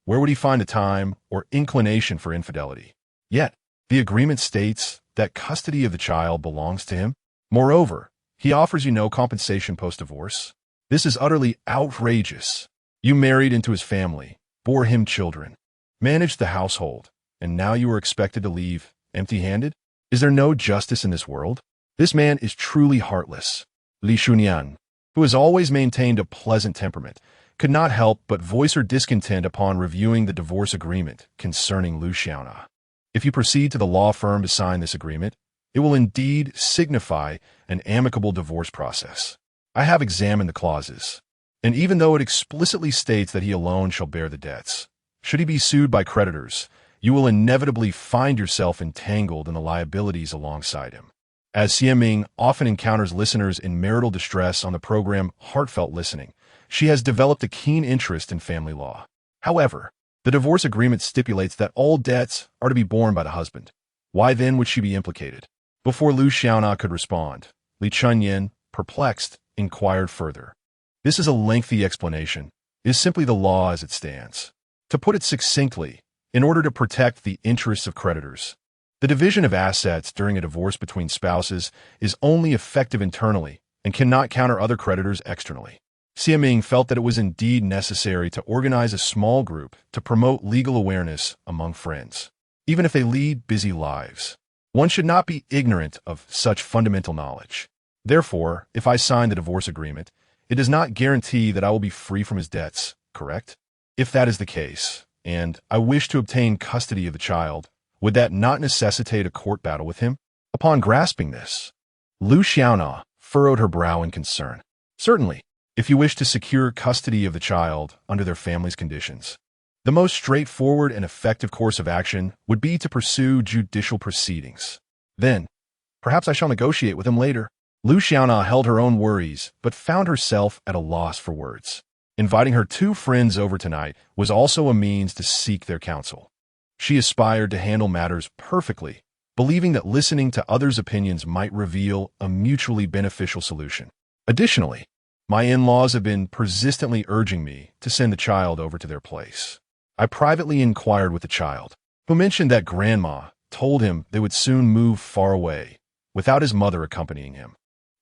Where would he find the time or inclination for infidelity? Yet, the agreement states that custody of the child belongs to him. Moreover, he offers you no compensation post-divorce. This is utterly outrageous. You married into his family, bore him children, managed the household, and now you are expected to leave empty-handed? Is there no justice in this world? This man is truly heartless. Li Shunyan, who has always maintained a pleasant temperament, could not help but voice her discontent upon reviewing the divorce agreement concerning Lu Xiaona. If you proceed to the law firm to sign this agreement, it will indeed signify an amicable divorce process. I have examined the clauses, and even though it explicitly states that he alone shall bear the debts, should he be sued by creditors, you will inevitably find yourself entangled in the liabilities alongside him. As Xiaming often encounters listeners in marital distress on the program Heartfelt Listening, she has developed a keen interest in family law. However, the divorce agreement stipulates that all debts are to be borne by the husband. Why then would she be implicated? Before Lu Xiaona could respond, Li Chunyin, perplexed, inquired further. This is a lengthy explanation. It is simply the law as it stands. To put it succinctly, in order to protect the interests of creditors, the division of assets during a divorce between spouses is only effective internally and cannot counter other creditors externally. Xiaming felt that it was indeed necessary to organize a small group to promote legal awareness among friends. Even if they lead busy lives, one should not be ignorant of such fundamental knowledge. Therefore, if I sign the divorce agreement, it does not guarantee that I will be free from his debts, correct? If that is the case, and I wish to obtain custody of the child, would that not necessitate a court battle with him? Upon grasping this, Lu Xiaona furrowed her brow in concern. Certainly, if you wish to secure custody of the child under their family's conditions, the most straightforward and effective course of action would be to pursue judicial proceedings. Then, perhaps I shall negotiate with him later. Lu Xiaona held her own worries, but found herself at a loss for words. Inviting her two friends over tonight was also a means to seek their counsel. She aspired to handle matters perfectly, believing that listening to others' opinions might reveal a mutually beneficial solution. Additionally, my in-laws have been persistently urging me to send the child over to their place. I privately inquired with the child, who mentioned that Grandma told him they would soon move far away, without his mother accompanying him.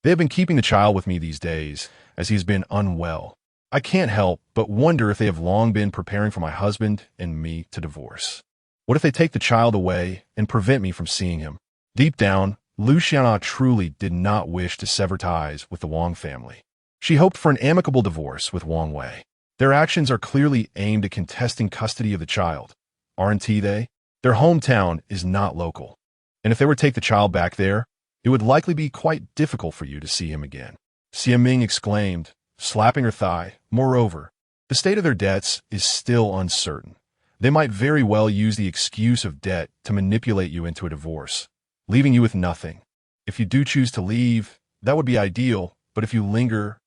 They have been keeping the child with me these days, as he's been unwell. I can't help but wonder if they have long been preparing for my husband and me to divorce. What if they take the child away and prevent me from seeing him? Deep down, Lu Xiaona truly did not wish to sever ties with the Wang family. She hoped for an amicable divorce with Wang Wei. Their actions are clearly aimed at contesting custody of the child, aren't they? Their hometown is not local, and if they were to take the child back there, it would likely be quite difficult for you to see him again. Xiaming exclaimed, slapping her thigh. Moreover, the state of their debts is still uncertain. They might very well use the excuse of debt to manipulate you into a divorce, leaving you with nothing. If you do choose to leave, that would be ideal, but if you linger,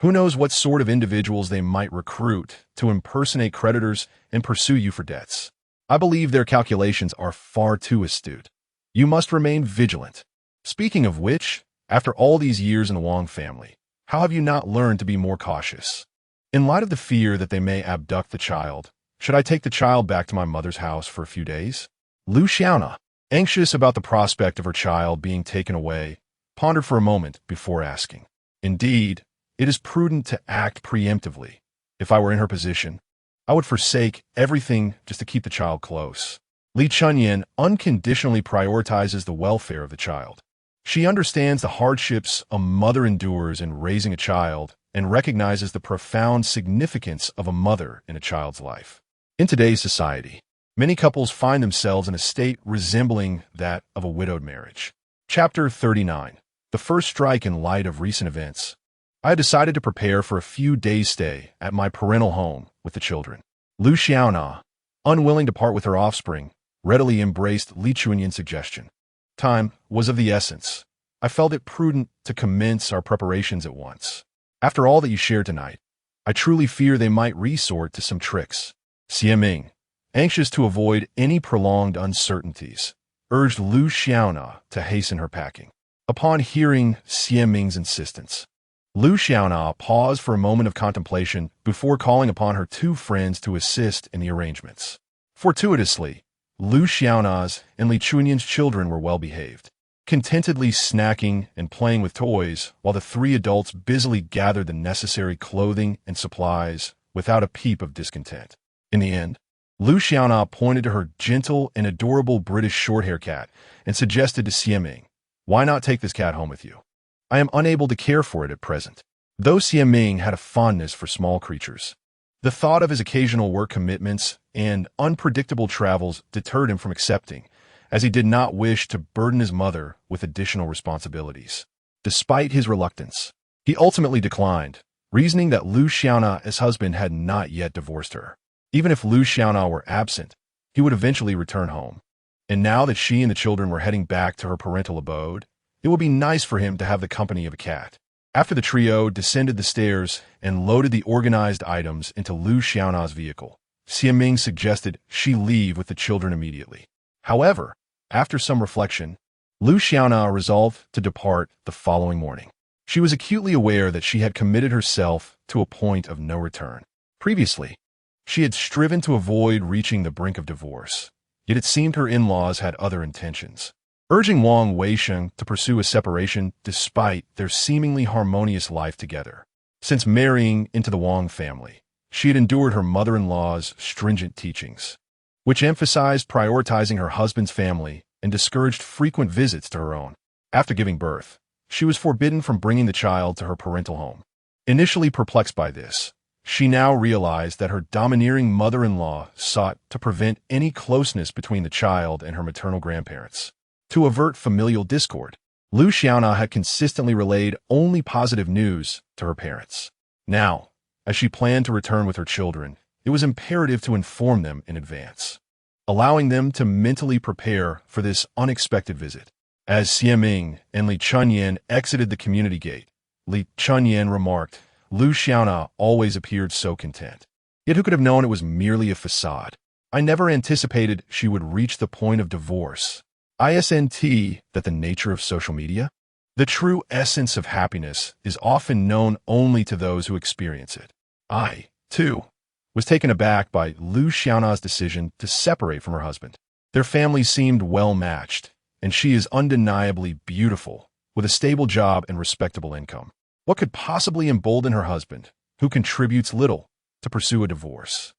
who knows what sort of individuals they might recruit to impersonate creditors and pursue you for debts. I believe their calculations are far too astute. You must remain vigilant. Speaking of which, after all these years in the Wang family, how have you not learned to be more cautious? In light of the fear that they may abduct the child, should I take the child back to my mother's house for a few days? Lu Xiaona, anxious about the prospect of her child being taken away, pondered for a moment before asking. Indeed, it is prudent to act preemptively. If I were in her position, I would forsake everything just to keep the child close. Li Chunyin unconditionally prioritizes the welfare of the child. She understands the hardships a mother endures in raising a child and recognizes the profound significance of a mother in a child's life. In today's society, many couples find themselves in a state resembling that of a widowed marriage. Chapter 39. The first strike in light of recent events. I had decided to prepare for a few days' stay at my parental home with the children. Lu Xiaona, unwilling to part with her offspring, readily embraced Li Chunyin's suggestion. Time was of the essence. I felt it prudent to commence our preparations at once. After all that you shared tonight, I truly fear they might resort to some tricks. Xiaming, anxious to avoid any prolonged uncertainties, urged Lu Xiaona to hasten her packing. Upon hearing Xiaming's insistence, Lu Xiaona paused for a moment of contemplation before calling upon her two friends to assist in the arrangements. Fortuitously, Lu Xiaona's and Li Chunyin's children were well behaved, contentedly snacking and playing with toys while the three adults busily gathered the necessary clothing and supplies without a peep of discontent. In the end, Lu Xiaona pointed to her gentle and adorable British short-hair cat and suggested to Xiaming, Why not take this cat home with you? I am unable to care for it at present. Though Xiaming had a fondness for small creatures, the thought of his occasional work commitments and unpredictable travels deterred him from accepting, as he did not wish to burden his mother with additional responsibilities. Despite his reluctance, he ultimately declined, reasoning that Lu Xiaona's husband had not yet divorced her. Even if Lu Xiaona were absent, he would eventually return home. And now that she and the children were heading back to her parental abode, it would be nice for him to have the company of a cat. After the trio descended the stairs and loaded the organized items into Lu Xiaona's vehicle, Xiaming suggested she leave with the children immediately. However, after some reflection, Lu Xiaona resolved to depart the following morning. She was acutely aware that she had committed herself to a point of no return. Previously, she had striven to avoid reaching the brink of divorce, yet it seemed her in-laws had other intentions, urging Wang Weisheng to pursue a separation despite their seemingly harmonious life together. Since marrying into the Wang family, she had endured her mother-in-law's stringent teachings, which emphasized prioritizing her husband's family and discouraged frequent visits to her own. After giving birth, she was forbidden from bringing the child to her parental home. Initially perplexed by this, she now realized that her domineering mother-in-law sought to prevent any closeness between the child and her maternal grandparents. To avert familial discord, Lu Xiaona had consistently relayed only positive news to her parents. Now, as she planned to return with her children, it was imperative to inform them in advance, allowing them to mentally prepare for this unexpected visit. As Xiaming and Li Chunyan exited the community gate, Li Chunyan remarked, Lu Xiaona always appeared so content. Yet who could have known it was merely a facade? I never anticipated she would reach the point of divorce. Isn't that the nature of social media? The true essence of happiness is often known only to those who experience it. I, too, was taken aback by Lu Xiaona's decision to separate from her husband. Their family seemed well matched, and she is undeniably beautiful, with a stable job and respectable income. What could possibly embolden her husband, who contributes little, to pursue a divorce?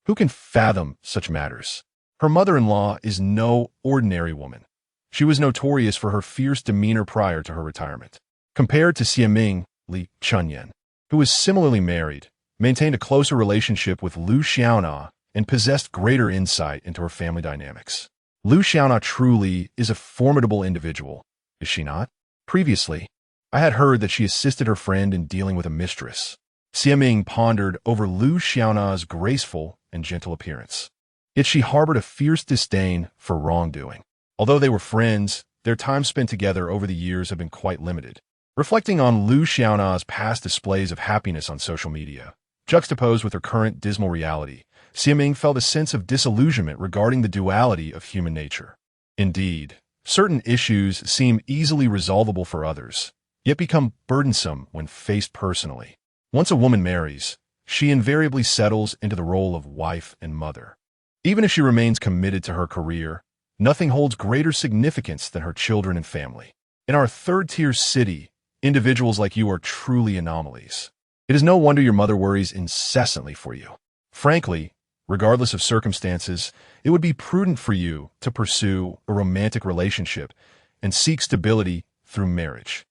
Who can fathom such matters? Her mother-in-law is no ordinary woman. She was notorious for her fierce demeanor prior to her retirement. Compared to Xiaming, Li Chunyan, who was similarly married, maintained a closer relationship with Lu Xiaona, and possessed greater insight into her family dynamics. Lu Xiaona truly is a formidable individual, is she not? Previously, I had heard that she assisted her friend in dealing with a mistress. Xiaming pondered over Lu Xiaona's graceful and gentle appearance. Yet she harbored a fierce disdain for wrongdoing. Although they were friends, their time spent together over the years had been quite limited. Reflecting on Lu Xiaona's past displays of happiness on social media, juxtaposed with her current dismal reality, Xiaming felt a sense of disillusionment regarding the duality of human nature. Indeed, certain issues seem easily resolvable for others, yet become burdensome when faced personally. Once a woman marries, she invariably settles into the role of wife and mother. Even if she remains committed to her career, nothing holds greater significance than her children and family. In our third-tier city, individuals like you are truly anomalies. It is no wonder your mother worries incessantly for you. Frankly, regardless of circumstances, it would be prudent for you to pursue a romantic relationship and seek stability through marriage,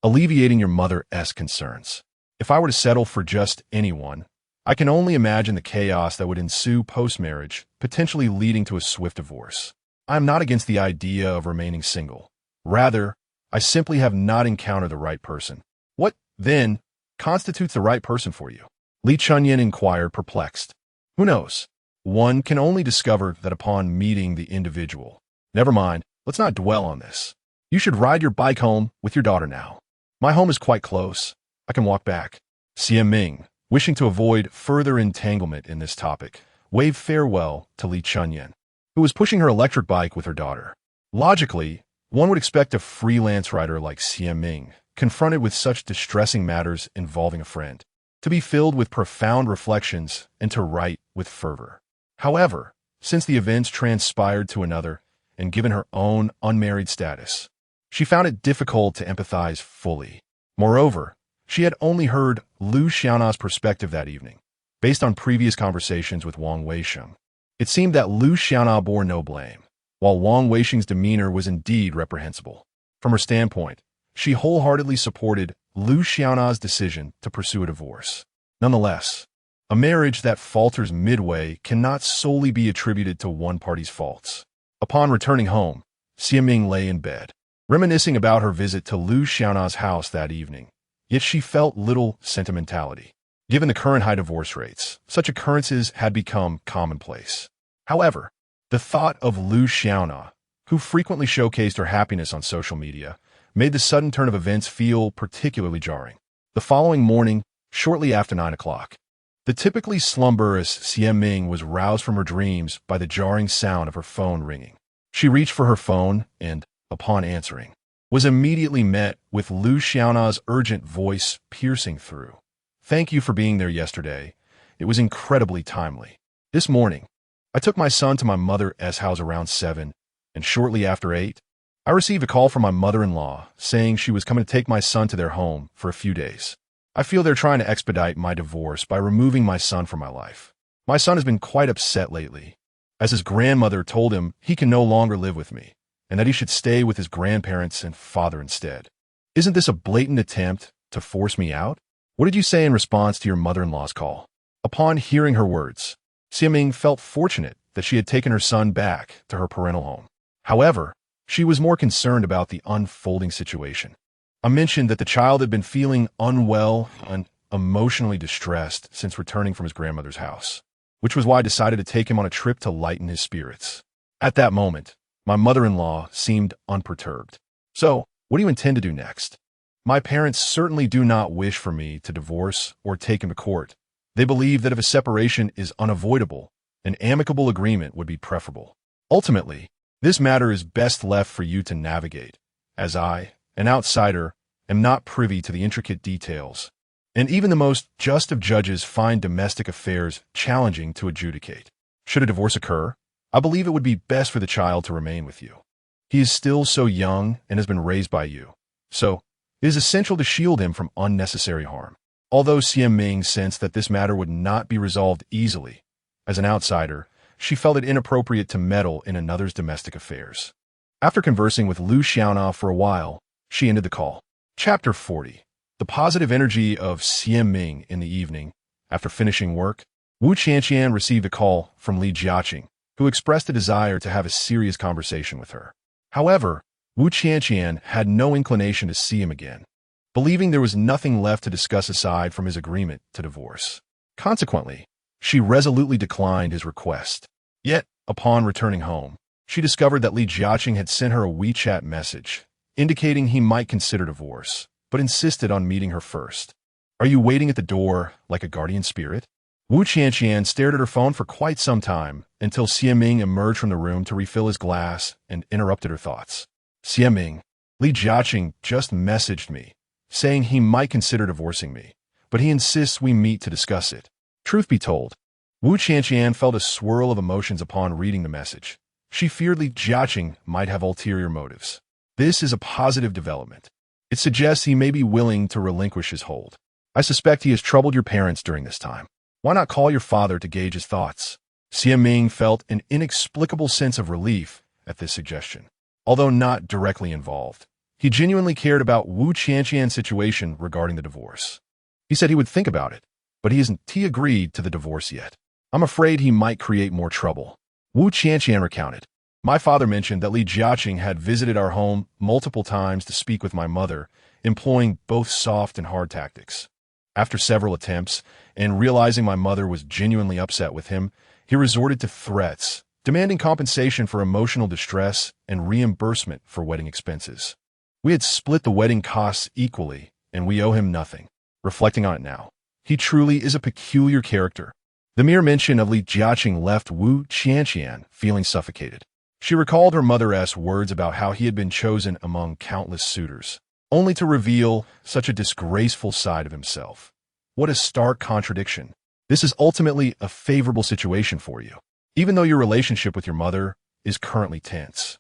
alleviating your mother's concerns. If I were to settle for just anyone, I can only imagine the chaos that would ensue post-marriage, potentially leading to a swift divorce. I am not against the idea of remaining single. Rather, I simply have not encountered the right person. What, then, constitutes the right person for you? Li Chunyan inquired, perplexed. Who knows? One can only discover that upon meeting the individual. Never mind, let's not dwell on this. You should ride your bike home with your daughter now. My home is quite close. I can walk back. Xiaming, wishing to avoid further entanglement in this topic, waved farewell to Li Chunyan, who was pushing her electric bike with her daughter. Logically, one would expect a freelance writer like Xiaming, confronted with such distressing matters involving a friend, to be filled with profound reflections and to write with fervor. However, since the events transpired to another, and given her own unmarried status, she found it difficult to empathize fully. Moreover, she had only heard Lu Xiaona's perspective that evening, based on previous conversations with Wang Weisheng. It seemed that Lu Xiaona bore no blame, while Wang Weisheng's demeanor was indeed reprehensible. From her standpoint, she wholeheartedly supported Liu Xiaona's decision to pursue a divorce. Nonetheless, a marriage that falters midway cannot solely be attributed to one party's faults. Upon returning home, Xiaming lay in bed, reminiscing about her visit to Liu Xiaona's house that evening. Yet she felt little sentimentality. Given the current high divorce rates, such occurrences had become commonplace. However, the thought of Liu Xiaona, who frequently showcased her happiness on social media, made the sudden turn of events feel particularly jarring. The following morning, shortly after 9 o'clock, the typically slumberous Xiaming was roused from her dreams by the jarring sound of her phone ringing. She reached for her phone and, upon answering, was immediately met with Liu Xiaona's urgent voice piercing through. "Thank you for being there yesterday. It was incredibly timely. This morning, I took my son to my mother's house around 7, and shortly after 8, I received a call from my mother-in-law saying she was coming to take my son to their home for a few days. I feel they're trying to expedite my divorce by removing my son from my life. My son has been quite upset lately, as his grandmother told him he can no longer live with me, and that he should stay with his grandparents and father instead. Isn't this a blatant attempt to force me out? What did you say in response to your mother-in-law's call?" Upon hearing her words, Xiaming felt fortunate that she had taken her son back to her parental home. However, she was more concerned about the unfolding situation. I mentioned that the child had been feeling unwell and emotionally distressed since returning from his grandmother's house, which was why I decided to take him on a trip to lighten his spirits. At that moment, my mother-in-law seemed unperturbed. "So, what do you intend to do next?" "My parents certainly do not wish for me to divorce or take him to court. They believe that if a separation is unavoidable, an amicable agreement would be preferable. Ultimately, this matter is best left for you to navigate, as I, an outsider, am not privy to the intricate details, and even the most just of judges find domestic affairs challenging to adjudicate. Should a divorce occur, I believe it would be best for the child to remain with you. He is still so young and has been raised by you, so it is essential to shield him from unnecessary harm." Although Xiaming sensed that this matter would not be resolved easily, as an outsider, she felt it inappropriate to meddle in another's domestic affairs. After conversing with Liu Xiaona for a while, she ended the call. Chapter 40. The positive energy of Xiaming in the evening. After finishing work, Wu Qianqian received a call from Li Jiaqing, who expressed a desire to have a serious conversation with her. However, Wu Qianqian had no inclination to see him again, believing there was nothing left to discuss aside from his agreement to divorce. Consequently, she resolutely declined his request. Yet, upon returning home, she discovered that Li Jiaqing had sent her a WeChat message, indicating he might consider divorce, but insisted on meeting her first. "Are you waiting at the door like a guardian spirit?" Wu Qianqian stared at her phone for quite some time until Xiaming emerged from the room to refill his glass and interrupted her thoughts. "Xiaming, Li Jiaqing just messaged me, saying he might consider divorcing me, but he insists we meet to discuss it." Truth be told, Wu Qianqian felt a swirl of emotions upon reading the message. She feared Li Jiaqing might have ulterior motives. This is a positive development. It suggests he may be willing to relinquish his hold. "I suspect he has troubled your parents during this time. Why not call your father to gauge his thoughts?" Xiaming felt an inexplicable sense of relief at this suggestion. Although not directly involved, he genuinely cared about Wu Qianqian's situation regarding the divorce. He said he would think about it, but he agreed to the divorce yet. "I'm afraid he might create more trouble." Wu Qianqian recounted. "My father mentioned that Li Jiaqing had visited our home multiple times to speak with my mother, employing both soft and hard tactics. After several attempts, and realizing my mother was genuinely upset with him, he resorted to threats, demanding compensation for emotional distress and reimbursement for wedding expenses. We had split the wedding costs equally, and we owe him nothing. Reflecting on it now, he truly is a peculiar character." The mere mention of Li Jiaqing left Wu Qianqian feeling suffocated. She recalled her mother's words about how he had been chosen among countless suitors, only to reveal such a disgraceful side of himself. What a stark contradiction. This is ultimately a favorable situation for you, even though your relationship with your mother is currently tense.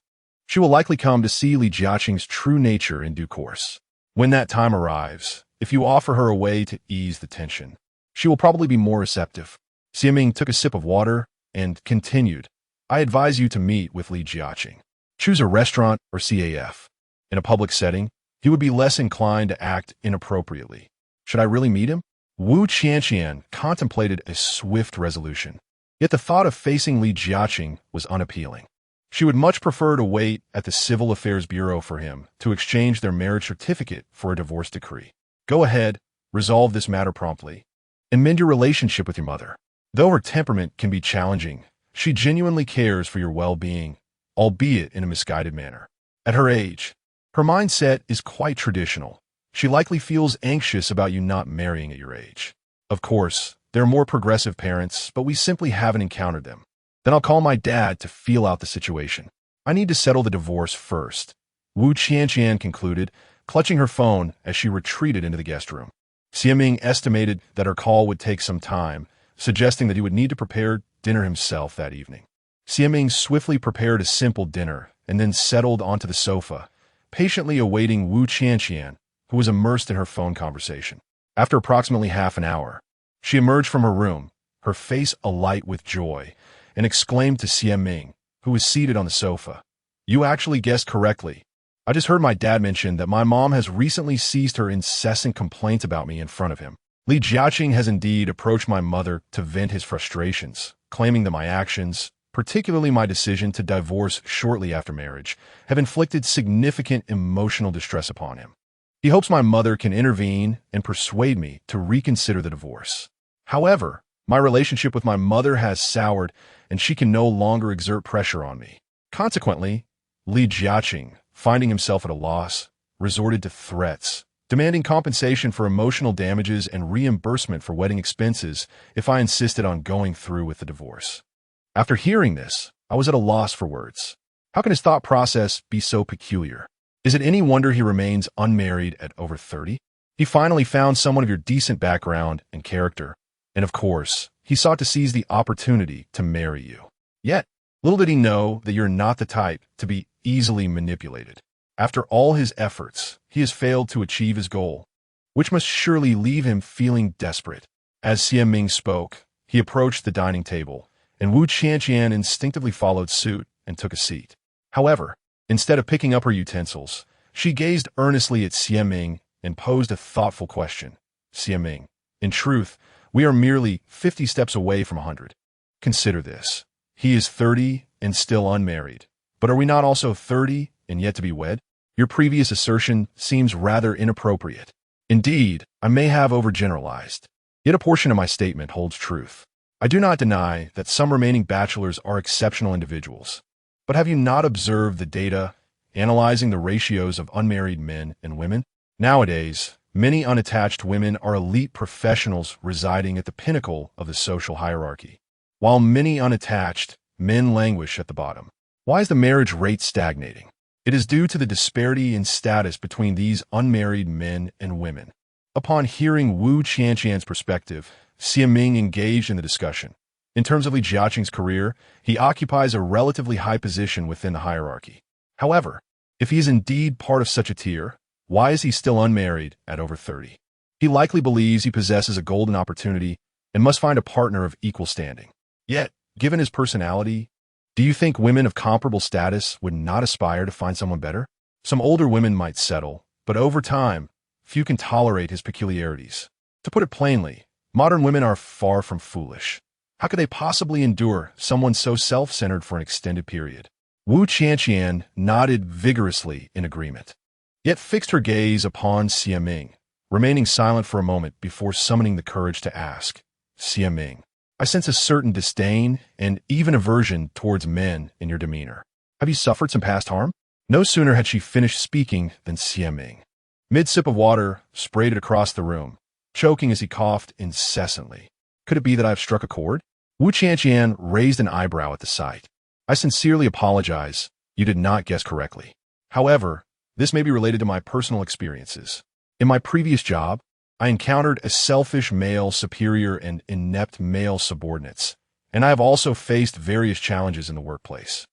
She will likely come to see Li Jiaqing's true nature in due course. When that time arrives, if you offer her a way to ease the tension, she will probably be more receptive. Xiaming took a sip of water and continued, "I advise you to meet with Li Jiaqing. Choose a restaurant or CAF. In a public setting, he would be less inclined to act inappropriately. Should I really meet him? Wu Qianqian contemplated a swift resolution. Yet the thought of facing Li Jiaqing was unappealing. She would much prefer to wait at the Civil Affairs Bureau for him to exchange their marriage certificate for a divorce decree. Go ahead, resolve this matter promptly, and mend your relationship with your mother. Though her temperament can be challenging, she genuinely cares for your well-being, albeit in a misguided manner. At her age, her mindset is quite traditional. She likely feels anxious about you not marrying at your age. Of course, there are more progressive parents, but we simply haven't encountered them. Then I'll call my dad to feel out the situation. I need to settle the divorce first, Wu Qianqian concluded, clutching her phone as she retreated into the guest room. Xiaming estimated that her call would take some time, suggesting that he would need to prepare dinner himself that evening. Xiaming swiftly prepared a simple dinner and then settled onto the sofa, patiently awaiting Wu Qianqian, who was immersed in her phone conversation. After approximately half an hour, she emerged from her room, her face alight with joy, and exclaimed to Xiaming, who was seated on the sofa, "You actually guessed correctly. I just heard my dad mention that my mom has recently ceased her incessant complaints about me in front of him. Li Jiaqing has indeed approached my mother to vent his frustrations, claiming that my actions, particularly my decision to divorce shortly after marriage, have inflicted significant emotional distress upon him. He hopes my mother can intervene and persuade me to reconsider the divorce. However, my relationship with my mother has soured, and she can no longer exert pressure on me. Consequently, Li Jiaqing, finding himself at a loss, resorted to threats, demanding compensation for emotional damages and reimbursement for wedding expenses if I insisted on going through with the divorce. After hearing this, I was at a loss for words. How can his thought process be so peculiar? Is it any wonder he remains unmarried at over 30? He finally found someone of your decent background and character, and of course, he sought to seize the opportunity to marry you. Yet, little did he know that you're not the type to be easily manipulated. After all his efforts, he has failed to achieve his goal, which must surely leave him feeling desperate. As Xiaming spoke, he approached the dining table, and Wu Qianqian instinctively followed suit and took a seat. However, instead of picking up her utensils, she gazed earnestly at Xiaming and posed a thoughtful question. Xiaming, in truth, we are merely 50 steps away from 100. Consider this. He is 30 and still unmarried. But are we not also 30 and yet to be wed? Your previous assertion seems rather inappropriate. Indeed, I may have overgeneralized. Yet a portion of my statement holds truth. I do not deny that some remaining bachelors are exceptional individuals. But have you not observed the data analyzing the ratios of unmarried men and women? Nowadays, many unattached women are elite professionals residing at the pinnacle of the social hierarchy, while many unattached men languish at the bottom. Why is the marriage rate stagnating? It is due to the disparity in status between these unmarried men and women. Upon hearing Wu Qianqian's perspective, Xiaming engaged in the discussion. In terms of Li Jiaqing's career, he occupies a relatively high position within the hierarchy. However, if he is indeed part of such a tier, why is he still unmarried at over 30? He likely believes he possesses a golden opportunity and must find a partner of equal standing. Yet, given his personality, do you think women of comparable status would not aspire to find someone better? Some older women might settle, but over time, few can tolerate his peculiarities. To put it plainly, modern women are far from foolish. How could they possibly endure someone so self-centered for an extended period? Wu Qianqian nodded vigorously in agreement, yet fixed her gaze upon Xiaming, remaining silent for a moment before summoning the courage to ask, Xiaming, I sense a certain disdain and even aversion towards men in your demeanor. Have you suffered some past harm? No sooner had she finished speaking than Xiaming, mid-sip of water, sprayed it across the room, choking as he coughed incessantly. Could it be that I have struck a chord? Wu Qianqian raised an eyebrow at the sight. I sincerely apologize. You did not guess correctly. However, this may be related to my personal experiences. In my previous job, I encountered a selfish male superior and inept male subordinates, and I have also faced various challenges in the workplace.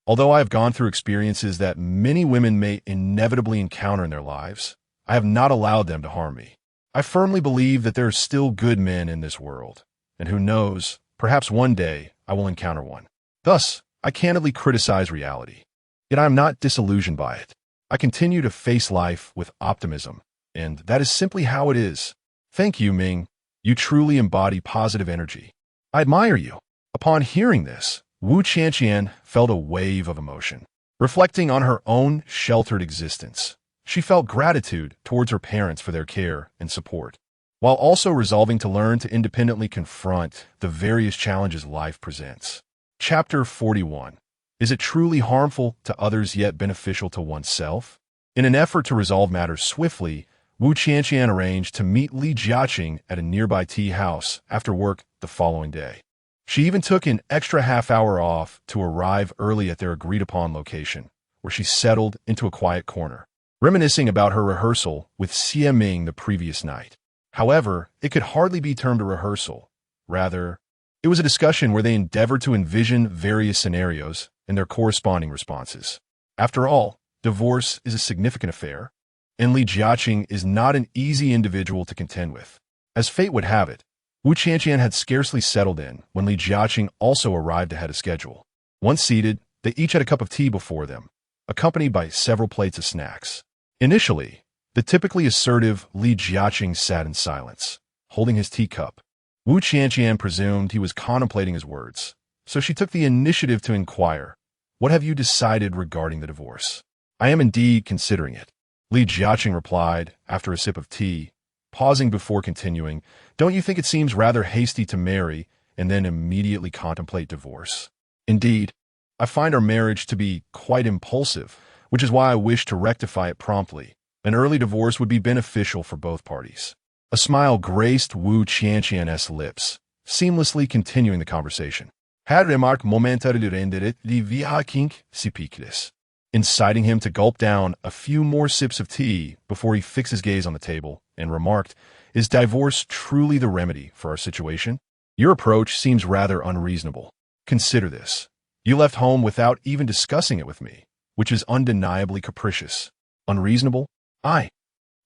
Although I have gone through experiences that many women may inevitably encounter in their lives, I have not allowed them to harm me. I firmly believe that there are still good men in this world, and who knows, perhaps one day I will encounter one. Thus, I candidly criticize reality. Yet I am not disillusioned by it. I continue to face life with optimism, and that is simply how it is. Thank you, Ming. You truly embody positive energy. I admire you. Upon hearing this, Wu Qianqian felt a wave of emotion. Reflecting on her own sheltered existence, she felt gratitude towards her parents for their care and support, while also resolving to learn to independently confront the various challenges life presents. Chapter 41. Is it truly harmful to others yet beneficial to oneself? In an effort to resolve matters swiftly, Wu Qianqian arranged to meet Li Jiaqing at a nearby tea house after work the following day. She even took an extra half-hour off to arrive early at their agreed-upon location, where she settled into a quiet corner, reminiscing about her rehearsal with Xie Ming the previous night. However, it could hardly be termed a rehearsal. Rather, it was a discussion where they endeavored to envision various scenarios and their corresponding responses. After all, divorce is a significant affair, and Li Jiaqing is not an easy individual to contend with. As fate would have it, Wu Qianqian had scarcely settled in when Li Jiaqing also arrived ahead of schedule. Once seated, they each had a cup of tea before them, accompanied by several plates of snacks. Initially, the typically assertive Li Jiaqing sat in silence, holding his teacup. Wu Qianqian presumed he was contemplating his words, so she took the initiative to inquire, "What have you decided regarding the divorce?" "I am indeed considering it," Li Jiaqing replied after a sip of tea, pausing before continuing. "Don't you think it seems rather hasty to marry and then immediately contemplate divorce? Indeed, I find our marriage to be quite impulsive, which is why I wish to rectify it promptly. An early divorce would be beneficial for both parties." A smile graced Wu Qianqian's lips, seamlessly continuing the conversation. "Had remark momentar de rendere di via kink sipiklis," inciting him to gulp down a few more sips of tea before he fixed his gaze on the table and remarked, "Is divorce truly the remedy for our situation? Your approach seems rather unreasonable. Consider this. You left home without even discussing it with me, which is undeniably capricious. Unreasonable?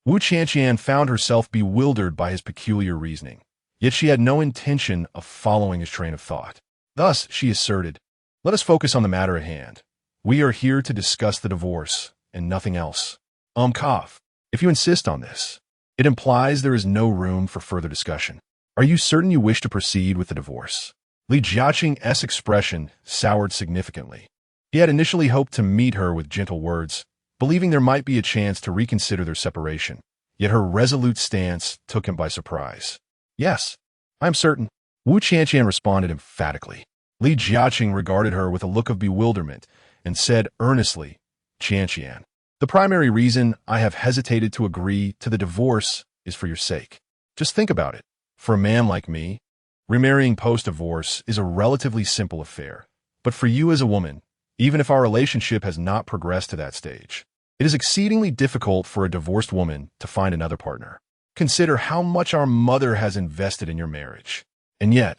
Wu Qianqian found herself bewildered by his peculiar reasoning, yet she had no intention of following his train of thought. Thus, she asserted, "Let us focus on the matter at hand. We are here to discuss the divorce, and nothing else. Cough. If you insist on this, it implies there is no room for further discussion. Are you certain you wish to proceed with the divorce?" Li Jiaqing's expression soured significantly. He had initially hoped to meet her with gentle words, believing there might be a chance to reconsider their separation, yet her resolute stance took him by surprise. "Yes, I am certain," Wu Qianqian responded emphatically. Li Jiaqing regarded her with a look of bewilderment and said earnestly, "Qianqian, the primary reason I have hesitated to agree to the divorce is for your sake. Just think about it. For a man like me, remarrying post-divorce is a relatively simple affair. But for you as a woman, even if our relationship has not progressed to that stage, it is exceedingly difficult for a divorced woman to find another partner. Consider how much our mother has invested in your marriage. And yet,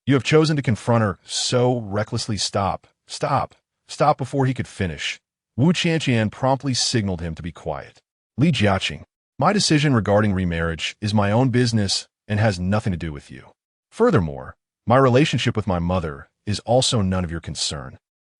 you have chosen to confront her so recklessly." Stop before he could finish. Wu Qianqian promptly signaled him to be quiet. "Li Jiaqing, my decision regarding remarriage is my own business and has nothing to do with you. Furthermore, my relationship with my mother is also none of your concern.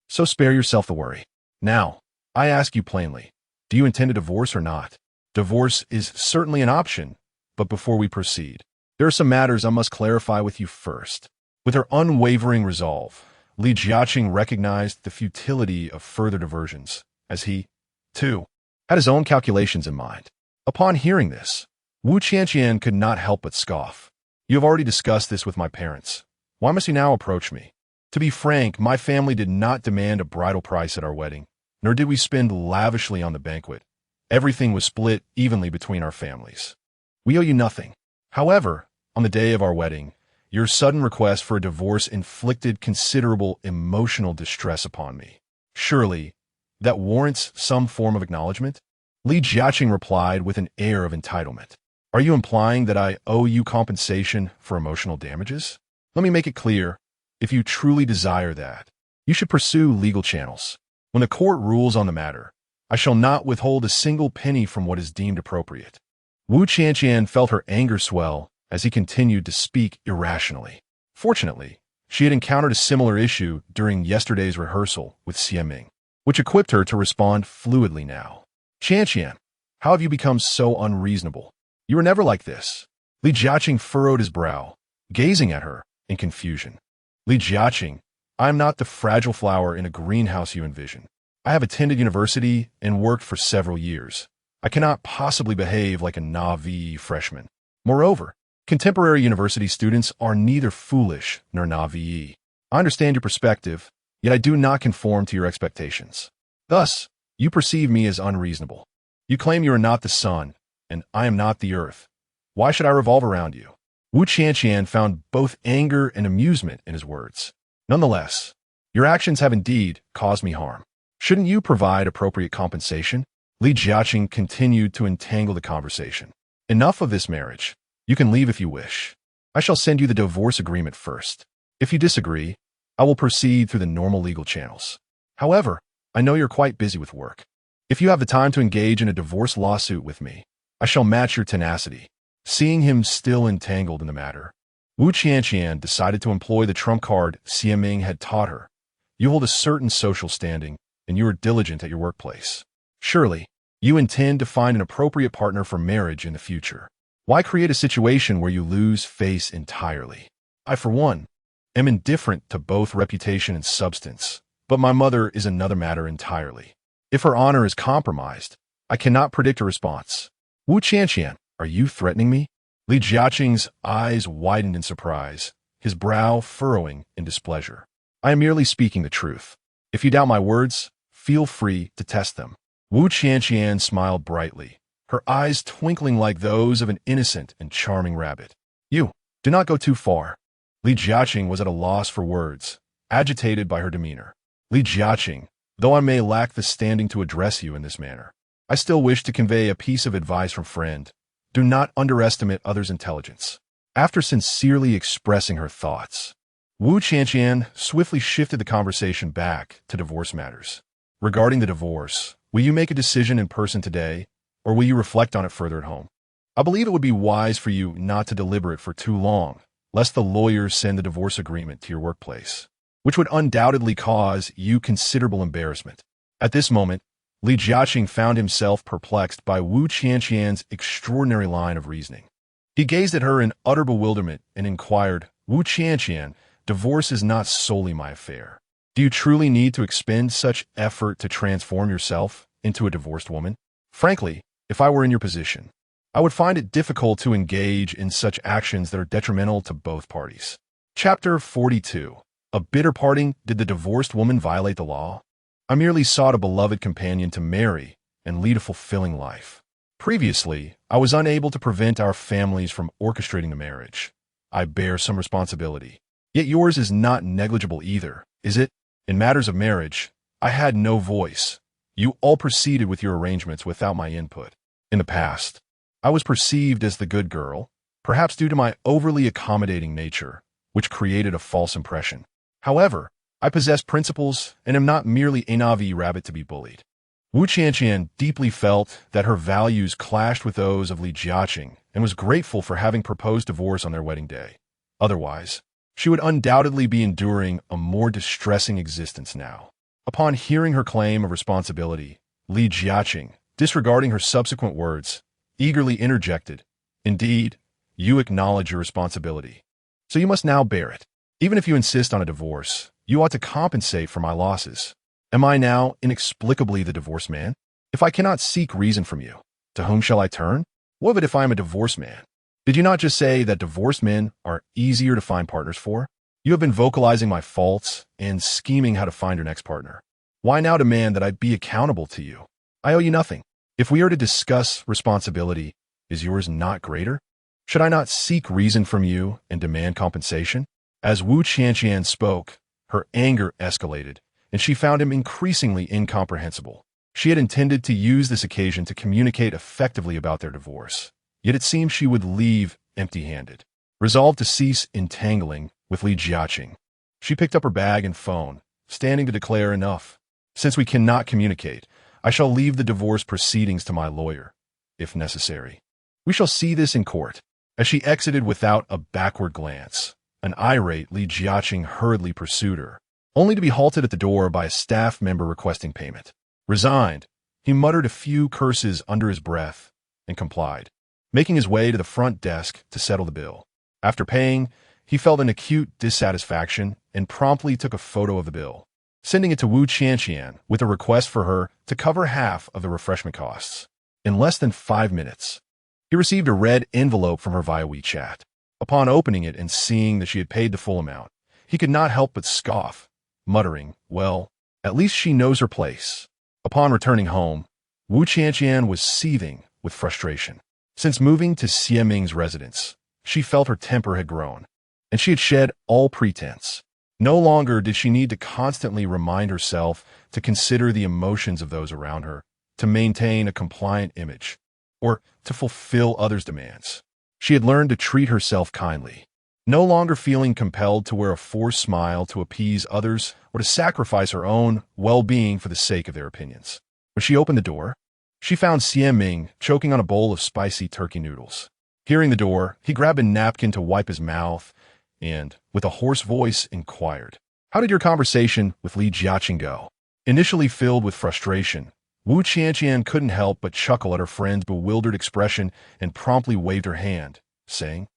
So spare yourself the worry. Now, I ask you plainly, do you intend to divorce or not? Divorce is certainly an option, but before we proceed, there are some matters I must clarify with you first." With her unwavering resolve, Li Jiaqing recognized the futility of further diversions, as he, too, had his own calculations in mind. Upon hearing this, Wu Qianqian could not help but scoff. "You have already discussed this with my parents. Why must you now approach me? To be frank, my family did not demand a bridal price at our wedding, nor did we spend lavishly on the banquet. Everything was split evenly between our families. We owe you nothing. However, on the day of our wedding, your sudden request for a divorce inflicted considerable emotional distress upon me. Surely, that warrants some form of acknowledgement?" Li Jiaqing replied with an air of entitlement. "Are you implying that I owe you compensation for emotional damages? Let me make it clear. If you truly desire that, you should pursue legal channels. When the court rules on the matter, I shall not withhold a single penny from what is deemed appropriate." Wu Qianqian felt her anger swell as he continued to speak irrationally. Fortunately, she had encountered a similar issue during yesterday's rehearsal with Xie Ming, which equipped her to respond fluidly now. Qianqian, how have you become so unreasonable? You were never like this. Li Jiaqing furrowed his brow, gazing at her in confusion. Li Jiaqing, I am not the fragile flower in a greenhouse you envision. I have attended university and worked for several years. I cannot possibly behave like a naive freshman. Moreover, contemporary university students are neither foolish nor naive. I understand your perspective, yet I do not conform to your expectations. Thus, you perceive me as unreasonable. You claim you are not the sun, and I am not the earth. Why should I revolve around you? Wu Qianqian found both anger and amusement in his words. Nonetheless, your actions have indeed caused me harm. Shouldn't you provide appropriate compensation? Li Jiaqing continued to entangle the conversation. Enough of this marriage. You can leave if you wish. I shall send you the divorce agreement first. If you disagree, I will proceed through the normal legal channels. However, I know you're quite busy with work. If you have the time to engage in a divorce lawsuit with me, I shall match your tenacity. Seeing him still entangled in the matter, Wu Qianqian decided to employ the trump card Xie Ming had taught her. You hold a certain social standing, and you are diligent at your workplace. Surely, you intend to find an appropriate partner for marriage in the future. Why create a situation where you lose face entirely? I, for one, am indifferent to both reputation and substance, but my mother is another matter entirely. If her honor is compromised, I cannot predict a response. Wu Qianqian, are you threatening me? Li Jiaqing's eyes widened in surprise, his brow furrowing in displeasure. I am merely speaking the truth. If you doubt my words, feel free to test them. Wu Qianqian smiled brightly, her eyes twinkling like those of an innocent and charming rabbit. You, do not go too far. Li Jiaqing was at a loss for words, agitated by her demeanor. Li Jiaqing, though I may lack the standing to address you in this manner, I still wish to convey a piece of advice from friend. Do not underestimate others' intelligence. After sincerely expressing her thoughts, Wu Qianqian swiftly shifted the conversation back to divorce matters. Regarding the divorce, will you make a decision in person today, or will you reflect on it further at home? I believe it would be wise for you not to deliberate for too long, lest the lawyers send the divorce agreement to your workplace, which would undoubtedly cause you considerable embarrassment. At this moment, Li Jiaqing found himself perplexed by Wu Qianqian's extraordinary line of reasoning. He gazed at her in utter bewilderment and inquired, Wu Qianqian, divorce is not solely my affair. Do you truly need to expend such effort to transform yourself into a divorced woman? Frankly, if I were in your position, I would find it difficult to engage in such actions that are detrimental to both parties. Chapter 42. A bitter parting. Did the divorced woman violate the law? I merely sought a beloved companion to marry and lead a fulfilling life. Previously, I was unable to prevent our families from orchestrating the marriage. I bear some responsibility. Yet yours is not negligible either, is it? In matters of marriage, I had no voice. You all proceeded with your arrangements without my input. In the past, I was perceived as the good girl, perhaps due to my overly accommodating nature, which created a false impression. However, I possess principles and am not merely a naive rabbit to be bullied. Wu Qianqian deeply felt that her values clashed with those of Li Jiaqing and was grateful for having proposed divorce on their wedding day. Otherwise, she would undoubtedly be enduring a more distressing existence now. Upon hearing her claim of responsibility, Li Jiaqing, disregarding her subsequent words, eagerly interjected, Indeed, you acknowledge your responsibility. So you must now bear it. Even if you insist on a divorce, you ought to compensate for my losses. Am I now inexplicably the divorced man? If I cannot seek reason from you, to whom shall I turn? What of it if I am a divorced man? Did you not just say that divorced men are easier to find partners for? You have been vocalizing my faults and scheming how to find your next partner. Why now demand that I be accountable to you? I owe you nothing. If we are to discuss responsibility, is yours not greater? Should I not seek reason from you and demand compensation? As Wu Qianqian spoke, her anger escalated, and she found him increasingly incomprehensible. She had intended to use this occasion to communicate effectively about their divorce, yet it seemed she would leave empty-handed. Resolved to cease entangling with Li Jiaqing, she picked up her bag and phone, standing to declare enough. Since we cannot communicate, I shall leave the divorce proceedings to my lawyer, if necessary. We shall see this in court. As she exited without a backward glance, an irate Li Jiaqing hurriedly pursued her, only to be halted at the door by a staff member requesting payment. Resigned, He muttered a few curses under his breath and complied, making his way to the front desk to settle the bill. After paying, he felt an acute dissatisfaction and promptly took a photo of the bill, sending it to Wu Qianqian with a request for her to cover half of the refreshment costs. In less than 5 minutes, he received a red envelope from her via WeChat. Upon opening it and seeing that she had paid the full amount, he could not help but scoff, muttering, "Well, at least she knows her place." Upon returning home, Wu Qianqian was seething with frustration. Since moving to Xie Ming's residence, she felt her temper had grown, and she had shed all pretense. No longer did she need to constantly remind herself to consider the emotions of those around her, to maintain a compliant image, or to fulfill others' demands. She had learned to treat herself kindly, no longer feeling compelled to wear a forced smile to appease others or to sacrifice her own well-being for the sake of their opinions. When she opened the door, she found Xie Ming choking on a bowl of spicy turkey noodles. Hearing the door, he grabbed a napkin to wipe his mouth and, with a hoarse voice, inquired, "How did your conversation with Li Jiaqing go?" Initially filled with frustration, Wu Qianqian couldn't help but chuckle at her friend's bewildered expression and promptly waved her hand, saying,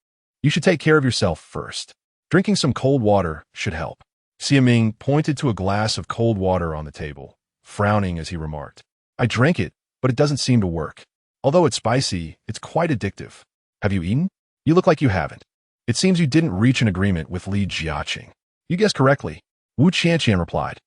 "You should take care of yourself first. Drinking some cold water should help." Xie Ming pointed to a glass of cold water on the table, frowning as he remarked, "I drank it, but it doesn't seem to work. Although it's spicy, it's quite addictive. Have you eaten? You look like you haven't. It seems you didn't reach an agreement with Li Jiaqing." "You guessed correctly," Wu Qianqian replied,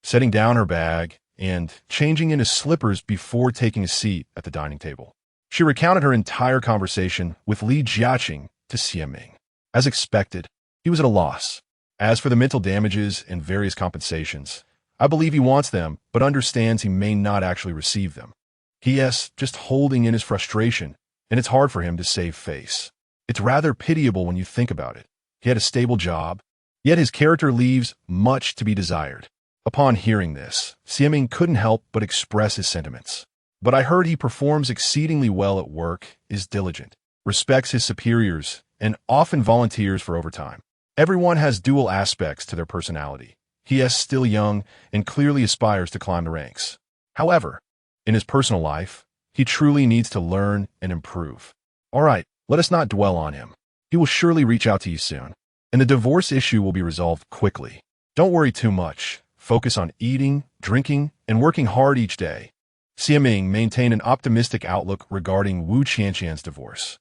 setting down her bag and changing into slippers before taking a seat at the dining table. She recounted her entire conversation with Li Jiaqing to Xie Ming. As expected, he was at a loss. As for the mental damages and various compensations, I believe he wants them, but understands he may not actually receive them. He is just holding in his frustration, and it's hard for him to save face. It's rather pitiable when you think about it. He had a stable job, yet his character leaves much to be desired. Upon hearing this, Xie Ming couldn't help but express his sentiments. "But I heard he performs exceedingly well at work, is diligent, respects his superiors, and often volunteers for overtime. Everyone has dual aspects to their personality. He is still young and clearly aspires to climb the ranks. However, in his personal life, he truly needs to learn and improve. All right, let us not dwell on him. He will surely reach out to you soon, and the divorce issue will be resolved quickly. Don't worry too much. Focus on eating, drinking, and working hard each day." Xie Ming maintained an optimistic outlook regarding Wu Qianqian's divorce.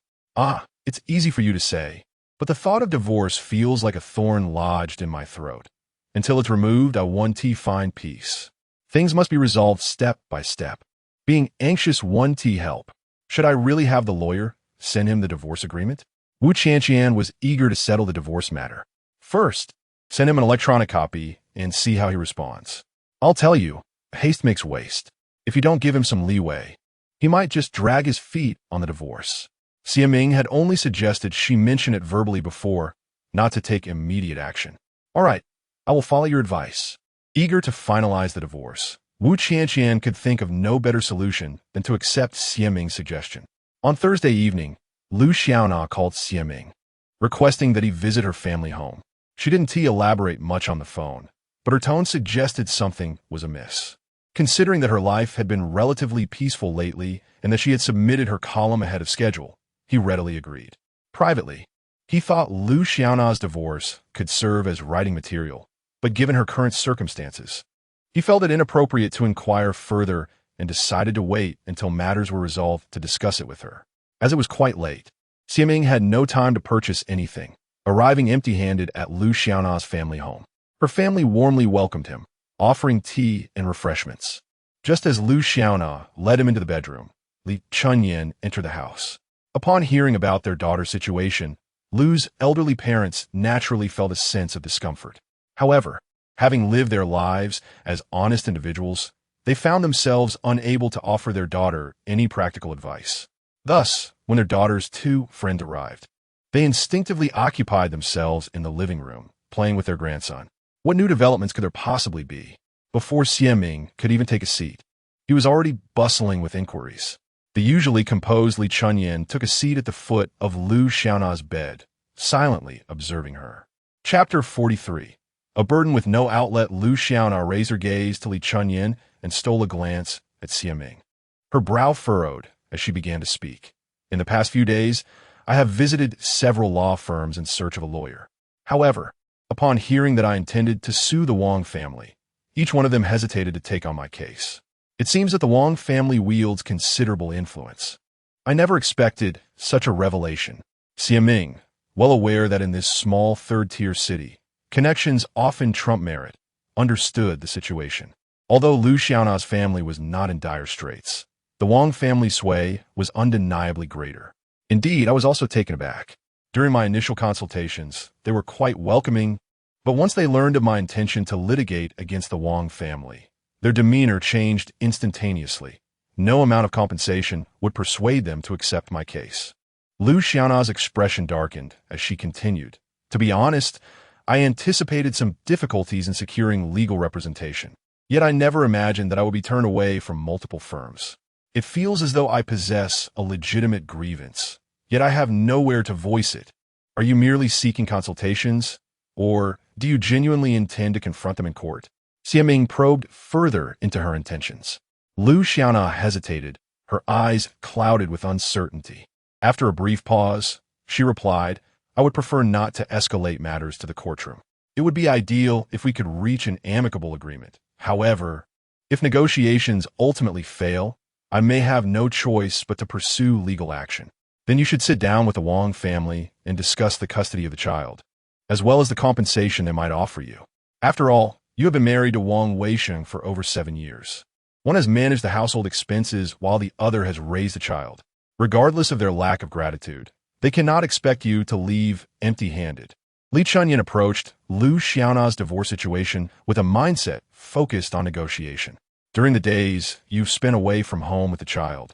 It's easy for you to say, but the thought of divorce feels like a thorn lodged in my throat. Until it's removed, I won't find peace. Things must be resolved step by step. Being anxious won't help. Should I really have the lawyer send him the divorce agreement? Wu Qianqian was eager to settle the divorce matter. First, send him an electronic copy and see how he responds. I'll tell you, haste makes waste. If you don't give him some leeway, he might just drag his feet on the divorce. Xie Ming had only suggested she mention it verbally before, not to take immediate action. All right, I will follow your advice. Eager to finalize the divorce, Wu Qianqian could think of no better solution than to accept Xie Ming's suggestion. On Thursday evening, Lu Xiaona called Xie Ming, requesting that he visit her family home. She didn't elaborate much on the phone, but her tone suggested something was amiss. Considering that her life had been relatively peaceful lately and that she had submitted her column ahead of schedule, he readily agreed. Privately, he thought Lu Xiaona's divorce could serve as writing material, but given her current circumstances, he felt it inappropriate to inquire further and decided to wait until matters were resolved to discuss it with her. As it was quite late, Xie Ming had no time to purchase anything, arriving empty-handed at Lu Xiaona's family home. Her family warmly welcomed him, offering tea and refreshments. Just as Lu Xiaona led him into the bedroom, Li Chunyan entered the house. Upon hearing about their daughter's situation, Lu's elderly parents naturally felt a sense of discomfort. However, having lived their lives as honest individuals, they found themselves unable to offer their daughter any practical advice. Thus, when their daughter's two friends arrived, they instinctively occupied themselves in the living room, playing with their grandson. What new developments could there possibly be? Before Xie Ming could even take a seat, he was already bustling with inquiries. The usually composed Li Chunyan took a seat at the foot of Lu Xiaona's bed, silently observing her. Chapter 43. A burden with no outlet, Lu Xiaona raised her gaze to Li Chunyan and stole a glance at Xie Ming. Her brow furrowed as she began to speak. In the past few days, I have visited several law firms in search of a lawyer. However, upon hearing that I intended to sue the Wong family, each one of them hesitated to take on my case. It seems that the Wong family wields considerable influence. I never expected such a revelation. Siaming, well aware that in this small third-tier city, connections often trump merit, understood the situation. Although Liu Xiaona's family was not in dire straits, the Wong family sway was undeniably greater. Indeed, I was also taken aback. During my initial consultations, they were quite welcoming, but once they learned of my intention to litigate against the Wong family, their demeanor changed instantaneously. No amount of compensation would persuade them to accept my case. Liu Xiaona's expression darkened as she continued. To be honest, I anticipated some difficulties in securing legal representation. Yet I never imagined that I would be turned away from multiple firms. It feels as though I possess a legitimate grievance, yet I have nowhere to voice it. Are you merely seeking consultations, or do you genuinely intend to confront them in court? Siaming probed further into her intentions. Liu Xiaona hesitated, her eyes clouded with uncertainty. After a brief pause, she replied, I would prefer not to escalate matters to the courtroom. It would be ideal if we could reach an amicable agreement. However, if negotiations ultimately fail, I may have no choice but to pursue legal action. Then you should sit down with the Wong family and discuss the custody of the child, as well as the compensation they might offer you. After all, you have been married to Wang Weisheng for over 7 years. One has managed the household expenses while the other has raised a child. Regardless of their lack of gratitude, they cannot expect you to leave empty-handed. Li Chunyan approached Liu Xiaona's divorce situation with a mindset focused on negotiation. During the days you've spent away from home with the child,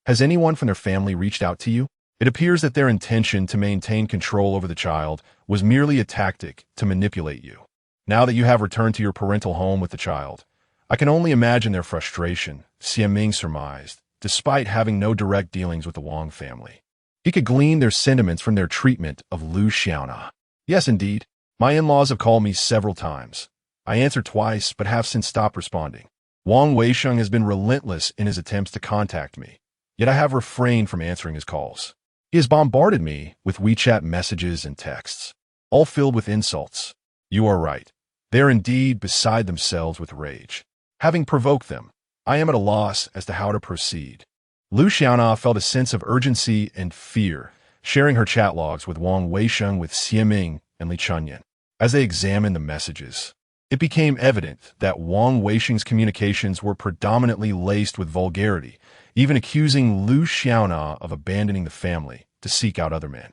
has anyone from their family reached out to you? It appears that their intention to maintain control over the child was merely a tactic to manipulate you. Now that you have returned to your parental home with the child, I can only imagine their frustration, Siaming surmised, despite having no direct dealings with the Wong family. He could glean their sentiments from their treatment of Liu Xiaona. Yes, indeed. My in-laws have called me several times. I answered twice, but have since stopped responding. Wang Weisheng has been relentless in his attempts to contact me, yet I have refrained from answering his calls. He has bombarded me with WeChat messages and texts, all filled with insults. You are right. They are indeed beside themselves with rage. Having provoked them, I am at a loss as to how to proceed. Liu Xiaona felt a sense of urgency and fear, sharing her chat logs with Wang Weisheng with Siaming and Li Chunyan. As they examined the messages, it became evident that Wang Weisheng's communications were predominantly laced with vulgarity, even accusing Liu Xiaona of abandoning the family to seek out other men.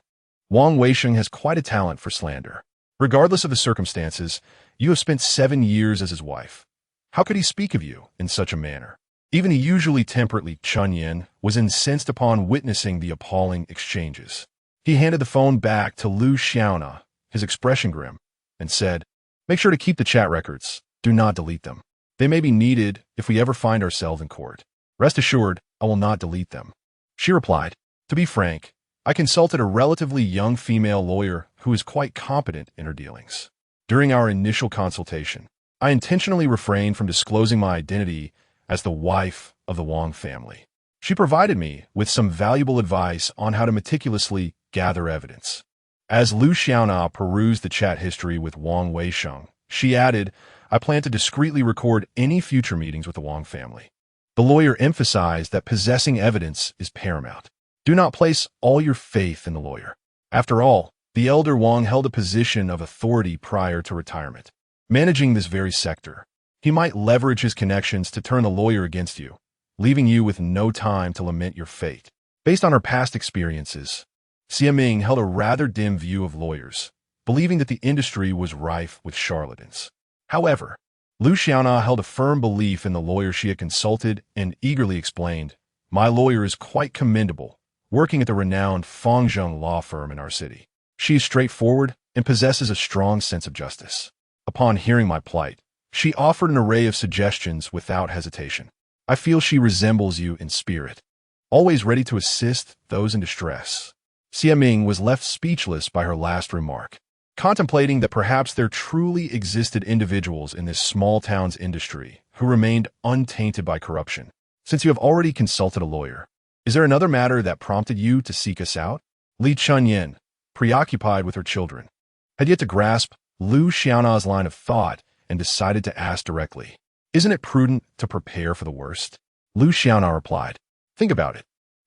Wang Weisheng has quite a talent for slander. Regardless of the circumstances, you have spent 7 years as his wife. How could he speak of you in such a manner? Even the usually temperate Li Chunyan was incensed upon witnessing the appalling exchanges. He handed the phone back to Liu Xiaona, his expression grim, and said, Make sure to keep the chat records. Do not delete them. They may be needed if we ever find ourselves in court. Rest assured, I will not delete them. She replied, To be frank, I consulted a relatively young female lawyer who is quite competent in her dealings. During our initial consultation, I intentionally refrained from disclosing my identity as the wife of the Wong family. She provided me with some valuable advice on how to meticulously gather evidence. As Liu Xiaona perused the chat history with Wang Weisheng, she added, I plan to discreetly record any future meetings with the Wong family. The lawyer emphasized that possessing evidence is paramount. Do not place all your faith in the lawyer. After all, the elder Wang held a position of authority prior to retirement. Managing this very sector, he might leverage his connections to turn the lawyer against you, leaving you with no time to lament your fate. Based on her past experiences, Siaming held a rather dim view of lawyers, believing that the industry was rife with charlatans. However, Liu Xiaona held a firm belief in the lawyer she had consulted and eagerly explained, My lawyer is quite commendable, working at the renowned Fangzheng law firm in our city. She is straightforward and possesses a strong sense of justice. Upon hearing my plight, she offered an array of suggestions without hesitation. I feel she resembles you in spirit, always ready to assist those in distress. Siaming was left speechless by her last remark, contemplating that perhaps there truly existed individuals in this small town's industry who remained untainted by corruption. Since you have already consulted a lawyer, is there another matter that prompted you to seek us out? Li Chunyin, preoccupied with her children, had yet to grasp Lu Xiaona's line of thought and decided to ask directly, "Isn't it prudent to prepare for the worst?" Lu Xiaona replied, "Think about it.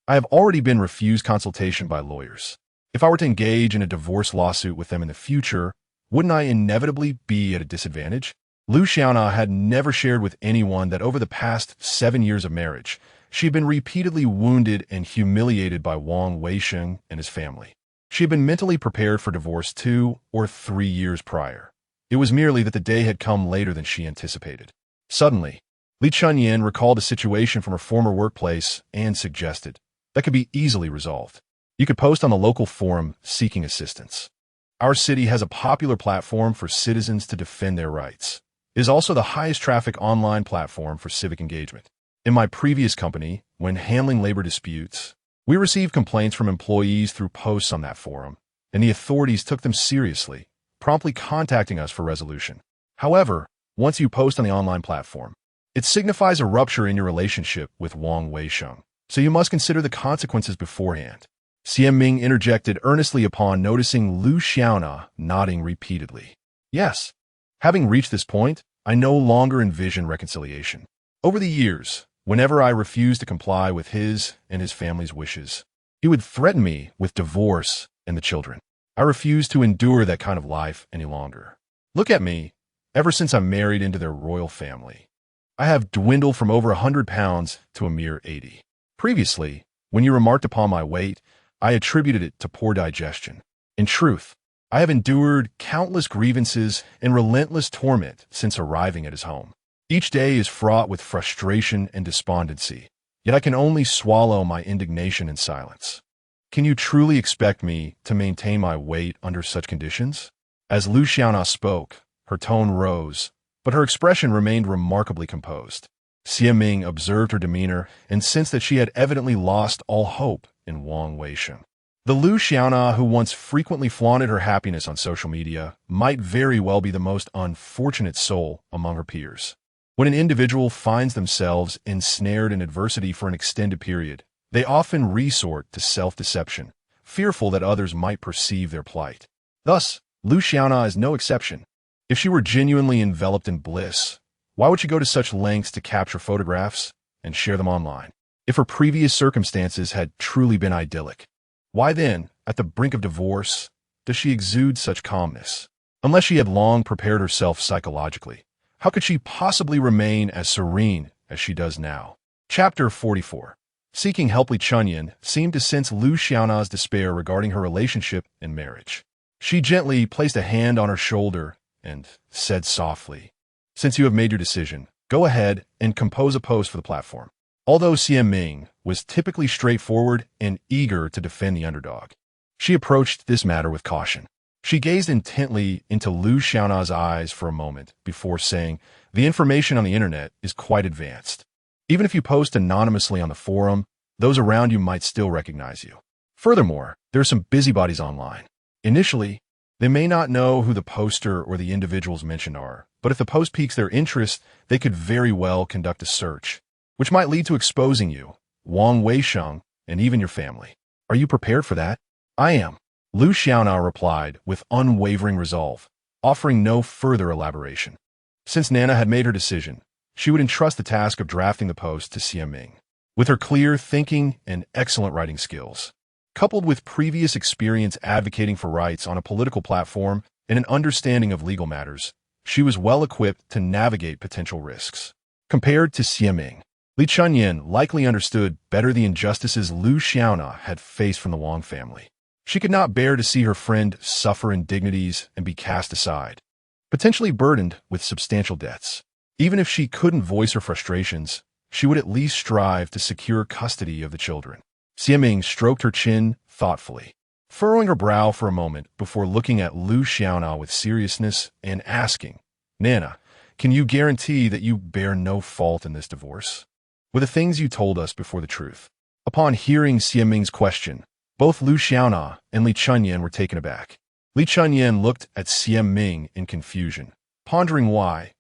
I have already been refused consultation by lawyers. If I were to engage in a divorce lawsuit with them in the future, wouldn't I inevitably be at a disadvantage?" Lu Xiaona had never shared with anyone that over the past 7 years of marriage, she had been repeatedly wounded and humiliated by Wang Weisheng and his family. She had been mentally prepared for divorce 2 or 3 years prior. It was merely that the day had come later than she anticipated. Suddenly, Li Chunyin recalled a situation from her former workplace and suggested that could be easily resolved. You could post on the local forum seeking assistance. Our city has a popular platform for citizens to defend their rights. It is also the highest traffic online platform for civic engagement. In my previous company, when handling labor disputes, we received complaints from employees through posts on that forum, and the authorities took them seriously, promptly contacting us for resolution. However, once you post on the online platform, it signifies a rupture in your relationship with Wang Weisheng, so you must consider the consequences beforehand. Xian Ming interjected earnestly upon noticing Lu Xiaona nodding repeatedly. Yes, having reached this point, I no longer envision reconciliation. Over the years, whenever I refused to comply with his and his family's wishes, he would threaten me with divorce and the children. I refuse to endure that kind of life any longer. Look at me. Ever since I'm married into their royal family, I have dwindled from over 100 pounds to a mere 80. Previously, when you remarked upon my weight, I attributed it to poor digestion. In truth, I have endured countless grievances and relentless torment since arriving at his home. Each day is fraught with frustration and despondency, yet I can only swallow my indignation in silence. Can you truly expect me to maintain my weight under such conditions? As Lu Xiaona spoke, her tone rose, but her expression remained remarkably composed. Xie Ming observed her demeanor and sensed that she had evidently lost all hope in Wang Weisheng. The Lu Xiaona who once frequently flaunted her happiness on social media might very well be the most unfortunate soul among her peers. When an individual finds themselves ensnared in adversity for an extended period, they often resort to self-deception, fearful that others might perceive their plight. Thus, Lu Xiaona is no exception. If she were genuinely enveloped in bliss, why would she go to such lengths to capture photographs and share them online? If her previous circumstances had truly been idyllic, why then, at the brink of divorce, does she exude such calmness? Unless she had long prepared herself psychologically, how could she possibly remain as serene as she does now? Chapter 44. Seeking help. Li Chunyin seemed to sense Lu Xiaona's despair regarding her relationship and marriage. She gently placed a hand on her shoulder and said softly, "Since you have made your decision, go ahead and compose a post for the platform." Although Xian Ming was typically straightforward and eager to defend the underdog, she approached this matter with caution. She gazed intently into Lu Xiaona's eyes for a moment before saying, "The information on the internet is quite advanced. Even if you post anonymously on the forum, those around you might still recognize you. Furthermore, there are some busybodies online. Initially, they may not know who the poster or the individuals mentioned are, but if the post piques their interest, they could very well conduct a search, which might lead to exposing you, Wang Weisheng, and even your family. Are you prepared for that?" "I am," Lu Xiaona replied with unwavering resolve, offering no further elaboration. Since Nana had made her decision, she would entrust the task of drafting the post to Xie Ming. With her clear thinking and excellent writing skills, coupled with previous experience advocating for rights on a political platform and an understanding of legal matters, she was well equipped to navigate potential risks. Compared to Xie Ming, Li Chunyin likely understood better the injustices Lu Xiaona had faced from the Wang family. She could not bear to see her friend suffer indignities and be cast aside, potentially burdened with substantial debts. Even if she couldn't voice her frustrations, she would at least strive to secure custody of the children. Xie Ming stroked her chin thoughtfully, furrowing her brow for a moment before looking at Lu Xiaona with seriousness and asking, "Nana, can you guarantee that you bear no fault in this divorce? Were the things you told us before the truth?" Upon hearing Xie Ming's question, both Lu Xiaona and Li Chunyin were taken aback. Li Chunyin looked at Xie Ming in confusion, pondering why,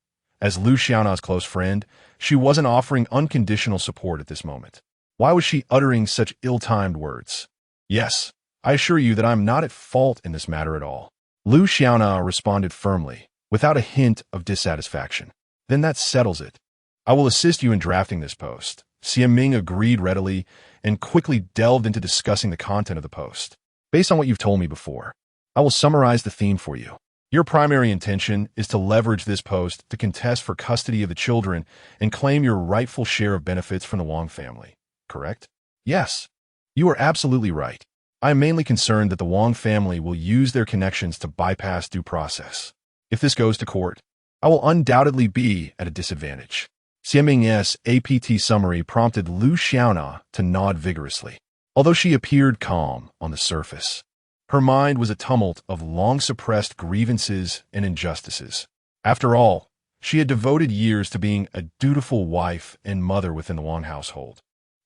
As Lu Xiaona's close friend, she wasn't offering unconditional support at this moment. Why was she uttering such ill-timed words? Yes, I assure you that I'm not at fault in this matter at all. Lu Xiaona responded firmly, without a hint of dissatisfaction. Then that settles it. I will assist you in drafting this post. Xiaming agreed readily and quickly delved into discussing the content of the post. Based on what you've told me before, I will summarize the theme for you. Your primary intention is to leverage this post to contest for custody of the children and claim your rightful share of benefits from the Wang family, correct? Yes, you are absolutely right. I am mainly concerned that the Wang family will use their connections to bypass due process. If this goes to court, I will undoubtedly be at a disadvantage. Xiaming's APT summary prompted Lu Xiaona to nod vigorously. Although she appeared calm on the surface, her mind was a tumult of long-suppressed grievances and injustices. After all, she had devoted years to being a dutiful wife and mother within the Wang household,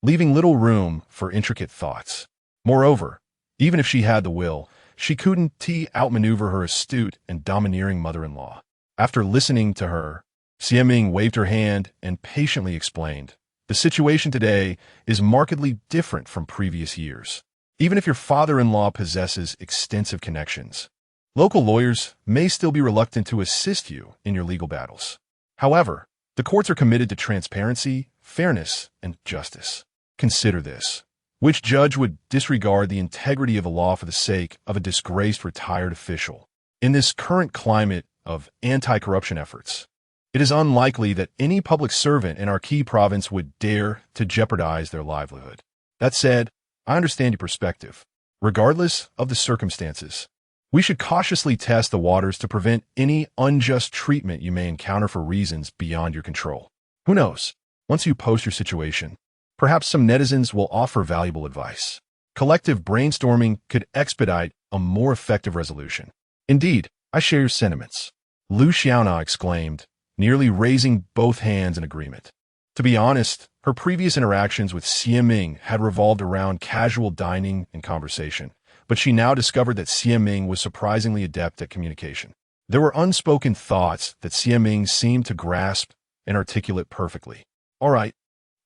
leaving little room for intricate thoughts. Moreover, even if she had the will, she couldn't outmaneuver her astute and domineering mother-in-law. After listening to her, Xiaming waved her hand and patiently explained, "The situation today is markedly different from previous years. Even if your father-in-law possesses extensive connections, local lawyers may still be reluctant to assist you in your legal battles. However, the courts are committed to transparency, fairness, and justice. Consider this. Which judge would disregard the integrity of a law for the sake of a disgraced retired official? In this current climate of anti-corruption efforts, it is unlikely that any public servant in our key province would dare to jeopardize their livelihood. That said, I understand your perspective. Regardless of the circumstances, we should cautiously test the waters to prevent any unjust treatment you may encounter for reasons beyond your control. Who knows? Once you post your situation, perhaps some netizens will offer valuable advice. Collective brainstorming could expedite a more effective resolution. Indeed, I share your sentiments," Lu Xiaona exclaimed, nearly raising both hands in agreement. To be honest, her previous interactions with Xiaming had revolved around casual dining and conversation, but she now discovered that Xiaming was surprisingly adept at communication. There were unspoken thoughts that Xiaming seemed to grasp and articulate perfectly. "All right,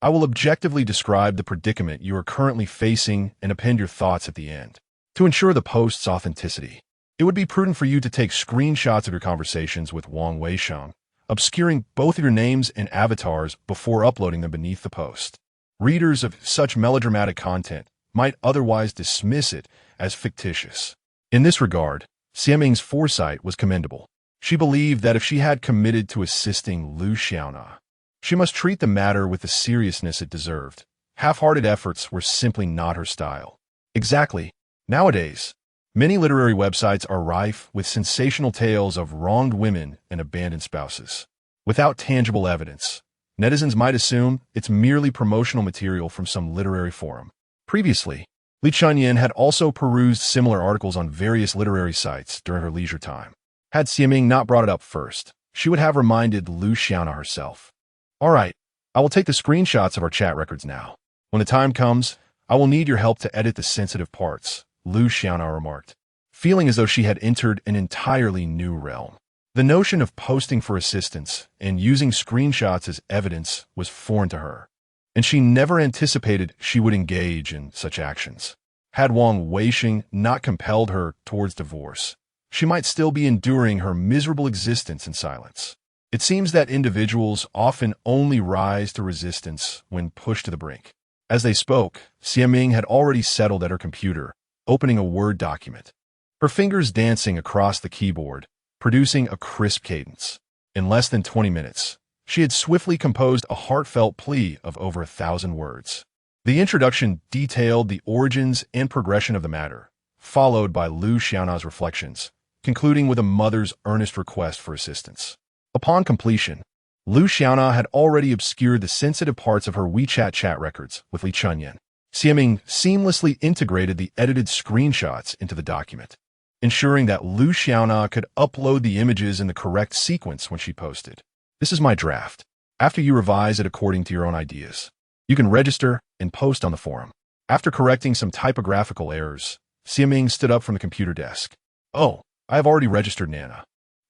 I will objectively describe the predicament you are currently facing and append your thoughts at the end. To ensure the post's authenticity, it would be prudent for you to take screenshots of your conversations with Wang Weisheng, obscuring both of your names and avatars before uploading them beneath the post. Readers of such melodramatic content might otherwise dismiss it as fictitious." In this regard, Xiaming's foresight was commendable. She believed that if she had committed to assisting Lu Xiaona, she must treat the matter with the seriousness it deserved. Half-hearted efforts were simply not her style. Exactly. Nowadays, many literary websites are rife with sensational tales of wronged women and abandoned spouses. Without tangible evidence, netizens might assume it's merely promotional material from some literary forum. Previously, Li Chunyan had also perused similar articles on various literary sites during her leisure time. Had Xiaming not brought it up first, she would have reminded Lu Xiaona herself. "All right, I will take the screenshots of our chat records now. When the time comes, I will need your help to edit the sensitive parts," Lu Xiaona remarked, feeling as though she had entered an entirely new realm. The notion of posting for assistance and using screenshots as evidence was foreign to her, and she never anticipated she would engage in such actions. Had Wang Weisheng not compelled her towards divorce, she might still be enduring her miserable existence in silence. It seems that individuals often only rise to resistance when pushed to the brink. As they spoke, Xiaming had already settled at her computer, opening a Word document, her fingers dancing across the keyboard, producing a crisp cadence. In less than 20 minutes, she had swiftly composed a heartfelt plea of over 1,000 words. The introduction detailed the origins and progression of the matter, followed by Lu Xiaona's reflections, concluding with a mother's earnest request for assistance. Upon completion, Lu Xiaona had already obscured the sensitive parts of her WeChat chat records with Li Chunyan. Xiaming seamlessly integrated the edited screenshots into the document, ensuring that Lu Xiaona could upload the images in the correct sequence when she posted. "This is my draft. After you revise it according to your own ideas, you can register and post on the forum." After correcting some typographical errors, Xiaming stood up from the computer desk. "Oh, I have already registered Nana.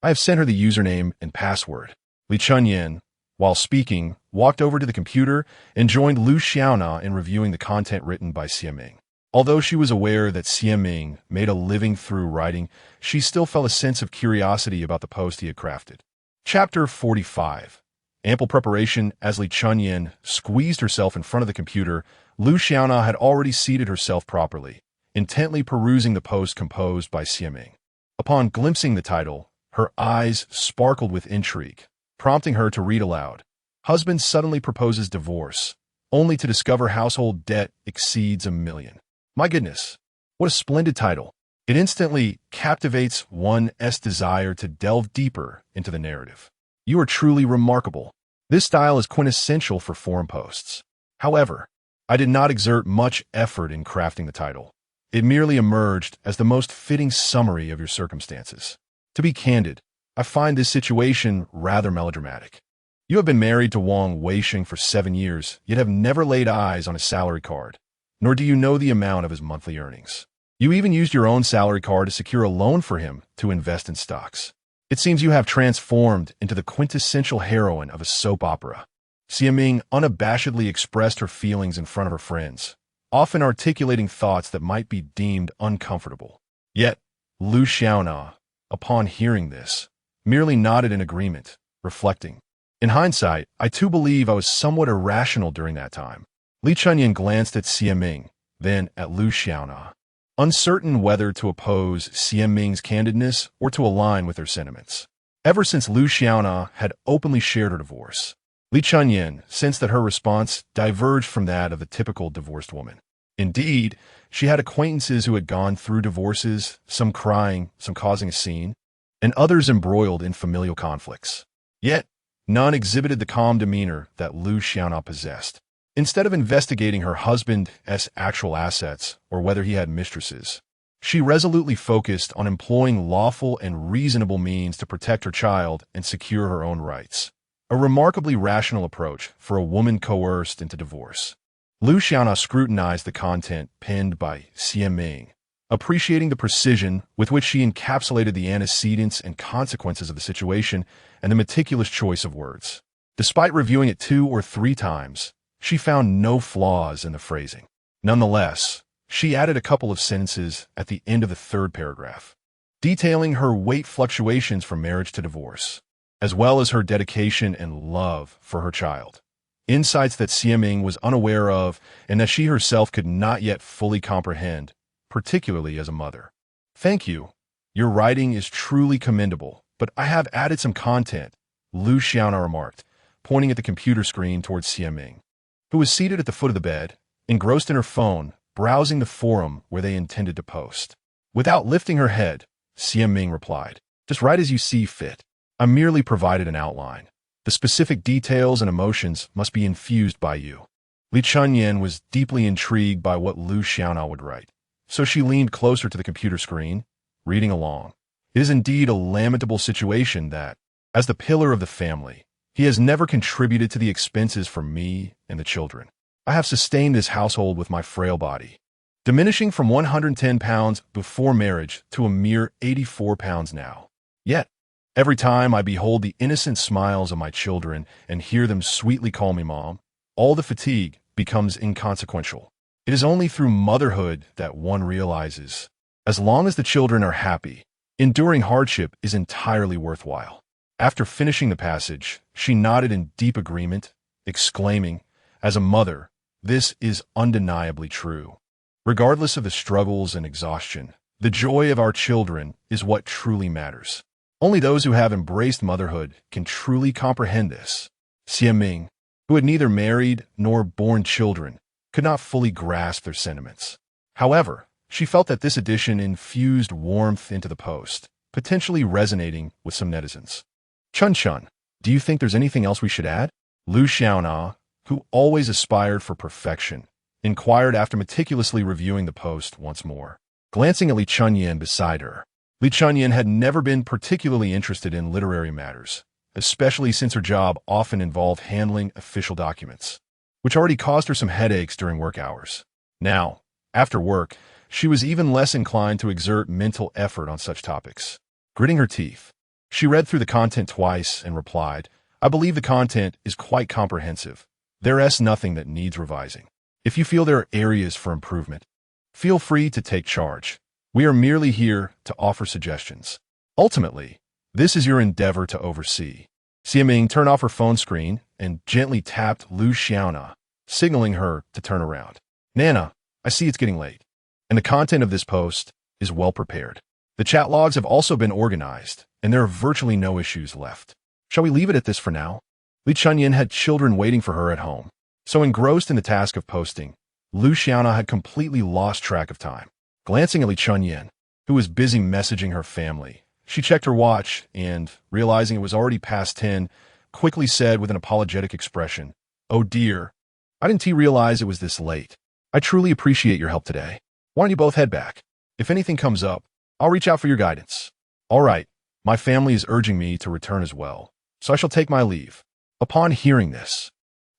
I have sent her the username and password," Li Chunyin, while speaking, walked over to the computer and joined Lu Xiaona in reviewing the content written by Xiaming. Although she was aware that Xiaming made a living through writing, she still felt a sense of curiosity about the post he had crafted. Chapter 45. Ample preparation. As Li Chunyin squeezed herself in front of the computer, Lu Xiaona had already seated herself properly, intently perusing the post composed by Xiaming. Upon glimpsing the title, her eyes sparkled with intrigue, prompting her to read aloud. Husband suddenly proposes divorce, only to discover household debt exceeds $1 million. My goodness, what a splendid title. It instantly captivates one's desire to delve deeper into the narrative. You are truly remarkable. This style is quintessential for forum posts. However, I did not exert much effort in crafting the title. It merely emerged as the most fitting summary of your circumstances. To be candid, I find this situation rather melodramatic. You have been married to Wang Weisheng for 7 years, yet have never laid eyes on his salary card, nor do you know the amount of his monthly earnings. You even used your own salary card to secure a loan for him to invest in stocks. It seems you have transformed into the quintessential heroine of a soap opera. Xiaming unabashedly expressed her feelings in front of her friends, often articulating thoughts that might be deemed uncomfortable. Yet, Lu Xiaona, upon hearing this, merely nodded in agreement, reflecting. In hindsight, I too believe I was somewhat irrational during that time. Li Chunyin glanced at Xiaming, then at Lu Xiaona, uncertain whether to oppose Xiaming's candidness or to align with her sentiments. Ever since Lu Xiaona had openly shared her divorce, Li Chunyin sensed that her response diverged from that of the typical divorced woman. Indeed, she had acquaintances who had gone through divorces, some crying, some causing a scene, and others embroiled in familial conflicts. Yet, none exhibited the calm demeanor that Lu Xiaona possessed. Instead of investigating her husband's actual assets or whether he had mistresses, she resolutely focused on employing lawful and reasonable means to protect her child and secure her own rights. A remarkably rational approach for a woman coerced into divorce. Lu Xiaona scrutinized the content penned by Xiaming, appreciating the precision with which she encapsulated the antecedents and consequences of the situation and the meticulous choice of words. Despite reviewing it 2 or 3 times, she found no flaws in the phrasing. Nonetheless, she added a couple of sentences at the end of the 3rd paragraph, detailing her weight fluctuations from marriage to divorce, as well as her dedication and love for her child. Insights that Xiaming was unaware of and that she herself could not yet fully comprehend, particularly as a mother. Thank you. Your writing is truly commendable, but I have added some content, Lu Xiaona remarked, pointing at the computer screen towards Xiaming, who was seated at the foot of the bed, engrossed in her phone, browsing the forum where they intended to post. Without lifting her head, Xiaming replied, "Just write as you see fit. I merely provided an outline. The specific details and emotions must be infused by you." Li Chunyin was deeply intrigued by what Lu Xiaona would write, so she leaned closer to the computer screen, reading along. It is indeed a lamentable situation that, as the pillar of the family, he has never contributed to the expenses for me and the children. I have sustained this household with my frail body, diminishing from 110 pounds before marriage to a mere 84 pounds now. Yet, every time I behold the innocent smiles of my children and hear them sweetly call me mom, all the fatigue becomes inconsequential. It is only through motherhood that one realizes, as long as the children are happy, enduring hardship is entirely worthwhile. After finishing the passage, she nodded in deep agreement, exclaiming, "As a mother, this is undeniably true. Regardless of the struggles and exhaustion, the joy of our children is what truly matters. Only those who have embraced motherhood can truly comprehend this." Xiaming, who had neither married nor borne children, could not fully grasp their sentiments. However, she felt that this addition infused warmth into the post, potentially resonating with some netizens. "Chun, do you think there's anything else we should add?" Lu Xiaona, who always aspired for perfection, inquired after meticulously reviewing the post once more. Glancing at Li Chunyin beside her, Li Chunyin had never been particularly interested in literary matters, especially since her job often involved handling official documents, which already caused her some headaches during work hours. Now, after work, she was even less inclined to exert mental effort on such topics. Gritting her teeth, she read through the content twice and replied, I believe the content is quite comprehensive. There's nothing that needs revising. If you feel there are areas for improvement, feel free to take charge. We are merely here to offer suggestions. Ultimately, this is your endeavor to oversee. Xia Ming turned off her phone screen and gently tapped Lu Xiaona, signaling her to turn around. Nana, I see it's getting late, and the content of this post is well prepared. The chat logs have also been organized, and there are virtually no issues left. Shall we leave it at this for now? Li Chunyin had children waiting for her at home, so engrossed in the task of posting, Lu Xiaona had completely lost track of time. Glancing at Li Chunyin, who was busy messaging her family, she checked her watch and, realizing it was already past 10, quickly said with an apologetic expression, "Oh dear, I didn't realize it was this late. I truly appreciate your help today. Why don't you both head back? If anything comes up, I'll reach out for your guidance." "All right, my family is urging me to return as well, so I shall take my leave." Upon hearing this,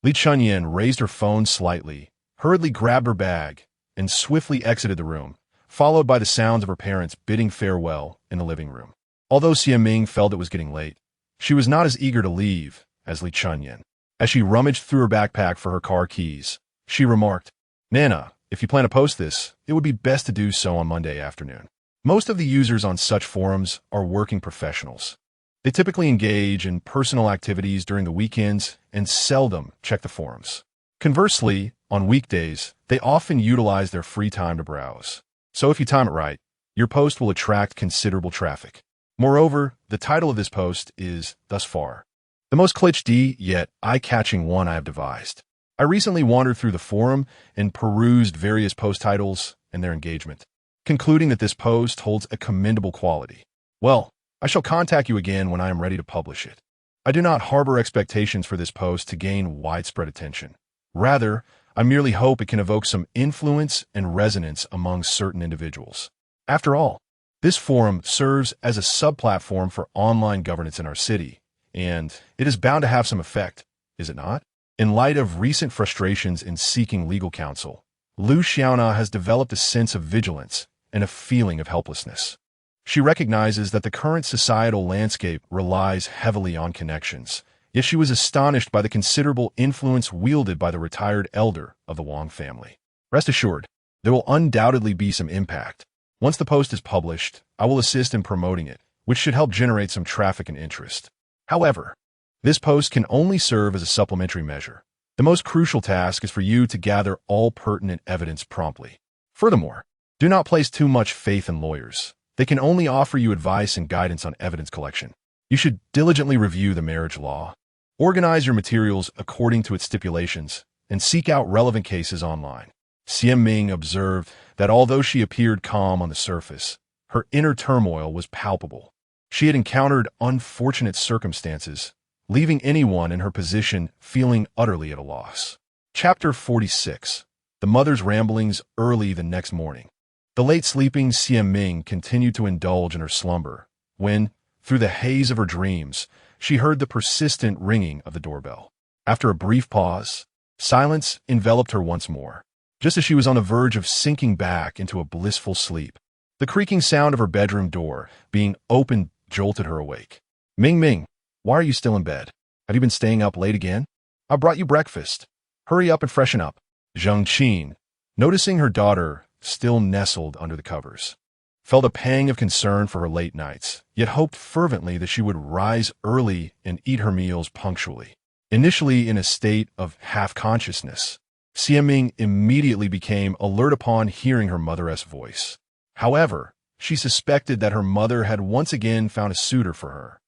Li Chunyin raised her phone slightly, hurriedly grabbed her bag, and swiftly exited the room, followed by the sounds of her parents bidding farewell in the living room. Although Xia Ming felt it was getting late, she was not as eager to leave as Li Chunyin. As she rummaged through her backpack for her car keys, she remarked, "Nana, if you plan to post this, it would be best to do so on Monday afternoon. Most of the users on such forums are working professionals. They typically engage in personal activities during the weekends and seldom check the forums. Conversely, on weekdays, they often utilize their free time to browse. So if you time it right, your post will attract considerable traffic. Moreover, the title of this post is, thus far, the most cliché yet eye-catching one I have devised. I recently wandered through the forum and perused various post titles and their engagement, concluding that this post holds a commendable quality. Well, I shall contact you again when I am ready to publish it. I do not harbor expectations for this post to gain widespread attention. Rather, I merely hope it can evoke some influence and resonance among certain individuals. After all, this forum serves as a sub-platform for online governance in our city, and it is bound to have some effect, is it not? In light of recent frustrations in seeking legal counsel, Lu Xiaona has developed a sense of vigilance and a feeling of helplessness. She recognizes that the current societal landscape relies heavily on connections, yet she was astonished by the considerable influence wielded by the retired elder of the Wang family. Rest assured, there will undoubtedly be some impact. Once the post is published, I will assist in promoting it, which should help generate some traffic and interest. However, this post can only serve as a supplementary measure. The most crucial task is for you to gather all pertinent evidence promptly. Furthermore, do not place too much faith in lawyers. They can only offer you advice and guidance on evidence collection. You should diligently review the marriage law, organize your materials according to its stipulations, and seek out relevant cases online. Xia Ming observed that although she appeared calm on the surface, her inner turmoil was palpable. She had encountered unfortunate circumstances, leaving anyone in her position feeling utterly at a loss. Chapter 46. The Mother's Ramblings Early the Next Morning. The late-sleeping Xia Ming continued to indulge in her slumber when, through the haze of her dreams, she heard the persistent ringing of the doorbell. After a brief pause, silence enveloped her once more. Just as she was on the verge of sinking back into a blissful sleep, the creaking sound of her bedroom door being opened jolted her awake. "Ming Ming, why are you still in bed? Have you been staying up late again? I brought you breakfast. Hurry up and freshen up." Zheng Qin, noticing her daughter still nestled under the covers, felt a pang of concern for her late nights, yet hoped fervently that she would rise early and eat her meals punctually. Initially in a state of half-consciousness, Xia Ming immediately became alert upon hearing her mother's voice. However, she suspected that her mother had once again found a suitor for her,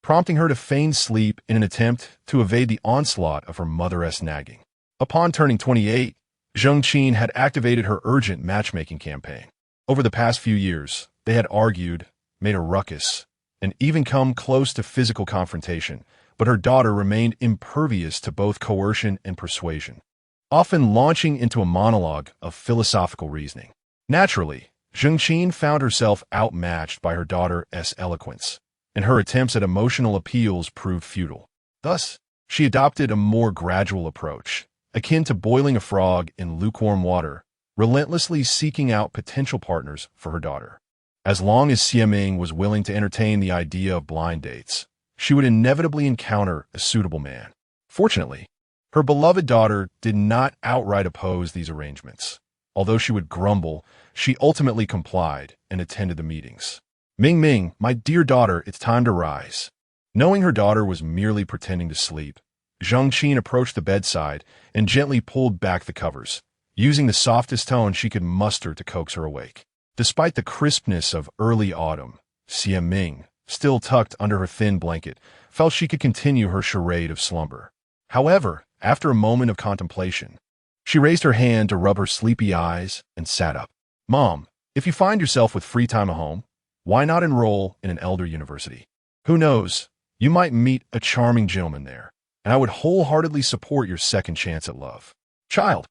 prompting her to feign sleep in an attempt to evade the onslaught of her mother's nagging. Upon turning 28, Zheng Qin had activated her urgent matchmaking campaign. Over the past few years, they had argued, made a ruckus, and even come close to physical confrontation, but her daughter remained impervious to both coercion and persuasion, often launching into a monologue of philosophical reasoning. Naturally, Zheng Qin found herself outmatched by her daughter's eloquence, and her attempts at emotional appeals proved futile. Thus, she adopted a more gradual approach, akin to boiling a frog in lukewarm water, relentlessly seeking out potential partners for her daughter. As long as Xia Ming was willing to entertain the idea of blind dates, she would inevitably encounter a suitable man. Fortunately, her beloved daughter did not outright oppose these arrangements. Although she would grumble, she ultimately complied and attended the meetings. "Ming Ming, my dear daughter, it's time to rise." Knowing her daughter was merely pretending to sleep, Zhang Qin approached the bedside and gently pulled back the covers, using the softest tone she could muster to coax her awake. Despite the crispness of early autumn, Xie Ming, still tucked under her thin blanket, felt she could continue her charade of slumber. However, after a moment of contemplation, she raised her hand to rub her sleepy eyes and sat up. "Mom, if you find yourself with free time at home, why not enroll in an elder university? Who knows, you might meet a charming gentleman there, and I would wholeheartedly support your second chance at love." "Child,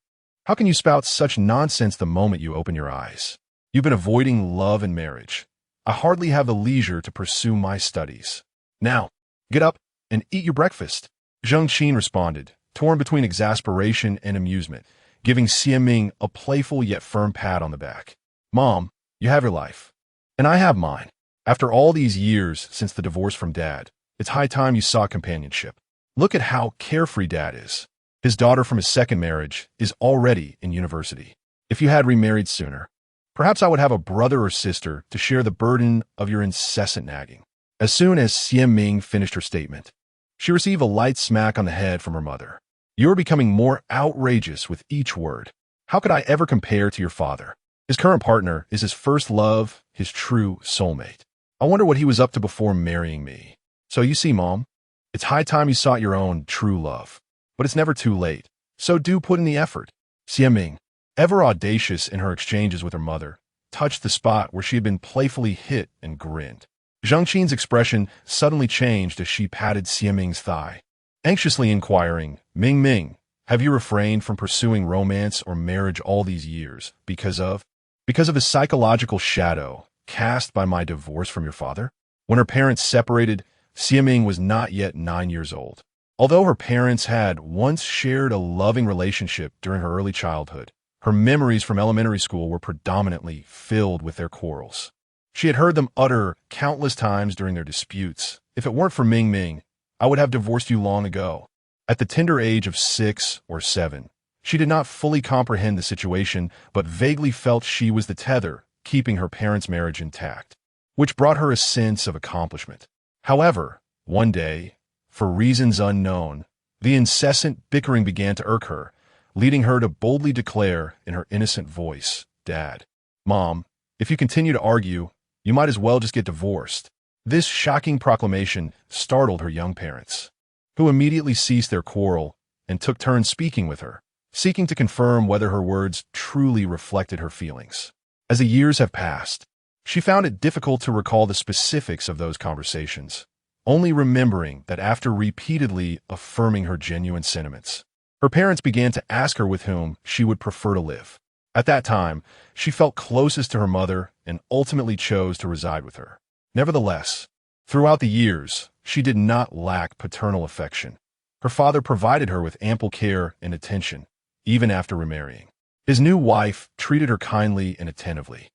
how can you spout such nonsense the moment you open your eyes? You've been avoiding love and marriage. I hardly have the leisure to pursue my studies. Now, get up and eat your breakfast." Zhang Qin responded, torn between exasperation and amusement, giving Xie Ming a playful yet firm pat on the back. "Mom, you have your life, and I have mine. After all these years since the divorce from Dad, it's high time you saw companionship. Look at how carefree Dad is. His daughter from his second marriage is already in university. If you had remarried sooner, perhaps I would have a brother or sister to share the burden of your incessant nagging." As soon as Xie Ming finished her statement, she received a light smack on the head from her mother. "You're becoming more outrageous with each word. How could I ever compare to your father? His current partner is his first love, his true soulmate. I wonder what he was up to before marrying me. So you see, Mom, it's high time you sought your own true love. But it's never too late, so do put in the effort." Xie Ming, ever audacious in her exchanges with her mother, touched the spot where she had been playfully hit and grinned. Zhang Qin's expression suddenly changed as she patted Xie Ming's thigh, anxiously inquiring, "Ming Ming, have you refrained from pursuing romance or marriage all these years because of a psychological shadow cast by my divorce from your father?" When her parents separated, Xie Ming was not yet 9 years old. Although her parents had once shared a loving relationship during her early childhood, her memories from elementary school were predominantly filled with their quarrels. She had heard them utter countless times during their disputes, "If it weren't for Ming Ming, I would have divorced you long ago." At the tender age of 6 or 7, she did not fully comprehend the situation, but vaguely felt she was the tether keeping her parents' marriage intact, which brought her a sense of accomplishment. However, one day, for reasons unknown, the incessant bickering began to irk her, leading her to boldly declare in her innocent voice, "Dad, Mom, if you continue to argue, you might as well just get divorced." This shocking proclamation startled her young parents, who immediately ceased their quarrel and took turns speaking with her, seeking to confirm whether her words truly reflected her feelings. As the years have passed, she found it difficult to recall the specifics of those conversations, only remembering that after repeatedly affirming her genuine sentiments, her parents began to ask her with whom she would prefer to live. At that time, she felt closest to her mother and ultimately chose to reside with her. Nevertheless, throughout the years, she did not lack paternal affection. Her father provided her with ample care and attention, even after remarrying. His new wife treated her kindly and attentively,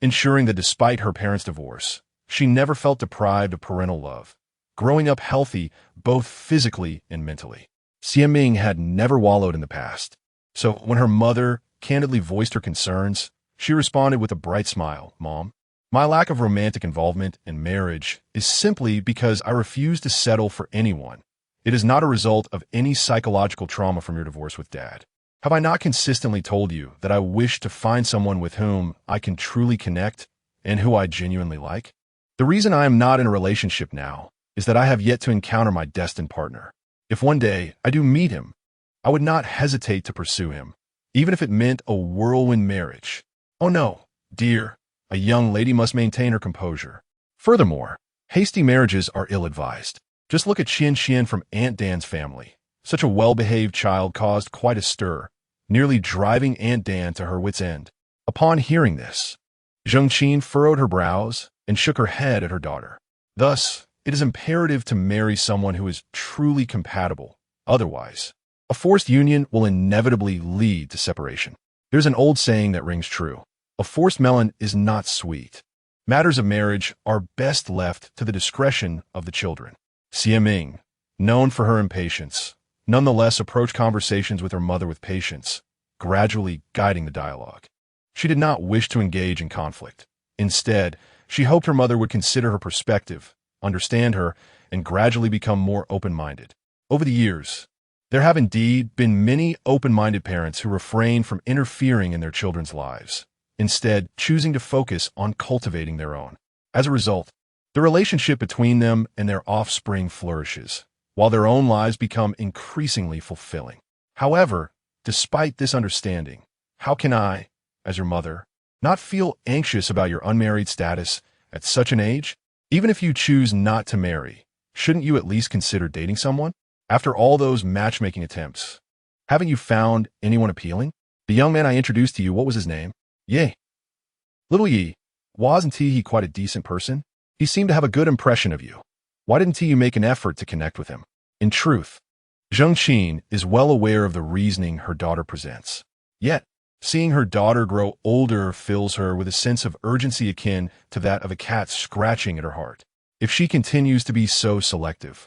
ensuring that despite her parents' divorce, she never felt deprived of parental love, growing up healthy both physically and mentally. Xie Ming had never wallowed in the past, so when her mother candidly voiced her concerns, she responded with a bright smile, "Mom, my lack of romantic involvement in marriage is simply because I refuse to settle for anyone. It is not a result of any psychological trauma from your divorce with Dad. Have I not consistently told you that I wish to find someone with whom I can truly connect and who I genuinely like? The reason I am not in a relationship now is that I have yet to encounter my destined partner. If one day I do meet him, I would not hesitate to pursue him, even if it meant a whirlwind marriage. Oh no, dear, a young lady must maintain her composure. Furthermore, hasty marriages are ill-advised. Just look at Qian Qian from Aunt Dan's family. Such a well-behaved child caused quite a stir, nearly driving Aunt Dan to her wits' end. Upon hearing this, Zhang Qin furrowed her brows and shook her head at her daughter. Thus, it is imperative to marry someone who is truly compatible. Otherwise, a forced union will inevitably lead to separation. There's an old saying that rings true. A forced melon is not sweet. Matters of marriage are best left to the discretion of the children. Ming, known for her impatience, nonetheless approached conversations with her mother with patience, gradually guiding the dialogue. She did not wish to engage in conflict. Instead, she hoped her mother would consider her perspective, understand her, and gradually become more open-minded. Over the years, there have indeed been many open-minded parents who refrain from interfering in their children's lives, instead choosing to focus on cultivating their own. As a result, the relationship between them and their offspring flourishes, while their own lives become increasingly fulfilling. However, despite this understanding, how can I, as your mother, not feel anxious about your unmarried status at such an age? Even if you choose not to marry, shouldn't you at least consider dating someone? After all those matchmaking attempts, haven't you found anyone appealing? The young man I introduced to you, what was his name? Ye. Little Yi, wasn't he quite a decent person? He seemed to have a good impression of you. Why didn't you make an effort to connect with him? In truth, Zheng Qin is well aware of the reasoning her daughter presents. Yet, seeing her daughter grow older fills her with a sense of urgency akin to that of a cat scratching at her heart. If she continues to be so selective,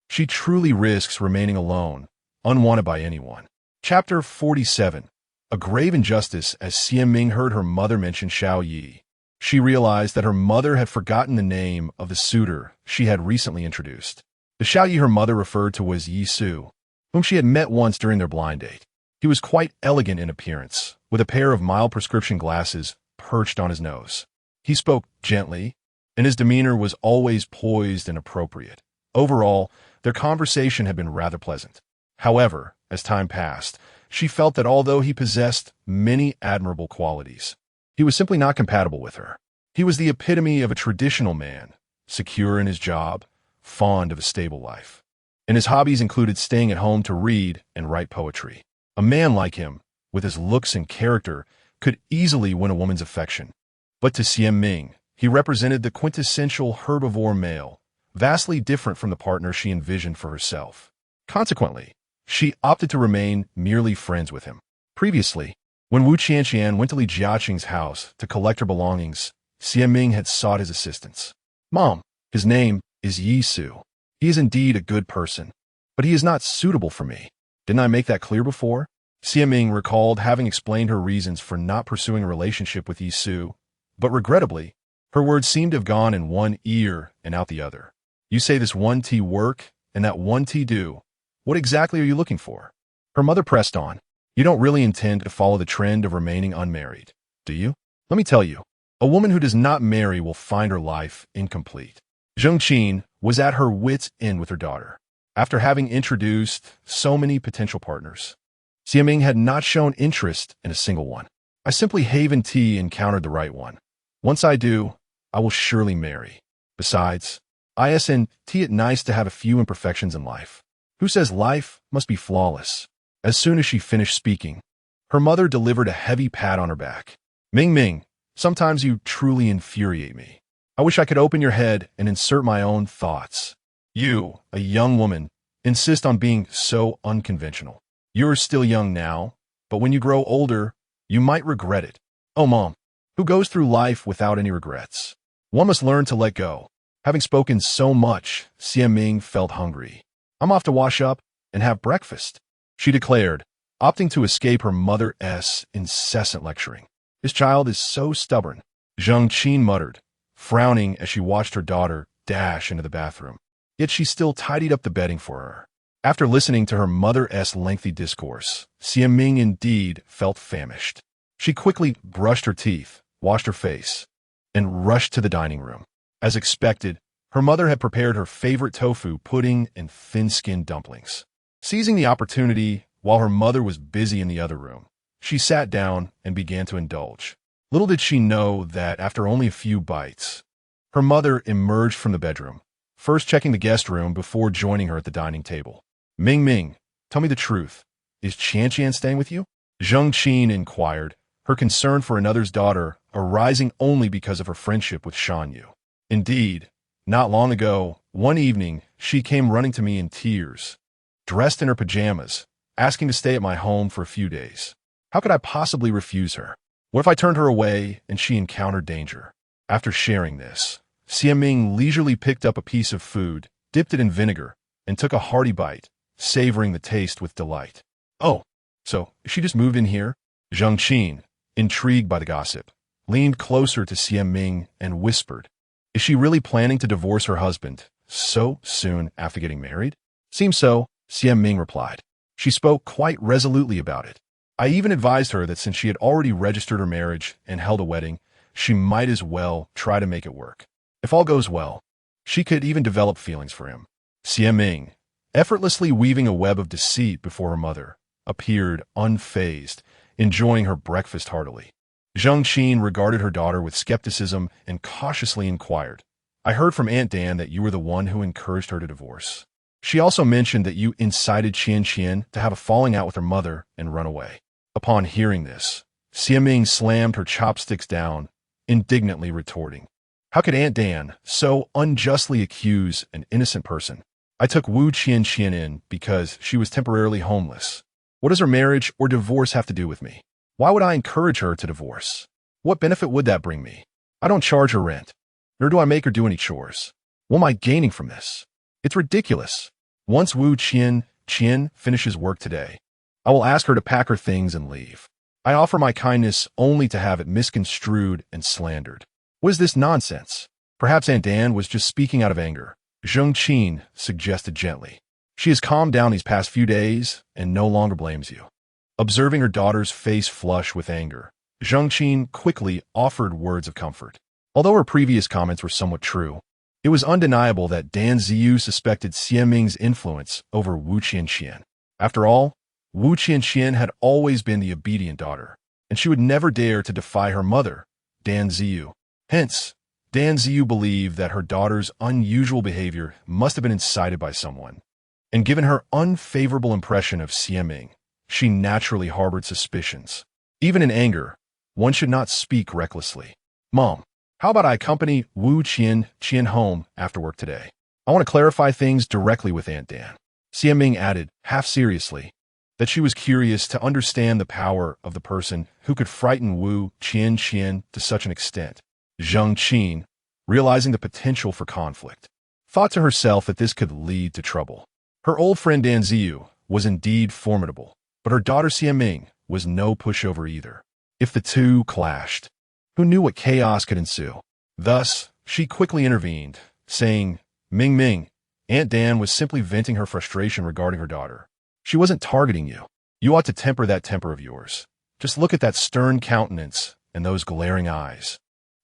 she truly risks remaining alone, unwanted by anyone. Chapter 47. A grave injustice. As Ming heard her mother mention Xiao Yi, she realized that her mother had forgotten the name of the suitor she had recently introduced. The Xiao Yi her mother referred to was Yi Su, whom she had met once during their blind date. He was quite elegant in appearance, with a pair of mild prescription glasses perched on his nose. He spoke gently, and his demeanor was always poised and appropriate. Overall, their conversation had been rather pleasant. However, as time passed, she felt that although he possessed many admirable qualities, he was simply not compatible with her. He was the epitome of a traditional man, secure in his job, fond of a stable life. And his hobbies included staying at home to read and write poetry. A man like him, with his looks and character, could easily win a woman's affection. But to Ming, he represented the quintessential herbivore male, vastly different from the partner she envisioned for herself. Consequently, she opted to remain merely friends with him. Previously, when Wu Qianqian went to Li Jiaqing's house to collect her belongings, Ming had sought his assistance. Mom, his name is Yi Su. He is indeed a good person, but he is not suitable for me. Didn't I make that clear before? Ming recalled having explained her reasons for not pursuing a relationship with Yi Su, but regrettably, her words seemed to have gone in one ear and out the other. You say this one T work and that one T do. What exactly are you looking for? Her mother pressed on. You don't really intend to follow the trend of remaining unmarried, do you? Let me tell you, a woman who does not marry will find her life incomplete. Zheng Qin was at her wit's end with her daughter. After having introduced so many potential partners, Ming had not shown interest in a single one. I simply haven't encountered the right one. Once I do, I will surely marry. Besides, isn't it nice to have a few imperfections in life? Who says life must be flawless? As soon as she finished speaking, her mother delivered a heavy pat on her back. Ming, sometimes you truly infuriate me. I wish I could open your head and insert my own thoughts. You, a young woman, insist on being so unconventional. You're still young now, but when you grow older, you might regret it. Oh, Mom, who goes through life without any regrets? One must learn to let go. Having spoken so much, Ming felt hungry. I'm off to wash up and have breakfast, she declared, opting to escape her mother's incessant lecturing. This child is so stubborn, Zheng Qin muttered, frowning as she watched her daughter dash into the bathroom. Yet she still tidied up the bedding for her. After listening to her mother's lengthy discourse, Ming indeed felt famished. She quickly brushed her teeth, washed her face, and rushed to the dining room. As expected, her mother had prepared her favorite tofu pudding and thin-skinned dumplings. Seizing the opportunity, while her mother was busy in the other room, she sat down and began to indulge. Little did she know that after only a few bites, her mother emerged from the bedroom, first checking the guest room before joining her at the dining table. Ming, tell me the truth. Is Qianqian staying with you? Zheng Qin inquired, her concern for another's daughter arising only because of her friendship with Shan Yu. Indeed, not long ago, one evening, she came running to me in tears, dressed in her pajamas, asking to stay at my home for a few days. How could I possibly refuse her? What if I turned her away and she encountered danger? After sharing this, Ming leisurely picked up a piece of food dipped it in vinegar, and took a hearty bite, savoring the taste with delight. "Oh, so she just moved in here?" Zhang Qin, intrigued by the gossip, leaned closer to Xian Ming and whispered, "Is she really planning to divorce her husband so soon after getting married?" "Seems so," Xian Ming replied. She spoke quite resolutely about it. "I even advised her that since she had already registered her marriage and held a wedding, she might as well try to make it work. If all goes well, she could even develop feelings for him." Xian Ming, effortlessly weaving a web of deceit before her mother, appeared unfazed, enjoying her breakfast heartily. Zhang Qin regarded her daughter with skepticism and cautiously inquired, "I heard from Aunt Dan that you were the one who encouraged her to divorce. She also mentioned that you incited Qian Qian to have a falling out with her mother and run away." Upon hearing this, Xian Ming slammed her chopsticks down, indignantly retorting, "How could Aunt Dan so unjustly accuse an innocent person? I took Wu Qian Qian in because she was temporarily homeless. What does her marriage or divorce have to do with me? Why would I encourage her to divorce? What benefit would that bring me? I don't charge her rent, nor do I make her do any chores. What am I gaining from this? It's ridiculous. Once Wu Qian Qian finishes work today, I will ask her to pack her things and leave. I offer my kindness only to have it misconstrued and slandered. What is this nonsense?" "Perhaps Aunt Dan was just speaking out of anger," Zhang Qin suggested gently. "She has calmed down these past few days and no longer blames you." Observing her daughter's face flush with anger, Zhang Qin quickly offered words of comfort. Although her previous comments were somewhat true, it was undeniable that Dan Ziyu suspected Xian Ming's influence over Wu Qianqian. After all, Wu Qianqian had always been the obedient daughter, and she would never dare to defy her mother, Dan Ziyu. Hence, Dan Ziyu believed that her daughter's unusual behavior must have been incited by someone. And given her unfavorable impression of Xian Ming, she naturally harbored suspicions. Even in anger, one should not speak recklessly. "Mom, how about I accompany Wu Qian home after work today? I want to clarify things directly with Aunt Dan." Xian Ming added, half seriously, that she was curious to understand the power of the person who could frighten Wu Qian to such an extent. Zhang Qin, realizing the potential for conflict, thought to herself that this could lead to trouble. Her old friend Dan Ziyu was indeed formidable, but her daughter Xian Ming was no pushover either. If the two clashed, who knew what chaos could ensue? Thus, she quickly intervened, saying, Ming, Aunt Dan was simply venting her frustration regarding her daughter. She wasn't targeting you. You ought to temper that temper of yours. Just look at that stern countenance and those glaring eyes.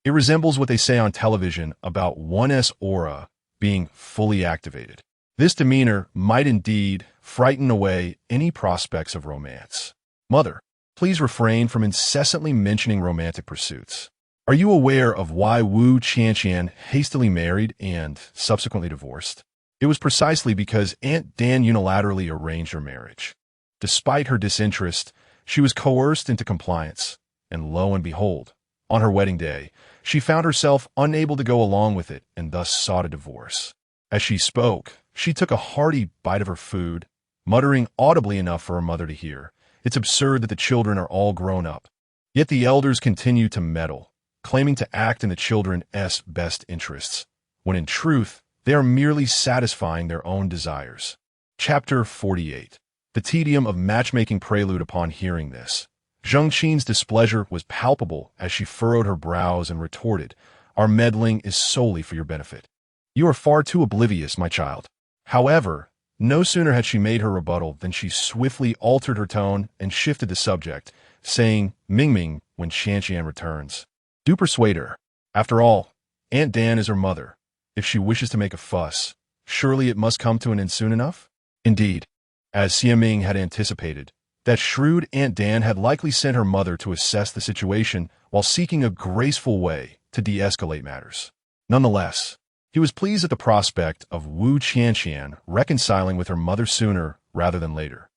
It resembles what they say on television about one's aura being fully activated. This demeanor might indeed frighten away any prospects of romance. Mother, please refrain from incessantly mentioning romantic pursuits. Are you aware of why Wu Qianqian hastily married and subsequently divorced? It was precisely because Aunt Dan unilaterally arranged her marriage. Despite her disinterest, she was coerced into compliance, and lo and behold, on her wedding day, she found herself unable to go along with it and thus sought a divorce. As she spoke, she took a hearty bite of her food, muttering audibly enough for her mother to hear, "It's absurd that the children are all grown up." Yet the elders continued to meddle, claiming to act in the children's best interests, when in truth, they are merely satisfying their own desires. Chapter 48. The tedium of matchmaking prelude. Upon hearing this, Zhang Qin's displeasure was palpable as she furrowed her brows and retorted, "Our meddling is solely for your benefit. You are far too oblivious, my child." However, no sooner had she made her rebuttal than she swiftly altered her tone and shifted the subject, saying, Ming, when Qianqian returns, do persuade her. After all, Aunt Dan is her mother. If she wishes to make a fuss, surely it must come to an end soon enough? Indeed, as Xian Ming had anticipated, that shrewd Aunt Dan had likely sent her mother to assess the situation while seeking a graceful way to de-escalate matters. Nonetheless, he was pleased at the prospect of Wu Qianqian reconciling with her mother sooner rather than later,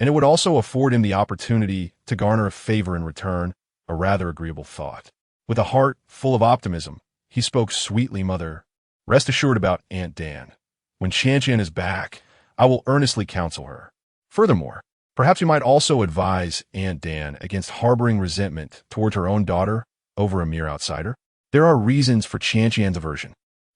and it would also afford him the opportunity to garner a favor in return, a rather agreeable thought. With a heart full of optimism, he spoke sweetly, Mother. Rest assured about Aunt Dan. When Qianqian is back, I will earnestly counsel her. Furthermore, perhaps you might also advise Aunt Dan against harboring resentment toward her own daughter over a mere outsider. There are reasons for Qianqian's aversion.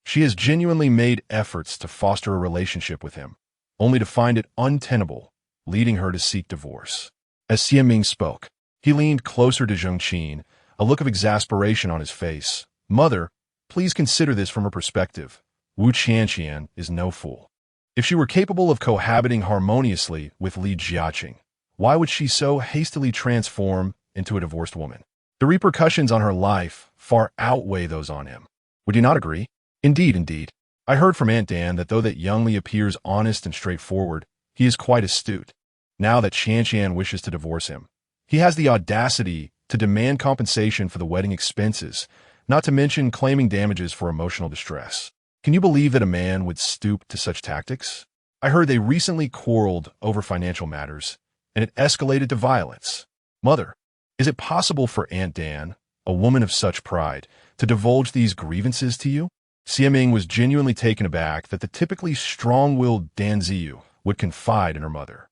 She has genuinely made efforts to foster a relationship with him, only to find it untenable, leading her to seek divorce. As Xiaming spoke, he leaned closer to Zhengqin, a look of exasperation on his face. Mother, please consider this from her perspective. Wu Qianqian is no fool. If she were capable of cohabiting harmoniously with Li Jiaqing, why would she so hastily transform into a divorced woman? The repercussions on her life far outweigh those on him. Would you not agree? Indeed. I heard from Aunt Dan that though that young Li appears honest and straightforward, he is quite astute. Now that Qianqian wishes to divorce him, he has the audacity to demand compensation for the wedding expenses, not to mention claiming damages for emotional distress. Can you believe that a man would stoop to such tactics? I heard they recently quarreled over financial matters, and it escalated to violence. Mother, is it possible for Aunt Dan, a woman of such pride, to divulge these grievances to you? Xiaming was genuinely taken aback that the typically strong-willed Dan Ziyu would confide in her mother.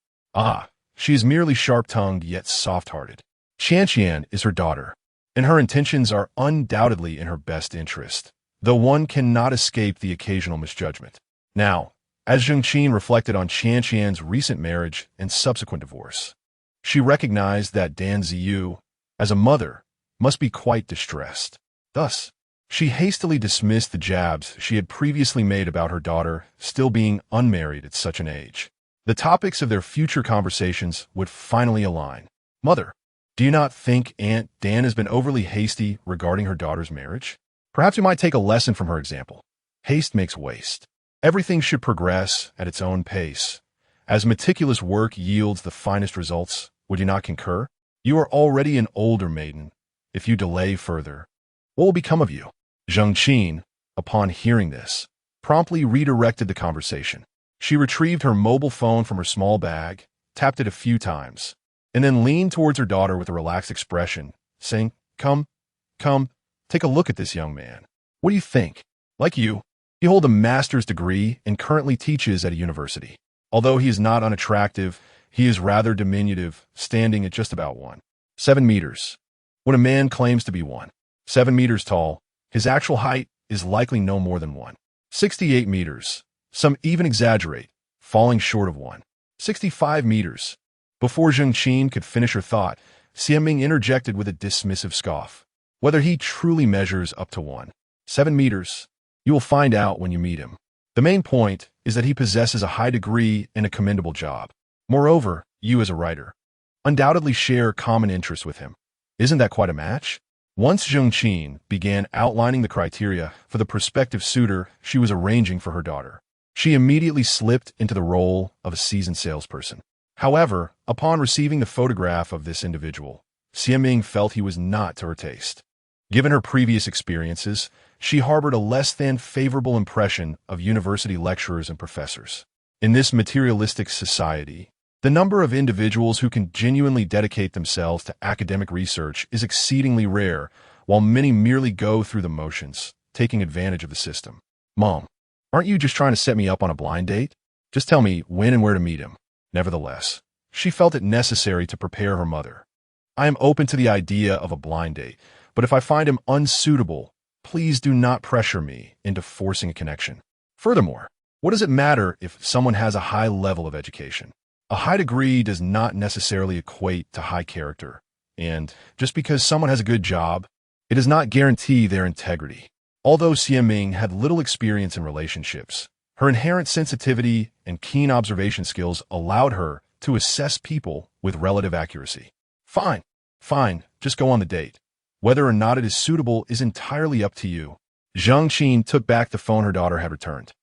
She is merely sharp-tongued yet soft-hearted. Qianqian is her daughter, and her intentions are undoubtedly in her best interest, though one cannot escape the occasional misjudgment. Now, as Zhengqin reflected on Qianqian's recent marriage and subsequent divorce, she recognized that Dan Ziyu, as a mother, must be quite distressed. Thus, she hastily dismissed the jabs she had previously made about her daughter still being unmarried at such an age. The topics of their future conversations would finally align. Mother, do you not think Aunt Dan has been overly hasty regarding her daughter's marriage? Perhaps we might take a lesson from her example. Haste makes waste. Everything should progress at its own pace. As meticulous work yields the finest results, would you not concur? You are already an older maiden. If you delay further, what will become of you? Zhengqin, upon hearing this, promptly redirected the conversation. She retrieved her mobile phone from her small bag, tapped it a few times, and then leaned towards her daughter with a relaxed expression, saying, Come, take a look at this young man. What do you think? Like you, he holds a master's degree and currently teaches at a university. Although he is not unattractive, he is rather diminutive, standing at just about 7 meters. When a man claims to be 7 meters tall, his actual height is likely no more than 68 meters. Some even exaggerate, falling short of 65 meters. Before Zhengqin could finish her thought, Xiaming interjected with a dismissive scoff. Whether he truly measures up to 7 meters, you will find out when you meet him. The main point is that he possesses a high degree and a commendable job. Moreover, you as a writer undoubtedly share common interests with him. Isn't that quite a match? Once Zhengqin began outlining the criteria for the prospective suitor she was arranging for her daughter, she immediately slipped into the role of a seasoned salesperson. However, upon receiving the photograph of this individual, Xiaming felt he was not to her taste. Given her previous experiences, she harbored a less than favorable impression of university lecturers and professors. In this materialistic society, the number of individuals who can genuinely dedicate themselves to academic research is exceedingly rare, while many merely go through the motions, taking advantage of the system. Mom, aren't you just trying to set me up on a blind date? Just tell me when and where to meet him. Nevertheless, she felt it necessary to prepare her mother. I am open to the idea of a blind date, but if I find him unsuitable, please do not pressure me into forcing a connection. Furthermore, what does it matter if someone has a high level of education? A high degree does not necessarily equate to high character, and just because someone has a good job, it does not guarantee their integrity. Although Xiaming had little experience in relationships, her inherent sensitivity and keen observation skills allowed her to assess people with relative accuracy. Fine, just go on the date. Whether or not it is suitable is entirely up to you. Zhengqin took back the phone her daughter had returned,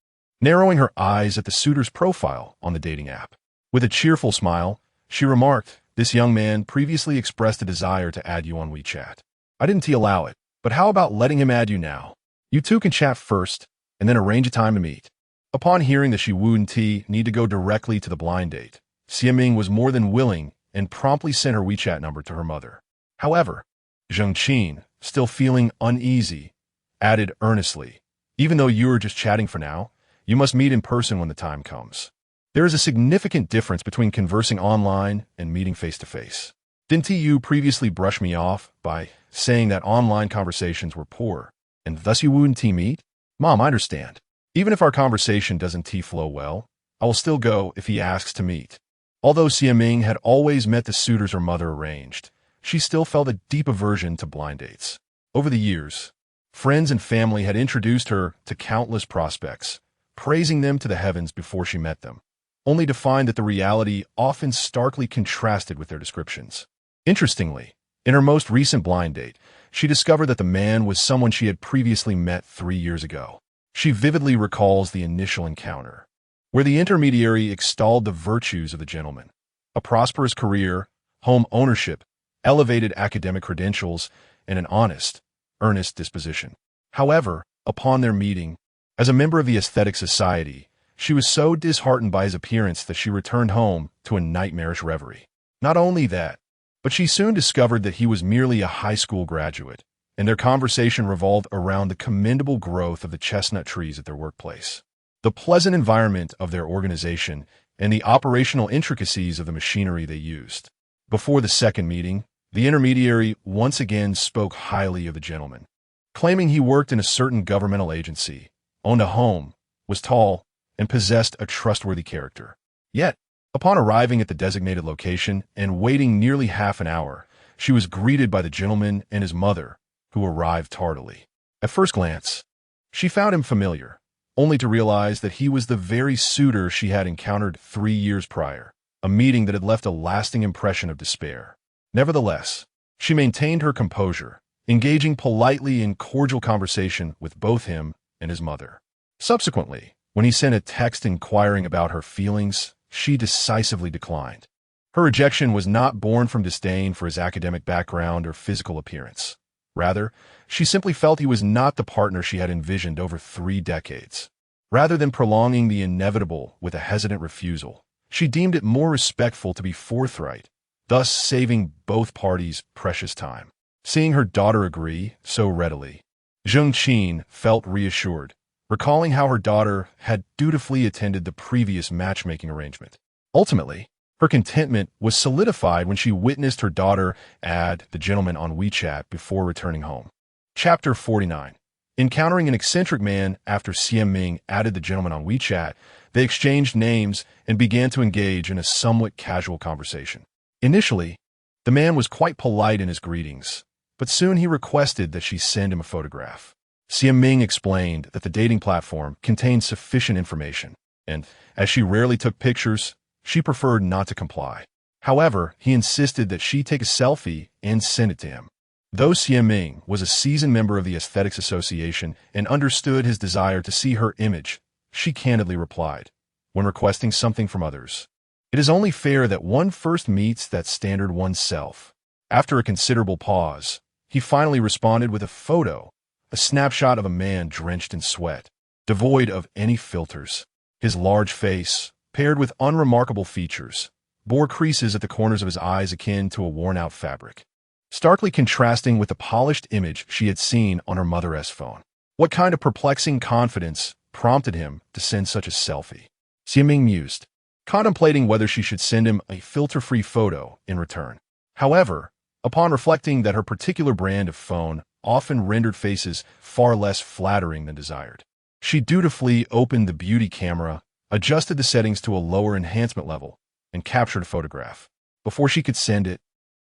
narrowing her eyes at the suitor's profile on the dating app. With a cheerful smile, she remarked, This young man previously expressed a desire to add you on WeChat. I didn't allow it, but how about letting him add you now? You two can chat first, and then arrange a time to meet. Upon hearing that she wouldn't need to go directly to the blind date, Xiaming was more than willing and promptly sent her WeChat number to her mother. However, Zhengqin, still feeling uneasy, added earnestly, Even though you are just chatting for now, you must meet in person when the time comes. There is a significant difference between conversing online and meeting face-to-face. Didn't you previously brush me off by saying that online conversations were poor, and thus you wouldn't meet? Mom, I understand. Even if our conversation doesn't flow well, I will still go if he asks to meet. Although Xiaming had always met the suitors her mother arranged, she still felt a deep aversion to blind dates. Over the years, friends and family had introduced her to countless prospects, praising them to the heavens before she met them, only to find that the reality often starkly contrasted with their descriptions. Interestingly, in her most recent blind date, she discovered that the man was someone she had previously met 3 years ago. She vividly recalls the initial encounter, where the intermediary extolled the virtues of the gentleman: a prosperous career, home ownership, elevated academic credentials, and an honest, earnest disposition. However, upon their meeting, as a member of the aesthetic society, she was so disheartened by his appearance that she returned home to a nightmarish reverie. Not only that, but she soon discovered that he was merely a high school graduate, and their conversation revolved around the commendable growth of the chestnut trees at their workplace, the pleasant environment of their organization, and the operational intricacies of the machinery they used. Before the second meeting, the intermediary once again spoke highly of the gentleman, claiming he worked in a certain governmental agency, owned a home, was tall, and possessed a trustworthy character. Yet, upon arriving at the designated location and waiting nearly half an hour, she was greeted by the gentleman and his mother, who arrived tardily. At first glance, she found him familiar, only to realize that he was the very suitor she had encountered 3 years prior, a meeting that had left a lasting impression of despair. Nevertheless, she maintained her composure, engaging politely in cordial conversation with both him and his mother. Subsequently, when he sent a text inquiring about her feelings, she decisively declined. Her rejection was not born from disdain for his academic background or physical appearance. Rather, she simply felt he was not the partner she had envisioned over 3 decades. Rather than prolonging the inevitable with a hesitant refusal, she deemed it more respectful to be forthright, thus saving both parties precious time. Seeing her daughter agree so readily, Zheng Qin felt reassured, recalling how her daughter had dutifully attended the previous matchmaking arrangement. Ultimately, her contentment was solidified when she witnessed her daughter add the gentleman on WeChat before returning home. Chapter 49. Encountering an eccentric man. After Xiaming added the gentleman on WeChat, they exchanged names and began to engage in a somewhat casual conversation. Initially, the man was quite polite in his greetings, but soon he requested that she send him a photograph. Xiaming explained that the dating platform contained sufficient information, and, as she rarely took pictures, she preferred not to comply. However, he insisted that she take a selfie and send it to him. Though Xiaming was a seasoned member of the Aesthetics Association and understood his desire to see her image, she candidly replied, when requesting something from others, "It is only fair that one first meets that standard oneself." After a considerable pause, he finally responded with a photo, a snapshot of a man drenched in sweat, devoid of any filters. His large face, paired with unremarkable features, bore creases at the corners of his eyes akin to a worn-out fabric, starkly contrasting with the polished image she had seen on her mother's phone. What kind of perplexing confidence prompted him to send such a selfie? Xiaming mused, contemplating whether she should send him a filter-free photo in return. However, upon reflecting that her particular brand of phone often rendered faces far less flattering than desired, she dutifully opened the beauty camera, adjusted the settings to a lower enhancement level, and captured a photograph. Before she could send it,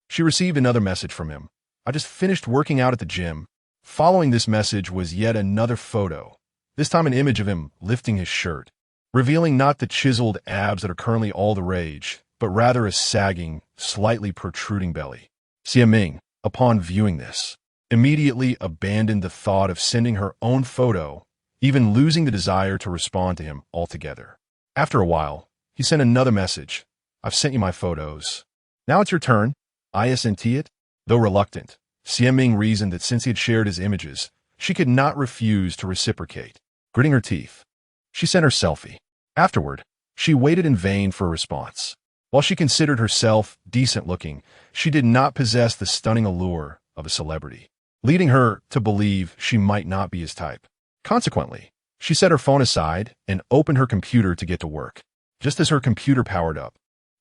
she received another message from him. "I just finished working out at the gym." Following this message was yet another photo, this time an image of him lifting his shirt, revealing not the chiseled abs that are currently all the rage, but rather a sagging, slightly protruding belly. Xiaming, upon viewing this, immediately abandoned the thought of sending her own photo, even losing the desire to respond to him altogether. After a while, he sent another message. "I've sent you my photos. Now it's your turn. ISNT it?" Though reluctant, Xiaming reasoned that since he had shared his images, she could not refuse to reciprocate. Gritting her teeth, she sent her selfie. Afterward, she waited in vain for a response. While she considered herself decent-looking, she did not possess the stunning allure of a celebrity, leading her to believe she might not be his type. Consequently, she set her phone aside and opened her computer to get to work. Just as her computer powered up,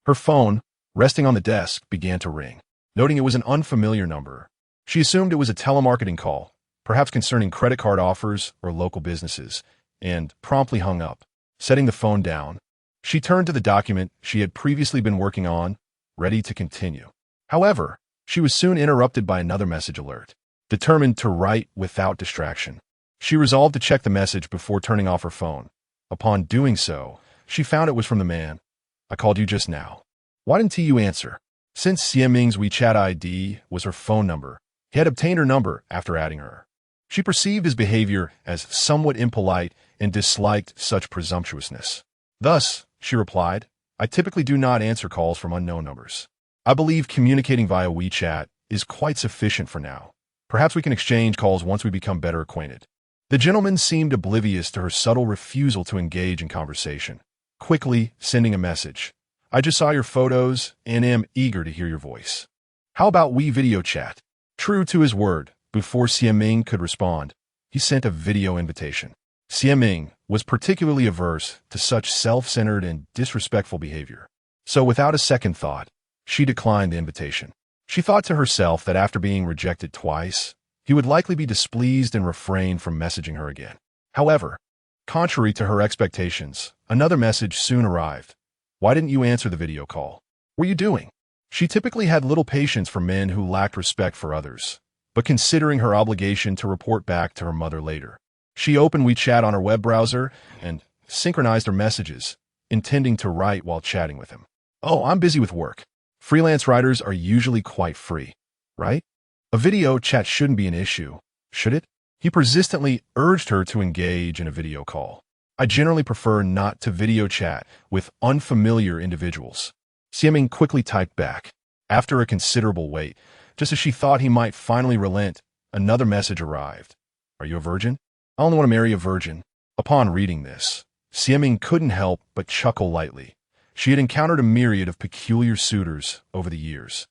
her phone, resting on the desk, began to ring. Noting it was an unfamiliar number, she assumed it was a telemarketing call, perhaps concerning credit card offers or local businesses, and promptly hung up. Setting the phone down, she turned to the document she had previously been working on, ready to continue. However, she was soon interrupted by another message alert. Determined to write without distraction, she resolved to check the message before turning off her phone. Upon doing so, she found it was from the man. "I called you just now. Why didn't you answer?" Since Xie Ming's WeChat ID was her phone number, he had obtained her number after adding her. She perceived his behavior as somewhat impolite and disliked such presumptuousness. Thus, she replied, "I typically do not answer calls from unknown numbers. I believe communicating via WeChat is quite sufficient for now. Perhaps we can exchange calls once we become better acquainted." The gentleman seemed oblivious to her subtle refusal to engage in conversation, quickly sending a message. "I just saw your photos and am eager to hear your voice. How about we video chat?" True to his word, before Xie Ming could respond, he sent a video invitation. Xie Ming was particularly averse to such self-centered and disrespectful behavior. So without a second thought, she declined the invitation. She thought to herself that after being rejected twice, he would likely be displeased and refrain from messaging her again. However, contrary to her expectations, another message soon arrived. "Why didn't you answer the video call? What were you doing?" She typically had little patience for men who lacked respect for others, but considering her obligation to report back to her mother later, she opened WeChat on her web browser and synchronized her messages, intending to write while chatting with him. "Oh, I'm busy with work. Freelance writers are usually quite free, right? A video chat shouldn't be an issue, should it?" He persistently urged her to engage in a video call. "I generally prefer not to video chat with unfamiliar individuals." Xie Ming quickly typed back. After a considerable wait, just as she thought he might finally relent, another message arrived. "Are you a virgin? I only want to marry a virgin." Upon reading this, Xie Ming couldn't help but chuckle lightly. She had encountered a myriad of peculiar suitors over the years,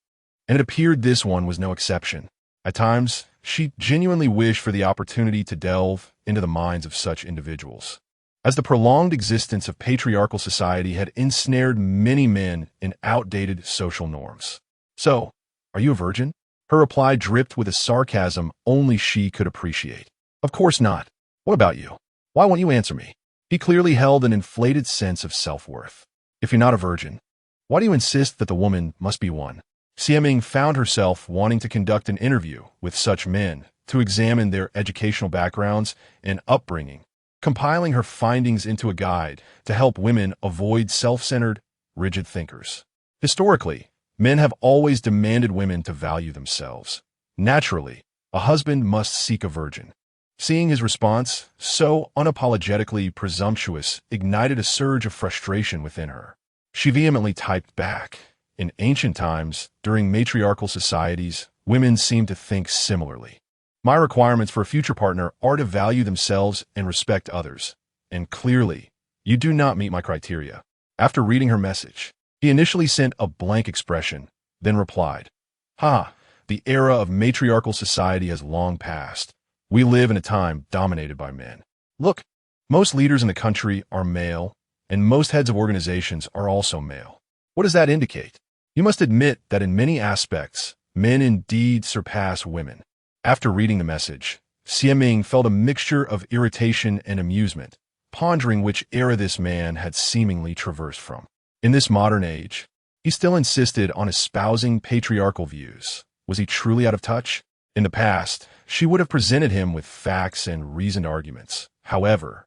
and it appeared this one was no exception. At times, she genuinely wished for the opportunity to delve into the minds of such individuals, as the prolonged existence of patriarchal society had ensnared many men in outdated social norms. "So, are you a virgin?" Her reply dripped with a sarcasm only she could appreciate. "Of course not. What about you? Why won't you answer me?" He clearly held an inflated sense of self-worth. "If you're not a virgin, why do you insist that the woman must be one?" Xie Ming found herself wanting to conduct an interview with such men to examine their educational backgrounds and upbringing, compiling her findings into a guide to help women avoid self-centered, rigid thinkers. Historically, men have always demanded women to value themselves. Naturally, a husband must seek a virgin. Seeing his response, so unapologetically presumptuous, ignited a surge of frustration within her. She vehemently typed back. "In ancient times, during matriarchal societies, women seemed to think similarly. My requirements for a future partner are to value themselves and respect others. And clearly, you do not meet my criteria." After reading her message, he initially sent a blank expression, then replied, "Ha, the era of matriarchal society has long passed. We live in a time dominated by men. Look, most leaders in the country are male, and most heads of organizations are also male. What does that indicate? You must admit that in many aspects, men indeed surpass women." After reading the message, Xie Ming felt a mixture of irritation and amusement, pondering which era this man had seemingly traversed from. In this modern age, he still insisted on espousing patriarchal views. Was he truly out of touch? In the past, she would have presented him with facts and reasoned arguments. However,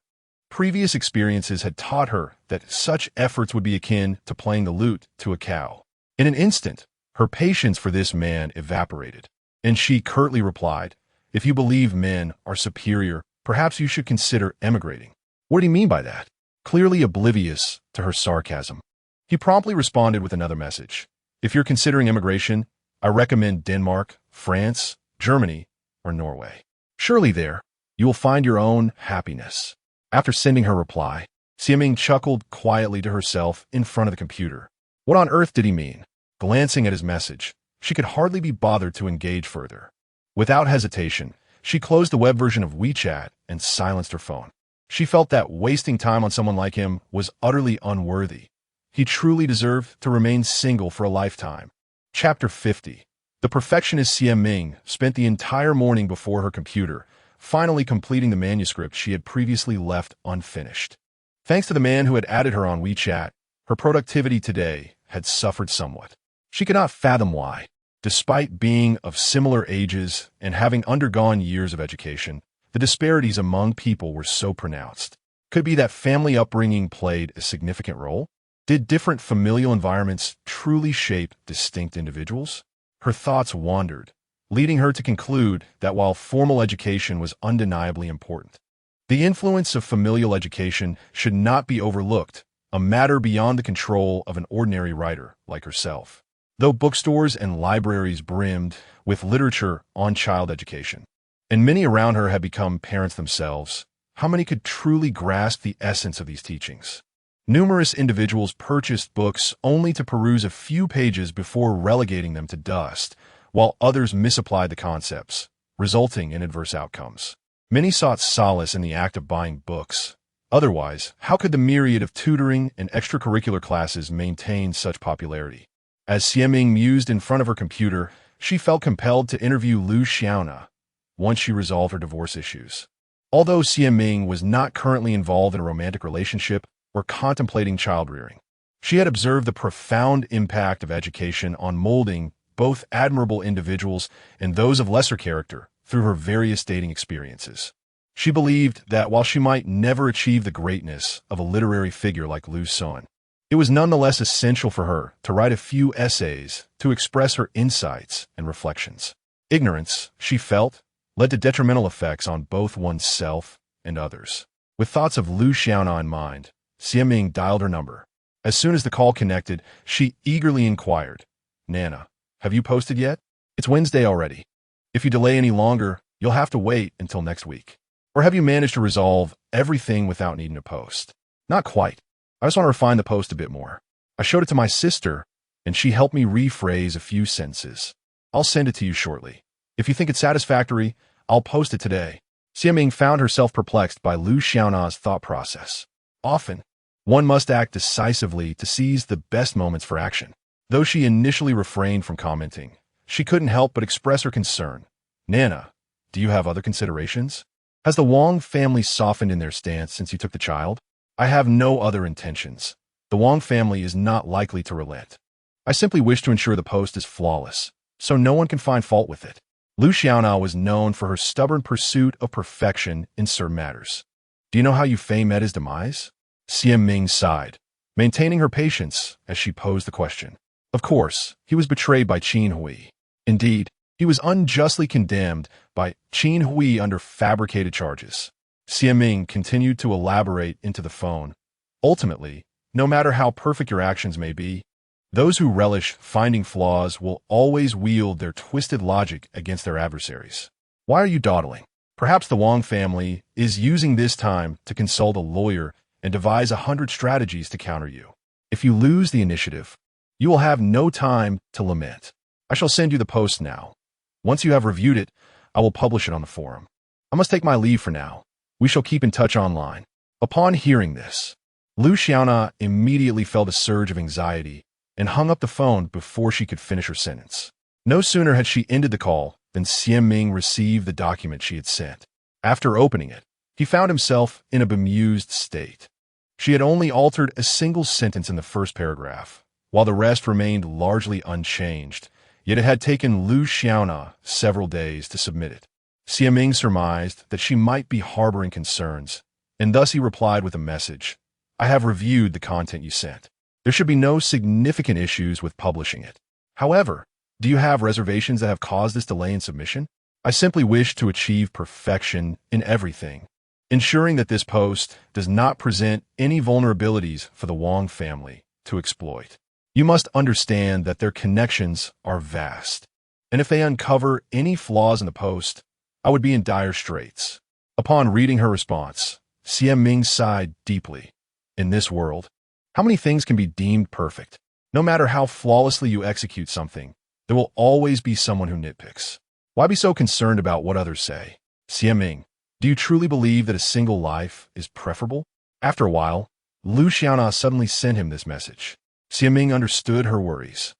previous experiences had taught her that such efforts would be akin to playing the lute to a cow. In an instant, her patience for this man evaporated, and she curtly replied, "If you believe men are superior, perhaps you should consider emigrating." What did he mean by that? Clearly oblivious to her sarcasm, he promptly responded with another message. "If you're considering immigration, I recommend Denmark, France, Germany, or Norway. Surely there, you will find your own happiness." After sending her reply, Xie Ming chuckled quietly to herself in front of the computer. What on earth did he mean? Glancing at his message, she could hardly be bothered to engage further. Without hesitation, she closed the web version of WeChat and silenced her phone. She felt that wasting time on someone like him was utterly unworthy. He truly deserved to remain single for a lifetime. Chapter 50. The perfectionist Ming spent the entire morning before her computer, finally completing the manuscript she had previously left unfinished. Thanks to the man who had added her on WeChat, her productivity today had suffered somewhat. She could not fathom why. Despite being of similar ages and having undergone years of education, the disparities among people were so pronounced. Could be that family upbringing played a significant role? Did different familial environments truly shape distinct individuals? Her thoughts wandered, leading her to conclude that while formal education was undeniably important, the influence of familial education should not be overlooked, a matter beyond the control of an ordinary writer like herself. Though bookstores and libraries brimmed with literature on child education, and many around her had become parents themselves, how many could truly grasp the essence of these teachings? Numerous individuals purchased books only to peruse a few pages before relegating them to dust, while others misapplied the concepts, resulting in adverse outcomes. Many sought solace in the act of buying books. Otherwise, how could the myriad of tutoring and extracurricular classes maintain such popularity? As Ming mused in front of her computer, she felt compelled to interview Lu Xiaona once she resolved her divorce issues. Although Ming was not currently involved in a romantic relationship or contemplating child-rearing, she had observed the profound impact of education on molding both admirable individuals and those of lesser character through her various dating experiences. She believed that while she might never achieve the greatness of a literary figure like Lu Son, it was nonetheless essential for her to write a few essays to express her insights and reflections. Ignorance, she felt, led to detrimental effects on both oneself and others. With thoughts of Lu Xiaona in mind, Ming dialed her number. As soon as the call connected, she eagerly inquired, "Nana, have you posted yet? It's Wednesday already. If you delay any longer, you'll have to wait until next week. Or have you managed to resolve everything without needing to post?" "Not quite. I just want to refine the post a bit more. I showed it to my sister, and she helped me rephrase a few sentences. I'll send it to you shortly. If you think it's satisfactory, I'll post it today." Ming found herself perplexed by Lu Xiaona's thought process. Often, one must act decisively to seize the best moments for action. Though she initially refrained from commenting, she couldn't help but express her concern. "Nana, do you have other considerations? Has the Wang family softened in their stance since you took the child?" "I have no other intentions. The Wang family is not likely to relent. I simply wish to ensure the post is flawless, so no one can find fault with it." Lu Xiaona was known for her stubborn pursuit of perfection in certain matters. "Do you know how Yu Fei met his demise?" Ming sighed, maintaining her patience as she posed the question. "Of course, he was betrayed by Qin Hui. Indeed, he was unjustly condemned by Qin Hui under fabricated charges." Ming continued to elaborate into the phone. "Ultimately, no matter how perfect your actions may be, those who relish finding flaws will always wield their twisted logic against their adversaries. Why are you dawdling? Perhaps the Wang family is using this time to consult a lawyer and devise 100 strategies to counter you. If you lose the initiative, you will have no time to lament. I shall send you the post now. Once you have reviewed it, I will publish it on the forum. I must take my leave for now. We shall keep in touch online." Upon hearing this, Lu Xiaona immediately felt a surge of anxiety and hung up the phone before she could finish her sentence. No sooner had she ended the call than Ming received the document she had sent. After opening it, he found himself in a bemused state. She had only altered a single sentence in the first paragraph, while the rest remained largely unchanged, yet it had taken Lu Xiaona several days to submit it. Ming surmised that she might be harboring concerns, and thus he replied with a message. "I have reviewed the content you sent. There should be no significant issues with publishing it. However, do you have reservations that have caused this delay in submission? I simply wish to achieve perfection in everything, ensuring that this post does not present any vulnerabilities for the Wang family to exploit. You must understand that their connections are vast, and if they uncover any flaws in the post, I would be in dire straits." Upon reading her response, Ming sighed deeply. In this world, how many things can be deemed perfect? No matter how flawlessly you execute something, there will always be someone who nitpicks. Why be so concerned about what others say? Ming, do you truly believe that a single life is preferable? After a while, Lu Xiaona suddenly sent him this message. Ming understood her worries.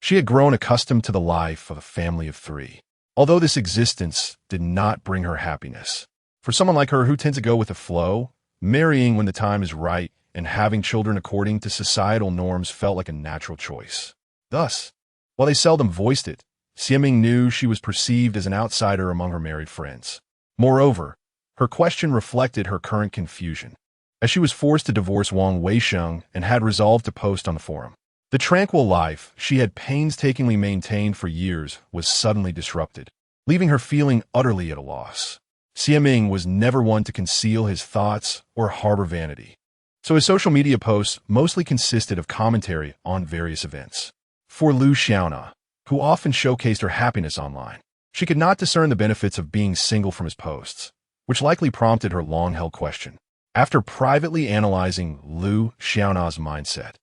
She had grown accustomed to the life of a family of three, although this existence did not bring her happiness. For someone like her who tends to go with the flow, marrying when the time is right and having children according to societal norms felt like a natural choice. Thus, while they seldom voiced it, Xiaming knew she was perceived as an outsider among her married friends. Moreover, her question reflected her current confusion, as she was forced to divorce Wang Weisheng and had resolved to post on the forum. The tranquil life she had painstakingly maintained for years was suddenly disrupted, leaving her feeling utterly at a loss. Xiaming was never one to conceal his thoughts or harbor vanity, so his social media posts mostly consisted of commentary on various events. For Lu Xiaona, who often showcased her happiness online, she could not discern the benefits of being single from his posts, which likely prompted her long-held question. After privately analyzing Lu Xiaona's mindset,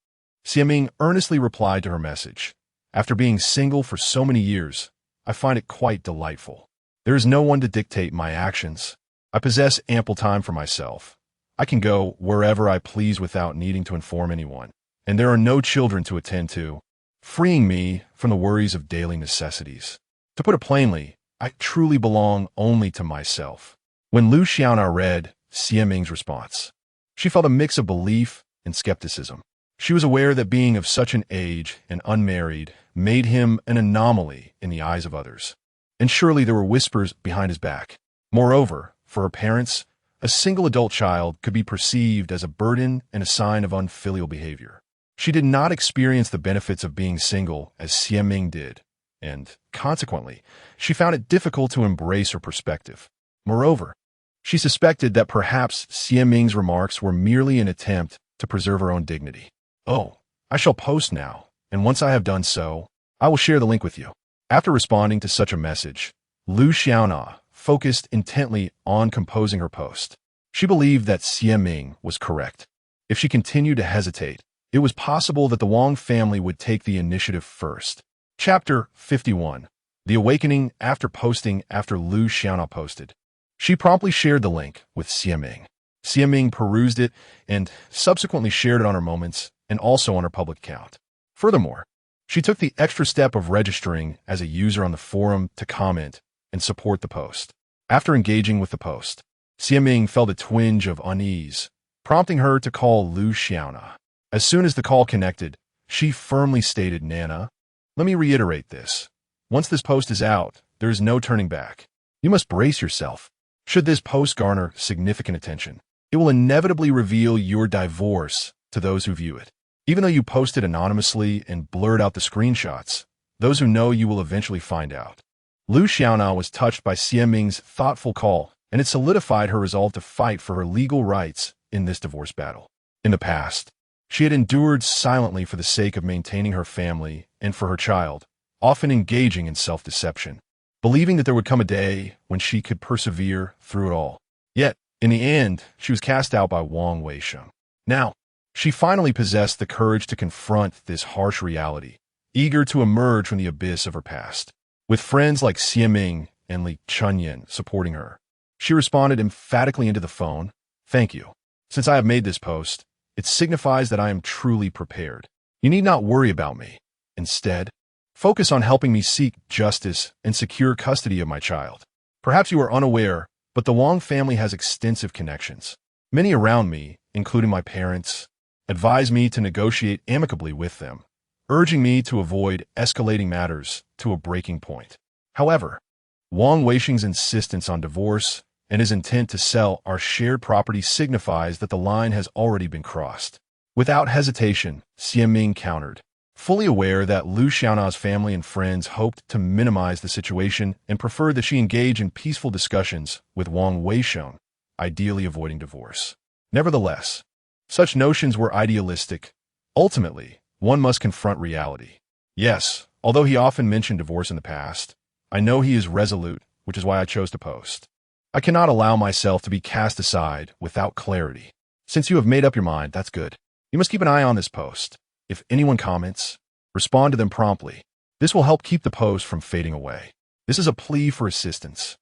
Xiaming earnestly replied to her message. After being single for so many years, I find it quite delightful. There is no one to dictate my actions. I possess ample time for myself. I can go wherever I please without needing to inform anyone, and there are no children to attend to, freeing me from the worries of daily necessities. To put it plainly, I truly belong only to myself. When Lu Xiaona read Xiaming's response, she felt a mix of belief and skepticism. She was aware that being of such an age and unmarried made him an anomaly in the eyes of others, and surely there were whispers behind his back. Moreover, for her parents, a single adult child could be perceived as a burden and a sign of unfilial behavior. She did not experience the benefits of being single as Xiaming did, and, consequently, she found it difficult to embrace her perspective. Moreover, she suspected that perhaps Xiaming's remarks were merely an attempt to preserve her own dignity. Oh, I shall post now, and once I have done so, I will share the link with you. After responding to such a message, Lu Xiaona focused intently on composing her post. She believed that Xiaming was correct. If she continued to hesitate, it was possible that the Wang family would take the initiative first. Chapter 51. The Awakening after posting after Lu Xiaona posted. She promptly shared the link with Xiaming. Xiaming perused it and subsequently shared it on her Moments and also on her public account. Furthermore, she took the extra step of registering as a user on the forum to comment and support the post. After engaging with the post, Xiaming felt a twinge of unease, prompting her to call Lu Xiaona. As soon as the call connected, she firmly stated, "Nana, let me reiterate this. Once this post is out, there is no turning back. You must brace yourself. Should this post garner significant attention, it will inevitably reveal your divorce to those who view it. Even though you posted anonymously and blurred out the screenshots, those who know you will eventually find out." Lu Xiaona was touched by Xiaming's thoughtful call, and it solidified her resolve to fight for her legal rights in this divorce battle. In the past, she had endured silently for the sake of maintaining her family and for her child, often engaging in self-deception, believing that there would come a day when she could persevere through it all. Yet, in the end, she was cast out by Wang Weisheng. Now, she finally possessed the courage to confront this harsh reality, eager to emerge from the abyss of her past. With friends like Xiaming and Li Chunyan supporting her, she responded emphatically into the phone, "Thank you. Since I have made this post, it signifies that I am truly prepared. You need not worry about me. Instead, focus on helping me seek justice and secure custody of my child. Perhaps you are unaware, but the Wang family has extensive connections. Many around me, including my parents, advise me to negotiate amicably with them, urging me to avoid escalating matters to a breaking point. However, Wang Weisheng's insistence on divorce and his intent to sell our shared property signifies that the line has already been crossed." Without hesitation, Xiaming countered, fully aware that Lu Xiaona's family and friends hoped to minimize the situation and preferred that she engage in peaceful discussions with Wang Weisheng, ideally avoiding divorce. Nevertheless, such notions were idealistic. Ultimately, one must confront reality. Yes, although he often mentioned divorce in the past, I know he is resolute, which is why I chose to post. I cannot allow myself to be cast aside without clarity. Since you have made up your mind, that's good. You must keep an eye on this post. If anyone comments, respond to them promptly. This will help keep the post from fading away. This is a plea for assistance.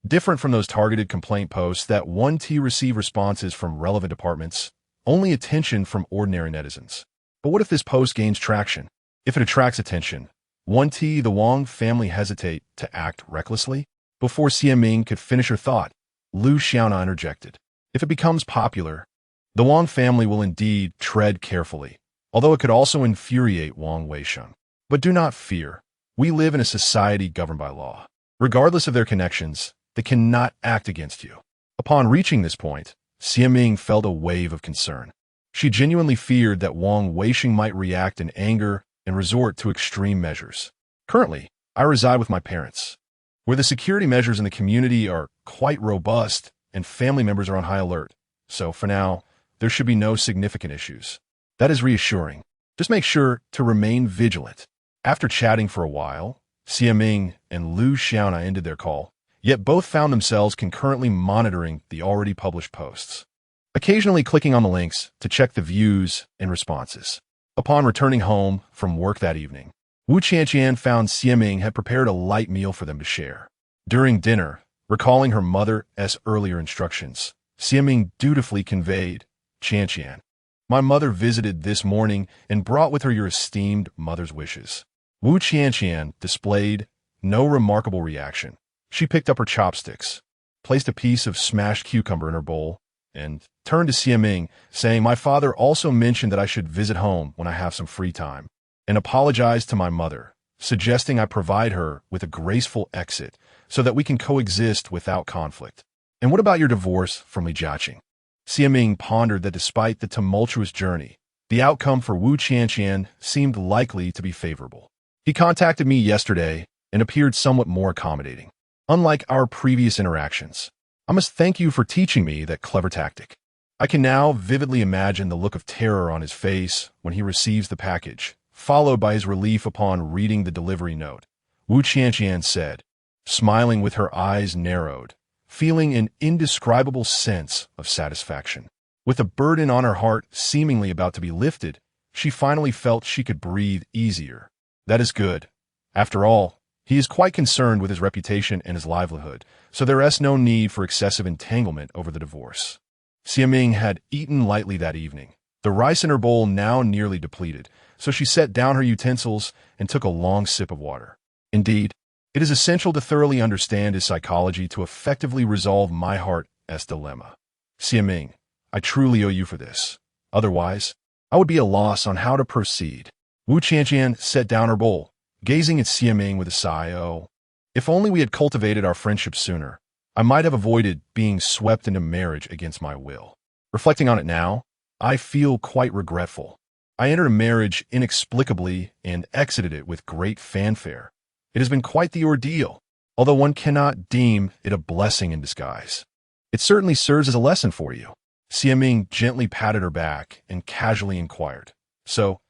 Different from those targeted complaint posts that 1T receive responses from relevant departments, only attention from ordinary netizens. But what if this post gains traction? If it attracts attention, The Wang family hesitate to act recklessly. Before Xie Ming could finish her thought, Lu Xiaona interjected. If it becomes popular, the Wang family will indeed tread carefully, although it could also infuriate Wang Weisheng. But do not fear. We live in a society governed by law. Regardless of their connections, they cannot act against you. Upon reaching this point, Xie Ming felt a wave of concern. She genuinely feared that Wang Weisheng might react in anger and resort to extreme measures. Currently, I reside with my parents, where the security measures in the community are quite robust and family members are on high alert. So, for now, there should be no significant issues. That is reassuring. Just make sure to remain vigilant. After chatting for a while, Xie Ming and Lu Xiaona ended their call, yet both found themselves concurrently monitoring the already published posts, occasionally clicking on the links to check the views and responses. Upon returning home from work that evening, Wu Qianqian found Xie Ming had prepared a light meal for them to share. During dinner, recalling her mother's earlier instructions, Xie Ming dutifully conveyed, "Qianqian, my mother visited this morning and brought with her your esteemed mother's wishes." Wu Qianqian displayed no remarkable reaction. She picked up her chopsticks, placed a piece of smashed cucumber in her bowl, and turned to Xie Ming, saying, "My father also mentioned that I should visit home when I have some free time, and apologized to my mother, suggesting I provide her with a graceful exit so that we can coexist without conflict. And what about your divorce from Rejection?" Xie Ming pondered that despite the tumultuous journey, the outcome for Wu Qianqian seemed likely to be favorable. "He contacted me yesterday and appeared somewhat more accommodating. Unlike our previous interactions, I must thank you for teaching me that clever tactic." I can now vividly imagine the look of terror on his face when he receives the package, followed by his relief upon reading the delivery note. Wu Qianqian said, smiling with her eyes narrowed, feeling an indescribable sense of satisfaction. With a burden on her heart seemingly about to be lifted, she finally felt she could breathe easier. That is good. After all, he is quite concerned with his reputation and his livelihood, so there is no need for excessive entanglement over the divorce. Xie Ming had eaten lightly that evening, the rice in her bowl now nearly depleted, so she set down her utensils and took a long sip of water. Indeed, it is essential to thoroughly understand his psychology to effectively resolve my heart's dilemma. Xie Ming, I truly owe you for this. Otherwise, I would be at a loss on how to proceed. Wu Qianqian set down her bowl, gazing at Xie Ming with a sigh. "Oh, if only we had cultivated our friendship sooner, I might have avoided being swept into marriage against my will. Reflecting on it now, I feel quite regretful. I entered a marriage inexplicably and exited it with great fanfare. It has been quite the ordeal, although one cannot deem it a blessing in disguise. It certainly serves as a lesson for you." Xie Ming gently patted her back and casually inquired, "So,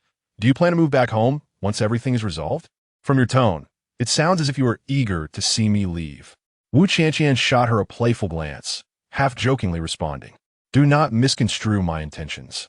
do you plan to move back home once everything is resolved? From your tone, it sounds as if you are eager to see me leave." Wu Qianqian shot her a playful glance, half-jokingly responding, "Do not misconstrue my intentions.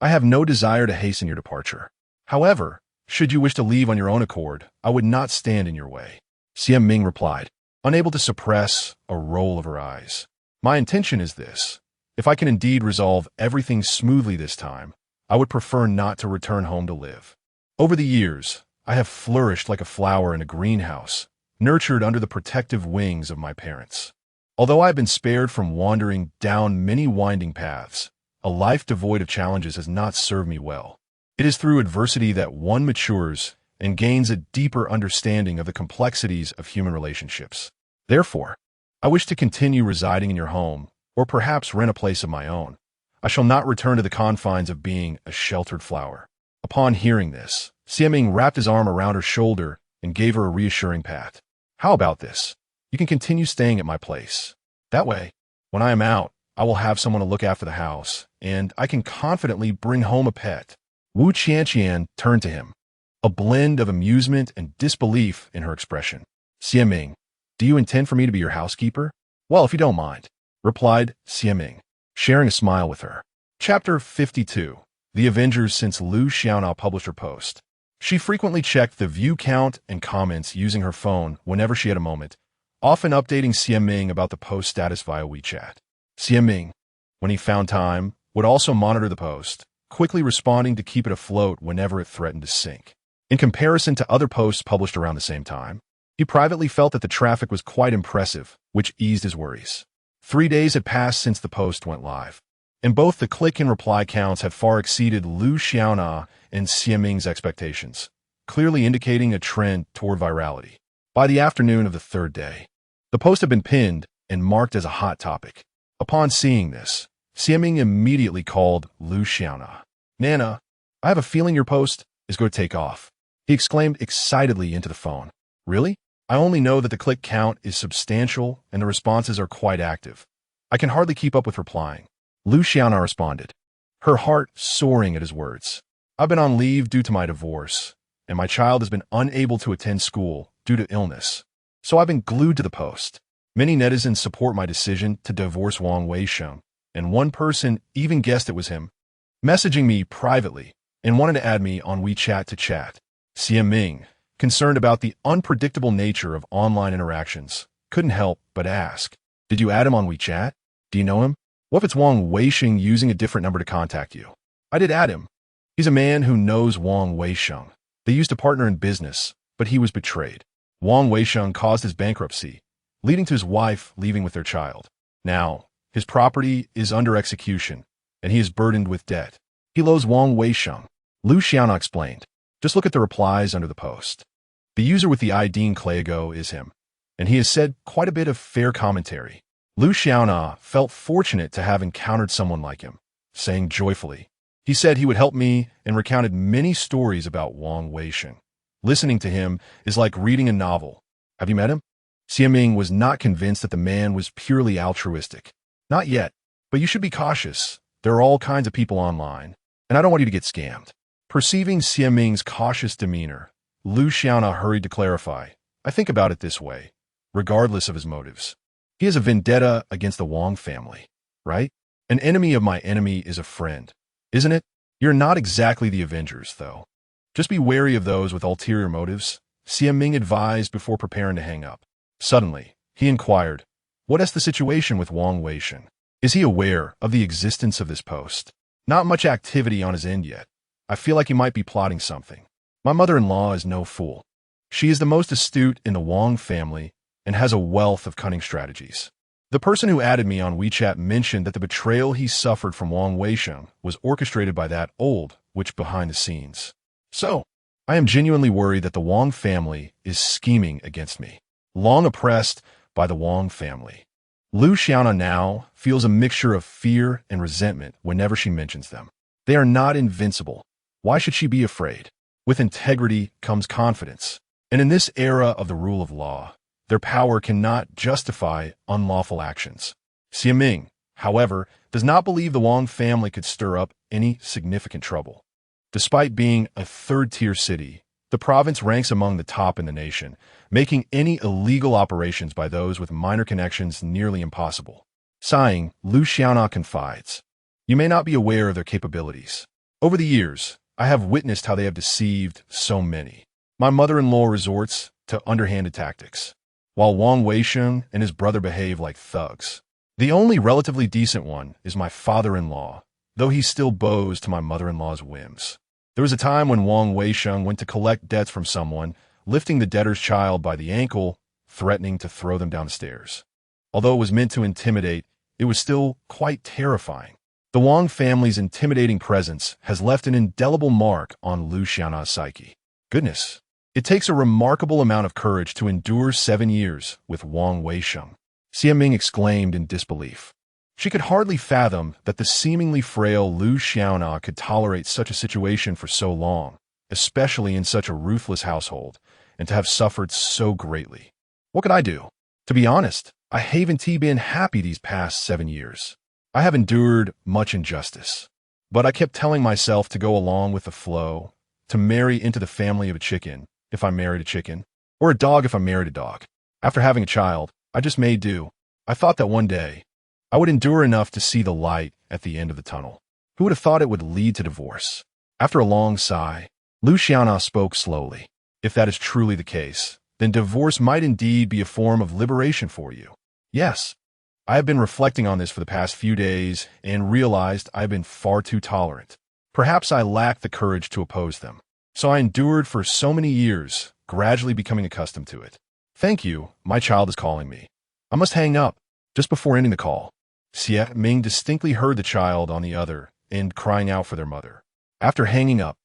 I have no desire to hasten your departure. However, should you wish to leave on your own accord, I would not stand in your way." Xie Ming replied, unable to suppress a roll of her eyes. "My intention is this. If I can indeed resolve everything smoothly this time, I would prefer not to return home to live. Over the years, I have flourished like a flower in a greenhouse, nurtured under the protective wings of my parents. Although I have been spared from wandering down many winding paths, a life devoid of challenges has not served me well. It is through adversity that one matures and gains a deeper understanding of the complexities of human relationships. Therefore, I wish to continue residing in your home, or perhaps rent a place of my own. I shall not return to the confines of being a sheltered flower." Upon hearing this, Xie Ming wrapped his arm around her shoulder and gave her a reassuring pat. "How about this? You can continue staying at my place. That way, when I am out, I will have someone to look after the house, and I can confidently bring home a pet." Wu Qianqian turned to him, a blend of amusement and disbelief in her expression. "Xie Ming, do you intend for me to be your housekeeper?" "Well, if you don't mind," replied Xie Ming, sharing a smile with her. Chapter 52. The Avengers. Since Lu Xiaona published her post, she frequently checked the view count and comments using her phone whenever she had a moment, often updating Xie Ming about the post status via WeChat. Xie Ming, when he found time, would also monitor the post, quickly responding to keep it afloat whenever it threatened to sink. In comparison to other posts published around the same time, he privately felt that the traffic was quite impressive, which eased his worries. 3 days had passed since the post went live, and both the click and reply counts had far exceeded Lu Xiaona and Xiaming's expectations, clearly indicating a trend toward virality. By the afternoon of the third day, the post had been pinned and marked as a hot topic. Upon seeing this, Xiaming immediately called Lu Xiaona. "Nana, I have a feeling your post is going to take off," he exclaimed excitedly into the phone. "Really? I only know that the click count is substantial and the responses are quite active. I can hardly keep up with replying." Lu Xiaona responded, her heart soaring at his words. "I've been on leave due to my divorce, and my child has been unable to attend school due to illness. So I've been glued to the post. Many netizens support my decision to divorce Wang Weisheng, and one person even guessed it was him, messaging me privately and wanted to add me on WeChat to chat." Xiaming, concerned about the unpredictable nature of online interactions, couldn't help but ask, "Did you add him on WeChat? Do you know him? What if it's Wang Weisheng using a different number to contact you?" "I did add him. He's a man who knows Wang Weisheng. They used to partner in business, but he was betrayed. Wang Weisheng caused his bankruptcy, leading to his wife leaving with their child. Now, his property is under execution, and he is burdened with debt. He loathes Wang Weisheng." Lu Xiaona explained, "Just look at the replies under the post. The user with the ID Clago is him, and he has said quite a bit of fair commentary." Lu Xiaona felt fortunate to have encountered someone like him, saying joyfully, "He said he would help me and recounted many stories about Wang Weisheng. Listening to him is like reading a novel. Have you met him?" Xiaming was not convinced that the man was purely altruistic. "Not yet, but you should be cautious. There are all kinds of people online, and I don't want you to get scammed." Perceiving Xiaming's cautious demeanor, Lu Xiaona hurried to clarify, "I think about it this way, regardless of his motives. He has a vendetta against the Wang family, right? An enemy of my enemy is a friend, isn't it? You're not exactly the Avengers, though. Just be wary of those with ulterior motives," Xiaming advised before preparing to hang up. Suddenly, he inquired, "What is the situation with Wang Weisheng? Is he aware of the existence of this post?" "Not much activity on his end yet. I feel like he might be plotting something. My mother-in-law is no fool. She is the most astute in the Wang family and has a wealth of cunning strategies. The person who added me on WeChat mentioned that the betrayal he suffered from Wang Weisheng was orchestrated by that old witch behind the scenes. So, I am genuinely worried that the Wang family is scheming against me. Long oppressed by the Wang family." Lu Xiaona now feels a mixture of fear and resentment whenever she mentions them. They are not invincible. Why should she be afraid? With integrity comes confidence, and in this era of the rule of law, their power cannot justify unlawful actions. Xiaming, however, does not believe the Wang family could stir up any significant trouble. Despite being a third-tier city, the province ranks among the top in the nation, making any illegal operations by those with minor connections nearly impossible. Sighing, Lu Xiaona confides, "You may not be aware of their capabilities. Over the years, I have witnessed how they have deceived so many. My mother-in-law resorts to underhanded tactics, while Wang Weisheng and his brother behave like thugs. The only relatively decent one is my father-in-law, though he still bows to my mother-in-law's whims. There was a time when Wang Weisheng went to collect debts from someone, lifting the debtor's child by the ankle, threatening to throw them down the stairs. Although it was meant to intimidate, it was still quite terrifying. The Wang family's intimidating presence has left an indelible mark on Lu Xiaona's psyche. Goodness, it takes a remarkable amount of courage to endure 7 years with Wang Weisheng," Xiaming exclaimed in disbelief. She could hardly fathom that the seemingly frail Lu Xiaona could tolerate such a situation for so long, especially in such a ruthless household, and to have suffered so greatly. "What could I do? To be honest, I haven't been happy these past 7 years. I have endured much injustice, but I kept telling myself to go along with the flow, to marry into the family of a chicken if I married a chicken, or a dog if I married a dog. After having a child, I just made do. I thought that one day, I would endure enough to see the light at the end of the tunnel. Who would have thought it would lead to divorce?" After a long sigh, Lu Xiaona spoke slowly. "If that is truly the case, then divorce might indeed be a form of liberation for you. Yes, I have been reflecting on this for the past few days and realized I have been far too tolerant. Perhaps I lack the courage to oppose them. So I endured for so many years, gradually becoming accustomed to it. Thank you, my child is calling me. I must hang up. Just before ending the call, Xie Ming distinctly heard the child on the other end crying out for their mother. After hanging up,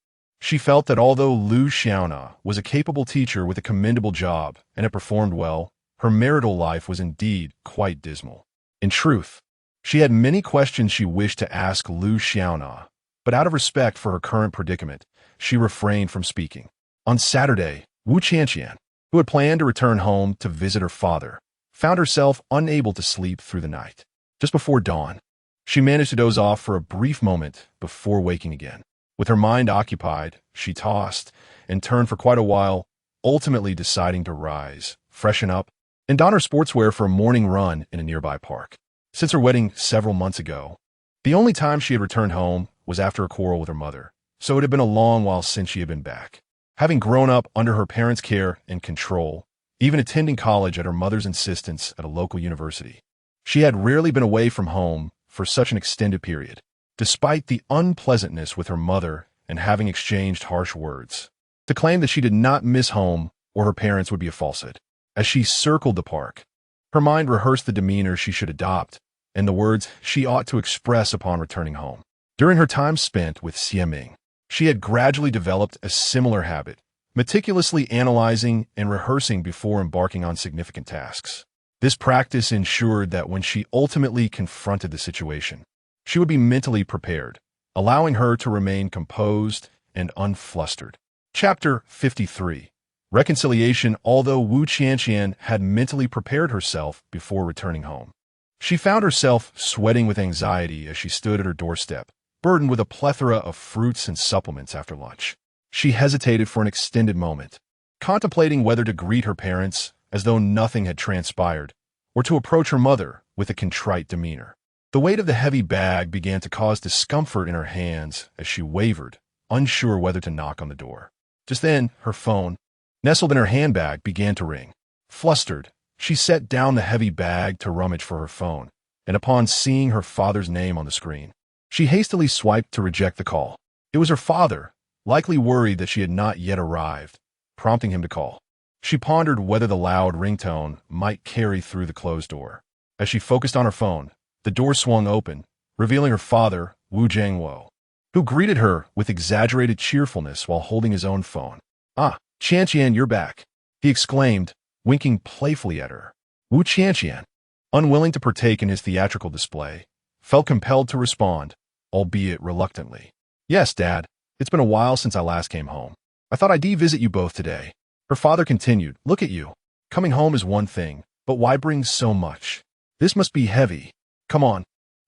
she felt that although Lu Xiaona was a capable teacher with a commendable job and had performed well, her marital life was indeed quite dismal. In truth, she had many questions she wished to ask Lu Xiaona, but out of respect for her current predicament, she refrained from speaking. On Saturday, Wu Qianqian, who had planned to return home to visit her father, found herself unable to sleep through the night. Just before dawn, she managed to doze off for a brief moment before waking again. With her mind occupied, she tossed and turned for quite a while, ultimately deciding to rise, freshen up, and don her sportswear for a morning run in a nearby park. Since her wedding several months ago, the only time she had returned home was after a quarrel with her mother, so it had been a long while since she had been back. Having grown up under her parents' care and control, even attending college at her mother's insistence at a local university, she had rarely been away from home for such an extended period. Despite the unpleasantness with her mother and having exchanged harsh words, to claim that she did not miss home or her parents would be a falsehood. As she circled the park, her mind rehearsed the demeanor she should adopt and the words she ought to express upon returning home. During her time spent with Xie Ming, she had gradually developed a similar habit, meticulously analyzing and rehearsing before embarking on significant tasks. This practice ensured that when she ultimately confronted the situation, she would be mentally prepared, allowing her to remain composed and unflustered. Chapter 53. Reconciliation. Although Wu Qianqian had mentally prepared herself before returning home, she found herself sweating with anxiety as she stood at her doorstep, burdened with a plethora of fruits and supplements after lunch. She hesitated for an extended moment, contemplating whether to greet her parents as though nothing had transpired, or to approach her mother with a contrite demeanor. The weight of the heavy bag began to cause discomfort in her hands as she wavered, unsure whether to knock on the door. Just then, her phone, nestled in her handbag, began to ring. Flustered, she set down the heavy bag to rummage for her phone, and upon seeing her father's name on the screen, she hastily swiped to reject the call. It was her father, likely worried that she had not yet arrived, prompting him to call. She pondered whether the loud ringtone might carry through the closed door. As she focused on her phone, the door swung open, revealing her father, Wu Jiangwo, who greeted her with exaggerated cheerfulness while holding his own phone. "Ah, Qianqian, you're back," he exclaimed, winking playfully at her. Wu Qianqian, unwilling to partake in his theatrical display, felt compelled to respond, albeit reluctantly. "Yes, Dad, it's been a while since I last came home. I thought I'd visit you both today." Her father continued, "Look at you. Coming home is one thing, but why bring so much? This must be heavy. Come on,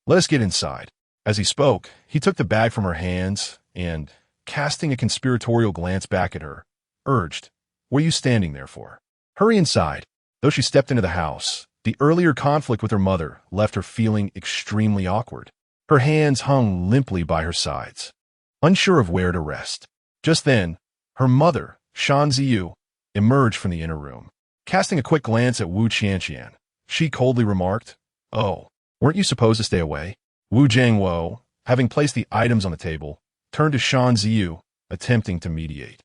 let us get inside." As he spoke, he took the bag from her hands and, casting a conspiratorial glance back at her, urged, "What are you standing there for? Hurry inside." Though she stepped into the house, the earlier conflict with her mother left her feeling extremely awkward. Her hands hung limply by her sides, unsure of where to rest. Just then, her mother, Shan Ziyu, emerged from the inner room. Casting a quick glance at Wu Qianqian, she coldly remarked, "Oh, weren't you supposed to stay away?" Wu Jiangwo, having placed the items on the table, turned to Shan Ziyu, attempting to mediate.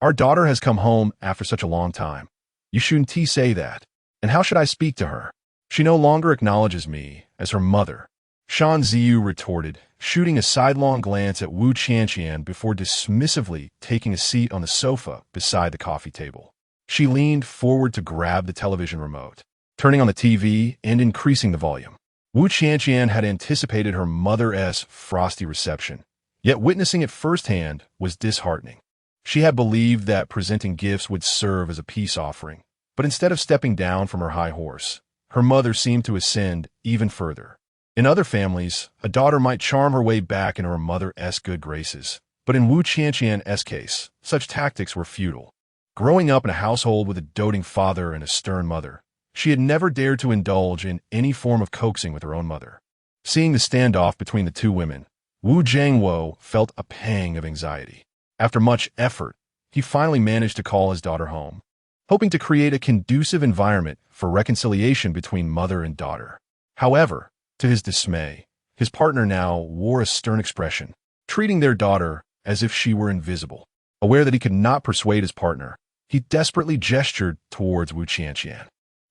"Our daughter has come home after such a long time. You shouldn't say that. And how should I speak to her? She no longer acknowledges me as her mother." Shan Ziyu retorted, shooting a sidelong glance at Wu Qianqian before dismissively taking a seat on the sofa beside the coffee table. She leaned forward to grab the television remote, turning on the TV and increasing the volume. Wu Qianqian had anticipated her mother's frosty reception, yet witnessing it firsthand was disheartening. She had believed that presenting gifts would serve as a peace offering, but instead of stepping down from her high horse, her mother seemed to ascend even further. In other families, a daughter might charm her way back into her mother's good graces, but in Wu Qianqian's case, such tactics were futile. Growing up in a household with a doting father and a stern mother, she had never dared to indulge in any form of coaxing with her own mother. Seeing the standoff between the two women, Wu Jiangwo felt a pang of anxiety. After much effort, he finally managed to call his daughter home, hoping to create a conducive environment for reconciliation between mother and daughter. However, to his dismay, his partner now wore a stern expression, treating their daughter as if she were invisible. Aware that he could not persuade his partner, he desperately gestured towards Wu Qianqian.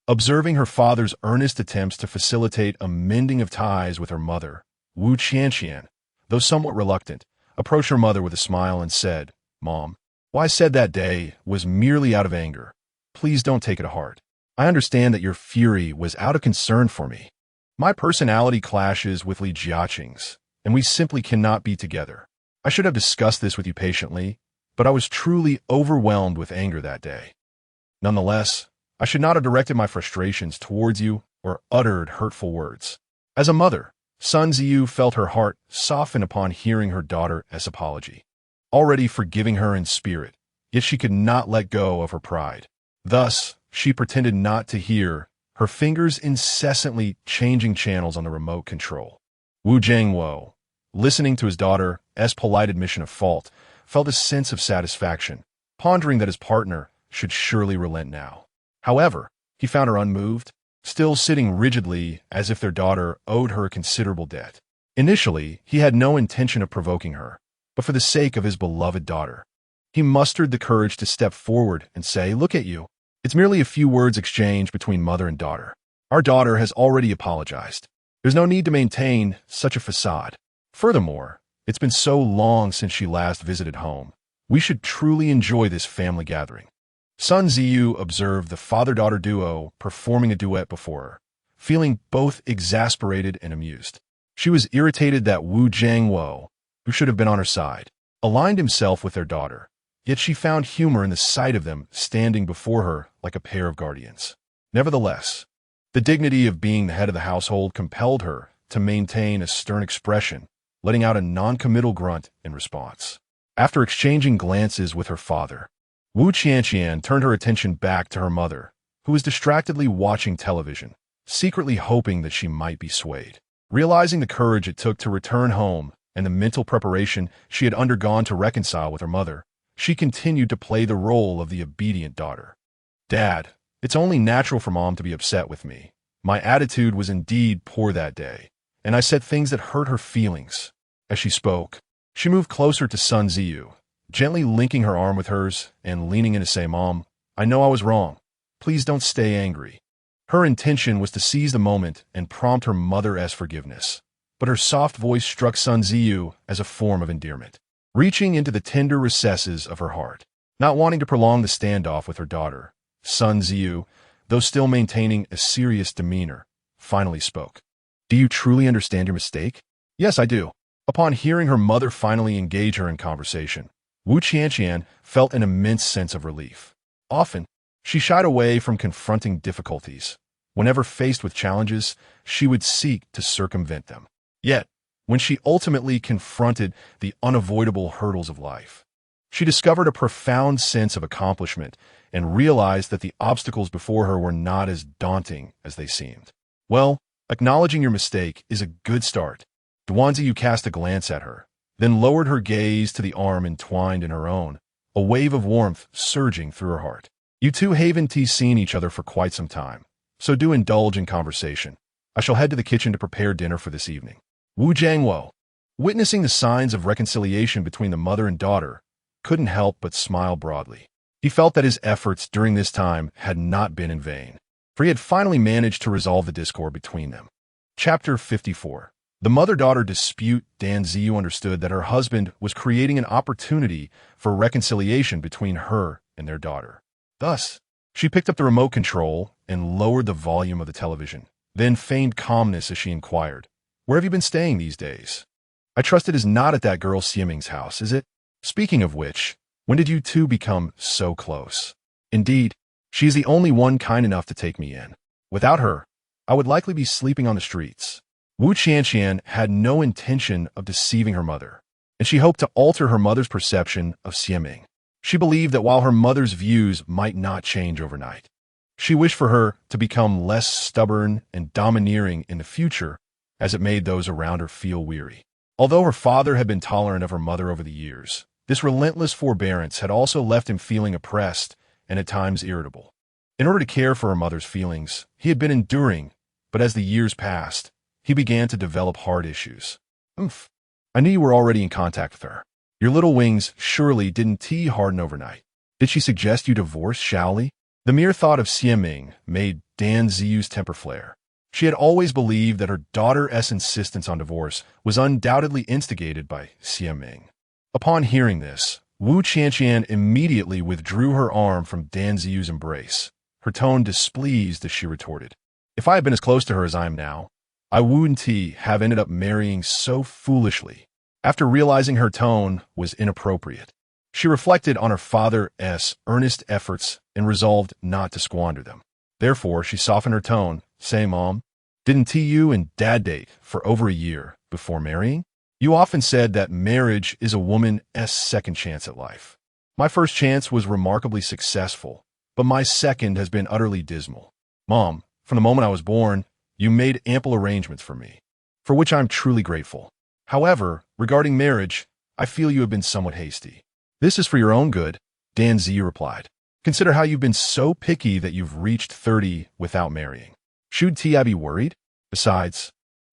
Observing her father's earnest attempts to facilitate a mending of ties with her mother, Wu Qianqian, though somewhat reluctant, approached her mother with a smile and said, "Mom, what I said that day was merely out of anger. Please don't take it to heart. I understand that your fury was out of concern for me. My personality clashes with Li Jiaqing's, and we simply cannot be together. I should have discussed this with you patiently, but I was truly overwhelmed with anger that day. Nonetheless, I should not have directed my frustrations towards you or uttered hurtful words." As a mother, Sun Ziyu felt her heart soften upon hearing her daughter's apology, already forgiving her in spirit, yet she could not let go of her pride. Thus, she pretended not to hear, her fingers incessantly changing channels on the remote control. Wu Jiangwo, listening to his daughter's polite admission of fault, felt a sense of satisfaction, pondering that his partner should surely relent now. However, he found her unmoved, still sitting rigidly as if their daughter owed her a considerable debt. Initially, he had no intention of provoking her, but for the sake of his beloved daughter, he mustered the courage to step forward and say, "Look at you. It's merely a few words exchanged between mother and daughter. Our daughter has already apologized. There's no need to maintain such a facade. Furthermore, it's been so long since she last visited home. We should truly enjoy this family gathering." Sun Ziyu observed the father-daughter duo performing a duet before her, feeling both exasperated and amused. She was irritated that Wu Jiangwo, who should have been on her side, aligned himself with their daughter, yet she found humor in the sight of them standing before her like a pair of guardians. Nevertheless, the dignity of being the head of the household compelled her to maintain a stern expression, letting out a non-committal grunt in response. After exchanging glances with her father, Wu Qianqian turned her attention back to her mother, who was distractedly watching television, secretly hoping that she might be swayed. Realizing the courage it took to return home and the mental preparation she had undergone to reconcile with her mother, she continued to play the role of the obedient daughter. "Dad, it's only natural for Mom to be upset with me. My attitude was indeed poor that day, and I said things that hurt her feelings." As she spoke, she moved closer to Sun Ziyu, gently linking her arm with hers and leaning in to say, "Mom, I know I was wrong. Please don't stay angry." Her intention was to seize the moment and prompt her mother's forgiveness, but her soft voice struck Sun Ziyu as a form of endearment, reaching into the tender recesses of her heart. Not wanting to prolong the standoff with her daughter, Sun Ziyu, though still maintaining a serious demeanor, finally spoke. "Do you truly understand your mistake?" "Yes, I do." Upon hearing her mother finally engage her in conversation, Wu Qianqian felt an immense sense of relief. Often, she shied away from confronting difficulties. Whenever faced with challenges, she would seek to circumvent them. Yet, when she ultimately confronted the unavoidable hurdles of life, she discovered a profound sense of accomplishment and realized that the obstacles before her were not as daunting as they seemed. "Well, acknowledging your mistake is a good start." Duanziyu cast a glance at her, then lowered her gaze to the arm entwined in her own, a wave of warmth surging through her heart. "You two haven't seen each other for quite some time, so do indulge in conversation. I shall head to the kitchen to prepare dinner for this evening." Wu Jiangwo, witnessing the signs of reconciliation between the mother and daughter, couldn't help but smile broadly. He felt that his efforts during this time had not been in vain, for he had finally managed to resolve the discord between them. Chapter 54. The mother-daughter dispute. Dan Ziyu understood that her husband was creating an opportunity for reconciliation between her and their daughter. Thus, she picked up the remote control and lowered the volume of the television, then feigned calmness as she inquired, "Where have you been staying these days? I trust it is not at that girl Xieming's house, is it? Speaking of which, when did you two become so close? Indeed, she is the only one kind enough to take me in. Without her, I would likely be sleeping on the streets." Wu Qianqian had no intention of deceiving her mother, and she hoped to alter her mother's perception of Xieming. She believed that while her mother's views might not change overnight, she wished for her to become less stubborn and domineering in the future, as it made those around her feel weary. Although her father had been tolerant of her mother over the years, this relentless forbearance had also left him feeling oppressed and at times irritable. In order to care for her mother's feelings, he had been enduring, but as the years passed, he began to develop heart issues. I knew you were already in contact with her. Your little wings surely didn't harden overnight. Did she suggest you divorce Xiaoli? The mere thought of Xiaming made Dan Ziyu's temper flare. She had always believed that her daughter's insistence on divorce was undoubtedly instigated by Xiaming. Upon hearing this, Wu Qianqian immediately withdrew her arm from Dan Ziyu's embrace, her tone displeased as she retorted, "If I had been as close to her as I am now, I wouldn't have ended up marrying so foolishly." After realizing her tone was inappropriate, she reflected on her father's earnest efforts and resolved not to squander them. Therefore, she softened her tone, saying, "Mom, didn't you and Dad date for over a year before marrying? You often said that marriage is a woman's second chance at life. My first chance was remarkably successful, but my second has been utterly dismal. Mom, from the moment I was born, you made ample arrangements for me, for which I am truly grateful. However, regarding marriage, I feel you have been somewhat hasty." "This is for your own good," Dan Ziyu replied. "Consider how you've been so picky that you've reached 30 without marrying. Should I be worried? Besides,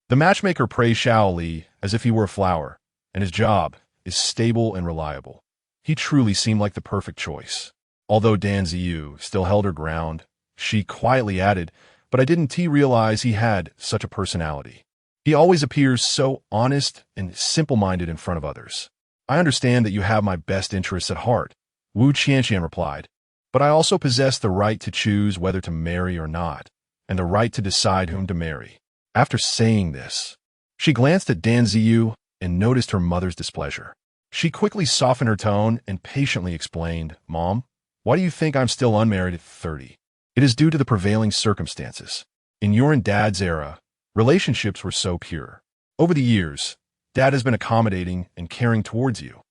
the matchmaker praised Xiaoli as if he were a flower, and his job is stable and reliable. He truly seemed like the perfect choice." Although Dan Ziyu still held her ground, she quietly added, "But I didn't realize he had such a personality. He always appears so honest and simple-minded in front of others." "I understand that you have my best interests at heart," Wu Qianqian replied, "but I also possess the right to choose whether to marry or not, and the right to decide whom to marry." After saying this, she glanced at Dan Ziyu and noticed her mother's displeasure. She quickly softened her tone and patiently explained, "Mom, why do you think I'm still unmarried at 30? It is due to the prevailing circumstances. In your and Dad's era, relationships were so pure. Over the years, Dad has been accommodating and caring towards you,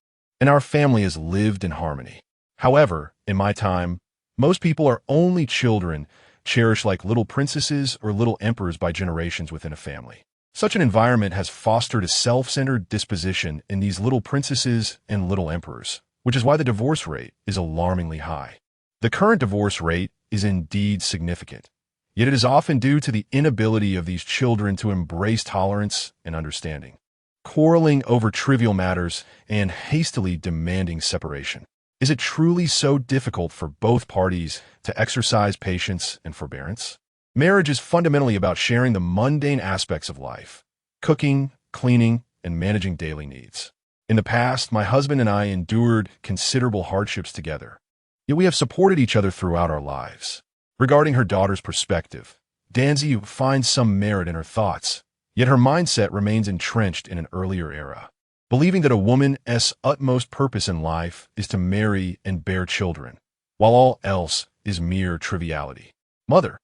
and our family has lived in harmony. However, in my time, most people are only children, cherished like little princesses or little emperors by generations within a family. Such an environment has fostered a self-centered disposition in these little princesses and little emperors, which is why the divorce rate is alarmingly high. The current divorce rate is indeed significant, yet it is often due to the inability of these children to embrace tolerance and understanding, quarreling over trivial matters and hastily demanding separation. Is it truly so difficult for both parties to exercise patience and forbearance? Marriage is fundamentally about sharing the mundane aspects of life: cooking, cleaning, and managing daily needs. In the past, my husband and I endured considerable hardships together, yet we have supported each other throughout our lives. Regarding her daughter's perspective, Danzi finds some merit in her thoughts, yet her mindset remains entrenched in an earlier era, believing that a woman's utmost purpose in life is to marry and bear children, while all else is mere triviality. Mother,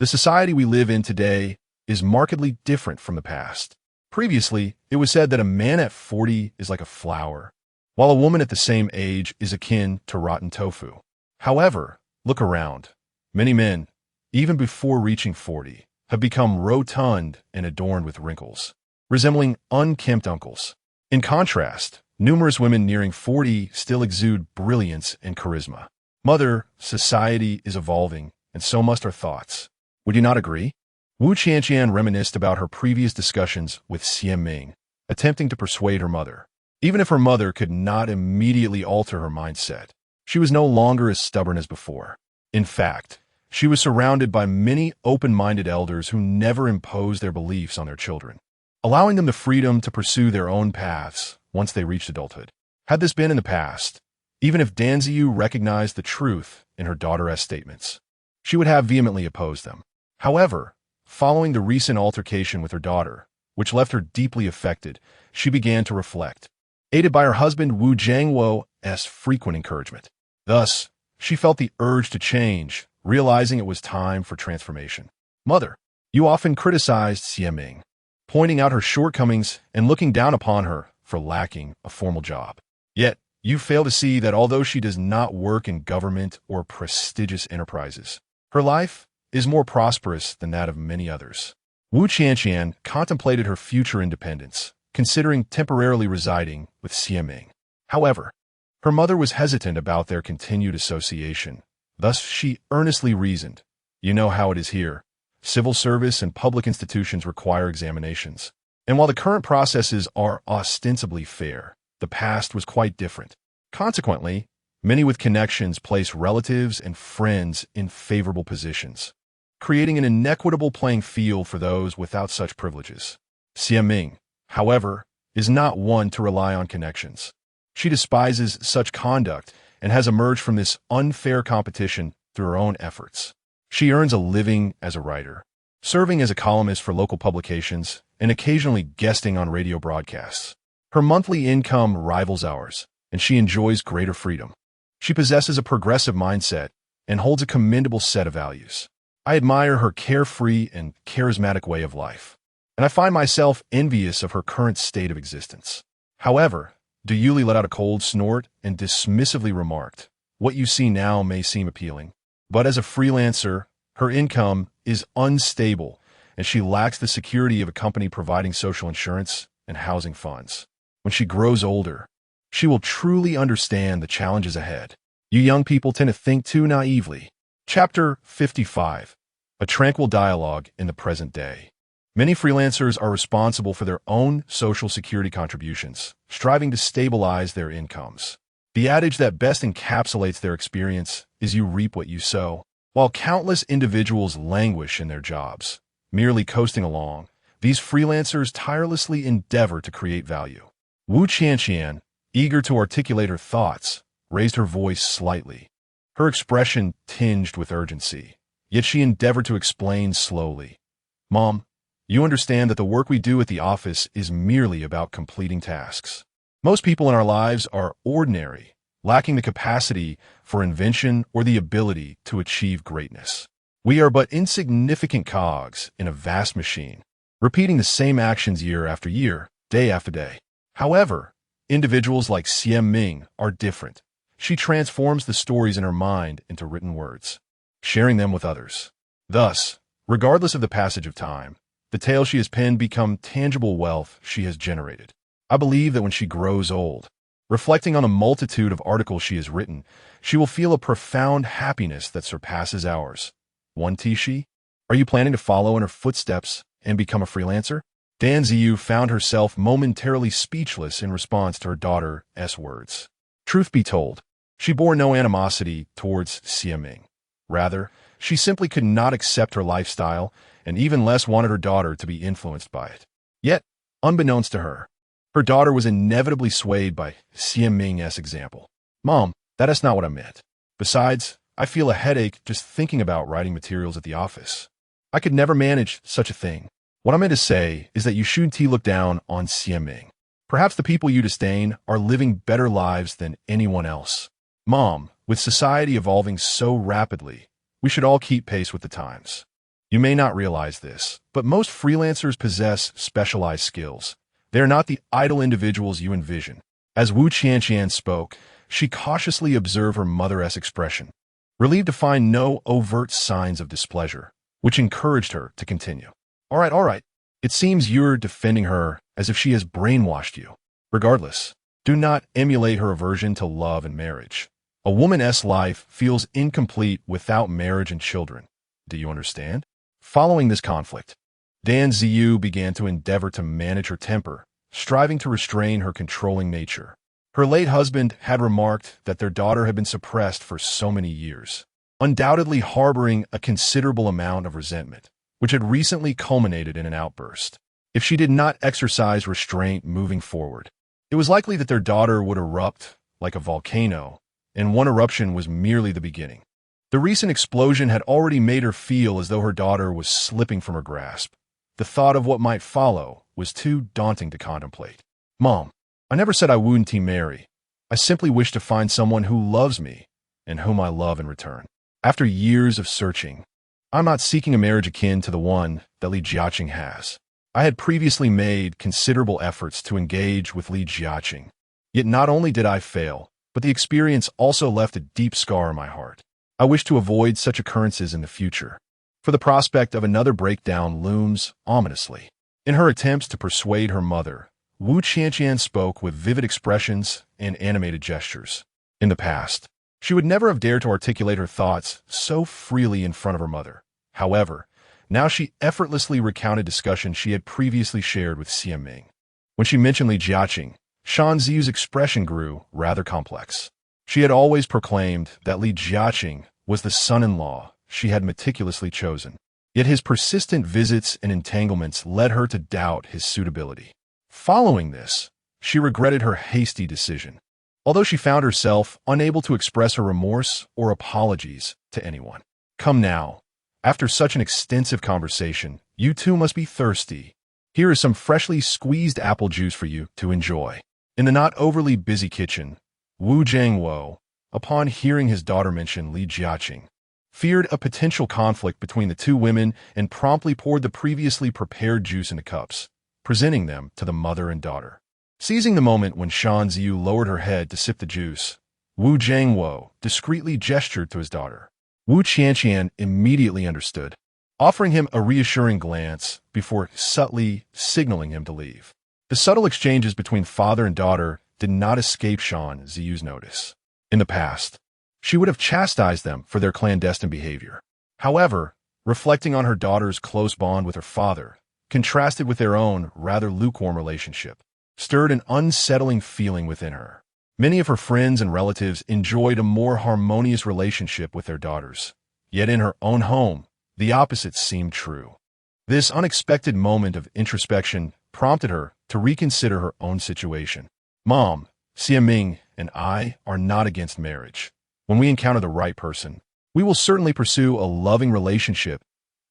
the society we live in today is markedly different from the past. Previously, it was said that a man at 40 is like a flower, while a woman at the same age is akin to rotten tofu. However, look around. Many men, even before reaching 40, have become rotund and adorned with wrinkles, resembling unkempt uncles. In contrast, numerous women nearing 40 still exude brilliance and charisma. Mother, society is evolving, and so must our thoughts. Would you not agree? Wu Qianqian reminisced about her previous discussions with Xian Ming, attempting to persuade her mother. Even if her mother could not immediately alter her mindset, she was no longer as stubborn as before. In fact, she was surrounded by many open-minded elders who never imposed their beliefs on their children, allowing them the freedom to pursue their own paths once they reached adulthood. Had this been in the past, even if Danziyu recognized the truth in her daughter's statements, she would have vehemently opposed them. However, following the recent altercation with her daughter, which left her deeply affected, she began to reflect, aided by her husband Wu Jiangwo's frequent encouragement. Thus, she felt the urge to change, realizing it was time for transformation. Mother, you often criticized Xie Ming, pointing out her shortcomings and looking down upon her for lacking a formal job. Yet, you fail to see that although she does not work in government or prestigious enterprises, her life is more prosperous than that of many others. Wu Qianqian contemplated her future independence, considering temporarily residing with Xie Ming. However, her mother was hesitant about their continued association. Thus, she earnestly reasoned, "You know how it is here. Civil service and public institutions require examinations. And while the current processes are ostensibly fair, the past was quite different. Consequently, many with connections place relatives and friends in favorable positions, creating an inequitable playing field for those without such privileges. Xiaming, however, is not one to rely on connections. She despises such conduct and has emerged from this unfair competition through her own efforts. She earns a living as a writer, serving as a columnist for local publications and occasionally guesting on radio broadcasts. Her monthly income rivals ours, and she enjoys greater freedom. She possesses a progressive mindset and holds a commendable set of values. I admire her carefree and charismatic way of life, and I find myself envious of her current state of existence. However, Yuli let out a cold snort and dismissively remarked, "What you see now may seem appealing, but as a freelancer, her income is unstable and she lacks the security of a company providing social insurance and housing funds. When she grows older, she will truly understand the challenges ahead. You young people tend to think too naively." Chapter 55. A tranquil dialogue in the present day. Many freelancers are responsible for their own social security contributions, striving to stabilize their incomes. The adage that best encapsulates their experience is you reap what you sow. While countless individuals languish in their jobs, merely coasting along, these freelancers tirelessly endeavor to create value. Wu Qianqian, eager to articulate her thoughts, raised her voice slightly. Her expression tinged with urgency, yet she endeavored to explain slowly. "Mom, you understand that the work we do at the office is merely about completing tasks. Most people in our lives are ordinary, lacking the capacity for invention or the ability to achieve greatness. We are but insignificant cogs in a vast machine, repeating the same actions year after year, day after day. However, individuals like Xiaming are different. She transforms the stories in her mind into written words, sharing them with others. Thus, regardless of the passage of time, the tales she has penned become tangible wealth she has generated. I believe that when she grows old, reflecting on a multitude of articles she has written, she will feel a profound happiness that surpasses ours. One Tishi, are you planning to follow in her footsteps and become a freelancer?" Dan Ziyu found herself momentarily speechless in response to her daughter's words. Truth be told, she bore no animosity towards Xiaming. Rather, she simply could not accept her lifestyle and even less wanted her daughter to be influenced by it. Yet, unbeknownst to her, her daughter was inevitably swayed by Xiaming's example. "Mom, that is not what I meant. Besides, I feel a headache just thinking about writing materials at the office. I could never manage such a thing. What I meant to say is that you shouldn't look down on Xiaming. Perhaps the people you disdain are living better lives than anyone else. Mom, with society evolving so rapidly, we should all keep pace with the times. You may not realize this, but most freelancers possess specialized skills. They are not the idle individuals you envision." As Wu Qianqian spoke, she cautiously observed her mother's expression, relieved to find no overt signs of displeasure, which encouraged her to continue. All right. It seems you're defending her as if she has brainwashed you. Regardless, do not emulate her aversion to love and marriage. A woman's life feels incomplete without marriage and children. Do you understand?" Following this conflict, Dan Ziyu began to endeavor to manage her temper, striving to restrain her controlling nature. Her late husband had remarked that their daughter had been suppressed for so many years, undoubtedly harboring a considerable amount of resentment, which had recently culminated in an outburst. If she did not exercise restraint moving forward, it was likely that their daughter would erupt like a volcano, and one eruption was merely the beginning. The recent explosion had already made her feel as though her daughter was slipping from her grasp. The thought of what might follow was too daunting to contemplate. "Mom, I never said I wouldn't marry. I simply wish to find someone who loves me and whom I love in return. After years of searching, I'm not seeking a marriage akin to the one that Li Jiaqing has. I had previously made considerable efforts to engage with Li Jiaqing. Yet not only did I fail, but the experience also left a deep scar in my heart. I wish to avoid such occurrences in the future, for the prospect of another breakdown looms ominously." In her attempts to persuade her mother, Wu Qianqian spoke with vivid expressions and animated gestures. In the past, she would never have dared to articulate her thoughts so freely in front of her mother. However, now she effortlessly recounted discussions she had previously shared with Xiaming. When she mentioned Li Jiaqing, Shan Ziyu's expression grew rather complex. She had always proclaimed that Rejection was the son-in-law she had meticulously chosen. Yet his persistent visits and entanglements led her to doubt his suitability. Following this, she regretted her hasty decision, although she found herself unable to express her remorse or apologies to anyone. Come now, after such an extensive conversation, you two must be thirsty. Here is some freshly squeezed apple juice for you to enjoy. In the not overly busy kitchen, Wu Jiangwo, upon hearing his daughter mention Li Jiaqing, feared a potential conflict between the two women and promptly poured the previously prepared juice into cups, presenting them to the mother and daughter. Seizing the moment when Shan Ziyu lowered her head to sip the juice, Wu Jiangwo discreetly gestured to his daughter. Wu Qianqian immediately understood, offering him a reassuring glance before subtly signaling him to leave. The subtle exchanges between father and daughter did not escape Shan Ziyu's notice. In the past, she would have chastised them for their clandestine behavior. However, reflecting on her daughter's close bond with her father, contrasted with their own rather lukewarm relationship, stirred an unsettling feeling within her. Many of her friends and relatives enjoyed a more harmonious relationship with their daughters, yet in her own home, the opposite seemed true. This unexpected moment of introspection prompted her to reconsider her own situation. Mom, Xiaming and I are not against marriage. When we encounter the right person, we will certainly pursue a loving relationship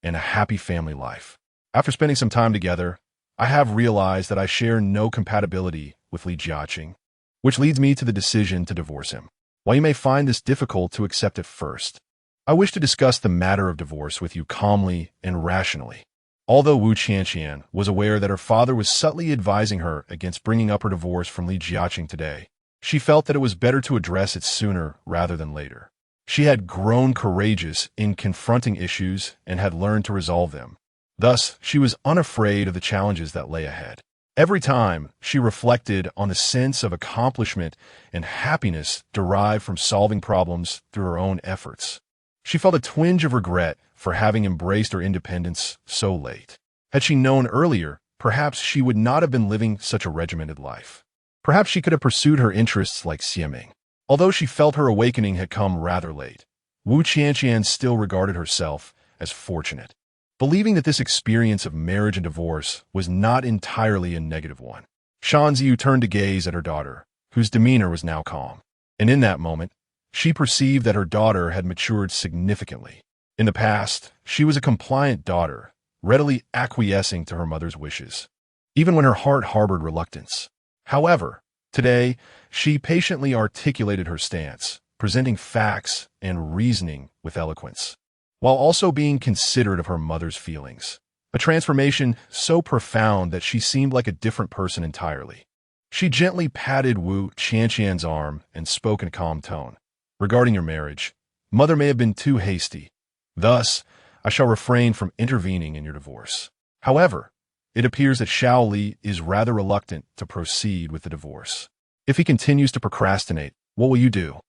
and a happy family life. After spending some time together, I have realized that I share no compatibility with Li Jiaqing, which leads me to the decision to divorce him. While you may find this difficult to accept at first, I wish to discuss the matter of divorce with you calmly and rationally. Although Wu Qianqian was aware that her father was subtly advising her against bringing up her divorce from Li Jiaqing today, she felt that it was better to address it sooner rather than later. She had grown courageous in confronting issues and had learned to resolve them. Thus, she was unafraid of the challenges that lay ahead. Every time she reflected on the sense of accomplishment and happiness derived from solving problems through her own efforts, she felt a twinge of regret for having embraced her independence so late. Had she known earlier, perhaps she would not have been living such a regimented life. Perhaps she could have pursued her interests like Xiaming. Although she felt her awakening had come rather late, Wu Qianqian still regarded herself as fortunate, believing that this experience of marriage and divorce was not entirely a negative one. Shan Ziyu turned to gaze at her daughter, whose demeanor was now calm. And in that moment, she perceived that her daughter had matured significantly. In the past, she was a compliant daughter, readily acquiescing to her mother's wishes, even when her heart harbored reluctance. However, today, she patiently articulated her stance, presenting facts and reasoning with eloquence, while also being considerate of her mother's feelings, a transformation so profound that she seemed like a different person entirely. She gently patted Wu Qianqian's arm and spoke in a calm tone. Regarding your marriage, mother may have been too hasty. Thus, I shall refrain from intervening in your divorce. However, it appears that Xiao Li is rather reluctant to proceed with the divorce. If he continues to procrastinate, what will you do?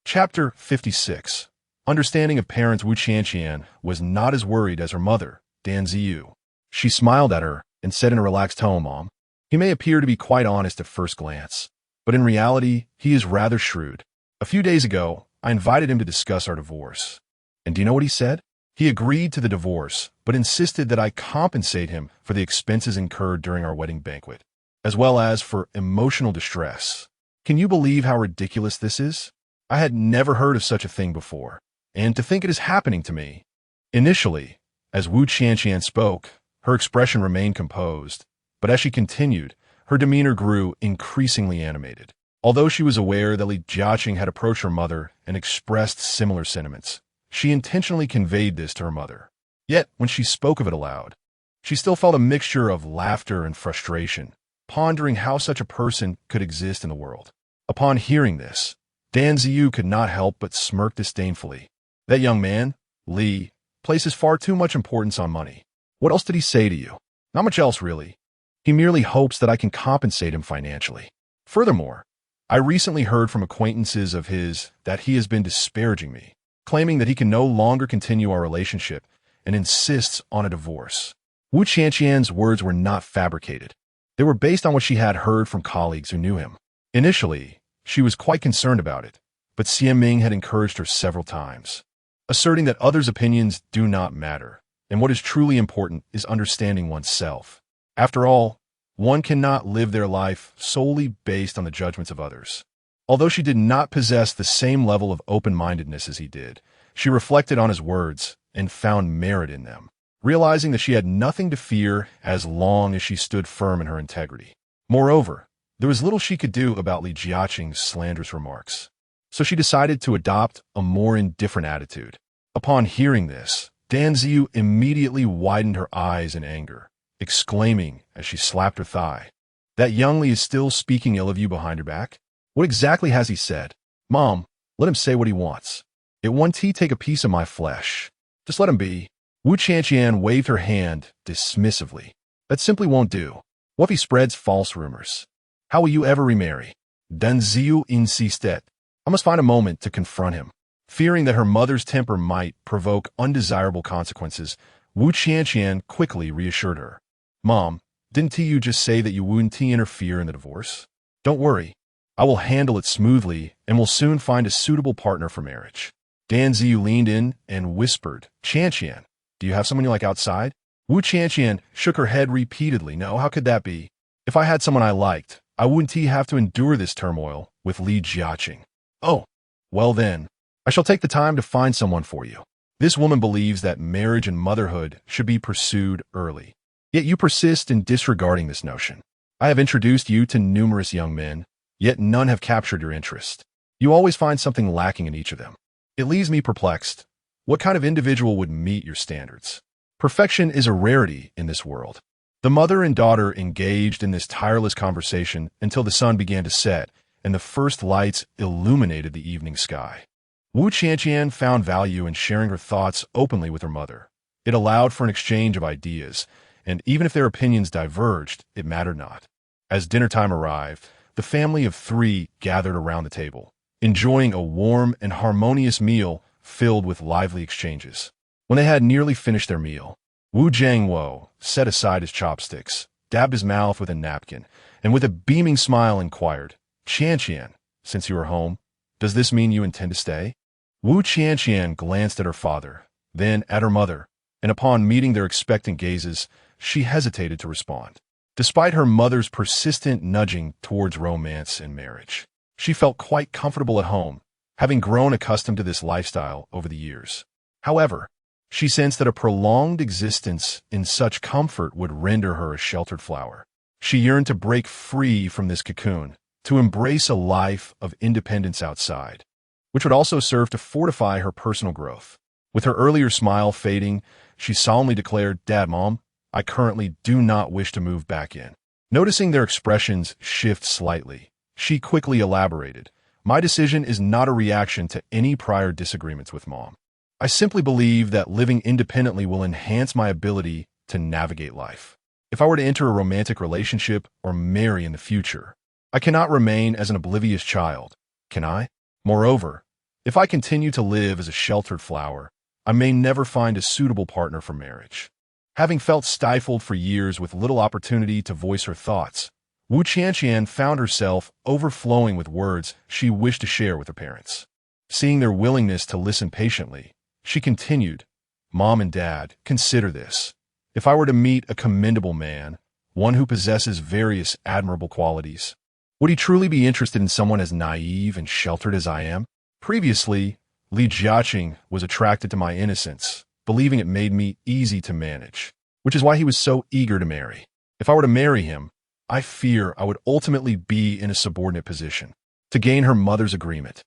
Chapter 56. Understanding of parents. Wu Qianqian was not as worried as her mother, Dan Ziyu. She smiled at her and said in a relaxed tone, Mom, he may appear to be quite honest at first glance, but in reality, he is rather shrewd. A few days ago, I invited him to discuss our divorce. And do you know what he said? He agreed to the divorce, but insisted that I compensate him for the expenses incurred during our wedding banquet, as well as for emotional distress. Can you believe how ridiculous this is? I had never heard of such a thing before, and to think it is happening to me. Initially, as Wu Qianqian spoke, her expression remained composed, but as she continued, her demeanor grew increasingly animated. Although she was aware that Li Jiaqing had approached her mother and expressed similar sentiments, she intentionally conveyed this to her mother. Yet, when she spoke of it aloud, she still felt a mixture of laughter and frustration, pondering how such a person could exist in the world. Upon hearing this, Dan Ziyu could not help but smirk disdainfully. That young man, Li, places far too much importance on money. What else did he say to you? Not much else, really. He merely hopes that I can compensate him financially. Furthermore, I recently heard from acquaintances of his that he has been disparaging me, claiming that he can no longer continue our relationship and insists on a divorce. Wu Qianqian's words were not fabricated. They were based on what she had heard from colleagues who knew him. Initially, she was quite concerned about it, but Xiaming had encouraged her several times, asserting that others' opinions do not matter, and what is truly important is understanding oneself. After all, one cannot live their life solely based on the judgments of others. Although she did not possess the same level of open-mindedness as he did, she reflected on his words and found merit in them, realizing that she had nothing to fear as long as she stood firm in her integrity. Moreover, there was little she could do about Li Jiaqing's slanderous remarks, so she decided to adopt a more indifferent attitude. Upon hearing this, Dan Ziyu immediately widened her eyes in anger, exclaiming as she slapped her thigh, "That young Li is still speaking ill of you behind your back? What exactly has he said? Mom, let him say what he wants. It won't take a piece of my flesh. Just let him be." Wu Qianqian waved her hand dismissively. "That simply won't do. What if he spreads false rumors? How will you ever remarry?" Dan Ziyu insisted. I must find a moment to confront him. Fearing that her mother's temper might provoke undesirable consequences, Wu Qianqian quickly reassured her. "Mom, didn't you just say that you wouldn't interfere in the divorce? Don't worry. I will handle it smoothly and will soon find a suitable partner for marriage." Dan Ziyu leaned in and whispered, "Qianqian, do you have someone you like outside?" Wu Qianqian shook her head repeatedly. "No, how could that be? If I had someone I liked, I wouldn't have to endure this turmoil with Li Jiaqing." "Oh, well then, I shall take the time to find someone for you." This woman believes that marriage and motherhood should be pursued early. Yet you persist in disregarding this notion. I have introduced you to numerous young men, yet none have captured your interest. You always find something lacking in each of them. It leaves me perplexed. What kind of individual would meet your standards? Perfection is a rarity in this world. The mother and daughter engaged in this tireless conversation until the sun began to set and the first lights illuminated the evening sky. Wu Qianqian found value in sharing her thoughts openly with her mother. It allowed for an exchange of ideas, and even if their opinions diverged, it mattered not. As dinner time arrived, the family of three gathered around the table, enjoying a warm and harmonious meal filled with lively exchanges. When they had nearly finished their meal, Wu Jiangwo set aside his chopsticks, dabbed his mouth with a napkin, and with a beaming smile inquired, "Qianqian, since you are home, does this mean you intend to stay?" Wu Qianqian glanced at her father, then at her mother, and upon meeting their expectant gazes, she hesitated to respond. Despite her mother's persistent nudging towards romance and marriage, she felt quite comfortable at home, having grown accustomed to this lifestyle over the years. However, she sensed that a prolonged existence in such comfort would render her a sheltered flower. She yearned to break free from this cocoon, to embrace a life of independence outside, which would also serve to fortify her personal growth. With her earlier smile fading, she solemnly declared, "Dad, Mom, I currently do not wish to move back in." Noticing their expressions shift slightly, she quickly elaborated, "My decision is not a reaction to any prior disagreements with Mom. I simply believe that living independently will enhance my ability to navigate life. If I were to enter a romantic relationship or marry in the future, I cannot remain as an oblivious child, can I? Moreover, if I continue to live as a sheltered flower, I may never find a suitable partner for marriage." Having felt stifled for years with little opportunity to voice her thoughts, Wu Qianqian found herself overflowing with words she wished to share with her parents. Seeing their willingness to listen patiently, she continued, "Mom and Dad, consider this. If I were to meet a commendable man, one who possesses various admirable qualities, would he truly be interested in someone as naive and sheltered as I am? Previously, Li Jiaqing was attracted to my innocence, believing it made me easy to manage, which is why he was so eager to marry. If I were to marry him, I fear I would ultimately be in a subordinate position." To gain her mother's agreement,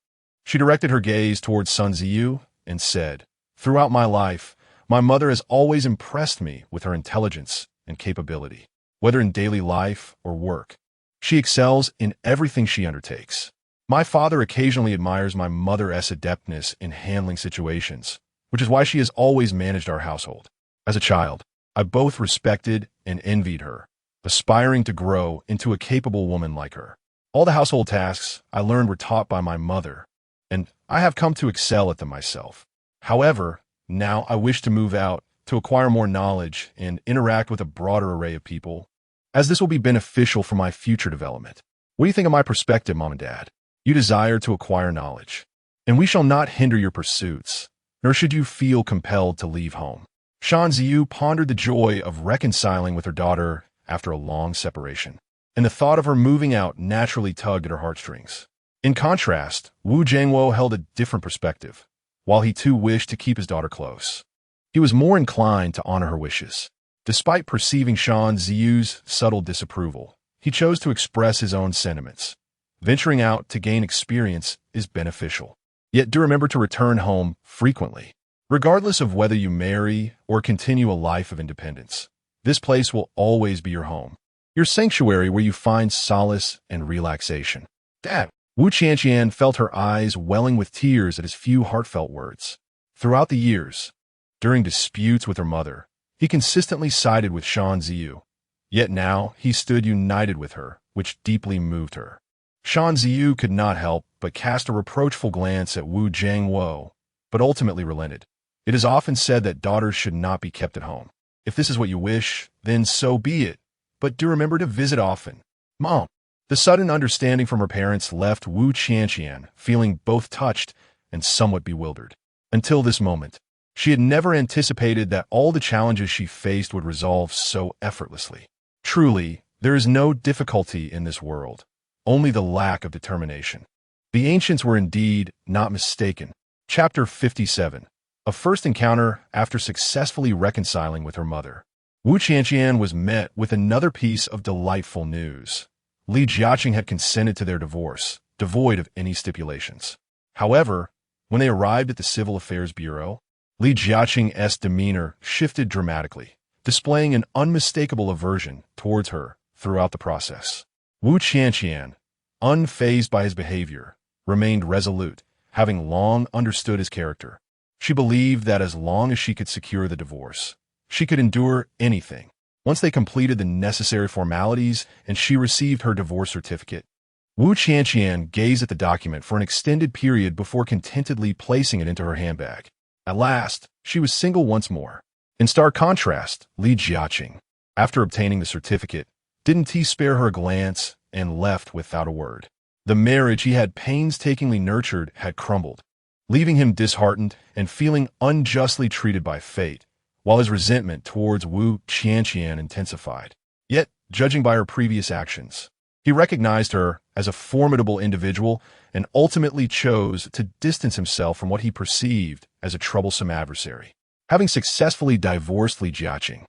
she directed her gaze towards Sun Ziyu and said, "Throughout my life, my mother has always impressed me with her intelligence and capability, whether in daily life or work. She excels in everything she undertakes. My father occasionally admires my mother's adeptness in handling situations, which is why she has always managed our household. As a child, I both respected and envied her, aspiring to grow into a capable woman like her. All the household tasks I learned were taught by my mother, and I have come to excel at them myself. However, now I wish to move out to acquire more knowledge and interact with a broader array of people, as this will be beneficial for my future development. What do you think of my perspective, Mom and Dad? You desire to acquire knowledge, and we shall not hinder your pursuits, nor should you feel compelled to leave home. Shan Ziyu pondered the joy of reconciling with her daughter after a long separation, and the thought of her moving out naturally tugged at her heartstrings. In contrast, Wu Jiangwo held a different perspective. While he too wished to keep his daughter close, he was more inclined to honor her wishes. Despite perceiving Shan Ziyu's subtle disapproval, he chose to express his own sentiments. Venturing out to gain experience is beneficial. Yet do remember to return home frequently. Regardless of whether you marry or continue a life of independence, this place will always be your home, your sanctuary where you find solace and relaxation. Dad! Wu Qianqian felt her eyes welling with tears at his few heartfelt words. Throughout the years, during disputes with her mother, he consistently sided with Shan Ziyu. Yet now he stood united with her, which deeply moved her. Shan Ziyu could not help but cast a reproachful glance at Wu Jiangwo, but ultimately relented. It is often said that daughters should not be kept at home. If this is what you wish, then so be it. But do remember to visit often. Mom. The sudden understanding from her parents left Wu Qianqian feeling both touched and somewhat bewildered. Until this moment, she had never anticipated that all the challenges she faced would resolve so effortlessly. Truly, there is no difficulty in this world, only the lack of determination. The ancients were indeed not mistaken. Chapter 57. A first encounter after successfully reconciling with her mother. Wu Qianqian was met with another piece of delightful news. Li Jiaqing had consented to their divorce, devoid of any stipulations. However, when they arrived at the Civil Affairs Bureau, Li Jiaqing's demeanor shifted dramatically, displaying an unmistakable aversion towards her throughout the process. Wu Qianqian, unfazed by his behavior, remained resolute, having long understood his character. She believed that as long as she could secure the divorce, she could endure anything. Once they completed the necessary formalities and she received her divorce certificate, Wu Qianqian gazed at the document for an extended period before contentedly placing it into her handbag. At last, she was single once more. In stark contrast, Li Jiaqing, after obtaining the certificate, didn't he spare her a glance and left without a word. The marriage he had painstakingly nurtured had crumbled, leaving him disheartened and feeling unjustly treated by fate, while his resentment towards Wu Qianqian intensified. Yet, judging by her previous actions, he recognized her as a formidable individual and ultimately chose to distance himself from what he perceived as a troublesome adversary. Having successfully divorced Li Jiaqing,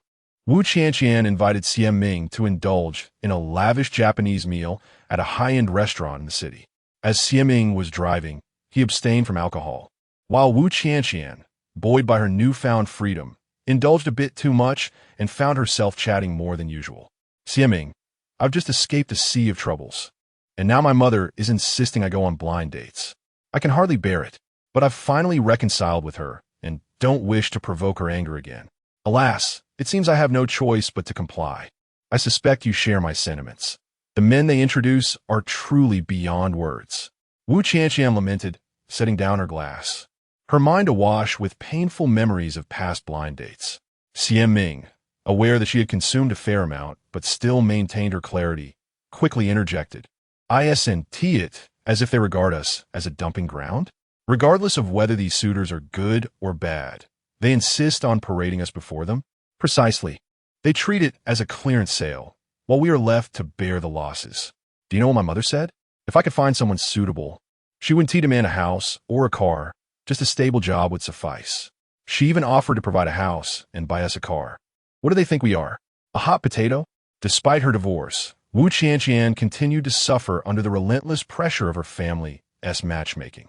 Wu Qianqian invited Xian Ming to indulge in a lavish Japanese meal at a high-end restaurant in the city. As Xian Ming was driving, he abstained from alcohol, while Wu Qianqian, buoyed by her newfound freedom, indulged a bit too much and found herself chatting more than usual. Xian Ming, I've just escaped a sea of troubles, and now my mother is insisting I go on blind dates. I can hardly bear it, but I've finally reconciled with her and don't wish to provoke her anger again. Alas, it seems I have no choice but to comply. I suspect you share my sentiments. The men they introduce are truly beyond words. Wu Qianqian lamented, setting down her glass, her mind awash with painful memories of past blind dates. Xian Ming, aware that she had consumed a fair amount but still maintained her clarity, quickly interjected. Isn't it as if they regard us as a dumping ground? Regardless of whether these suitors are good or bad, they insist on parading us before them? Precisely. They treat it as a clearance sale, while we are left to bear the losses. Do you know what my mother said? If I could find someone suitable, she wouldn't demand a house or a car, just a stable job would suffice. She even offered to provide a house and buy us a car. What do they think we are? A hot potato? Despite her divorce, Wu Qianqian continued to suffer under the relentless pressure of her family's matchmaking.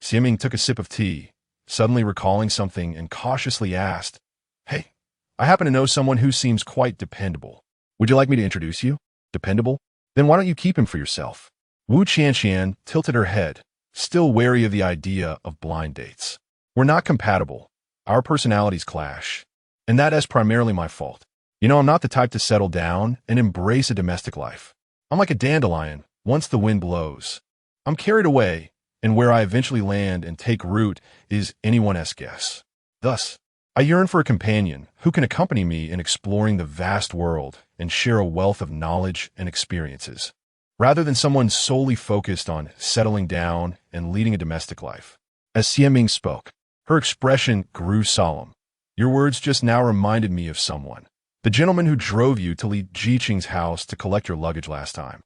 Xian Ming took a sip of tea, suddenly recalling something, and cautiously asked, Hey, I happen to know someone who seems quite dependable. Would you like me to introduce you? Dependable? Then why don't you keep him for yourself? Wu Qianqian tilted her head, still wary of the idea of blind dates. We're not compatible. Our personalities clash. And that is primarily my fault. You know, I'm not the type to settle down and embrace a domestic life. I'm like a dandelion, once the wind blows. I'm carried away, and where I eventually land and take root is anyone's guess. Thus, I yearn for a companion who can accompany me in exploring the vast world and share a wealth of knowledge and experiences. rather than someone solely focused on settling down and leading a domestic life. As Xiaming spoke, her expression grew solemn. Your words just now reminded me of someone. The gentleman who drove you to Li Jiqing's house to collect your luggage last time.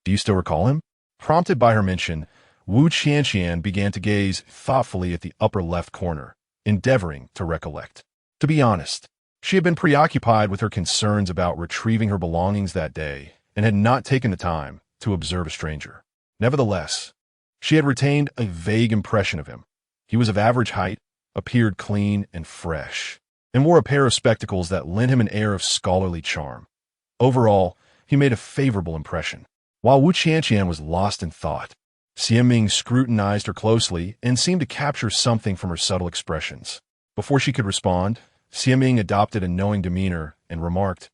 Do you still recall him? Prompted by her mention, Wu Qianqian began to gaze thoughtfully at the upper left corner, endeavoring to recollect. To be honest, she had been preoccupied with her concerns about retrieving her belongings that day and had not taken the time to observe a stranger. Nevertheless, she had retained a vague impression of him. He was of average height, appeared clean and fresh, and wore a pair of spectacles that lent him an air of scholarly charm. Overall, he made a favorable impression. While Wu Qianqian was lost in thought, Xiaming scrutinized her closely and seemed to capture something from her subtle expressions. Before she could respond, Xiaming adopted a knowing demeanor and remarked,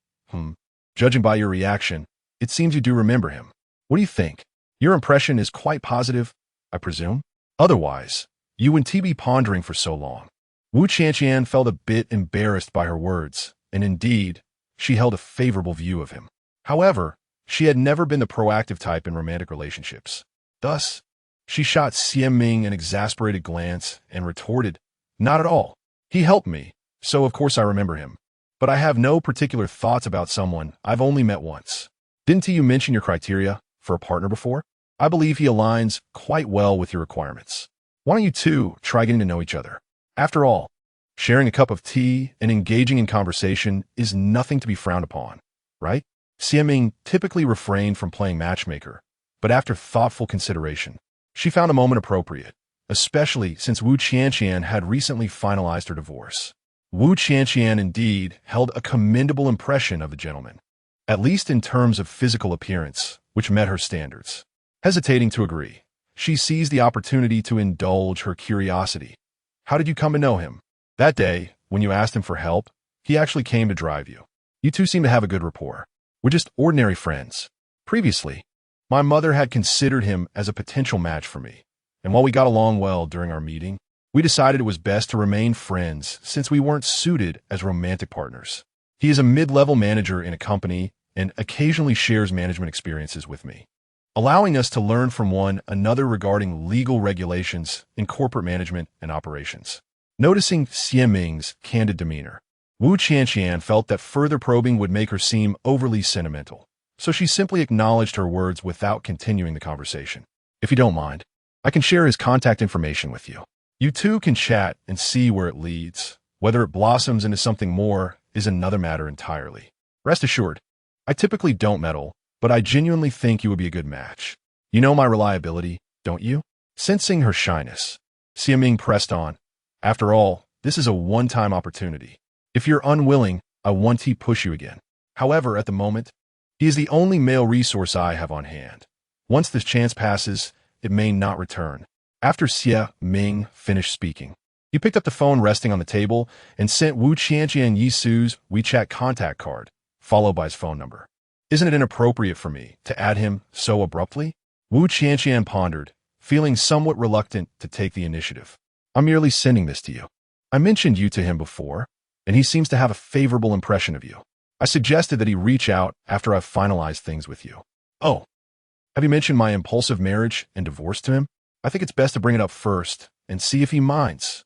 Judging by your reaction, it seems you do remember him. What do you think? Your impression is quite positive, I presume? Otherwise, you wouldn't be pondering for so long. Wu Qianqian felt a bit embarrassed by her words, and indeed, she held a favorable view of him. However, she had never been the proactive type in romantic relationships. Thus, she shot Xiaming an exasperated glance and retorted, Not at all. He helped me, so of course I remember him. But I have no particular thoughts about someone I've only met once. Didn't you mention your criteria for a partner before? I believe he aligns quite well with your requirements. Why don't you two try getting to know each other? After all, sharing a cup of tea and engaging in conversation is nothing to be frowned upon, right? Xiaming typically refrained from playing matchmaker, but after thoughtful consideration, she found a moment appropriate, especially since Wu Qianqian had recently finalized her divorce. Wu Qianqian indeed held a commendable impression of the gentleman, at least in terms of physical appearance, which met her standards. Hesitating to agree, she seized the opportunity to indulge her curiosity. How did you come to know him? That day, when you asked him for help, he actually came to drive you. You two seem to have a good rapport. We're just ordinary friends. Previously, my mother had considered him as a potential match for me, and while we got along well during our meeting, we decided it was best to remain friends since we weren't suited as romantic partners. He is a mid-level manager in a company and occasionally shares management experiences with me, allowing us to learn from one another regarding legal regulations in corporate management and operations. Noticing Xiaming's candid demeanor, Wu Qianqian felt that further probing would make her seem overly sentimental, so she simply acknowledged her words without continuing the conversation. If you don't mind, I can share his contact information with you. You two can chat and see where it leads. Whether it blossoms into something more is another matter entirely. Rest assured, I typically don't meddle, but I genuinely think you would be a good match. You know my reliability, don't you? Sensing her shyness, Xiaming pressed on. After all, this is a one-time opportunity. If you're unwilling, I won't push you again. However, at the moment, he is the only male resource I have on hand. Once this chance passes, it may not return. After Xiaming finished speaking, he picked up the phone resting on the table and sent Wu Qianqian Yisu's WeChat contact card, followed by his phone number. Isn't it inappropriate for me to add him so abruptly? Wu Qianqian pondered, feeling somewhat reluctant to take the initiative. I'm merely sending this to you. I mentioned you to him before, and he seems to have a favorable impression of you. I suggested that he reach out after I've finalized things with you. Oh, have you mentioned my impulsive marriage and divorce to him? I think it's best to bring it up first and see if he minds.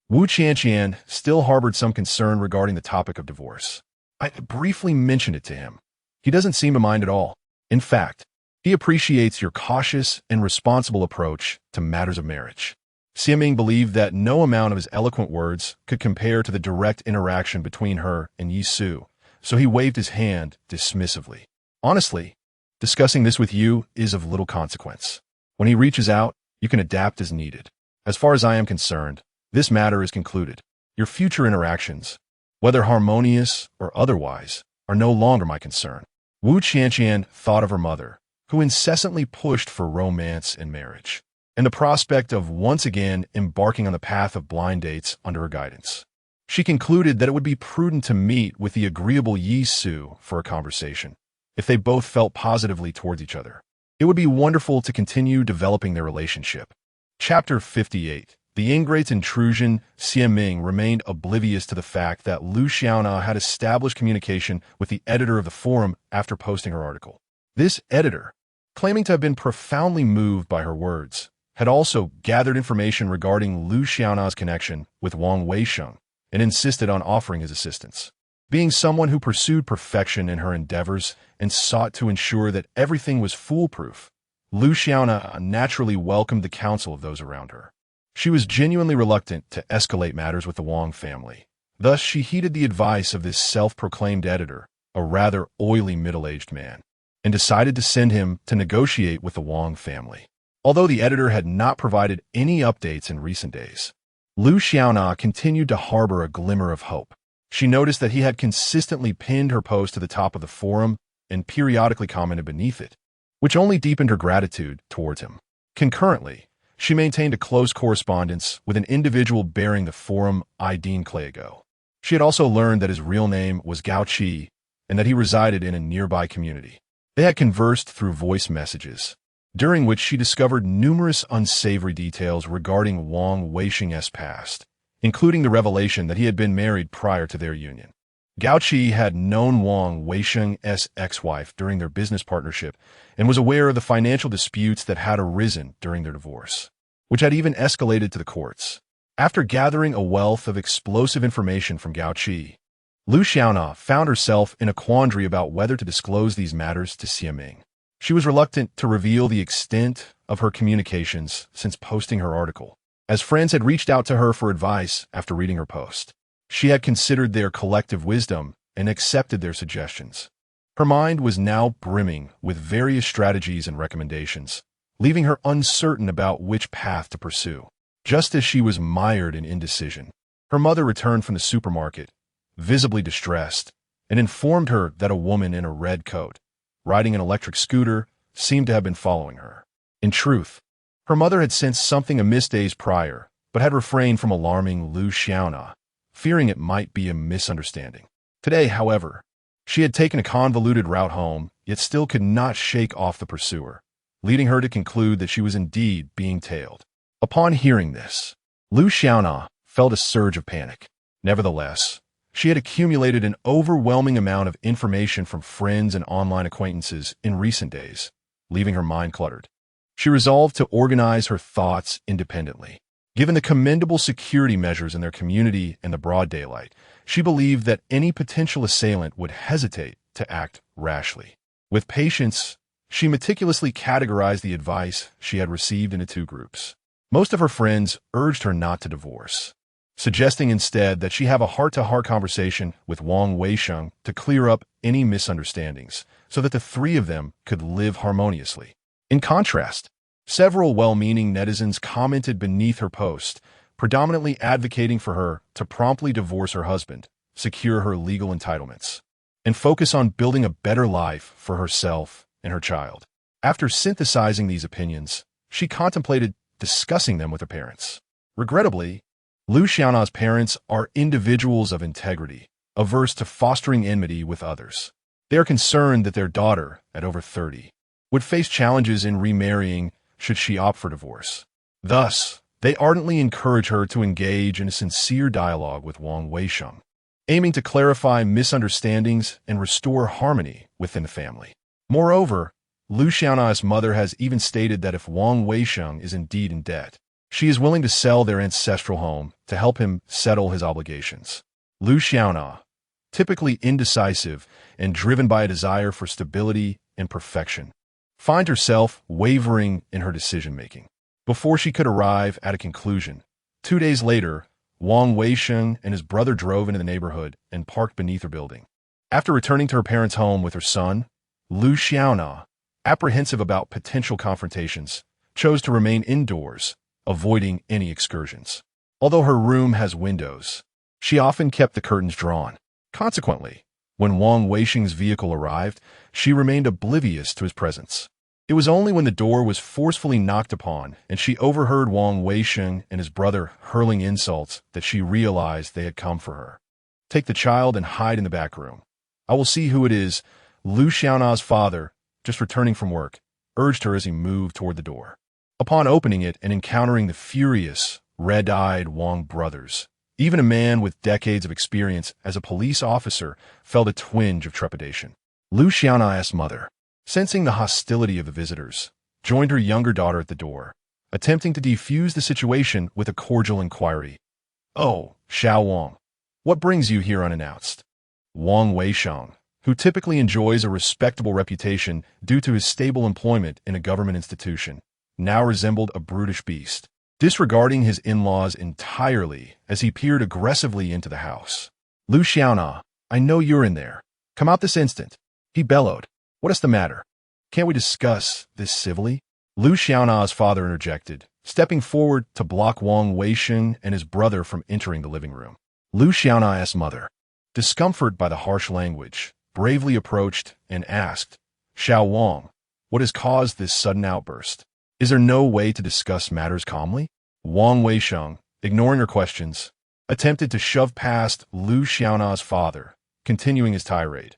Wu Qianqian still harbored some concern regarding the topic of divorce. I briefly mentioned it to him. He doesn't seem to mind at all. In fact, he appreciates your cautious and responsible approach to matters of marriage. Xiaming believed that no amount of his eloquent words could compare to the direct interaction between her and Yisu, so he waved his hand dismissively. Honestly, discussing this with you is of little consequence. When he reaches out, you can adapt as needed. As far as I am concerned, this matter is concluded. Your future interactions, whether harmonious or otherwise, are no longer my concern. Wu Qianqian thought of her mother, who incessantly pushed for romance and marriage, and the prospect of once again embarking on the path of blind dates under her guidance. She concluded that it would be prudent to meet with the agreeable Yisu for a conversation, if they both felt positively towards each other. It would be wonderful to continue developing their relationship. Chapter 58. The ingrate's intrusion. Xiaming remained oblivious to the fact that Lu Xiaona had established communication with the editor of the forum after posting her article. This editor, claiming to have been profoundly moved by her words, had also gathered information regarding Lu Xiaona's connection with Wang Weisheng and insisted on offering his assistance. Being someone who pursued perfection in her endeavors and sought to ensure that everything was foolproof, Lu Xiaona naturally welcomed the counsel of those around her. She was genuinely reluctant to escalate matters with the Wang family. Thus, she heeded the advice of this self-proclaimed editor, a rather oily middle-aged man, and decided to send him to negotiate with the Wang family. Although the editor had not provided any updates in recent days, Lu Xiaona continued to harbor a glimmer of hope. She noticed that he had consistently pinned her post to the top of the forum and periodically commented beneath it, which only deepened her gratitude towards him. Concurrently, she maintained a close correspondence with an individual bearing the forum ID Claygo. She had also learned that his real name was Gao Qi and that he resided in a nearby community. They had conversed through voice messages, during which she discovered numerous unsavory details regarding Wang Weisheng's past, including the revelation that he had been married prior to their union. Gao Qi had known Wang Weisheng's ex-wife during their business partnership and was aware of the financial disputes that had arisen during their divorce, which had even escalated to the courts. After gathering a wealth of explosive information from Gao Qi, Lu Xiaona found herself in a quandary about whether to disclose these matters to Xie Ming. She was reluctant to reveal the extent of her communications since posting her article, as friends had reached out to her for advice after reading her post. She had considered their collective wisdom and accepted their suggestions. Her mind was now brimming with various strategies and recommendations, leaving her uncertain about which path to pursue. Just as she was mired in indecision, her mother returned from the supermarket, visibly distressed, and informed her that a woman in a red coat, riding an electric scooter, seemed to have been following her. In truth, her mother had sensed something amiss days prior, but had refrained from alarming Lu Xiaona, fearing it might be a misunderstanding. Today, however, she had taken a convoluted route home, yet still could not shake off the pursuer, leading her to conclude that she was indeed being tailed. Upon hearing this, Lu Xiaona felt a surge of panic. Nevertheless, she had accumulated an overwhelming amount of information from friends and online acquaintances in recent days, leaving her mind cluttered. She resolved to organize her thoughts independently. Given the commendable security measures in their community and the broad daylight, she believed that any potential assailant would hesitate to act rashly. With patience, she meticulously categorized the advice she had received into two groups. Most of her friends urged her not to divorce, suggesting instead that she have a heart-to-heart conversation with Wang Weisheng to clear up any misunderstandings, so that the three of them could live harmoniously. In contrast, several well-meaning netizens commented beneath her post, predominantly advocating for her to promptly divorce her husband, secure her legal entitlements, and focus on building a better life for herself and her child. After synthesizing these opinions, she contemplated discussing them with her parents. Regrettably, Lu Xiaona's parents are individuals of integrity, averse to fostering enmity with others. They are concerned that their daughter, at over 30, would face challenges in remarrying should she opt for divorce. Thus, they ardently encourage her to engage in a sincere dialogue with Wang Weisheng, aiming to clarify misunderstandings and restore harmony within the family. Moreover, Lu Xiaona's mother has even stated that if Wang Weisheng is indeed in debt, she is willing to sell their ancestral home to help him settle his obligations. Lu Xiaona, typically indecisive and driven by a desire for stability and perfection, find herself wavering in her decision-making. Before she could arrive at a conclusion, 2 days later, Wang Weisheng and his brother drove into the neighborhood and parked beneath her building. After returning to her parents' home with her son, Lu Xiaona, apprehensive about potential confrontations, chose to remain indoors, avoiding any excursions. Although her room has windows, she often kept the curtains drawn. Consequently, when Wang Weisheng's vehicle arrived, she remained oblivious to his presence. It was only when the door was forcefully knocked upon and she overheard Wang Weisheng and his brother hurling insults that she realized they had come for her. "Take the child and hide in the back room. I will see who it is," Lu Xiaona's father, just returning from work, urged her as he moved toward the door. Upon opening it and encountering the furious, red-eyed Wang brothers, even a man with decades of experience as a police officer felt a twinge of trepidation. Lu Xiaona's mother, sensing the hostility of the visitors, joined her younger daughter at the door, attempting to defuse the situation with a cordial inquiry. "Oh, Xiao Wang, what brings you here unannounced?" Wang Weisheng, who typically enjoys a respectable reputation due to his stable employment in a government institution, now resembled a brutish beast, disregarding his in-laws entirely as he peered aggressively into the house. "Lu Xiaona, I know you're in there. Come out this instant," he bellowed. "What is the matter? Can't we discuss this civilly?" Lu Xiaona's father interjected, stepping forward to block Wang Weisheng and his brother from entering the living room. Lu Xiaona's mother, discomforted by the harsh language, bravely approached and asked, "Xiao Wang, what has caused this sudden outburst? Is there no way to discuss matters calmly?" Wang Weisheng, ignoring her questions, attempted to shove past Lu Xiaona's father, continuing his tirade.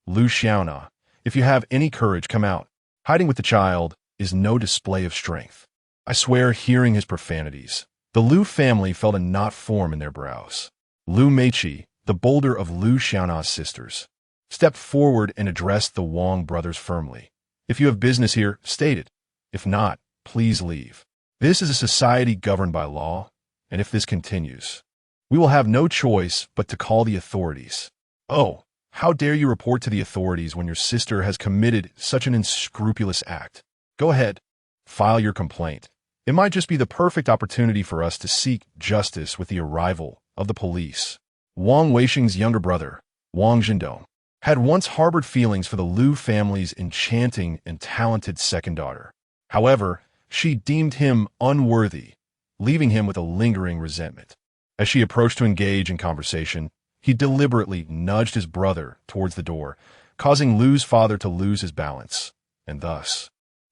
"Lu Xiaona, if you have any courage, come out. Hiding with the child is no display of strength." I swear, hearing his profanities, the Lu family felt a knot form in their brows. Lu Meiqi, the bolder of Lu Xiaona's sisters, stepped forward and addressed the Wang brothers firmly. "If you have business here, state it. If not, please leave. This is a society governed by law, and if this continues, we will have no choice but to call the authorities." "Oh, how dare you report to the authorities when your sister has committed such an unscrupulous act? Go ahead, file your complaint. It might just be the perfect opportunity for us to seek justice with the arrival of the police." Wang Weisheng's younger brother, Wang Zhendong, had once harbored feelings for the Lu family's enchanting and talented second daughter. However, she deemed him unworthy, leaving him with a lingering resentment. As she approached to engage in conversation, he deliberately nudged his brother towards the door, causing Lu's father to lose his balance, and thus,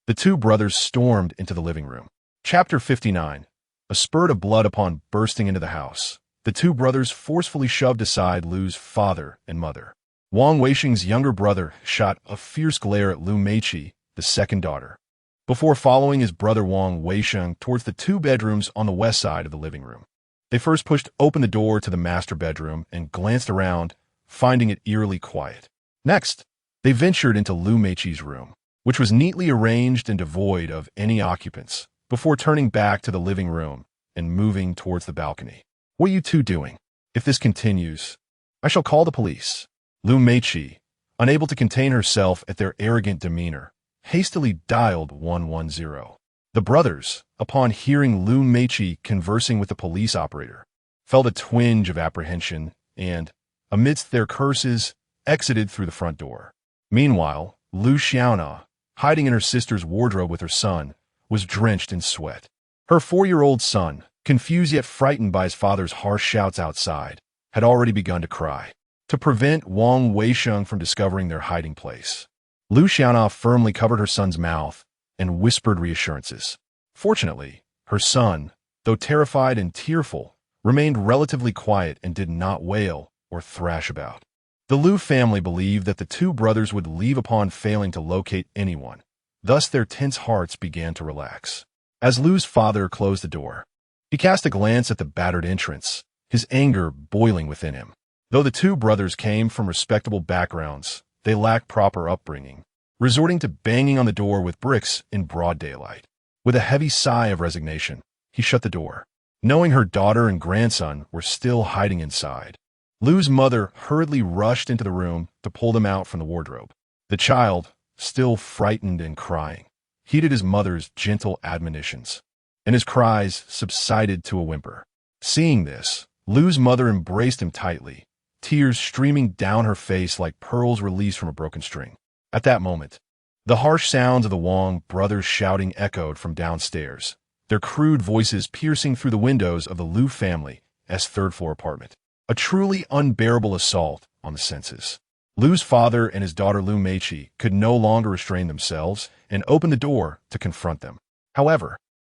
the two brothers stormed into the living room. Chapter 59. A spurt of blood upon bursting into the house, the two brothers forcefully shoved aside Lu's father and mother. Wang Weisheng's younger brother shot a fierce glare at Lu Meiqi, the second daughter, before following his brother Wang Weisheng towards the two bedrooms on the west side of the living room. They first pushed open the door to the master bedroom and glanced around, finding it eerily quiet. Next, they ventured into Lu Meiqi's room, which was neatly arranged and devoid of any occupants, before turning back to the living room and moving towards the balcony. "What are you two doing? If this continues, I shall call the police." Lu Meiqi, unable to contain herself at their arrogant demeanor, hastily dialed 110. The brothers, upon hearing Lu Meiqi conversing with the police operator, felt a twinge of apprehension and, amidst their curses, exited through the front door. Meanwhile, Lu Xiaona, hiding in her sister's wardrobe with her son, was drenched in sweat. Her 4-year-old son, confused yet frightened by his father's harsh shouts outside, had already begun to cry. To prevent Wang Weisheng from discovering their hiding place, Lu Xiaona firmly covered her son's mouth and whispered reassurances. Fortunately, her son, though terrified and tearful, remained relatively quiet and did not wail or thrash about. The Lu family believed that the two brothers would leave upon failing to locate anyone. Thus their tense hearts began to relax. As Lu's father closed the door, he cast a glance at the battered entrance, his anger boiling within him. Though the two brothers came from respectable backgrounds, they lacked proper upbringing, resorting to banging on the door with bricks in broad daylight. With a heavy sigh of resignation, he shut the door, knowing her daughter and grandson were still hiding inside. Lu's mother hurriedly rushed into the room to pull them out from the wardrobe. The child, still frightened and crying, heeded his mother's gentle admonitions, and his cries subsided to a whimper. Seeing this, Lu's mother embraced him tightly, tears streaming down her face like pearls released from a broken string. At that moment, the harsh sounds of the Wang brothers shouting echoed from downstairs, their crude voices piercing through the windows of the Lu family's third-floor apartment. A truly unbearable assault on the senses. Lu's father and his daughter Lu Meiqi could no longer restrain themselves and opened the door to confront them. However,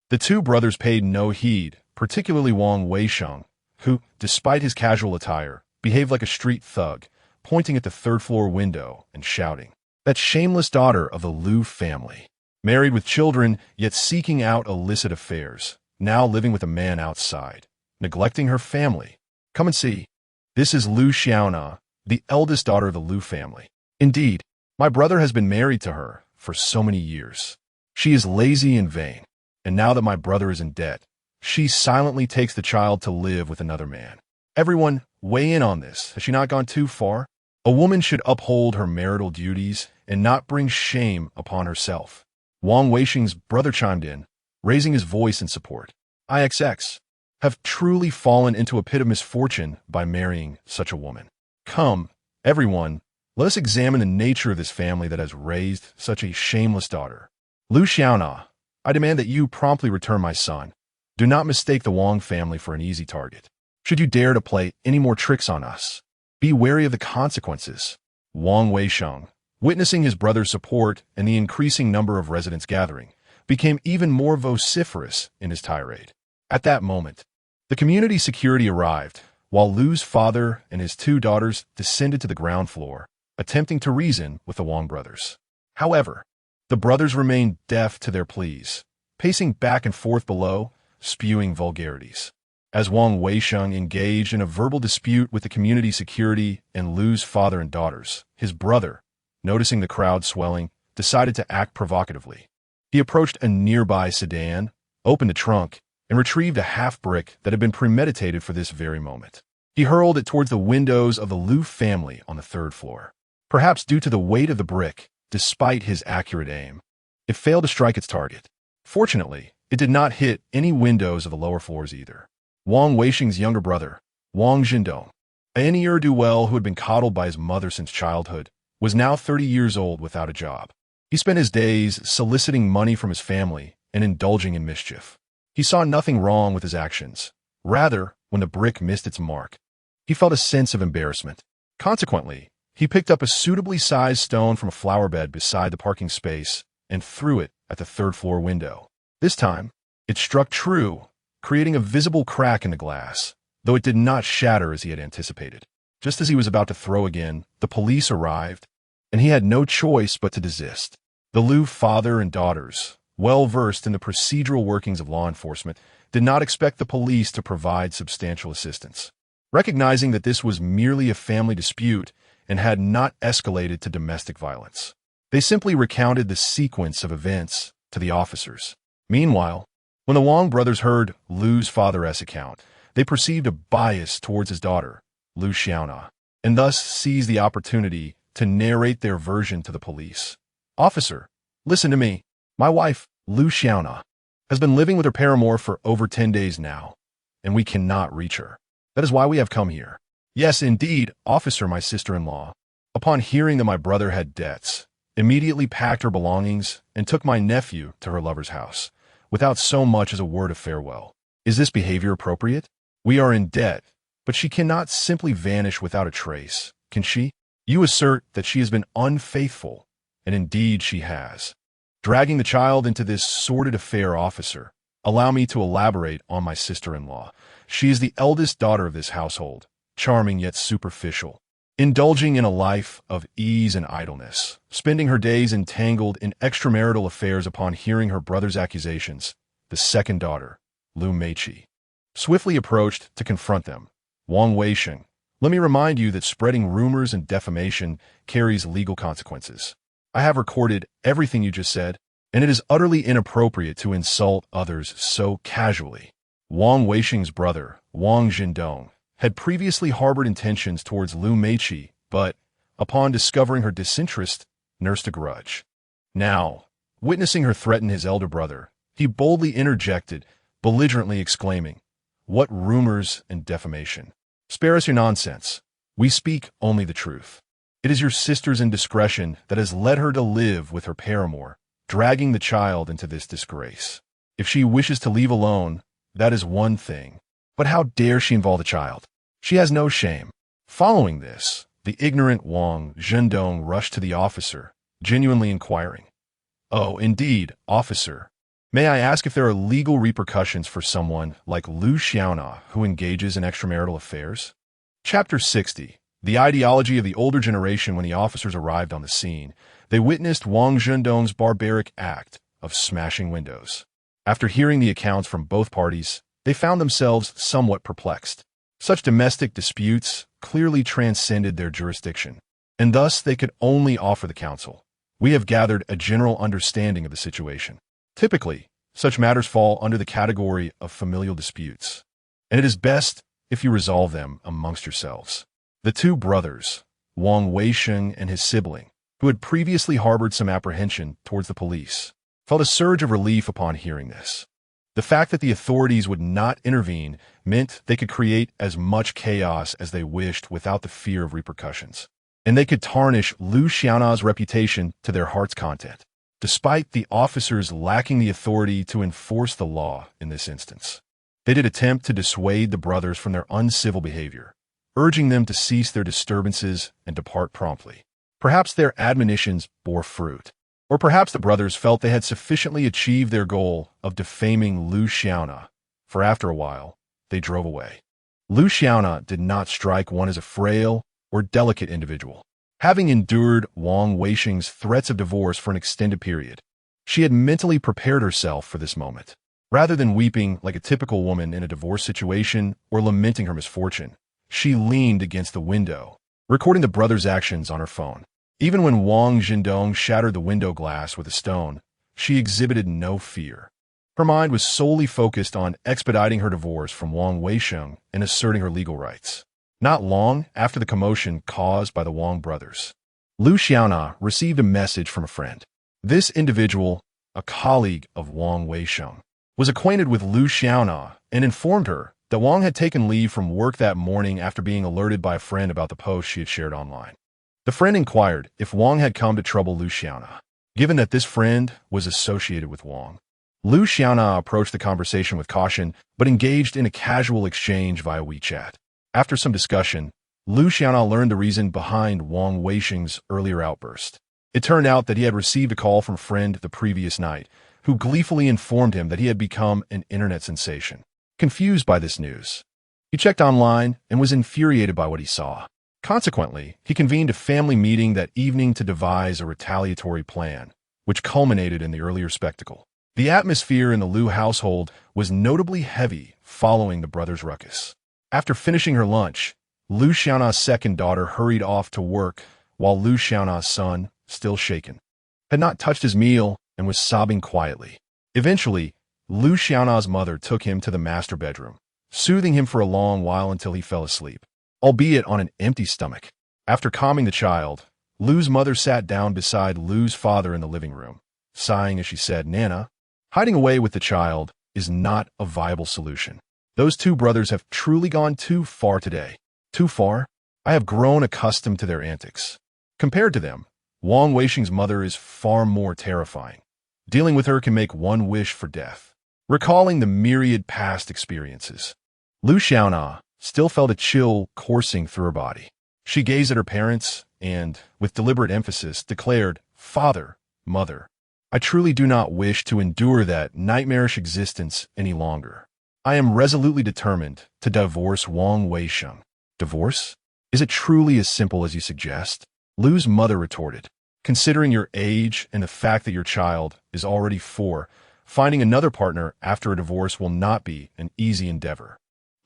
the two brothers paid no heed, particularly Wang Weisheng, who, despite his casual attire, behaved like a street thug, pointing at the third-floor window and shouting, "That shameless daughter of the Lu family, married with children yet seeking out illicit affairs, now living with a man outside, neglecting her family. Come and see. This is Lu Xiaona, the eldest daughter of the Lu family. Indeed, my brother has been married to her for so many years. She is lazy and vain, and now that my brother is in debt, she silently takes the child to live with another man. Everyone, weigh in on this. Has she not gone too far? A woman should uphold her marital duties and not bring shame upon herself. Wang Weisheng's brother chimed in, raising his voice in support. IXX have truly fallen into a pit of misfortune by marrying such a woman. Come, everyone, let us examine the nature of this family that has raised such a shameless daughter. Lu Xiaona, I demand that you promptly return my son. Do not mistake the Wang family for an easy target. Should you dare to play any more tricks on us, be wary of the consequences. Wang Weisheng, witnessing his brother's support and the increasing number of residents gathering, became even more vociferous in his tirade. At that moment, the community security arrived, while Lu's father and his two daughters descended to the ground floor, attempting to reason with the Wang brothers. However, the brothers remained deaf to their pleas, pacing back and forth below, spewing vulgarities. As Wang Weisheng engaged in a verbal dispute with the community security and Lu's father and daughters, his brother, noticing the crowd swelling, decided to act provocatively. He approached a nearby sedan, opened the trunk, and retrieved a half-brick that had been premeditated for this very moment. He hurled it towards the windows of the Lu family on the third floor. Perhaps due to the weight of the brick, despite his accurate aim, it failed to strike its target. Fortunately, it did not hit any windows of the lower floors either. Wang Weisheng's younger brother, Wang Zhendong, a ne'er-do-well who had been coddled by his mother since childhood, was now 30 years old without a job. He spent his days soliciting money from his family and indulging in mischief. He saw nothing wrong with his actions. Rather, when the brick missed its mark, he felt a sense of embarrassment. Consequently, he picked up a suitably sized stone from a flower bed beside the parking space and threw it at the third-floor window. This time, it struck true, creating a visible crack in the glass, though it did not shatter as he had anticipated. Just as he was about to throw again, the police arrived, and he had no choice but to desist. The Lu father and daughters, well versed in the procedural workings of law enforcement, did not expect the police to provide substantial assistance. Recognizing that this was merely a family dispute and had not escalated to domestic violence, they simply recounted the sequence of events to the officers. Meanwhile, when the Wang brothers heard Lu's father's account, they perceived a bias towards his daughter, Lu Xiaona, and thus seized the opportunity to narrate their version to the police. Officer, listen to me. My wife, Lu Xiaona, has been living with her paramour for over 10 days now, and we cannot reach her. That is why we have come here. Yes, indeed, officer, my sister-in-law, upon hearing that my brother had debts, immediately packed her belongings and took my nephew to her lover's house, without so much as a word of farewell. Is this behavior appropriate? We are in debt, but she cannot simply vanish without a trace, can she? You assert that she has been unfaithful, and indeed she has. Dragging the child into this sordid affair, officer, allow me to elaborate on my sister-in-law. She is the eldest daughter of this household, charming yet superficial, indulging in a life of ease and idleness, spending her days entangled in extramarital affairs. Upon hearing her brother's accusations, the second daughter, Lu Meiqi, swiftly approached to confront them. Wang Weisheng, let me remind you that spreading rumors and defamation carries legal consequences. I have recorded everything you just said, and it is utterly inappropriate to insult others so casually. Wang Weisheng's brother, Wang Zhendong, had previously harbored intentions towards Lu Meiqi, but, upon discovering her disinterest, nursed a grudge. Now, witnessing her threaten his elder brother, he boldly interjected, belligerently exclaiming, "What rumors and defamation? Spare us your nonsense. We speak only the truth. It is your sister's indiscretion that has led her to live with her paramour, dragging the child into this disgrace. If she wishes to leave alone, that is one thing. But how dare she involve the child? She has no shame." Following this, the ignorant Wang Zhendong rushed to the officer, genuinely inquiring, "Oh, indeed, officer. May I ask if there are legal repercussions for someone like Lu Xiaona who engages in extramarital affairs?" Chapter 60. The ideology of the older generation. When the officers arrived on the scene, they witnessed Wang Zhendong's barbaric act of smashing windows. After hearing the accounts from both parties, they found themselves somewhat perplexed. Such domestic disputes clearly transcended their jurisdiction, and thus they could only offer the counsel. we have gathered a general understanding of the situation. Typically, such matters fall under the category of familial disputes, and it is best if you resolve them amongst yourselves. The two brothers, Wang Weisheng and his sibling, who had previously harbored some apprehension towards the police, felt a surge of relief upon hearing this. The fact that the authorities would not intervene meant they could create as much chaos as they wished without the fear of repercussions, and they could tarnish Lu Xiaona's reputation to their heart's content, despite the officers lacking the authority to enforce the law in this instance. They did attempt to dissuade the brothers from their uncivil behavior, urging them to cease their disturbances and depart promptly. Perhaps their admonitions bore fruit. Or perhaps the brothers felt they had sufficiently achieved their goal of defaming Lu Xiaona, for after a while, they drove away. Lu Xiaona did not strike one as a frail or delicate individual. Having endured Wang Weisheng's threats of divorce for an extended period, she had mentally prepared herself for this moment. Rather than weeping like a typical woman in a divorce situation or lamenting her misfortune, she leaned against the window, recording the brothers' actions on her phone. Even when Wang Zhendong shattered the window glass with a stone, she exhibited no fear. Her mind was solely focused on expediting her divorce from Wang Weisheng and asserting her legal rights. Not long after the commotion caused by the Wang brothers, Lu Xiaona received a message from a friend. This individual, a colleague of Wang Weisheng, was acquainted with Lu Xiaona and informed her that Wang had taken leave from work that morning after being alerted by a friend about the post she had shared online. The friend inquired if Wang had come to trouble Lu Xiaona. Given that this friend was associated with Wang, Lu Xiaona approached the conversation with caution, but engaged in a casual exchange via WeChat. After some discussion, Lu Xiaona learned the reason behind Wang Weisheng's earlier outburst. It turned out that he had received a call from a friend the previous night, who gleefully informed him that he had become an internet sensation. Confused by this news, he checked online and was infuriated by what he saw. Consequently, he convened a family meeting that evening to devise a retaliatory plan, which culminated in the earlier spectacle. The atmosphere in the Lu household was notably heavy following the brothers' ruckus. After finishing her lunch, Lu Xiaona's second daughter hurried off to work while Lu Xiaona's son, still shaken, had not touched his meal and was sobbing quietly. Eventually, Lu Xiaona's mother took him to the master bedroom, soothing him for a long while until he fell asleep, albeit on an empty stomach. After calming the child, Lu's mother sat down beside Lu's father in the living room, sighing as she said, "Nana, hiding away with the child is not a viable solution. Those two brothers have truly gone too far today. Too far? I have grown accustomed to their antics. Compared to them, Wang Weisheng's mother is far more terrifying. Dealing with her can make one wish for death." Recalling the myriad past experiences, Lu Xiaona still felt a chill coursing through her body. She gazed at her parents and, with deliberate emphasis, declared, "Father, Mother, I truly do not wish to endure that nightmarish existence any longer. I am resolutely determined to divorce Wang Weisheng." "Divorce? Is it truly as simple as you suggest?" Lu's mother retorted. "Considering your age and the fact that your child is already 4, finding another partner after a divorce will not be an easy endeavor."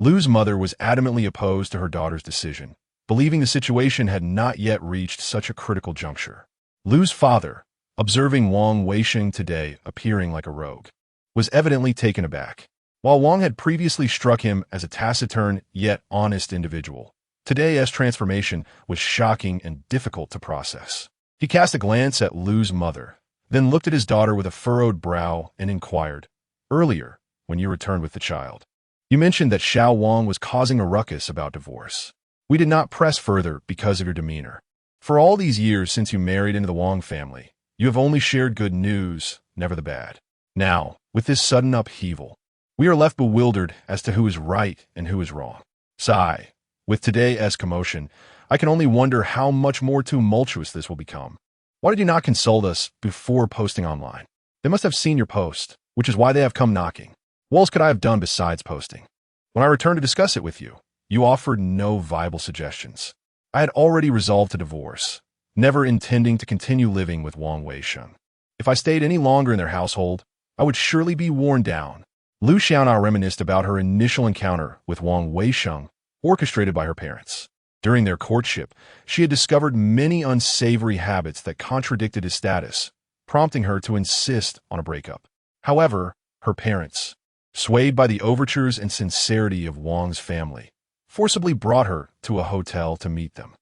Lu's mother was adamantly opposed to her daughter's decision, believing the situation had not yet reached such a critical juncture. Lu's father, observing Wang Weisheng today appearing like a rogue, was evidently taken aback. While Wang had previously struck him as a taciturn yet honest individual, today's transformation was shocking and difficult to process. He cast a glance at Lu's mother, then looked at his daughter with a furrowed brow and inquired, "Earlier, when you returned with the child, you mentioned that Xiao Wang was causing a ruckus about divorce. We did not press further because of your demeanor. For all these years since you married into the Wang family, you have only shared good news, never the bad. Now, with this sudden upheaval, we are left bewildered as to who is right and who is wrong. Sigh, with today's commotion, I can only wonder how much more tumultuous this will become. Why did you not consult us before posting online? They must have seen your post, which is why they have come knocking. What else could I have done besides posting? When I returned to discuss it with you, you offered no viable suggestions. I had already resolved to divorce, never intending to continue living with Wang Weisheng. If I stayed any longer in their household, I would surely be worn down." Lu Xiaona reminisced about her initial encounter with Wang Weisheng, orchestrated by her parents. During their courtship, she had discovered many unsavory habits that contradicted his status, prompting her to insist on a breakup. However, her parents, swayed by the overtures and sincerity of Wang's family, forcibly brought her to a hotel to meet them.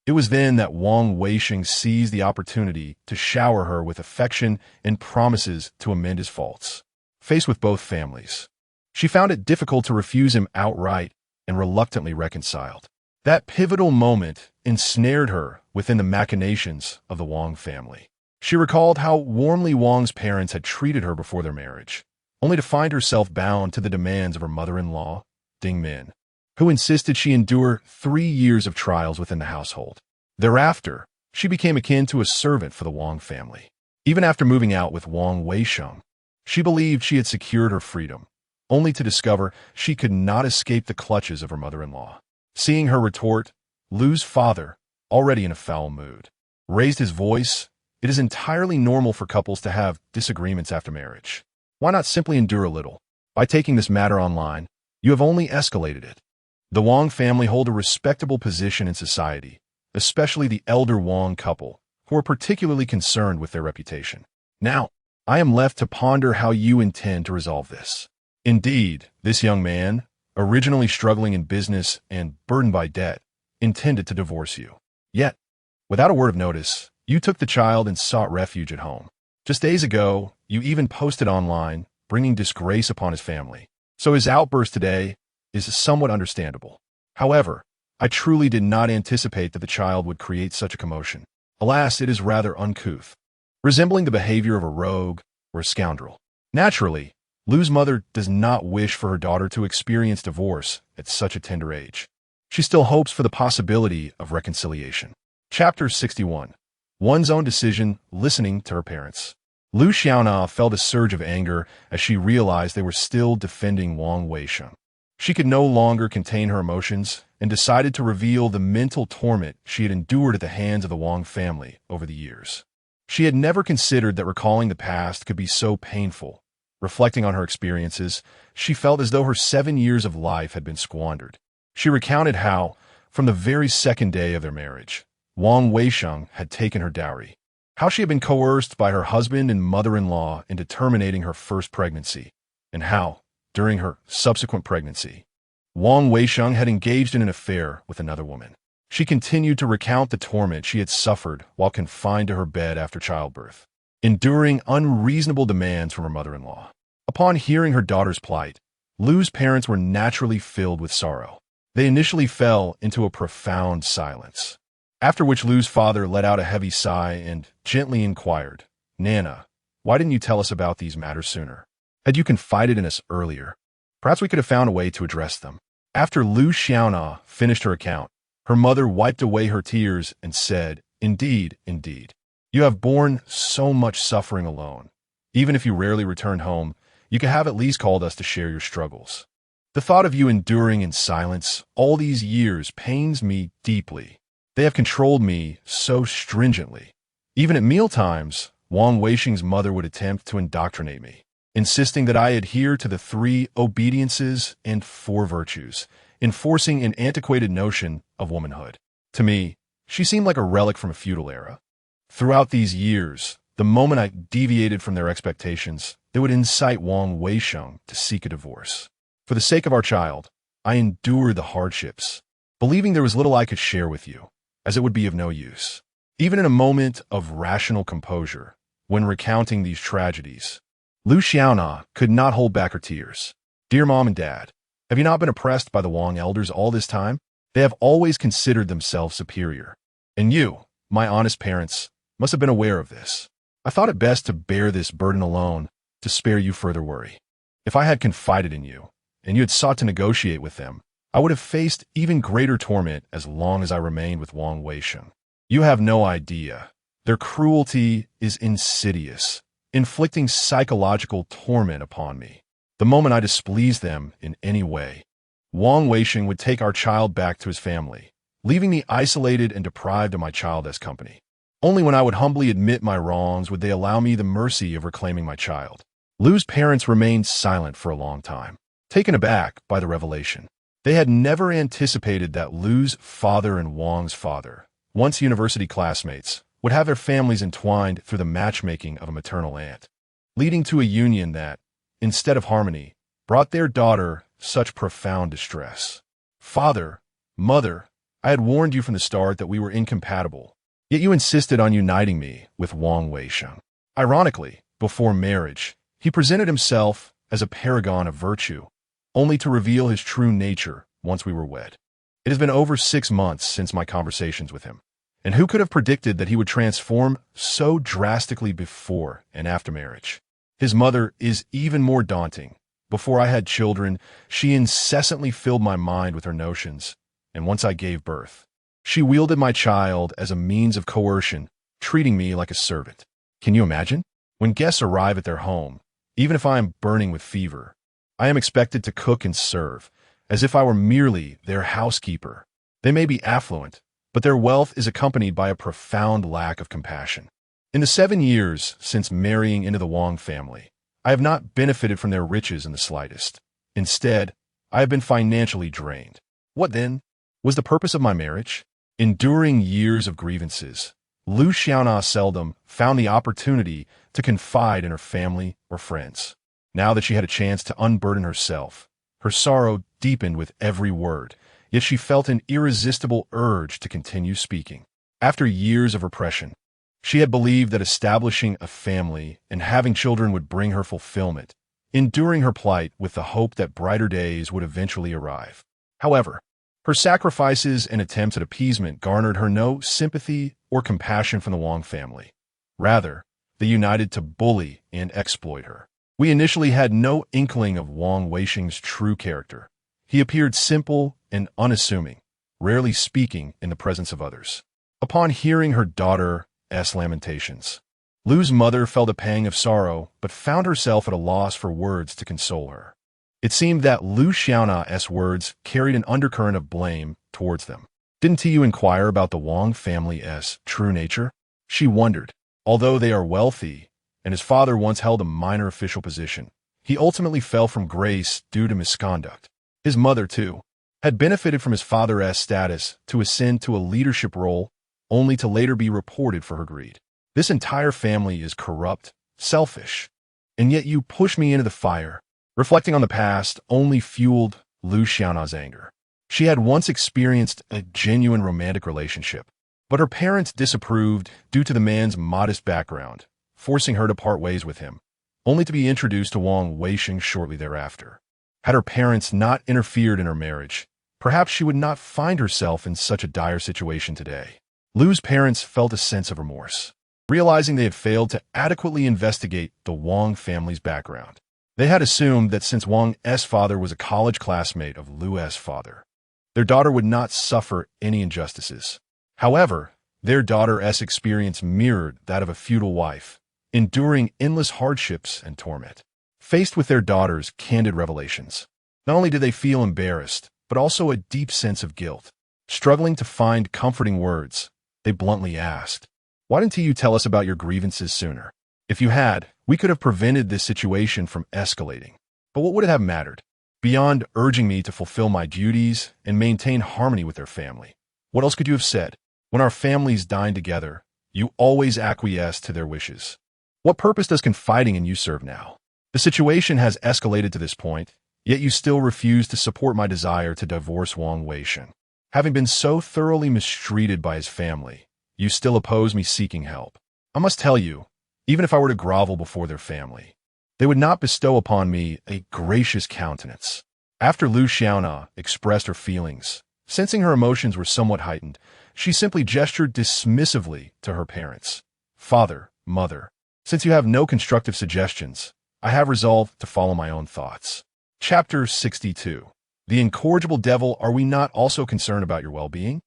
It was then that Wang Weisheng seized the opportunity to shower her with affection and promises to amend his faults. Faced with both families, she found it difficult to refuse him outright and reluctantly reconciled. That pivotal moment ensnared her within the machinations of the Wang family. She recalled how warmly Wang's parents had treated her before their marriage, only to find herself bound to the demands of her mother-in-law, Ding Min, who insisted she endure 3 years of trials within the household. Thereafter, she became akin to a servant for the Wang family. Even after moving out with Wang Weisheng, she believed she had secured her freedom, only to discover she could not escape the clutches of her mother-in-law. Seeing her retort, Lu's father, already in a foul mood, raised his voice. It is entirely normal for couples to have disagreements after marriage. Why not simply endure a little? By taking this matter online, you have only escalated it. The Wang family hold a respectable position in society, especially the elder Wang couple, who are particularly concerned with their reputation. Now, I am left to ponder how you intend to resolve this. Indeed, this young man, originally struggling in business and burdened by debt, intended to divorce you. Yet, without a word of notice, you took the child and sought refuge at home. Just days ago, you even posted online, bringing disgrace upon his family. So his outburst today is somewhat understandable. However, I truly did not anticipate that the child would create such a commotion. Alas, it is rather uncouth, resembling the behavior of a rogue or a scoundrel. Naturally, Lu's mother does not wish for her daughter to experience divorce at such a tender age. She still hopes for the possibility of reconciliation. Chapter 61. One's own decision, listening to her parents. Lu Xiaona felt a surge of anger as she realized they were still defending Wang Weisheng. She could no longer contain her emotions and decided to reveal the mental torment she had endured at the hands of the Wang family over the years. She had never considered that recalling the past could be so painful. Reflecting on her experiences, she felt as though her 7 years of life had been squandered. She recounted how, from the very second day of their marriage, Wang Weisheng had taken her dowry, how she had been coerced by her husband and mother-in-law into terminating her first pregnancy, and how, during her subsequent pregnancy, Wang Weisheng had engaged in an affair with another woman. She continued to recount the torment she had suffered while confined to her bed after childbirth, enduring unreasonable demands from her mother-in-law. Upon hearing her daughter's plight, Lu's parents were naturally filled with sorrow. They initially fell into a profound silence, after which Lu's father let out a heavy sigh and gently inquired, "Nana, why didn't you tell us about these matters sooner? Had you confided in us earlier, perhaps we could have found a way to address them." After Lu Xiaona finished her account, her mother wiped away her tears and said, "Indeed, indeed. You have borne so much suffering alone. Even if you rarely returned home, you could have at least called us to share your struggles. The thought of you enduring in silence all these years pains me deeply. They have controlled me so stringently. Even at mealtimes, Wang Weisheng's mother would attempt to indoctrinate me, insisting that I adhere to the 3 obediences and 4 virtues, enforcing an antiquated notion of womanhood. To me, she seemed like a relic from a feudal era. Throughout these years, the moment I deviated from their expectations, they would incite Wang Weisheng to seek a divorce. For the sake of our child, I endured the hardships, believing there was little I could share with you, as it would be of no use." Even in a moment of rational composure, when recounting these tragedies, Lu Xiaona could not hold back her tears. "Dear Mom and Dad, have you not been oppressed by the Wang elders all this time? They have always considered themselves superior. And you, my honest parents, must have been aware of this. I thought it best to bear this burden alone to spare you further worry. If I had confided in you, and you had sought to negotiate with them, I would have faced even greater torment as long as I remained with Wang Weisheng. You have no idea. Their cruelty is insidious, inflicting psychological torment upon me. The moment I displeased them in any way, Wang Weisheng would take our child back to his family, leaving me isolated and deprived of my child as company. Only when I would humbly admit my wrongs would they allow me the mercy of reclaiming my child." Lu's parents remained silent for a long time, taken aback by the revelation. They had never anticipated that Lu's father and Wang's father, once university classmates, would have their families entwined through the matchmaking of a maternal aunt, leading to a union that, instead of harmony, brought their daughter such profound distress. Father, mother, I had warned you from the start that we were incompatible, yet you insisted on uniting me with Wang Weisheng. Ironically, before marriage, he presented himself as a paragon of virtue, only to reveal his true nature once we were wed. It has been over 6 months since my conversations with him, and who could have predicted that he would transform so drastically before and after marriage? His mother is even more daunting. Before I had children, she incessantly filled my mind with her notions, and once I gave birth, she wielded my child as a means of coercion, treating me like a servant. Can you imagine? When guests arrive at their home, even if I am burning with fever, I am expected to cook and serve, as if I were merely their housekeeper. They may be affluent, but their wealth is accompanied by a profound lack of compassion. In the 7 years since marrying into the Wang family, I have not benefited from their riches in the slightest. Instead, I have been financially drained. What then was the purpose of my marriage? Enduring years of grievances, Lu Xiaona seldom found the opportunity to confide in her family or friends. Now that she had a chance to unburden herself, her sorrow deepened with every word, yet she felt an irresistible urge to continue speaking. After years of repression, she had believed that establishing a family and having children would bring her fulfillment, enduring her plight with the hope that brighter days would eventually arrive. However, her sacrifices and attempts at appeasement garnered her no sympathy or compassion from the Wang family. Rather, they united to bully and exploit her. We initially had no inkling of Wang Weisheng's true character. He appeared simple and unassuming, rarely speaking in the presence of others. Upon hearing her daughter's lamentations, Lu's mother felt a pang of sorrow but found herself at a loss for words to console her. It seemed that Lu Xiaona's words carried an undercurrent of blame towards them. Didn't you inquire about the Wang family's true nature? She wondered. Although they are wealthy, and his father once held a minor official position, he ultimately fell from grace due to misconduct. His mother, too, had benefited from his father's status to ascend to a leadership role, only to later be reported for her greed. This entire family is corrupt, selfish, and yet you push me into the fire. Reflecting on the past only fueled Lu Xiaona's anger. She had once experienced a genuine romantic relationship, but her parents disapproved due to the man's modest background, forcing her to part ways with him, only to be introduced to Wang Weisheng shortly thereafter. Had her parents not interfered in her marriage, perhaps she would not find herself in such a dire situation today. Lu's parents felt a sense of remorse, realizing they had failed to adequately investigate the Wang family's background. They had assumed that since Wang's father was a college classmate of Lu's father, their daughter would not suffer any injustices. However, their daughter's experience mirrored that of a feudal wife, enduring endless hardships and torment. Faced with their daughter's candid revelations, not only did they feel embarrassed, but also a deep sense of guilt. Struggling to find comforting words, they bluntly asked, "Why didn't you tell us about your grievances sooner? If you had, we could have prevented this situation from escalating." But what would it have mattered? Beyond urging me to fulfill my duties and maintain harmony with their family, what else could you have said? When our families dine together, you always acquiesce to their wishes. What purpose does confiding in you serve now? The situation has escalated to this point, yet you still refuse to support my desire to divorce Wang Weisheng. Having been so thoroughly mistreated by his family, you still oppose me seeking help. I must tell you, even if I were to grovel before their family, they would not bestow upon me a gracious countenance. After Lu Xiaona expressed her feelings, sensing her emotions were somewhat heightened, she simply gestured dismissively to her parents. "Father, mother, since you have no constructive suggestions, I have resolved to follow my own thoughts." Chapter 62. The incorrigible devil, are we not also concerned about your well-being?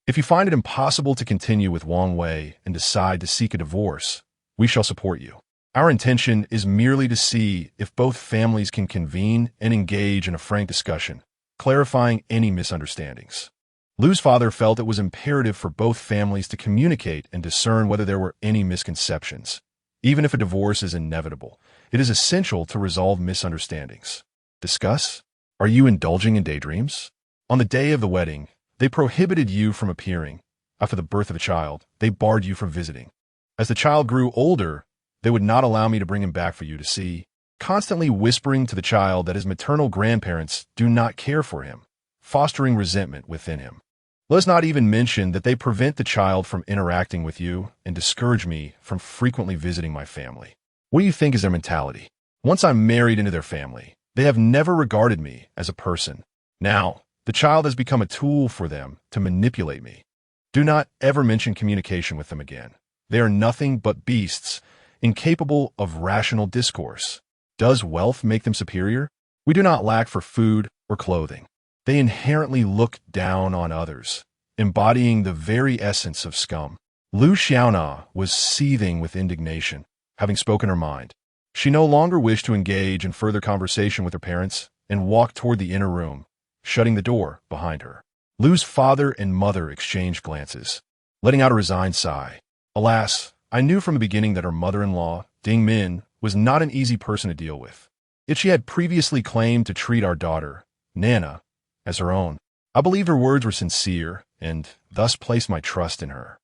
If you find it impossible to continue with Wang Wei and decide to seek a divorce, we shall support you. Our intention is merely to see if both families can convene and engage in a frank discussion, clarifying any misunderstandings. Lu's father felt it was imperative for both families to communicate and discern whether there were any misconceptions. Even if a divorce is inevitable, it is essential to resolve misunderstandings. Discuss? Are you indulging in daydreams? On the day of the wedding, they prohibited you from appearing. After the birth of a child, they barred you from visiting. As the child grew older, they would not allow me to bring him back for you to see, constantly whispering to the child that his maternal grandparents do not care for him, fostering resentment within him. Let's not even mention that they prevent the child from interacting with you and discourage me from frequently visiting my family. What do you think is their mentality? Once I'm married into their family, they have never regarded me as a person. Now, the child has become a tool for them to manipulate me. Do not ever mention communication with them again. They are nothing but beasts, incapable of rational discourse. Does wealth make them superior? We do not lack for food or clothing. They inherently look down on others, embodying the very essence of scum. Lu Xiaona was seething with indignation, having spoken her mind. She no longer wished to engage in further conversation with her parents and walked toward the inner room, shutting the door behind her. Lu's father and mother exchanged glances, letting out a resigned sigh. Alas, I knew from the beginning that her mother-in-law, Ding Min, was not an easy person to deal with. Yet she had previously claimed to treat our daughter, Nana, as her own. I believed her words were sincere and thus placed my trust in her.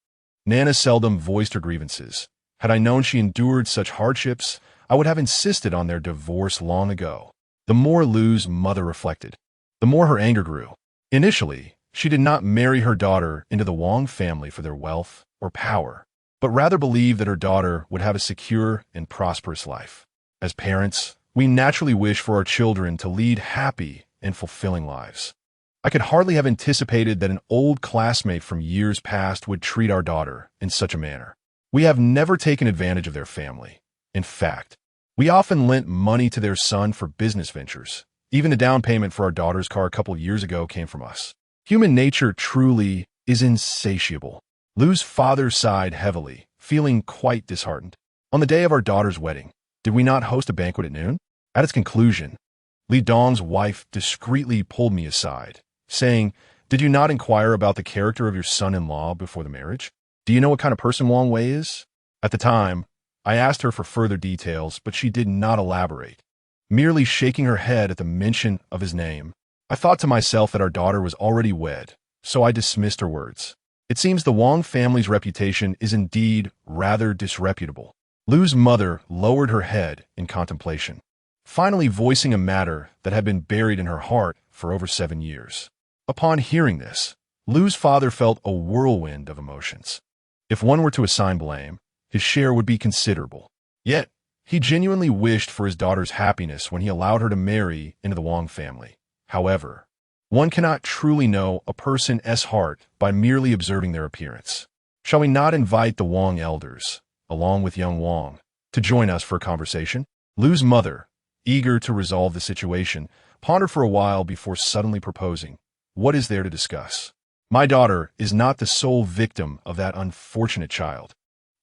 Nana seldom voiced her grievances. Had I known she endured such hardships, I would have insisted on their divorce long ago. The more Lu's mother reflected, the more her anger grew. Initially, she did not marry her daughter into the Wang family for their wealth or power, but rather believed that her daughter would have a secure and prosperous life. As parents, we naturally wish for our children to lead happy and fulfilling lives. I could hardly have anticipated that an old classmate from years past would treat our daughter in such a manner. We have never taken advantage of their family. In fact, we often lent money to their son for business ventures. Even the down payment for our daughter's car a couple years ago came from us. Human nature truly is insatiable. Lu's father sighed heavily, feeling quite disheartened. On the day of our daughter's wedding, did we not host a banquet at noon? At its conclusion, Li Dong's wife discreetly pulled me aside, saying, "Did you not inquire about the character of your son-in-law before the marriage? Do you know what kind of person Wang Wei is?" At the time, I asked her for further details, but she did not elaborate, merely shaking her head at the mention of his name. I thought to myself that our daughter was already wed, so I dismissed her words. It seems the Wang family's reputation is indeed rather disreputable. Lu's mother lowered her head in contemplation, finally voicing a matter that had been buried in her heart for over 7 years. Upon hearing this, Lu's father felt a whirlwind of emotions. If one were to assign blame, his share would be considerable. Yet, he genuinely wished for his daughter's happiness when he allowed her to marry into the Wang family. However, one cannot truly know a person's heart by merely observing their appearance. Shall we not invite the Wang elders, along with young Wang, to join us for a conversation? Lu's mother, eager to resolve the situation, pondered for a while before suddenly proposing, "What is there to discuss? My daughter is not the sole victim of that unfortunate child,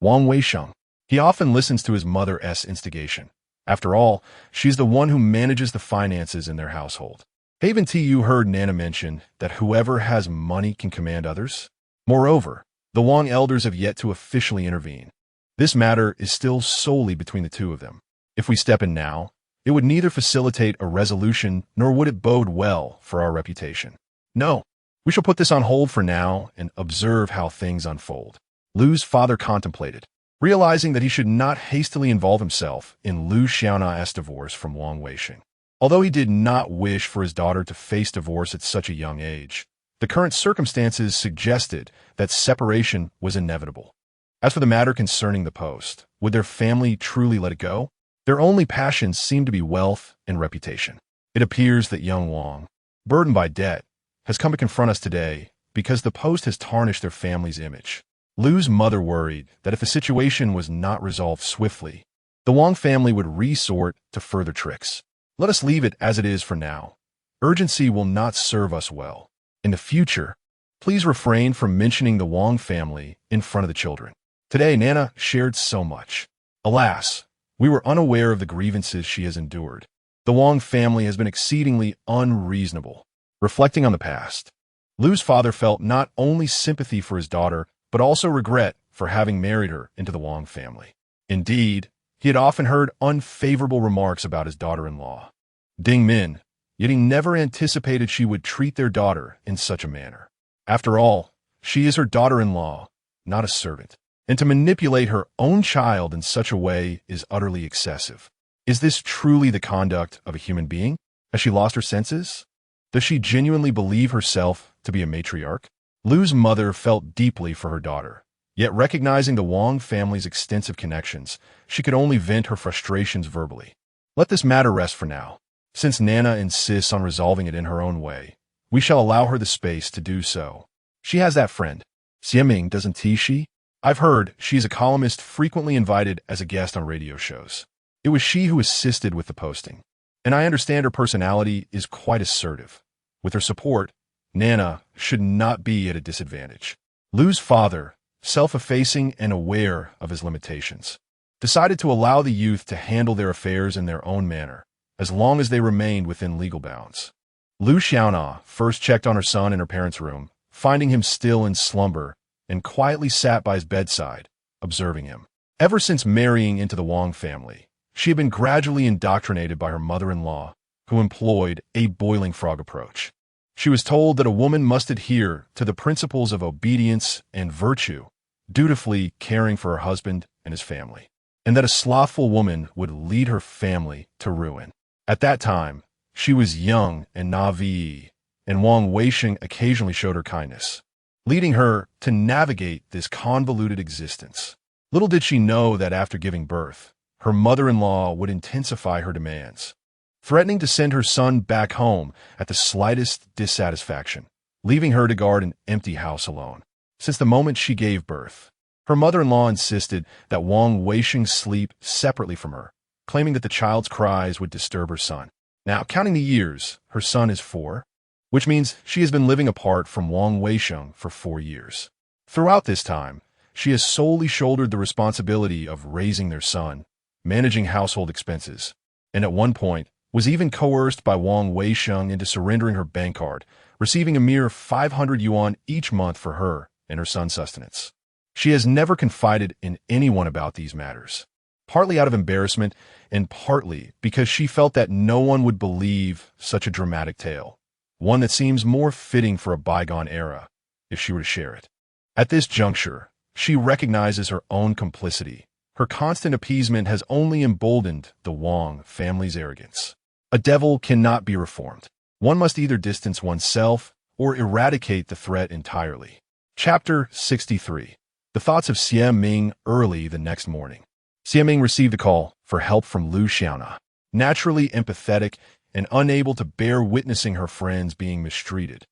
Wang Weisheng. He often listens to his mother's instigation. After all, she's the one who manages the finances in their household. Haven't you heard Nana mention that whoever has money can command others? Moreover, the Wang elders have yet to officially intervene. This matter is still solely between the two of them. If we step in now, it would neither facilitate a resolution nor would it bode well for our reputation. No, we shall put this on hold for now and observe how things unfold." Lu's father contemplated, realizing that he should not hastily involve himself in Lu Xiaona's divorce from Wang Weisheng. Although he did not wish for his daughter to face divorce at such a young age, the current circumstances suggested that separation was inevitable. As for the matter concerning the post, would their family truly let it go? Their only passions seemed to be wealth and reputation. It appears that young Wang, burdened by debt, has come to confront us today because the post has tarnished their family's image. Lu's mother worried that if the situation was not resolved swiftly, the Wang family would resort to further tricks. Let us leave it as it is for now. Urgency will not serve us well. In the future, please refrain from mentioning the Wang family in front of the children. Today, Nana shared so much. Alas, we were unaware of the grievances she has endured. The Wang family has been exceedingly unreasonable. Reflecting on the past, Lu's father felt not only sympathy for his daughter, but also regret for having married her into the Wang family. Indeed, he had often heard unfavorable remarks about his daughter-in-law. Ding Min, yet he never anticipated she would treat their daughter in such a manner. After all, she is her daughter-in-law, not a servant, and to manipulate her own child in such a way is utterly excessive. Is this truly the conduct of a human being? Has she lost her senses? Does she genuinely believe herself to be a matriarch? Lu's mother felt deeply for her daughter, yet recognizing the Wong family's extensive connections, she could only vent her frustrations verbally. Let this matter rest for now. Since Nana insists on resolving it in her own way, we shall allow her the space to do so. She has that friend, Xiaming, doesn't she? I've heard she's a columnist frequently invited as a guest on radio shows. It was she who assisted with the posting, and I understand her personality is quite assertive. With her support, Nana should not be at a disadvantage. Lu's father, self-effacing and aware of his limitations, decided to allow the youth to handle their affairs in their own manner, as long as they remained within legal bounds. Lu Xiaona first checked on her son in her parents' room, finding him still in slumber, and quietly sat by his bedside, observing him. Ever since marrying into the Wong family, she had been gradually indoctrinated by her mother-in-law, who employed a boiling frog approach. She was told that a woman must adhere to the principles of obedience and virtue, dutifully caring for her husband and his family, and that a slothful woman would lead her family to ruin. At that time, she was young and naive, and Wang Weisheng occasionally showed her kindness, leading her to navigate this convoluted existence. Little did she know that after giving birth, her mother-in-law would intensify her demands, threatening to send her son back home at the slightest dissatisfaction, leaving her to guard an empty house alone. Since the moment she gave birth, her mother-in-law insisted that Wang Weisheng sleep separately from her, claiming that the child's cries would disturb her son. Now, counting the years, her son is 4, which means she has been living apart from Wang Weisheng for 4 years. Throughout this time, she has solely shouldered the responsibility of raising their son, managing household expenses, and at one point was even coerced by Wang Weisheng into surrendering her bank card, receiving a mere 500 yuan each month for her and her son's sustenance. She has never confided in anyone about these matters, partly out of embarrassment and partly because she felt that no one would believe such a dramatic tale, one that seems more fitting for a bygone era, if she were to share it. At this juncture, she recognizes her own complicity. Her constant appeasement has only emboldened the Wang family's arrogance. A devil cannot be reformed. One must either distance oneself or eradicate the threat entirely. Chapter 63. The thoughts of Xiaming early the next morning. Xiaming received a call for help from Lu Xiaona. Naturally empathetic and unable to bear witnessing her friends being mistreated,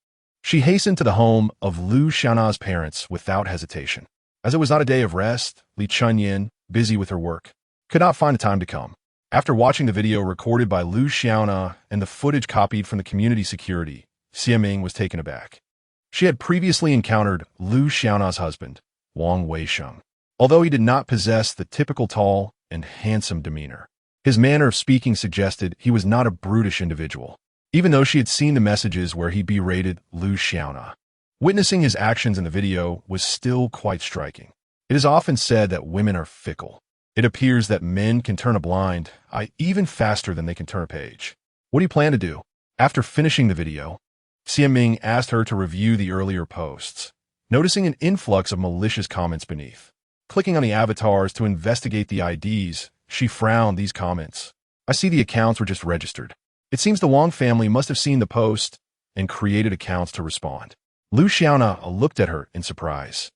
she hastened to the home of Lu Xiaona's parents without hesitation. As it was not a day of rest, Li Chunyin, busy with her work, could not find the time to come. After watching the video recorded by Lu Xiaona and the footage copied from the community security, Xiaming was taken aback. She had previously encountered Lu Xiaona's husband, Wang Weisheng. Although he did not possess the typical tall and handsome demeanor, his manner of speaking suggested he was not a brutish individual, even though she had seen the messages where he berated Lu Xiaona. Witnessing his actions in the video was still quite striking. It is often said that women are fickle. It appears that men can turn a blind eye even faster than they can turn a page. What do you plan to do? After finishing the video, Xiaming asked her to review the earlier posts, noticing an influx of malicious comments beneath. Clicking on the avatars to investigate the IDs, she frowned these comments. I see the accounts were just registered. It seems the Wang family must have seen the post and created accounts to respond. Lu Xiaona looked at her in surprise,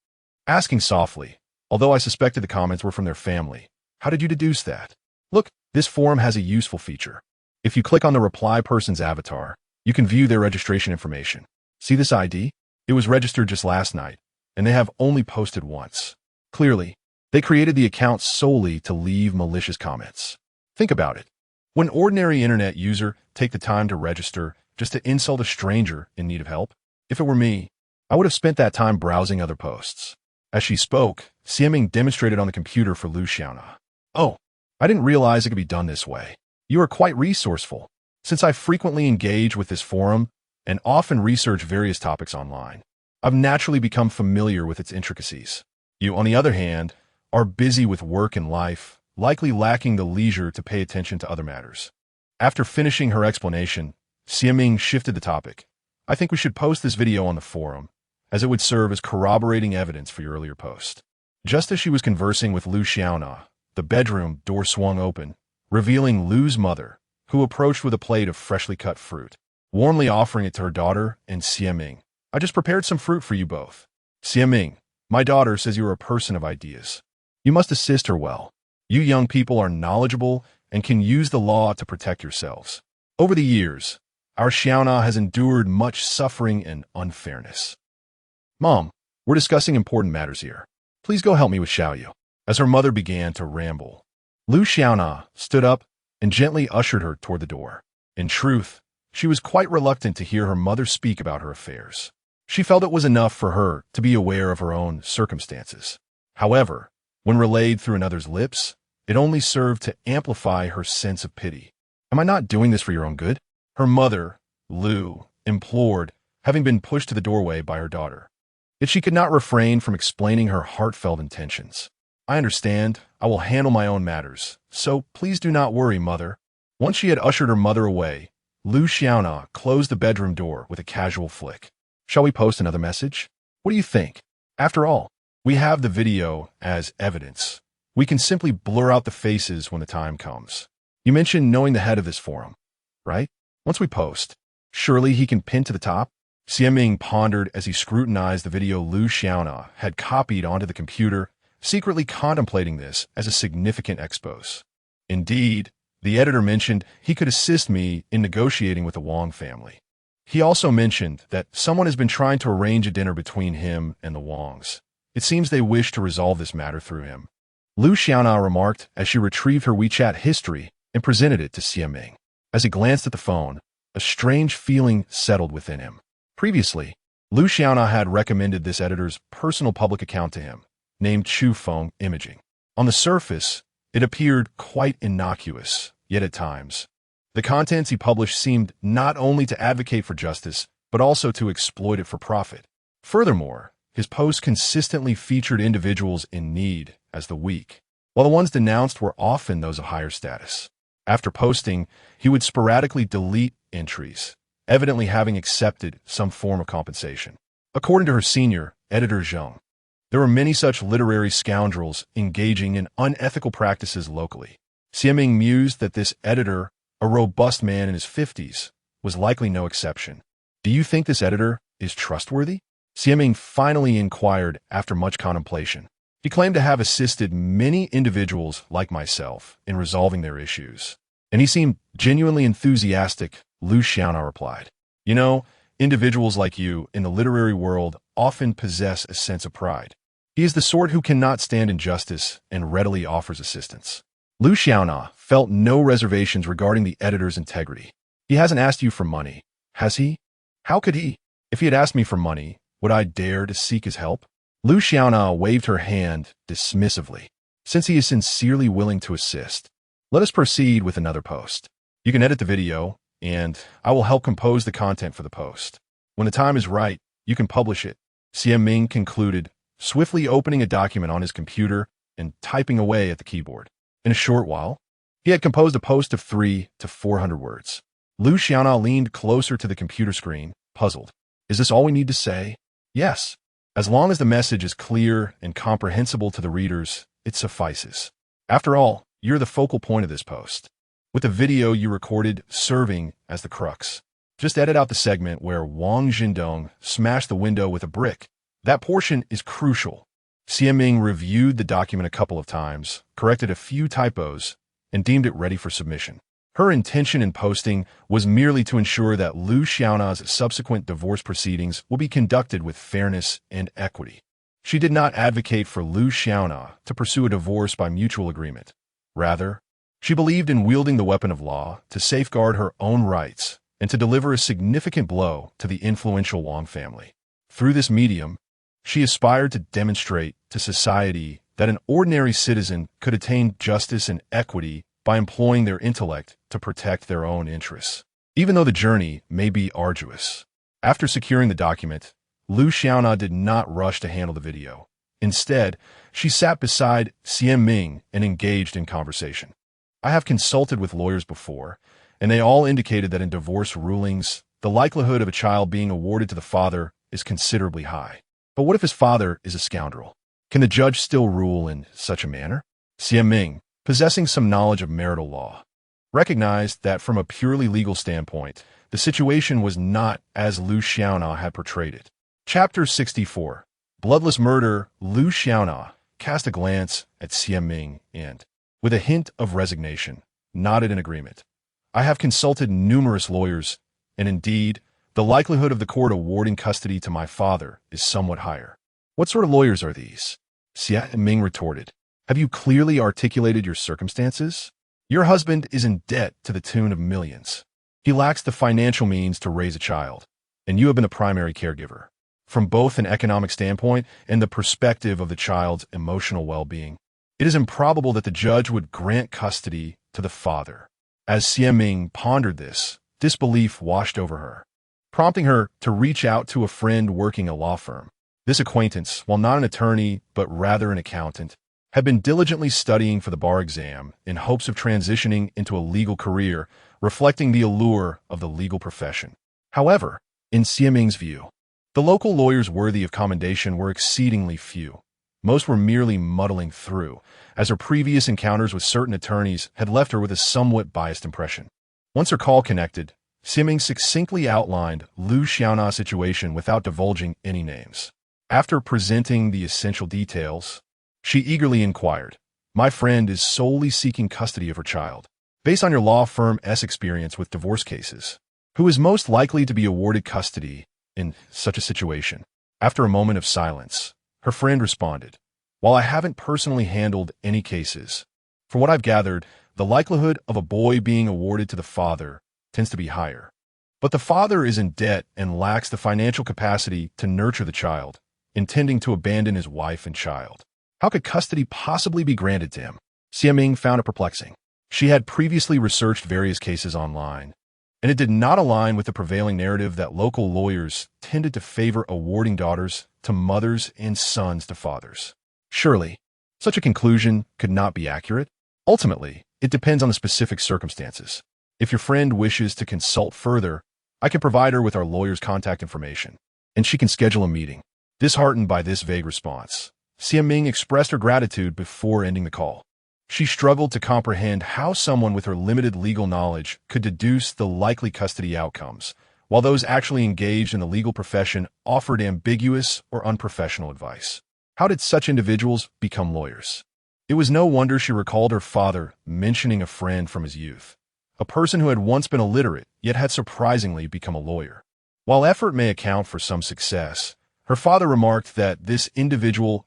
asking softly, although I suspected the comments were from their family, how did you deduce that? Look, this forum has a useful feature. If you click on the reply person's avatar, you can view their registration information. See this ID? It was registered just last night, and they have only posted once. Clearly, they created the account solely to leave malicious comments. Think about it. Would an ordinary internet user take the time to register just to insult a stranger in need of help? If it were me, I would have spent that time browsing other posts. As she spoke, Xiaming demonstrated on the computer for Lu Xiaona. Oh, I didn't realize it could be done this way. You are quite resourceful. Since I frequently engage with this forum and often research various topics online, I've naturally become familiar with its intricacies. You, on the other hand, are busy with work and life, likely lacking the leisure to pay attention to other matters. After finishing her explanation, Xiaming shifted the topic. I think we should post this video on the forum, as it would serve as corroborating evidence for your earlier post. Just as she was conversing with Lu Xiaona, the bedroom door swung open, revealing Lu's mother, who approached with a plate of freshly cut fruit, warmly offering it to her daughter and Xiaming. I just prepared some fruit for you both. Xiaming, my daughter says you are a person of ideas. You must assist her well. You young people are knowledgeable and can use the law to protect yourselves. Over the years, our Xiaona has endured much suffering and unfairness. Mom, we're discussing important matters here. Please go help me with Xiaoyu. As her mother began to ramble, Lu Xiaona stood up and gently ushered her toward the door. In truth, she was quite reluctant to hear her mother speak about her affairs. She felt it was enough for her to be aware of her own circumstances. However, when relayed through another's lips, it only served to amplify her sense of pity. Am I not doing this for your own good? Her mother, Lu, implored, having been pushed to the doorway by her daughter. Yet she could not refrain from explaining her heartfelt intentions. I understand. I will handle my own matters, so please do not worry, mother. Once she had ushered her mother away, Lu Xiaona closed the bedroom door with a casual flick. Shall we post another message? What do you think? After all, we have the video as evidence. We can simply blur out the faces when the time comes. You mentioned knowing the head of this forum, right? Once we post, surely he can pin to the top? Xiaming pondered as he scrutinized the video Lu Xiaona had copied onto the computer, secretly contemplating this as a significant expose. Indeed, the editor mentioned he could assist me in negotiating with the Wang family. He also mentioned that someone has been trying to arrange a dinner between him and the Wangs. It seems they wish to resolve this matter through him. Lu Xiaona remarked as she retrieved her WeChat history and presented it to Xiaming. As he glanced at the phone, a strange feeling settled within him. Previously, Lu Xiaona had recommended this editor's personal public account to him, named Chu Feng Imaging. On the surface, it appeared quite innocuous, yet at times, the contents he published seemed not only to advocate for justice, but also to exploit it for profit. Furthermore, his posts consistently featured individuals in need as the weak, while the ones denounced were often those of higher status. After posting, he would sporadically delete entries, evidently having accepted some form of compensation. According to her senior, editor Zheng, there were many such literary scoundrels engaging in unethical practices locally. Xiaming mused that this editor, a robust man in his 50s, was likely no exception. Do you think this editor is trustworthy? Xiaming finally inquired after much contemplation. He claimed to have assisted many individuals like myself in resolving their issues, and he seemed genuinely enthusiastic. Lu Xiaona replied, You know, individuals like you in the literary world often possess a sense of pride. He is the sort who cannot stand injustice and readily offers assistance. Lu Xiaona felt no reservations regarding the editor's integrity. He hasn't asked you for money, has he? How could he? If he had asked me for money, would I dare to seek his help? Lu Xiaona waved her hand dismissively. Since he is sincerely willing to assist, let us proceed with another post. You can edit the video, and I will help compose the content for the post. When the time is right, you can publish it. Xiaming concluded, swiftly opening a document on his computer and typing away at the keyboard. In a short while, he had composed a post of 300 to 400 words. Lu Xiaona leaned closer to the computer screen, puzzled. Is this all we need to say? Yes. As long as the message is clear and comprehensible to the readers, it suffices. After all, you're the focal point of this post, with the video you recorded serving as the crux. Just edit out the segment where Wang Jindong smashed the window with a brick. That portion is crucial. Xiaming reviewed the document a couple of times, corrected a few typos, and deemed it ready for submission. Her intention in posting was merely to ensure that Lu Xiaona's subsequent divorce proceedings will be conducted with fairness and equity. She did not advocate for Lu Xiaona to pursue a divorce by mutual agreement. Rather, she believed in wielding the weapon of law to safeguard her own rights and to deliver a significant blow to the influential Wang family. Through this medium, she aspired to demonstrate to society that an ordinary citizen could attain justice and equity by employing their intellect to protect their own interests, even though the journey may be arduous. After securing the document, Lu Xiaona did not rush to handle the video. Instead, she sat beside Xiaming and engaged in conversation. I have consulted with lawyers before, and they all indicated that in divorce rulings, the likelihood of a child being awarded to the father is considerably high. But what if his father is a scoundrel? Can the judge still rule in such a manner? Xie Ming, possessing some knowledge of marital law, recognized that from a purely legal standpoint, the situation was not as Liu Xiaona had portrayed it. Chapter 64. Bloodless Murder. Liu Xiaona cast a glance at Xie Ming and, with a hint of resignation, nodded in agreement. I have consulted numerous lawyers, and indeed, the likelihood of the court awarding custody to my father is somewhat higher. What sort of lawyers are these? Xie Ming retorted. Have you clearly articulated your circumstances? Your husband is in debt to the tune of millions. He lacks the financial means to raise a child, and you have been the primary caregiver. From both an economic standpoint and the perspective of the child's emotional well-being, it is improbable that the judge would grant custody to the father. As Xie Ming pondered this, disbelief washed over her, prompting her to reach out to a friend working a law firm. This acquaintance, while not an attorney but rather an accountant, had been diligently studying for the bar exam in hopes of transitioning into a legal career, reflecting the allure of the legal profession. However, in Xie Ming's view, the local lawyers worthy of commendation were exceedingly few. Most were merely muddling through, as her previous encounters with certain attorneys had left her with a somewhat biased impression. Once her call connected, Xie Ming succinctly outlined Liu Xiaona's situation without divulging any names. After presenting the essential details, she eagerly inquired, "My friend is solely seeking custody of her child. Based on your law firm's experience with divorce cases, who is most likely to be awarded custody in such a situation?" After a moment of silence, her friend responded, "While I haven't personally handled any cases, from what I've gathered, the likelihood of a boy being awarded to the father tends to be higher. But the father is in debt and lacks the financial capacity to nurture the child, intending to abandon his wife and child. How could custody possibly be granted to him?" Xie Ming found it perplexing. She had previously researched various cases online, and it did not align with the prevailing narrative that local lawyers tended to favor awarding daughters to mothers and sons to fathers. Surely, such a conclusion could not be accurate. Ultimately, it depends on the specific circumstances. If your friend wishes to consult further, I can provide her with our lawyer's contact information, and she can schedule a meeting. Disheartened by this vague response, Xie Ming expressed her gratitude before ending the call. She struggled to comprehend how someone with her limited legal knowledge could deduce the likely custody outcomes, while those actually engaged in the legal profession offered ambiguous or unprofessional advice. How did such individuals become lawyers? It was no wonder she recalled her father mentioning a friend from his youth, a person who had once been illiterate yet had surprisingly become a lawyer. While effort may account for some success, her father remarked that this individual's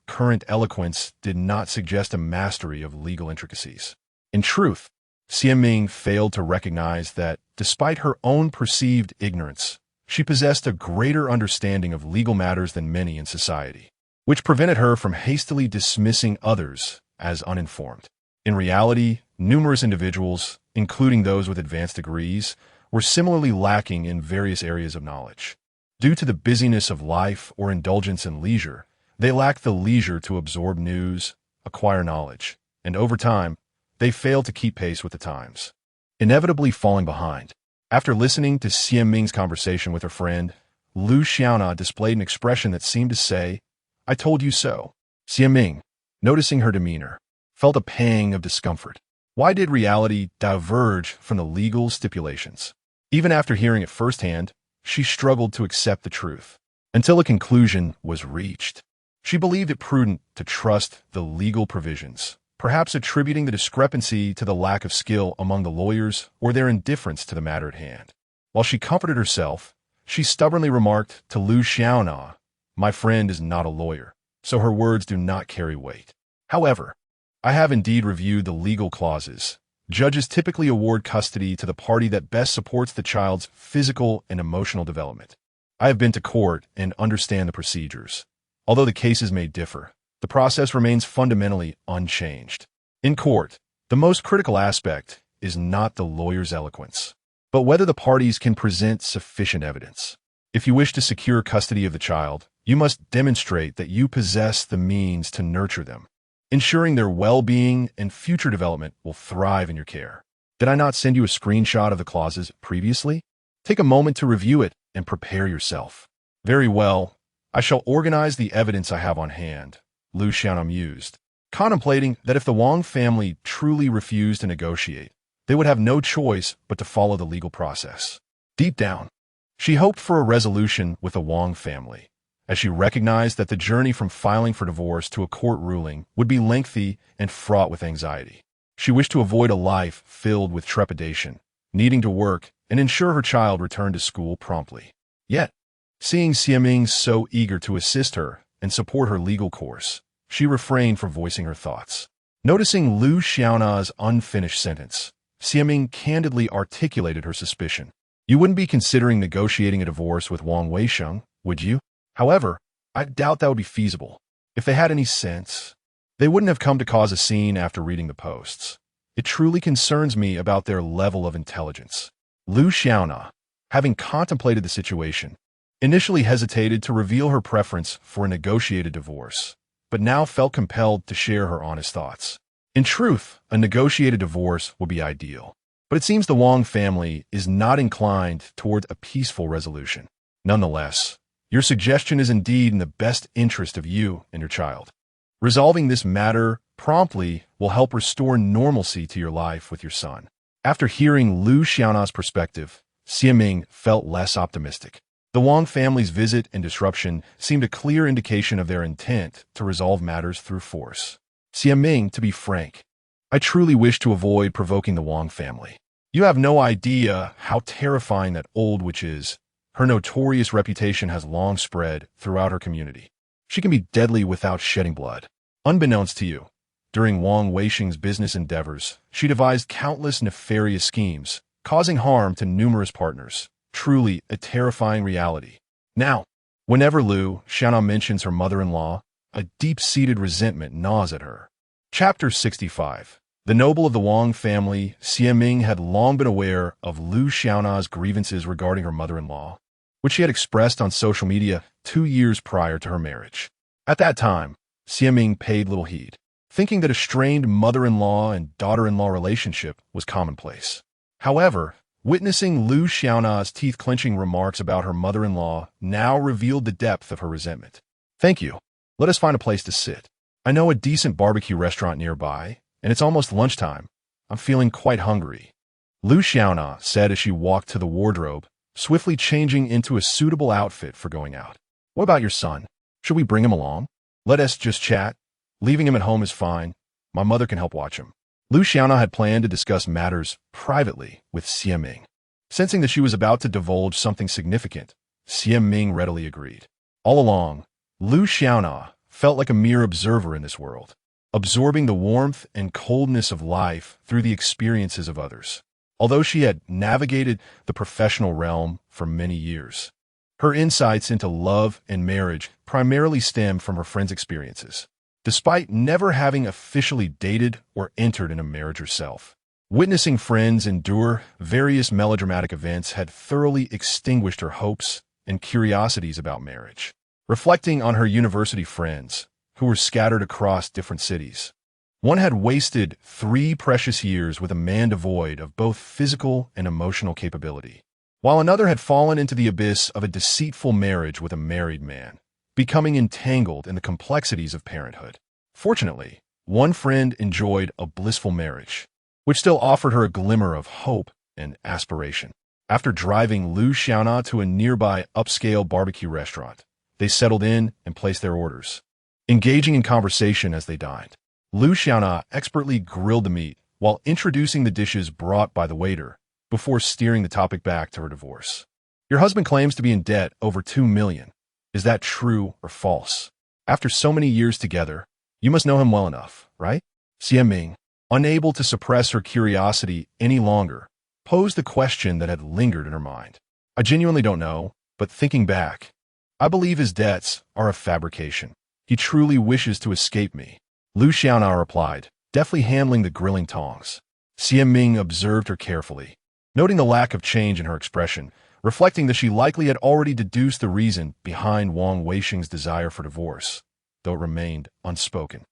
current eloquence did not suggest a mastery of legal intricacies. In truth, Xie Ming failed to recognize that, despite her own perceived ignorance, she possessed a greater understanding of legal matters than many in society, which prevented her from hastily dismissing others as uninformed. In reality, numerous individuals, including those with advanced degrees, were similarly lacking in various areas of knowledge. Due to the busyness of life or indulgence in leisure, they lacked the leisure to absorb news, acquire knowledge, and over time, they failed to keep pace with the times, inevitably falling behind. After listening to Xie Ming's conversation with her friend, Liu Xiaona displayed an expression that seemed to say, "I told you so." Xie Ming, noticing her demeanor, felt a pang of discomfort. Why did reality diverge from the legal stipulations? Even after hearing it firsthand, she struggled to accept the truth. Until a conclusion was reached, she believed it prudent to trust the legal provisions, perhaps attributing the discrepancy to the lack of skill among the lawyers or their indifference to the matter at hand. While she comforted herself, she stubbornly remarked to Liu Xiaona, "My friend is not a lawyer, so her words do not carry weight. However, I have indeed reviewed the legal clauses. Judges typically award custody to the party that best supports the child's physical and emotional development. I have been to court and understand the procedures. Although the cases may differ, the process remains fundamentally unchanged. In court, the most critical aspect is not the lawyer's eloquence, but whether the parties can present sufficient evidence. If you wish to secure custody of the child, you must demonstrate that you possess the means to nurture them, ensuring their well-being and future development will thrive in your care. Did I not send you a screenshot of the clauses previously? Take a moment to review it and prepare yourself. Very well. I shall organize the evidence I have on hand, Lu Xiaona mused, contemplating that if the Wang family truly refused to negotiate, they would have no choice but to follow the legal process. Deep down, she hoped for a resolution with the Wang family, as she recognized that the journey from filing for divorce to a court ruling would be lengthy and fraught with anxiety. She wished to avoid a life filled with trepidation, needing to work and ensure her child returned to school promptly. Yet, seeing Xiaming so eager to assist her and support her legal course, she refrained from voicing her thoughts. Noticing Lu Xiaona's unfinished sentence, Xiaming candidly articulated her suspicion. You wouldn't be considering negotiating a divorce with Wang Weisheng, would you? However, I doubt that would be feasible. If they had any sense, they wouldn't have come to cause a scene after reading the posts. It truly concerns me about their level of intelligence. Lu Xiaona, having contemplated the situation, initially hesitated to reveal her preference for a negotiated divorce, but now felt compelled to share her honest thoughts. In truth, a negotiated divorce would be ideal, but it seems the Wang family is not inclined toward a peaceful resolution. Nonetheless, your suggestion is indeed in the best interest of you and your child. Resolving this matter promptly will help restore normalcy to your life with your son. After hearing Lu Xiaona's perspective, Xiaming felt less optimistic. The Wang family's visit and disruption seemed a clear indication of their intent to resolve matters through force. Xiaming, to be frank, I truly wish to avoid provoking the Wang family. You have no idea how terrifying that old witch is. Her notorious reputation has long spread throughout her community. She can be deadly without shedding blood. Unbeknownst to you, during Wang Weisheng's business endeavors, she devised countless nefarious schemes, causing harm to numerous partners. Truly a terrifying reality. Now, whenever Lu Xiaona mentions her mother-in-law, a deep-seated resentment gnaws at her. Chapter 65. The noble of the Wang family, Xiaming, had long been aware of Lu Xiaona's grievances regarding her mother-in-law, which she had expressed on social media 2 years prior to her marriage. At that time, Xiaming paid little heed, thinking that a strained mother-in-law and daughter-in-law relationship was commonplace. However, witnessing Lu Xiaona's teeth-clenching remarks about her mother-in-law now revealed the depth of her resentment. Thank you. Let us find a place to sit. I know a decent barbecue restaurant nearby, and it's almost lunchtime. I'm feeling quite hungry. Lu Xiaona said as she walked to the wardrobe, swiftly changing into a suitable outfit for going out. What about your son? Should we bring him along? Let us just chat. Leaving him at home is fine. My mother can help watch him. Lu Xiaona had planned to discuss matters privately with Xiaming. Sensing that she was about to divulge something significant, Xiaming readily agreed. All along, Lu Xiaona felt like a mere observer in this world, absorbing the warmth and coldness of life through the experiences of others. Although she had navigated the professional realm for many years, her insights into love and marriage primarily stemmed from her friends' experiences. Despite never having officially dated or entered in a marriage herself, witnessing friends endure various melodramatic events had thoroughly extinguished her hopes and curiosities about marriage. Reflecting on her university friends, who were scattered across different cities, one had wasted 3 precious years with a man devoid of both physical and emotional capability, while another had fallen into the abyss of a deceitful marriage with a married man, becoming entangled in the complexities of parenthood. Fortunately, one friend enjoyed a blissful marriage, which still offered her a glimmer of hope and aspiration. After driving Lu Xiaona to a nearby upscale barbecue restaurant, they settled in and placed their orders. Engaging in conversation as they dined, Lu Xiaona expertly grilled the meat while introducing the dishes brought by the waiter before steering the topic back to her divorce. Your husband claims to be in debt over 2 million. Is that true or false? After so many years together, you must know him well enough, right? Xiaming, unable to suppress her curiosity any longer, posed the question that had lingered in her mind. I genuinely don't know, but thinking back, I believe his debts are a fabrication. He truly wishes to escape me. Lu Xiaona replied, deftly handling the grilling tongs. Xiaming observed her carefully, noting the lack of change in her expression, reflecting that she likely had already deduced the reason behind Wang Weisheng's desire for divorce, though it remained unspoken.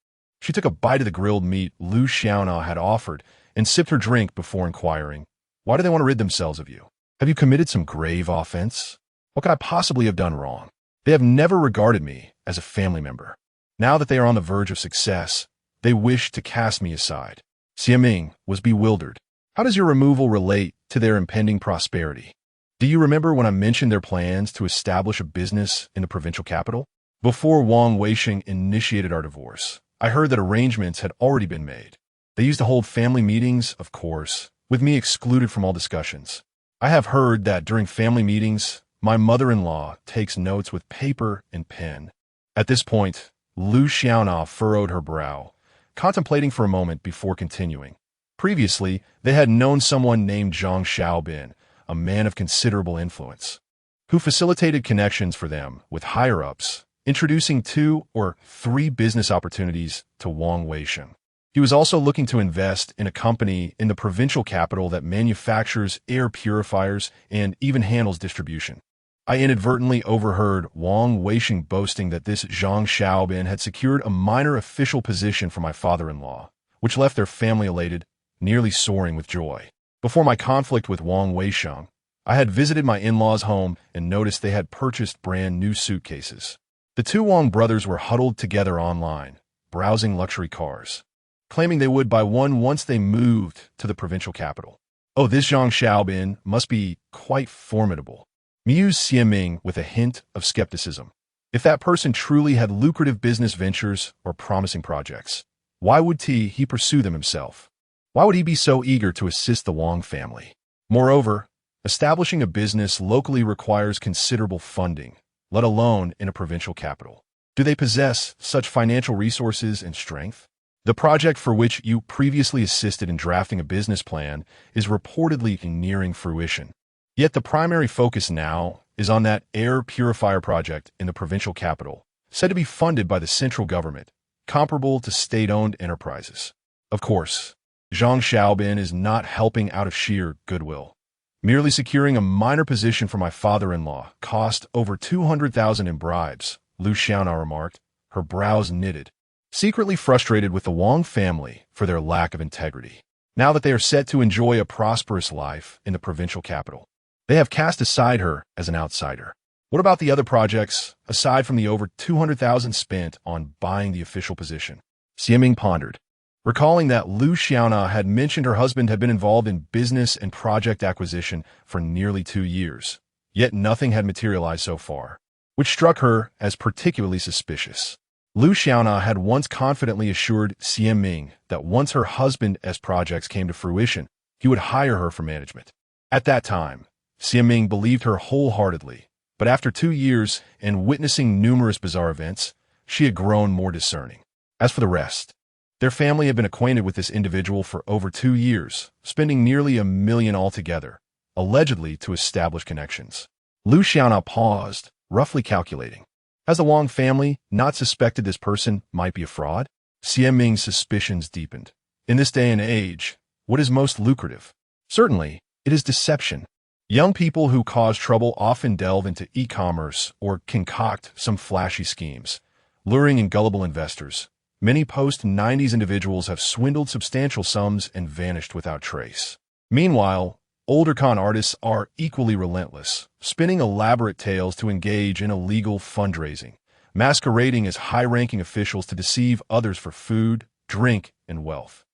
She took a bite of the grilled meat Lu Xiaona had offered and sipped her drink before inquiring, "Why do they want to rid themselves of you? Have you committed some grave offense? What could I possibly have done wrong? They have never regarded me as a family member. Now that they are on the verge of success, they wish to cast me aside." Xiaming was bewildered. How does your removal relate to their impending prosperity? Do you remember when I mentioned their plans to establish a business in the provincial capital? Before Wang Weisheng initiated our divorce, I heard that arrangements had already been made. They used to hold family meetings, of course, with me excluded from all discussions. I have heard that during family meetings, my mother-in-law takes notes with paper and pen. At this point, Lu Xiaona furrowed her brow, contemplating for a moment before continuing. Previously, they had known someone named Zhang Xiaobin, a man of considerable influence, who facilitated connections for them with higher-ups, introducing 2 or 3 business opportunities to Wang Weisheng. He was also looking to invest in a company in the provincial capital that manufactures air purifiers and even handles distribution. I inadvertently overheard Wang Weisheng boasting that this Zhang Xiaobin had secured a minor official position for my father-in-law, which left their family elated, nearly soaring with joy. Before my conflict with Wang Weisheng, I had visited my in-laws' home and noticed they had purchased brand new suitcases. The 2 Wang brothers were huddled together online, browsing luxury cars, claiming they would buy one once they moved to the provincial capital. "Oh, this Zhang Xiaobin must be quite formidable," mused Xiaming with a hint of skepticism. If that person truly had lucrative business ventures or promising projects, why would he pursue them himself? Why would he be so eager to assist the Wang family? Moreover, establishing a business locally requires considerable funding, let alone in a provincial capital. Do they possess such financial resources and strength? The project for which you previously assisted in drafting a business plan is reportedly nearing fruition. Yet the primary focus now is on that air purifier project in the provincial capital, said to be funded by the central government, comparable to state-owned enterprises. Of course, Zhang Xiaobin is not helping out of sheer goodwill. Merely securing a minor position for my father-in-law cost over 200,000 in bribes, Lu Xiaona remarked, her brows knitted, secretly frustrated with the Wang family for their lack of integrity. Now that they are set to enjoy a prosperous life in the provincial capital, they have cast aside her as an outsider. What about the other projects, aside from the over 200,000 spent on buying the official position? Xiaming pondered, recalling that Lu Xiaona had mentioned her husband had been involved in business and project acquisition for nearly 2 years, yet nothing had materialized so far, which struck her as particularly suspicious. Lu Xiaona had once confidently assured Xiaming that once her husband's projects came to fruition, he would hire her for management. At that time, Xiaming believed her wholeheartedly, but after 2 years and witnessing numerous bizarre events, she had grown more discerning. As for the rest, their family had been acquainted with this individual for over 2 years, spending nearly $1 million altogether, allegedly to establish connections. Lu Xiaona paused, roughly calculating. Has the Wang family not suspected this person might be a fraud? Xiaming's suspicions deepened. In this day and age, what is most lucrative? Certainly, it is deception. Young people who cause trouble often delve into e-commerce or concoct some flashy schemes, luring in gullible investors. Many post-90s individuals have swindled substantial sums and vanished without trace. Meanwhile, older con artists are equally relentless, spinning elaborate tales to engage in illegal fundraising, masquerading as high-ranking officials to deceive others for food, drink, and wealth.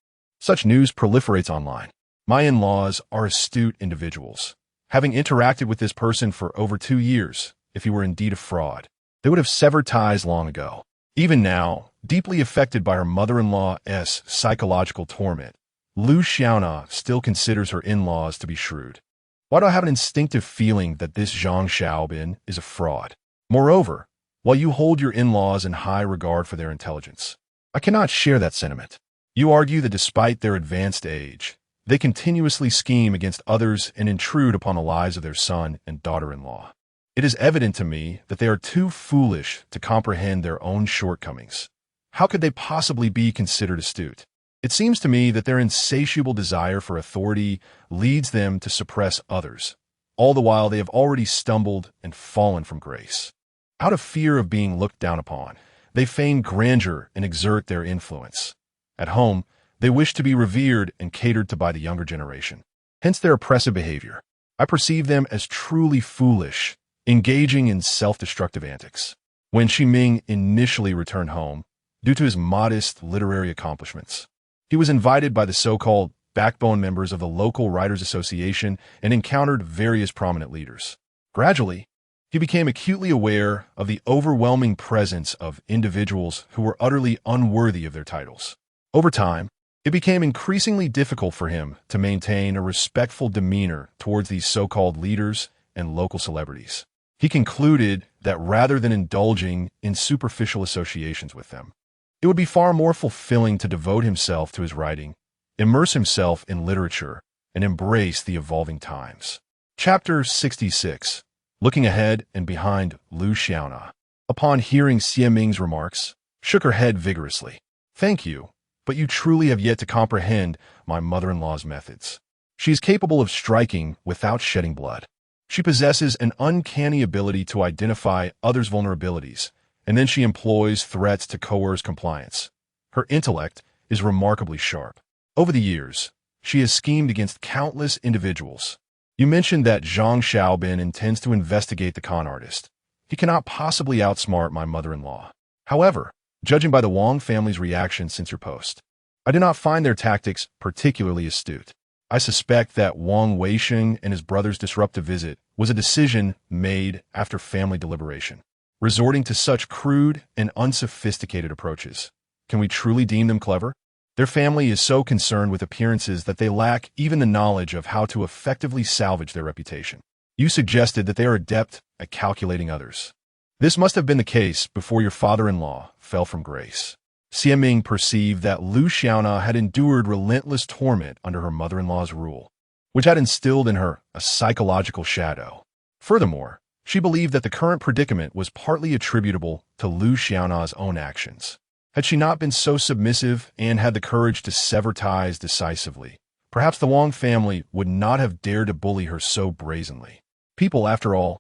Such news proliferates online. My in-laws are astute individuals. Having interacted with this person for over 2 years, if he were indeed a fraud, they would have severed ties long ago. Even now, deeply affected by her mother-in-law's psychological torment, Lu Xiaona still considers her in-laws to be shrewd. Why do I have an instinctive feeling that this Zhang Xiaobin is a fraud? Moreover, while you hold your in-laws in high regard for their intelligence, I cannot share that sentiment. You argue that despite their advanced age, they continuously scheme against others and intrude upon the lives of their son and daughter-in-law. It is evident to me that they are too foolish to comprehend their own shortcomings. How could they possibly be considered astute? It seems to me that their insatiable desire for authority leads them to suppress others, all the while they have already stumbled and fallen from grace. Out of fear of being looked down upon, they feign grandeur and exert their influence. At home, They wish to be revered and catered to by the younger generation. Hence their oppressive behavior. I perceive them as truly foolish, engaging in self-destructive antics. When Xi Ming initially returned home, due to his modest literary accomplishments, he was invited by the so-called backbone members of the local Writers Association and encountered various prominent leaders. Gradually, he became acutely aware of the overwhelming presence of individuals who were utterly unworthy of their titles. Over time, it became increasingly difficult for him to maintain a respectful demeanor towards these so-called leaders and local celebrities. He concluded that rather than indulging in superficial associations with them, it would be far more fulfilling to devote himself to his writing, immerse himself in literature, and embrace the evolving times. Chapter 66. Looking ahead and behind, Lu Xiaona, upon hearing Xie Ming's remarks, shook her head vigorously. "Thank you, but you truly have yet to comprehend my mother-in-law's methods. She is capable of striking without shedding blood. She possesses an uncanny ability to identify others' vulnerabilities, and then she employs threats to coerce compliance. Her intellect is remarkably sharp. Over the years, she has schemed against countless individuals. You mentioned that Zhang Xiaobin intends to investigate the con artist. He cannot possibly outsmart my mother-in-law. However, judging by the Wang family's reaction since your post, I do not find their tactics particularly astute. I suspect that Wang Weisheng and his brother's disruptive visit was a decision made after family deliberation. Resorting to such crude and unsophisticated approaches, can we truly deem them clever? Their family is so concerned with appearances that they lack even the knowledge of how to effectively salvage their reputation. You suggested that they are adept at calculating others. This must have been the case before your father-in-law fell from grace. Xie Ming perceived that Lu Xiaona had endured relentless torment under her mother-in-law's rule, which had instilled in her a psychological shadow. Furthermore, she believed that the current predicament was partly attributable to Lu Xiaona's own actions. Had she not been so submissive and had the courage to sever ties decisively, perhaps the Wang family would not have dared to bully her so brazenly. People, after all,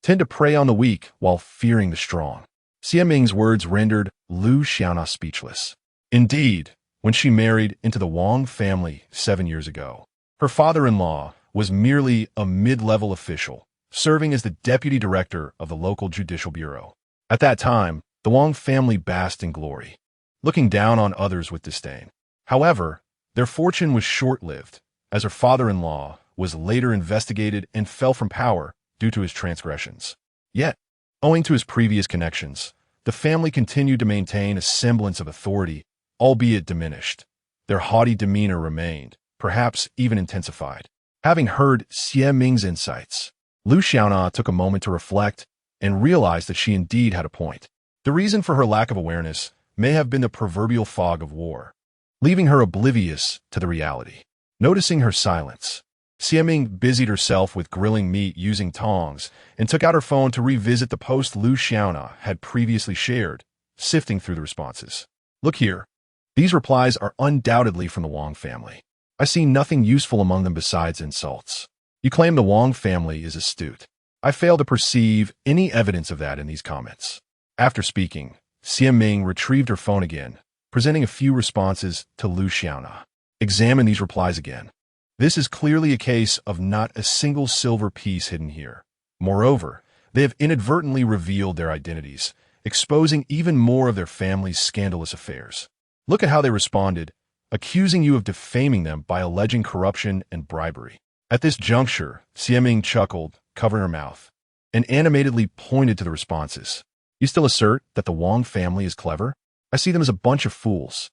tend to prey on the weak while fearing the strong. Xie Ming's words rendered Lu Xiaona speechless. Indeed, when she married into the Wang family 7 years ago, her father-in-law was merely a mid-level official, serving as the deputy director of the local judicial bureau. At that time, the Wang family basked in glory, looking down on others with disdain. However, their fortune was short-lived, as her father-in-law was later investigated and fell from power due to his transgressions. Yet, owing to his previous connections, the family continued to maintain a semblance of authority, albeit diminished. Their haughty demeanor remained, perhaps even intensified. Having heard Xie Ming's insights, Lu Xiaona took a moment to reflect and realized that she indeed had a point. The reason for her lack of awareness may have been the proverbial fog of war, leaving her oblivious to the reality. Noticing her silence, Xie Ming busied herself with grilling meat using tongs and took out her phone to revisit the post Lu Xiaona had previously shared, sifting through the responses. Look here. These replies are undoubtedly from the Wang family. I see nothing useful among them besides insults. You claim the Wang family is astute. I fail to perceive any evidence of that in these comments. After speaking, Xie Ming retrieved her phone again, presenting a few responses to Lu Xiaona. Examine these replies again. This is clearly a case of not a single silver piece hidden here. Moreover, they have inadvertently revealed their identities, exposing even more of their family's scandalous affairs. Look at how they responded, accusing you of defaming them by alleging corruption and bribery. At this juncture, Xie Ming chuckled, covering her mouth, and animatedly pointed to the responses. You still assert that the Wang family is clever? I see them as a bunch of fools.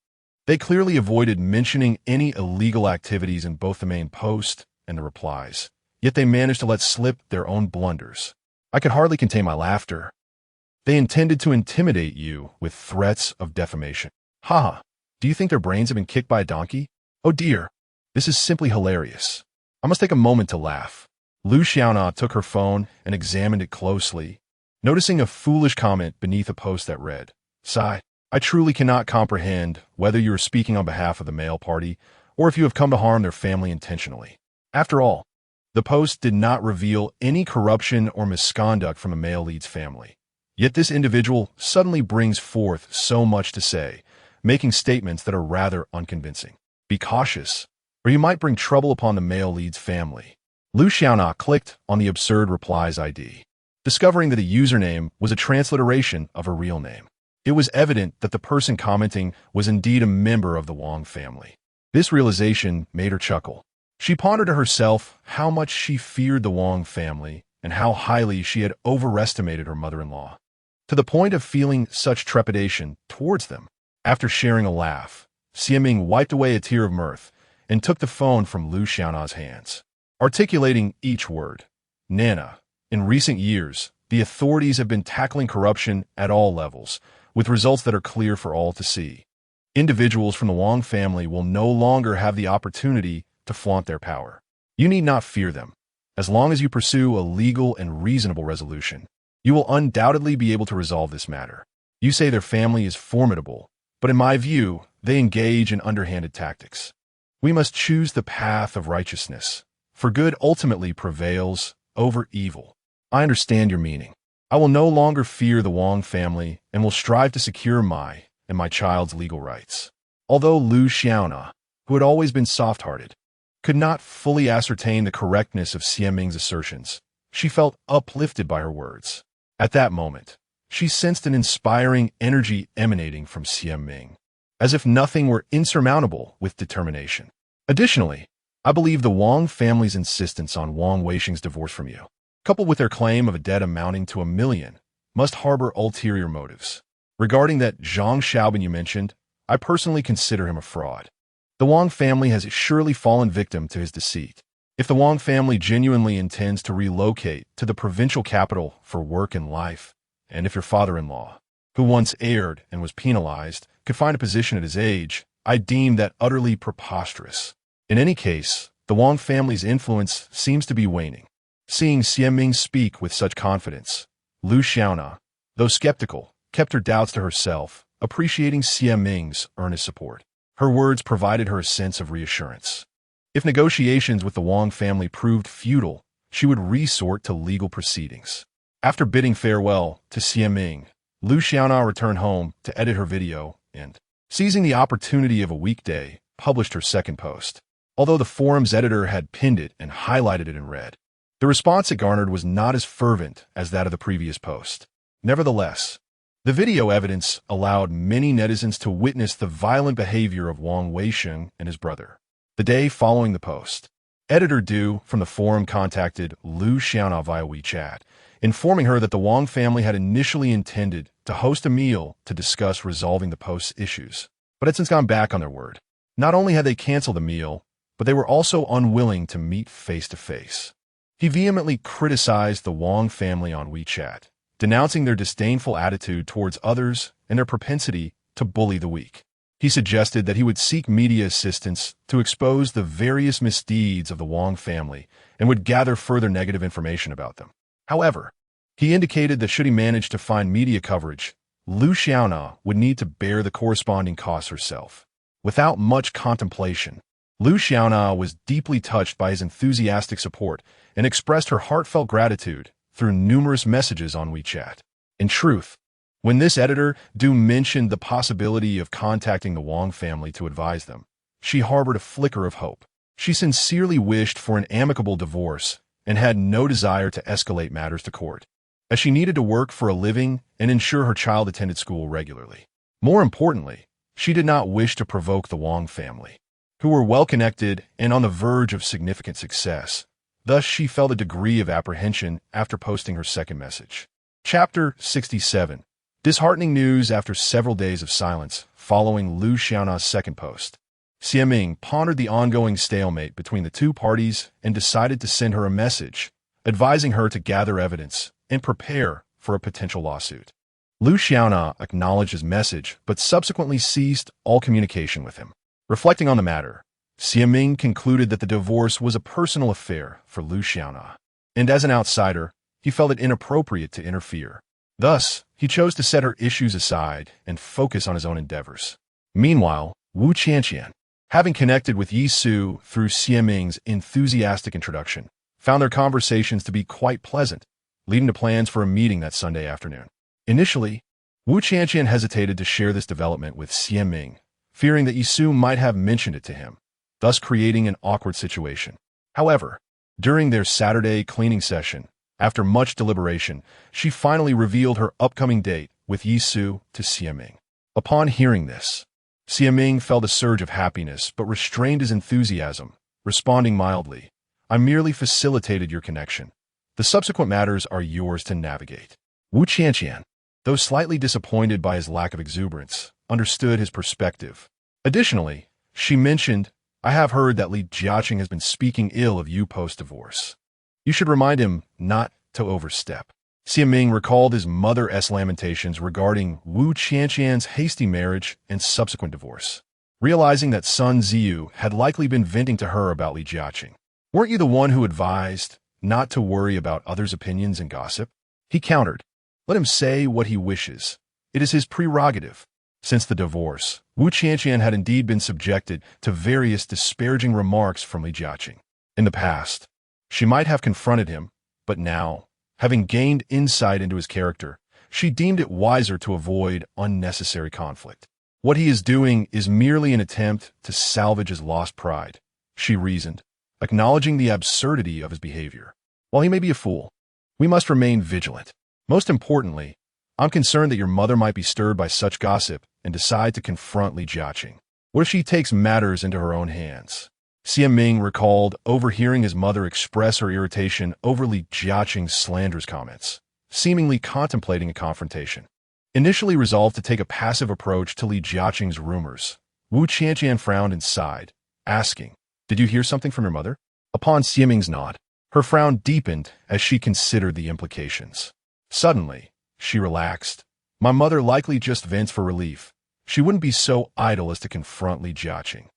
They clearly avoided mentioning any illegal activities in both the main post and the replies, yet they managed to let slip their own blunders. I could hardly contain my laughter. They intended to intimidate you with threats of defamation. Ha! Do you think their brains have been kicked by a donkey? Oh dear, this is simply hilarious. I must take a moment to laugh. Lu Xiaona took her phone and examined it closely, noticing a foolish comment beneath a post that read, "Sigh, I truly cannot comprehend whether you are speaking on behalf of the male party or if you have come to harm their family intentionally." After all, the post did not reveal any corruption or misconduct from the male lead's family. Yet this individual suddenly brings forth so much to say, making statements that are rather unconvincing. Be cautious, or you might bring trouble upon the male lead's family. Lu Xiaona clicked on the absurd replies ID, discovering that the username was a transliteration of her real name. It was evident that the person commenting was indeed a member of the Wang family. This realization made her chuckle. She pondered to herself how much she feared the Wang family and how highly she had overestimated her mother-in-law, to the point of feeling such trepidation towards them. After sharing a laugh, Xiaming wiped away a tear of mirth and took the phone from Lu Xiaona's hands, articulating each word. Nana, in recent years, the authorities have been tackling corruption at all levels, with results that are clear for all to see. Individuals from the Wang family will no longer have the opportunity to flaunt their power. You need not fear them. As long as you pursue a legal and reasonable resolution, you will undoubtedly be able to resolve this matter. You say their family is formidable, but in my view, they engage in underhanded tactics. We must choose the path of righteousness, for good ultimately prevails over evil. I understand your meaning. I will no longer fear the Wang family and will strive to secure my and my child's legal rights. Although Lu Xiaona, who had always been soft-hearted, could not fully ascertain the correctness of Xiaming's assertions, she felt uplifted by her words. At that moment, she sensed an inspiring energy emanating from Xiaming, as if nothing were insurmountable with determination. Additionally, I believe the Wang family's insistence on Wang Weisheng's divorce from you, coupled with their claim of a debt amounting to $1 million, must harbor ulterior motives. Regarding that Zhang Xiaobin you mentioned, I personally consider him a fraud. The Wang family has surely fallen victim to his deceit. If the Wang family genuinely intends to relocate to the provincial capital for work and life, and if your father-in-law, who once erred and was penalized, could find a position at his age, I deem that utterly preposterous. In any case, the Wang family's influence seems to be waning. Seeing Xiaming speak with such confidence, Lu Xiaona, though skeptical, kept her doubts to herself, appreciating Xiaming's earnest support. Her words provided her a sense of reassurance. If negotiations with the Wang family proved futile, she would resort to legal proceedings. After bidding farewell to Xiaming, Lu Xiaona returned home to edit her video and, seizing the opportunity of a weekday, published her second post. Although the forum's editor had pinned it and highlighted it in red, the response it garnered was not as fervent as that of the previous post. Nevertheless, the video evidence allowed many netizens to witness the violent behavior of Wang Weisheng and his brother. The day following the post, Editor Du from the forum contacted Lu Xiaona via WeChat, informing her that the Wang family had initially intended to host a meal to discuss resolving the post's issues, but had since gone back on their word. Not only had they canceled the meal, but they were also unwilling to meet face-to-face. He vehemently criticized the Wang family on WeChat, denouncing their disdainful attitude towards others and their propensity to bully the weak. He suggested that he would seek media assistance to expose the various misdeeds of the Wang family and would gather further negative information about them. However, he indicated that should he manage to find media coverage, Lu Xiaona would need to bear the corresponding costs herself. Without much contemplation, Lu Xiaona was deeply touched by his enthusiastic support and expressed her heartfelt gratitude through numerous messages on WeChat. In truth, when this editor Du mentioned the possibility of contacting the Wang family to advise them, she harbored a flicker of hope. She sincerely wished for an amicable divorce and had no desire to escalate matters to court, as she needed to work for a living and ensure her child attended school regularly. More importantly, she did not wish to provoke the Wang family, who were well-connected and on the verge of significant success. Thus, she felt a degree of apprehension after posting her second message. Chapter 67. Disheartening news after several days of silence following Lu Xiaona's second post. Xiaming pondered the ongoing stalemate between the two parties and decided to send her a message, advising her to gather evidence and prepare for a potential lawsuit. Lu Xiaona acknowledged his message but subsequently ceased all communication with him. Reflecting on the matter, Xiaming concluded that the divorce was a personal affair for Lu Xiaona, and as an outsider, he felt it inappropriate to interfere. Thus, he chose to set her issues aside and focus on his own endeavors. Meanwhile, Wu Qianqian, having connected with Yi Su through Xiaming's enthusiastic introduction, found their conversations to be quite pleasant, leading to plans for a meeting that Sunday afternoon. Initially, Wu Qianqian hesitated to share this development with Xiaming, fearing that Yisu might have mentioned it to him, thus creating an awkward situation. However, during their Saturday cleaning session, after much deliberation, she finally revealed her upcoming date with Yisu to Xiaming. Upon hearing this, Xiaming felt a surge of happiness but restrained his enthusiasm, responding mildly, "I merely facilitated your connection. The subsequent matters are yours to navigate." Wu Qianqian, though slightly disappointed by his lack of exuberance, understood his perspective. Additionally, she mentioned, "I have heard that Li Jiaqing has been speaking ill of you post-divorce. You should remind him not to overstep." Xiaming recalled his mother's lamentations regarding Wu Qianqian's hasty marriage and subsequent divorce, realizing that Sun Ziyu had likely been venting to her about Li Jiaqing. "Weren't you the one who advised not to worry about others' opinions and gossip?" He countered, "Let him say what he wishes. It is his prerogative." Since the divorce, Wu Qianqian had indeed been subjected to various disparaging remarks from Li Jiaqing. In the past, she might have confronted him, but now, having gained insight into his character, she deemed it wiser to avoid unnecessary conflict. "What he is doing is merely an attempt to salvage his lost pride," she reasoned, acknowledging the absurdity of his behavior. "While he may be a fool, we must remain vigilant. Most importantly, I'm concerned that your mother might be stirred by such gossip and decide to confront Li Jiaqing. What if she takes matters into her own hands?" Xiaming recalled overhearing his mother express her irritation over Li Jiaqing's slanderous comments, seemingly contemplating a confrontation. Initially resolved to take a passive approach to Li Jiaqing's rumors, Wu Qianqian frowned and sighed, asking, "Did you hear something from your mother?" Upon Xiaming's nod, her frown deepened as she considered the implications. Suddenly, she relaxed. "My mother likely just vents for relief. She wouldn't be so idle as to confront Li Jiaqing.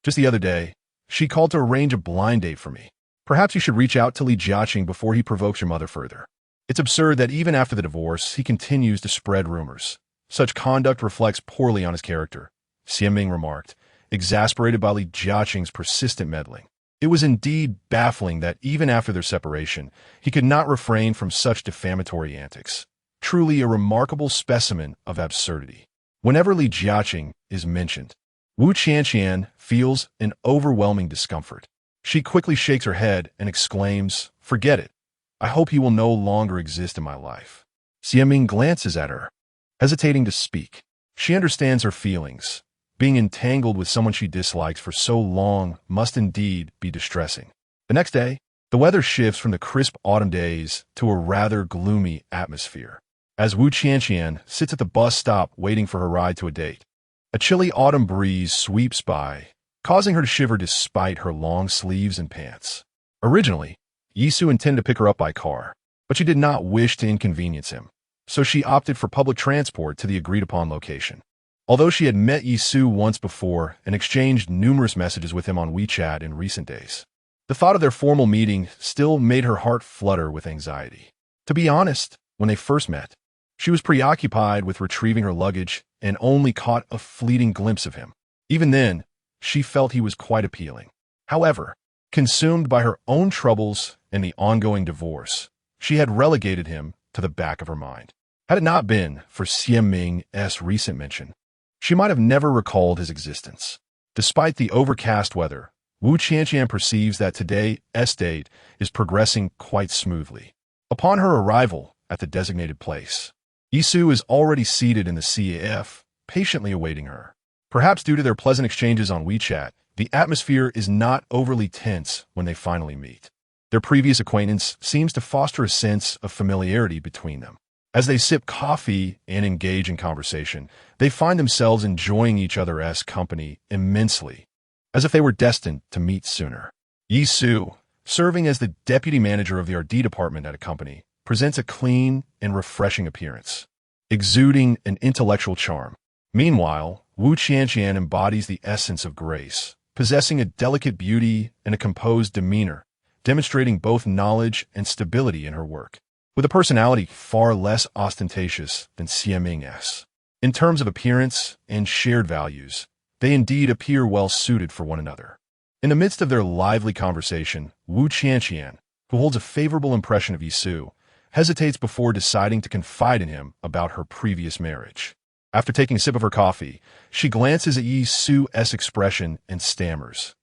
Just the other day, she called to arrange a blind date for me. Perhaps you should reach out to Li Jiaqing before he provokes your mother further. It's absurd that even after the divorce, he continues to spread rumors. Such conduct reflects poorly on his character," Xiaming remarked, exasperated by Li Jiaqing's persistent meddling. It was indeed baffling that even after their separation, he could not refrain from such defamatory antics. Truly a remarkable specimen of absurdity. Whenever Li Jiaqing is mentioned, Wu Qianqian feels an overwhelming discomfort. She quickly shakes her head and exclaims, "Forget it. I hope he will no longer exist in my life." Xiaming glances at her, hesitating to speak. She understands her feelings. Being entangled with someone she dislikes for so long must indeed be distressing. The next day, the weather shifts from the crisp autumn days to a rather gloomy atmosphere. As Wu Qianqian sits at the bus stop waiting for her ride to a date, a chilly autumn breeze sweeps by, causing her to shiver despite her long sleeves and pants. Originally, Yisu intended to pick her up by car, but she did not wish to inconvenience him, so she opted for public transport to the agreed-upon location. Although she had met Yisu once before and exchanged numerous messages with him on WeChat in recent days, the thought of their formal meeting still made her heart flutter with anxiety. To be honest, when they first met, she was preoccupied with retrieving her luggage and only caught a fleeting glimpse of him. Even then, she felt he was quite appealing. However, consumed by her own troubles and the ongoing divorce, she had relegated him to the back of her mind. Had it not been for Xiaming's recent mention, she might have never recalled his existence. Despite the overcast weather, Wu Qianqian perceives that today's date is progressing quite smoothly. Upon her arrival at the designated place, Yisu is already seated in the CAF, patiently awaiting her. Perhaps due to their pleasant exchanges on WeChat, the atmosphere is not overly tense when they finally meet. Their previous acquaintance seems to foster a sense of familiarity between them. As they sip coffee and engage in conversation, they find themselves enjoying each other's company immensely, as if they were destined to meet sooner. Yisu, serving as the deputy manager of the R&D department at a company, presents a clean and refreshing appearance, exuding an intellectual charm. Meanwhile, Wu Qianqian embodies the essence of grace, possessing a delicate beauty and a composed demeanor, demonstrating both knowledge and stability in her work. With a personality far less ostentatious than Xiaming's. In terms of appearance and shared values, they indeed appear well suited for one another. In the midst of their lively conversation, Wu Qianqian, who holds a favorable impression of Yisu, hesitates before deciding to confide in him about her previous marriage. After taking a sip of her coffee, she glances at Yi Su's expression and stammers.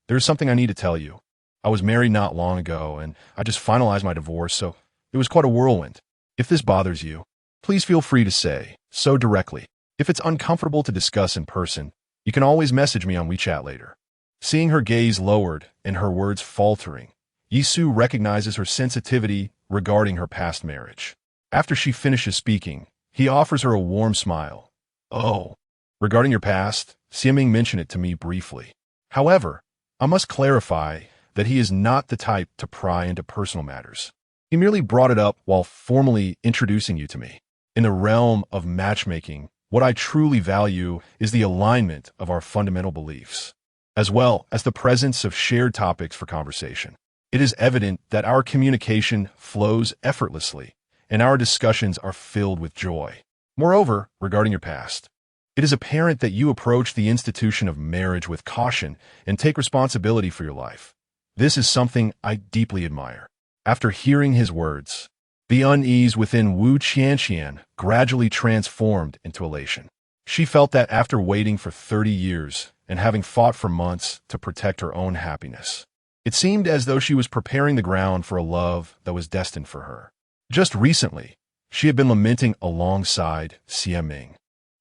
There's something I need to tell you. I was married not long ago, and I just finalized my divorce, so it was quite a whirlwind. If this bothers you, please feel free to say so directly. If it's uncomfortable to discuss in person, you can always message me on WeChat later. Seeing her gaze lowered and her words faltering, Yi Su recognizes her sensitivity regarding her past marriage. After she finishes speaking, he offers her a warm smile. Oh, regarding your past, Xiaming mentioned it to me briefly. However, I must clarify that he is not the type to pry into personal matters. He merely brought it up while formally introducing you to me. In the realm of matchmaking, what I truly value is the alignment of our fundamental beliefs, as well as the presence of shared topics for conversation. It is evident that our communication flows effortlessly, and our discussions are filled with joy. Moreover, regarding your past, it is apparent that you approach the institution of marriage with caution and take responsibility for your life. This is something I deeply admire. After hearing his words, the unease within Wu Qianqian gradually transformed into elation. She felt that after waiting for 30 years and having fought for months to protect her own happiness, it seemed as though she was preparing the ground for a love that was destined for her. Just recently, she had been lamenting alongside Xiaming,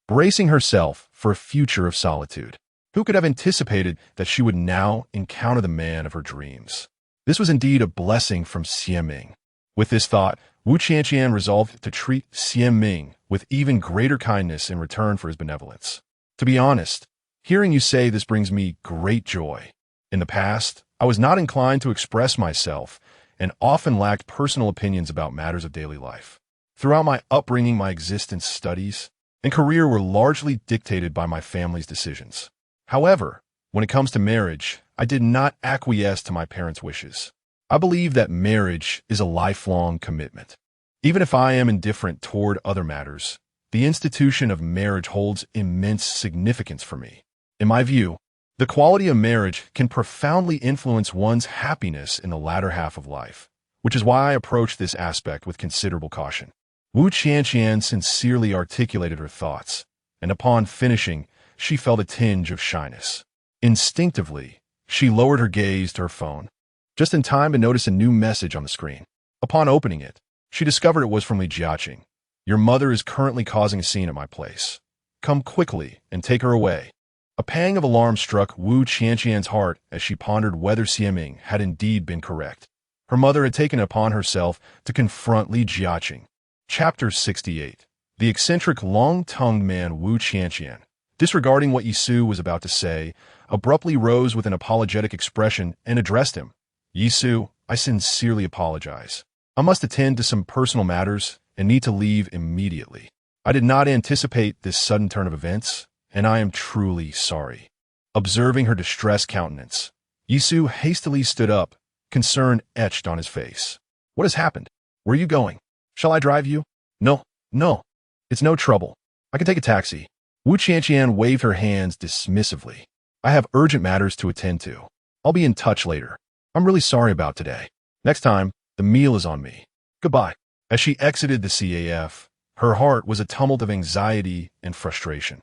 bracing herself for a future of solitude. Who could have anticipated that she would now encounter the man of her dreams? This was indeed a blessing from Xiaming. With this thought, Wu Qianqian resolved to treat Xiaming with even greater kindness in return for his benevolence. To be honest, hearing you say this brings me great joy. In the past, I was not inclined to express myself and often lacked personal opinions about matters of daily life. Throughout my upbringing, my existence, studies, and career were largely dictated by my family's decisions. However, when it comes to marriage, I did not acquiesce to my parents' wishes. I believe that marriage is a lifelong commitment. Even if I am indifferent toward other matters, the institution of marriage holds immense significance for me. In my view, the quality of marriage can profoundly influence one's happiness in the latter half of life, which is why I approach this aspect with considerable caution. Wu Qianqian sincerely articulated her thoughts, and upon finishing, she felt a tinge of shyness. Instinctively, she lowered her gaze to her phone, just in time to notice a new message on the screen. Upon opening it, she discovered it was from Rejection. Your mother is currently causing a scene at my place. Come quickly and take her away. A pang of alarm struck Wu Qianqian's heart as she pondered whether Xiaming had indeed been correct. Her mother had taken it upon herself to confront Rejection. Chapter 68. The eccentric, long-tongued man Wu Qianqian, disregarding what Yi Su was about to say, abruptly rose with an apologetic expression and addressed him. Yi Su, I sincerely apologize. I must attend to some personal matters and need to leave immediately. I did not anticipate this sudden turn of events, and I am truly sorry. Observing her distressed countenance, Yi Su hastily stood up, concern etched on his face. What has happened? Where are you going? Shall I drive you? No. It's no trouble. I can take a taxi. Wu Qianqian waved her hands dismissively. I have urgent matters to attend to. I'll be in touch later. I'm really sorry about today. Next time, the meal is on me. Goodbye. As she exited the CAF, her heart was a tumult of anxiety and frustration.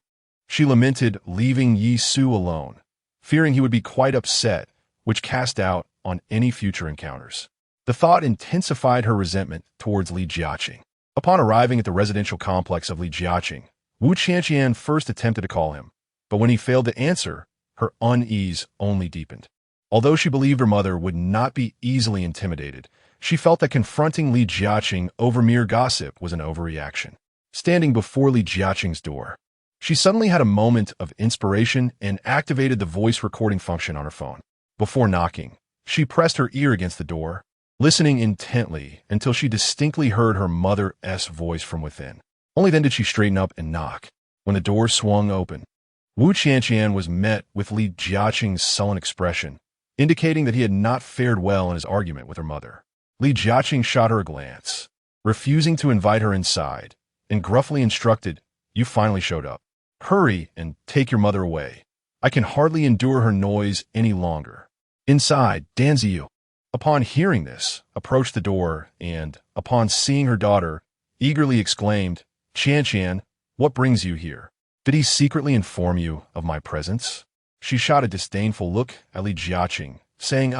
She lamented leaving Yi Su alone, fearing he would be quite upset, which cast doubt on any future encounters. The thought intensified her resentment towards Li Jiaqing. Upon arriving at the residential complex of Li Jiaqing, Wu Qianqian first attempted to call him, but when he failed to answer, her unease only deepened. Although she believed her mother would not be easily intimidated, she felt that confronting Li Jiaqing over mere gossip was an overreaction. Standing before Li Jiaqing's door, she suddenly had a moment of inspiration and activated the voice recording function on her phone. Before knocking, she pressed her ear against the door, listening intently until she distinctly heard her mother's voice from within. Only then did she straighten up and knock. When the door swung open, Wu Qianqian was met with Li Jiaqing's sullen expression, indicating that he had not fared well in his argument with her mother. Li Jiaqing shot her a glance, refusing to invite her inside, and gruffly instructed, "You finally showed up. Hurry and take your mother away. I can hardly endure her noise any longer." Inside, Dan Ziyu, upon hearing this, approached the door and, upon seeing her daughter, eagerly exclaimed, "Qianqian, What brings you here? Did he secretly inform you of my presence? She shot a disdainful look at Li Jiaqing, saying,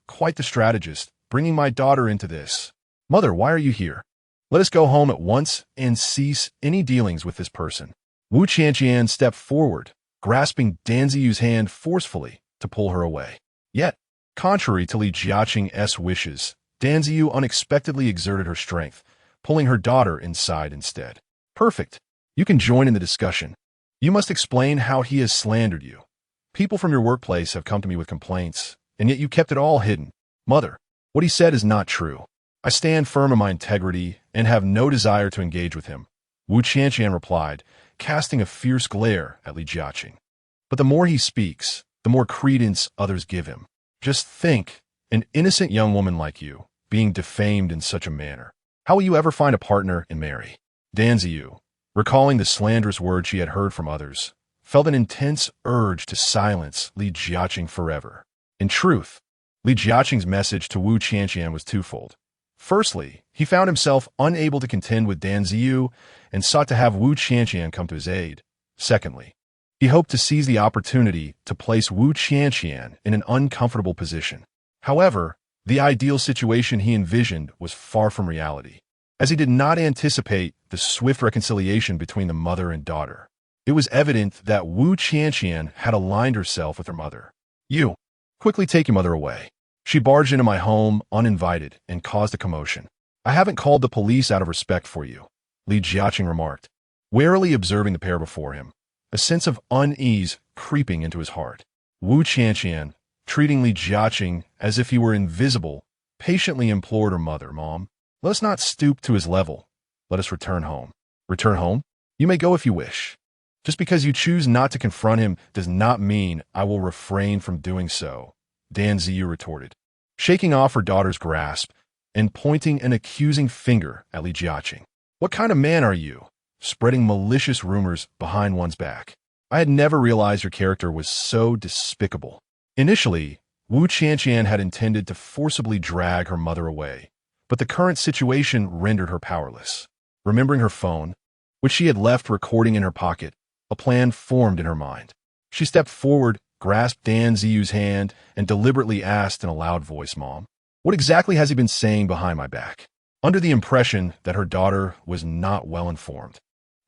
quite the strategist, bringing my daughter into this. Mother, why are you here? Let us go home at once and cease any dealings with this person. Wu Qianqian stepped forward, grasping Dan Ziyu's hand forcefully to pull her away. Yet, contrary to Li Jiaqing's wishes, Dan Ziyu unexpectedly exerted her strength, pulling her daughter inside instead. Perfect. You can join in the discussion. You must explain how he has slandered you. People from your workplace have come to me with complaints, and yet you kept it all hidden. Mother, what he said is not true. I stand firm in my integrity and have no desire to engage with him, Wu Qianqian replied, casting a fierce glare at Li Jiaqing. But the more he speaks, the more credence others give him. Just think, an innocent young woman like you, being defamed in such a manner. How will you ever find a partner and marry? Dan Ziyu, recalling the slanderous words she had heard from others, felt an intense urge to silence Li Jiaqing forever. In truth, Li Jiaqing's message to Wu Qianqian was twofold. Firstly, he found himself unable to contend with Dan Ziyu and sought to have Wu Qianqian come to his aid. Secondly, he hoped to seize the opportunity to place Wu Qianqian in an uncomfortable position. However, the ideal situation he envisioned was far from reality, as he did not anticipate the swift reconciliation between the mother and daughter. It was evident that Wu Qianqian had aligned herself with her mother. You, quickly take your mother away. She barged into my home uninvited and caused a commotion. I haven't called the police out of respect for you, Li Jiaqing remarked, warily observing the pair before him, a sense of unease creeping into his heart. Wu Qianqian, treating Li Jiaqing as if he were invisible, patiently implored her mother, Mom, let us not stoop to his level. Let us return home. Return home? You may go if you wish. Just because you choose not to confront him does not mean I will refrain from doing so, Dan Ziyu retorted, shaking off her daughter's grasp and pointing an accusing finger at Li Jiaqing. What kind of man are you, spreading malicious rumors behind one's back? I had never realized your character was so despicable. Initially, Wu Qianqian had intended to forcibly drag her mother away, but the current situation rendered her powerless. Remembering her phone, which she had left recording in her pocket, a plan formed in her mind. She stepped forward, grasped Dan Ziyu's hand, and deliberately asked in a loud voice, Mom, what exactly has he been saying behind my back? Under the impression that her daughter was not well informed,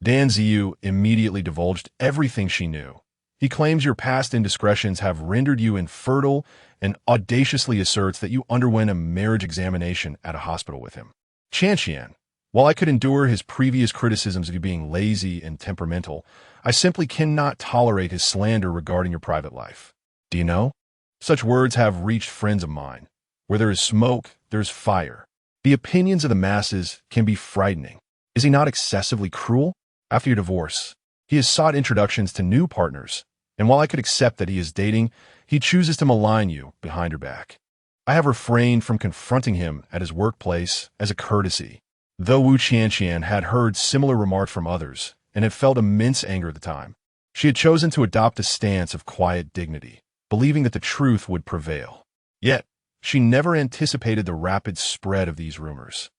Dan Ziyu immediately divulged everything she knew. He claims your past indiscretions have rendered you infertile and audaciously asserts that you underwent a marriage examination at a hospital with him. Qianqian, while I could endure his previous criticisms of you being lazy and temperamental, I simply cannot tolerate his slander regarding your private life. Do you know? Such words have reached friends of mine. Where there is smoke, there is fire. The opinions of the masses can be frightening. Is he not excessively cruel? After your divorce, he has sought introductions to new partners, and while I could accept that he is dating, he chooses to malign you behind your back. I have refrained from confronting him at his workplace as a courtesy, though Wu Qianqian had heard similar remarks from others and had felt immense anger at the time. She had chosen to adopt a stance of quiet dignity, believing that the truth would prevail. Yet, she never anticipated the rapid spread of these rumors,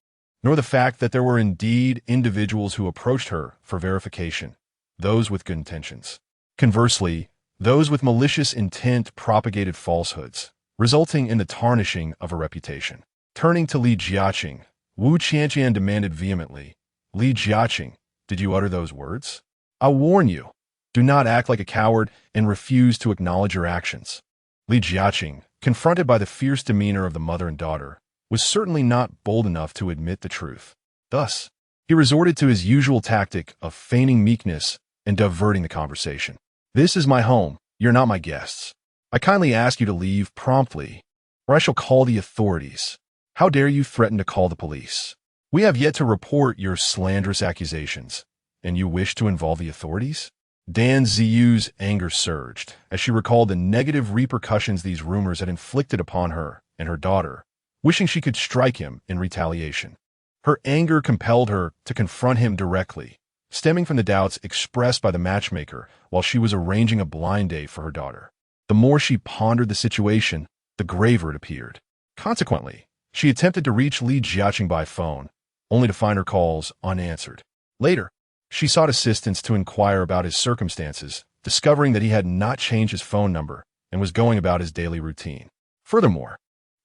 nor the fact that there were indeed individuals who approached her for verification, those with good intentions. Conversely, those with malicious intent propagated falsehoods, resulting in the tarnishing of her reputation. Turning to Li Jiaqing, Wu Qianqian demanded vehemently, Li Jiaqing, did you utter those words? I warn you, do not act like a coward and refuse to acknowledge your actions. Li Jiaqing, confronted by the fierce demeanor of the mother and daughter, was certainly not bold enough to admit the truth. Thus, he resorted to his usual tactic of feigning meekness and diverting the conversation. This is my home. You're not my guests. I kindly ask you to leave promptly, or I shall call the authorities. How dare you threaten to call the police? We have yet to report your slanderous accusations, and you wish to involve the authorities? Dan Ziyu's anger surged as she recalled the negative repercussions these rumors had inflicted upon her and her daughter, wishing she could strike him in retaliation. Her anger compelled her to confront him directly, stemming from the doubts expressed by the matchmaker while she was arranging a blind date for her daughter. The more she pondered the situation, the graver it appeared. Consequently, she attempted to reach Li Jiaqing by phone, only to find her calls unanswered. Later, She sought assistance to inquire about his circumstances, discovering that he had not changed his phone number and was going about his daily routine. Furthermore,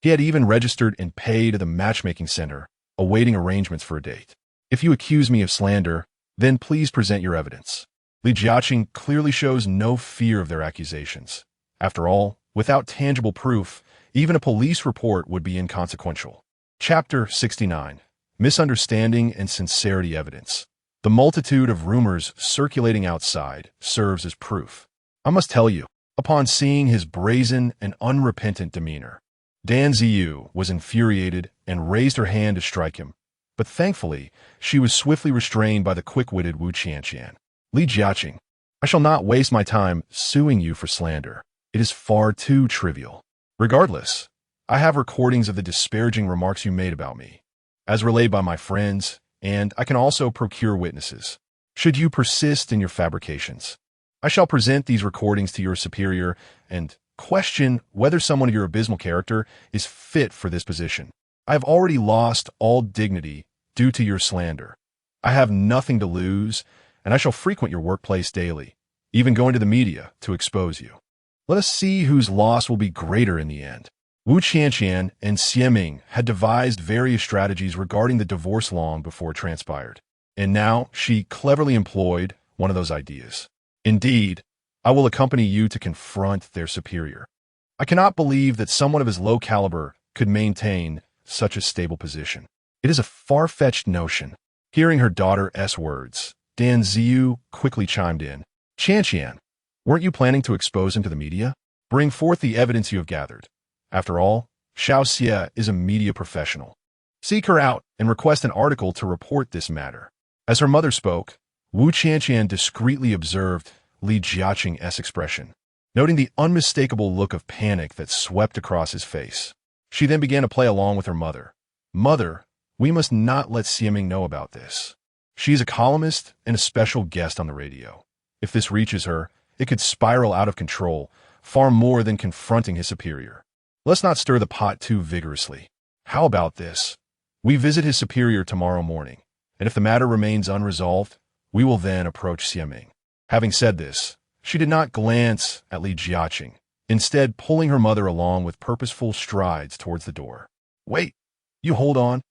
he had even registered and paid at the matchmaking center, awaiting arrangements for a date. If you accuse me of slander, then please present your evidence. Rejection clearly shows no fear of their accusations. After all, without tangible proof, even a police report would be inconsequential. Chapter 69. Misunderstanding and Sincerity Evidence. The multitude of rumors circulating outside serves as proof. I must tell you, upon seeing his brazen and unrepentant demeanor, Dan Ziyu was infuriated and raised her hand to strike him, but thankfully, she was swiftly restrained by the quick-witted Wu Qianqian. Li Jiaqing, I shall not waste my time suing you for slander. It is far too trivial. Regardless, I have recordings of the disparaging remarks you made about me, as relayed by my friends, and I can also procure witnesses. Should you persist in your fabrications, I shall present these recordings to your superior and question whether someone of your abysmal character is fit for this position. I have already lost all dignity due to your slander. I have nothing to lose, and I shall frequent your workplace daily, even going to the media to expose you. Let us see whose loss will be greater in the end. Wu Qianqian and Xieming had devised various strategies regarding the divorce long before it transpired, and now she cleverly employed one of those ideas. Indeed, I will accompany you to confront their superior. I cannot believe that someone of his low caliber could maintain such a stable position. It is a far-fetched notion. Hearing her daughter's words, Dan Ziyu quickly chimed in. Qianqian, weren't you planning to expose him to the media? Bring forth the evidence you have gathered. After all, Xiao Xie is a media professional. Seek her out and request an article to report this matter. As her mother spoke, Wu Qianqian discreetly observed Li Jiaqing's expression, noting the unmistakable look of panic that swept across his face. She then began to play along with her mother. Mother, we must not let Xieming know about this. She is a columnist and a special guest on the radio. If this reaches her, it could spiral out of control, far more than confronting his superior. Let's not stir the pot too vigorously. How about this? We visit his superior tomorrow morning, and if the matter remains unresolved, we will then approach Xieming. Having said this, she did not glance at Li Jiaqing, instead pulling her mother along with purposeful strides towards the door. Wait, you hold on.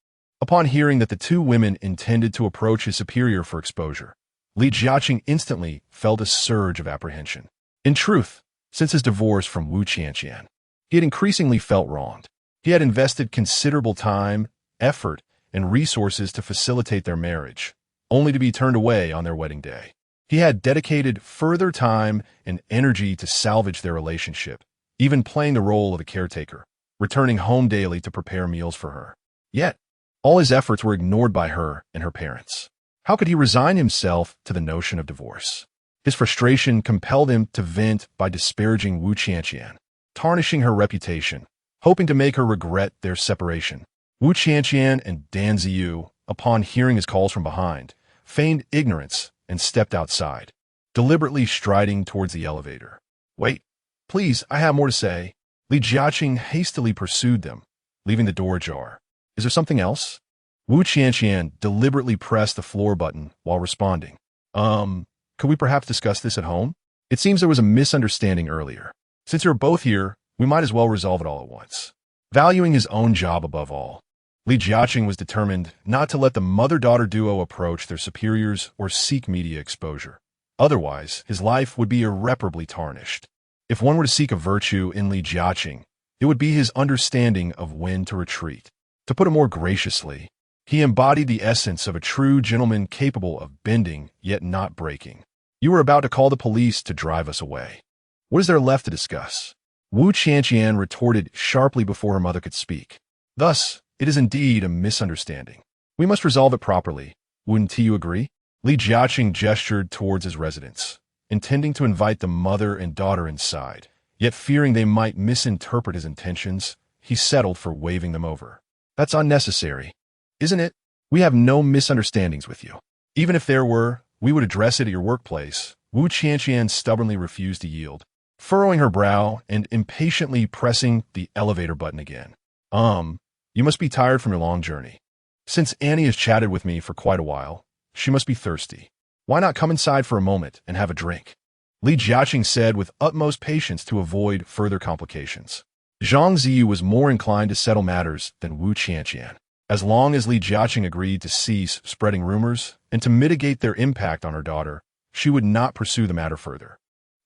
Upon hearing that the two women intended to approach his superior for exposure, Li Jiaqing instantly felt a surge of apprehension. In truth, since his divorce from Wu Qianqian, he had increasingly felt wronged. He had invested considerable time, effort, and resources to facilitate their marriage, only to be turned away on their wedding day. He had dedicated further time and energy to salvage their relationship, even playing the role of a caretaker, returning home daily to prepare meals for her. Yet, all his efforts were ignored by her and her parents. How could he resign himself to the notion of divorce? His frustration compelled him to vent by disparaging Wu Qianqian, tarnishing her reputation, hoping to make her regret their separation. Wu Qianqian and Dan Ziyu, upon hearing his calls from behind, feigned ignorance and stepped outside, deliberately striding towards the elevator. Wait, please, I have more to say. Li Jiaqing hastily pursued them, leaving the door ajar. Is there something else? Wu Qianqian deliberately pressed the floor button while responding. Could we perhaps discuss this at home? It seems there was a misunderstanding earlier. Since you're both here, we might as well resolve it all at once. Valuing his own job above all, Li Jiaqing was determined not to let the mother-daughter duo approach their superiors or seek media exposure. Otherwise, his life would be irreparably tarnished. If one were to seek a virtue in Li Jiaqing, it would be his understanding of when to retreat. To put it more graciously, he embodied the essence of a true gentleman capable of bending yet not breaking. You were about to call the police to drive us away. What is there left to discuss? Wu Qianqian retorted sharply before her mother could speak. Thus, it is indeed a misunderstanding. We must resolve it properly. Wouldn't you agree? Li Jiaqing gestured towards his residence, intending to invite the mother and daughter inside, yet fearing they might misinterpret his intentions, he settled for waving them over. That's unnecessary, isn't it? We have no misunderstandings with you. Even if there were, we would address it at your workplace. Wu Qianqian stubbornly refused to yield, furrowing her brow and impatiently pressing the elevator button again. You must be tired from your long journey. Since Annie has chatted with me for quite a while, she must be thirsty. Why not come inside for a moment and have a drink? Li Jiaqing said with utmost patience to avoid further complications. Zhang Ziyu was more inclined to settle matters than Wu Qianqian. As long as Li Jiaqing agreed to cease spreading rumors and to mitigate their impact on her daughter, she would not pursue the matter further.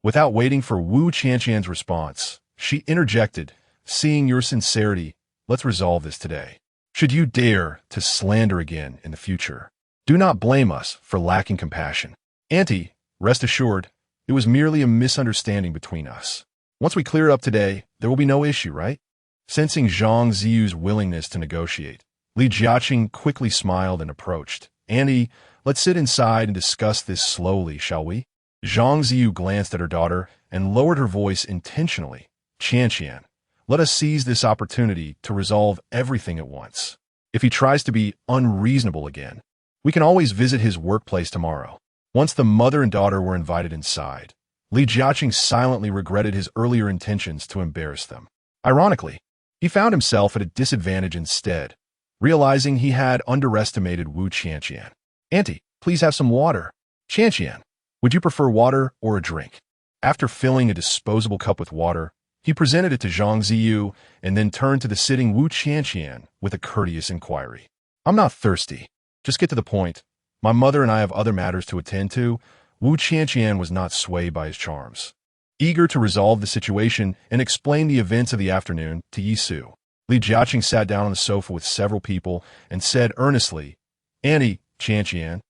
Without waiting for Wu Qianqian's response, she interjected, "Seeing your sincerity, let's resolve this today. Should you dare to slander again in the future, do not blame us for lacking compassion. Auntie, rest assured, it was merely a misunderstanding between us. Once we clear it up today, there will be no issue, right?" Sensing Zhang Ziyu's willingness to negotiate, Li Jiaqing quickly smiled and approached. "Auntie, let's sit inside and discuss this slowly, shall we?" Zhang Ziyu glanced at her daughter and lowered her voice intentionally. "Qianqian, let us seize this opportunity to resolve everything at once. If he tries to be unreasonable again, we can always visit his workplace tomorrow." Once the mother and daughter were invited inside, Li Jiaqing silently regretted his earlier intentions to embarrass them. Ironically, he found himself at a disadvantage instead, realizing he had underestimated Wu Qianqian. "Auntie, please have some water." "Qianqian, would you prefer water or a drink?" After filling a disposable cup with water, he presented it to Zhang Ziyu and then turned to the sitting Wu Qianqian with a courteous inquiry. "I'm not thirsty. Just get to the point. My mother and I have other matters to attend to." Wu Qianqian was not swayed by his charms. Eager to resolve the situation and explain the events of the afternoon to Yi Su, Li Jiaqing sat down on the sofa with several people and said earnestly, "Auntie, Qianqian,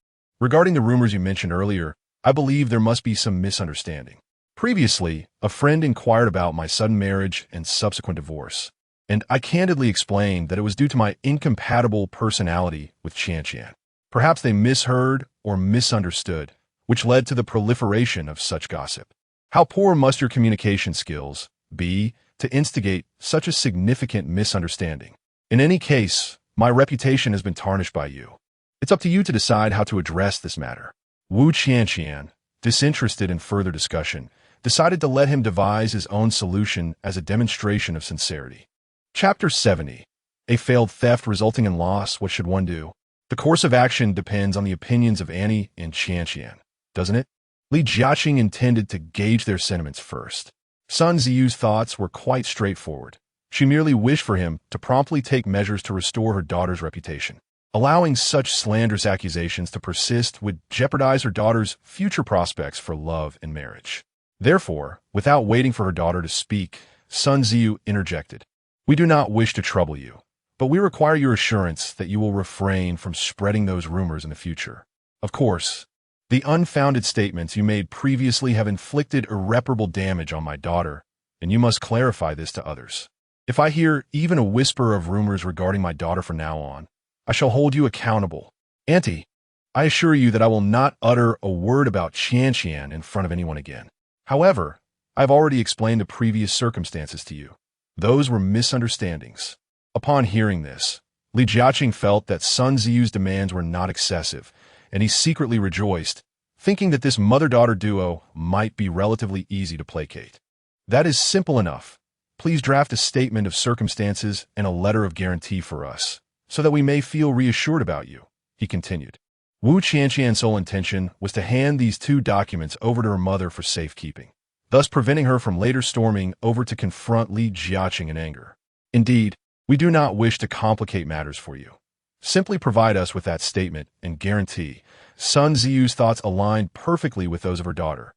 regarding the rumors you mentioned earlier, I believe there must be some misunderstanding. Previously, a friend inquired about my sudden marriage and subsequent divorce, and I candidly explained that it was due to my incompatible personality with Qianqian. Perhaps they misheard or misunderstood, which led to the proliferation of such gossip. How poor must your communication skills be to instigate such a significant misunderstanding? In any case, my reputation has been tarnished by you. It's up to you to decide how to address this matter." Wu Qianqian, disinterested in further discussion, decided to let him devise his own solution as a demonstration of sincerity. Chapter 70. A failed theft resulting in loss. What should one do? The course of action depends on the opinions of Annie and Qianqian, doesn't it? Li Jiaqing intended to gauge their sentiments first. Sun Ziyu's thoughts were quite straightforward. She merely wished for him to promptly take measures to restore her daughter's reputation. Allowing such slanderous accusations to persist would jeopardize her daughter's future prospects for love and marriage. Therefore, without waiting for her daughter to speak, Sun Ziyu interjected. "We do not wish to trouble you, but we require your assurance that you will refrain from spreading those rumors in the future. Of course, the unfounded statements you made previously have inflicted irreparable damage on my daughter, and you must clarify this to others. If I hear even a whisper of rumors regarding my daughter from now on, I shall hold you accountable. Auntie, I assure you that I will not utter a word about Qianqian in front of anyone again. However, I have already explained the previous circumstances to you. Those were misunderstandings." Upon hearing this, Li Jiaqing felt that Sun Ziyu's demands were not excessive, and he secretly rejoiced, thinking that this mother-daughter duo might be relatively easy to placate. "That is simple enough. Please draft a statement of circumstances and a letter of guarantee for us, so that we may feel reassured about you," he continued. Wu Qianqian's sole intention was to hand these two documents over to her mother for safekeeping, thus preventing her from later storming over to confront Li Jiaqing in anger. "Indeed, we do not wish to complicate matters for you. Simply provide us with that statement and guarantee." Sun Ziyu's thoughts aligned perfectly with those of her daughter,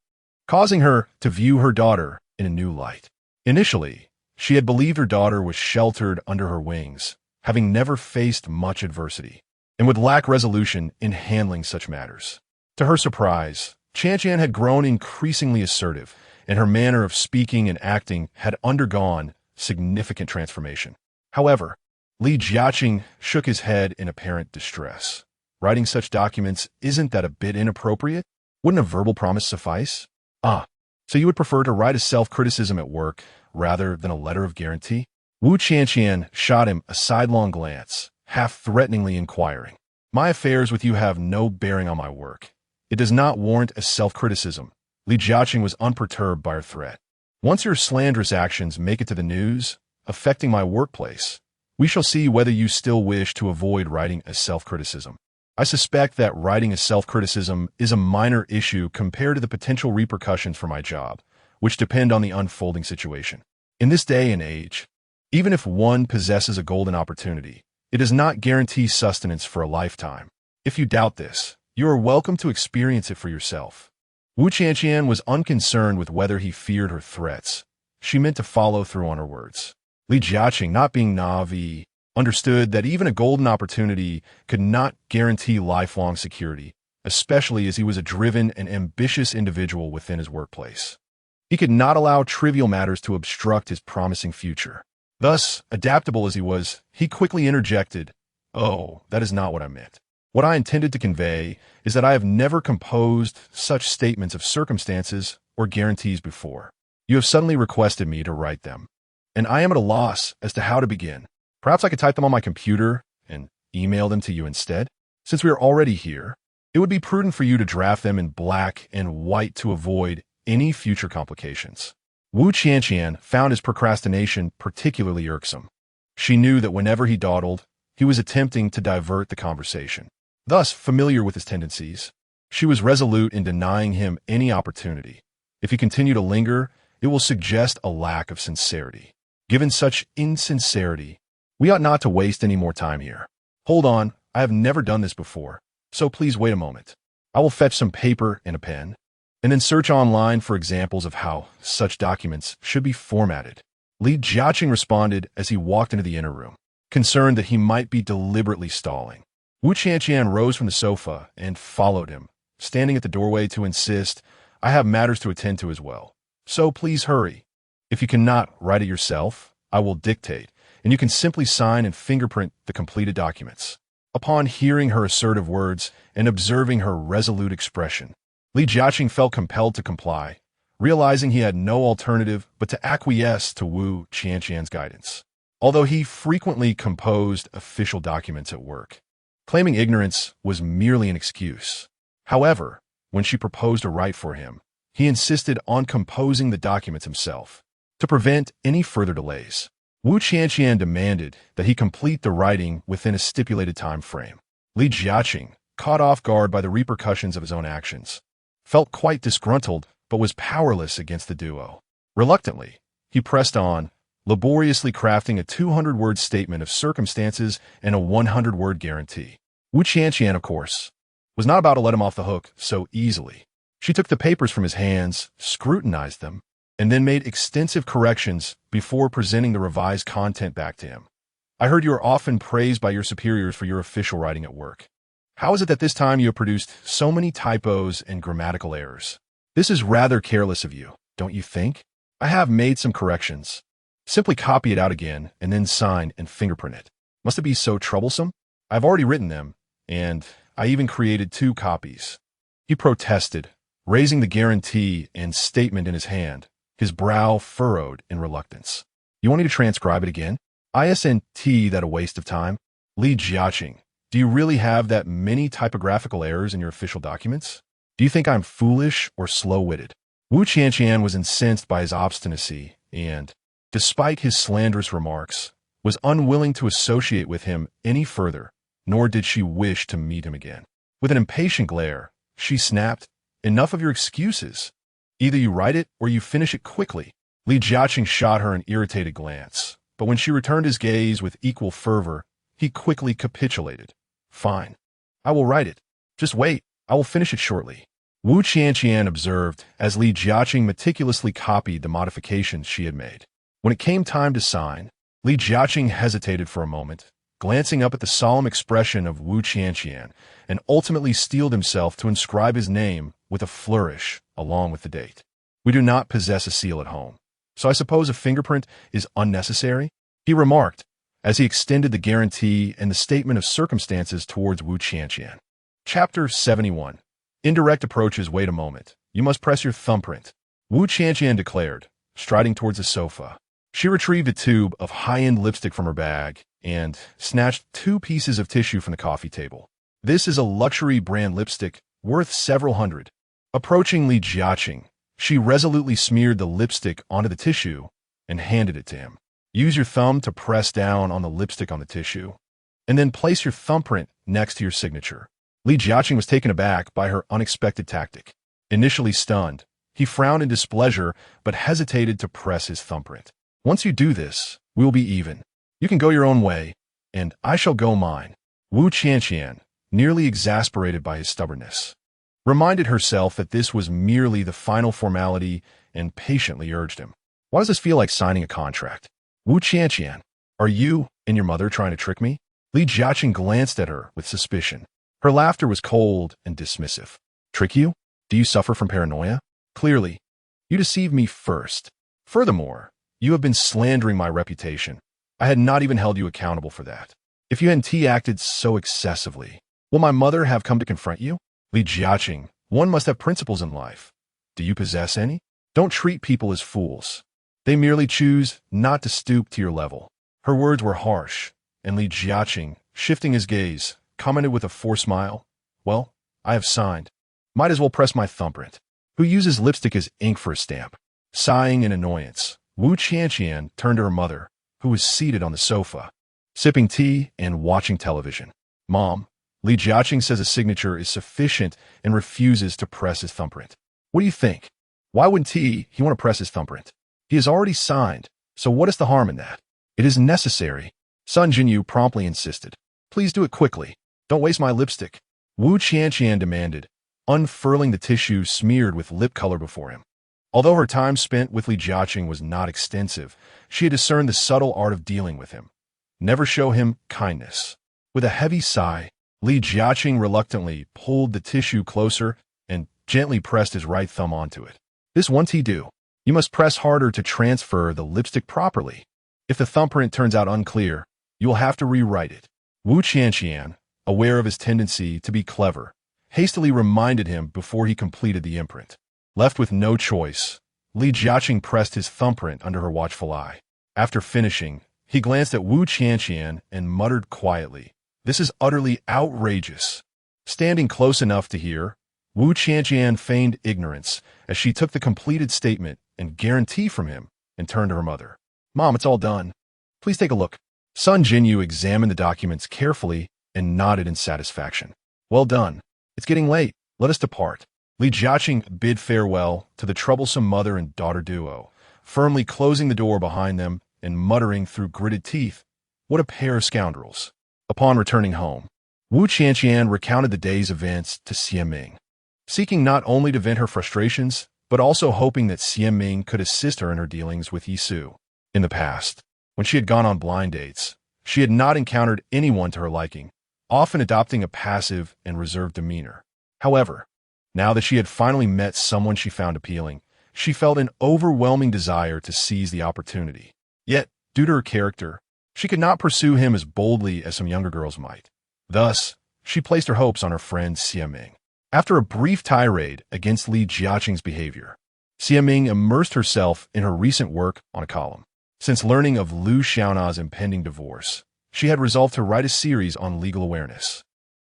causing her to view her daughter in a new light. Initially, she had believed her daughter was sheltered under her wings, having never faced much adversity, and would lack resolution in handling such matters. To her surprise, Qianqian had grown increasingly assertive, and her manner of speaking and acting had undergone significant transformation. However, Li Jiaqing shook his head in apparent distress. "Writing such documents, isn't that a bit inappropriate? Wouldn't a verbal promise suffice?" "Ah, so you would prefer to write a self-criticism at work rather than a letter of guarantee?" Wu Qianqian shot him a sidelong glance, half-threateningly inquiring. "My affairs with you have no bearing on my work. It does not warrant a self-criticism." Li Jiaqing was unperturbed by her threat. "Once your slanderous actions make it to the news, affecting my workplace, we shall see whether you still wish to avoid writing a self-criticism." I suspect that writing a self-criticism is a minor issue compared to the potential repercussions for my job, which depend on the unfolding situation. In this day and age, even if one possesses a golden opportunity, it does not guarantee sustenance for a lifetime. If you doubt this, you are welcome to experience it for yourself. Wu Qianqian was unconcerned with whether he feared her threats. She meant to follow through on her words. Li Jiaqing, not being naive, understood that even a golden opportunity could not guarantee lifelong security, especially as he was a driven and ambitious individual within his workplace. He could not allow trivial matters to obstruct his promising future. Thus, adaptable as he was, he quickly interjected, "Oh, that is not what I meant. What I intended to convey is that I have never composed such statements of circumstances or guarantees before. You have suddenly requested me to write them, and I am at a loss as to how to begin. Perhaps I could type them on my computer and email them to you instead? Since we are already here, it would be prudent for you to draft them in black and white to avoid any future complications." Wu Qianqian found his procrastination particularly irksome. She knew that whenever he dawdled, he was attempting to divert the conversation. Thus, familiar with his tendencies, she was resolute in denying him any opportunity. If he continued to linger, it will suggest a lack of sincerity. Given such insincerity, we ought not to waste any more time here. Hold on, I have never done this before, so please wait a moment. I will fetch some paper and a pen, and then search online for examples of how such documents should be formatted. Li Jiaqing responded as he walked into the inner room, concerned that he might be deliberately stalling. Wu Qianqian rose from the sofa and followed him, standing at the doorway to insist, "I have matters to attend to as well, so please hurry. If you cannot write it yourself, I will dictate, and you can simply sign and fingerprint the completed documents." Upon hearing her assertive words and observing her resolute expression, Li Jiaqing felt compelled to comply, realizing he had no alternative but to acquiesce to Wu Qianqian's guidance. Although he frequently composed official documents at work, claiming ignorance was merely an excuse. However, when she proposed to write for him, he insisted on composing the documents himself. To prevent any further delays, Wu Qianqian demanded that he complete the writing within a stipulated time frame. Li Jiaqing, caught off guard by the repercussions of his own actions, felt quite disgruntled but was powerless against the duo. Reluctantly, he pressed on, laboriously crafting a 200-word statement of circumstances and a 100-word guarantee. Wu Qianqian, of course, was not about to let him off the hook so easily. She took the papers from his hands, scrutinized them, and then made extensive corrections before presenting the revised content back to him. "I heard you are often praised by your superiors for your official writing at work. How is it that this time you have produced so many typos and grammatical errors? This is rather careless of you, don't you think? I have made some corrections. Simply copy it out again and then sign and fingerprint it. Must it be so troublesome? I've already written them, and I even created 2 copies." He protested, raising the guarantee and statement in his hand, his brow furrowed in reluctance. "You want me to transcribe it again? Isn't that a waste of time? Li Jiaqing, do you really have that many typographical errors in your official documents? Do you think I'm foolish or slow-witted?" Wu Qianqian was incensed by his obstinacy and, despite his slanderous remarks, was unwilling to associate with him any further, nor did she wish to meet him again. With an impatient glare, she snapped, "Enough of your excuses. Either you write it or you finish it quickly." Li Jiaqing shot her an irritated glance, but when she returned his gaze with equal fervor, he quickly capitulated. "Fine. I will write it. Just wait. I will finish it shortly." Wu Qianqian observed as Li Jiaqing meticulously copied the modifications she had made. When it came time to sign, Li Jiaqing hesitated for a moment, glancing up at the solemn expression of Wu Qianqian, and ultimately steeled himself to inscribe his name with a flourish along with the date. "We do not possess a seal at home, so I suppose a fingerprint is unnecessary?" he remarked, as he extended the guarantee and the statement of circumstances towards Wu Qianqian. Chapter 71. Indirect approaches. "Wait a moment. You must press your thumbprint," Wu Qianqian declared, striding towards the sofa. She retrieved a tube of high-end lipstick from her bag and snatched 2 pieces of tissue from the coffee table. "This is a luxury brand lipstick worth several hundred." Approaching Li Jiaqing, she resolutely smeared the lipstick onto the tissue and handed it to him. "Use your thumb to press down on the lipstick on the tissue, and then place your thumbprint next to your signature. Li Jiaqing was taken aback by her unexpected tactic. Initially stunned, he frowned in displeasure but hesitated to press his thumbprint. Once you do this, we will be even. You can go your own way, and I shall go mine. Wu Qianqian, nearly exasperated by his stubbornness, reminded herself that this was merely the final formality and patiently urged him. Why does this feel like signing a contract? Wu Qianqian, are you and your mother trying to trick me? Li Jiaqing glanced at her with suspicion. Her laughter was cold and dismissive. Trick you? Do you suffer from paranoia? Clearly, you deceived me first. Furthermore, you have been slandering my reputation. I had not even held you accountable for that. If you hadn't acted so excessively, will my mother have come to confront you? Li Jiaqing, one must have principles in life. Do you possess any? Don't treat people as fools. They merely choose not to stoop to your level. Her words were harsh, and Li Jiaqing, shifting his gaze, commented with a forced smile, Well, I have signed. Might as well press my thumbprint. Who uses lipstick as ink for a stamp? Sighing in annoyance, Wu Qianqian turned to her mother, who was seated on the sofa, sipping tea and watching television. Mom, Li Jiaqing says a signature is sufficient and refuses to press his thumbprint. What do you think? Why wouldn't he want to press his thumbprint? He has already signed, so what is the harm in that? It is necessary. Sun Jinyu promptly insisted. Please do it quickly. Don't waste my lipstick. Wu Qianqian demanded, unfurling the tissue smeared with lip color before him. Although her time spent with Li Jiaqing was not extensive, she had discerned the subtle art of dealing with him. Never show him kindness. With a heavy sigh, Li Jiaqing reluctantly pulled the tissue closer and gently pressed his right thumb onto it. This once he do, you must press harder to transfer the lipstick properly. If the thumbprint turns out unclear, you will have to rewrite it. Wu Qianqian, aware of his tendency to be clever, hastily reminded him before he completed the imprint. Left with no choice, Li Jiaqing pressed his thumbprint under her watchful eye. After finishing, he glanced at Wu Qianqian and muttered quietly, This is utterly outrageous. Standing close enough to hear, Wu Qianqian feigned ignorance as she took the completed statement and guarantee from him and turned to her mother. Mom, it's all done. Please take a look. Sun Jinyu examined the documents carefully and nodded in satisfaction. Well done. It's getting late. Let us depart. Li Jiaqing bid farewell to the troublesome mother and daughter duo, firmly closing the door behind them and muttering through gritted teeth, What a pair of scoundrels. Upon returning home, Wu Qianqian recounted the day's events to Xie Ming, seeking not only to vent her frustrations, but also hoping that Xie Ming could assist her in her dealings with Yi Su. In the past, when she had gone on blind dates, she had not encountered anyone to her liking, often adopting a passive and reserved demeanor. However, now that she had finally met someone she found appealing, she felt an overwhelming desire to seize the opportunity. Yet, due to her character, she could not pursue him as boldly as some younger girls might. Thus, she placed her hopes on her friend Xie Ming. After a brief tirade against Li Jiaqing's behavior, Xie Ming immersed herself in her recent work on a column. Since learning of Liu Xiaona's impending divorce, she had resolved to write a series on legal awareness.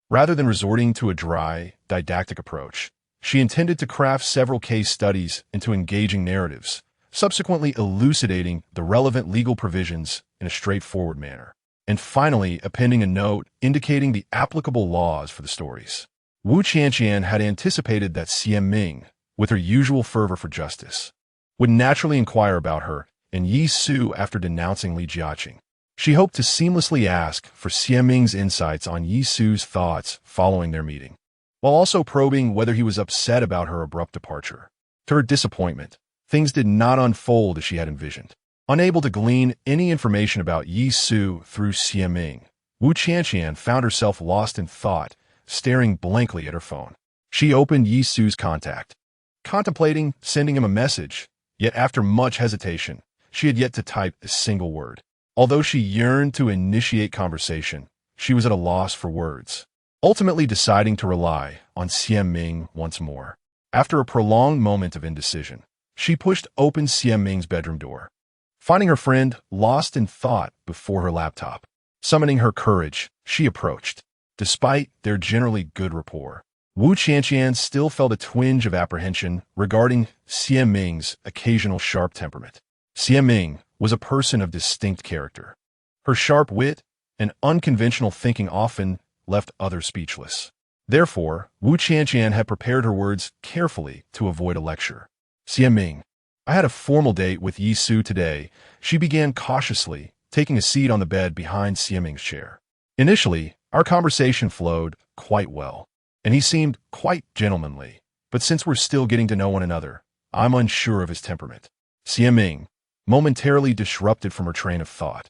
Rather than resorting to a dry, didactic approach, she intended to craft several case studies into engaging narratives, subsequently elucidating the relevant legal provisions in a straightforward manner, and finally appending a note indicating the applicable laws for the stories. Wu Qianqian had anticipated that Xie Ming, with her usual fervor for justice, would naturally inquire about her and Yi Su after denouncing Li Jiaqing. She hoped to seamlessly ask for Xie Ming's insights on Yi Su's thoughts following their meeting, while also probing whether he was upset about her abrupt departure. To her disappointment, things did not unfold as she had envisioned. Unable to glean any information about Yi Su through Xie Ming, Wu Qianqian found herself lost in thought, staring blankly at her phone. She opened Yi Su's contact, contemplating sending him a message, yet after much hesitation, she had yet to type a single word. Although she yearned to initiate conversation, she was at a loss for words, ultimately deciding to rely on Xie Ming once more. After a prolonged moment of indecision, she pushed open Xie Ming's bedroom door, finding her friend lost in thought before her laptop. Summoning her courage, she approached. Despite their generally good rapport, Wu Qianqian still felt a twinge of apprehension regarding Xie Ming's occasional sharp temperament. Xie Ming was a person of distinct character. Her sharp wit and unconventional thinking often left others speechless. Therefore, Wu Qianqian had prepared her words carefully to avoid a lecture. Xie Ming, I had a formal date with Yi Su today. She began cautiously, taking a seat on the bed behind Xie Ming's chair. Initially, our conversation flowed quite well, and he seemed quite gentlemanly. But since we're still getting to know one another, I'm unsure of his temperament. Xie Ming, momentarily disrupted from her train of thought,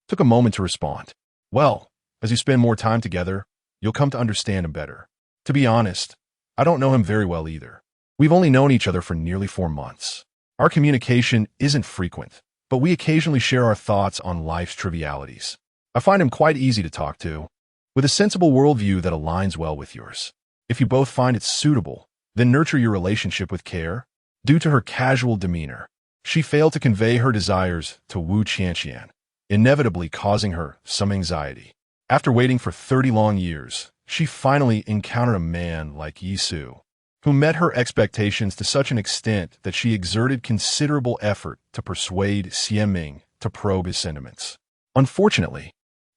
took a moment to respond. Well, as you spend more time together, you'll come to understand him better. To be honest, I don't know him very well either. We've only known each other for nearly 4 months. Our communication isn't frequent, but we occasionally share our thoughts on life's trivialities. I find him quite easy to talk to, with a sensible worldview that aligns well with yours. If you both find it suitable, then nurture your relationship with care. Due to her casual demeanor, she failed to convey her desires to Wu Qianqian, inevitably causing her some anxiety. After waiting for 30 long years, she finally encountered a man like Yi Su, who met her expectations to such an extent that she exerted considerable effort to persuade Xie Ming to probe his sentiments. Unfortunately,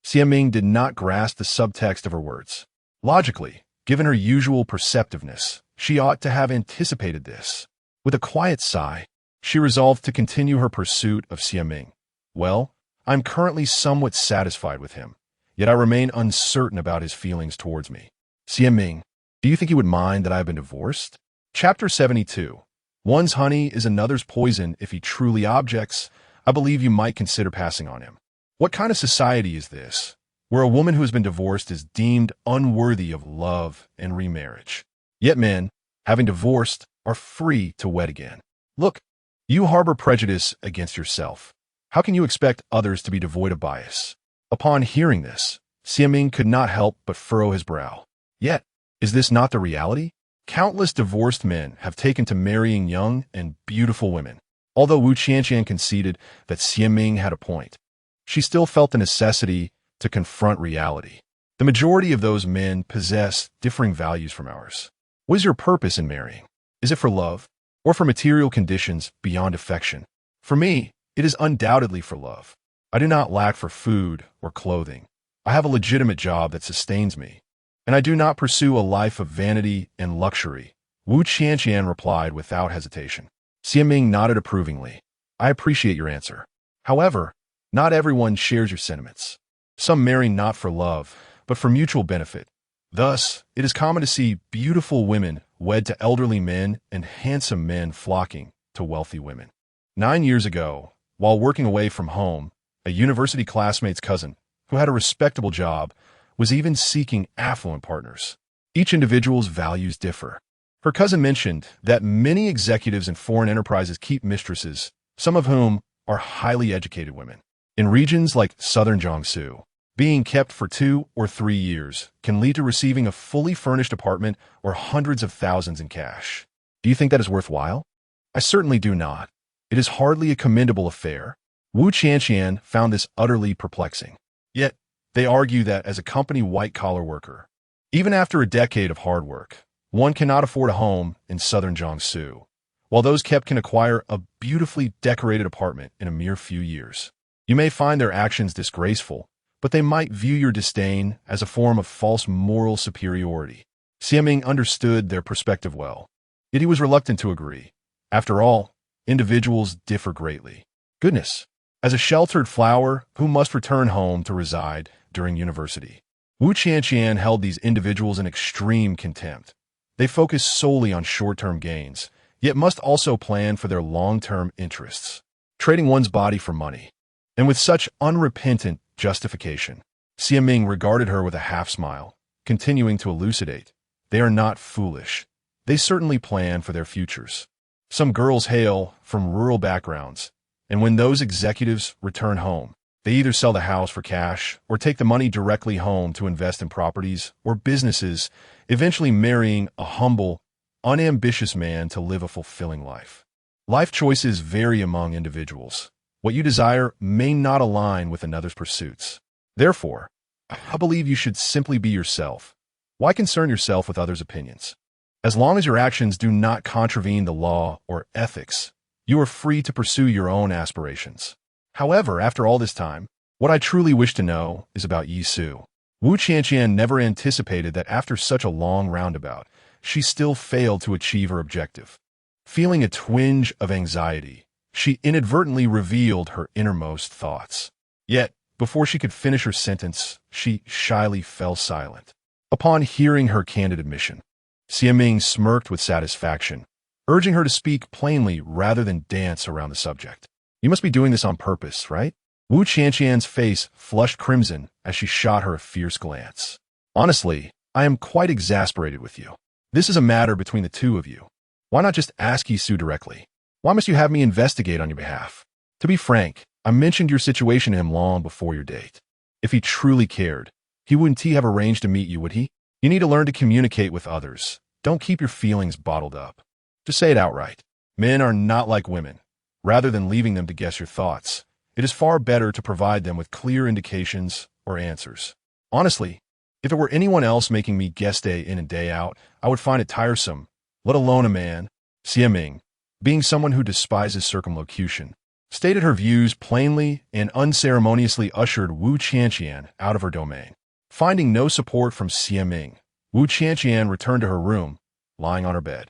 Xie Ming did not grasp the subtext of her words. Logically, given her usual perceptiveness, she ought to have anticipated this. With a quiet sigh, she resolved to continue her pursuit of Xie Ming. Well, I'm currently somewhat satisfied with him, yet I remain uncertain about his feelings towards me. Xie Ming, do you think he would mind that I have been divorced? Chapter 72. One's honey is another's poison. If he truly objects, I believe you might consider passing on him. What kind of society is this, where a woman who has been divorced is deemed unworthy of love and remarriage? Yet men, having divorced, are free to wed again. Look, you harbor prejudice against yourself. How can you expect others to be devoid of bias? Upon hearing this, Xie Ming could not help but furrow his brow. Yet, is this not the reality? Countless divorced men have taken to marrying young and beautiful women. Although Wu Qianqian conceded that Xie Ming had a point, she still felt the necessity to confront reality. The majority of those men possess differing values from ours. What is your purpose in marrying? Is it for love, or for material conditions beyond affection? For me, it is undoubtedly for love. I do not lack for food or clothing. I have a legitimate job that sustains me, and I do not pursue a life of vanity and luxury. Wu Qianqian replied without hesitation. Xie Ming nodded approvingly. I appreciate your answer. However, not everyone shares your sentiments. Some marry not for love, but for mutual benefit. Thus, it is common to see beautiful women wed to elderly men and handsome men flocking to wealthy women. 9 years ago, while working away from home, a university classmate's cousin, who had a respectable job, was even seeking affluent partners. Each individual's values differ. Her cousin mentioned that many executives in foreign enterprises keep mistresses, some of whom are highly educated women. In regions like southern Jiangsu, being kept for 2 or 3 years can lead to receiving a fully furnished apartment or hundreds of thousands in cash. Do you think that is worthwhile? I certainly do not. It is hardly a commendable affair. Wu Qianqian found this utterly perplexing. Yet, they argue that as a company white-collar worker, even after a decade of hard work, one cannot afford a home in southern Jiangsu, while those kept can acquire a beautifully decorated apartment in a mere few years. You may find their actions disgraceful, but they might view your disdain as a form of false moral superiority. Xie Ming understood their perspective well, yet he was reluctant to agree. After all, individuals differ greatly. Goodness, as a sheltered flower who must return home to reside during university, Wu Qianqian held these individuals in extreme contempt. They focus solely on short-term gains, yet must also plan for their long-term interests, trading one's body for money. And with such unrepentant justification, Xie Ming regarded her with a half-smile, continuing to elucidate. They are not foolish. They certainly plan for their futures. Some girls hail from rural backgrounds, and when those executives return home, they either sell the house for cash or take the money directly home to invest in properties or businesses, eventually marrying a humble, unambitious man to live a fulfilling life. Life choices vary among individuals. What you desire may not align with another's pursuits. Therefore, I believe you should simply be yourself. Why concern yourself with others' opinions? As long as your actions do not contravene the law or ethics, you are free to pursue your own aspirations. However, after all this time, what I truly wish to know is about Yi Su. Wu Qianqian never anticipated that after such a long roundabout, she still failed to achieve her objective. Feeling a twinge of anxiety, she inadvertently revealed her innermost thoughts. Yet, before she could finish her sentence, she shyly fell silent. Upon hearing her candid admission, Xiaming smirked with satisfaction, urging her to speak plainly rather than dance around the subject. You must be doing this on purpose, right? Wu Qianqian's face flushed crimson as she shot her a fierce glance. Honestly, I am quite exasperated with you. This is a matter between the two of you. Why not just ask Yisu directly? Why must you have me investigate on your behalf? To be frank, I mentioned your situation to him long before your date. If he truly cared, he wouldn't have arranged to meet you, would he? You need to learn to communicate with others. Don't keep your feelings bottled up. Just say it outright. Men are not like women. Rather than leaving them to guess your thoughts, it is far better to provide them with clear indications or answers. Honestly, if it were anyone else making me guess day in and day out, I would find it tiresome, let alone a man. Xiaming, being someone who despises circumlocution, stated her views plainly and unceremoniously ushered Wu Qianqian out of her domain. Finding no support from Xiaming, Wu Qianqian returned to her room, lying on her bed,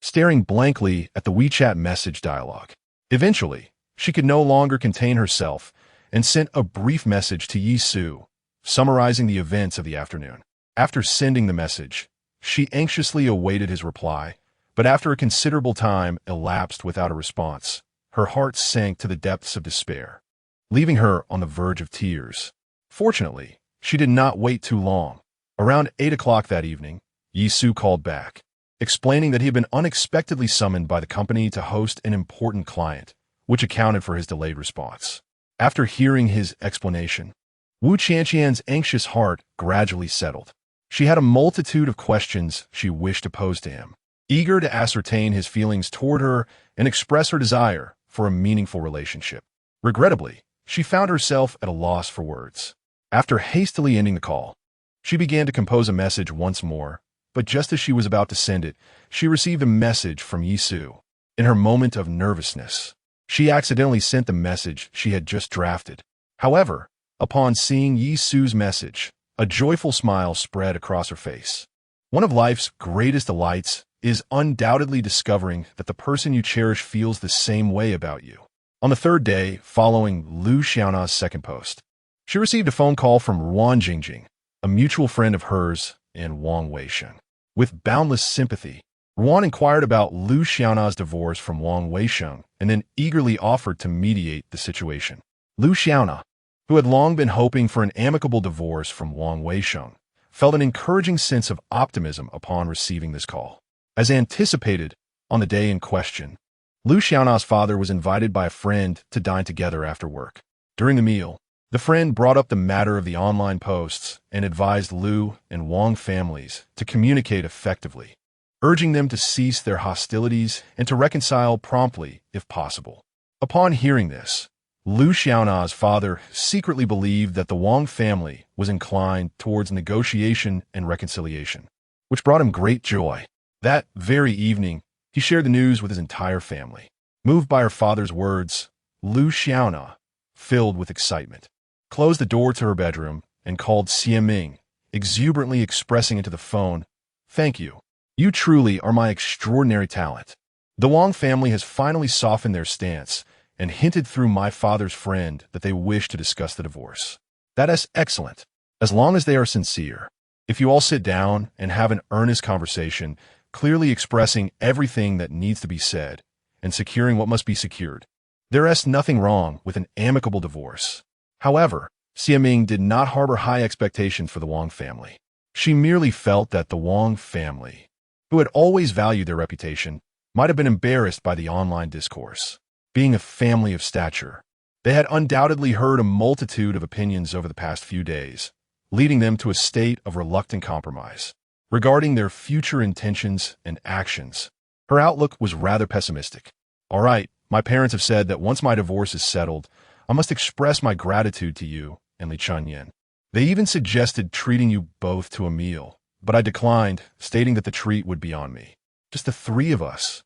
staring blankly at the WeChat message dialogue. Eventually, she could no longer contain herself and sent a brief message to Yisu, summarizing the events of the afternoon. After sending the message, she anxiously awaited his reply, but after a considerable time elapsed without a response, her heart sank to the depths of despair, leaving her on the verge of tears. Fortunately, she did not wait too long. Around 8 o'clock that evening, Yisu called back, explaining that he had been unexpectedly summoned by the company to host an important client, which accounted for his delayed response. After hearing his explanation, Wu Qianqian's anxious heart gradually settled. She had a multitude of questions she wished to pose to him, eager to ascertain his feelings toward her and express her desire for a meaningful relationship. Regrettably, she found herself at a loss for words. After hastily ending the call, she began to compose a message once more, but just as she was about to send it, she received a message from Yisu. In her moment of nervousness, she accidentally sent the message she had just drafted. However, upon seeing Yisu's message, a joyful smile spread across her face. One of life's greatest delights is undoubtedly discovering that the person you cherish feels the same way about you. On the third day following Lu Xiaona's second post, she received a phone call from Wang Jingjing, a mutual friend of hers and Wang Weisheng. With boundless sympathy, Ruan inquired about Lu Xiaona's divorce from Wang Weisheng and then eagerly offered to mediate the situation. Lu Xiaona, who had long been hoping for an amicable divorce from Wang Weisheng, felt an encouraging sense of optimism upon receiving this call. As anticipated, on the day in question, Lu Xiaona's father was invited by a friend to dine together after work. During the meal, the friend brought up the matter of the online posts and advised Lu and Wang families to communicate effectively, urging them to cease their hostilities and to reconcile promptly if possible. Upon hearing this, Lu Xiaona's father secretly believed that the Wang family was inclined towards negotiation and reconciliation, which brought him great joy. That very evening, he shared the news with his entire family. Moved by her father's words, Lu Xiaona, filled with excitement, closed the door to her bedroom and called Xiaming, exuberantly expressing into the phone, "Thank you. You truly are my extraordinary talent." The Wang family has finally softened their stance and hinted through my father's friend that they wish to discuss the divorce. That is excellent, as long as they are sincere. If you all sit down and have an earnest conversation, clearly expressing everything that needs to be said and securing what must be secured, there is nothing wrong with an amicable divorce. However, Xiaming did not harbor high expectations for the Wang family. She merely felt that the Wang family, who had always valued their reputation, might have been embarrassed by the online discourse. Being a family of stature, they had undoubtedly heard a multitude of opinions over the past few days, leading them to a state of reluctant compromise. Regarding their future intentions and actions, her outlook was rather pessimistic. "All right, my parents have said that once my divorce is settled, I must express my gratitude to you and Li Chunyan. They even suggested treating you both to a meal, but I declined, stating that the treat would be on me. Just the three of us,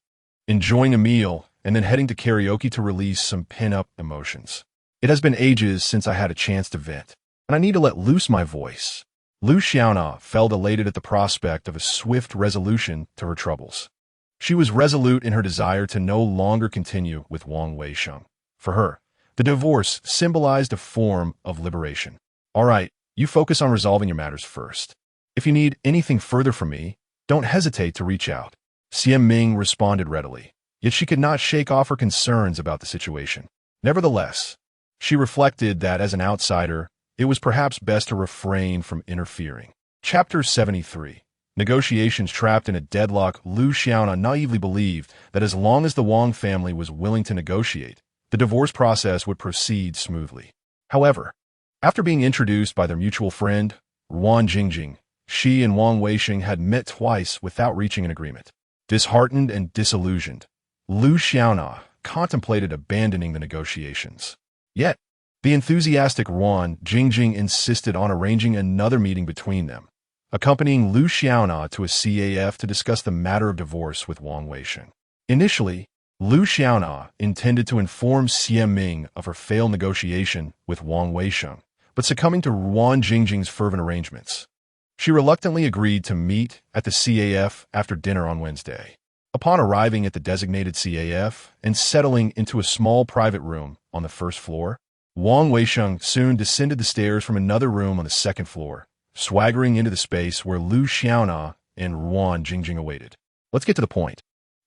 enjoying a meal and then heading to karaoke to release some pent-up emotions. It has been ages since I had a chance to vent, and I need to let loose my voice. Lu Xiaona felt elated at the prospect of a swift resolution to her troubles. She was resolute in her desire to no longer continue with Wang Weisheng. For her, the divorce symbolized a form of liberation. All right, you focus on resolving your matters first. If you need anything further from me, don't hesitate to reach out. Xie Ming responded readily, yet she could not shake off her concerns about the situation. Nevertheless, she reflected that as an outsider, it was perhaps best to refrain from interfering. Chapter 73. Negotiations. Trapped in a deadlock, Lu Xiaona naively believed that as long as the Wang family was willing to negotiate, the divorce process would proceed smoothly. However, after being introduced by their mutual friend, Ruan Jingjing, she and Wang Weisheng had met twice without reaching an agreement. Disheartened and disillusioned, Lu Xiaona contemplated abandoning the negotiations. Yet, the enthusiastic Ruan Jingjing insisted on arranging another meeting between them, accompanying Lu Xiaona to a CAF to discuss the matter of divorce with Wang Weisheng. Initially, Lu Xiaona intended to inform Xie Ming of her failed negotiation with Wang Weisheng, but succumbing to Ruan Jingjing's fervent arrangements, she reluctantly agreed to meet at the CAF after dinner on Wednesday. Upon arriving at the designated CAF and settling into a small private room on the first floor, Wang Weisheng soon descended the stairs from another room on the second floor, swaggering into the space where Lu Xiaona and Ruan Jingjing awaited. Let's get to the point.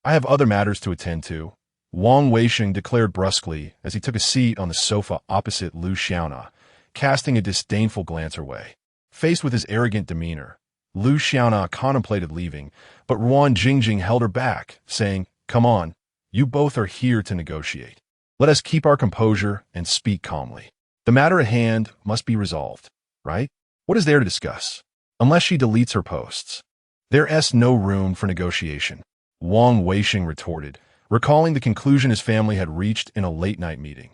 I have other matters to attend to, Wang Weisheng declared brusquely as he took a seat on the sofa opposite Lu Xiaona, casting a disdainful glance her way. Faced with his arrogant demeanor, Lu Xiaona contemplated leaving, but Ruan Jingjing held her back, saying, "Come on, you both are here to negotiate. Let us keep our composure and speak calmly. The matter at hand must be resolved, right? What is there to discuss? Unless she deletes her posts, there's no room for negotiation," Wang Weisheng retorted, recalling the conclusion his family had reached in a late-night meeting.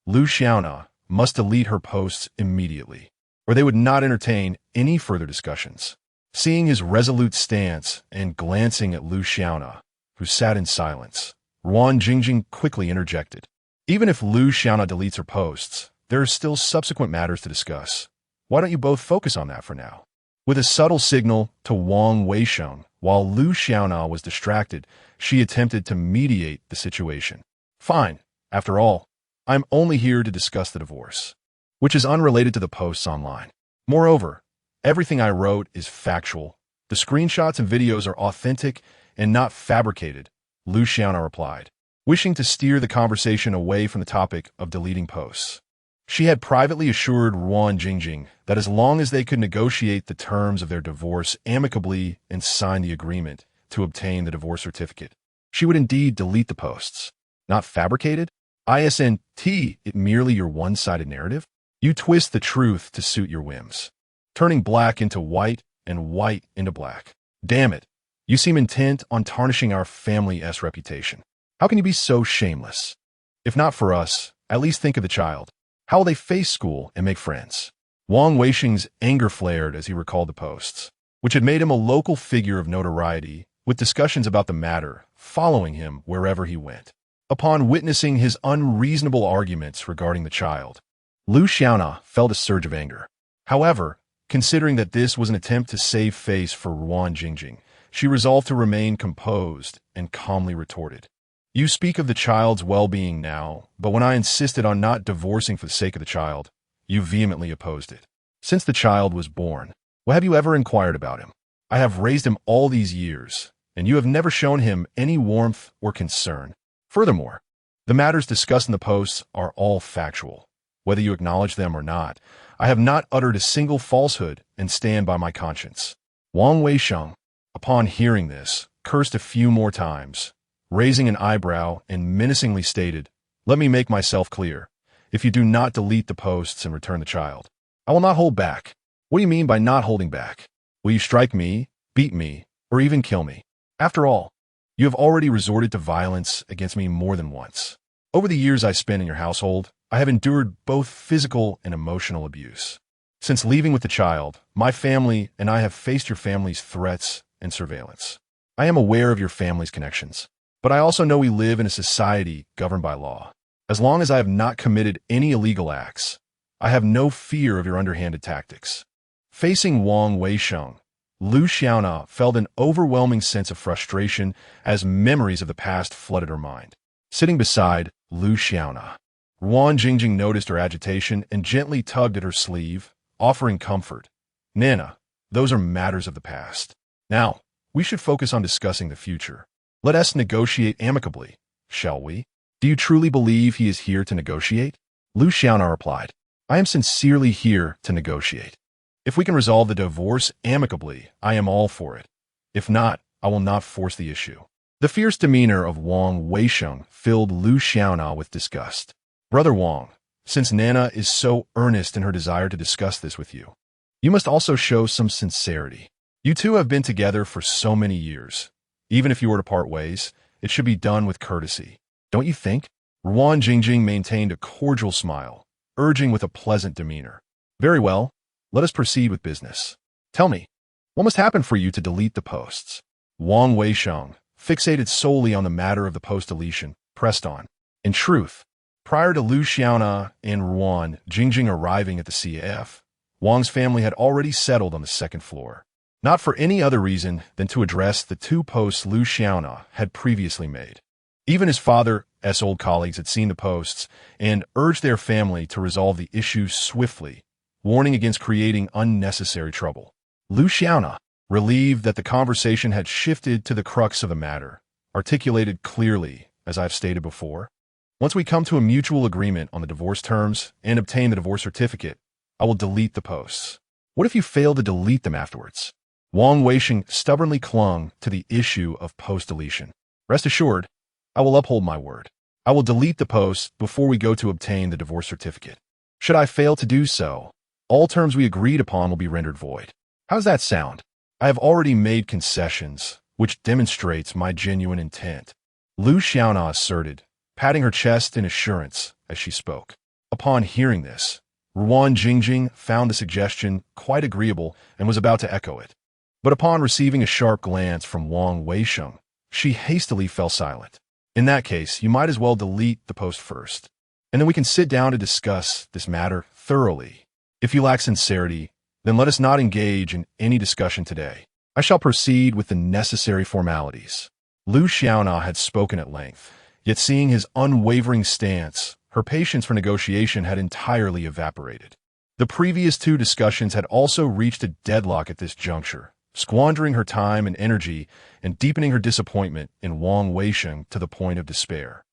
Lu Xiaona must delete her posts immediately, or they would not entertain any further discussions. Seeing his resolute stance and glancing at Lu Xiaona, who sat in silence, Ruan Jingjing quickly interjected. "Even if Lu Xiaona deletes her posts, there are still subsequent matters to discuss. Why don't you both focus on that for now?" With a subtle signal to Wang Weisheng, while Lu Xiaona was distracted, she attempted to mediate the situation. "Fine. After all, I'm only here to discuss the divorce, which is unrelated to the posts online. Moreover, everything I wrote is factual. The screenshots and videos are authentic and not fabricated," Lu Xiaona replied, wishing to steer the conversation away from the topic of deleting posts. She had privately assured Ruan Jingjing that as long as they could negotiate the terms of their divorce amicably and sign the agreement to obtain the divorce certificate, she would indeed delete the posts. Not fabricated? Isn't it merely your one-sided narrative? You twist the truth to suit your whims, turning black into white and white into black. Damn it, you seem intent on tarnishing our family's reputation. How can you be so shameless? If not for us, at least think of the child. How will they face school and make friends? Wang Weisheng's anger flared as he recalled the posts, which had made him a local figure of notoriety, with discussions about the matter following him wherever he went. Upon witnessing his unreasonable arguments regarding the child, Lu Xiaona felt a surge of anger. However, considering that this was an attempt to save face for Ruan Jingjing, she resolved to remain composed and calmly retorted. "You speak of the child's well-being now, but when I insisted on not divorcing for the sake of the child, you vehemently opposed it. Since the child was born, well, have you ever inquired about him? I have raised him all these years, and you have never shown him any warmth or concern. Furthermore, the matters discussed in the posts are all factual. Whether you acknowledge them or not, I have not uttered a single falsehood and stand by my conscience." Wang Weisheng, upon hearing this, cursed a few more times, raising an eyebrow and menacingly stated, "Let me make myself clear. If you do not delete the posts and return the child, I will not hold back." "What do you mean by not holding back? Will you strike me, beat me, or even kill me? After all, you have already resorted to violence against me more than once. Over the years I spent in your household, I have endured both physical and emotional abuse. Since leaving with the child, my family and I have faced your family's threats and surveillance. I am aware of your family's connections, but I also know we live in a society governed by law. As long as I have not committed any illegal acts, I have no fear of your underhanded tactics. Facing Wang Weisheng, Lu Xiaona felt an overwhelming sense of frustration as memories of the past flooded her mind. Sitting beside Lu Xiaona, Ruan Jingjing noticed her agitation and gently tugged at her sleeve, offering comfort. Nana, those are matters of the past. Now, we should focus on discussing the future. Let us negotiate amicably, shall we? Do you truly believe he is here to negotiate? Lu Xiaona replied, I am sincerely here to negotiate. If we can resolve the divorce amicably, I am all for it. If not, I will not force the issue. The fierce demeanor of Wang Weisheng filled Lu Xiaona with disgust. Brother Wang, since Nana is so earnest in her desire to discuss this with you, you must also show some sincerity. You two have been together for so many years. Even if you were to part ways, it should be done with courtesy. Don't you think? Ruan Jingjing maintained a cordial smile, urging with a pleasant demeanor. Very well, let us proceed with business. Tell me, what must happen for you to delete the posts? Wang Weisheng, fixated solely on the matter of the post deletion, pressed on. In truth, prior to Lu Xiaona and Ruan Jingjing arriving at the CAF, Wang's family had already settled on the second floor, not for any other reason than to address the 2 posts Lu Xiaona had previously made. Even his father's old colleagues had seen the posts and urged their family to resolve the issue swiftly, warning against creating unnecessary trouble. Lu Xiaona, relieved that the conversation had shifted to the crux of the matter, articulated clearly, as I've stated before. Once we come to a mutual agreement on the divorce terms and obtain the divorce certificate, I will delete the posts. What if you fail to delete them afterwards? Wang Weisheng stubbornly clung to the issue of post deletion. Rest assured, I will uphold my word. I will delete the posts before we go to obtain the divorce certificate. Should I fail to do so, all terms we agreed upon will be rendered void. How's that sound? I have already made concessions, which demonstrates my genuine intent. Lu Xiaona asserted, patting her chest in assurance as she spoke. Upon hearing this, Ruan Jingjing found the suggestion quite agreeable and was about to echo it. But upon receiving a sharp glance from Wang Weisheng, she hastily fell silent. In that case, you might as well delete the post first, and then we can sit down to discuss this matter thoroughly. If you lack sincerity, then let us not engage in any discussion today. I shall proceed with the necessary formalities. Lu Xiaona had spoken at length, yet seeing his unwavering stance, her patience for negotiation had entirely evaporated. The previous 2 discussions had also reached a deadlock at this juncture, squandering her time and energy and deepening her disappointment in Wang Weisheng to the point of despair.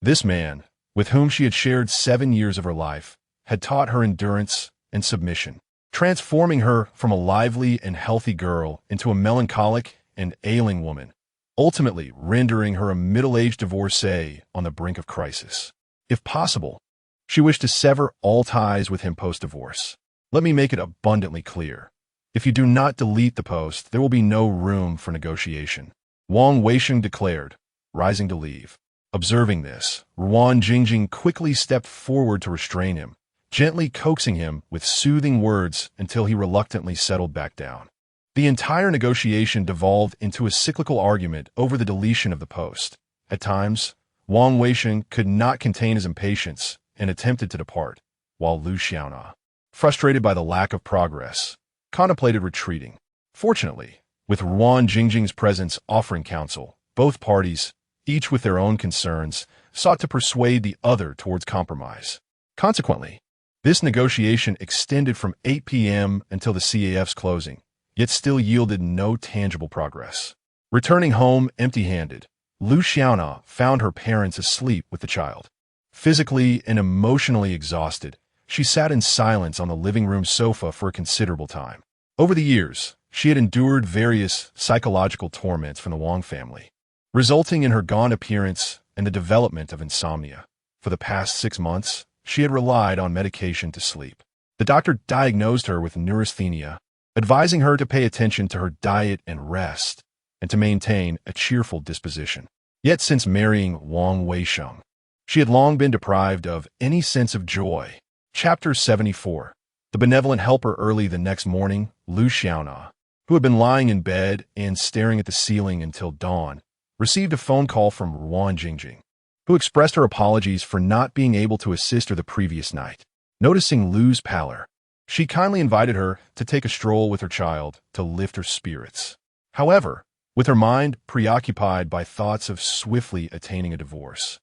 This man, with whom she had shared 7 years of her life, had taught her endurance and submission, transforming her from a lively and healthy girl into a melancholic and ailing woman, ultimately rendering her a middle-aged divorcee on the brink of crisis. If possible, she wished to sever all ties with him post-divorce. Let me make it abundantly clear. If you do not delete the post, there will be no room for negotiation. Wang Weisheng declared, rising to leave. Observing this, Ruan Jingjing quickly stepped forward to restrain him, gently coaxing him with soothing words until he reluctantly settled back down. The entire negotiation devolved into a cyclical argument over the deletion of the post. At times, Wang Weisheng could not contain his impatience and attempted to depart, while Lu Xiaona, frustrated by the lack of progress, contemplated retreating. Fortunately, with Ruan Jingjing's presence offering counsel, both parties, each with their own concerns, sought to persuade the other towards compromise. Consequently, this negotiation extended from 8 p.m. until the CAF's closing, yet still yielded no tangible progress. Returning home empty-handed, Lu Xiaona found her parents asleep with the child. Physically and emotionally exhausted, she sat in silence on the living room sofa for a considerable time. Over the years, she had endured various psychological torments from the Wang family, resulting in her gaunt appearance and the development of insomnia. For the past 6 months, she had relied on medication to sleep. The doctor diagnosed her with neurasthenia, advising her to pay attention to her diet and rest, and to maintain a cheerful disposition. Yet since marrying Wang Weisheng, she had long been deprived of any sense of joy. Chapter 74. The benevolent helper. Early the next morning, Lu Xiaona, who had been lying in bed and staring at the ceiling until dawn, received a phone call from Ruan Jingjing, who expressed her apologies for not being able to assist her the previous night. Noticing Lu's pallor, She kindly invited her to take a stroll with her child to lift her spirits. However, with her mind preoccupied by thoughts of swiftly attaining a divorce,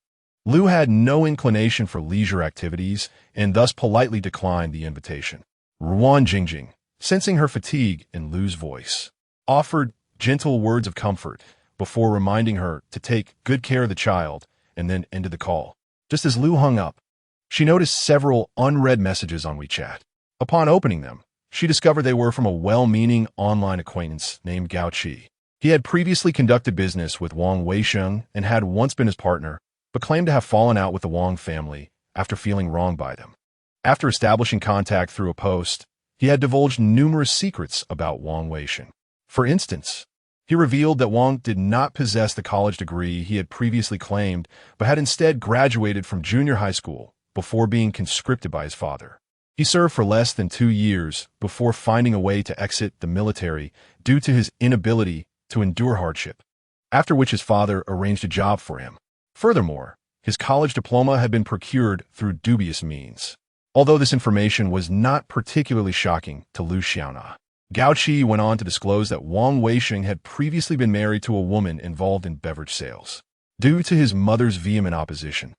Lu had no inclination for leisure activities and thus politely declined the invitation. Ruan Jingjing, sensing her fatigue in Lu's voice, offered gentle words of comfort before reminding her to take good care of the child and then ended the call. Just as Lu hung up, she noticed several unread messages on WeChat. Upon opening them, she discovered they were from a well-meaning online acquaintance named Gao Qi. He had previously conducted business with Wang Weisheng and had once been his partner, but claimed to have fallen out with the Wang family after feeling wronged by them. After establishing contact through a post, he had divulged numerous secrets about Wang Weisheng. For instance, he revealed that Wang did not possess the college degree he had previously claimed, but had instead graduated from junior high school before being conscripted by his father. He served for less than 2 years before finding a way to exit the military due to his inability to endure hardship, after which his father arranged a job for him. Furthermore, his college diploma had been procured through dubious means. Although this information was not particularly shocking to Lu Xiaona, Gao Qi went on to disclose that Wang Weisheng had previously been married to a woman involved in beverage sales. Due to his mother's vehement opposition,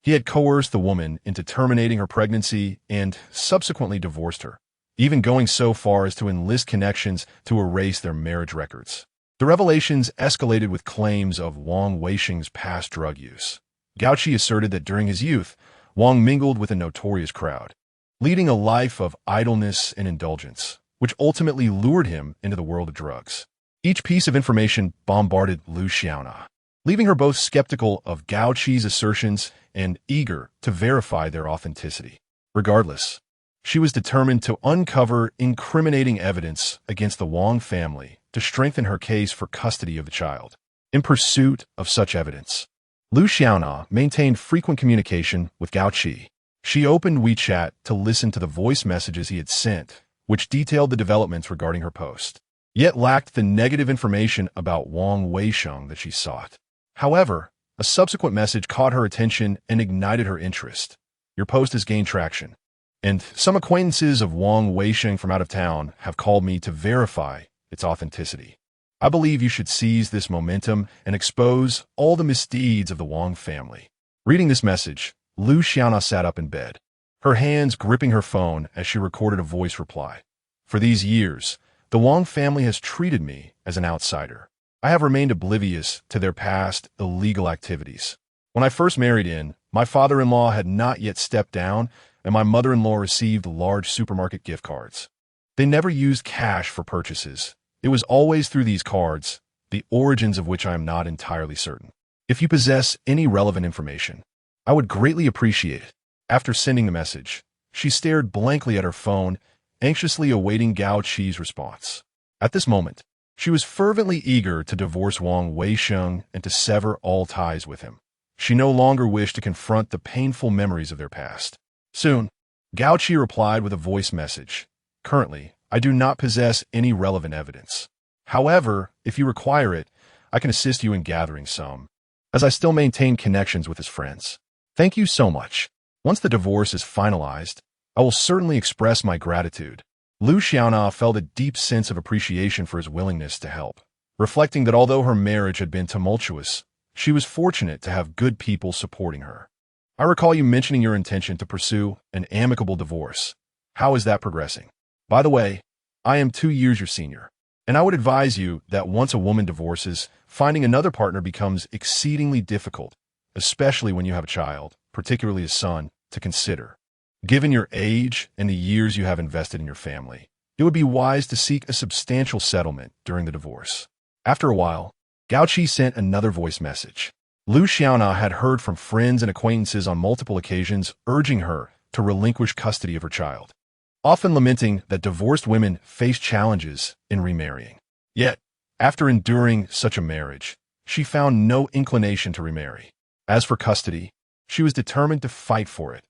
he had coerced the woman into terminating her pregnancy and subsequently divorced her, even going so far as to enlist connections to erase their marriage records. The revelations escalated with claims of Wang Weisheng's past drug use. Gao Qi asserted that during his youth, Wang mingled with a notorious crowd, leading a life of idleness and indulgence, which ultimately lured him into the world of drugs. Each piece of information bombarded Lu Xiaona, leaving her both skeptical of Gao Qi's assertions and eager to verify their authenticity. Regardless, she was determined to uncover incriminating evidence against the Wang family to strengthen her case for custody of the child. In pursuit of such evidence, Lu Xiaona maintained frequent communication with Gao Qi. She opened WeChat to listen to the voice messages he had sent, which detailed the developments regarding her post, yet lacked the negative information about Wang Weisheng that she sought. However, a subsequent message caught her attention and ignited her interest. Your post has gained traction, and some acquaintances of Wang Weisheng from out of town have called me to verify its authenticity. I believe you should seize this momentum and expose all the misdeeds of the Wang family. Reading this message, Lu Xiaona sat up in bed, her hands gripping her phone as she recorded a voice reply. For these years, the Wang family has treated me as an outsider. I have remained oblivious to their past illegal activities. When I first married in, my father-in-law had not yet stepped down, and my mother-in-law received large supermarket gift cards. They never used cash for purchases. It was always through these cards, the origins of which I am not entirely certain. If you possess any relevant information, I would greatly appreciate it. After sending the message, she stared blankly at her phone, anxiously awaiting Gao Qi's response. At this moment, she was fervently eager to divorce Wang Weisheng and to sever all ties with him. She no longer wished to confront the painful memories of their past. Soon, Gao Qi replied with a voice message. Currently, I do not possess any relevant evidence. However, if you require it, I can assist you in gathering some, as I still maintain connections with his friends. Thank you so much. Once the divorce is finalized, I will certainly express my gratitude. Lu Xiaona felt a deep sense of appreciation for his willingness to help, reflecting that although her marriage had been tumultuous, she was fortunate to have good people supporting her. I recall you mentioning your intention to pursue an amicable divorce. How is that progressing? By the way, I am 2 years your senior, and I would advise you that once a woman divorces, finding another partner becomes exceedingly difficult, especially when you have a child, particularly a son, to consider. Given your age and the years you have invested in your family, it would be wise to seek a substantial settlement during the divorce. After a while, Gao Qi sent another voice message. Lu Xiaona had heard from friends and acquaintances on multiple occasions urging her to relinquish custody of her child, often lamenting that divorced women face challenges in remarrying. Yet, after enduring such a marriage, she found no inclination to remarry. As for custody, she was determined to fight for it,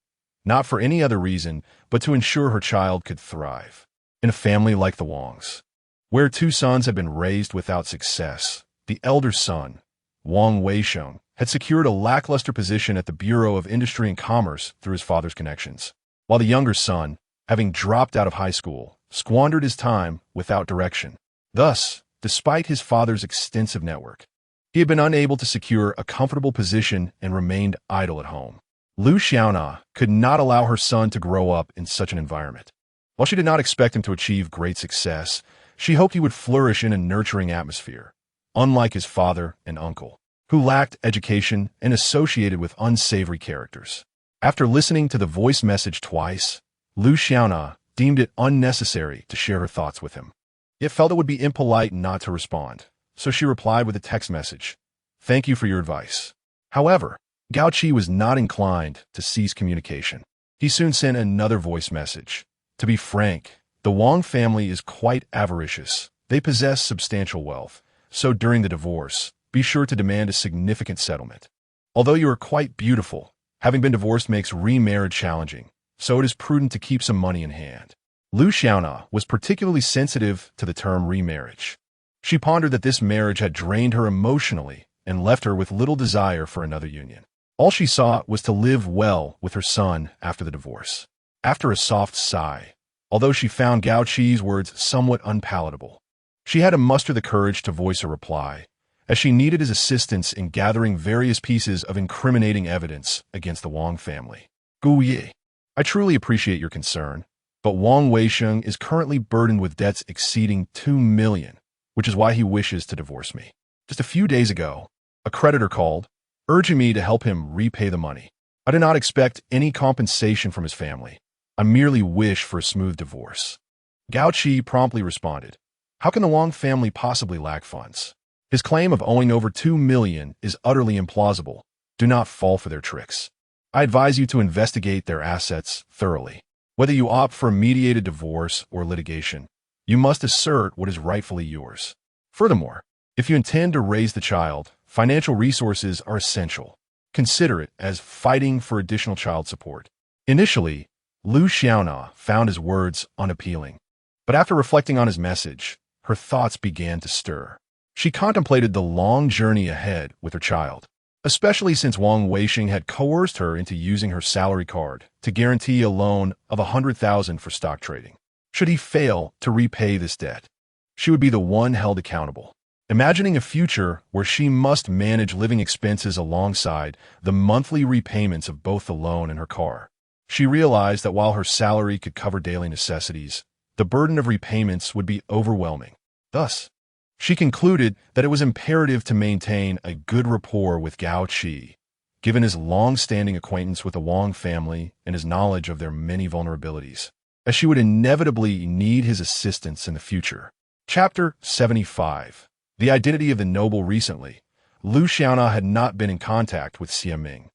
not for any other reason, but to ensure her child could thrive. In a family like the Wangs, where 2 sons had been raised without success, the elder son, Wang Weisheng, had secured a lackluster position at the Bureau of Industry and Commerce through his father's connections, while the younger son, having dropped out of high school, squandered his time without direction. Thus, despite his father's extensive network, he had been unable to secure a comfortable position and remained idle at home. Lu Xiaona could not allow her son to grow up in such an environment. While she did not expect him to achieve great success, she hoped he would flourish in a nurturing atmosphere, unlike his father and uncle, who lacked education and associated with unsavory characters. After listening to the voice message twice, Lu Xiaona deemed it unnecessary to share her thoughts with him, yet felt it would be impolite not to respond, so she replied with a text message, "Thank you for your advice." However, Gao Qi was not inclined to cease communication. He soon sent another voice message. "To be frank, the Wang family is quite avaricious. They possess substantial wealth, so during the divorce, be sure to demand a significant settlement. Although you are quite beautiful, having been divorced makes remarriage challenging, so it is prudent to keep some money in hand." Lu Xiaona was particularly sensitive to the term remarriage. She pondered that this marriage had drained her emotionally and left her with little desire for another union. All she sought was to live well with her son after the divorce. After a soft sigh, although she found Gao Qi's words somewhat unpalatable, she had to muster the courage to voice a reply, as she needed his assistance in gathering various pieces of incriminating evidence against the Wang family. "Gu Ye, I truly appreciate your concern, but Wang Weisheng is currently burdened with debts exceeding 2 million, which is why he wishes to divorce me. Just a few days ago, a creditor called, urging me to help him repay the money. I did not expect any compensation from his family. I merely wish for a smooth divorce." Gao Qi promptly responded, "How can the Wang family possibly lack funds? His claim of owing over 2 million is utterly implausible. Do not fall for their tricks. I advise you to investigate their assets thoroughly. Whether you opt for a mediated divorce or litigation, you must assert what is rightfully yours. Furthermore, if you intend to raise the child, financial resources are essential. Consider it as fighting for additional child support." Initially, Lu Xiaona found his words unappealing, but after reflecting on his message, her thoughts began to stir. She contemplated the long journey ahead with her child, especially since Wang Weisheng had coerced her into using her salary card to guarantee a loan of 100,000 for stock trading. Should he fail to repay this debt, she would be the one held accountable. Imagining a future where she must manage living expenses alongside the monthly repayments of both the loan and her car, she realized that while her salary could cover daily necessities, the burden of repayments would be overwhelming. Thus, she concluded that it was imperative to maintain a good rapport with Gao Qi, given his long-standing acquaintance with the Wang family and his knowledge of their many vulnerabilities, as she would inevitably need his assistance in the future. Chapter 75. The identity of the noble. Recently, Lu Xiaona had not been in contact with Xie Ming,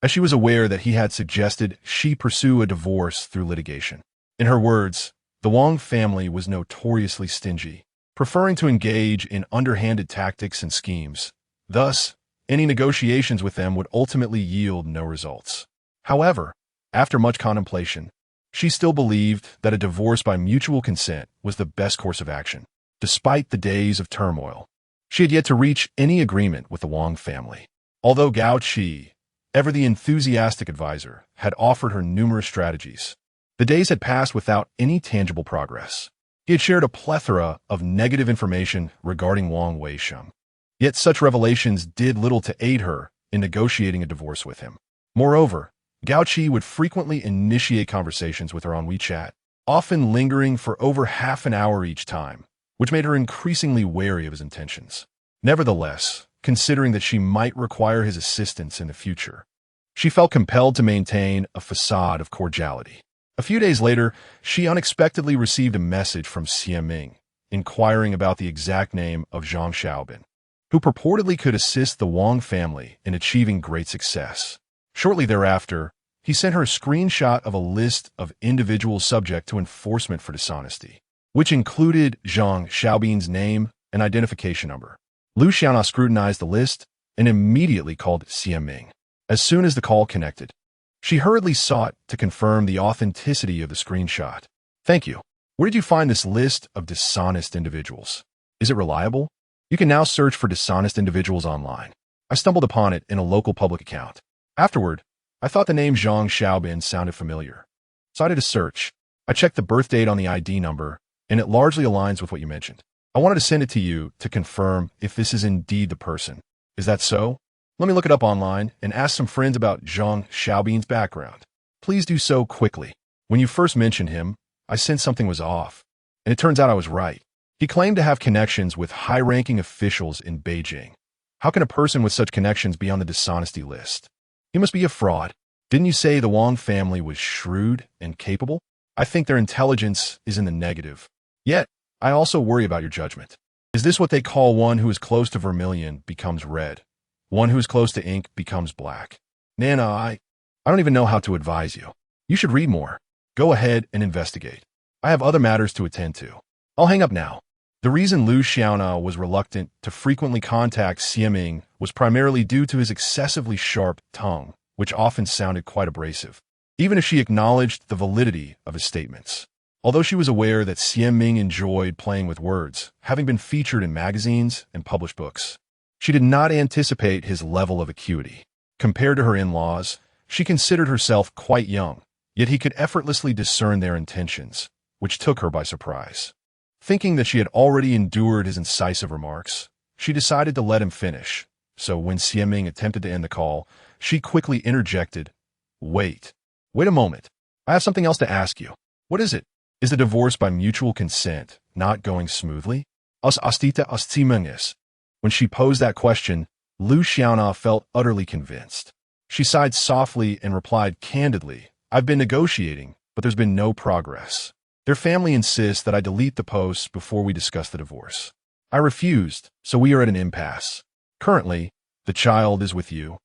as she was aware that he had suggested she pursue a divorce through litigation. In her words, the Wang family was notoriously stingy, preferring to engage in underhanded tactics and schemes. Thus, any negotiations with them would ultimately yield no results. However, after much contemplation, she still believed that a divorce by mutual consent was the best course of action. Despite the days of turmoil, she had yet to reach any agreement with the Wang family. Although Gao Qi, ever the enthusiastic advisor, had offered her numerous strategies, the days had passed without any tangible progress. He had shared a plethora of negative information regarding Wang Weisheng, yet such revelations did little to aid her in negotiating a divorce with him. Moreover, Gao Qi would frequently initiate conversations with her on WeChat, often lingering for over half an hour each time, which made her increasingly wary of his intentions. Nevertheless, considering that she might require his assistance in the future, she felt compelled to maintain a facade of cordiality. A few days later, she unexpectedly received a message from Xie Ming, inquiring about the exact name of Zhang Xiaobin, who purportedly could assist the Wang family in achieving great success. Shortly thereafter, he sent her a screenshot of a list of individuals subject to enforcement for dishonesty, which included Zhang Xiaobin's name and identification number. Lu Xiaona scrutinized the list and immediately called Xie Ming. As soon as the call connected, she hurriedly sought to confirm the authenticity of the screenshot. "Thank you. Where did you find this list of dishonest individuals? Is it reliable? You can now search for dishonest individuals online. I stumbled upon it in a local public account. Afterward, I thought the name Zhang Xiaobin sounded familiar, so I did a search. I checked the birth date on the ID number, and it largely aligns with what you mentioned. I wanted to send it to you to confirm if this is indeed the person. Is that so? Let me look it up online and ask some friends about Zhang Xiaobin's background. Please do so quickly. When you first mentioned him, I sensed something was off, and it turns out I was right. He claimed to have connections with high-ranking officials in Beijing. How can a person with such connections be on the dishonesty list? He must be a fraud. Didn't you say the Wang family was shrewd and capable? I think their intelligence is in the negative. Yet, I also worry about your judgment. Is this what they call one who is close to vermilion becomes red? One who is close to ink becomes black? Nana, I don't even know how to advise you. You should read more. Go ahead and investigate. I have other matters to attend to. I'll hang up now. The reason Lu Xiaona was reluctant to frequently contact Xie Ming was primarily due to his excessively sharp tongue, which often sounded quite abrasive, even if she acknowledged the validity of his statements. Although she was aware that Xie Ming enjoyed playing with words, having been featured in magazines and published books, she did not anticipate his level of acuity. Compared to her in-laws, she considered herself quite young, yet he could effortlessly discern their intentions, which took her by surprise. Thinking that she had already endured his incisive remarks, she decided to let him finish. So when Xie Ming attempted to end the call, she quickly interjected, Wait a moment. I have something else to ask you. What is it? Is the divorce by mutual consent not going smoothly? When she posed that question, Lu Xiaona felt utterly convinced. She sighed softly and replied candidly, I've been negotiating, but there's been no progress. Their family insists that I delete the posts before we discuss the divorce. I refused, so we are at an impasse. Currently, the child is with you,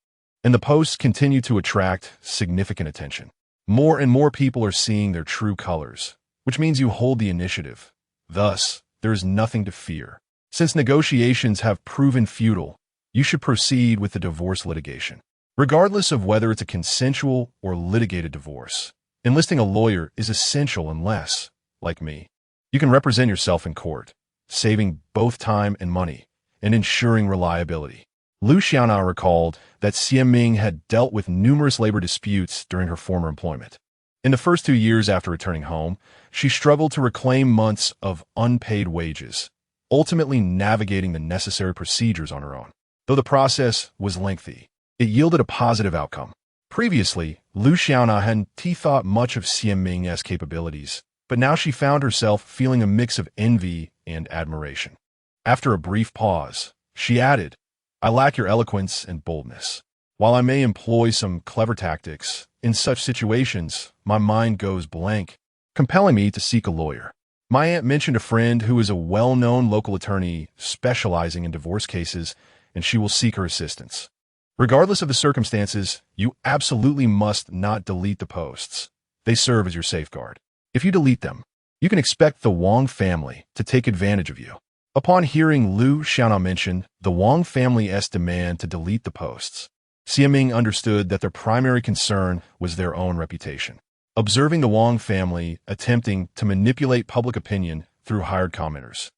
and the posts continue to attract significant attention. More and more people are seeing their true colors, which means you hold the initiative. Thus, there is nothing to fear. Since negotiations have proven futile, you should proceed with the divorce litigation. Regardless of whether it's a consensual or litigated divorce, enlisting a lawyer is essential unless, like me, you can represent yourself in court, saving both time and money, and ensuring reliability. Lu Xiaona recalled that Xie Ming had dealt with numerous labor disputes during her former employment. In the first 2 years after returning home, she struggled to reclaim months of unpaid wages, ultimately navigating the necessary procedures on her own. Though the process was lengthy, it yielded a positive outcome. Previously, Lu Xiaona hadn't thought much of Xie Ming's capabilities, but now she found herself feeling a mix of envy and admiration. After a brief pause, she added, I lack your eloquence and boldness. While I may employ some clever tactics, in such situations, my mind goes blank, compelling me to seek a lawyer. My aunt mentioned a friend who is a well-known local attorney specializing in divorce cases, and she will seek her assistance. Regardless of the circumstances, you absolutely must not delete the posts. They serve as your safeguard. If you delete them, you can expect the Wang family to take advantage of you. Upon hearing Lu Xiaona mention the Wang family's demand to delete the posts, Xie Ming understood that their primary concern was their own reputation. Observing the Wang family attempting to manipulate public opinion through hired commenters,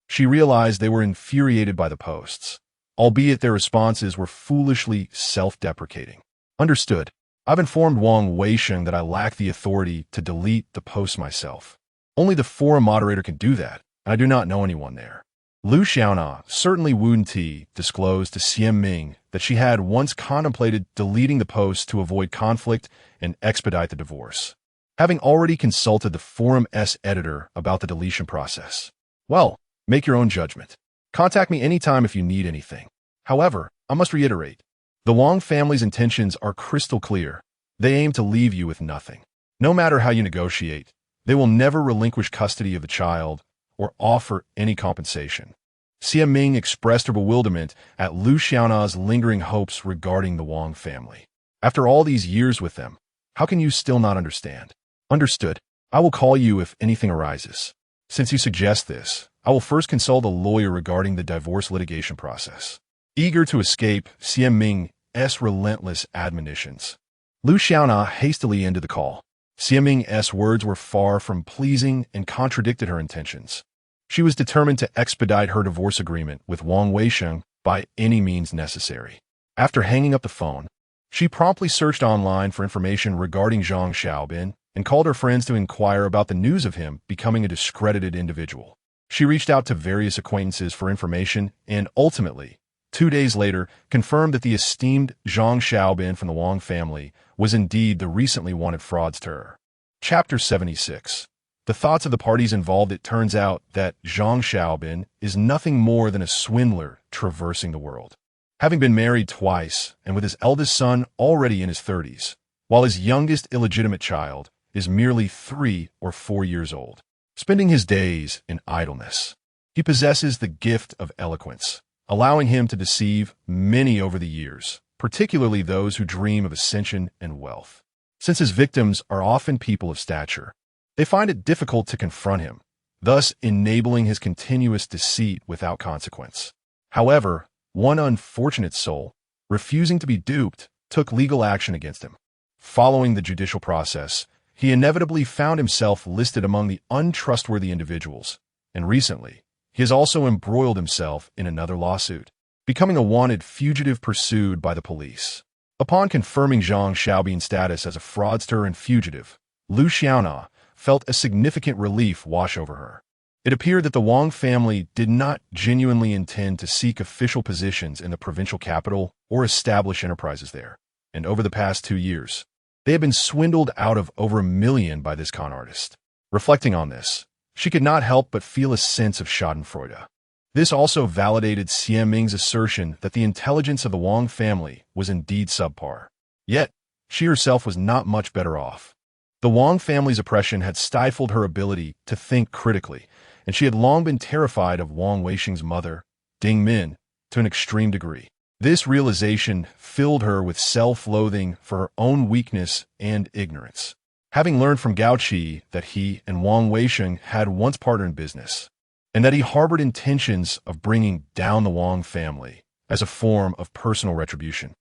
she realized they were infuriated by the posts, albeit their responses were foolishly self-deprecating. Understood. I've informed Wang Weisheng that I lack the authority to delete the posts myself. Only the forum moderator can do that, and I do not know anyone there. Lu Xiaona, certainly Wu Ti, disclosed to Xie Ming that she had once contemplated deleting the posts to avoid conflict and expedite the divorce, having already consulted the forum's editor about the deletion process. Well, make your own judgment. Contact me anytime if you need anything. However, I must reiterate, the Wang family's intentions are crystal clear. They aim to leave you with nothing. No matter how you negotiate, they will never relinquish custody of the child or offer any compensation. Xie Ming expressed her bewilderment at Lu Xiaona's lingering hopes regarding the Wang family. After all these years with them, how can you still not understand? Understood. I will call you if anything arises. Since you suggest this, I will first consult a lawyer regarding the divorce litigation process. Eager to escape Xie Ming's relentless admonitions, Lu Xiaona hastily ended the call. Xie Ming's words were far from pleasing and contradicted her intentions. She was determined to expedite her divorce agreement with Wang Weisheng by any means necessary. After hanging up the phone, she promptly searched online for information regarding Zhang Xiaobin and called her friends to inquire about the news of him becoming a discredited individual. She reached out to various acquaintances for information and ultimately, 2 days later, confirmed that the esteemed Zhang Xiaobin from the Wang family was indeed the recently wanted fraudster. Chapter 76. The thoughts of the parties involved. It turns out that Zhang Xiaobin is nothing more than a swindler traversing the world. Having been married twice and with his eldest son already in his 30s, while his youngest illegitimate child is merely 3 or 4 years old, spending his days in idleness. He possesses the gift of eloquence, allowing him to deceive many over the years, particularly those who dream of ascension and wealth. Since his victims are often people of stature, they find it difficult to confront him, thus enabling his continuous deceit without consequence. However, one unfortunate soul, refusing to be duped, took legal action against him. Following the judicial process, he inevitably found himself listed among the untrustworthy individuals, and recently, he has also embroiled himself in another lawsuit, becoming a wanted fugitive pursued by the police. Upon confirming Zhang Xiaobin's status as a fraudster and fugitive, Lu Xiaona felt a significant relief wash over her. It appeared that the Wang family did not genuinely intend to seek official positions in the provincial capital or establish enterprises there, and over the past 2 years, they had been swindled out of over $1 million by this con artist. Reflecting on this, she could not help but feel a sense of schadenfreude. This also validated Xie Ming's assertion that the intelligence of the Wang family was indeed subpar. Yet, she herself was not much better off. The Wang family's oppression had stifled her ability to think critically, and she had long been terrified of Wang Weisheng's mother, Ding Min, to an extreme degree. This realization filled her with self-loathing for her own weakness and ignorance. Having learned from Gao Qi that he and Wang Weisheng had once partnered in business, and that he harbored intentions of bringing down the Wang family as a form of personal retribution,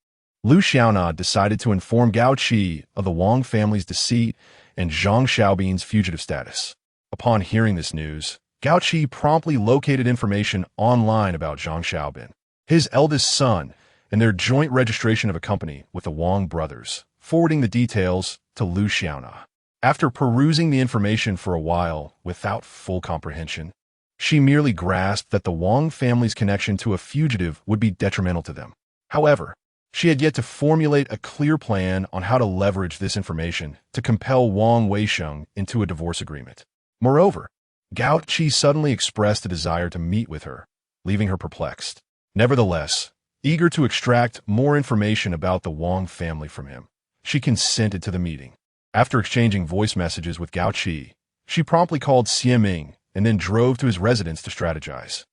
Lu Xiaona decided to inform Gao Qi of the Wang family's deceit and Zhang Xiaobin's fugitive status. Upon hearing this news, Gao Qi promptly located information online about Zhang Xiaobin, his eldest son, and their joint registration of a company with the Wang brothers, forwarding the details to Lu Xiaona. After perusing the information for a while without full comprehension, she merely grasped that the Wang family's connection to a fugitive would be detrimental to them. However, she had yet to formulate a clear plan on how to leverage this information to compel Wang Weisheng into a divorce agreement. Moreover, Gao Qi suddenly expressed a desire to meet with her, leaving her perplexed. Nevertheless, eager to extract more information about the Wang family from him, she consented to the meeting. After exchanging voice messages with Gao Qi, she promptly called Xie Ming and then drove to his residence to strategize.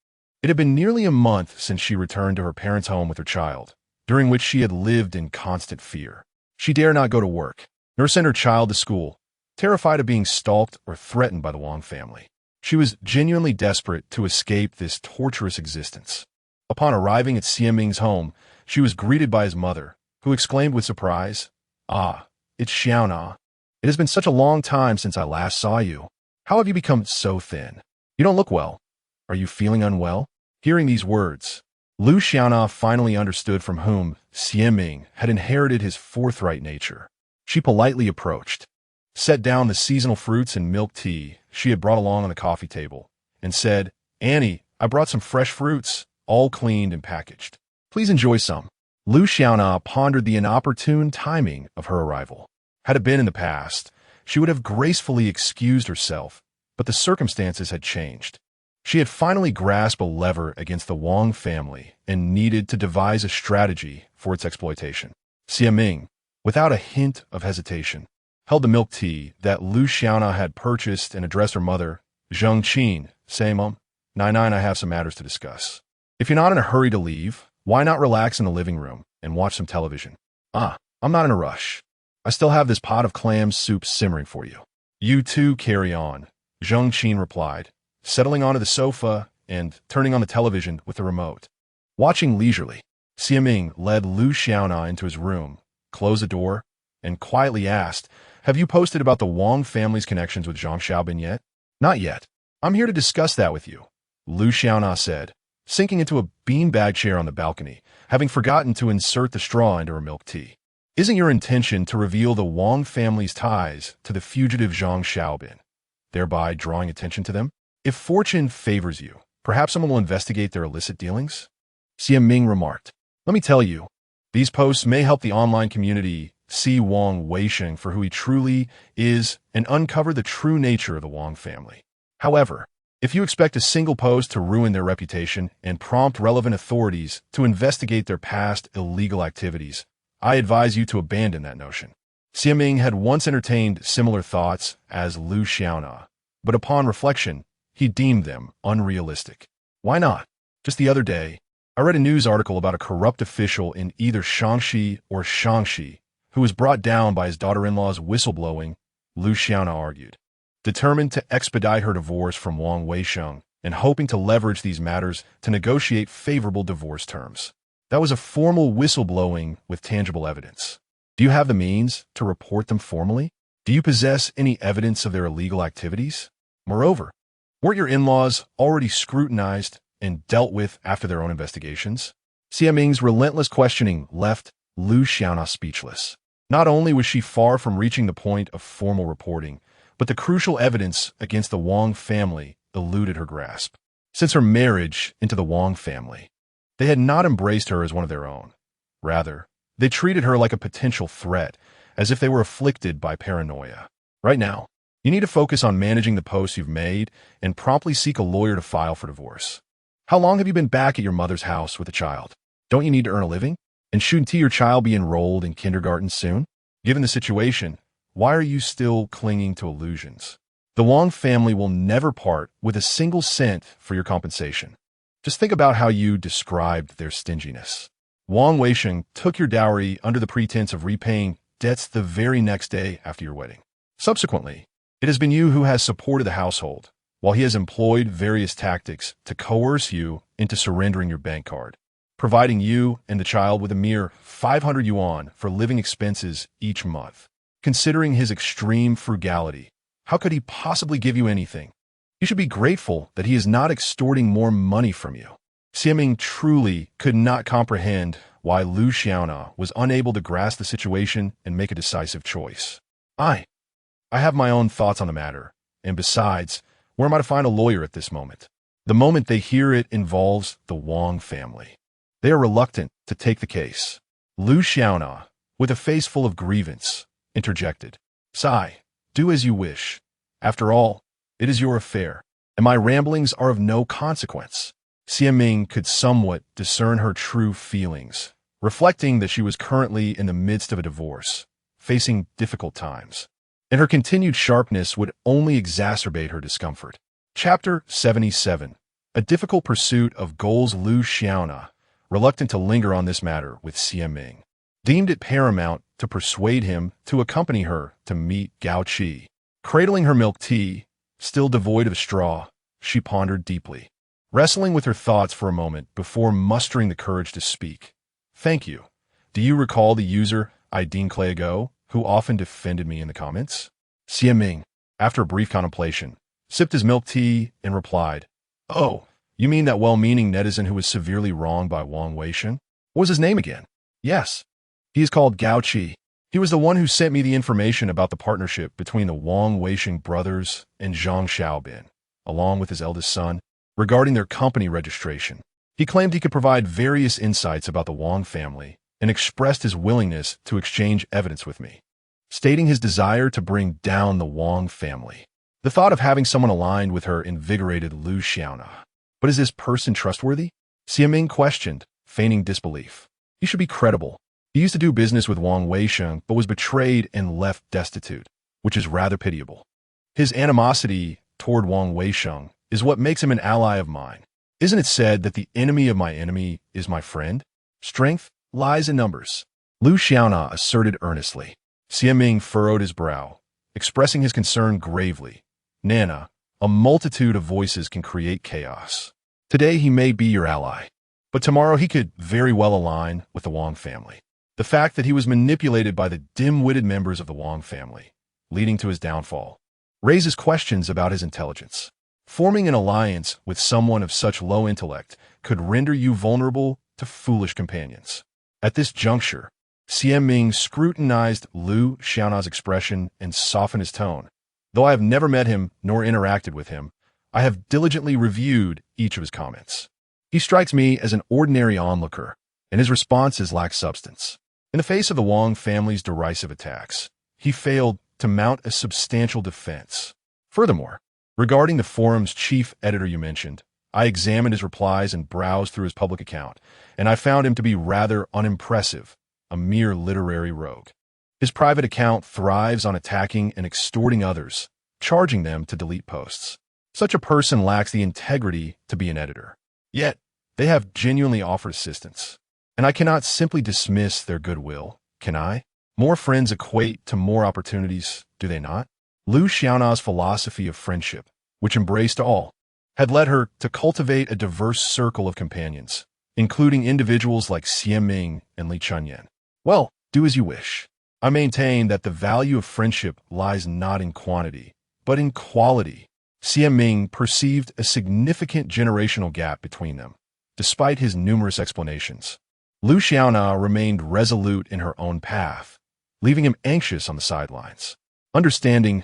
It had been nearly a month since she returned to her parents' home with her child, during which she had lived in constant fear. She dare not go to work, nor send her child to school, terrified of being stalked or threatened by the Wang family. She was genuinely desperate to escape this torturous existence. Upon arriving at Xie Ming's home, she was greeted by his mother, who exclaimed with surprise, "Ah, it's Xiaona. It has been such a long time since I last saw you. How have you become so thin? You don't look well. Are you feeling unwell?" Hearing these words, Lu Xiaona finally understood from whom Xie Ming had inherited his forthright nature. She politely approached, set down the seasonal fruits and milk tea she had brought along on the coffee table, and said, "Annie, I brought some fresh fruits, all cleaned and packaged. Please enjoy some." Lu Xiaona pondered the inopportune timing of her arrival. Had it been in the past, she would have gracefully excused herself, but the circumstances had changed. She had finally grasped a lever against the Wang family and needed to devise a strategy for its exploitation. Xie Ming, without a hint of hesitation, held the milk tea that Lu Xiaona had purchased and addressed her mother, Zheng Qin, saying, "Nine, I have some matters to discuss. If you're not in a hurry to leave, why not relax in the living room and watch some television?" I'm not in a rush. I still have this pot of clam soup simmering for you." "You too carry on," Zheng Qin replied, settling onto the sofa and turning on the television with the remote. Watching leisurely, Xie Ming led Lu Xiaona into his room, closed the door, and quietly asked, "Have you posted about the Wang family's connections with Zhang Xiaobin yet?" "Not yet. I'm here to discuss that with you," Lu Xiaona said, sinking into a beanbag chair on the balcony, having forgotten to insert the straw into her milk tea. Isn't your intention to reveal the Wang family's ties to the fugitive Zhang Xiaobin, thereby drawing attention to them? If fortune favors you, perhaps someone will investigate their illicit dealings? Xie Ming remarked. Let me tell you, these posts may help the online community see Wang Weisheng for who he truly is and uncover the true nature of the Wang family. However, if you expect a single post to ruin their reputation and prompt relevant authorities to investigate their past illegal activities, I advise you to abandon that notion. Xie Ming had once entertained similar thoughts as Lu Xiaona, but upon reflection, he deemed them unrealistic. Why not? Just the other day, I read a news article about a corrupt official in either Shaanxi or Shaanxi who was brought down by his daughter-in-law's whistleblowing, Lu Xiaona argued. Determined to expedite her divorce from Wang Weisheng and hoping to leverage these matters to negotiate favorable divorce terms. That was a formal whistleblowing with tangible evidence. Do you have the means to report them formally? Do you possess any evidence of their illegal activities? Moreover, weren't your in-laws already scrutinized and dealt with after their own investigations? Xie Ming's relentless questioning left Lu Xiaona speechless. Not only was she far from reaching the point of formal reporting, but the crucial evidence against the Wang family eluded her grasp. Since her marriage into the Wang family, they had not embraced her as one of their own. Rather, they treated her like a potential threat, as if they were afflicted by paranoia. Right now, you need to focus on managing the posts you've made and promptly seek a lawyer to file for divorce. How long have you been back at your mother's house with a child? Don't you need to earn a living? And shouldn't your child be enrolled in kindergarten soon? Given the situation, why are you still clinging to illusions? The Wang family will never part with a single cent for your compensation. Just think about how you described their stinginess. Wang Weisheng took your dowry under the pretense of repaying debts the very next day after your wedding. Subsequently, it has been you who has supported the household, while he has employed various tactics to coerce you into surrendering your bank card, providing you and the child with a mere 500 yuan for living expenses each month. Considering his extreme frugality, how could he possibly give you anything? You should be grateful that he is not extorting more money from you. Xie Ming truly could not comprehend why Lu Xiaona was unable to grasp the situation and make a decisive choice. I have my own thoughts on the matter, and besides, where am I to find a lawyer at this moment? The moment they hear it involves the Wang family. They are reluctant to take the case. Lu Xiaona, with a face full of grievance, interjected. Sigh, do as you wish. After all, it is your affair, and my ramblings are of no consequence. Xie Ming could somewhat discern her true feelings, reflecting that she was currently in the midst of a divorce, facing difficult times, and her continued sharpness would only exacerbate her discomfort. Chapter 77. A difficult pursuit of goals. Lu Xiaona, reluctant to linger on this matter with Xie Ming, deemed it paramount to persuade him to accompany her to meet Gao Qi. Cradling her milk tea, still devoid of straw, she pondered deeply, wrestling with her thoughts for a moment before mustering the courage to speak. Thank you. Do you recall the user I Clay ago, who often defended me in the comments? Xie Ming, after a brief contemplation, sipped his milk tea and replied, Oh, you mean that well-meaning netizen who was severely wronged by Wang Weisheng? What was his name again? Yes. He is called Gao Qi. He was the one who sent me the information about the partnership between the Wang Weisheng brothers and Zhang Xiaobin, along with his eldest son, regarding their company registration. He claimed he could provide various insights about the Wang family and expressed his willingness to exchange evidence with me, stating his desire to bring down the Wang family. The thought of having someone aligned with her invigorated Lu Xiaona. But is this person trustworthy? Xie Ming questioned, feigning disbelief. He should be credible. He used to do business with Wang Weisheng, but was betrayed and left destitute, which is rather pitiable. His animosity toward Wang Weisheng is what makes him an ally of mine. Isn't it said that the enemy of my enemy is my friend? Strength lies in numbers. Lu Xiaona asserted earnestly. Xie Ming furrowed his brow, expressing his concern gravely. Nana, a multitude of voices can create chaos. Today he may be your ally, but tomorrow he could very well align with the Wang family. The fact that he was manipulated by the dim-witted members of the Wang family, leading to his downfall, raises questions about his intelligence. Forming an alliance with someone of such low intellect could render you vulnerable to foolish companions. At this juncture, Ming scrutinized Liu Xiaona's expression and softened his tone. Though I have never met him nor interacted with him, I have diligently reviewed each of his comments. He strikes me as an ordinary onlooker, and his responses lack substance. In the face of the Wang family's derisive attacks, he failed to mount a substantial defense. Furthermore, regarding the forum's chief editor you mentioned, I examined his replies and browsed through his public account, and I found him to be rather unimpressive, a mere literary rogue. His private account thrives on attacking and extorting others, charging them to delete posts. Such a person lacks the integrity to be an editor. Yet, they have genuinely offered assistance. And I cannot simply dismiss their goodwill, can I? More friends equate to more opportunities, do they not? Liu Xiaona's philosophy of friendship, which embraced all, had led her to cultivate a diverse circle of companions, including individuals like Ming and Li Chunyan. Well, do as you wish. I maintain that the value of friendship lies not in quantity, but in quality. Ming perceived a significant generational gap between them, despite his numerous explanations. Liu Xiaona remained resolute in her own path, leaving him anxious on the sidelines. Understanding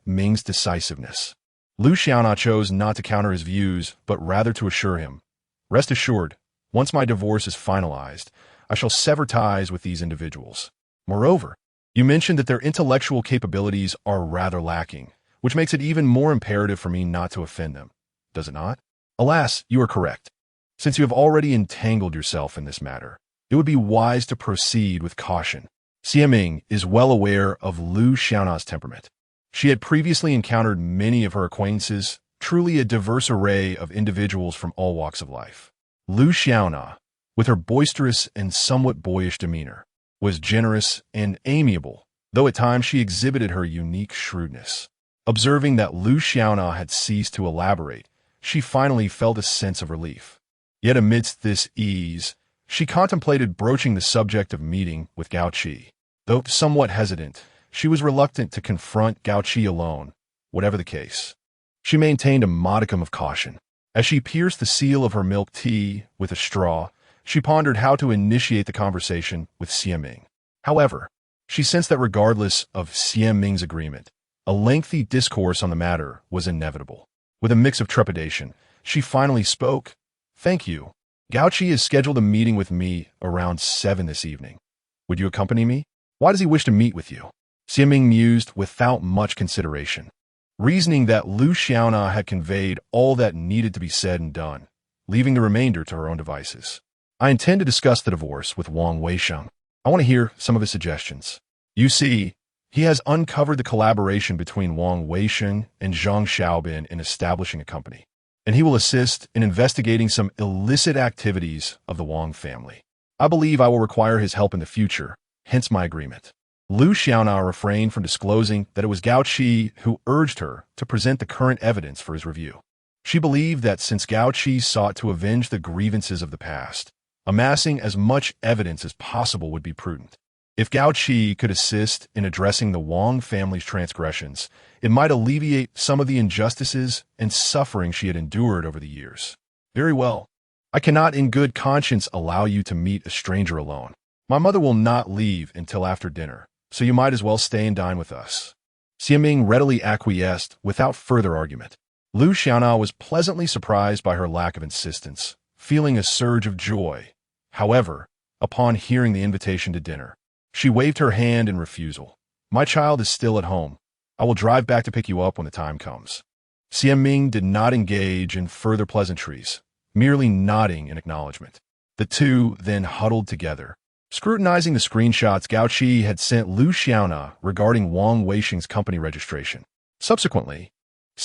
Ming's decisiveness, Liu Xiaona chose not to counter his views, but rather to assure him, "Rest assured, once my divorce is finalized, I shall sever ties with these individuals. Moreover, you mentioned that their intellectual capabilities are rather lacking, which makes it even more imperative for me not to offend them, does it not? Alas, you are correct. Since you have already entangled yourself in this matter, it would be wise to proceed with caution." Ming is well aware of Liu Xiaona's temperament. She had previously encountered many of her acquaintances, truly a diverse array of individuals from all walks of life. Liu Xiaona, with her boisterous and somewhat boyish demeanor, was generous and amiable, though at times she exhibited her unique shrewdness. Observing that Liu Xiaona had ceased to elaborate, she finally felt a sense of relief. Yet amidst this ease, she contemplated broaching the subject of meeting with Gao Qi. Though somewhat hesitant, she was reluctant to confront Gao Qi alone, whatever the case. She maintained a modicum of caution. As she pierced the seal of her milk tea with a straw, she pondered how to initiate the conversation with Ming. However, she sensed that regardless of Ming's agreement, a lengthy discourse on the matter was inevitable. With a mix of trepidation, she finally spoke. "Thank you. Gao Qi has scheduled a meeting with me around 7 this evening. Would you accompany me? Why does he wish to meet with you?" Ming mused without much consideration, reasoning that Liu Xiaona had conveyed all that needed to be said and done, leaving the remainder to her own devices. "I intend to discuss the divorce with Wang Weisheng. I want to hear some of his suggestions. You see, he has uncovered the collaboration between Wang Weisheng and Zhang Xiaobin in establishing a company, and he will assist in investigating some illicit activities of the Wang family. I believe I will require his help in the future, hence my agreement." Liu Xiaona refrained from disclosing that it was Gao Qi who urged her to present the current evidence for his review. She believed that since Gao Qi sought to avenge the grievances of the past, amassing as much evidence as possible would be prudent. If Gao Qi could assist in addressing the Wang family's transgressions, it might alleviate some of the injustices and suffering she had endured over the years. "Very well. I cannot in good conscience allow you to meet a stranger alone. My mother will not leave until after dinner, so you might as well stay and dine with us." Ming readily acquiesced without further argument. Liu Xiaona was pleasantly surprised by her lack of insistence, feeling a surge of joy. However, upon hearing the invitation to dinner, she waved her hand in refusal. "My child is still at home. I will drive back to pick you up when the time comes." Ming did not engage in further pleasantries, merely nodding in acknowledgement. The two then huddled together, scrutinizing the screenshots Gao Qi had sent Liu Xiaona regarding Wang Weisheng's company registration. Subsequently,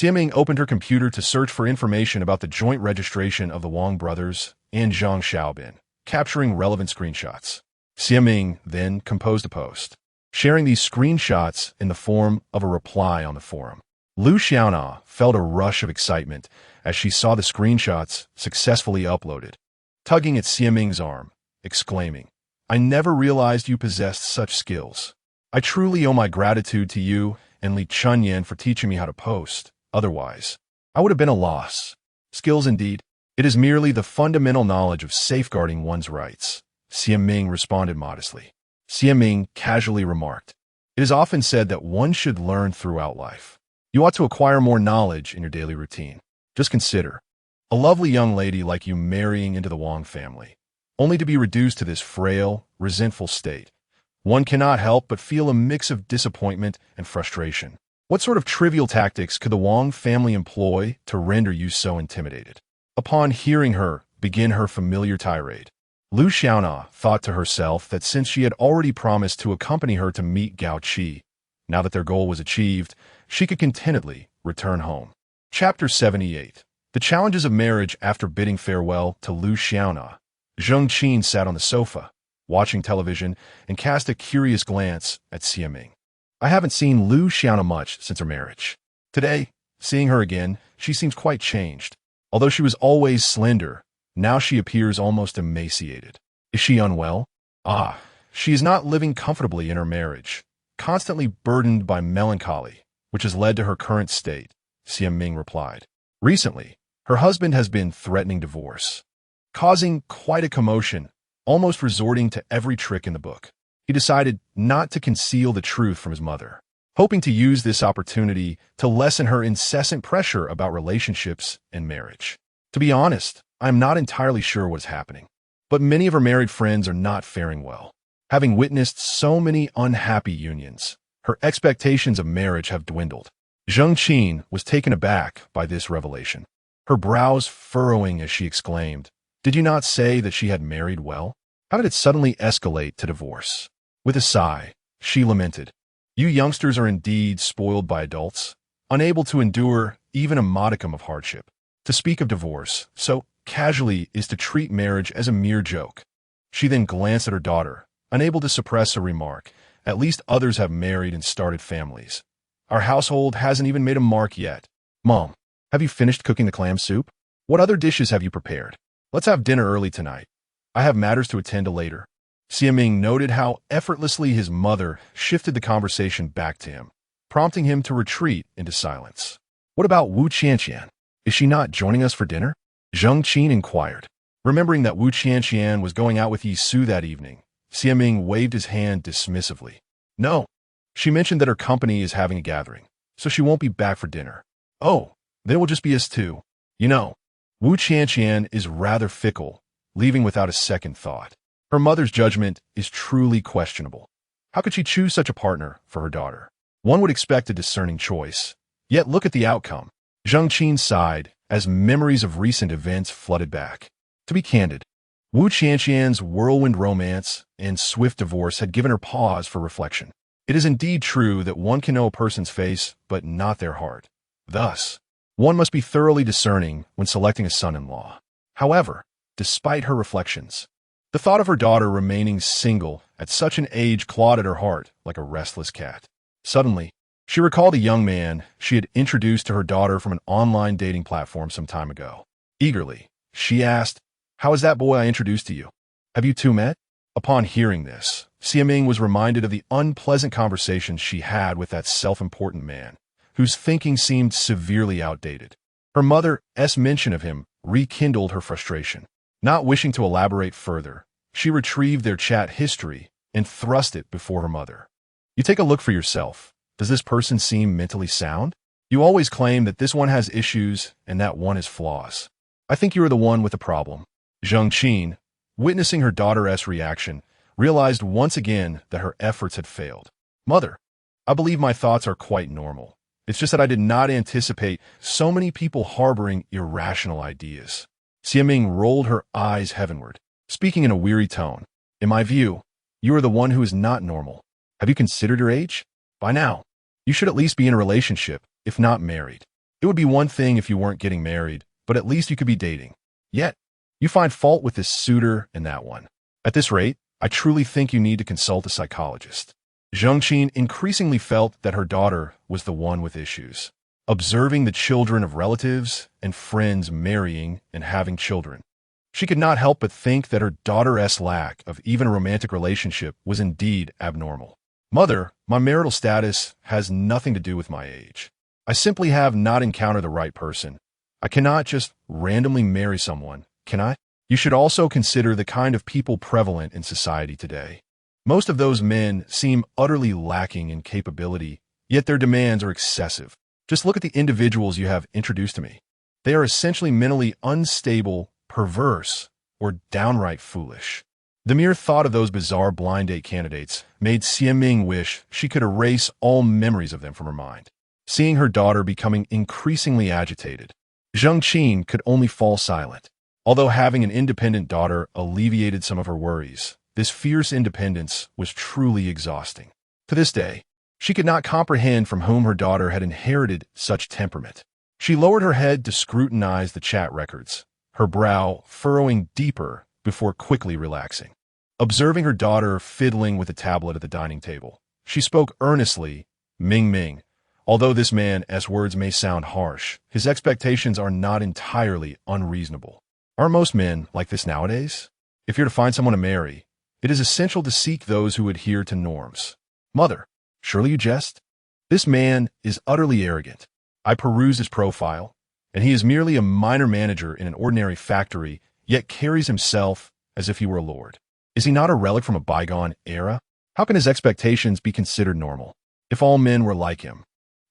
Ming opened her computer to search for information about the joint registration of the Wang brothers and Zhang Xiaobin, capturing relevant screenshots. Ming then composed a post, sharing these screenshots in the form of a reply on the forum. Liu Xiaona felt a rush of excitement as she saw the screenshots successfully uploaded, tugging at Ming's arm, exclaiming, "I never realized you possessed such skills. I truly owe my gratitude to you and Li Chunyan for teaching me how to post. Otherwise, I would have been a loss. Skills indeed. It is merely the fundamental knowledge of safeguarding one's rights." Ming responded modestly. Siaming casually remarked. It is often said that one should learn throughout life. You ought to acquire more knowledge in your daily routine. Just consider a lovely young lady like you marrying into the Wang family, only to be reduced to this frail, resentful state. One cannot help but feel a mix of disappointment and frustration. What sort of trivial tactics could the Wang family employ to render you so intimidated? Upon hearing her begin her familiar tirade, Lu Xiaona thought to herself that since she had already promised to accompany her to meet Gao Qi, now that their goal was achieved, she could contentedly return home. Chapter 78. The Challenges of Marriage. After bidding farewell to Lu Xiaona, Zheng Qin sat on the sofa, watching television, and cast a curious glance at Siaming. I haven't seen Lu Xiaona much since her marriage. Today, seeing her again, she seems quite changed. Although she was always slender, now she appears almost emaciated. Is she unwell? Ah, she is not living comfortably in her marriage, constantly burdened by melancholy, which has led to her current state, Siaming replied. Recently, her husband has been threatening divorce, causing quite a commotion, almost resorting to every trick in the book. He decided not to conceal the truth from his mother, hoping to use this opportunity to lessen her incessant pressure about relationships and marriage. To be honest, I am not entirely sure what is happening, but many of her married friends are not faring well. Having witnessed so many unhappy unions, her expectations of marriage have dwindled. Zheng Qin was taken aback by this revelation, her brows furrowing as she exclaimed, "Did you not say that she had married well? How did it suddenly escalate to divorce?" With a sigh, she lamented, "You youngsters are indeed spoiled by adults, unable to endure even a modicum of hardship. To speak of divorce so casually is to treat marriage as a mere joke." She then glanced at her daughter, unable to suppress a remark. "At least others have married and started families. Our household hasn't even made a mark yet. Mom, have you finished cooking the clam soup? What other dishes have you prepared? Let's have dinner early tonight. I have matters to attend to later." Siaming noted how effortlessly his mother shifted the conversation back to him, prompting him to retreat into silence. "What about Wu Qianqian? Is she not joining us for dinner?" Zheng Qin inquired. Remembering that Wu Qianqian was going out with Yi Su that evening, Siaming waved his hand dismissively. "No. She mentioned that her company is having a gathering, so she won't be back for dinner." "Oh, then it will just be us two. You know, Wu Qianqian is rather fickle, leaving without a second thought. Her mother's judgment is truly questionable. How could she choose such a partner for her daughter? One would expect a discerning choice. Yet look at the outcome." Zheng Qin sighed as memories of recent events flooded back. To be candid, Wu Qianqian's whirlwind romance and swift divorce had given her pause for reflection. It is indeed true that one can know a person's face, but not their heart. Thus, one must be thoroughly discerning when selecting a son-in-law. However, despite her reflections, the thought of her daughter remaining single at such an age clawed at her heart like a restless cat. Suddenly, she recalled a young man she had introduced to her daughter from an online dating platform some time ago. Eagerly, she asked, "How is that boy I introduced to you? Have you two met?" Upon hearing this, Siaming was reminded of the unpleasant conversations she had with that self-important man, whose thinking seemed severely outdated. Her mother's mention of him rekindled her frustration. Not wishing to elaborate further, she retrieved their chat history and thrust it before her mother. "You take a look for yourself. Does this person seem mentally sound? You always claim that this one has issues and that one has flaws. I think you are the one with a problem." Zheng Qin, witnessing her daughter's reaction, realized once again that her efforts had failed. "Mother, I believe my thoughts are quite normal. It's just that I did not anticipate so many people harboring irrational ideas." Siaming rolled her eyes heavenward, speaking in a weary tone. "In my view, you are the one who is not normal. Have you considered your age? By now, you should at least be in a relationship, if not married. It would be one thing if you weren't getting married, but at least you could be dating. Yet, you find fault with this suitor and that one. At this rate, I truly think you need to consult a psychologist." Zheng Qin increasingly felt that her daughter was the one with issues. Observing the children of relatives and friends marrying and having children, she could not help but think that her daughter's lack of even a romantic relationship was indeed abnormal. "Mother, my marital status has nothing to do with my age. I simply have not encountered the right person. I cannot just randomly marry someone, can I? You should also consider the kind of people prevalent in society today. Most of those men seem utterly lacking in capability, yet their demands are excessive. Just look at the individuals you have introduced to me. They are essentially mentally unstable, perverse, or downright foolish. The mere thought of those bizarre blind date candidates made Xiaming wish she could erase all memories of them from her mind. Seeing her daughter becoming increasingly agitated, Zheng Qin could only fall silent. Although having an independent daughter alleviated some of her worries, this fierce independence was truly exhausting. To this day, she could not comprehend from whom her daughter had inherited such temperament. She lowered her head to scrutinize the chat records, her brow furrowing deeper before quickly relaxing. Observing her daughter fiddling with a tablet at the dining table, she spoke earnestly, "Ming Ming, although this man's words may sound harsh, his expectations are not entirely unreasonable. Aren't most men like this nowadays? If you're to find someone to marry, it is essential to seek those who adhere to norms. Mother, surely you jest? This man is utterly arrogant. I perused his profile, and he is merely a minor manager in an ordinary factory, yet carries himself as if he were a lord. Is he not a relic from a bygone era? How can his expectations be considered normal? If all men were like him,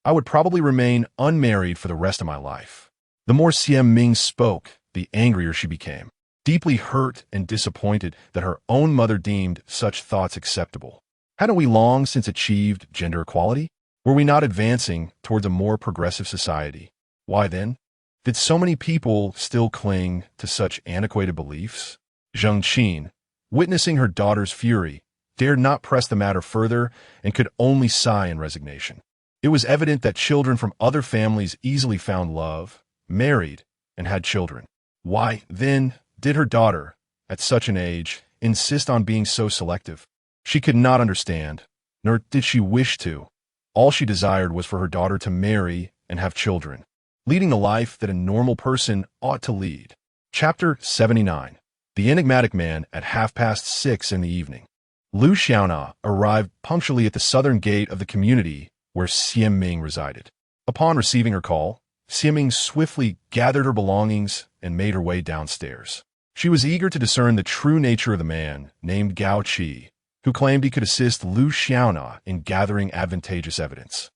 I would probably remain unmarried for the rest of my life." The more Xiaming spoke, the angrier she became, deeply hurt and disappointed that her own mother deemed such thoughts acceptable. Hadn't we long since achieved gender equality? Were we not advancing towards a more progressive society? Why then did so many people still cling to such antiquated beliefs? Zheng Qin, witnessing her daughter's fury, dared not press the matter further and could only sigh in resignation. It was evident that children from other families easily found love, married, and had children. Why, then, did her daughter, at such an age, insist on being so selective? She could not understand, nor did she wish to. All she desired was for her daughter to marry and have children, leading the life that a normal person ought to lead. Chapter 79. The Enigmatic Man at 6:30 in the evening. Lu Xiaona arrived punctually at the southern gate of the community where Xiaming resided. Upon receiving her call, Xiaming swiftly gathered her belongings and made her way downstairs. She was eager to discern the true nature of the man named Gao Qi, who claimed he could assist Lu Xiaona in gathering advantageous evidence.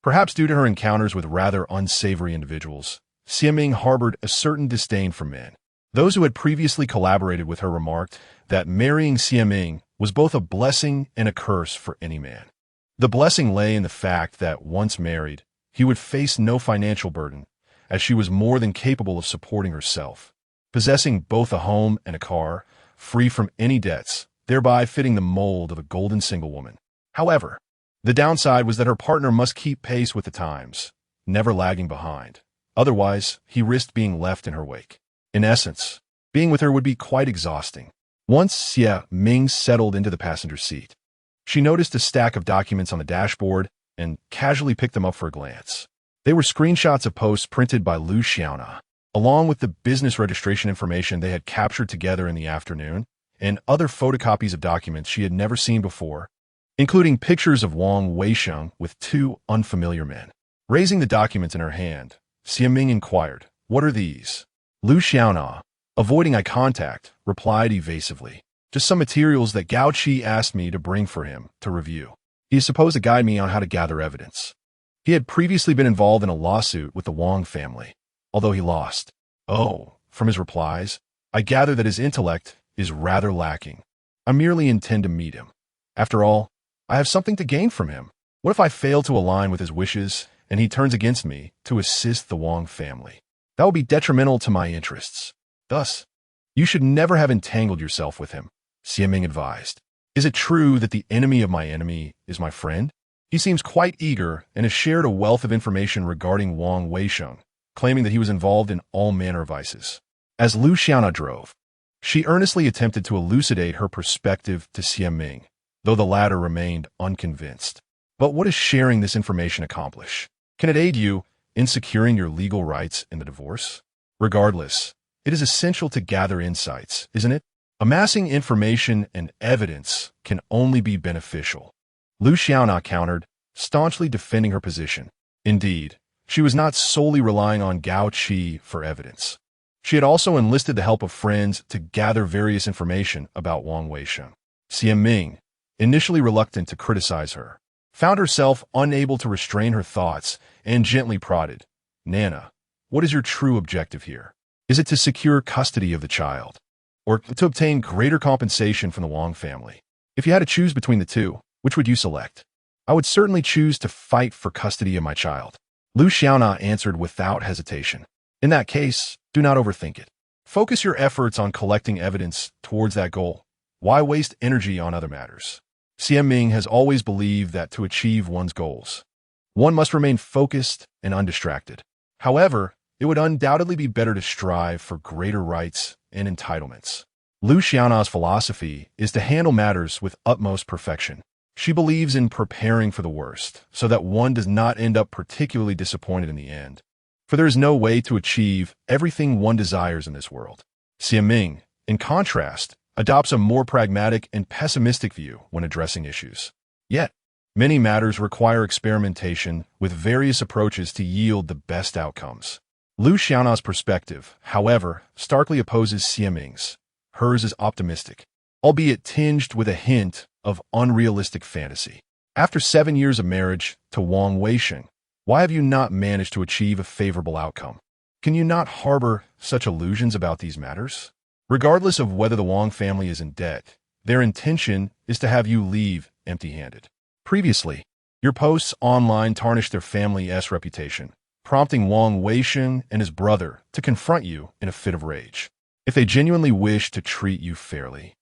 Perhaps due to her encounters with rather unsavory individuals, Xiaming harbored a certain disdain for men. Those who had previously collaborated with her remarked that marrying Xiaming was both a blessing and a curse for any man. The blessing lay in the fact that once married, he would face no financial burden, as she was more than capable of supporting herself, possessing both a home and a car, free from any debts, thereby fitting the mold of a golden single woman. However, the downside was that her partner must keep pace with the times, never lagging behind. Otherwise, he risked being left in her wake. In essence, being with her would be quite exhausting. Once Xia Ming settled into the passenger seat, she noticed a stack of documents on the dashboard and casually picked them up for a glance. They were screenshots of posts printed by Lu Xiaona, along with the business registration information they had captured together in the afternoon, and other photocopies of documents she had never seen before, including pictures of Wang Weisheng with two unfamiliar men. Raising the documents in her hand, Xiaming inquired, "What are these?" Lu Xiaona, avoiding eye contact, replied evasively, "Just some materials that Gao Qi asked me to bring for him to review. He is supposed to guide me on how to gather evidence. He had previously been involved in a lawsuit with the Wang family, although he lost. Oh, from his replies, I gather that his intellect is rather lacking. I merely intend to meet him. After all, I have something to gain from him. What if I fail to align with his wishes and he turns against me to assist the Wang family? That would be detrimental to my interests. Thus, you should never have entangled yourself with him," Xiaming advised. "Is it true that the enemy of my enemy is my friend? He seems quite eager and has shared a wealth of information regarding Wang Weisheng, claiming that he was involved in all manner of vices." As Lu Xiaona drove, she earnestly attempted to elucidate her perspective to Xiaming, though the latter remained unconvinced. "But what does sharing this information accomplish? Can it aid you in securing your legal rights in the divorce? Regardless, it is essential to gather insights, isn't it? Amassing information and evidence can only be beneficial," Lu Xiaona countered, staunchly defending her position. Indeed, she was not solely relying on Gao Qi for evidence. She had also enlisted the help of friends to gather various information about Wang Weisheng. Xiaming, initially reluctant to criticize her, found herself unable to restrain her thoughts and gently prodded. Nana, what is your true objective here? Is it to secure custody of the child, or to obtain greater compensation from the Wong family? If you had to choose between the two, which would you select? I would certainly choose to fight for custody of my child. Lu Xiaona answered without hesitation. In that case, do not overthink it. Focus your efforts on collecting evidence towards that goal. Why waste energy on other matters? Xie Ming has always believed that to achieve one's goals, one must remain focused and undistracted. However, it would undoubtedly be better to strive for greater rights and entitlements. Lu Xiaona's philosophy is to handle matters with utmost perfection. She believes in preparing for the worst, so that one does not end up particularly disappointed in the end. For there is no way to achieve everything one desires in this world. Xie Ming, in contrast, adopts a more pragmatic and pessimistic view when addressing issues. Yet, many matters require experimentation with various approaches to yield the best outcomes. Lu Xiaona's perspective, however, starkly opposes Xie Ming's. Hers is optimistic, albeit tinged with a hint of unrealistic fantasy. After 7 years of marriage to Wang Weisheng, why have you not managed to achieve a favorable outcome? Can you not harbor such illusions about these matters? Regardless of whether the Wang family is in debt, their intention is to have you leave empty-handed. Previously, your posts online tarnished their family's reputation, prompting Wang Weisheng and his brother to confront you in a fit of rage. If they genuinely wished to treat you fairly,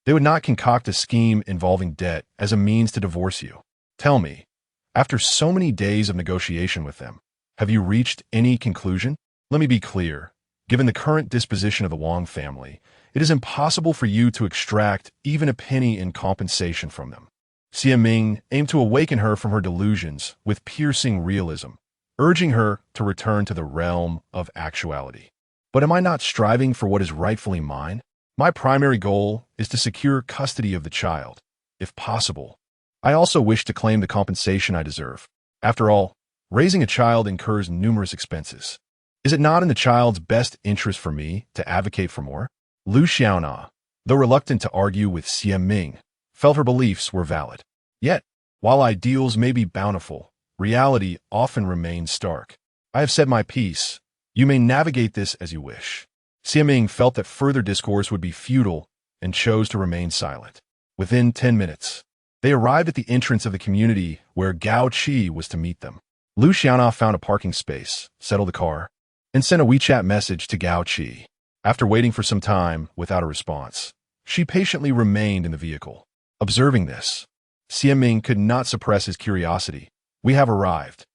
they would not concoct a scheme involving debt as a means to divorce you. Tell me, after so many days of negotiation with them, have you reached any conclusion? Let me be clear. Given the current disposition of the Wang family, it is impossible for you to extract even a penny in compensation from them. Xie Ming aimed to awaken her from her delusions with piercing realism, urging her to return to the realm of actuality. But am I not striving for what is rightfully mine? My primary goal is to secure custody of the child, if possible. I also wish to claim the compensation I deserve. After all, raising a child incurs numerous expenses. Is it not in the child's best interest for me to advocate for more? Lu Xiaona, though reluctant to argue with Xie Ming, felt her beliefs were valid. Yet, while ideals may be bountiful, reality often remains stark. I have said my piece. You may navigate this as you wish. Xie Ming felt that further discourse would be futile and chose to remain silent. Within 10 minutes, they arrived at the entrance of the community where Gao Qi was to meet them. Lu Xiaona found a parking space, settled the car, and sent a WeChat message to Gao Qi. After waiting for some time without a response, she patiently remained in the vehicle. Observing this, Xie Ming could not suppress his curiosity. We have arrived.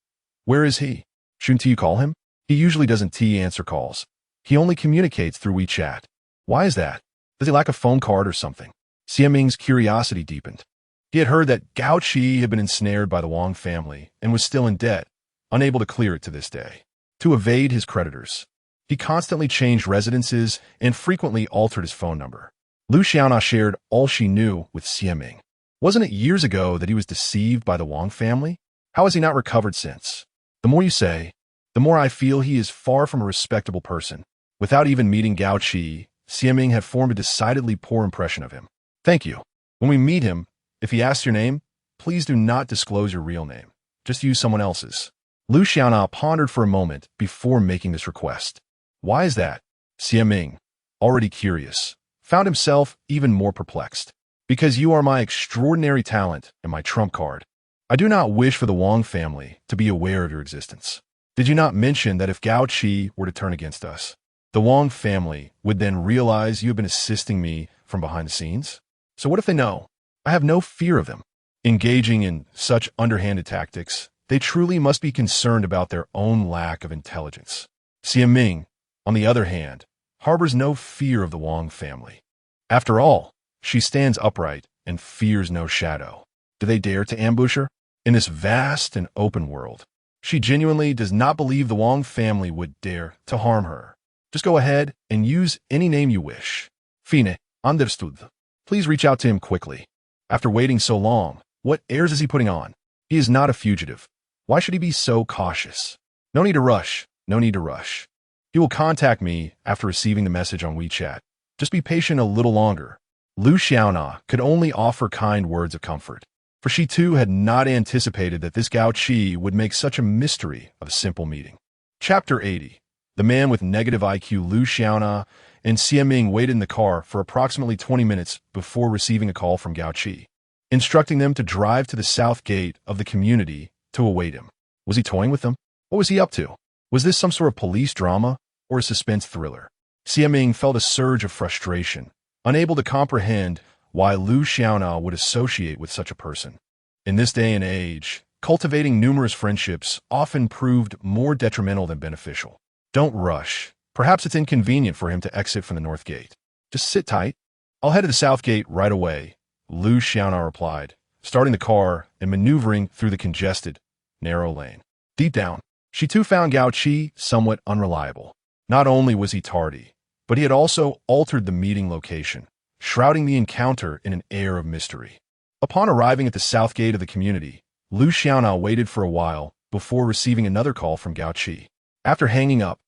Where is he? Shouldn't you call him? He usually doesn't answer calls. He only communicates through WeChat. Why is that? Does he lack a phone card or something? Xie Ming's curiosity deepened. He had heard that Gao Qi had been ensnared by the Wang family and was still in debt, unable to clear it to this day. To evade his creditors, he constantly changed residences and frequently altered his phone number. Lu Xiaona shared all she knew with Xie Ming. Wasn't it years ago that he was deceived by the Wang family? How has he not recovered since? The more you say, the more I feel he is far from a respectable person. Without even meeting Gao Qi, Xie Ming had formed a decidedly poor impression of him. Thank you. When we meet him, if he asks your name, please do not disclose your real name. Just use someone else's. Lu Xiaona pondered for a moment before making this request. Why is that? Xie Ming, already curious, found himself even more perplexed. Because you are my extraordinary talent and my trump card. I do not wish for the Wang family to be aware of your existence. Did you not mention that if Gao Qi were to turn against us, the Wang family would then realize you have been assisting me from behind the scenes? So what if they know? I have no fear of them. Engaging in such underhanded tactics, they truly must be concerned about their own lack of intelligence. Xie Ming, on the other hand, harbors no fear of the Wang family. After all, she stands upright and fears no shadow. Do they dare to ambush her? In this vast and open world, she genuinely does not believe the Wang family would dare to harm her. Just go ahead and use any name you wish. Fine, understood. Please reach out to him quickly. After waiting so long, what airs is he putting on? He is not a fugitive. Why should he be so cautious? No need to rush. No need to rush. He will contact me after receiving the message on WeChat. Just be patient a little longer. Lu Xiaona could only offer kind words of comfort, for she too had not anticipated that this Gao Qi would make such a mystery of a simple meeting. Chapter 80. The man with negative IQ Lu Xiaona and Xie Ming waited in the car for approximately 20 minutes before receiving a call from Gao Qi, instructing them to drive to the south gate of the community to await him. Was he toying with them? What was he up to? Was this some sort of police drama or a suspense thriller? Xie Ming felt a surge of frustration, unable to comprehend why Lu Xiaona would associate with such a person. In this day and age, cultivating numerous friendships often proved more detrimental than beneficial. Don't rush. Perhaps it's inconvenient for him to exit from the north gate. Just sit tight. I'll head to the south gate right away, Lu Xiaona replied, starting the car and maneuvering through the congested, narrow lane. Deep down, she too found Gao Qi somewhat unreliable. Not only was he tardy, but he had also altered the meeting location, shrouding the encounter in an air of mystery. Upon arriving at the south gate of the community, Lu Xiaona waited for a while before receiving another call from Gao Qi. After hanging up,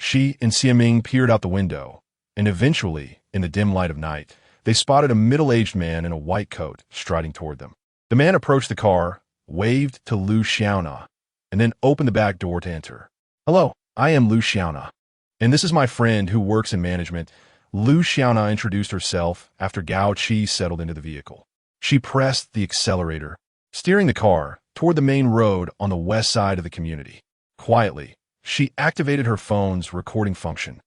she and Xie Ming peered out the window, and eventually, in the dim light of night, they spotted a middle-aged man in a white coat striding toward them. The man approached the car, waved to Lu Xiaona, and then opened the back door to enter. "Hello, I am Lu Xiaona, and this is my friend who works in management." Lu Xiaona introduced herself after Gao Qi settled into the vehicle. She pressed the accelerator, steering the car toward the main road on the west side of the community. Quietly, she activated her phone's recording function,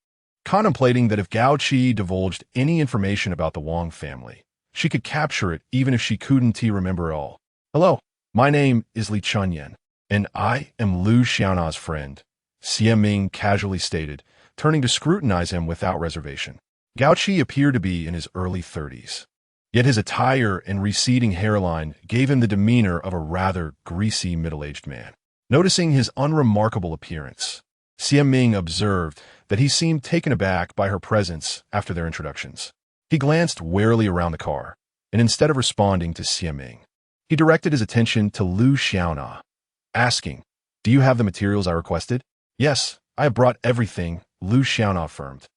contemplating that if Gao Qi divulged any information about the Wang family, she could capture it even if she couldn't remember it all. "Hello, my name is Li Chunyan, and I am Lu Xiaona's friend," Xie Ming casually stated, turning to scrutinize him without reservation. Gao Qi appeared to be in his early 30s, yet his attire and receding hairline gave him the demeanor of a rather greasy middle-aged man. Noticing his unremarkable appearance, Xie Ming observed that he seemed taken aback by her presence after their introductions. He glanced warily around the car, and instead of responding to Xie Ming, he directed his attention to Lu Xiaona, asking, "Do you have the materials I requested?" "Yes, I have brought everything," Lu Xiaona affirmed,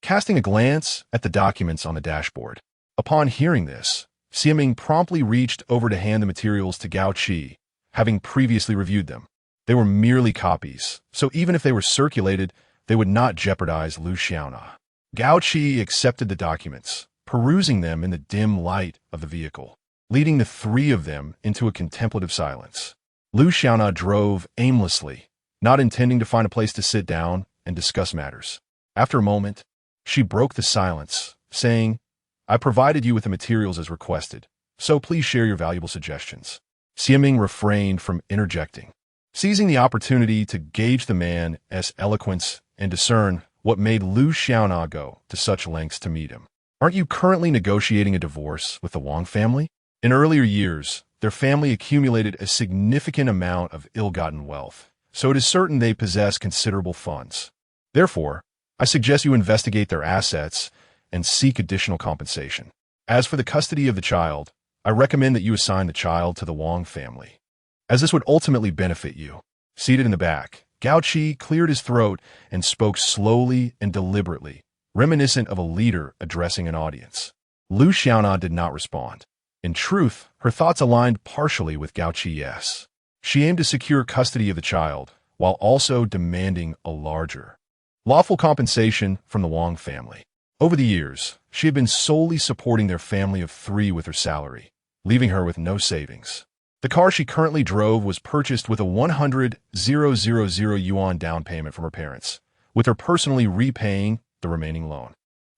casting a glance at the documents on the dashboard. Upon hearing this, Xie Ming promptly reached over to hand the materials to Gao Qi, having previously reviewed them. They were merely copies, so even if they were circulated, they would not jeopardize Lu Xiaona. Gao Qi accepted the documents, perusing them in the dim light of the vehicle, leading the three of them into a contemplative silence. Lu Xiaona drove aimlessly, not intending to find a place to sit down and discuss matters. After a moment, she broke the silence, saying, "I provided you with the materials as requested, so please share your valuable suggestions." Xie Ming refrained from interjecting, seizing the opportunity to gauge the man's eloquence and discern what made Lu Xiaona go to such lengths to meet him. "Aren't you currently negotiating a divorce with the Wang family?" In earlier years, their family accumulated a significant amount of ill-gotten wealth, so it is certain they possess considerable funds. Therefore, I suggest you investigate their assets and seek additional compensation. As for the custody of the child, I recommend that you assign the child to the Wang family, as this would ultimately benefit you. Seated in the back, Gao Qi cleared his throat and spoke slowly and deliberately, reminiscent of a leader addressing an audience. Lu Xiaona did not respond. In truth, her thoughts aligned partially with Gao Qi's. She aimed to secure custody of the child, while also demanding a larger, lawful compensation from the Wang family. Over the years, she had been solely supporting their family of three with her salary, leaving her with no savings. The car she currently drove was purchased with a 100,000 yuan down payment from her parents, with her personally repaying the remaining loan.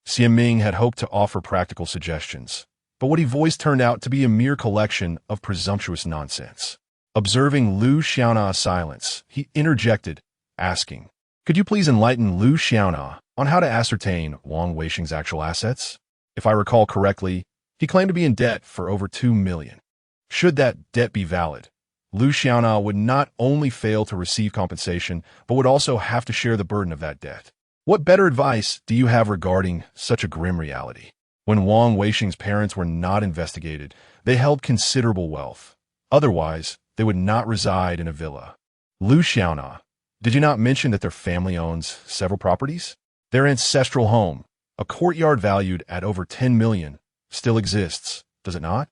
Xie Ming had hoped to offer practical suggestions, but what he voiced turned out to be a mere collection of presumptuous nonsense. Observing Lu Xiaona's silence, he interjected, asking, "Could you please enlighten Lu Xiaona on how to ascertain Wang Weisheng's actual assets? If I recall correctly, he claimed to be in debt for over 2 million. Should that debt be valid, Lu Xiaona would not only fail to receive compensation, but would also have to share the burden of that debt. What better advice do you have regarding such a grim reality? When Wang Weisheng's parents were not investigated, they held considerable wealth. Otherwise, they would not reside in a villa. Lu Xiaona, did you not mention that their family owns several properties? Their ancestral home, a courtyard valued at over 10 million, still exists, does it not?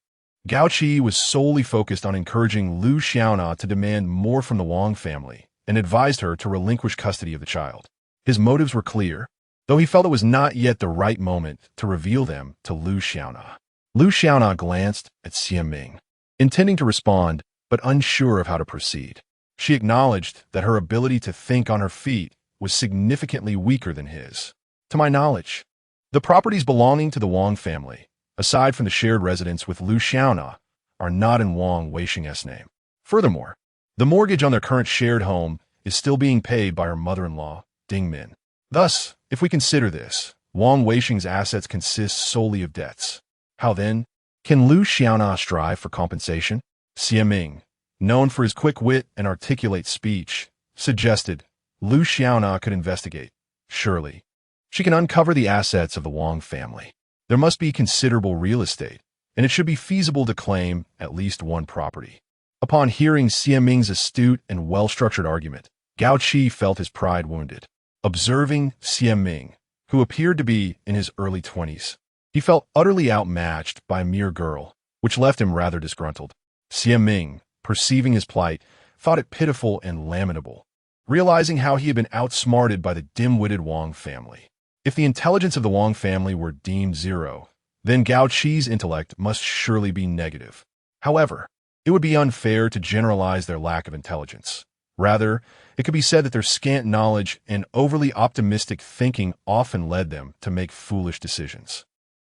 Gao Qi was solely focused on encouraging Lu Xiaona to demand more from the Wang family and advised her to relinquish custody of the child. His motives were clear, though he felt it was not yet the right moment to reveal them to Lu Xiaona. Lu Xiaona glanced at Xie Ming, intending to respond, but unsure of how to proceed. She acknowledged that her ability to think on her feet was significantly weaker than his. To my knowledge, the properties belonging to the Wang family, aside from the shared residence with Lu Xiaona, are not in Wang Weisheng's name. Furthermore, the mortgage on their current shared home is still being paid by her mother-in-law, Ding Min. Thus, if we consider this, Wang Weisheng's assets consist solely of debts. How then can Lu Xiaona strive for compensation? Xie Ming, known for his quick wit and articulate speech, suggested Lu Xiaona could investigate. Surely, she can uncover the assets of the Wang family. There must be considerable real estate, and it should be feasible to claim at least one property. Upon hearing Xie Ming's astute and well-structured argument, Gao Qi felt his pride wounded. Observing Xie Ming, who appeared to be in his early 20s, he felt utterly outmatched by a mere girl, which left him rather disgruntled. Xie Ming, perceiving his plight, thought it pitiful and lamentable, realizing how he had been outsmarted by the dim-witted Wang family. If the intelligence of the Wang family were deemed zero, then Gao Qi's intellect must surely be negative. However, it would be unfair to generalize their lack of intelligence. Rather, it could be said that their scant knowledge and overly optimistic thinking often led them to make foolish decisions.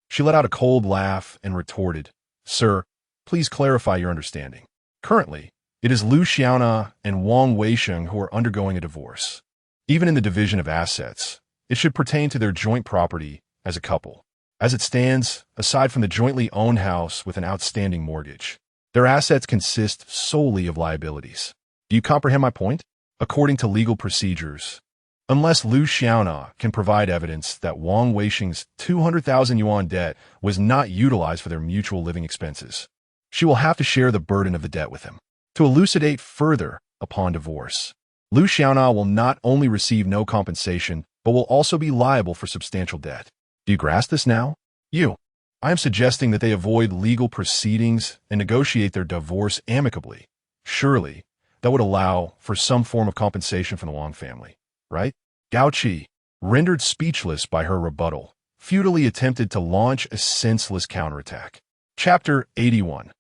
She let out a cold laugh and retorted, "Sir, please clarify your understanding. Currently, it is Lu Xiaona and Wang Weisheng who are undergoing a divorce. Even in the division of assets, it should pertain to their joint property as a couple. As it stands, aside from the jointly owned house with an outstanding mortgage, their assets consist solely of liabilities. Do you comprehend my point? According to legal procedures, unless Lu Xiaona can provide evidence that Wang Weisheng's 200,000 yuan debt was not utilized for their mutual living expenses, she will have to share the burden of the debt with him. To elucidate further, upon divorce, Lu Xiaona will not only receive no compensation, but will also be liable for substantial debt. Do you grasp this now? I am suggesting that they avoid legal proceedings and negotiate their divorce amicably. Surely, that would allow for some form of compensation from the Wang family, right? Gao Qi, rendered speechless by her rebuttal, futilely attempted to launch a senseless counterattack. Chapter 81.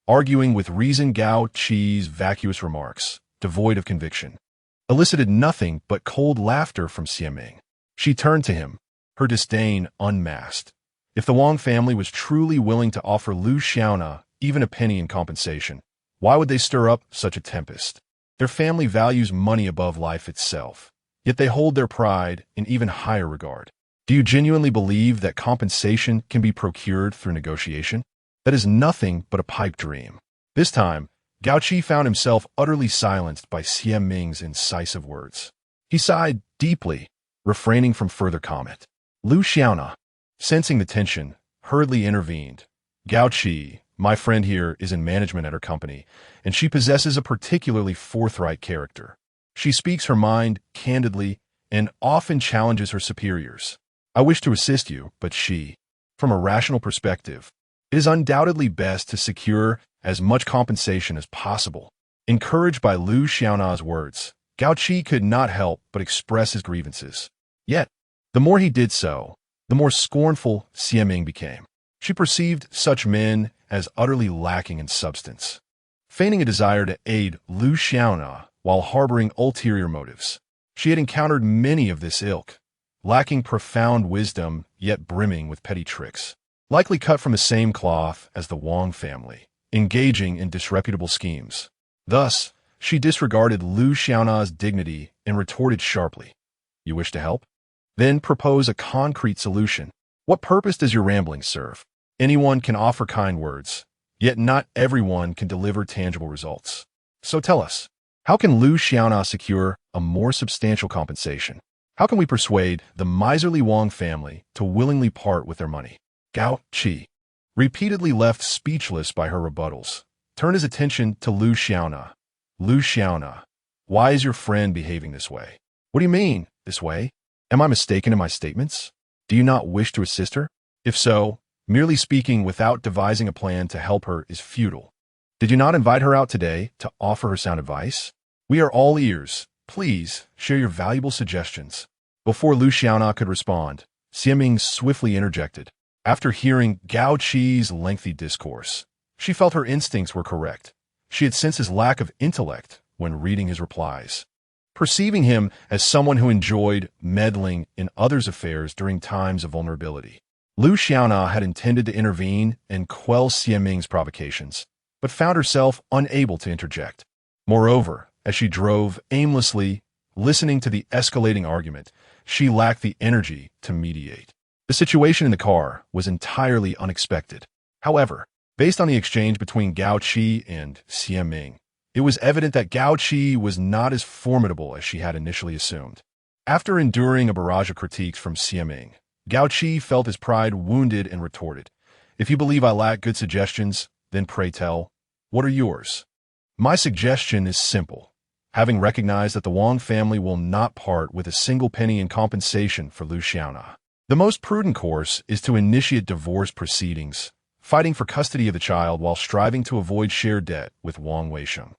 Arguing with reason. Gao Qi's vacuous remarks, devoid of conviction, elicited nothing but cold laughter from Xie Ming. She turned to him, her disdain unmasked. If the Wang family was truly willing to offer Lu Xiaona even a penny in compensation, why would they stir up such a tempest? Their family values money above life itself, yet they hold their pride in even higher regard. Do you genuinely believe that compensation can be procured through negotiation? That is nothing but a pipe dream. This time, Gao Qi found himself utterly silenced by Xie Ming's incisive words. He sighed deeply, refraining from further comment. Lu Xiaona, sensing the tension, hurriedly intervened. Gao Qi, my friend here, is in management at her company, and she possesses a particularly forthright character. She speaks her mind candidly and often challenges her superiors. I wish to assist you, but from a rational perspective, it is undoubtedly best to secure as much compensation as possible. Encouraged by Lu Xiaona's words, Gao Qi could not help but express his grievances. Yet, the more he did so, the more scornful Xie Ming became. She perceived such men as utterly lacking in substance. Feigning a desire to aid Lu Xiaona while harboring ulterior motives, she had encountered many of this ilk, lacking profound wisdom yet brimming with petty tricks, likely cut from the same cloth as the Wang family, engaging in disreputable schemes. Thus, she disregarded Lu Xiaona's dignity and retorted sharply, "You wish to help? Then propose a concrete solution. What purpose does your rambling serve? Anyone can offer kind words, yet not everyone can deliver tangible results. So tell us, how can Lu Xiaona secure a more substantial compensation? How can we persuade the miserly Wang family to willingly part with their money?" Gao Qi, repeatedly left speechless by her rebuttals, turned his attention to Lu Xiaona. Lu Xiaona, why is your friend behaving this way? What do you mean, this way? Am I mistaken in my statements? Do you not wish to assist her? If so, Merely speaking without devising a plan to help her is futile. Did you not invite her out today to offer her sound advice? We are all ears. Please share your valuable suggestions. Before Lu Xiaona could respond, Xiaming swiftly interjected. After hearing Gao Qi's lengthy discourse, she felt her instincts were correct. She had sensed his lack of intellect when reading his replies. Perceiving him as someone who enjoyed meddling in others' affairs during times of vulnerability, Lu Xiaona had intended to intervene and quell Xiaming's provocations, but found herself unable to interject. Moreover, as she drove aimlessly, listening to the escalating argument, she lacked the energy to mediate. The situation in the car was entirely unexpected. However, based on the exchange between Gao Qi and Xiaming, it was evident that Gao Qi was not as formidable as she had initially assumed. After enduring a barrage of critiques from Xiaming, Gao Qi felt his pride wounded and retorted, "If you believe I lack good suggestions, then pray tell, what are yours?" My suggestion is simple. Having recognized that the Wang family will not part with a single penny in compensation for Lu Xiaona, the most prudent course is to initiate divorce proceedings, fighting for custody of the child while striving to avoid shared debt with Wang Weisheng.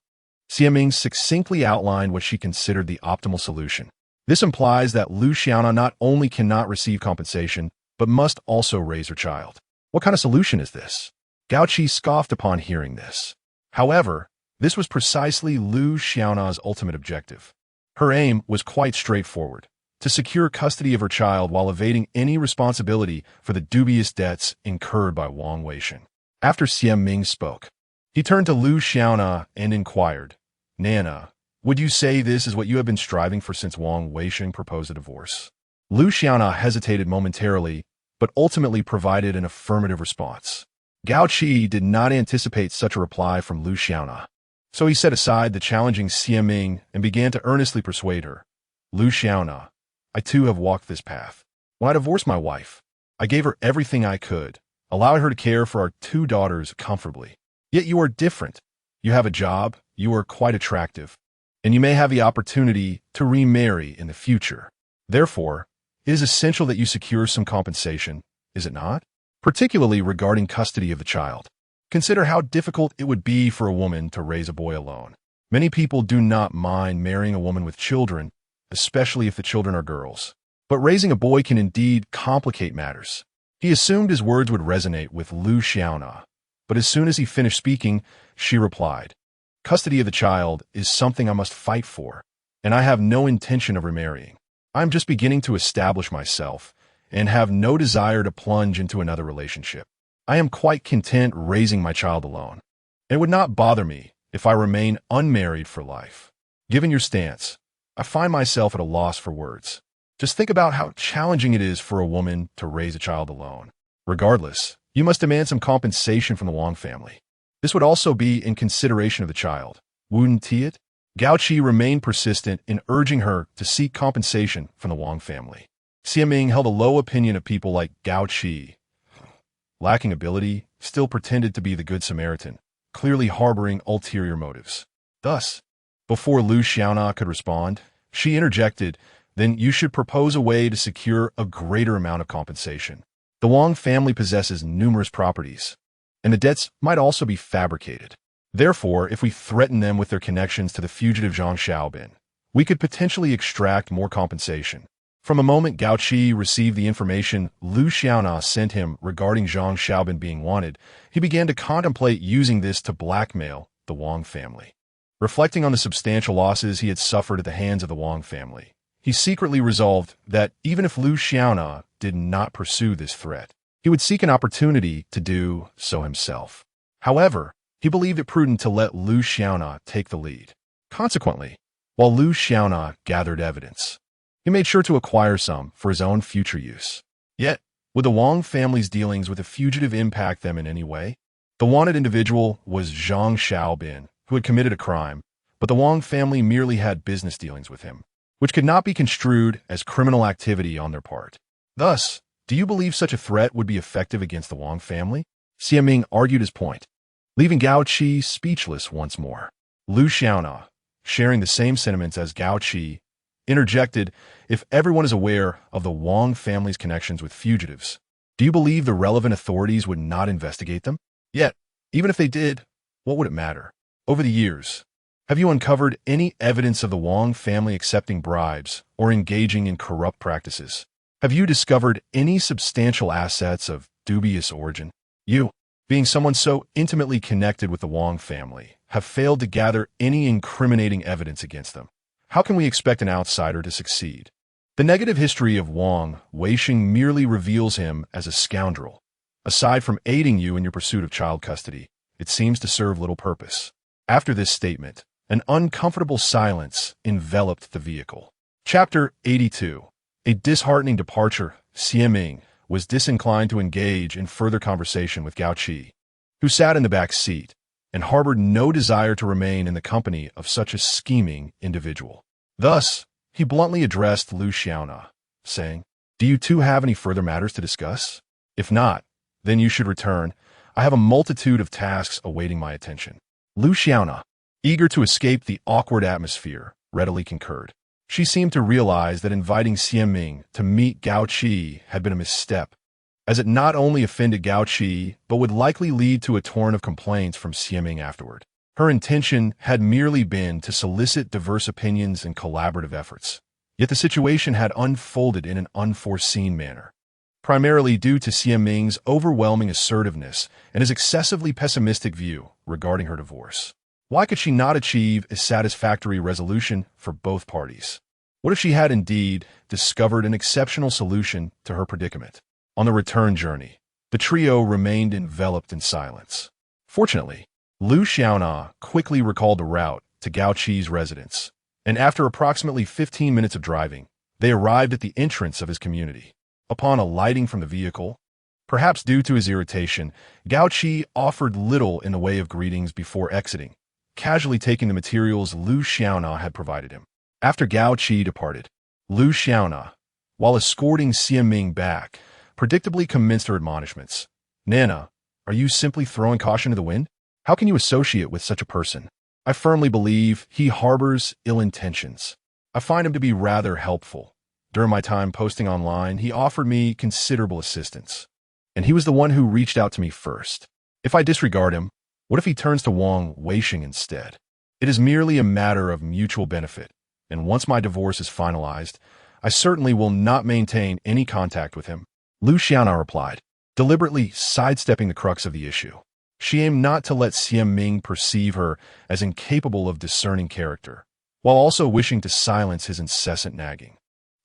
Xiaming succinctly outlined what she considered the optimal solution. This implies that Lu Xiaona not only cannot receive compensation, but must also raise her child. What kind of solution is this? Gao Qi scoffed upon hearing this. However, this was precisely Lu Xiaona's ultimate objective. Her aim was quite straightforward: to secure custody of her child while evading any responsibility for the dubious debts incurred by Wang Weisheng. After Xiaming spoke, he turned to Lu Xiaona and inquired, "Nana, would you say this is what you have been striving for since Wang Weisheng proposed a divorce?" Lu Xiaona hesitated momentarily, but ultimately provided an affirmative response. Gao Qi did not anticipate such a reply from Lu Xiaona, so he set aside the challenging Xiaming and began to earnestly persuade her. "Lu Xiaona, I too have walked this path. When I divorced my wife, I gave her everything I could, allowing her to care for our 2 daughters comfortably. Yet you are different. You have a job, you are quite attractive, and you may have the opportunity to remarry in the future. Therefore, it is essential that you secure some compensation, is it not? Particularly regarding custody of the child. Consider how difficult it would be for a woman to raise a boy alone. Many people do not mind marrying a woman with children, especially if the children are girls. But raising a boy can indeed complicate matters." He assumed his words would resonate with Lu Xiaona, but as soon as he finished speaking, she replied, "Custody of the child is something I must fight for, and I have no intention of remarrying. I am just beginning to establish myself and have no desire to plunge into another relationship. I am quite content raising my child alone. It would not bother me if I remain unmarried for life." Given your stance, I find myself at a loss for words. Just think about how challenging it is for a woman to raise a child alone. Regardless, you must demand some compensation from the Wang family. This would also be in consideration of the child, wouldn't it? Gao Qi remained persistent in urging her to seek compensation from the Wang family. Xiaming held a low opinion of people like Gao Qi. Lacking ability, still pretended to be the Good Samaritan, clearly harboring ulterior motives. Thus, before Lu Xiaona could respond, she interjected, "Then you should propose a way to secure a greater amount of compensation. The Wang family possesses numerous properties, and the debts might also be fabricated. Therefore, if we threaten them with their connections to the fugitive Zhang Xiaobin, we could potentially extract more compensation." From the moment Gao Qi received the information Lu Xiaona sent him regarding Zhang Xiaobin being wanted, he began to contemplate using this to blackmail the Wang family. Reflecting on the substantial losses he had suffered at the hands of the Wang family, he secretly resolved that even if Lu Xiaona did not pursue this threat, he would seek an opportunity to do so himself. However, he believed it prudent to let Lu Xiaona take the lead. Consequently, while Lu Xiaona gathered evidence, he made sure to acquire some for his own future use. Yet, would the Wang family's dealings with the fugitive impact them in any way? The wanted individual was Zhang Xiaobin, who had committed a crime, but the Wang family merely had business dealings with him, which could not be construed as criminal activity on their part. Thus, do you believe such a threat would be effective against the Wang family? Xiaming argued his point, leaving Gao Qi speechless once more. Lu Xiaona, sharing the same sentiments as Gao Qi, interjected, "If everyone is aware of the Wang family's connections with fugitives, Do you believe the relevant authorities would not investigate them? Yet, even if they did, what would it matter? Over the years, have you uncovered any evidence of the Wong family accepting bribes or engaging in corrupt practices? Have you discovered any substantial assets of dubious origin? You, being someone so intimately connected with the Wong family, have failed to gather any incriminating evidence against them. How can we expect an outsider to succeed? The negative history of Wong Weisheng merely reveals him as a scoundrel. Aside from aiding you in your pursuit of child custody, it seems to serve little purpose. After this statement, an uncomfortable silence enveloped the vehicle. Chapter 82. A disheartening departure. Xieming was disinclined to engage in further conversation with Gao Qi, who sat in the back seat and harbored no desire to remain in the company of such a scheming individual. Thus, he bluntly addressed Lu Xiaona, saying, "Do you two have any further matters to discuss? If not, then you should return. I have a multitude of tasks awaiting my attention." Lu Xiaona, eager to escape the awkward atmosphere, readily concurred. She seemed to realize that inviting Xieming to meet Gao Qi had been a misstep, as it not only offended Gao Qi, but would likely lead to a torrent of complaints from Xieming afterward. Her intention had merely been to solicit diverse opinions and collaborative efforts. Yet the situation had unfolded in an unforeseen manner, primarily due to Xieming's overwhelming assertiveness and his excessively pessimistic view regarding her divorce. Why could she not achieve a satisfactory resolution for both parties? What if she had indeed discovered an exceptional solution to her predicament? On the return journey, the trio remained enveloped in silence. Fortunately, Lu Xiaona quickly recalled the route to Gao Qi's residence, and after approximately 15 minutes of driving, they arrived at the entrance of his community. Upon alighting from the vehicle, perhaps due to his irritation, Gao Qi offered little in the way of greetings before exiting, casually taking the materials Lu Xiaona had provided him. After Gao Qi departed, Lu Xiaona, while escorting Xieming back, predictably commenced her admonishments. "Nana, are you simply throwing caution to the wind? How can you associate with such a person? I firmly believe he harbors ill intentions. I find him to be rather helpful. During my time posting online, he offered me considerable assistance, and he was the one who reached out to me first. If I disregard him, what if he turns to Wong Weisheng instead? It is merely a matter of mutual benefit, and once my divorce is finalized, I certainly will not maintain any contact with him." Lu Xiaona replied, deliberately sidestepping the crux of the issue. She aimed not to let Xieming perceive her as incapable of discerning character, while also wishing to silence his incessant nagging.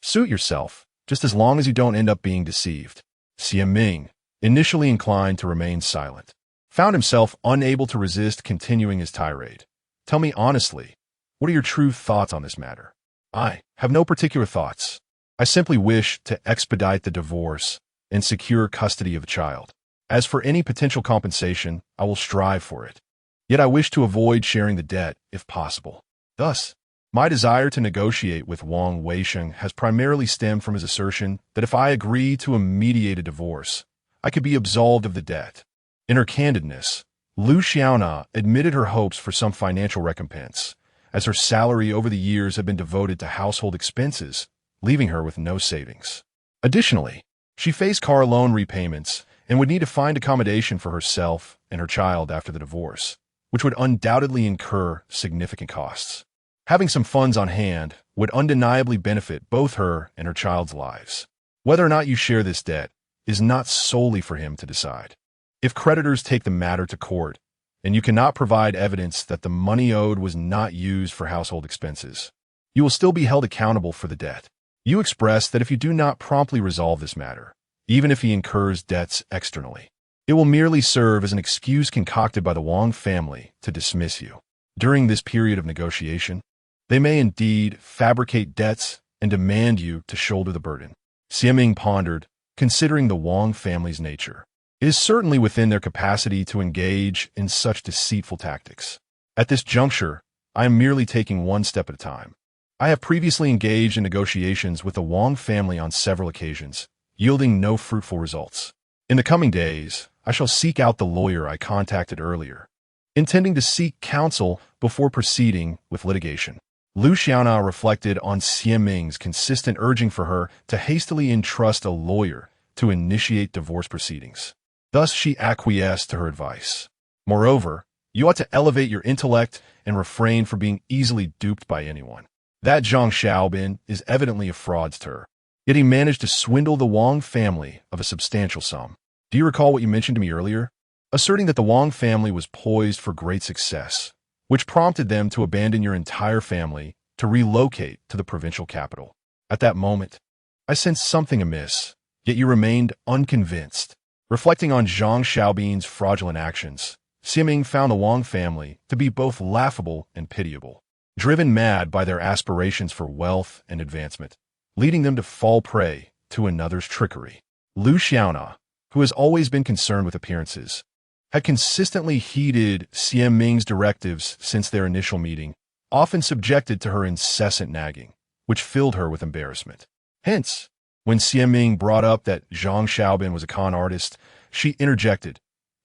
"Suit yourself, just as long as you don't end up being deceived." Xieming, initially inclined to remain silent, found himself unable to resist continuing his tirade. "Tell me honestly, what are your true thoughts on this matter?" "I have no particular thoughts. I simply wish to expedite the divorce and secure custody of the child. As for any potential compensation, I will strive for it. Yet I wish to avoid sharing the debt, if possible." Thus, my desire to negotiate with Wong Weisheng has primarily stemmed from his assertion that if I agree to a mediated divorce, I could be absolved of the debt. In her candidness, Lu Xiaona admitted her hopes for some financial recompense, as her salary over the years had been devoted to household expenses, leaving her with no savings. Additionally, she faced car loan repayments and would need to find accommodation for herself and her child after the divorce, which would undoubtedly incur significant costs. Having some funds on hand would undeniably benefit both her and her child's lives. Whether or not you share this debt is not solely for him to decide. If creditors take the matter to court, and you cannot provide evidence that the money owed was not used for household expenses, you will still be held accountable for the debt. You express that if you do not promptly resolve this matter, even if he incurs debts externally, it will merely serve as an excuse concocted by the Wong family to dismiss you. During this period of negotiation, they may indeed fabricate debts and demand you to shoulder the burden. Xieming pondered, considering the Wong family's nature. It is certainly within their capacity to engage in such deceitful tactics. At this juncture, I am merely taking one step at a time. I have previously engaged in negotiations with the Wong family on several occasions, yielding no fruitful results. In the coming days, I shall seek out the lawyer I contacted earlier, intending to seek counsel before proceeding with litigation. Lu Xiaona reflected on Xieming's consistent urging for her to hastily entrust a lawyer to initiate divorce proceedings. Thus, she acquiesced to her advice. Moreover, you ought to elevate your intellect and refrain from being easily duped by anyone. That Zhang Xiaobin is evidently a fraudster, yet he managed to swindle the Wang family of a substantial sum. Do you recall what you mentioned to me earlier? Asserting that the Wang family was poised for great success, which prompted them to abandon your entire family to relocate to the provincial capital. At that moment, I sensed something amiss, yet you remained unconvinced. Reflecting on Zhang Xiaobin's fraudulent actions, Xiaming found the Wang family to be both laughable and pitiable, driven mad by their aspirations for wealth and advancement, leading them to fall prey to another's trickery. Lu Xiaona, who has always been concerned with appearances, had consistently heeded Xiaming's directives since their initial meeting, often subjected to her incessant nagging, which filled her with embarrassment. Hence, when Xiaming brought up that Zhang Xiaobin was a con artist, she interjected.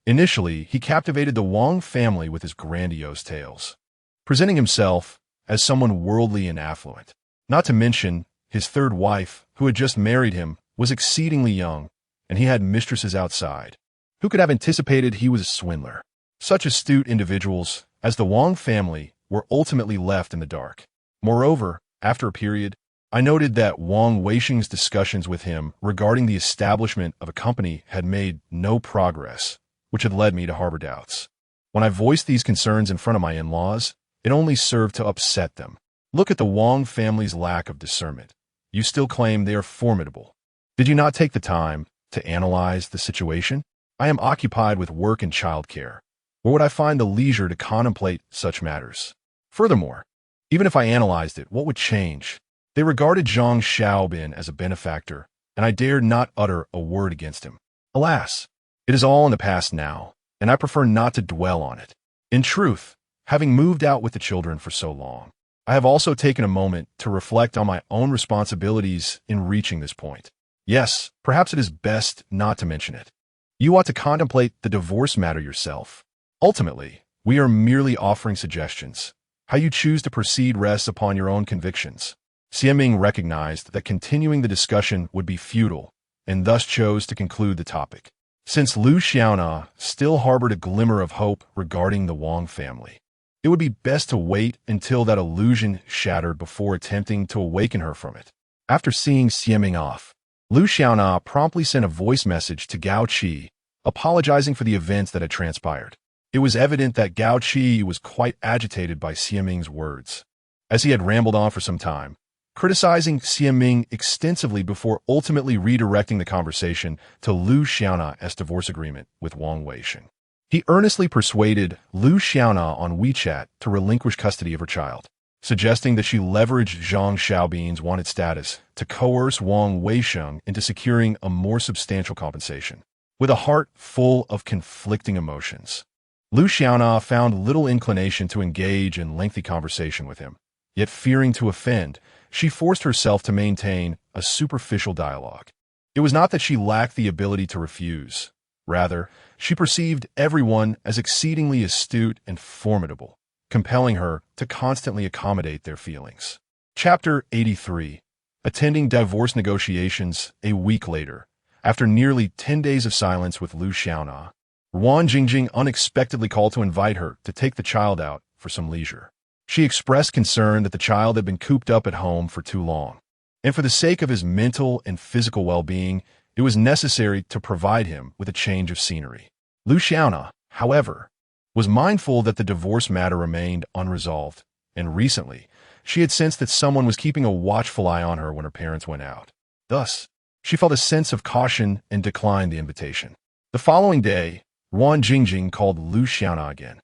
Initially, he captivated the Wang family with his grandiose tales, presenting himself as someone worldly and affluent. Not to mention, his third wife, who had just married him, was exceedingly young, and he had mistresses outside. Who could have anticipated he was a swindler? Such astute individuals as the Wang family were ultimately left in the dark. Moreover, after a period, I noted that Wang Weisheng's discussions with him regarding the establishment of a company had made no progress, which had led me to harbor doubts. When I voiced these concerns in front of my in-laws, it only served to upset them. Look at the Wang family's lack of discernment. You still claim they are formidable. Did you not take the time to analyze the situation? I am occupied with work and childcare. Where would I find the leisure to contemplate such matters? Furthermore, even if I analyzed it, what would change? They regarded Zhang Xiaobin as a benefactor, and I dared not utter a word against him. Alas, it is all in the past now, and I prefer not to dwell on it. In truth, having moved out with the children for so long, I have also taken a moment to reflect on my own responsibilities in reaching this point. Yes, perhaps it is best not to mention it. You ought to contemplate the divorce matter yourself. Ultimately, we are merely offering suggestions. How you choose to proceed rests upon your own convictions. Xiaming recognized that continuing the discussion would be futile, and thus chose to conclude the topic. Since Lu Xiaona still harbored a glimmer of hope regarding the Wang family, it would be best to wait until that illusion shattered before attempting to awaken her from it. After seeing Xiaming off, Lu Xiaona promptly sent a voice message to Gao Qi, apologizing for the events that had transpired. It was evident that Gao Qi was quite agitated by Xiaming's words, as he had rambled on for some time, criticizing Xiaming extensively before ultimately redirecting the conversation to Lu Xiaona's divorce agreement with Wang Weisheng. He earnestly persuaded Lu Xiaona on WeChat to relinquish custody of her child, suggesting that she leverage Zhang Xiaobin's wanted status to coerce Wang Weisheng into securing a more substantial compensation. With a heart full of conflicting emotions, Lu Xiaona found little inclination to engage in lengthy conversation with him, yet fearing to offend, she forced herself to maintain a superficial dialogue. It was not that she lacked the ability to refuse. Rather, she perceived everyone as exceedingly astute and formidable, compelling her to constantly accommodate their feelings. Chapter 83. Attending divorce negotiations a week later, after nearly 10 days of silence with Lu Xiaona, Wan Jingjing unexpectedly called to invite her to take the child out for some leisure. She expressed concern that the child had been cooped up at home for too long, and for the sake of his mental and physical well-being, it was necessary to provide him with a change of scenery. Lu Xiaona, however, was mindful that the divorce matter remained unresolved, and recently, she had sensed that someone was keeping a watchful eye on her when her parents went out. Thus, she felt a sense of caution and declined the invitation. The following day, Wan Jingjing called Lu Xiaona again,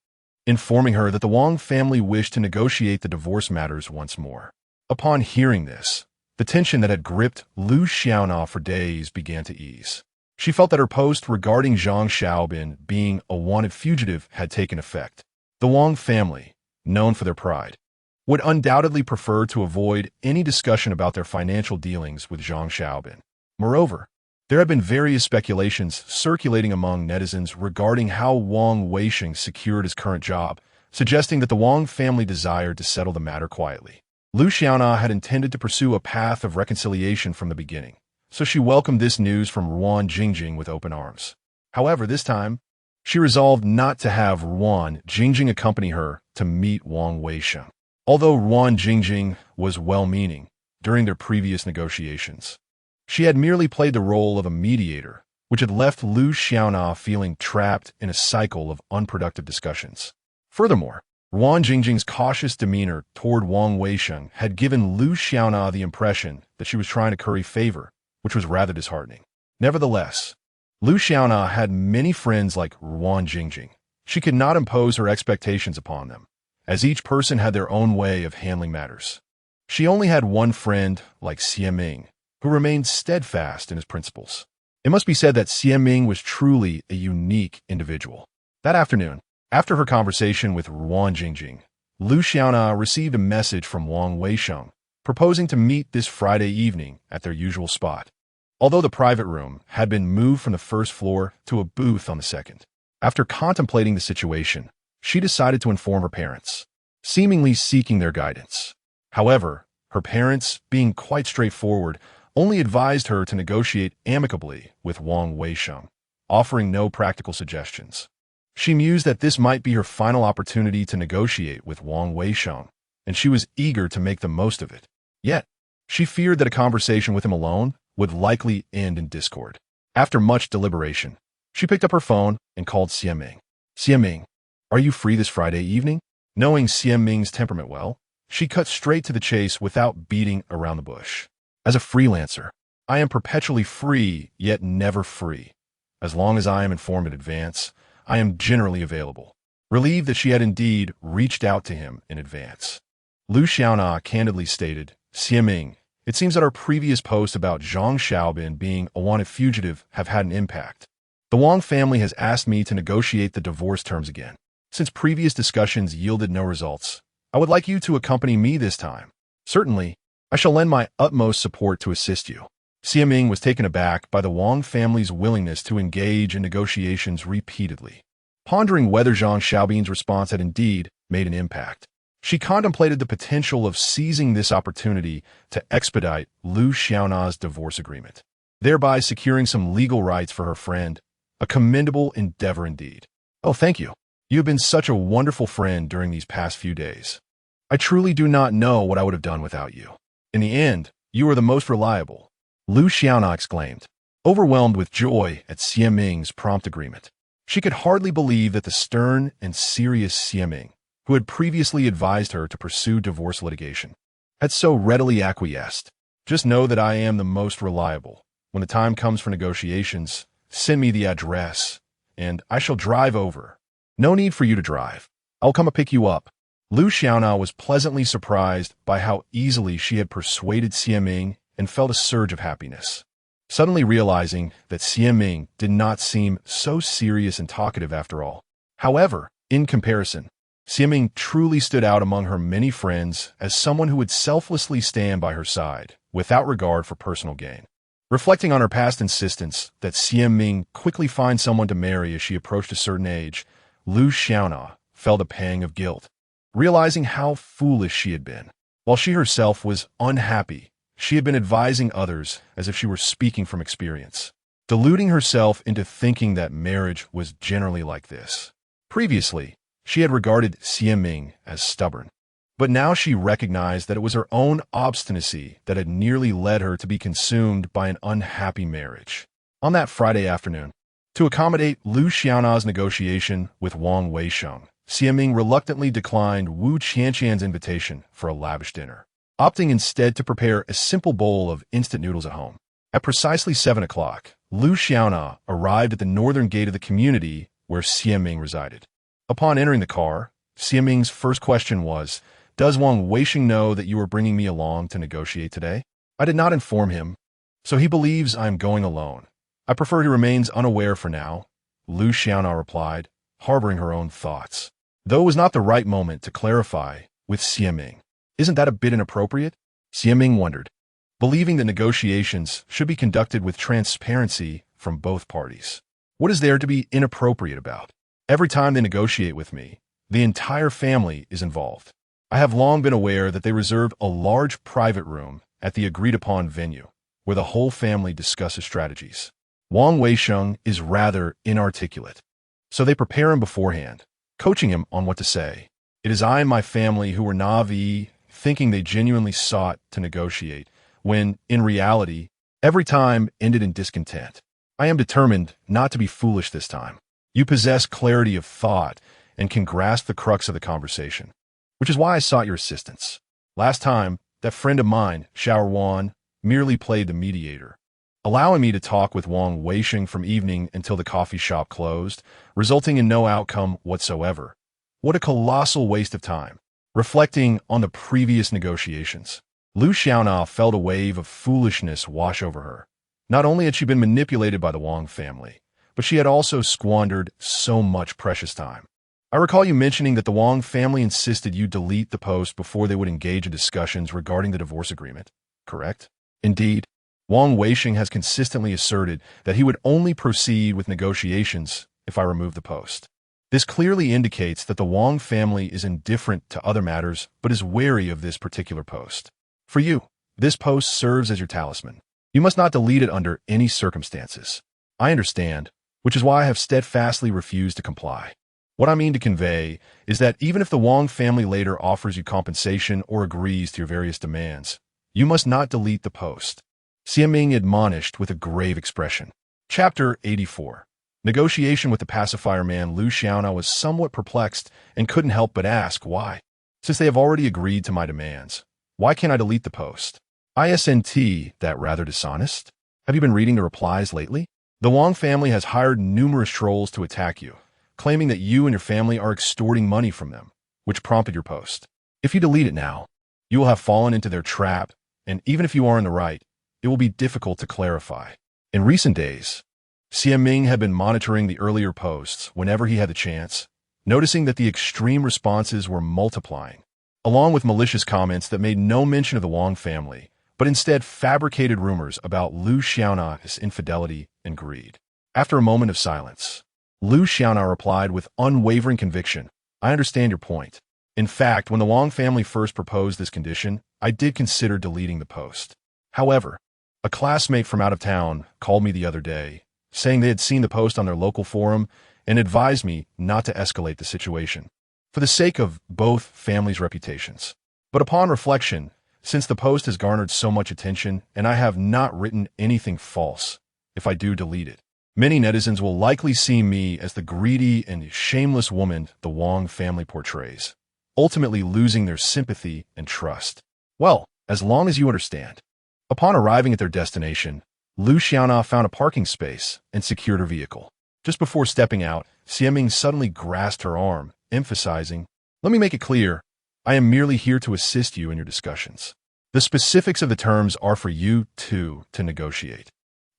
informing her that the Wang family wished to negotiate the divorce matters once more. Upon hearing this, the tension that had gripped Lu Xiaona for days began to ease. She felt that her post regarding Zhang Xiaobin being a wanted fugitive had taken effect. The Wang family, known for their pride, would undoubtedly prefer to avoid any discussion about their financial dealings with Zhang Xiaobin. Moreover, there have been various speculations circulating among netizens regarding how Wang Weisheng secured his current job, suggesting that the Wang family desired to settle the matter quietly. Lu Xiaona had intended to pursue a path of reconciliation from the beginning, so she welcomed this news from Ruan Jingjing with open arms. However, this time, she resolved not to have Ruan Jingjing accompany her to meet Wang Weisheng. Although Ruan Jingjing was well-meaning during their previous negotiations, she had merely played the role of a mediator, which had left Lu Xiaona feeling trapped in a cycle of unproductive discussions. Furthermore, Ruan Jingjing's cautious demeanor toward Wang Weisheng had given Lu Xiaona the impression that she was trying to curry favor, which was rather disheartening. Nevertheless, Lu Xiaona had many friends like Ruan Jingjing. She could not impose her expectations upon them, as each person had their own way of handling matters. She only had one friend like Xie Ming, who remained steadfast in his principles. It must be said that Xie Ming was truly a unique individual. That afternoon, after her conversation with Ruan Jingjing, Lu Xiaona received a message from Wang Weisheng, proposing to meet this Friday evening at their usual spot. Although the private room had been moved from the first floor to a booth on the second, after contemplating the situation, she decided to inform her parents, seemingly seeking their guidance. However, her parents, being quite straightforward, only advised her to negotiate amicably with Wang Weisheng, offering no practical suggestions. She mused that this might be her final opportunity to negotiate with Wang Weisheng, and she was eager to make the most of it. Yet, she feared that a conversation with him alone would likely end in discord. After much deliberation, she picked up her phone and called Xie Ming. Xie Ming, are you free this Friday evening? Knowing Xie Ming's temperament well, she cut straight to the chase without beating around the bush. As a freelancer, I am perpetually free, yet never free. As long as I am informed in advance, I am generally available. Relieved that she had indeed reached out to him in advance, Lu Xiaona candidly stated, Xie Ming, it seems that our previous posts about Zhang Xiaobin being a wanted fugitive have had an impact. The Wang family has asked me to negotiate the divorce terms again. Since previous discussions yielded no results, I would like you to accompany me this time. Certainly, I shall lend my utmost support to assist you. Xie Ming was taken aback by the Wang family's willingness to engage in negotiations repeatedly. Pondering whether Zhang Xiaobin's response had indeed made an impact, she contemplated the potential of seizing this opportunity to expedite Lu Xiaona's divorce agreement, thereby securing some legal rights for her friend, a commendable endeavor indeed. Oh, thank you. You have been such a wonderful friend during these past few days. I truly do not know what I would have done without you. In the end, you are the most reliable, Lu Xiaona exclaimed, overwhelmed with joy at Xie Ming's prompt agreement. She could hardly believe that the stern and serious Xie Ming, who had previously advised her to pursue divorce litigation, had so readily acquiesced. Just know that I am the most reliable. When the time comes for negotiations, send me the address, and I shall drive over. No need for you to drive. I'll come and pick you up. Lu Xiaona was pleasantly surprised by how easily she had persuaded Xie Ming and felt a surge of happiness, suddenly realizing that Xie Ming did not seem so serious and talkative after all. However, in comparison, Xie Ming truly stood out among her many friends as someone who would selflessly stand by her side, without regard for personal gain. Reflecting on her past insistence that Xie Ming quickly find someone to marry as she approached a certain age, Lu Xiaona felt a pang of guilt, realizing how foolish she had been. While she herself was unhappy, she had been advising others as if she were speaking from experience, deluding herself into thinking that marriage was generally like this. Previously, she had regarded Xie Ming as stubborn, but now she recognized that it was her own obstinacy that had nearly led her to be consumed by an unhappy marriage. On that Friday afternoon, to accommodate Lu Xiaona's negotiation with Wang Weisheng, Xie Ming reluctantly declined Wu Qianqian's invitation for a lavish dinner, opting instead to prepare a simple bowl of instant noodles at home. At precisely 7 o'clock, Lu Xiaona arrived at the northern gate of the community where Xie Ming resided. Upon entering the car, Xie Ming's first question was, "Does Wang Weisheng know that you are bringing me along to negotiate today?" "I did not inform him, so he believes I am going alone. I prefer he remains unaware for now," Lu Xiaona replied, harboring her own thoughts, though it was not the right moment to clarify with Xie Ming. "Isn't that a bit inappropriate?" Xie Ming wondered, believing that negotiations should be conducted with transparency from both parties. What is there to be inappropriate about? Every time they negotiate with me, the entire family is involved. I have long been aware that they reserve a large private room at the agreed-upon venue, where the whole family discusses strategies. Wang Weisheng is rather inarticulate, so they prepare him beforehand, coaching him on what to say. It is I and my family who were naive, thinking they genuinely sought to negotiate, when, in reality, every time ended in discontent. I am determined not to be foolish this time. You possess clarity of thought and can grasp the crux of the conversation, which is why I sought your assistance. Last time, that friend of mine, Xiao Wan, merely played the mediator, allowing me to talk with Wang Weisheng from evening until the coffee shop closed, resulting in no outcome whatsoever. What a colossal waste of time. Reflecting on the previous negotiations, Lu Xiaona felt a wave of foolishness wash over her. Not only had she been manipulated by the Wang family, but she had also squandered so much precious time. I recall you mentioning that the Wang family insisted you delete the post before they would engage in discussions regarding the divorce agreement, correct? Indeed, Wang Weisheng has consistently asserted that he would only proceed with negotiations if I remove the post. This clearly indicates that the Wang family is indifferent to other matters but is wary of this particular post. For you, this post serves as your talisman. You must not delete it under any circumstances. I understand, which is why I have steadfastly refused to comply. What I mean to convey is that even if the Wang family later offers you compensation or agrees to your various demands, you must not delete the post. Xiaming admonished with a grave expression. Chapter 84. Negotiation with the pacifier man. Lu Xiaona was somewhat perplexed and couldn't help but ask why. Since they have already agreed to my demands, why can't I delete the post? ISNT, that rather dishonest? Have you been reading the replies lately? The Wang family has hired numerous trolls to attack you, claiming that you and your family are extorting money from them, which prompted your post. If you delete it now, you will have fallen into their trap, and even if you are in the right, it will be difficult to clarify. In recent days, Xiaming had been monitoring the earlier posts whenever he had the chance, noticing that the extreme responses were multiplying, along with malicious comments that made no mention of the Wang family, but instead fabricated rumors about Lu Xiaona's infidelity and greed. After a moment of silence, Lu Xiaona replied with unwavering conviction, I understand your point. In fact, when the Wang family first proposed this condition, I did consider deleting the post. However, a classmate from out of town called me the other day, saying they had seen the post on their local forum and advised me not to escalate the situation, for the sake of both families' reputations. But upon reflection, since the post has garnered so much attention and I have not written anything false, if I do delete it, many netizens will likely see me as the greedy and shameless woman the Wang family portrays, ultimately losing their sympathy and trust. Well, as long as you understand. Upon arriving at their destination, Lu Xiaona found a parking space and secured her vehicle. Just before stepping out, Xiaming suddenly grasped her arm, emphasizing, let me make it clear, I am merely here to assist you in your discussions. The specifics of the terms are for you, too, to negotiate.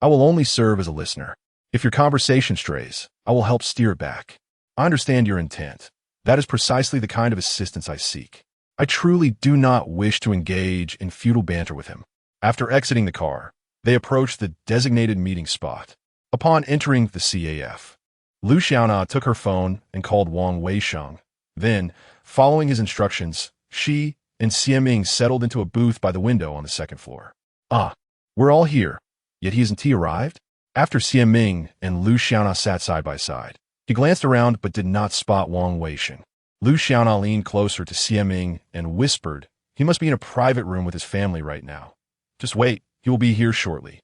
I will only serve as a listener. If your conversation strays, I will help steer it back. I understand your intent. That is precisely the kind of assistance I seek. I truly do not wish to engage in futile banter with him. After exiting the car, they approached the designated meeting spot. Upon entering the CAF, Lu Xiaona took her phone and called Wang Weisheng. Then, following his instructions, she and Xiaming settled into a booth by the window on the second floor. Ah, we're all here, yet hasn't he arrived? After Xiaming and Lu Xiaona sat side by side, he glanced around but did not spot Wang Weisheng. Lu Xiaona leaned closer to Xiaming and whispered, he must be in a private room with his family right now. Just wait, he will be here shortly.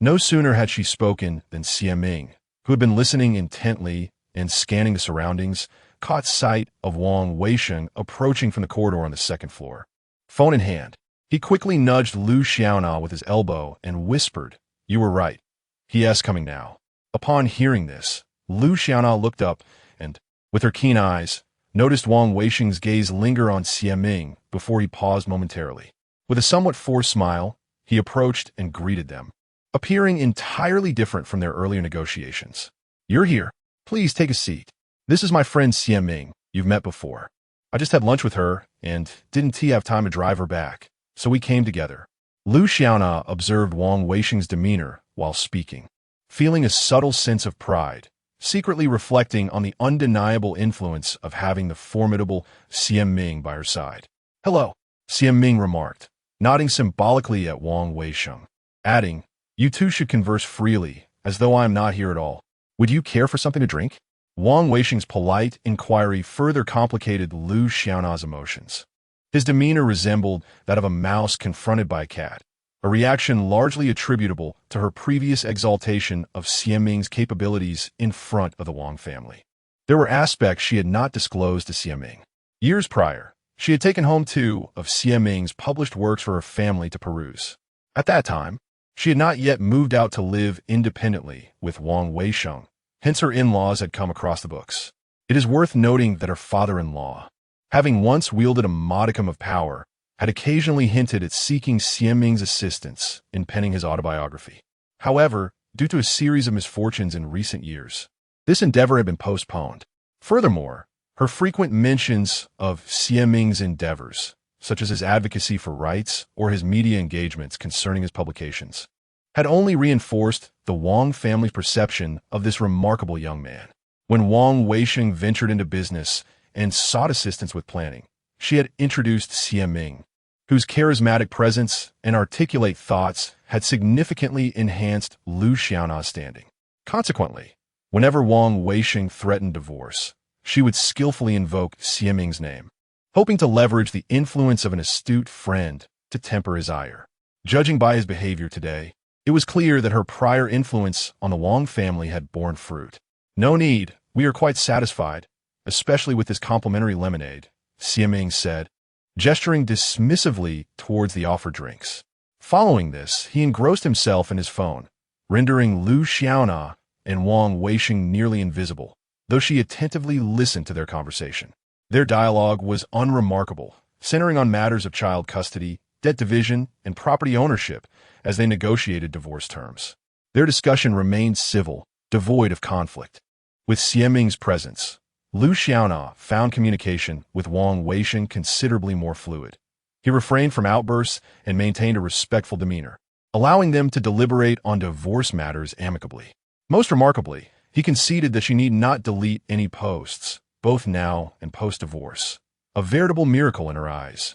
No sooner had she spoken than Xiaming, who had been listening intently and scanning the surroundings, caught sight of Wang Weisheng approaching from the corridor on the second floor. Phone in hand, he quickly nudged Lu Xiaona with his elbow and whispered, you were right. He is coming now. Upon hearing this, Lu Xiaona looked up and, with her keen eyes, noticed Wang Weisheng's gaze linger on Xiaming before he paused momentarily. With a somewhat forced smile, he approached and greeted them, appearing entirely different from their earlier negotiations. You're here. Please take a seat. This is my friend Xiaming, you've met before. I just had lunch with her, and didn't have time to drive her back, so we came together. Lu Xiaona observed Wang Weisheng's demeanor while speaking, feeling a subtle sense of pride, secretly reflecting on the undeniable influence of having the formidable Xiaming by her side. Hello, Xiaming remarked, nodding symbolically at Wang Weisheng, adding, You two should converse freely, as though I am not here at all. Would you care for something to drink? Wang Weisheng's polite inquiry further complicated Lu Xiaona's emotions. His demeanor resembled that of a mouse confronted by a cat, a reaction largely attributable to her previous exaltation of Xie Ming's capabilities in front of the Wang family. There were aspects she had not disclosed to Xie Ming. Years prior, she had taken home 2 of Xie Ming's published works for her family to peruse. At that time, she had not yet moved out to live independently with Wang Weisheng, hence her in-laws had come across the books. It is worth noting that her father-in-law, having once wielded a modicum of power, had occasionally hinted at seeking Xie Ming's assistance in penning his autobiography. However, due to a series of misfortunes in recent years, this endeavor had been postponed. Furthermore, her frequent mentions of Xie Ming's endeavors, such as his advocacy for rights or his media engagements concerning his publications, had only reinforced the Wang family's perception of this remarkable young man. When Wang Weisheng ventured into business and sought assistance with planning, she had introduced Xie Ming, whose charismatic presence and articulate thoughts had significantly enhanced Lu Xiaona's standing. Consequently, whenever Wang Weisheng threatened divorce, she would skillfully invoke Xie Ming's name, hoping to leverage the influence of an astute friend to temper his ire. Judging by his behavior today, it was clear that her prior influence on the Wang family had borne fruit. No need, we are quite satisfied, especially with this complimentary lemonade, Xie Ming said, gesturing dismissively towards the offered drinks. Following this, he engrossed himself in his phone, rendering Lu Xiaona and Wang Weisheng nearly invisible, though she attentively listened to their conversation. Their dialogue was unremarkable, centering on matters of child custody, debt division, and property ownership as they negotiated divorce terms. Their discussion remained civil, devoid of conflict. With Xie Ming's presence, Lu Xiaona found communication with Wang Weisheng considerably more fluid. He refrained from outbursts and maintained a respectful demeanor, allowing them to deliberate on divorce matters amicably. Most remarkably, he conceded that she need not delete any posts, both now and post-divorce, a veritable miracle in her eyes.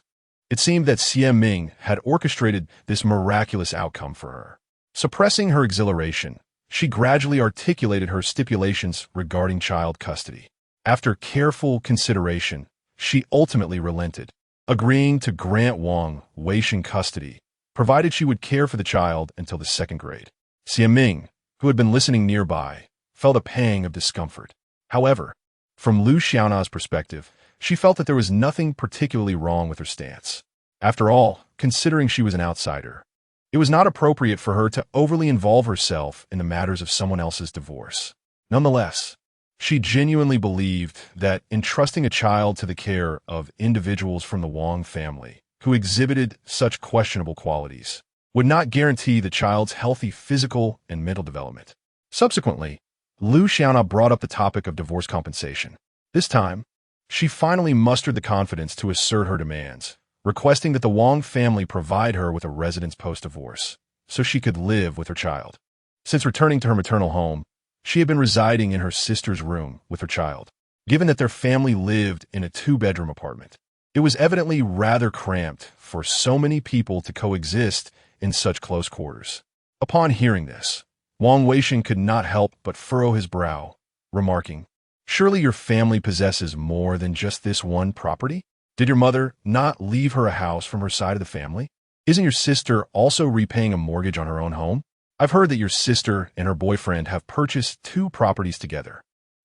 It seemed that Xie Ming had orchestrated this miraculous outcome for her. Suppressing her exhilaration, she gradually articulated her stipulations regarding child custody. After careful consideration, she ultimately relented, agreeing to grant Wang Weisheng custody, provided she would care for the child until the 2nd grade. Xie Ming, who had been listening nearby, felt a pang of discomfort. However, from Lu Xiaona's perspective, she felt that there was nothing particularly wrong with her stance. After all, considering she was an outsider, it was not appropriate for her to overly involve herself in the matters of someone else's divorce. Nonetheless, she genuinely believed that entrusting a child to the care of individuals from the Wang family who exhibited such questionable qualities would not guarantee the child's healthy physical and mental development. Subsequently, Lu Xiaona brought up the topic of divorce compensation. This time, she finally mustered the confidence to assert her demands, requesting that the Wang family provide her with a residence post-divorce, so she could live with her child. Since returning to her maternal home, she had been residing in her sister's room with her child. Given that their family lived in a 2-bedroom apartment, it was evidently rather cramped for so many people to coexist in such close quarters. Upon hearing this, Wang Weisheng could not help but furrow his brow, remarking, "Surely your family possesses more than just this one property? Did your mother not leave her a house from her side of the family? Isn't your sister also repaying a mortgage on her own home? I've heard that your sister and her boyfriend have purchased 2 properties together.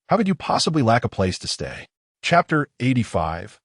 How could you possibly lack a place to stay?" Chapter 85.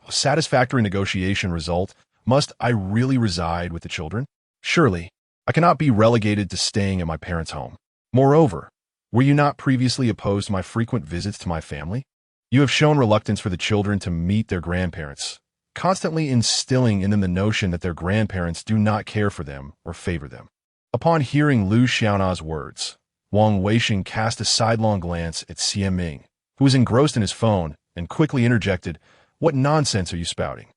A satisfactory negotiation result. Must I really reside with the children? Surely, I cannot be relegated to staying at my parents' home. Moreover, were you not previously opposed to my frequent visits to my family? You have shown reluctance for the children to meet their grandparents, constantly instilling in them the notion that their grandparents do not care for them or favor them. Upon hearing Lu Xiaona's words, Wang Weisheng cast a sidelong glance at Xie Ming, who was engrossed in his phone, and quickly interjected, "What nonsense are you spouting?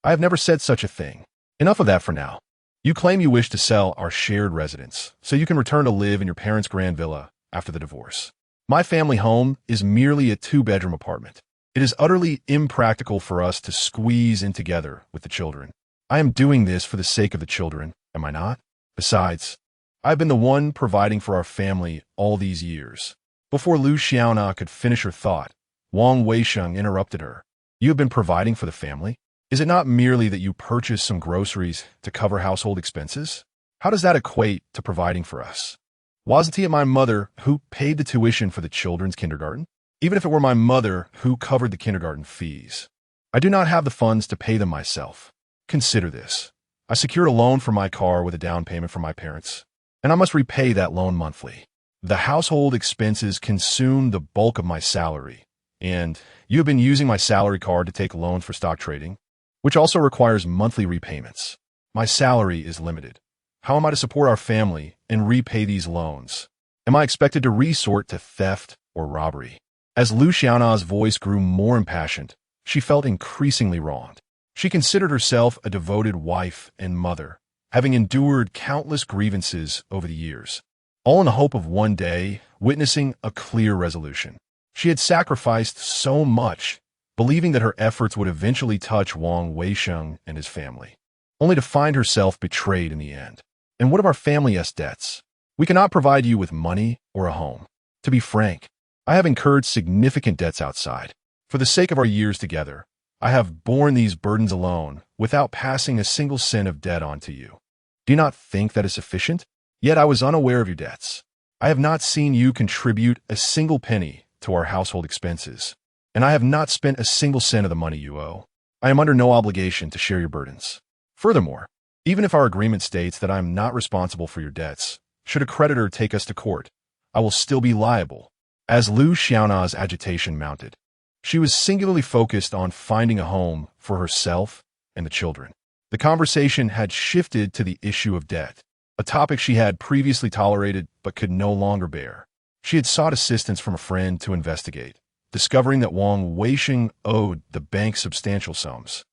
I have never said such a thing. Enough of that for now. You claim you wish to sell our shared residence, so you can return to live in your parents' grand villa after the divorce. My family home is merely a 2-bedroom apartment. It is utterly impractical for us to squeeze in together with the children. I am doing this for the sake of the children, am I not? Besides, I've been the one providing for our family all these years." Before Lu Xiaona could finish her thought, Wang Weisheng interrupted her. "You have been providing for the family? Is it not merely that you purchased some groceries to cover household expenses? How does that equate to providing for us? Wasn't it my mother who paid the tuition for the children's kindergarten? Even if it were my mother who covered the kindergarten fees. I do not have the funds to pay them myself. Consider this. I secured a loan for my car with a down payment from my parents, and I must repay that loan monthly. The household expenses consume the bulk of my salary, and you have been using my salary card to take loans for stock trading, which also requires monthly repayments. My salary is limited. How am I to support our family and repay these loans? Am I expected to resort to theft or robbery?" As Lu Xiaona's voice grew more impassioned, she felt increasingly wronged. She considered herself a devoted wife and mother, having endured countless grievances over the years, all in the hope of one day witnessing a clear resolution. She had sacrificed so much, believing that her efforts would eventually touch Wang Weisheng and his family, only to find herself betrayed in the end. "And what of our family's debts? We cannot provide you with money or a home. To be frank, I have incurred significant debts outside. For the sake of our years together, I have borne these burdens alone without passing a single cent of debt on to you. Do you not think that is sufficient? Yet I was unaware of your debts. I have not seen you contribute a single penny to our household expenses, and I have not spent a single cent of the money you owe. I am under no obligation to share your burdens. Furthermore, even if our agreement states that I am not responsible for your debts, should a creditor take us to court, I will still be liable." As Lu Xiaona's agitation mounted, she was singularly focused on finding a home for herself and the children. The conversation had shifted to the issue of debt, a topic she had previously tolerated but could no longer bear. She had sought assistance from a friend to investigate, discovering that Wang Weisheng owed the bank substantial sums,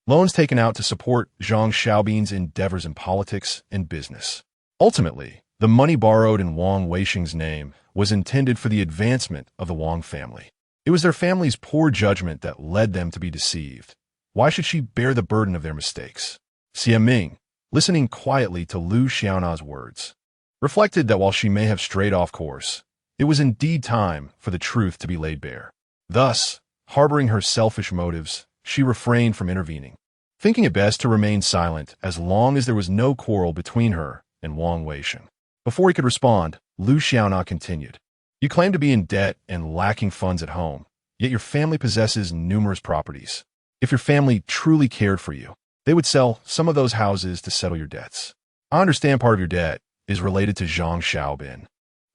loans taken out to support Zhang Xiaobin's endeavors in politics and business. Ultimately, the money borrowed in Wang Weisheng's name was intended for the advancement of the Wang family. It was their family's poor judgment that led them to be deceived. Why should she bear the burden of their mistakes? Xie Ming, listening quietly to Lu Xiaona's words, reflected that while she may have strayed off course, it was indeed time for the truth to be laid bare. Thus, harboring her selfish motives, she refrained from intervening, thinking it best to remain silent as long as there was no quarrel between her and Wang Weisheng. Before he could respond, Lu Xiaona continued, "You claim to be in debt and lacking funds at home, yet your family possesses numerous properties. If your family truly cared for you, they would sell some of those houses to settle your debts. I understand part of your debt is related to Zhang Xiaobin,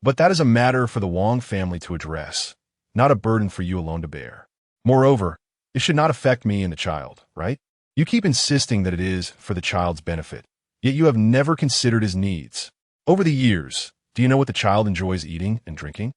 but that is a matter for the Wang family to address, not a burden for you alone to bear. Moreover, it should not affect me and the child, right? You keep insisting that it is for the child's benefit, yet you have never considered his needs. Over the years, do you know what the child enjoys eating and drinking?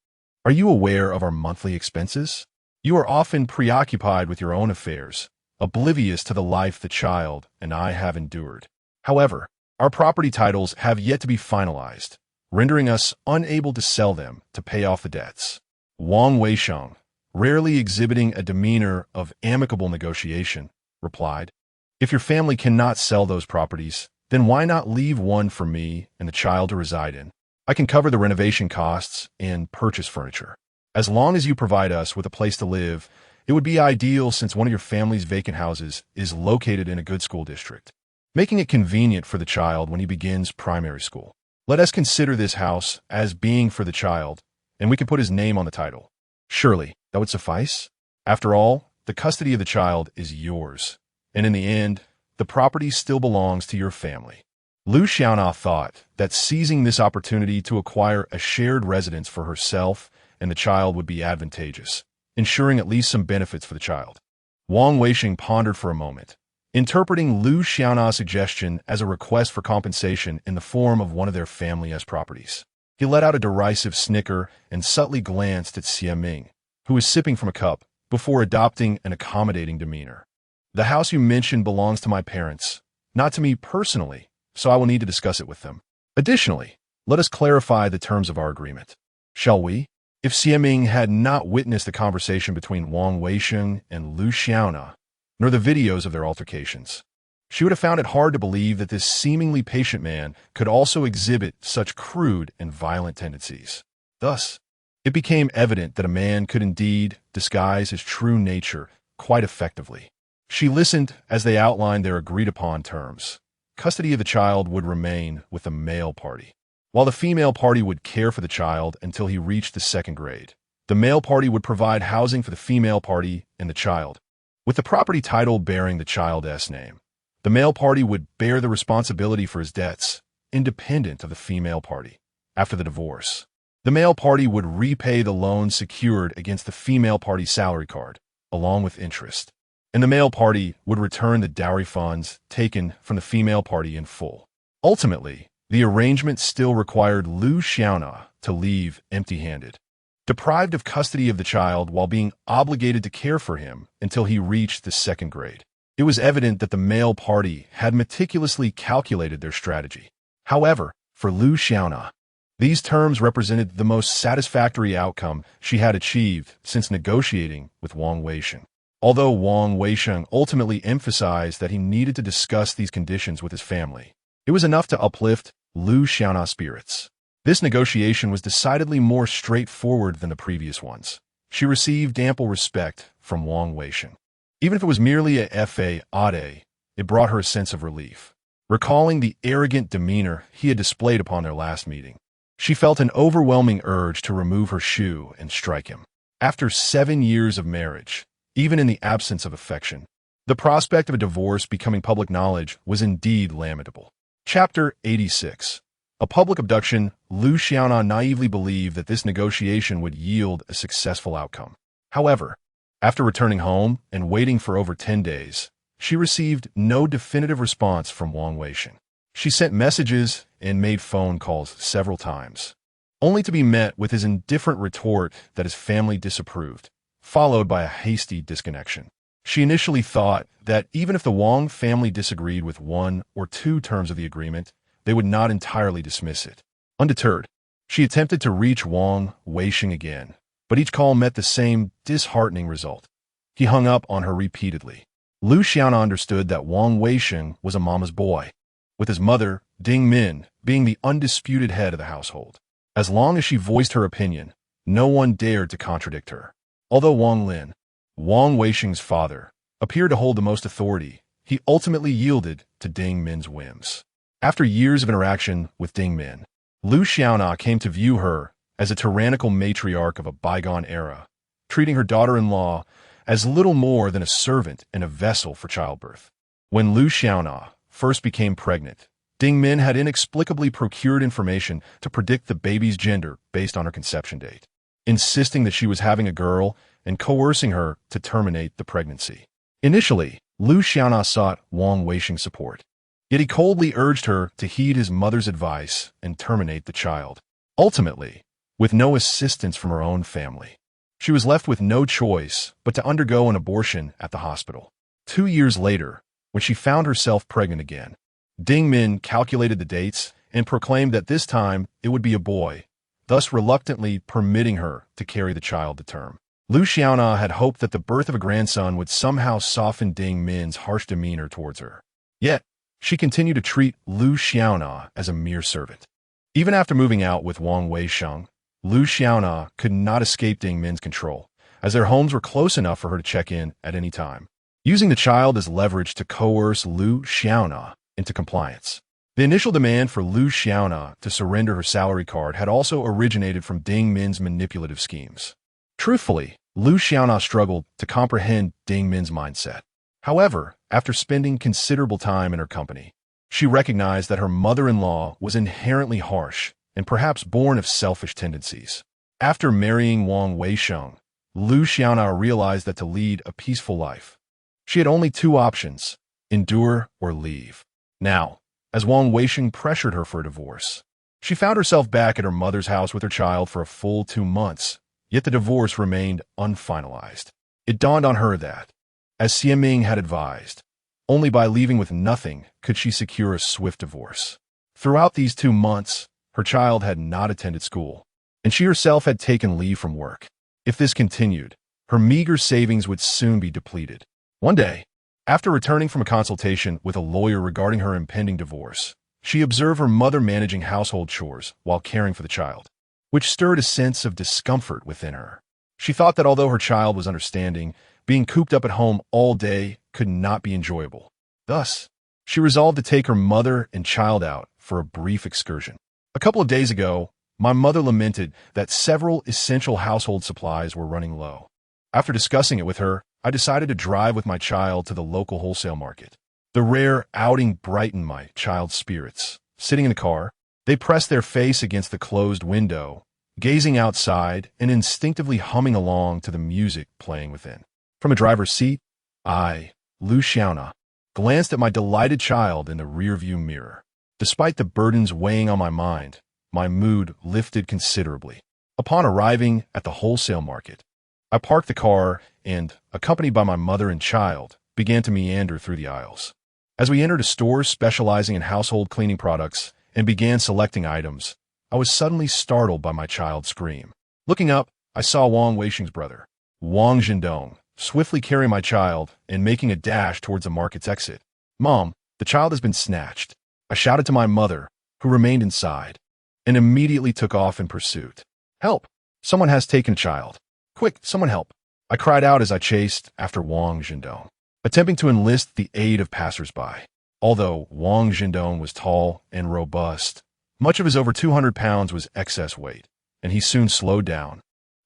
Are you aware of our monthly expenses? You are often preoccupied with your own affairs, oblivious to the life the child and I have endured. However, our property titles have yet to be finalized, rendering us unable to sell them to pay off the debts." Wang Weisheng, rarely exhibiting a demeanor of amicable negotiation, replied, "If your family cannot sell those properties, then why not leave one for me and the child to reside in? I can cover the renovation costs and purchase furniture. As long as you provide us with a place to live, it would be ideal since one of your family's vacant houses is located in a good school district, making it convenient for the child when he begins primary school. Let us consider this house as being for the child, and we can put his name on the title. Surely, that would suffice? After all, the custody of the child is yours, and in the end, the property still belongs to your family." Lu Xiaona thought that seizing this opportunity to acquire a shared residence for herself and the child would be advantageous, ensuring at least some benefits for the child. Wang Weisheng pondered for a moment, interpreting Lu Xiaona's suggestion as a request for compensation in the form of one of their family's properties. He let out a derisive snicker and subtly glanced at Xie Ming, who was sipping from a cup, before adopting an accommodating demeanor. "The house you mentioned belongs to my parents, not to me personally, so I will need to discuss it with them. Additionally, let us clarify the terms of our agreement. Shall we?" If Xie Ming had not witnessed the conversation between Wang Weisheng and Lu Xiaona, nor the videos of their altercations, She would have found it hard to believe that this seemingly patient man could also exhibit such crude and violent tendencies. Thus, it became evident that a man could indeed disguise his true nature quite effectively. She listened as they outlined their agreed-upon terms. Custody of the child would remain with the male party, while the female party would care for the child until he reached the second grade. The male party would provide housing for the female party and the child, with the property title bearing the child's name. The male party would bear the responsibility for his debts, independent of the female party. After the divorce, the male party would repay the loan secured against the female party's salary card, along with interest, and the male party would return the dowry funds taken from the female party in full. Ultimately, the arrangement still required Lu Xiaona to leave empty-handed, deprived of custody of the child while being obligated to care for him until he reached the second grade. It was evident that the male party had meticulously calculated their strategy. However, for Lu Xiaona, these terms represented the most satisfactory outcome she had achieved since negotiating with Wang Weisheng. Although Wang Weisheng ultimately emphasized that he needed to discuss these conditions with his family, it was enough to uplift Lu Xiaona's spirits. This negotiation was decidedly more straightforward than the previous ones. She received ample respect from Wang Weisheng. Even if it was merely a fade, it brought her a sense of relief. Recalling the arrogant demeanor he had displayed upon their last meeting, she felt an overwhelming urge to remove her shoe and strike him. After 7 years of marriage, even in the absence of affection, the prospect of a divorce becoming public knowledge was indeed lamentable. Chapter 86. A public abduction. Lu Xiaona naively believed that this negotiation would yield a successful outcome. However, after returning home and waiting for over 10 days, she received no definitive response from Wang Weisheng. She sent messages and made phone calls several times, only to be met with his indifferent retort that his family disapproved, followed by a hasty disconnection. She initially thought that even if the Wang family disagreed with 1 or 2 terms of the agreement, they would not entirely dismiss it. Undeterred, she attempted to reach Wang Weisheng again, but each call met the same disheartening result. He hung up on her repeatedly. Lu Xiaona understood that Wang Weisheng was a mama's boy, with his mother, Ding Min, being the undisputed head of the household. As long as she voiced her opinion, no one dared to contradict her. Although Wang Lin, Wang Weisheng's father, appeared to hold the most authority, he ultimately yielded to Ding Min's whims. After years of interaction with Ding Min, Lu Xiaona came to view her as a tyrannical matriarch of a bygone era, treating her daughter-in-law as little more than a servant and a vessel for childbirth. When Lu Xiaona first became pregnant, Ding Min had inexplicably procured information to predict the baby's gender based on her conception date, insisting that she was having a girl and coercing her to terminate the pregnancy. Initially, Lu Xiaona sought Wang Weisheng's support, yet he coldly urged her to heed his mother's advice and terminate the child. Ultimately, with no assistance from her own family, she was left with no choice but to undergo an abortion at the hospital. 2 years later, when she found herself pregnant again, Ding Min calculated the dates and proclaimed that this time it would be a boy, thus reluctantly permitting her to carry the child to term. Lu Xiaona had hoped that the birth of a grandson would somehow soften Ding Min's harsh demeanor towards her. Yet, she continued to treat Lu Xiaona as a mere servant. Even after moving out with Wang Weisheng, Lu Xiaona could not escape Ding Min's control, as their homes were close enough for her to check in at any time, using the child as leverage to coerce Lu Xiaona into compliance. The initial demand for Lu Xiaona to surrender her salary card had also originated from Ding Min's manipulative schemes. Truthfully, Lu Xiaona struggled to comprehend Ding Min's mindset. However, after spending considerable time in her company, she recognized that her mother-in-law was inherently harsh and perhaps born of selfish tendencies. After marrying Wang Weisheng, Lu Xiaona realized that to lead a peaceful life, she had only 2 options: endure or leave. Now, as Wang Weisheng pressured her for a divorce, she found herself back at her mother's house with her child for a full 2 months, yet the divorce remained unfinalized. It dawned on her that, as Xie Ming had advised, only by leaving with nothing could she secure a swift divorce. Throughout these 2 months, her child had not attended school, and she herself had taken leave from work. If this continued, her meager savings would soon be depleted. One day, After returning from a consultation with a lawyer regarding her impending divorce, she observed her mother managing household chores while caring for the child, which stirred a sense of discomfort within her. She thought that although her child was understanding, being cooped up at home all day could not be enjoyable. Thus, she resolved to take her mother and child out for a brief excursion. A couple of days ago, my mother lamented that several essential household supplies were running low. After discussing it with her, I decided to drive with my child to the local wholesale market. The rare outing brightened my child's spirits. Sitting in the car, they pressed their face against the closed window, gazing outside and instinctively humming along to the music playing within. From a driver's seat, I, Lu Xiaona, glanced at my delighted child in the rearview mirror. Despite the burdens weighing on my mind, my mood lifted considerably. Upon arriving at the wholesale market, I parked the car and, accompanied by my mother and child, began to meander through the aisles. As we entered a store specializing in household cleaning products and began selecting items, I was suddenly startled by my child's scream. Looking up, I saw Wang Weixing's brother, Wang Zhendong, swiftly carry my child and making a dash towards the market's exit. "Mom, the child has been snatched," I shouted to my mother, who remained inside, and immediately took off in pursuit. "Help! Someone has taken a child. Quick, someone help!" I cried out as I chased after Wang Zhendong, attempting to enlist the aid of passers-by. Although Wang Zhendong was tall and robust, much of his over 200 pounds was excess weight, and he soon slowed down,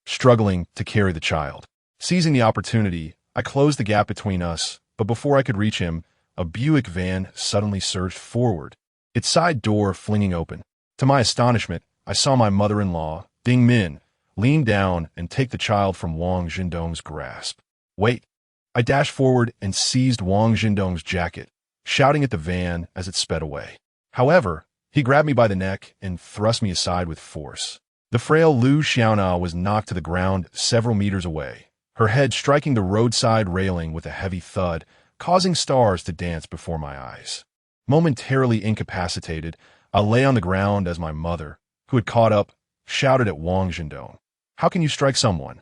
struggling to carry the child. Seizing the opportunity, I closed the gap between us, but before I could reach him, a Buick van suddenly surged forward, its side door flinging open. To my astonishment, I saw my mother-in-law, Ding Min, lean down and take the child from Wang Zhendong's grasp. "Wait!" I dashed forward and seized Wang Zhendong's jacket, shouting at the van as it sped away. However, he grabbed me by the neck and thrust me aside with force. The frail Lu Xiaona was knocked to the ground several meters away, her head striking the roadside railing with a heavy thud, causing stars to dance before my eyes. Momentarily incapacitated, I lay on the ground as my mother, who had caught up, shouted at Wang Zhendong. "How can you strike someone?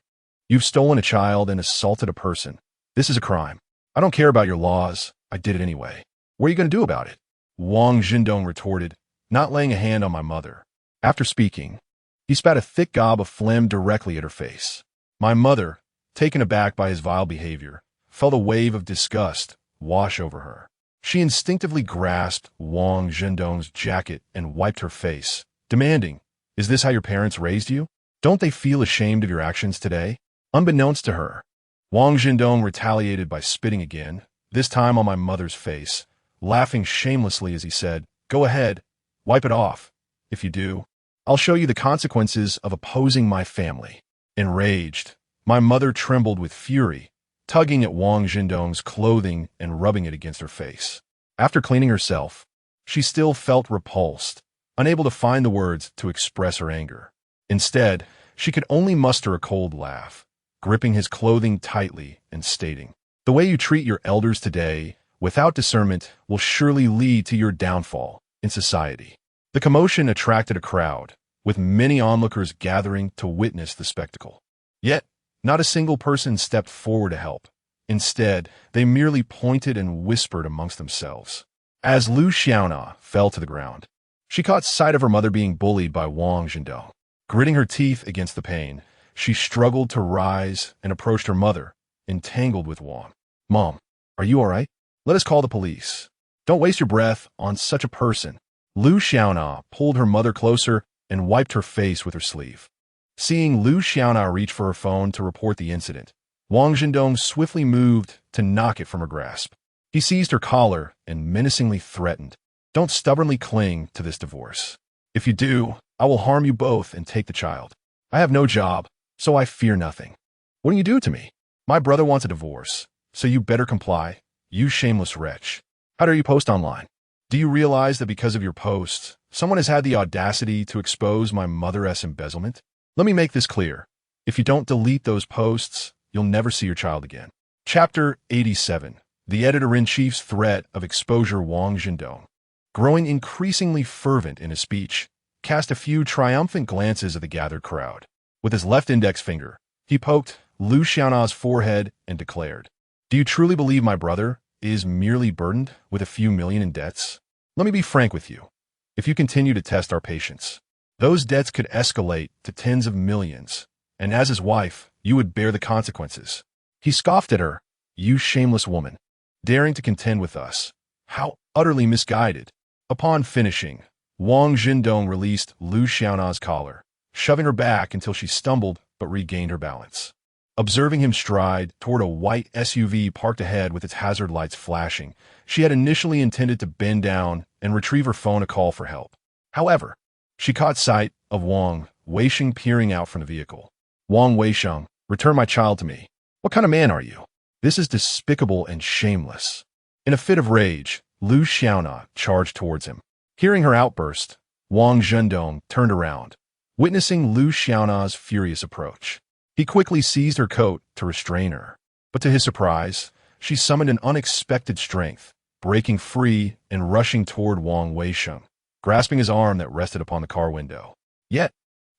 You've stolen a child and assaulted a person. This is a crime. I don't care about your laws. I did it anyway. What are you going to do about it?" Wang Zhendong retorted, not laying a hand on my mother. After speaking, he spat a thick gob of phlegm directly at her face. My mother, taken aback by his vile behavior, felt a wave of disgust wash over her. She instinctively grasped Wang Zhendong's jacket and wiped her face, demanding, "Is this how your parents raised you? Don't they feel ashamed of your actions today?" Unbeknownst to her, Wang Zhendong retaliated by spitting again, this time on my mother's face, laughing shamelessly as he said, "Go ahead, wipe it off. If you do, I'll show you the consequences of opposing my family." Enraged, my mother trembled with fury, tugging at Wang Zhendong's clothing and rubbing it against her face. After cleaning herself, she still felt repulsed, unable to find the words to express her anger. Instead, she could only muster a cold laugh, gripping his clothing tightly and stating, "The way you treat your elders today, without discernment, will surely lead to your downfall in society." The commotion attracted a crowd, with many onlookers gathering to witness the spectacle. Yet, not a single person stepped forward to help. Instead, they merely pointed and whispered amongst themselves. As Lu Xiaona fell to the ground, she caught sight of her mother being bullied by Wang Zhendong. Gritting her teeth against the pain, she struggled to rise and approached her mother, entangled with Wang. "Mom, are you all right? Let us call the police. Don't waste your breath on such a person." Lu Xiaona pulled her mother closer and wiped her face with her sleeve. Seeing Lu Xiaona reach for her phone to report the incident, Wang Zhendong swiftly moved to knock it from her grasp. He seized her collar and menacingly threatened, "Don't stubbornly cling to this divorce. If you do, I will harm you both and take the child. I have no job, so I fear nothing. What do you do to me? My brother wants a divorce, so you better comply, you shameless wretch. How dare you post online? Do you realize that because of your posts, someone has had the audacity to expose my mother's embezzlement? Let me make this clear. If you don't delete those posts, you'll never see your child again." Chapter 87. The editor-in-chief's threat of exposure. Wang Zhendong, growing increasingly fervent in his speech, cast a few triumphant glances at the gathered crowd. With his left index finger, he poked Lu Xiaona's forehead and declared, "Do you truly believe my brother is merely burdened with a few million in debts? Let me be frank with you. If you continue to test our patience, those debts could escalate to tens of millions, and as his wife, you would bear the consequences. He scoffed at her. You shameless woman, daring to contend with us. How utterly misguided. Upon finishing, Wang Jindong released Lu Xiaona's collar, shoving her back until she stumbled but regained her balance. Observing him stride toward a white SUV parked ahead with its hazard lights flashing, she had initially intended to bend down and retrieve her phone to call for help. However, she caught sight of Wang Weisheng peering out from the vehicle. Wang Weisheng, return my child to me. What kind of man are you? This is despicable and shameless. In a fit of rage, Lu Xiaona charged towards him. Hearing her outburst, Wang Zhendong turned around, witnessing Lu Xiaona's furious approach. He quickly seized her coat to restrain her, but to his surprise, she summoned an unexpected strength, breaking free and rushing toward Wang Weisheng, grasping his arm that rested upon the car window. Yet,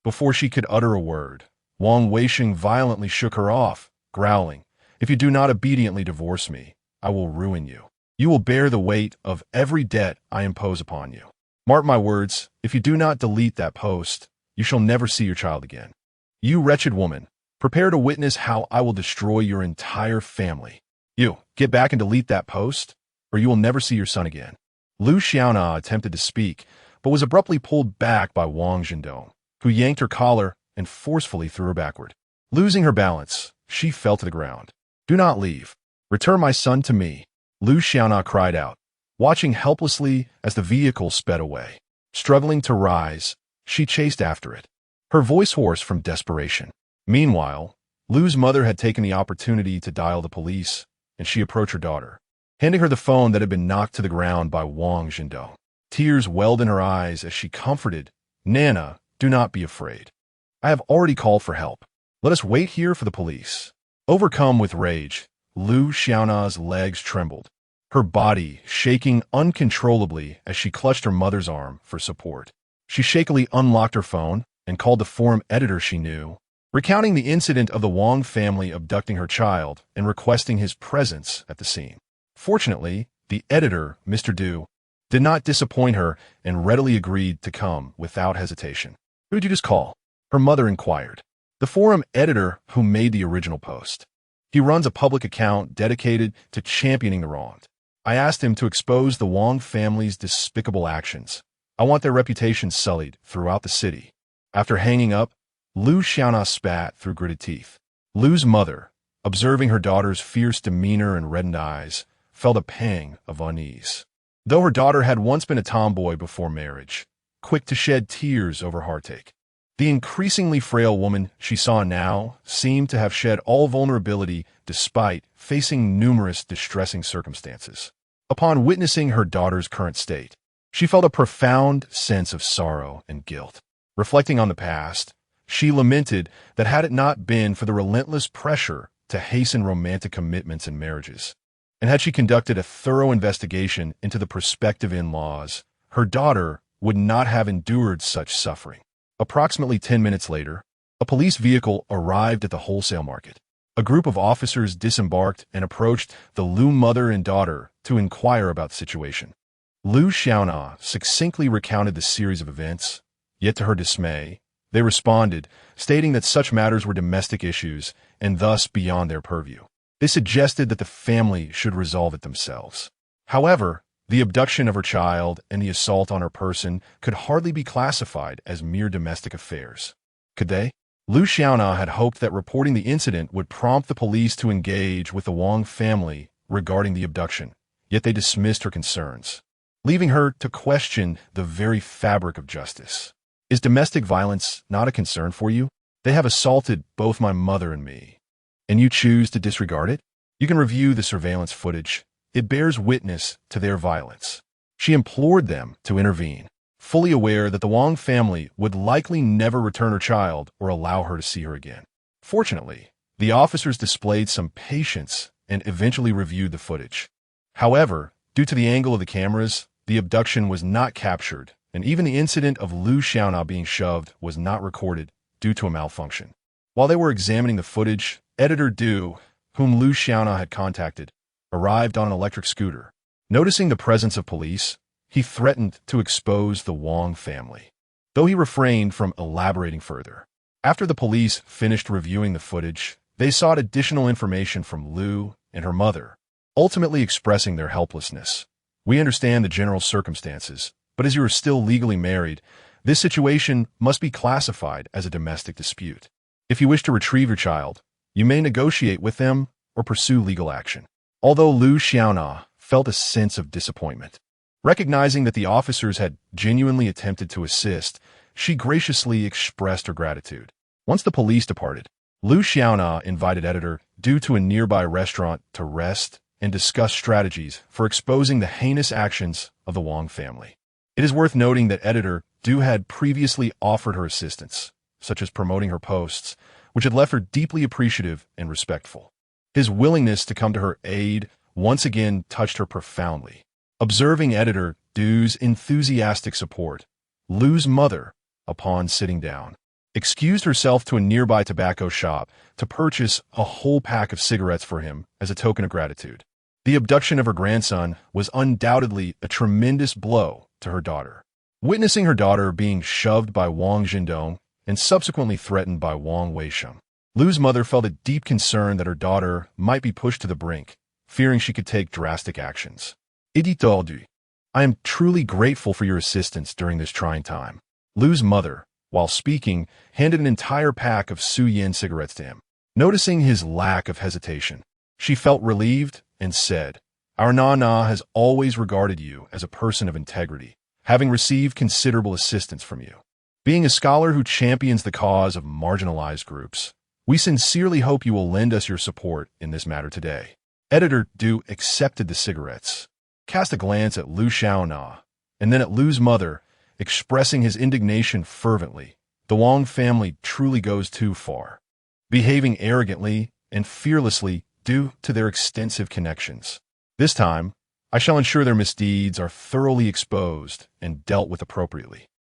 before she could utter a word, Wang Weisheng violently shook her off, growling, "If you do not obediently divorce me, I will ruin you. You will bear the weight of every debt I impose upon you. Mark my words, if you do not delete that post, you shall never see your child again. You wretched woman, prepare to witness how I will destroy your entire family. You, get back and delete that post, or you will never see your son again." Lu Xiaona attempted to speak, but was abruptly pulled back by Wang Zhendong, who yanked her collar and forcefully threw her backward. Losing her balance, she fell to the ground. "Do not leave. Return my son to me," Lu Xiaona cried out, watching helplessly as the vehicle sped away. Struggling to rise, she chased after it, her voice hoarse from desperation. Meanwhile, Lu's mother had taken the opportunity to dial the police, and she approached her daughter, handing her the phone that had been knocked to the ground by Wang Zhendong. Tears welled in her eyes as she comforted, "Nana, do not be afraid. I have already called for help. Let us wait here for the police." Overcome with rage, Lu Xiaona's legs trembled, her body shaking uncontrollably as she clutched her mother's arm for support. She shakily unlocked her phone and called the forum editor she knew, recounting the incident of the Wang family abducting her child and requesting his presence at the scene. Fortunately, the editor, Mr. Du, did not disappoint her and readily agreed to come without hesitation. "Who did you just call?" her mother inquired. "The forum editor who made the original post. He runs a public account dedicated to championing the wronged. I asked him to expose the Wang family's despicable actions. I want their reputation sullied throughout the city." After hanging up, Lu Xiaona spat through gritted teeth. Lu's mother, observing her daughter's fierce demeanor and reddened eyes, felt a pang of unease. Though her daughter had once been a tomboy before marriage, quick to shed tears over heartache, the increasingly frail woman she saw now seemed to have shed all vulnerability despite facing numerous distressing circumstances. Upon witnessing her daughter's current state, she felt a profound sense of sorrow and guilt. Reflecting on the past, she lamented that had it not been for the relentless pressure to hasten romantic commitments and marriages, and had she conducted a thorough investigation into the prospective in-laws, her daughter would not have endured such suffering. Approximately 10 minutes later, a police vehicle arrived at the wholesale market. A group of officers disembarked and approached the Lu mother and daughter to inquire about the situation. Lu Xiaona succinctly recounted the series of events, yet to her dismay, they responded, stating that such matters were domestic issues and thus beyond their purview. They suggested that the family should resolve it themselves. However, the abduction of her child and the assault on her person could hardly be classified as mere domestic affairs. Could they? Lu Xiaona had hoped that reporting the incident would prompt the police to engage with the Wang family regarding the abduction, yet they dismissed her concerns, leaving her to question the very fabric of justice. Is domestic violence not a concern for you? They have assaulted both my mother and me, and you choose to disregard it? You can review the surveillance footage. It bears witness to their violence. She implored them to intervene, fully aware that the Wang family would likely never return her child or allow her to see her again. Fortunately, the officers displayed some patience and eventually reviewed the footage. However, due to the angle of the cameras, the abduction was not captured, and even the incident of Lu Xiaona being shoved was not recorded due to a malfunction. While they were examining the footage, Editor Du, whom Lu Xiaona had contacted, arrived on an electric scooter. Noticing the presence of police, he threatened to expose the Wong family, though he refrained from elaborating further. After the police finished reviewing the footage, they sought additional information from Lu and her mother, ultimately expressing their helplessness. We understand the general circumstances, but as you are still legally married, this situation must be classified as a domestic dispute. If you wish to retrieve your child, you may negotiate with them or pursue legal action. Although Lu Xiaona felt a sense of disappointment, recognizing that the officers had genuinely attempted to assist, she graciously expressed her gratitude. Once the police departed, Lu Xiaona invited editor Du to a nearby restaurant to rest and discuss strategies for exposing the heinous actions of the Wong family. It is worth noting that editor Du had previously offered her assistance, such as promoting her posts, which had left her deeply appreciative and respectful. His willingness to come to her aid once again touched her profoundly. Observing editor Du's enthusiastic support, Lu's mother, upon sitting down, excused herself to a nearby tobacco shop to purchase a whole pack of cigarettes for him as a token of gratitude. The abduction of her grandson was undoubtedly a tremendous blow to her daughter. Witnessing her daughter being shoved by Wang Jindong and subsequently threatened by Wang Weisheng, Lu's mother felt a deep concern that her daughter might be pushed to the brink, fearing she could take drastic actions. Edito Du, I am truly grateful for your assistance during this trying time. Lu's mother, while speaking, handed an entire pack of Su Yin cigarettes to him. Noticing his lack of hesitation, she felt relieved and said, Our Nana has always regarded you as a person of integrity, having received considerable assistance from you. Being a scholar who champions the cause of marginalized groups, we sincerely hope you will lend us your support in this matter today. Editor Du accepted the cigarettes, cast a glance at Lu Xiaona, and then at Lu's mother, expressing his indignation fervently. The Wong family truly goes too far, behaving arrogantly and fearlessly due to their extensive connections. This time, I shall ensure their misdeeds are thoroughly exposed and dealt with appropriately.